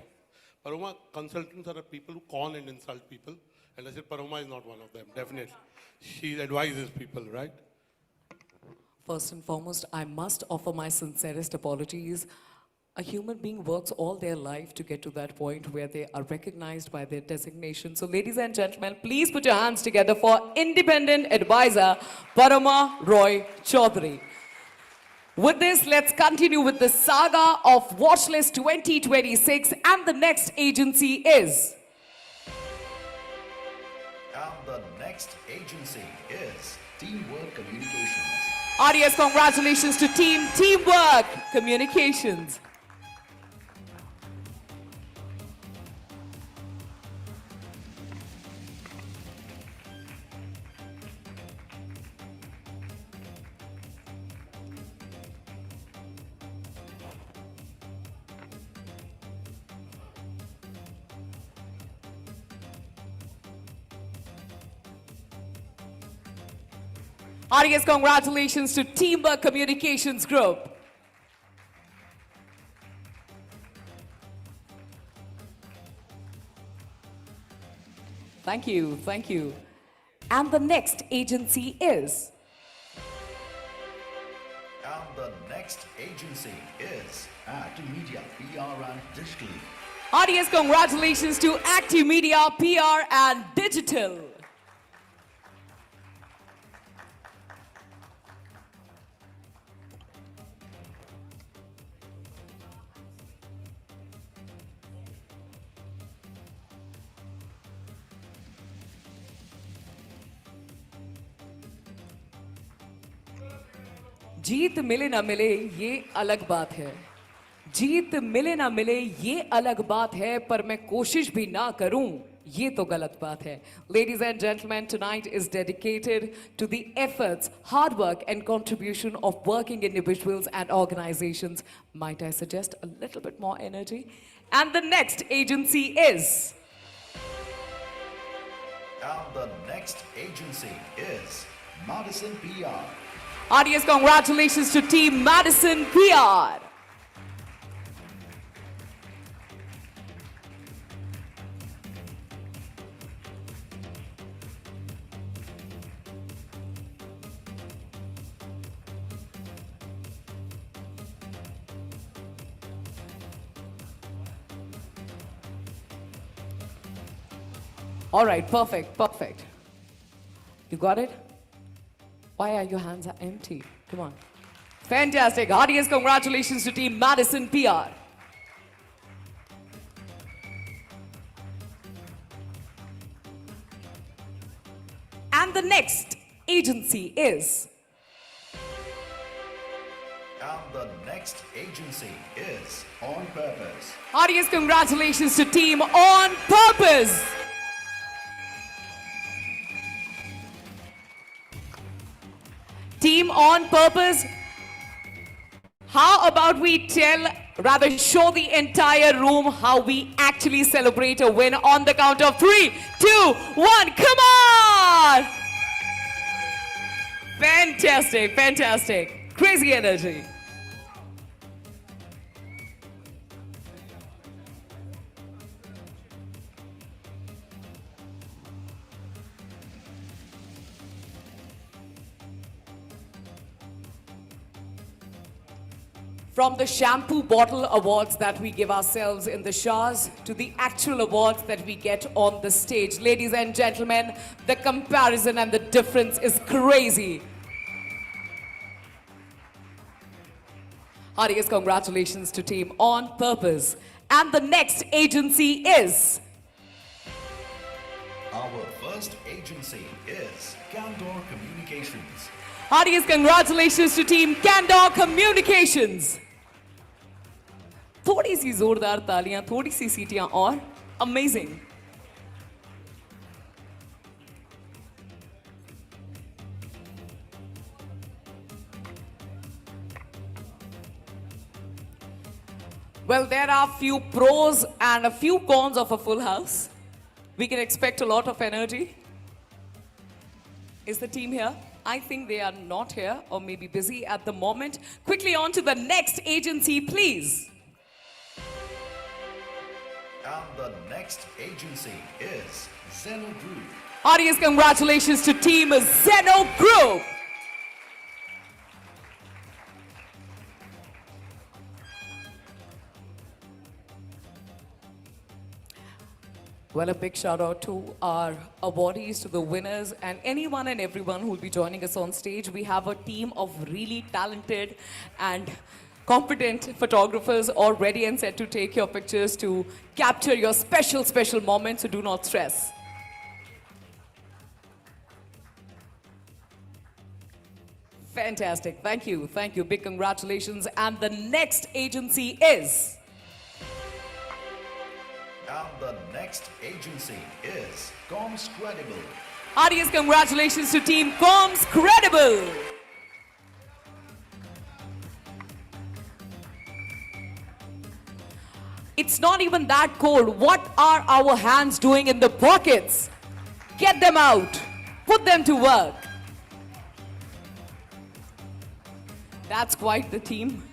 Paroma, consultants are people who con and insult people. And I said, Paroma is not one of them, definitely. She advises people, right? First and foremost, I must offer my sincerest apologies. A human being works all their life to get to that point where they are recognized by their designation. So ladies and gentlemen, please put your hands together for Independent Advisor Paroma Roy Chaudhary. With this, let's continue with the saga of Watchlist 2026, and the next agency is... And the next agency is Teamwork Communications. Audience, congratulations to Team Teamwork Communications. Audience, congratulations to Teamwork Communications Group. Thank you, thank you. And the next agency is... And the next agency is Actimedia PR and Digital. Audience, congratulations to Actimedia PR and Digital. जीत मिले ना मिले ये अलग बात है, जीत मिले ना मिले ये अलग बात है, पर मैं कोशिश भी ना करूं ये तो गलत बात है. Ladies and gentlemen, tonight is dedicated to the efforts, hard work and contribution of working individuals and organizations. Might I suggest a little bit more energy? And the next agency is... And the next agency is Madison PR. Audience, congratulations to Team Madison PR. All right, perfect, perfect. You got it? Why are your hands empty? Come on. Fantastic. Audience, congratulations to Team Madison PR. And the next agency is... And the next agency is On Purpose. Audience, congratulations to Team On Purpose. Team On Purpose, how about we rather show the entire room how we actually celebrate a win on the count of 3, 2, 1, come on! Fantastic, fantastic. Crazy energy. From the shampoo bottle awards that we give ourselves in the showers to the actual awards that we get on the stage. Ladies and gentlemen, the comparison and the difference is crazy. Heartiest congratulations to Team On Purpose. And the next agency is... Our first agency is Candor Communications. Heartiest congratulations to Team Candor Communications. थोड़ी सी जोरदार तालियां, थोड़ी सी सीटियां और amazing. Well, there are few pros and a few cons of a full house. We can expect a lot of energy. Is the team here? I think they are not here or maybe busy at the moment. Quickly on to the next agency, please. And the next agency is Zeno Group. Audience, congratulations to team Zeno Group. Well, a big shout out to our awardees, to the winners, and anyone and everyone who will be joining us on stage. We have a team of really talented and competent photographers all ready and set to take your pictures to capture your special, special moments, so do not stress. Fantastic. Thank you. Thank you. Big congratulations. And the next agency is... And the next agency is Comms Credible. Audience, congratulations to Team Comms Credible. It's not even that cold. What are our hands doing in the pockets? Get them out. Put them to work. That's quite the team.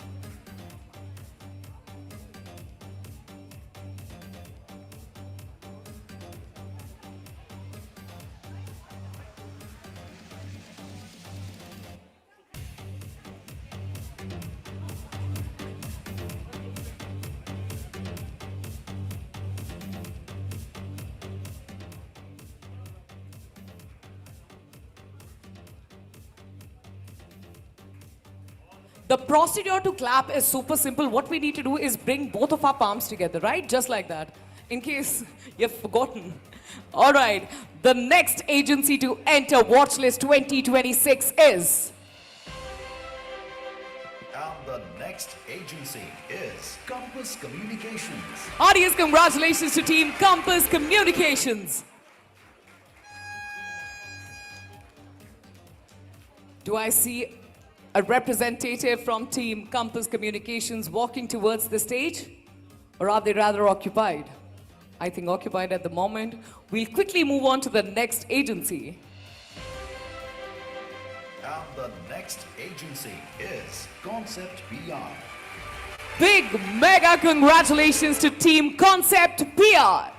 The procedure to clap is super simple. What we need to do is bring both of our palms together, right? Just like that, in case you've forgotten. All right, the next agency to enter Watchlist 2026 is... And the next agency is Compass Communications. Audience, congratulations to Team Compass Communications. Do I see a representative from Team Compass Communications walking towards the stage? Or are they rather occupied? I think occupied at the moment. We'll quickly move on to the next agency. And the next agency is Concept PR. Big mega congratulations to Team Concept PR.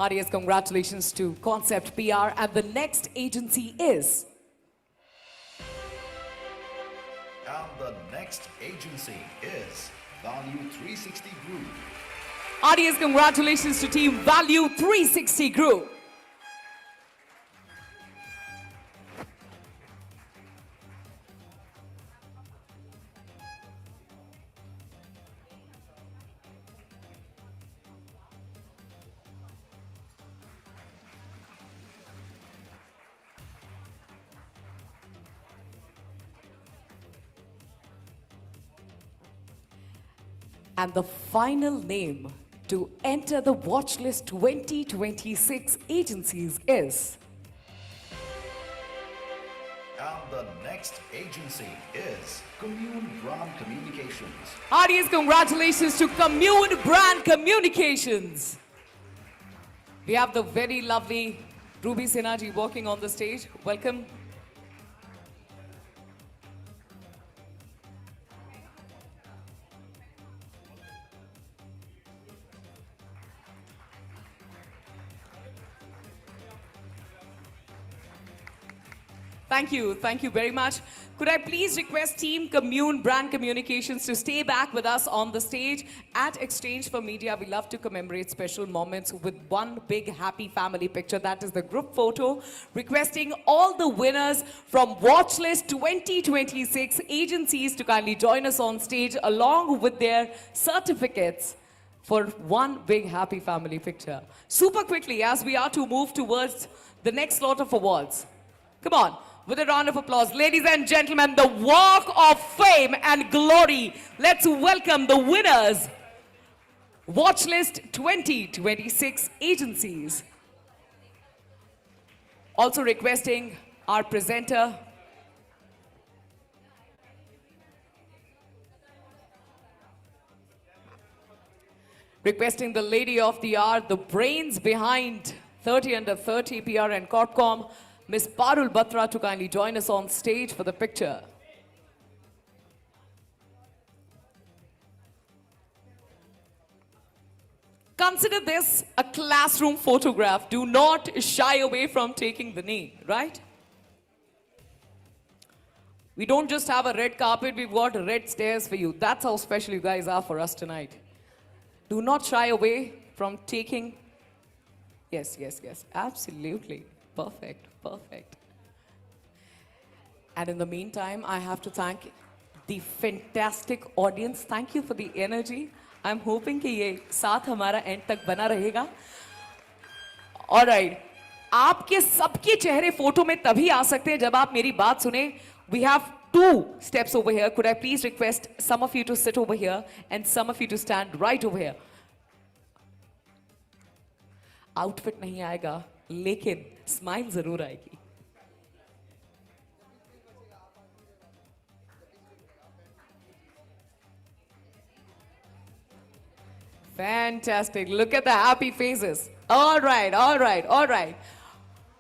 Audience, congratulations to Concept PR. And the next agency is... And the next agency is Value 360 Group. Audience, congratulations to Team Value 360 Group. And the final name to enter the Watchlist 2026 agencies is... And the next agency is Commune Brand Communications. Audience, congratulations to Commune Brand Communications. We have the very lovely Ruby Sinhaji walking on the stage. Welcome. Thank you very much. Could I please request Team Commune Brand Communications to stay back with us on the stage? At Exchange for Media, we love to commemorate special moments with one big happy family picture. That is the group photo. Requesting all the winners from Watchlist 2026 agencies to kindly join us on stage along with their certificates for one big happy family picture. Super quickly, as we are to move towards the next lot of awards. Come on. with a round of applause. Ladies and gentlemen, the Walk of Fame and Glory. Let's welcome the winners. Watchlist 2026 agencies. Also requesting our presenter, requesting the lady of the hour, the brains behind 30 Under 30 PR and Corpcom, Ms. Parul Batra, to kindly join us on stage for the picture. Consider this a classroom photograph. Do not shy away from taking the knee, right? We don't just have a red carpet, we've got red stairs for you. That's how special you guys are for us tonight. Do not shy away from taking. Yes, yes, yes, absolutely. Perfect, perfect. And in the meantime, I have to thank the fantastic audience. Thank you for the energy. I'm hoping कि ये साथ हमारा and तक बना रहेगा. All right. आपके सबके चेहरे फोटो में तभी आ सकते हैं जब आप मेरी बात सुने. We have 2 steps over here. Could I please request some of you to sit over here and some of you to stand right over here? Outfit नहीं आएगा, लेकिन smile जरूर आएगी. Fantastic. Look at the happy faces. All right, all right, all right.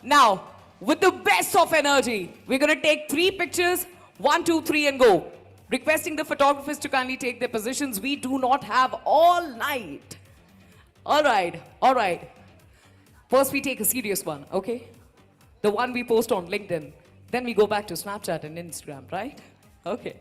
Now, with the best of energy, we're going to take 3 pictures, 1, 2, 3, and go. Requesting the photographers to kindly take their positions. We do not have all night. All right, all right. First, we take a serious one, okay? The one we post on LinkedIn. Then we go back to Snapchat and Instagram, right? Okay.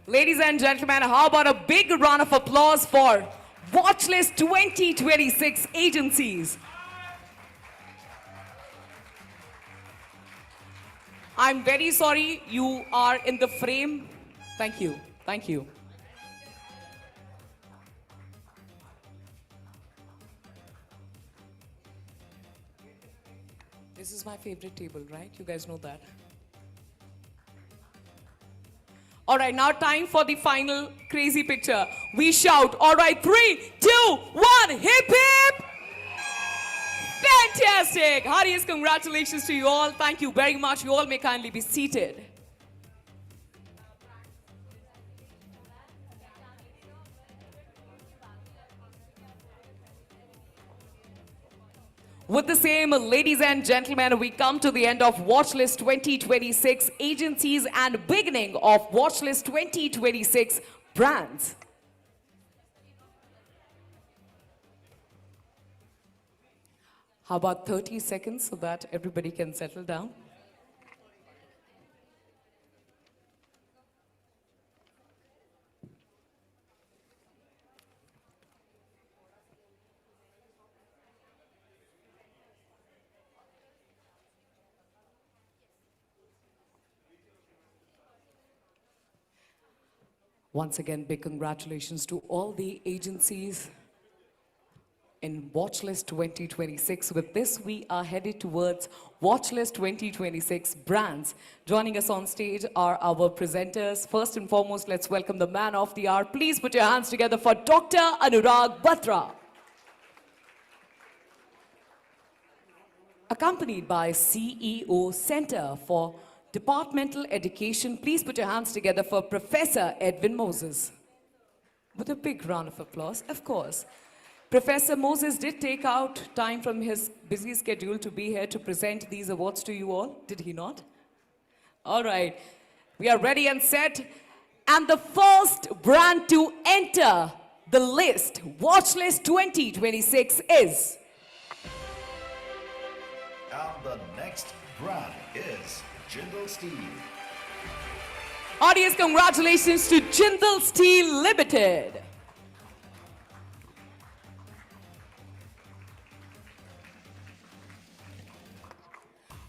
Ladies and gentlemen, how about a big round of applause for Watchlist 2026 agencies? I'm very sorry you are in the frame. Thank you. Thank you. This is my favorite table, right? You guys know that. All right, now time for the final crazy picture. We shout, all right, 3, 2, 1, hip hip! Fantastic! Heartiest congratulations to you all. Thank you very much. You all may kindly be seated. With the same, ladies and gentlemen, we come to the end of Watchlist 2026 agencies and beginning of Watchlist 2026 brands. How about 30 seconds so that everybody can settle down? Once again, big congratulations to all the agencies in Watchlist 2026. With this, we are headed towards Watchlist 2026 brands. Joining us on stage are our presenters. First and foremost, let's welcome the man of the hour. Please put your hands together for Dr. Anurag Batra. Accompanied by CEO Center for Departmental Education. Please put your hands together for Professor Edwin Moses. With a big round of applause, of course. Professor Moses did take out time from his busy schedule to be here to present these awards to you all, did he not? All right, we are ready and set. And the first brand to enter the list, Watchlist 2026, is... And the next brand is Jindal Steel. Audience, congratulations to Jindal Steel Limited.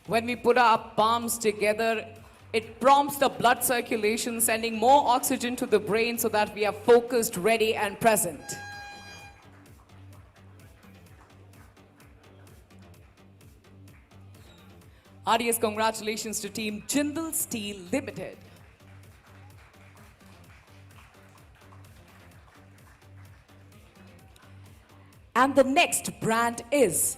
When we put our palms together, it prompts the blood circulation, sending more oxygen to the brain so that we are focused, ready, and present. Heartiest congratulations to Team Jindal Steel Limited. And the next brand is...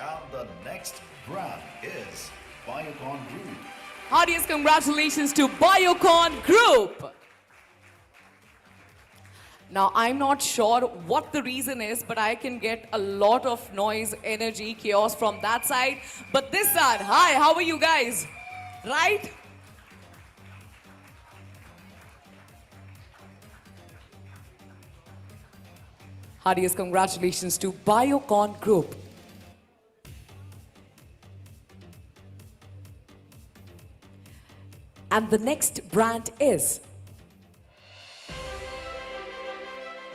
And the next brand is Biocon Group. Heartiest congratulations to Biocon Group. Now, I'm not sure what the reason is, but I can get a lot of noise, energy, chaos from that side. But this side, hi, how are you guys? Right? Heartiest congratulations to Biocon Group. And the next brand is...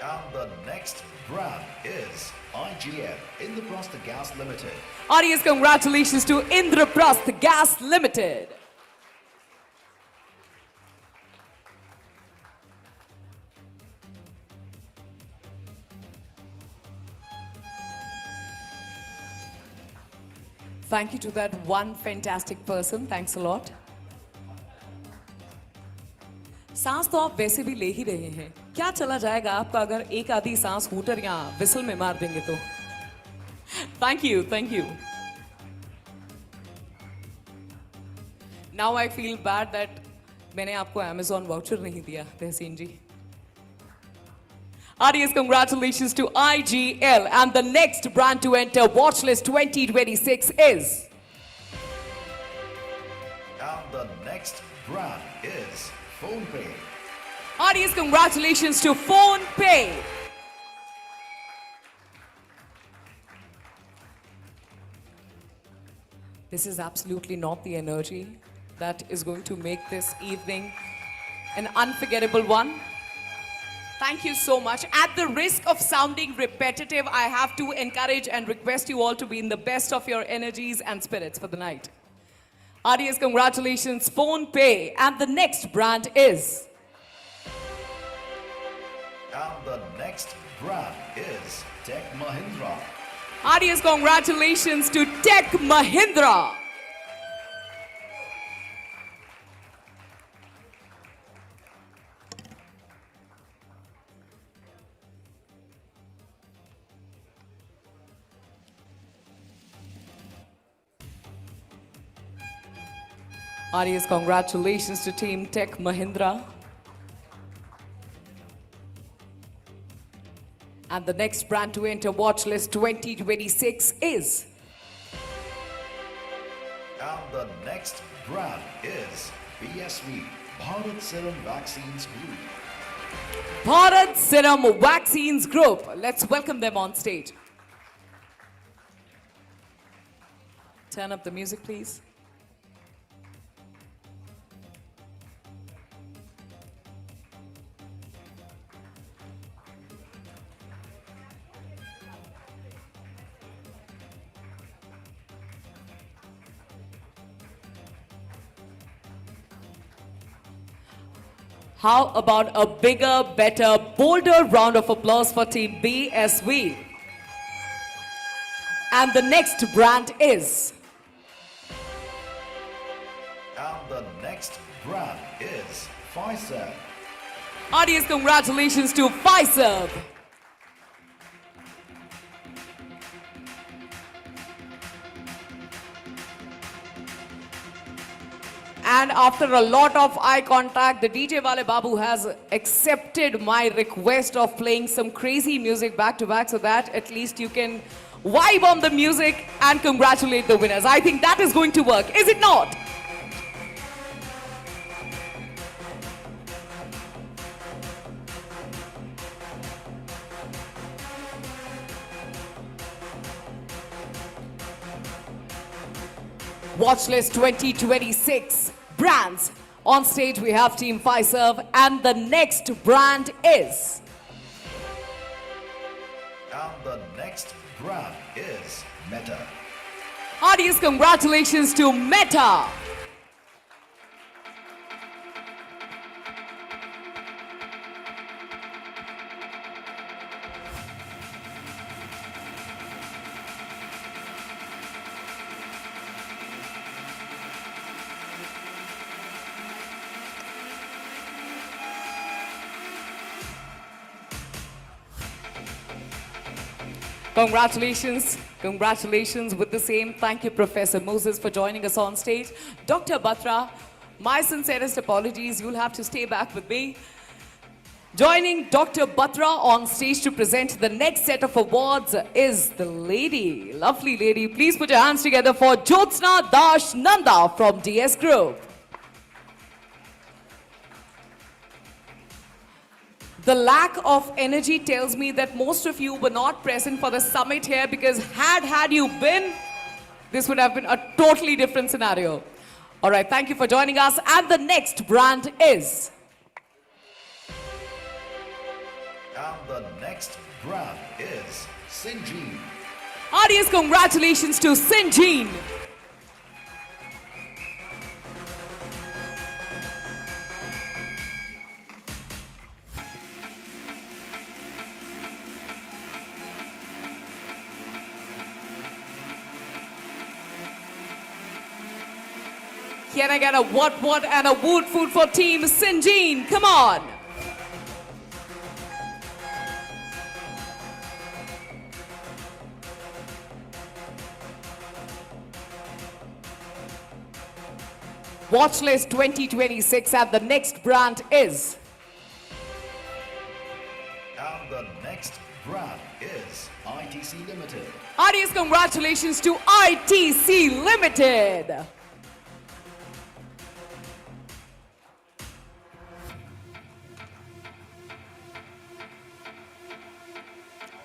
And the next brand is IGL, Indraprastha Gas Limited. Heartiest congratulations to Indraprastha Gas Limited. Thank you to that one fantastic person. Thanks a lot. सांस तो आप वैसे भी ले ही रहे हैं. क्या चला जाएगा आपका अगर एक आधी सांस हूटर या विसल में मार देंगे तो? Thank you, thank you. Now I feel bad that मैंने आपको Amazon voucher नहीं दिया, तहसीन जी. Heartiest congratulations to IGL, and the next brand to enter Watchlist 2026 is... And the next brand is PhonePe. Heartiest congratulations to PhonePe. This is absolutely not the energy that is going to make this evening an unforgettable one. Thank you so much. At the risk of sounding repetitive, I have to encourage and request you all to be in the best of your energies and spirits for the night. Heartiest congratulations, PhonePe. And the next brand is... And the next brand is Tech Mahindra. Heartiest congratulations to Tech Mahindra. Heartiest congratulations to Team Tech Mahindra. And the next brand to enter Watchlist 2026 is... And the next brand is BSV, Bharat Serum Vaccines Group. Bharat Serum Vaccines Group. Let's welcome them on stage. Turn up the music, please. How about a bigger, better, bolder round of applause for Team BSV? And the next brand is... And the next brand is Pfizer. Heartiest congratulations to Pfizer. And after a lot of eye contact, the DJ Wale Babu has accepted my request of playing some crazy music back to back so that at least you can vibe on the music and congratulate the winners. I think that is going to work, is it not? Watchlist 2026 brands. On stage we have Team Pfizer, and the next brand is... And the next brand is Meta. Heartiest congratulations to Meta. Congratulations. Congratulations with the same. Thank you, Professor Moses, for joining us on stage. Dr. Batra, my sincerest apologies. You'll have to stay back with me. Joining Dr. Batra on stage to present the next set of awards is the lady, lovely lady. Please put your hands together for Jyotsna Dash Nanda from DS Group. The lack of energy tells me that most of you were not present for the summit here, because had you been, this would have been a totally different scenario. All right, thank you for joining us. And the next brand is... And the next brand is Syngene. Heartiest congratulations to Syngene. Can I get a what and a wood food for team Syngene? Come on. Watchlist 2026, and the next brand is... And the next brand is ITC Limited. Heartiest congratulations to ITC Limited.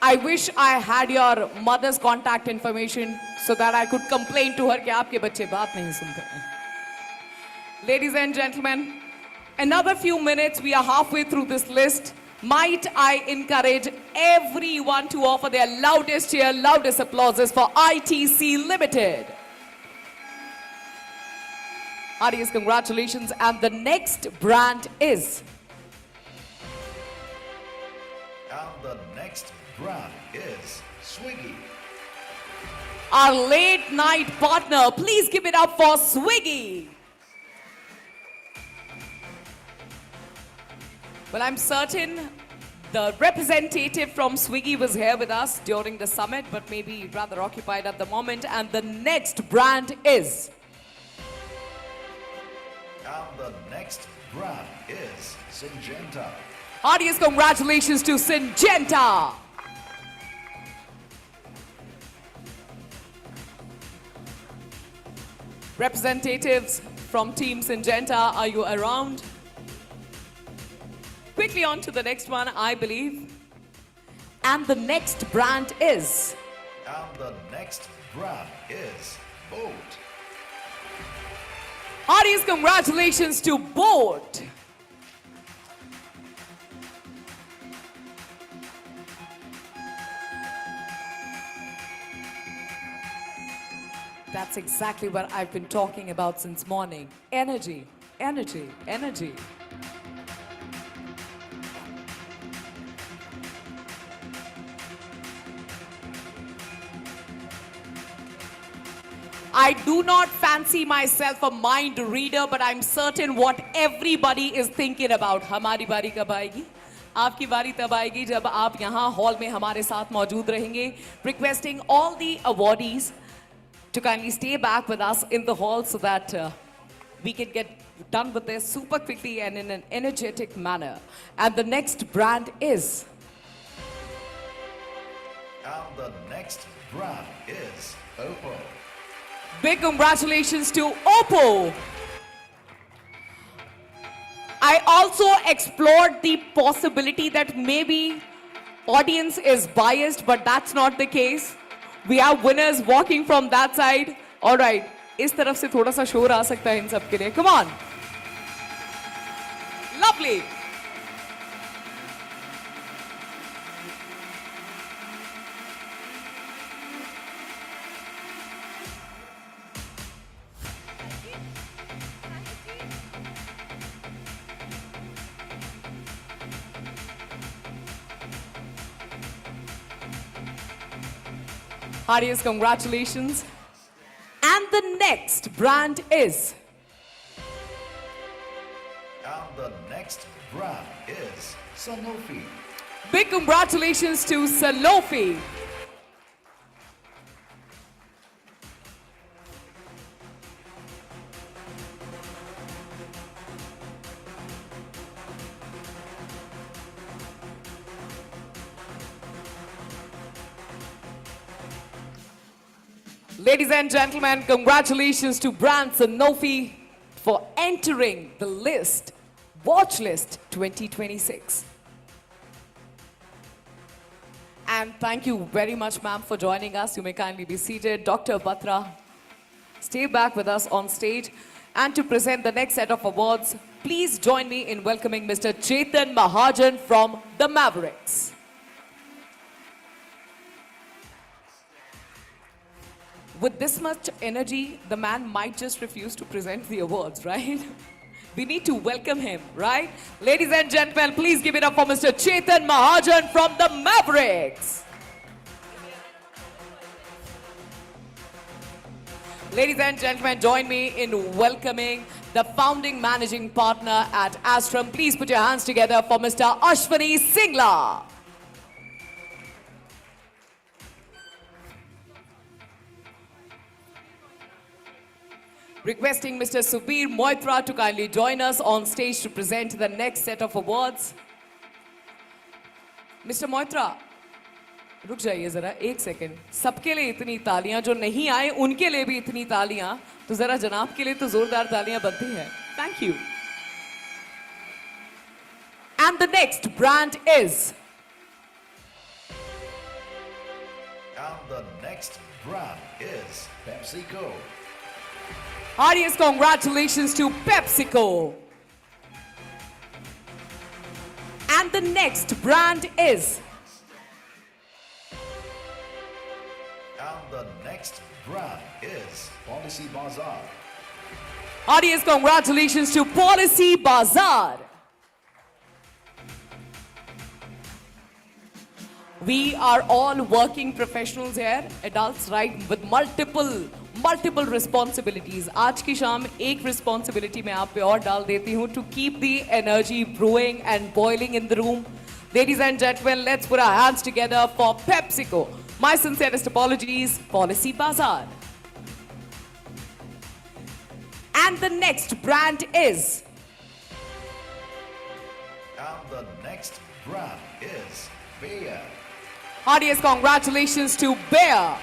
I wish I had your mother's contact information so that I could complain to her कि आपके बच्चे बात नहीं सुनते हैं. Ladies and gentlemen, another few minutes, we are halfway through this list. Might I encourage everyone to offer their loudest cheer, loudest applauses for ITC Limited. Heartiest congratulations, and the next brand is... And the next brand is Swiggy. Our late night partner, please give it up for Swiggy. Well, I'm certain the representative from Swiggy was here with us during the summit, but maybe rather occupied at the moment. And the next brand is... And the next brand is Syngenta. Heartiest congratulations to Syngenta. Representatives from Team Syngenta, are you around? Quickly on to the next one, I believe. And the next brand is... And the next brand is Boat. Heartiest congratulations to Boat. That's exactly what I've been talking about since morning. Energy, energy, energy. I do not fancy myself a mind reader, but I'm certain what everybody is thinking about. हमारी बारी कब आएगी? आपकी बारी तब आएगी जब आप यहाँ हॉल में हमारे साथ मौजूद रहेंगे. Requesting all the awardees to kindly stay back with us in the hall so that we can get done with this super quickly and in an energetic manner. And the next brand is... And the next brand is Oppo. Big congratulations to Oppo. I also explored the possibility that maybe audience is biased, but that's not the case. We have winners walking from that side. All right, इस तरफ से थोड़ा सा शोर आ सकता है इन सब के लिए. Come on. Lovely. Heartiest congratulations. And the next brand is... And the next brand is Sanofi. Big congratulations to Sanofi. Ladies and gentlemen, congratulations to Brand Sanofi for entering the list, Watchlist 2026. And thank you very much, ma'am, for joining us. You may kindly be seated. Dr. Batra, stay back with us on stage. And to present the next set of awards, please join me in welcoming Mr. Chetan Mahajan from the Mavericks. With this much energy, the man might just refuse to present the awards, right? We need to welcome him, right? Ladies and gentlemen, please give it up for Mr. Chetan Mahajan from the Mavericks. Ladies and gentlemen, join me in welcoming the founding managing partner at Astrum. Please put your hands together for Mr. Ashwani Singla. Requesting Mr. Subir Moitra to kindly join us on stage to present the next set of awards. Mr. Moitra, रुक जाइए जरा एक second. सबके लिए इतनी तालियां, जो नहीं आए उनके लिए भी इतनी तालियां, तो जरा जनाब के लिए तो जोरदार तालियां बनती हैं. Thank you. And the next brand is. And the next brand is PepsiCo. Heartiest congratulations to PepsiCo. And the next brand is. And the next brand is Policy Bazaar. Heartiest congratulations to Policy Bazaar. We are all working professionals here, adults, right, with multiple responsibilities. आज की शाम एक responsibility मैं आप पे और डाल देती हूँ, to keep the energy brewing and boiling in the room. Ladies and gentlemen, let's put our hands together for PepsiCo. My sincerest apologies, Policy Bazaar. And the next brand is. And the next brand is Bayer. Heartiest congratulations to Bayer.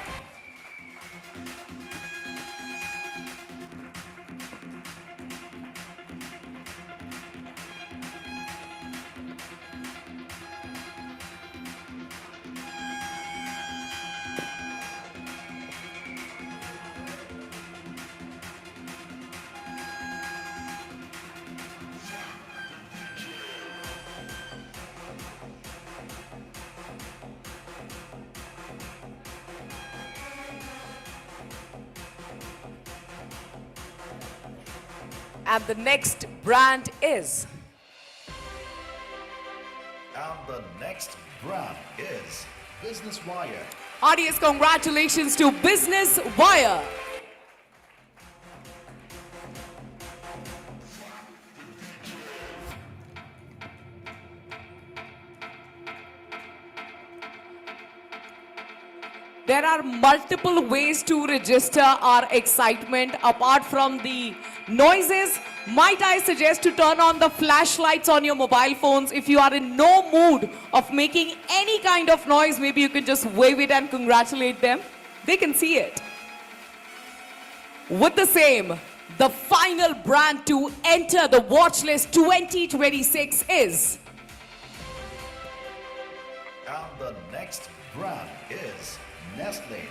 And the next brand is. And the next brand is Business Wire. Heartiest congratulations to Business Wire. There are multiple ways to register our excitement apart from the noises. Might I suggest to turn on the flashlights on your mobile phones? If you are in no mood of making any kind of noise, maybe you can just wave it and congratulate them. They can see it. With the same, the final brand to enter the Watchlist 2026 is. And the next brand is Nestle.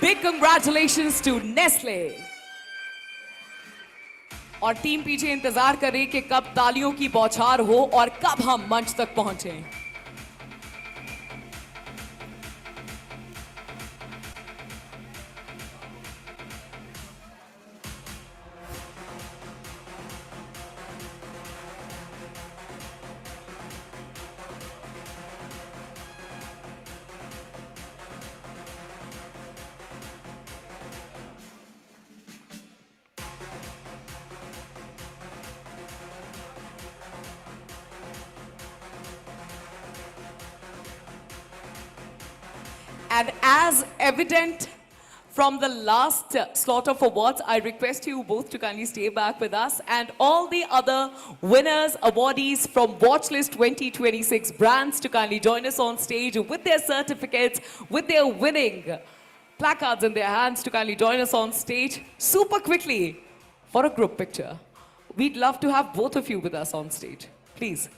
Big congratulations to Nestle. और team पीछे इंतजार कर रही कि कब तालियों की बौछार हो और कब हम मंच तक पहुंचे. And as evident from the last slot of awards, I request you both to kindly stay back with us, and all the other winners, awardees from Watchlist 2026 brands to kindly join us on stage with their certificates, with their winning placards in their hands to kindly join us on stage super quickly for a group picture. We'd love to have both of you with us on stage. Please.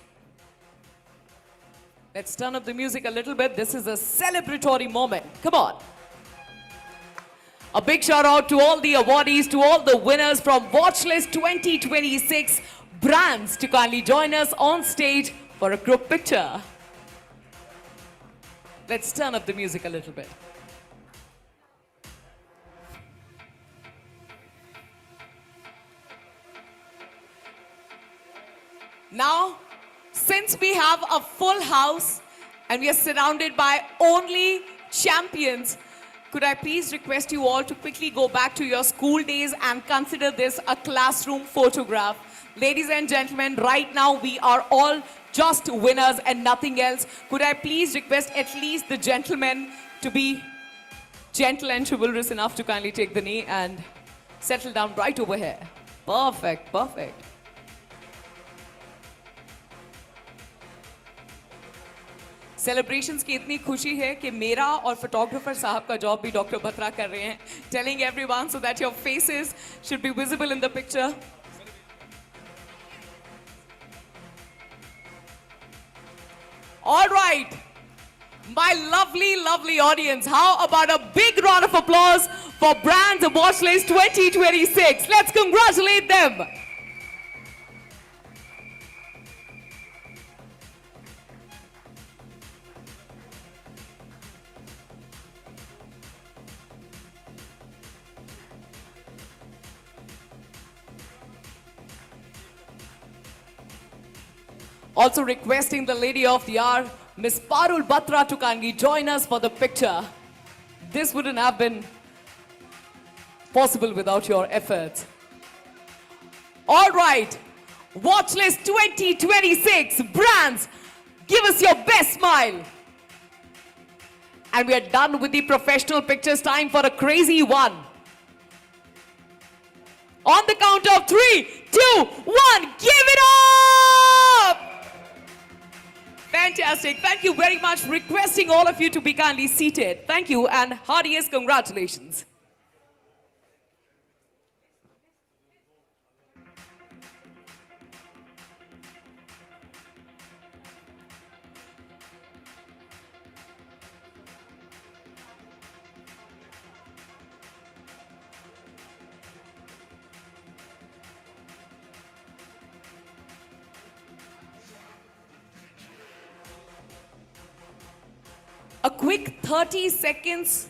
Let's turn up the music a little bit. This is a celebratory moment. Come on. A big shout out to all the awardees, to all the winners from Watchlist 2026 brands to kindly join us on stage for a group picture. Let's turn up the music a little bit. Now, since we have a full house and we are surrounded by only champions, could I please request you all to quickly go back to your school days and consider this a classroom photograph. Ladies and gentlemen, right now we are all just winners and nothing else. Could I please request at least the gentlemen to be gentle and chivalrous enough to kindly take the knee and settle down right over here. Perfect, perfect. Celebrations की इतनी खुशी है कि मेरा और photographer साहब का job भी Dr. Batra कर रहे हैं, telling everyone so that your faces should be visible in the picture. All right, my lovely, lovely audience, how about a big round of applause for Brands Watchlist 2026? Let's congratulate them. Also requesting the lady of the hour, Miss Parul Batra, to kindly join us for the picture. This wouldn't have been possible without your efforts. All right, Watchlist 2026 brands, give us your best smile. And we are done with the professional pictures. Time for a crazy one. On the count of 3, 2, 1, give it up! Fantastic. Thank you very much. Requesting all of you to be kindly seated. Thank you and heartiest congratulations. A quick 30 seconds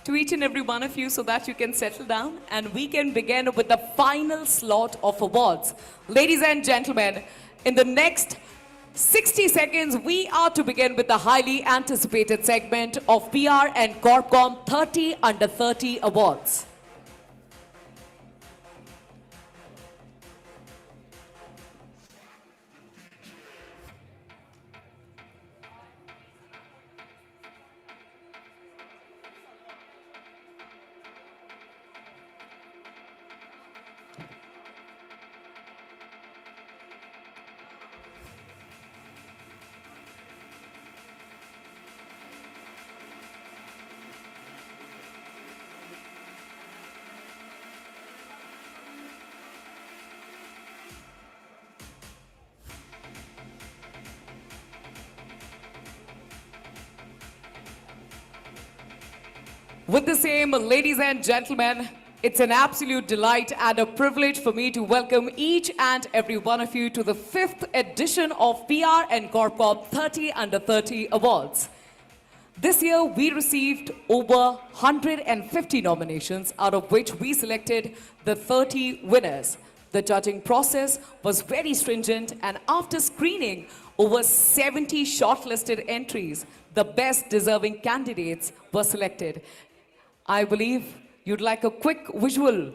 to each and every one of you so that you can settle down and we can begin with the final slot of awards. Ladies and gentlemen, in the next 60 seconds, we are to begin with the highly anticipated segment of PR and Corpcom 30 Under 30 Awards. With the same, ladies and gentlemen, it's an absolute delight and a privilege for me to welcome each and every one of you to the 5th edition of PR and Corpcom 30 Under 30 Awards. This year, we received over 150 nominations, out of which we selected the 30 winners. The judging process was very stringent, and after screening over 70 shortlisted entries, the best deserving candidates were selected. I believe you'd like a quick visual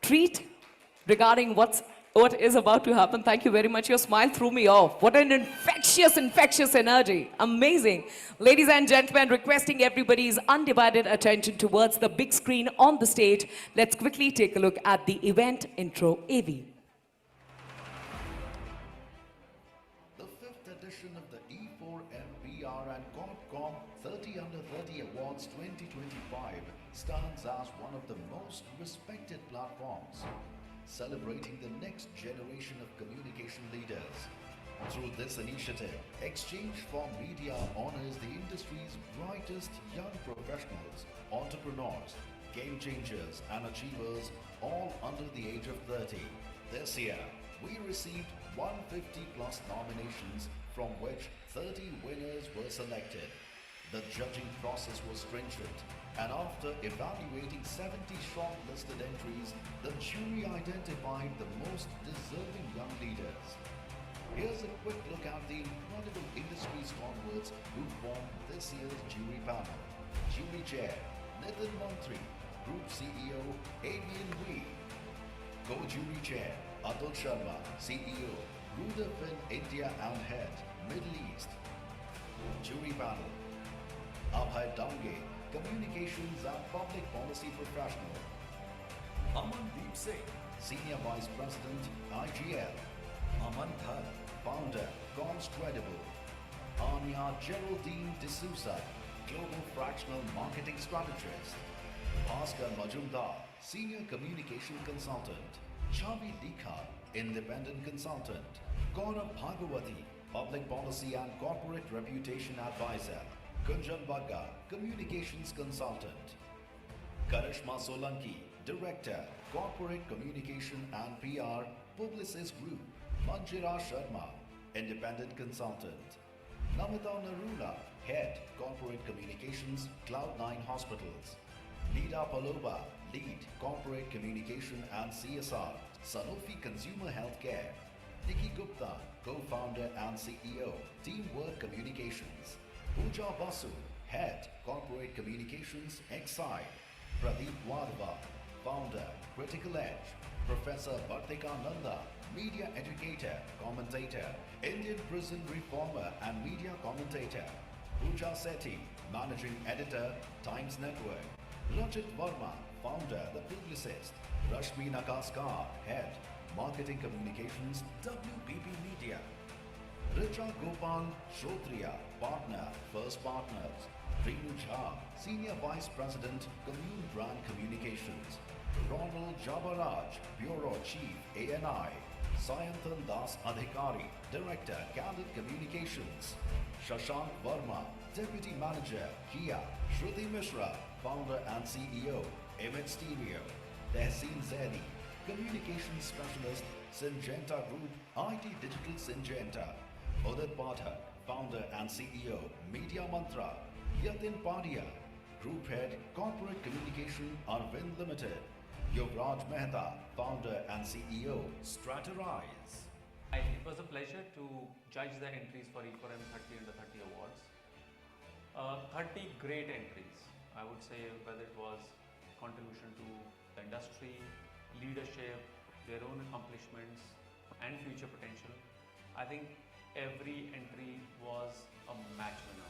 treat regarding what is about to happen. Thank you very much. Your smile threw me off. What an infectious energy. Amazing. Ladies and gentlemen, requesting everybody's undivided attention towards the big screen on the stage. Let's quickly take a look at the event intro AV. The 5th edition of the e4m PR PR and Corpcom 30 Under 30 Awards 2025 stands as one of the most respected platforms, celebrating the next generation of communication leaders. Through this initiative, Exchange for Media honors the industry's brightest young professionals, entrepreneurs, game changers and achievers, all under the age of 30. This year, we received 150 plus nominations, from which 30 winners were selected. The judging process was stringent, and after evaluating 70 shortlisted entries, the jury identified the most deserving young leaders. Here's a quick look at the incredible industry stalwarts who formed this year's jury panel. Jury Chair, Nitin Mantri. Group CEO, Adrian Wee. Co-Jury Chair, Atul Sharma, CEO, Rudafin India and Head, Middle East. Jury Panel, Abhay Dange, Communications and Public Policy Professional. Amandeep Singh, Senior Vice President, IGL. Aman Dhar, Founder, Comms Credible. Anya Geraldine D'Souza, Global Fractional Marketing Strategist. Bhaskar Majumdar, Senior Communication Consultant. Chavi Likha, Independent Consultant. Gaurav Bhagwati, Public Policy and Corporate Reputation Advisor. Kunjan Bagga, Communications Consultant. Karishma Solanki, Director, Corporate Communication and PR, Publicis Group. Manjira Sharma, Independent Consultant. Namita Narula, Head, Corporate Communications, Cloud9 Hospitals. Nida Palova, Lead, Corporate Communication and CSR, Sanofi Consumer Healthcare. Nikki Gupta, Co-Founder and CEO, Teamwork Communications. Pooja Basu, Head, Corporate Communications, Exide. Pradeep Wadhwa, Founder, Critical Edge. Professor Bhartika Nanda, Media Educator, Commentator, Indian Prison Reformer and Media Commentator. Pooja Sethi, Managing Editor, Times Network. Rajat Verma, Founder, The Publicist. Rashmi Nakaskar, Head, Marketing Communications, WPP Media. Richa Gopal Shotriya, Partner, First Partners. Renu Jha, Senior Vice President, Commune Brand Communications. Ronald Jabaraj, Bureau Chief, ANI. Sayantan Das Adhikari, Director, Candid Communications. Shashank Verma, Deputy Manager, Kia. Shruti Mishra, Founder and CEO, Image Stereo. Tehseen Zaidi, Communications Specialist, Syngenta Group, IT Digital Syngenta. Udit Pathak, Founder and CEO, Media Mantra. Yatin Padia, Group Head, Corporate Communication, Arvind Limited. Yuvraj Mehta, Founder and CEO, Straterize. It was a pleasure to judge the entries for e4m 30 Under 30 Awards. 30 great entries, I would say, whether it was contribution to the industry, leadership, their own accomplishments and future potential. I think every entry was a match winner.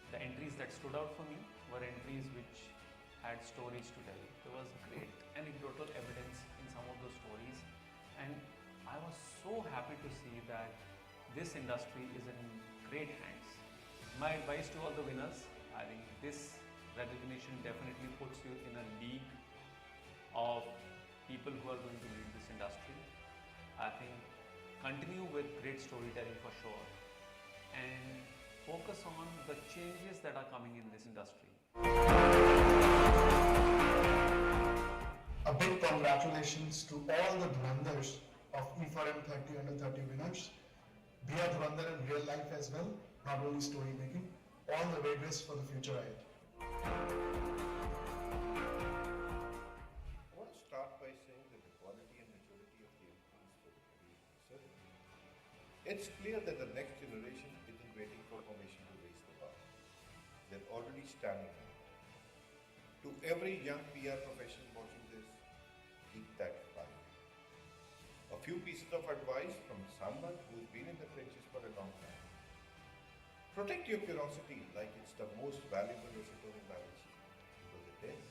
The entries that stood out for me were entries which had stories to tell. There was great anecdotal evidence in some of those stories, and I was so happy to see that this industry is in great hands. My advice to all the winners, I think this recognition definitely puts you in a league of people who are going to lead this industry. I think continue with great storytelling for sure, and focus on the changes that are coming in this industry. A big congratulations to all the Dhurandhars of e4m 30 Under 30 winners. Be a Dhurandhar in real life as well, not only story making. All the very best for the future ahead. I want to start by saying that the quality and maturity of the entries for the certain. It's clear that the next generation isn't waiting for permission to raise the bar. They're already standing on it. To every young PR professional watching this, keep that fire. A few pieces of advice from someone who's been in the trenches for a long time. Protect your curiosity like it's the most valuable asset on your balance sheet, because it is.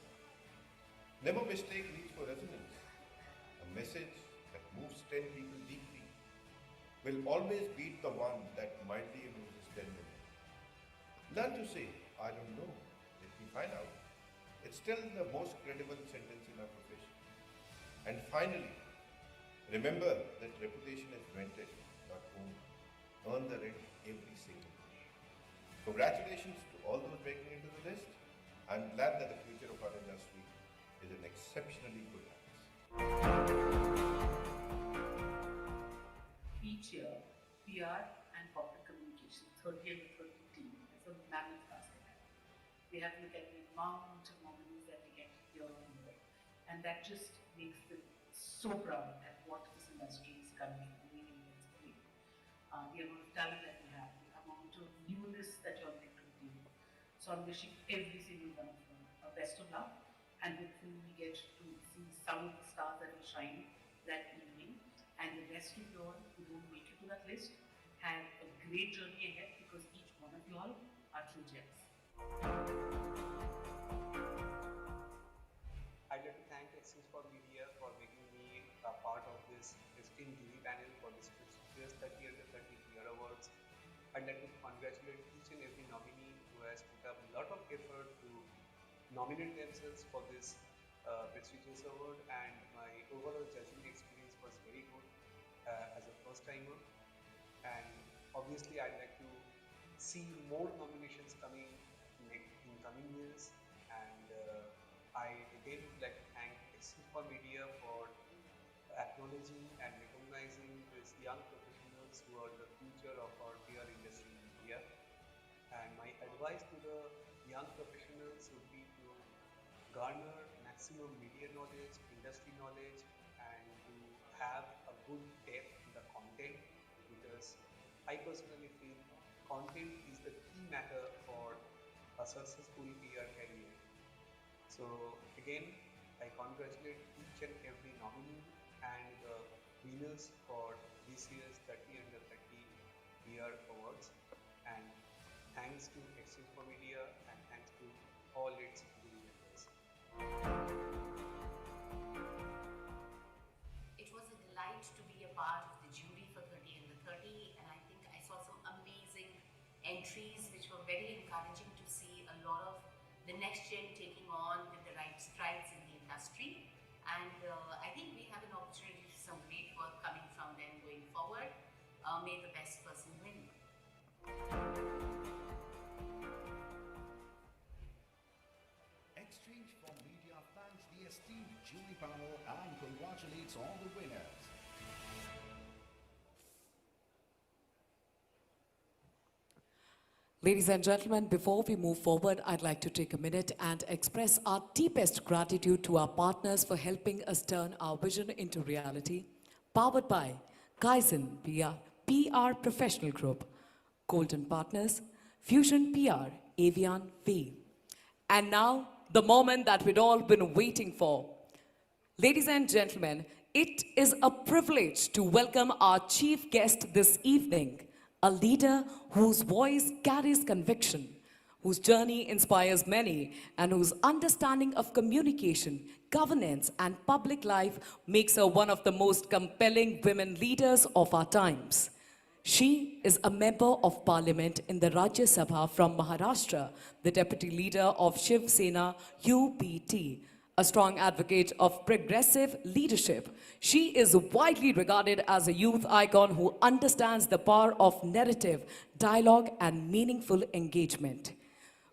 Never mistake needs for resonance. A message that moves 10 people deeply will always beat the one that mildly amuses 10 million. Learn to say, I don't know. Let me find out. It's still the most credible sentence in our profession. And finally, remember that reputation is rented, not owned. Earn the rent every single day. Congratulations to all those breaking into the list. I'm glad that the future of our industry is in exceptionally good hands. Each year, PR and corporate communication, 30 and the 30 team, is a mammoth task. We have to look at the amount of nominees that we get year on year. And that just makes them so proud at what this industry is currently doing and what's doing. The amount of talent that we have, the amount of newness that you're bringing to the table. So I'm wishing every single one of them best of luck, and hopefully we get to see some of the stars that will shine that evening, and the rest of you all who don't make it to that list have a great journey ahead, because each one of you all are true gems. I'd like to thank e4m Media for making me a part of this esteemed jury panel for this prestigious 30 under 30 PR Awards. I'd like to congratulate each and every nominee who has put up a lot of effort to nominate themselves for this prestigious award, and my overall judging experience was very good as a first timer, and obviously I'd like to see more nominations coming in coming years, and I again would like to thank e4m Media for acknowledging and recognizing these young professionals who are the future of our PR industry in India. And my advice to the young professionals would be to garner maximum media knowledge, industry knowledge, and to have a good depth in the content, because I personally feel content is the key matter for a successful PR career. So again, I congratulate each and every nominee and the winners for this year's 30 under 30 PR Awards, and thanks to e4m Media and thanks to all its jury members. It was a delight to be a part of the jury for 30 under 30, and I think I saw some amazing entries which were very encouraging to see a lot of the next gen taking on with the right strides in the industry. And I think we have an opportunity for some great work coming from them going forward. May the best person win. e4m Media thanks the esteemed jury panel and congratulates all the winners. Ladies and gentlemen, before we move forward, I'd like to take a minute and express our deepest gratitude to our partners for helping us turn our vision into reality. Powered by Kaizen PR Professional Group, Golden Partners, Fusion PR, Avian V. And now, the moment that we'd all been waiting for. Ladies and gentlemen, it is a privilege to welcome our chief guest this evening, a leader whose voice carries conviction, whose journey inspires many, and whose understanding of communication, governance, and public life makes her one of the most compelling women leaders of our times. She is a member of parliament in the Rajya Sabha from Maharashtra, the deputy leader of Shiv Sena UPT, a strong advocate of progressive leadership. She is widely regarded as a youth icon who understands the power of narrative, dialogue, and meaningful engagement.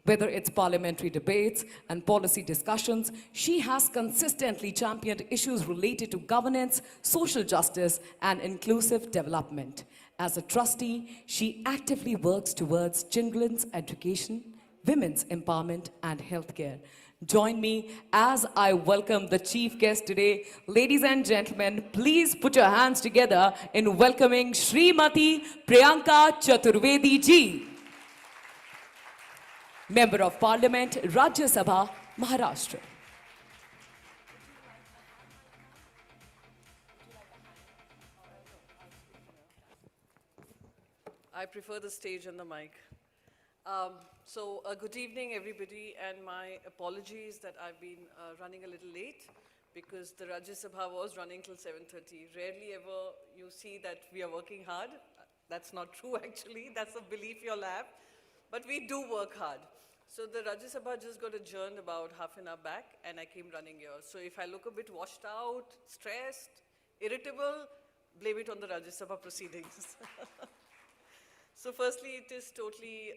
Whether it's parliamentary debates and policy discussions, she has consistently championed issues related to governance, social justice, and inclusive development. As a trustee, she actively works towards children's education, women's empowerment, and healthcare. Join me as I welcome the chief guest today. Ladies and gentlemen, please put your hands together in welcoming Srimati Priyanka Chaturvedi ji, Member of Parliament, Rajya Sabha, Maharashtra. I prefer the stage and the mic. Good evening, everybody, and my apologies that I've been running a little late because the Rajya Sabha was running till 7:30. Rarely ever you see that we are working hard. That's not true, actually. That's a belief you'll have. but we do work hard. So the Rajya Sabha just got adjourned about half an hour back, and I came running here. So if I look a bit washed out, stressed, irritable, blame it on the Rajya Sabha proceedings. So firstly, it is totally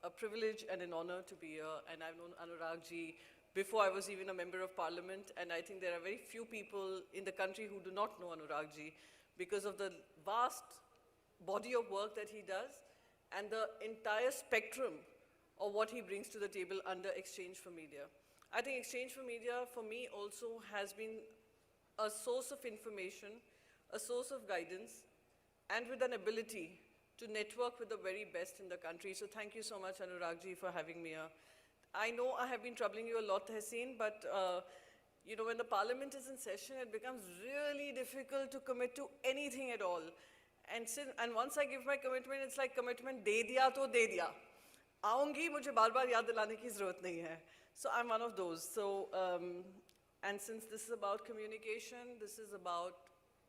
a privilege and an honor to be here, and I've known Anurag ji before I was even a member of parliament, and I think there are very few people in the country who do not know Anurag ji because of the vast body of work that he does and the entire spectrum of what he brings to the table under Exchange for Media. I think Exchange for Media, for me, also has been a source of information, a source of guidance, and with an ability to network with the very best in the country. So thank you so much, Anurag ji, for having me here. I know I have been troubling you a lot, Tehseen, but you know, when the parliament is in session, it becomes really difficult to commit to anything at all. And once I give my commitment, it's like commitment de diya to de diya. Aungi, mujhe bar-bar yaad dilane ki zarurat nahi hai. So I'm one of those. So, and since this is about communication, this is about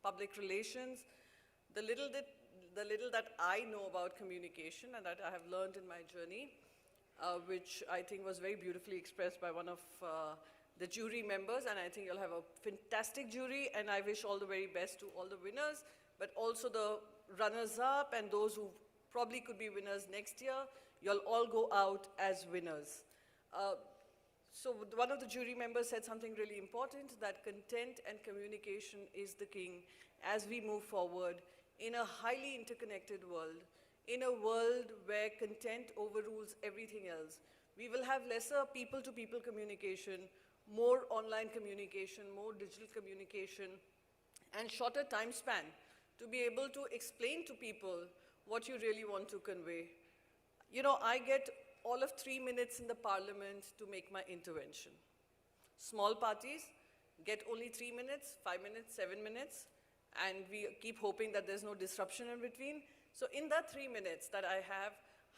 public relations, the little that I know about communication and that I have learned in my journey, which I think was very beautifully expressed by one of the jury members, and I think you'll have a fantastic jury, and I wish all the very best to all the winners, but also the runners-up and those who probably could be winners next year. You'll all go out as winners. So one of the jury members said something really important, that content and communication is the king as we move forward in a highly interconnected world, in a world where content overrules everything else. We will have lesser people-to-people communication, more online communication, more digital communication, and shorter time span to be able to explain to people what you really want to convey. You know, I get all of 3 minutes in the parliament to make my intervention. Small parties get only 3 minutes, 5 minutes, 7 minutes, and we keep hoping that there's no disruption in between. So in that 3 minutes that I have,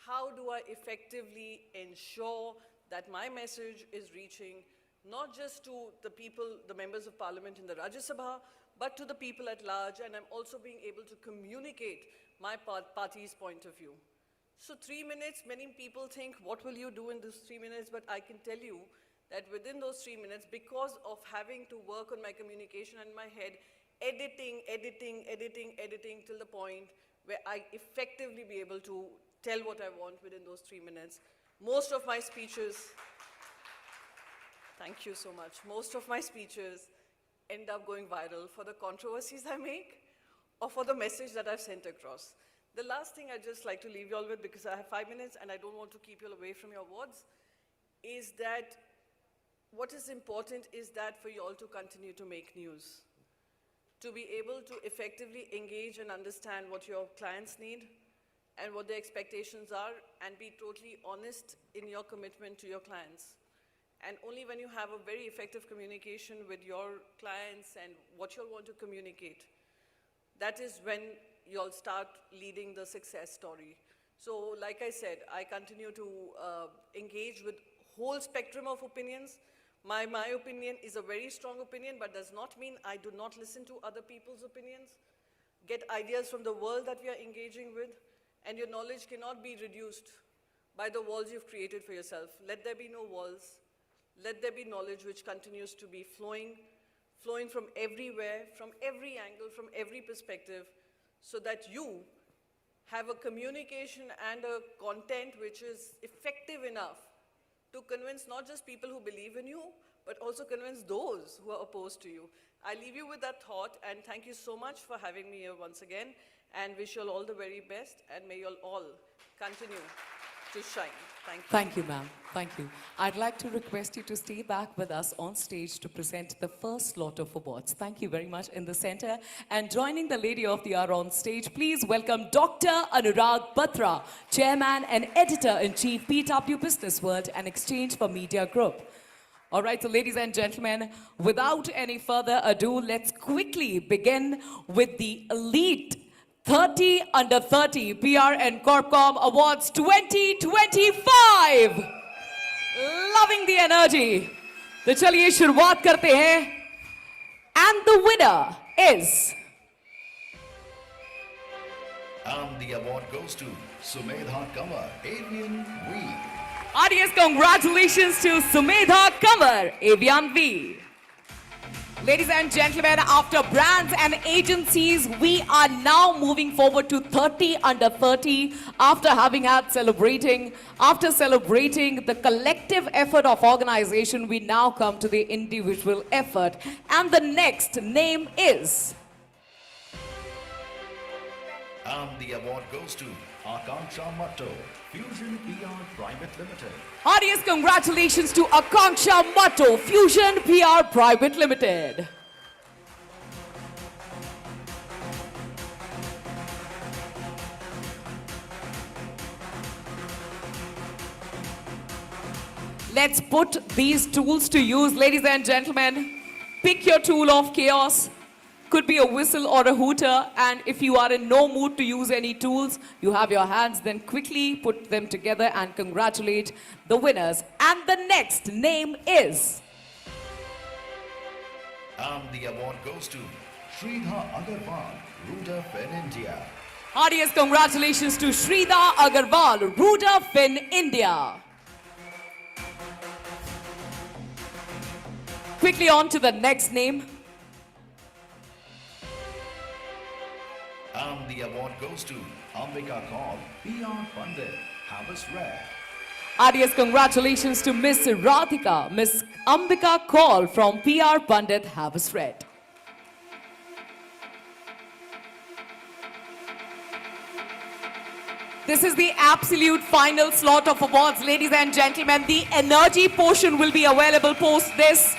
how do I effectively ensure that my message is reaching not just to the people, the members of parliament in the Rajya Sabha, but to the people at large, and I'm also being able to communicate my party's point of view. So 3 minutes, many people think, what will you do in those 3 minutes? But I can tell you that within those 3 minutes, because of having to work on my communication and my head, editing till the point where I effectively be able to tell what I want within those 3 minutes. Most of my speeches, thank you so much, most of my speeches end up going viral for the controversies I make or for the message that I've sent across. The last thing I'd just like to leave you all with, because I have 5 minutes and I don't want to keep you all away from your awards, is that what is important is that for you all to continue to make news, to be able to effectively engage and understand what your clients need and what their expectations are, and be totally honest in your commitment to your clients. And only when you have a very effective communication with your clients and what you'll want to communicate, that is when you'll start leading the success story. So like I said, I continue to engage with whole spectrum of opinions. My opinion is a very strong opinion, but does not mean I do not listen to other people's opinions. Get ideas from the world that we are engaging with, and your knowledge cannot be reduced by the walls you've created for yourself. Let there be no walls. Let there be knowledge which continues to be flowing from everywhere, from every angle, from every perspective, so that you have a communication and a content which is effective enough to convince not just people who believe in you, but also convince those who are opposed to you. I leave you with that thought, and thank you so much for having me here once again, and wish you all the very best, and may you all continue to shine. Thank you. Thank you, ma'am. Thank you. I'd like to request you to stay back with us on stage to present the first lot of awards. Thank you very much in the center. And joining the Lady of the Hour on stage, please welcome Dr. Anurag Batra, Chairman and Editor-in-Chief, PW Business World and Exchange for Media Group. All right, so ladies and gentlemen, without any further ado, let's quickly begin with the elite 30 under 30 PR and Corpcom Awards 2025. Loving the energy. तो चलिए शुरुआत करते हैं. And the winner is. And the award goes to Sumedha Kamar, Avian Week. Heartiest congratulations to Sumedha Kamar, Avian V. Ladies and gentlemen, after brands and agencies, we are now moving forward to 30 under 30 after celebrating the collective effort of organization. We now come to the individual effort, and the next name is. And the award goes to Akanksha Matto, Fusion PR Private Limited. Heartiest congratulations to Akanksha Matto, Fusion PR Private Limited. Let's put these tools to use, ladies and gentlemen. Pick your tool of chaos. Could be a whistle or a hooter, and if you are in no mood to use any tools, you have your hands, then quickly put them together and congratulate the winners. And the next name is. And the award goes to Sridhar Agarwal, Ruder Fin India. Heartiest congratulations to Sridhar Agarwal, Ruder Fin India. Quickly on to the next name. And the award goes to Ambika Kaul, PR Pandit, Harvest Rare. Heartiest congratulations to Miss Radhika, Miss Ambika Kaul from PR Pandit, Harvest Red. This is the absolute final slot of awards, ladies and gentlemen. The energy portion will be available post this.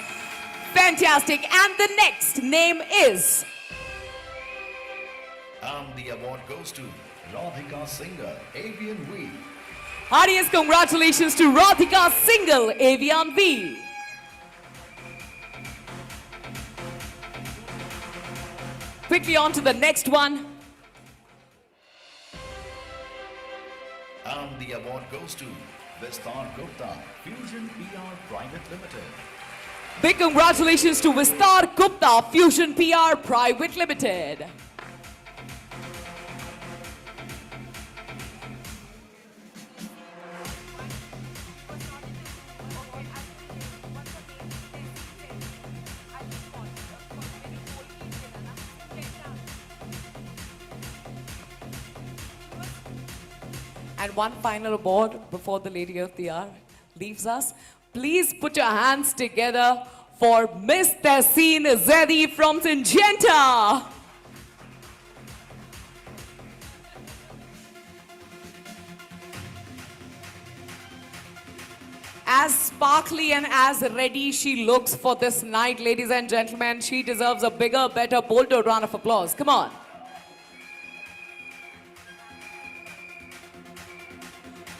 Fantastic. And the next name is. And the award goes to Radhika Singhal, Avian V. Heartiest congratulations to Radhika Singhal, Avian V. Quickly on to the next one. And the award goes to Vistar Gupta, Fusion PR Private Limited. Big congratulations to Vistar Gupta, Fusion PR Private Limited. And one final award before the Lady of the Hour leaves us. Please put your hands together for Miss Tehseen Zaidi from Syngenta. As sparkly and as ready she looks for this night, ladies and gentlemen, she deserves a bigger, better, bolder round of applause. Come on.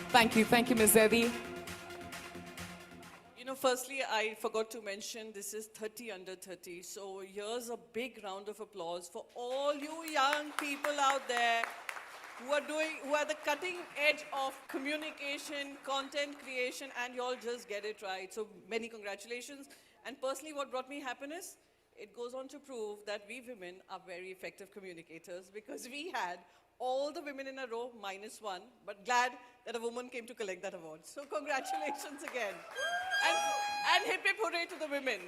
Thank you, Ms. Zaidi. You know, firstly, I forgot to mention this is 30 under 30. So here's a big round of applause for all you young people out there who are the cutting edge of communication, content creation, and you all just get it right. So many congratulations. And personally, what brought me happiness? It goes on to prove that we women are very effective communicators because we had all the women in a row minus one, but glad that a woman came to collect that award. So congratulations again. And hip hip hooray to the women.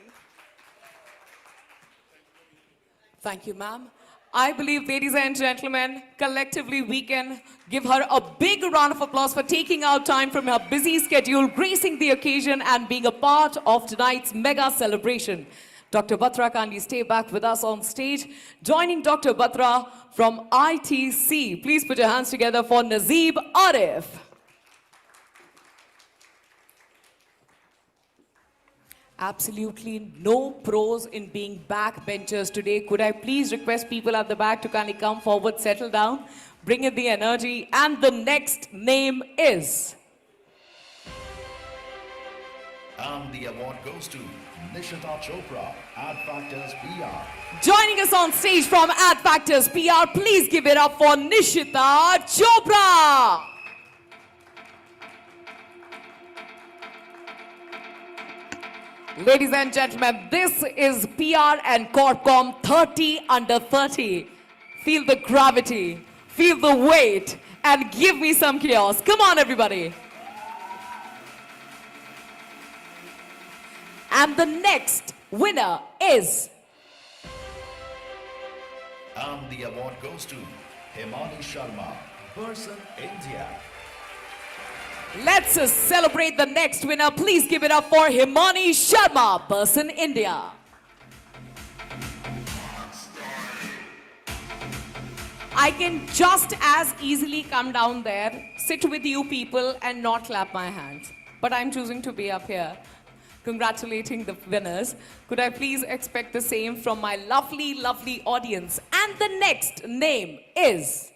Thank you, ma'am. I believe, ladies and gentlemen, collectively we can give her a big round of applause for taking out time from her busy schedule, gracing the occasion and being a part of tonight's mega celebration. Dr. Batra, kindly stay back with us on stage. Joining Dr. Batra from ITC, please put your hands together for Nazeeb Arif. Absolutely no pros in being backbenchers today. Could I please request people at the back to kindly come forward, settle down, bring in the energy. And the next name is. And the award goes to Nishita Chopra, Ad Factors PR. Joining us on stage from Ad Factors PR, please give it up for Nishita Chopra. Ladies and gentlemen, this is PR and Corpcom 30 under 30. Feel the gravity, feel the weight, and give me some chaos. Come on, everybody. And the next winner is... And the award goes to Himani Sharma, Person, India. Let's celebrate the next winner. Please give it up for Himani Sharma, Person, India. I can just as easily come down there, sit with you people and not clap my hands. But I'm choosing to be up here, congratulating the winners. Could I please expect the same from my lovely, lovely audience? And the next name is...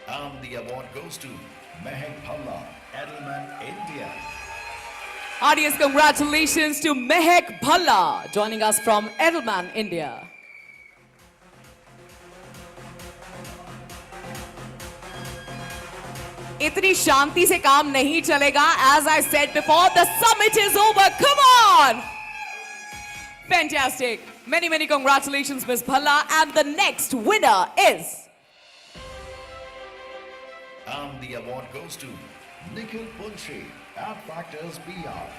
And the award goes to Mehak Bhalla, Edelman, India. Audience, congratulations to Mehak Bhalla, joining us from Edelman, India. इतनी शांति से काम नहीं चलेगा. As I said before, the summit is over. Come on! Fantastic. Many, many congratulations, Ms. Bhalla. And the next winner is... And the award goes to Nikhil Punchi, Ad Factors PR.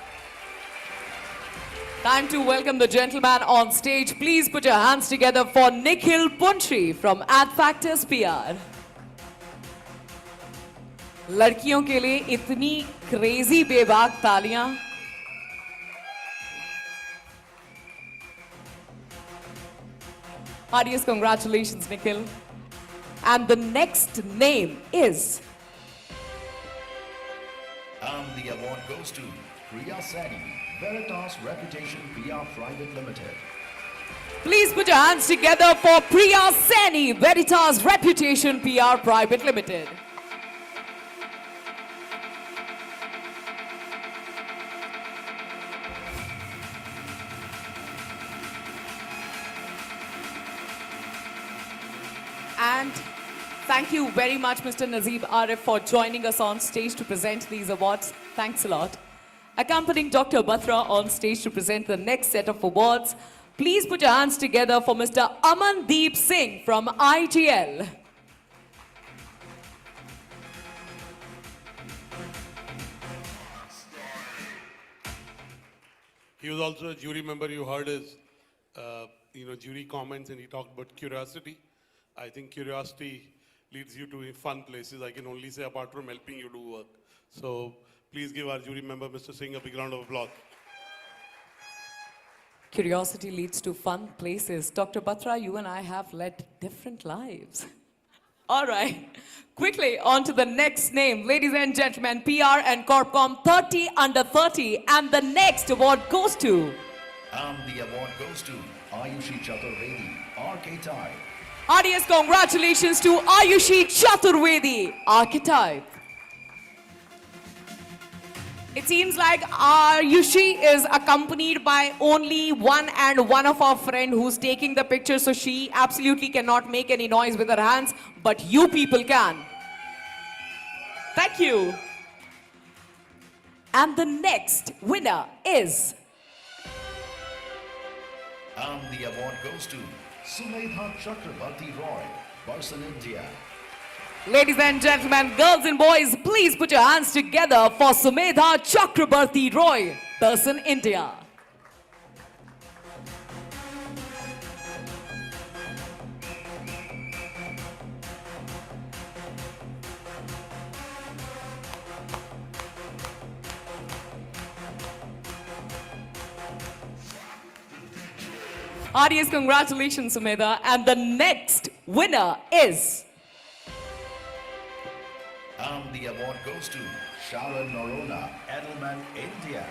Time to welcome the gentleman on stage. Please put your hands together for Nikhil Punchi from Ad Factors PR. लड़कियों के लिए इतनी crazy बेबाक तालियां. Audience, congratulations, Nikhil. And the next name is... And the award goes to Priya Sani, Veritas Reputation PR Private Limited. Please put your hands together for Priya Sani, Veritas Reputation PR Private Limited. And thank you very much, Mr. Nazeeb Arif, for joining us on stage to present these awards. Thanks a lot. Accompanying Dr. Batra on stage to present the next set of awards, please put your hands together for Mr. Amandeep Singh from IGL. He was also a jury member. You heard his, jury comments, and he talked about curiosity. I think curiosity leads you to fun places. I can only say apart from helping you do work. So please give our jury member, Mr. Singh, a big round of applause. Curiosity leads to fun places. Dr. Batra, you and I have led different lives. All right. Quickly, on to the next name. Ladies and gentlemen, PR and Corpcom 30 under 30. And the next award goes to... And the award goes to Ayushi Chaturvedi, Archetype. Audience, congratulations to Ayushi Chaturvedi, Archetype. It seems like Ayushi is accompanied by only one of our friend who's taking the picture, so she absolutely cannot make any noise with her hands, but you people can. Thank you. And the next winner is... And the award goes to Sumedha Chakrabarti Roy, Person, India. Ladies and gentlemen, girls and boys, please put your hands together for Sumedha Chakrabarti Roy, Person, India. Audience, congratulations, Sumedha. And the next winner is... And the award goes to Sharon Norona, Edelman, India.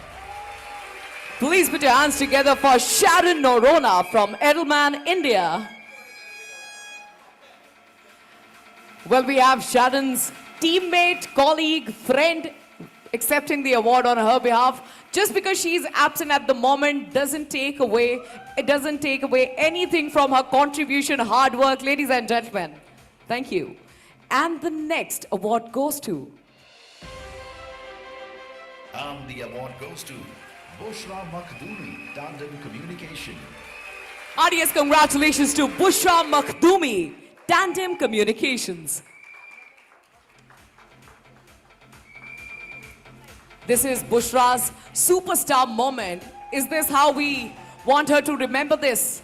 Please put your hands together for Sharon Norona from Edelman, India. Well, we have Sharon's teammate, colleague, friend accepting the award on her behalf. Just because she's absent at the moment doesn't take away anything from her contribution, hard work. Ladies and gentlemen, thank you. And the next award goes to... And the award goes to Bushra Makhdoumi, Tandem Communication. Audience, congratulations to Bushra Makhdoumi, Tandem Communications. This is Bushra's superstar moment. Is this how we want her to remember this?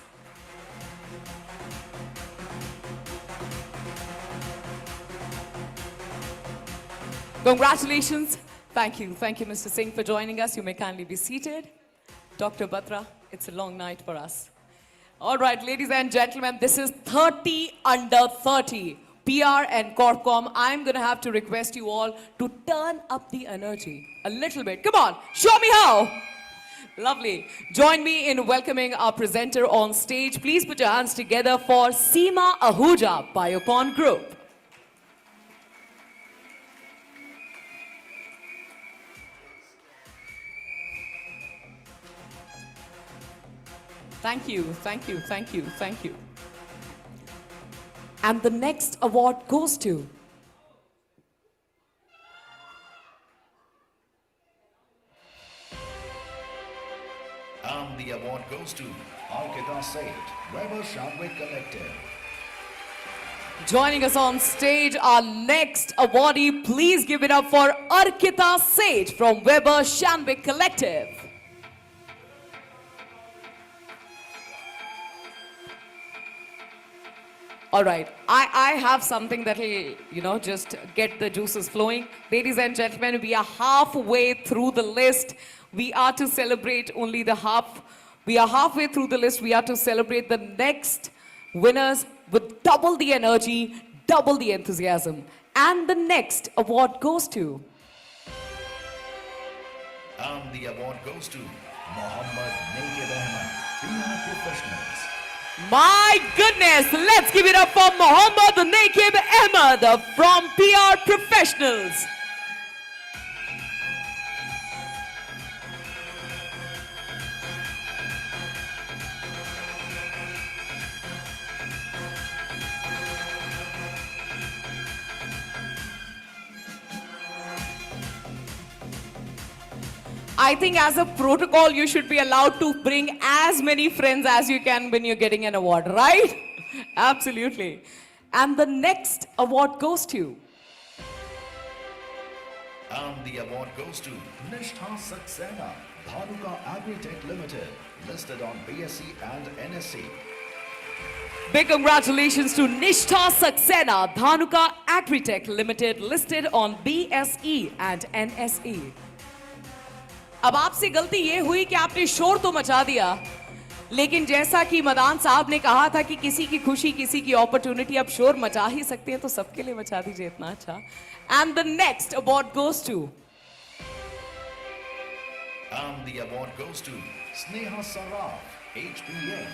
Congratulations. Thank you, Mr. Singh, for joining us. You may kindly be seated. Dr. Batra, it's a long night for us. All right, ladies and gentlemen, this is 30 under 30. PR and Corpcom, I'm going to have to request you all to turn up the energy a little bit. Come on, show me how. Lovely. Join me in welcoming our presenter on stage. Please put your hands together for Seema Ahuja, Biocon Group. Thank you, thank you, thank you, thank you. And the next award goes to And the award goes to Arkita Seth, Weber Shandwick Collective. Joining us on stage, our next awardee. Please give it up for Arkita Seth from Weber Shandwick Collective. All right, I have something that will, just get the juices flowing. Ladies and gentlemen, we are halfway through the list. We are to celebrate only the half. We are halfway through the list. We are to celebrate the next winners with double the energy, double the enthusiasm. And the next award goes to... And the award goes to Mohammad Naked Ahmed, PR Professionals. My goodness, let's give it up for Mohammad Nakib Ahmed from PR Professionals. I think as a protocol, you should be allowed to bring as many friends as you can when you're getting an award, right? Absolutely. And the next award goes to... And the award goes to Nishtha Saxena, Dhanuka Agritech Limited, listed on BSc and NSC. Big congratulations to Nishtha Saxena, Dhanuka Agritech Limited, listed on BSE and NSE. अब आपसे गलती ये हुई कि आपने शोर तो मचा दिया, लेकिन जैसा कि मदान साहब ने कहा था कि किसी की खुशी, किसी की अपॉर्चुनिटी, आप शोर मचा ही सकते हैं, तो सबके लिए मचा दीजिए इतना अच्छा. And the next award goes to... And the award goes to Sneha Saraf, HPN.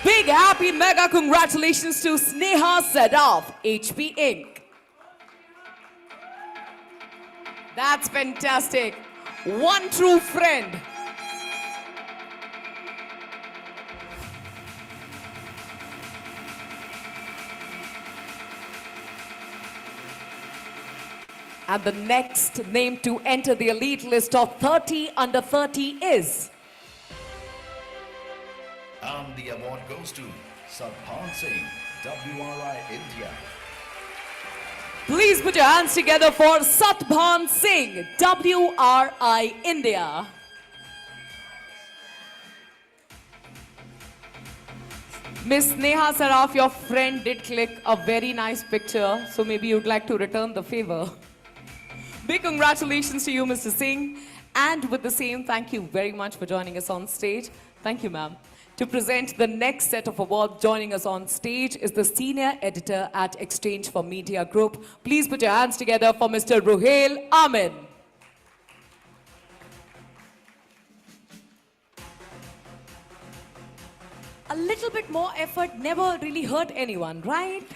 Big happy mega congratulations to Sneha Saraf, HP Inc. That's fantastic. One true friend. And the next name to enter the elite list of 30 under 30 is... And the award goes to Sadhan Singh, WRI India. Please put your hands together for Satbhan Singh, WRI India. Miss Neha Saraf, your friend did click a very nice picture, so maybe you'd like to return the favor. Big congratulations to you, Mr. Singh. And with the same, thank you very much for joining us on stage. Thank you, ma'am. To present the next set of awards, joining us on stage is the Senior Editor at Exchange for Media Group. Please put your hands together for Mr. Ruhail Amin. A little bit more effort never really hurt anyone, right?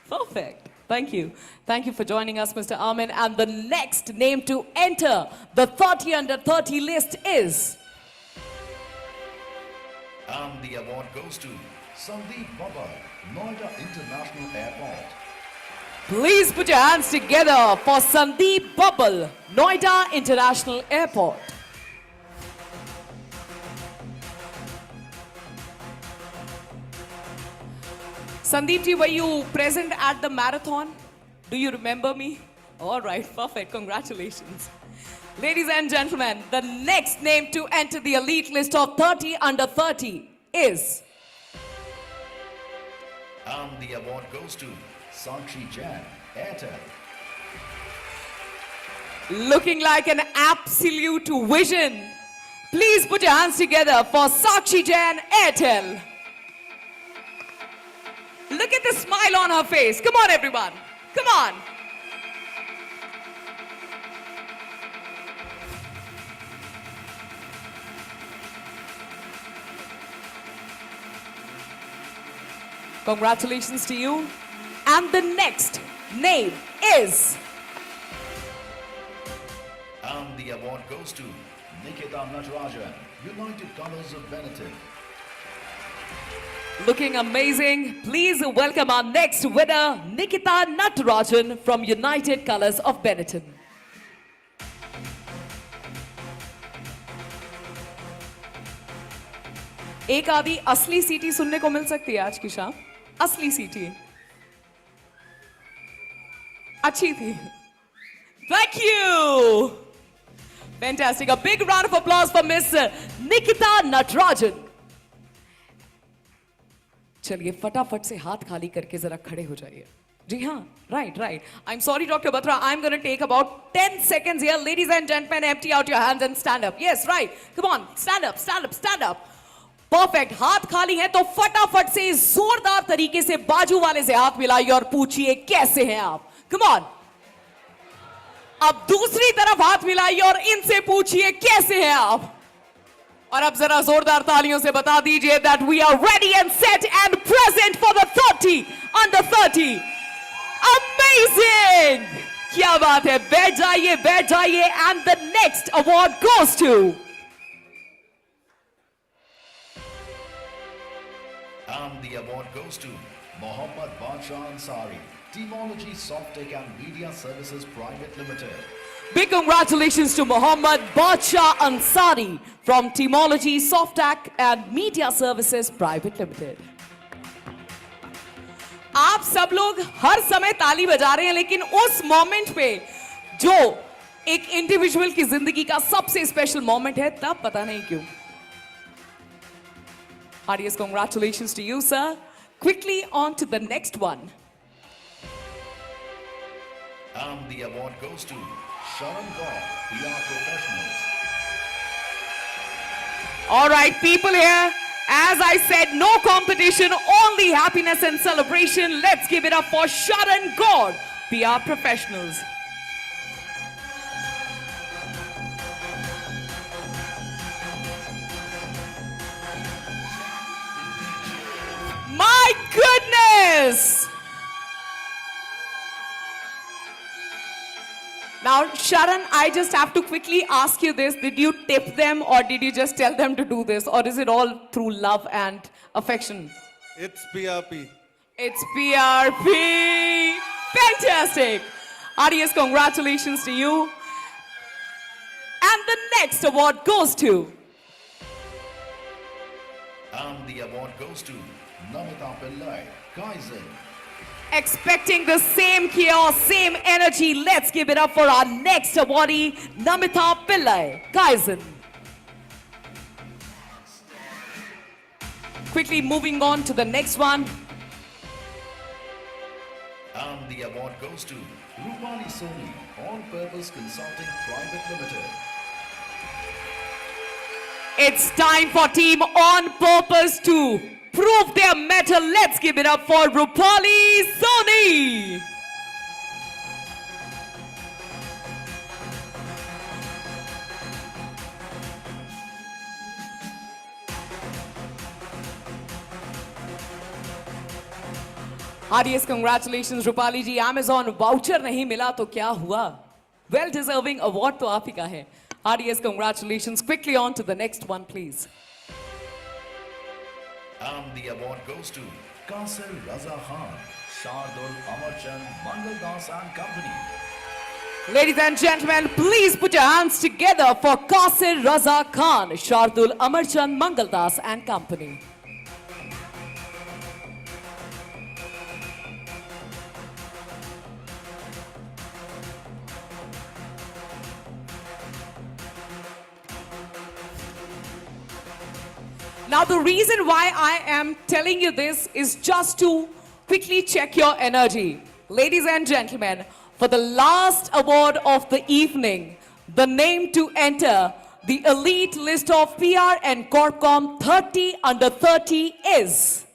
Perfect. Thank you. Thank you for joining us, Mr. Amin. And the next name to enter the 30 under 30 list is... And the award goes to Sandeep Baba, Noida International Airport. Please put your hands together for Sandeep Bubble, Noida International Airport. Sandeep ji, were you present at the marathon? Do you remember me? All right, perfect. Congratulations. Ladies and gentlemen, the next name to enter the elite list of 30 under 30 is... And the award goes to Sakshi Jain, Airtel. Looking like an absolute vision. Please put your hands together for Sakshi Jain, Airtel. Look at the smile on her face. Come on, everyone. Come on. Congratulations to you. And the next name is... And the award goes to Nikita Natarajan, United Colors of Benetton. Looking amazing. Please welcome our next winner, Nikita Natarajan from United Colors of Benetton. एक आदि असली सीटी सुनने को मिल सकती है आज की शाम. असली सीटी अच्छी थी. Thank you. Fantastic. A big round of applause for Miss Nikita Natarajan. चलिए फटाफट से हाथ खाली करके जरा खड़े हो जाइए. जी हाँ, right. I'm sorry, Dr. Batra. I'm going to take about 10 seconds here. Ladies and gentlemen, empty out your hands and stand up. Yes, right. Come on, stand up. Perfect. हाथ खाली है तो फटाफट से जोरदार तरीके से बाजू वाले से हाथ मिलाइए और पूछिए कैसे हैं आप. Come on. अब दूसरी तरफ हाथ मिलाइए और इनसे पूछिए कैसे हैं आप. और अब जरा जोरदार तालियों से बता दीजिए that we are ready and set and present for the 30 under 30. Amazing! क्या बात है. बैठ जाइए and the next award goes to... And the award goes to Mohammad Badsha Ansari, Teamology Softtech and Media Services Private Limited. Big congratulations to Mohammad Badsha Ansari from Teamology Softtech and Media Services Private Limited. आप सब लोग हर समय ताली बजा रहे हैं लेकिन उस मोमेंट पे जो एक इंडिविजुअल की जिंदगी का सबसे स्पेशल मोमेंट है तब पता नहीं क्यों. Heartiest congratulations to you, sir. Quickly on to the next one. And the award goes to Sharon Gaur, PR Professionals. All right, people here, as I said, no competition, only happiness and celebration. Let's give it up for Sharon Gaur, PR Professionals. My goodness! Now, Sharon, I just have to quickly ask you this. Did you tip them or did you just tell them to do this? Or is it all through love and affection? It's PRP. It's PRP. Fantastic. Heartiest congratulations to you. And the next award goes to... And the award goes to Namita Pillai, Kaizen. Expecting the same chaos, same energy. Let's give it up for our next awardee, Namita Pillai, Kaizen. Quickly moving on to the next one. And the award goes to Rupali Soni, On Purpose Consulting Private Limited. It's time for Team On Purpose to prove their mettle. Let's give it up for Rupali Soni. Heartiest congratulations, Rupali ji. Amazon voucher नहीं मिला तो क्या हुआ? Well deserving award तो आप ही का है. Heartiest congratulations. Quickly on to the next one, please. And the award goes to Qasir Raza Khan, Shardul Amarchand, Mangaldas and Company. Ladies and gentlemen, please put your hands together for Qasir Raza Khan, Shardul Amarchand, Mangaldas and Company. Now, the reason why I am telling you this is just to quickly check your energy. Ladies and gentlemen, for the last award of the evening, the name to enter the elite list of PR and Corpcom 30 under 30 is...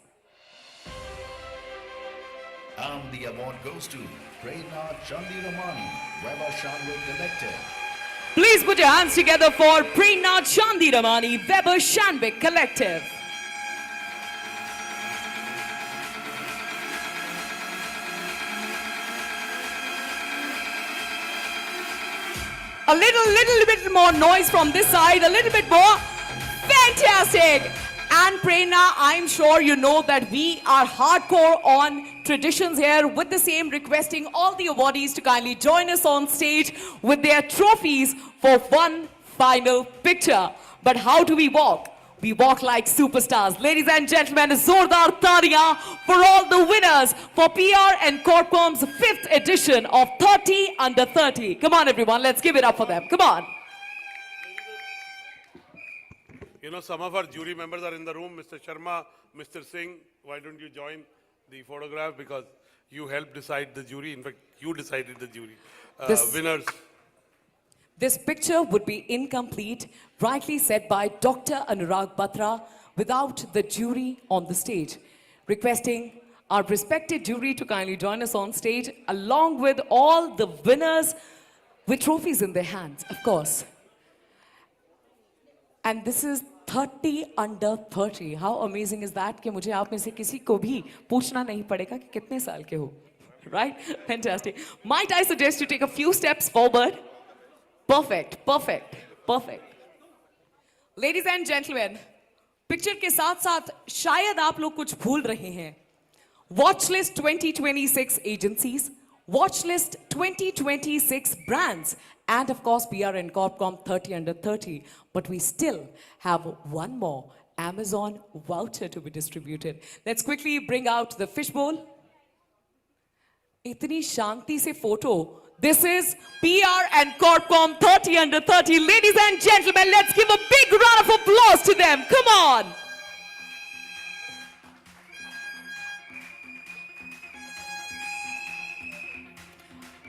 And the award goes to Prerna Chandiramani, Weber Shanway Collective. Please put your hands together for Prerna Chandiramani, Weber Shanwick Collective. A little bit more noise from this side, a little bit more. Fantastic. And Prerna, I'm sure you know that we are hardcore on traditions here, with the same requesting all the awardees to kindly join us on stage with their trophies for one final picture. But how do we walk? We walk like superstars. Ladies and gentlemen, Zordar Tariya for all the winners for PR and Corpcom's 5th edition of 30 under 30. Come on everyone, let's give it up for them. Come on. You know, some of our jury members are in the room. Mr. Sharma, Mr. Singh, why don't you join the photograph? Because you helped decide the jury. In fact, you decided the jury. Winners. This picture would be incomplete, rightly said by Dr. Anurag Batra, without the jury on the stage. Requesting our respected jury to kindly join us on stage, along with all the winners with trophies in their hands, of course. And this is 30 under 30. How amazing is that? कि मुझे आप में से किसी को भी पूछना नहीं पड़ेगा कि कितने साल के हो. Right? Fantastic. Might I suggest you take a few steps forward? Perfect, perfect, perfect. Ladies and gentlemen, picture के साथ-साथ शायद आप लोग कुछ भूल रहे हैं. Watchlist 2026 agencies, Watchlist 2026 brands, and of course PR and Corpcom 30 under 30. But we still have one more Amazon voucher to be distributed. Let's quickly bring out the fishbowl. Itni shanti se photo. This is PR and Corpcom 30 under 30. Ladies and gentlemen, let's give a big round of applause to them. Come on.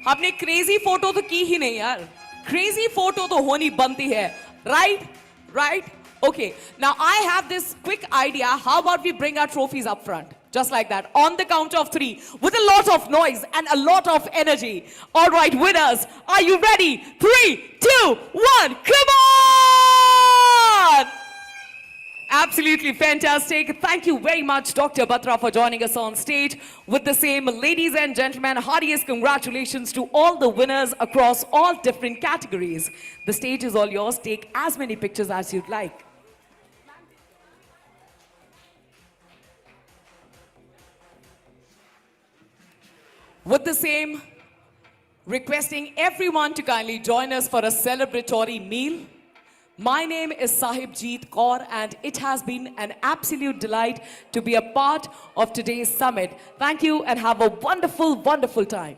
हमने crazy photo तो की ही नहीं यार. Crazy photo तो होनी बनती है. Right? Right? Okay. Now I have this quick idea. How about we bring our trophies up front? Just like that, on the count of 3, with a lot of noise and a lot of energy. All right, winners, are you ready? 3, 2, 1, come on! Absolutely fantastic. Thank you very much, Dr. Batra, for joining us on stage. With the same, ladies and gentlemen, heartiest congratulations to all the winners across all different categories. The stage is all yours. Take as many pictures as you'd like. With the same, requesting everyone to kindly join us for a celebratory meal. My name is Sahibjeet Kaur, and it has been an absolute delight to be a part of today's summit. Thank you and have a wonderful, wonderful time.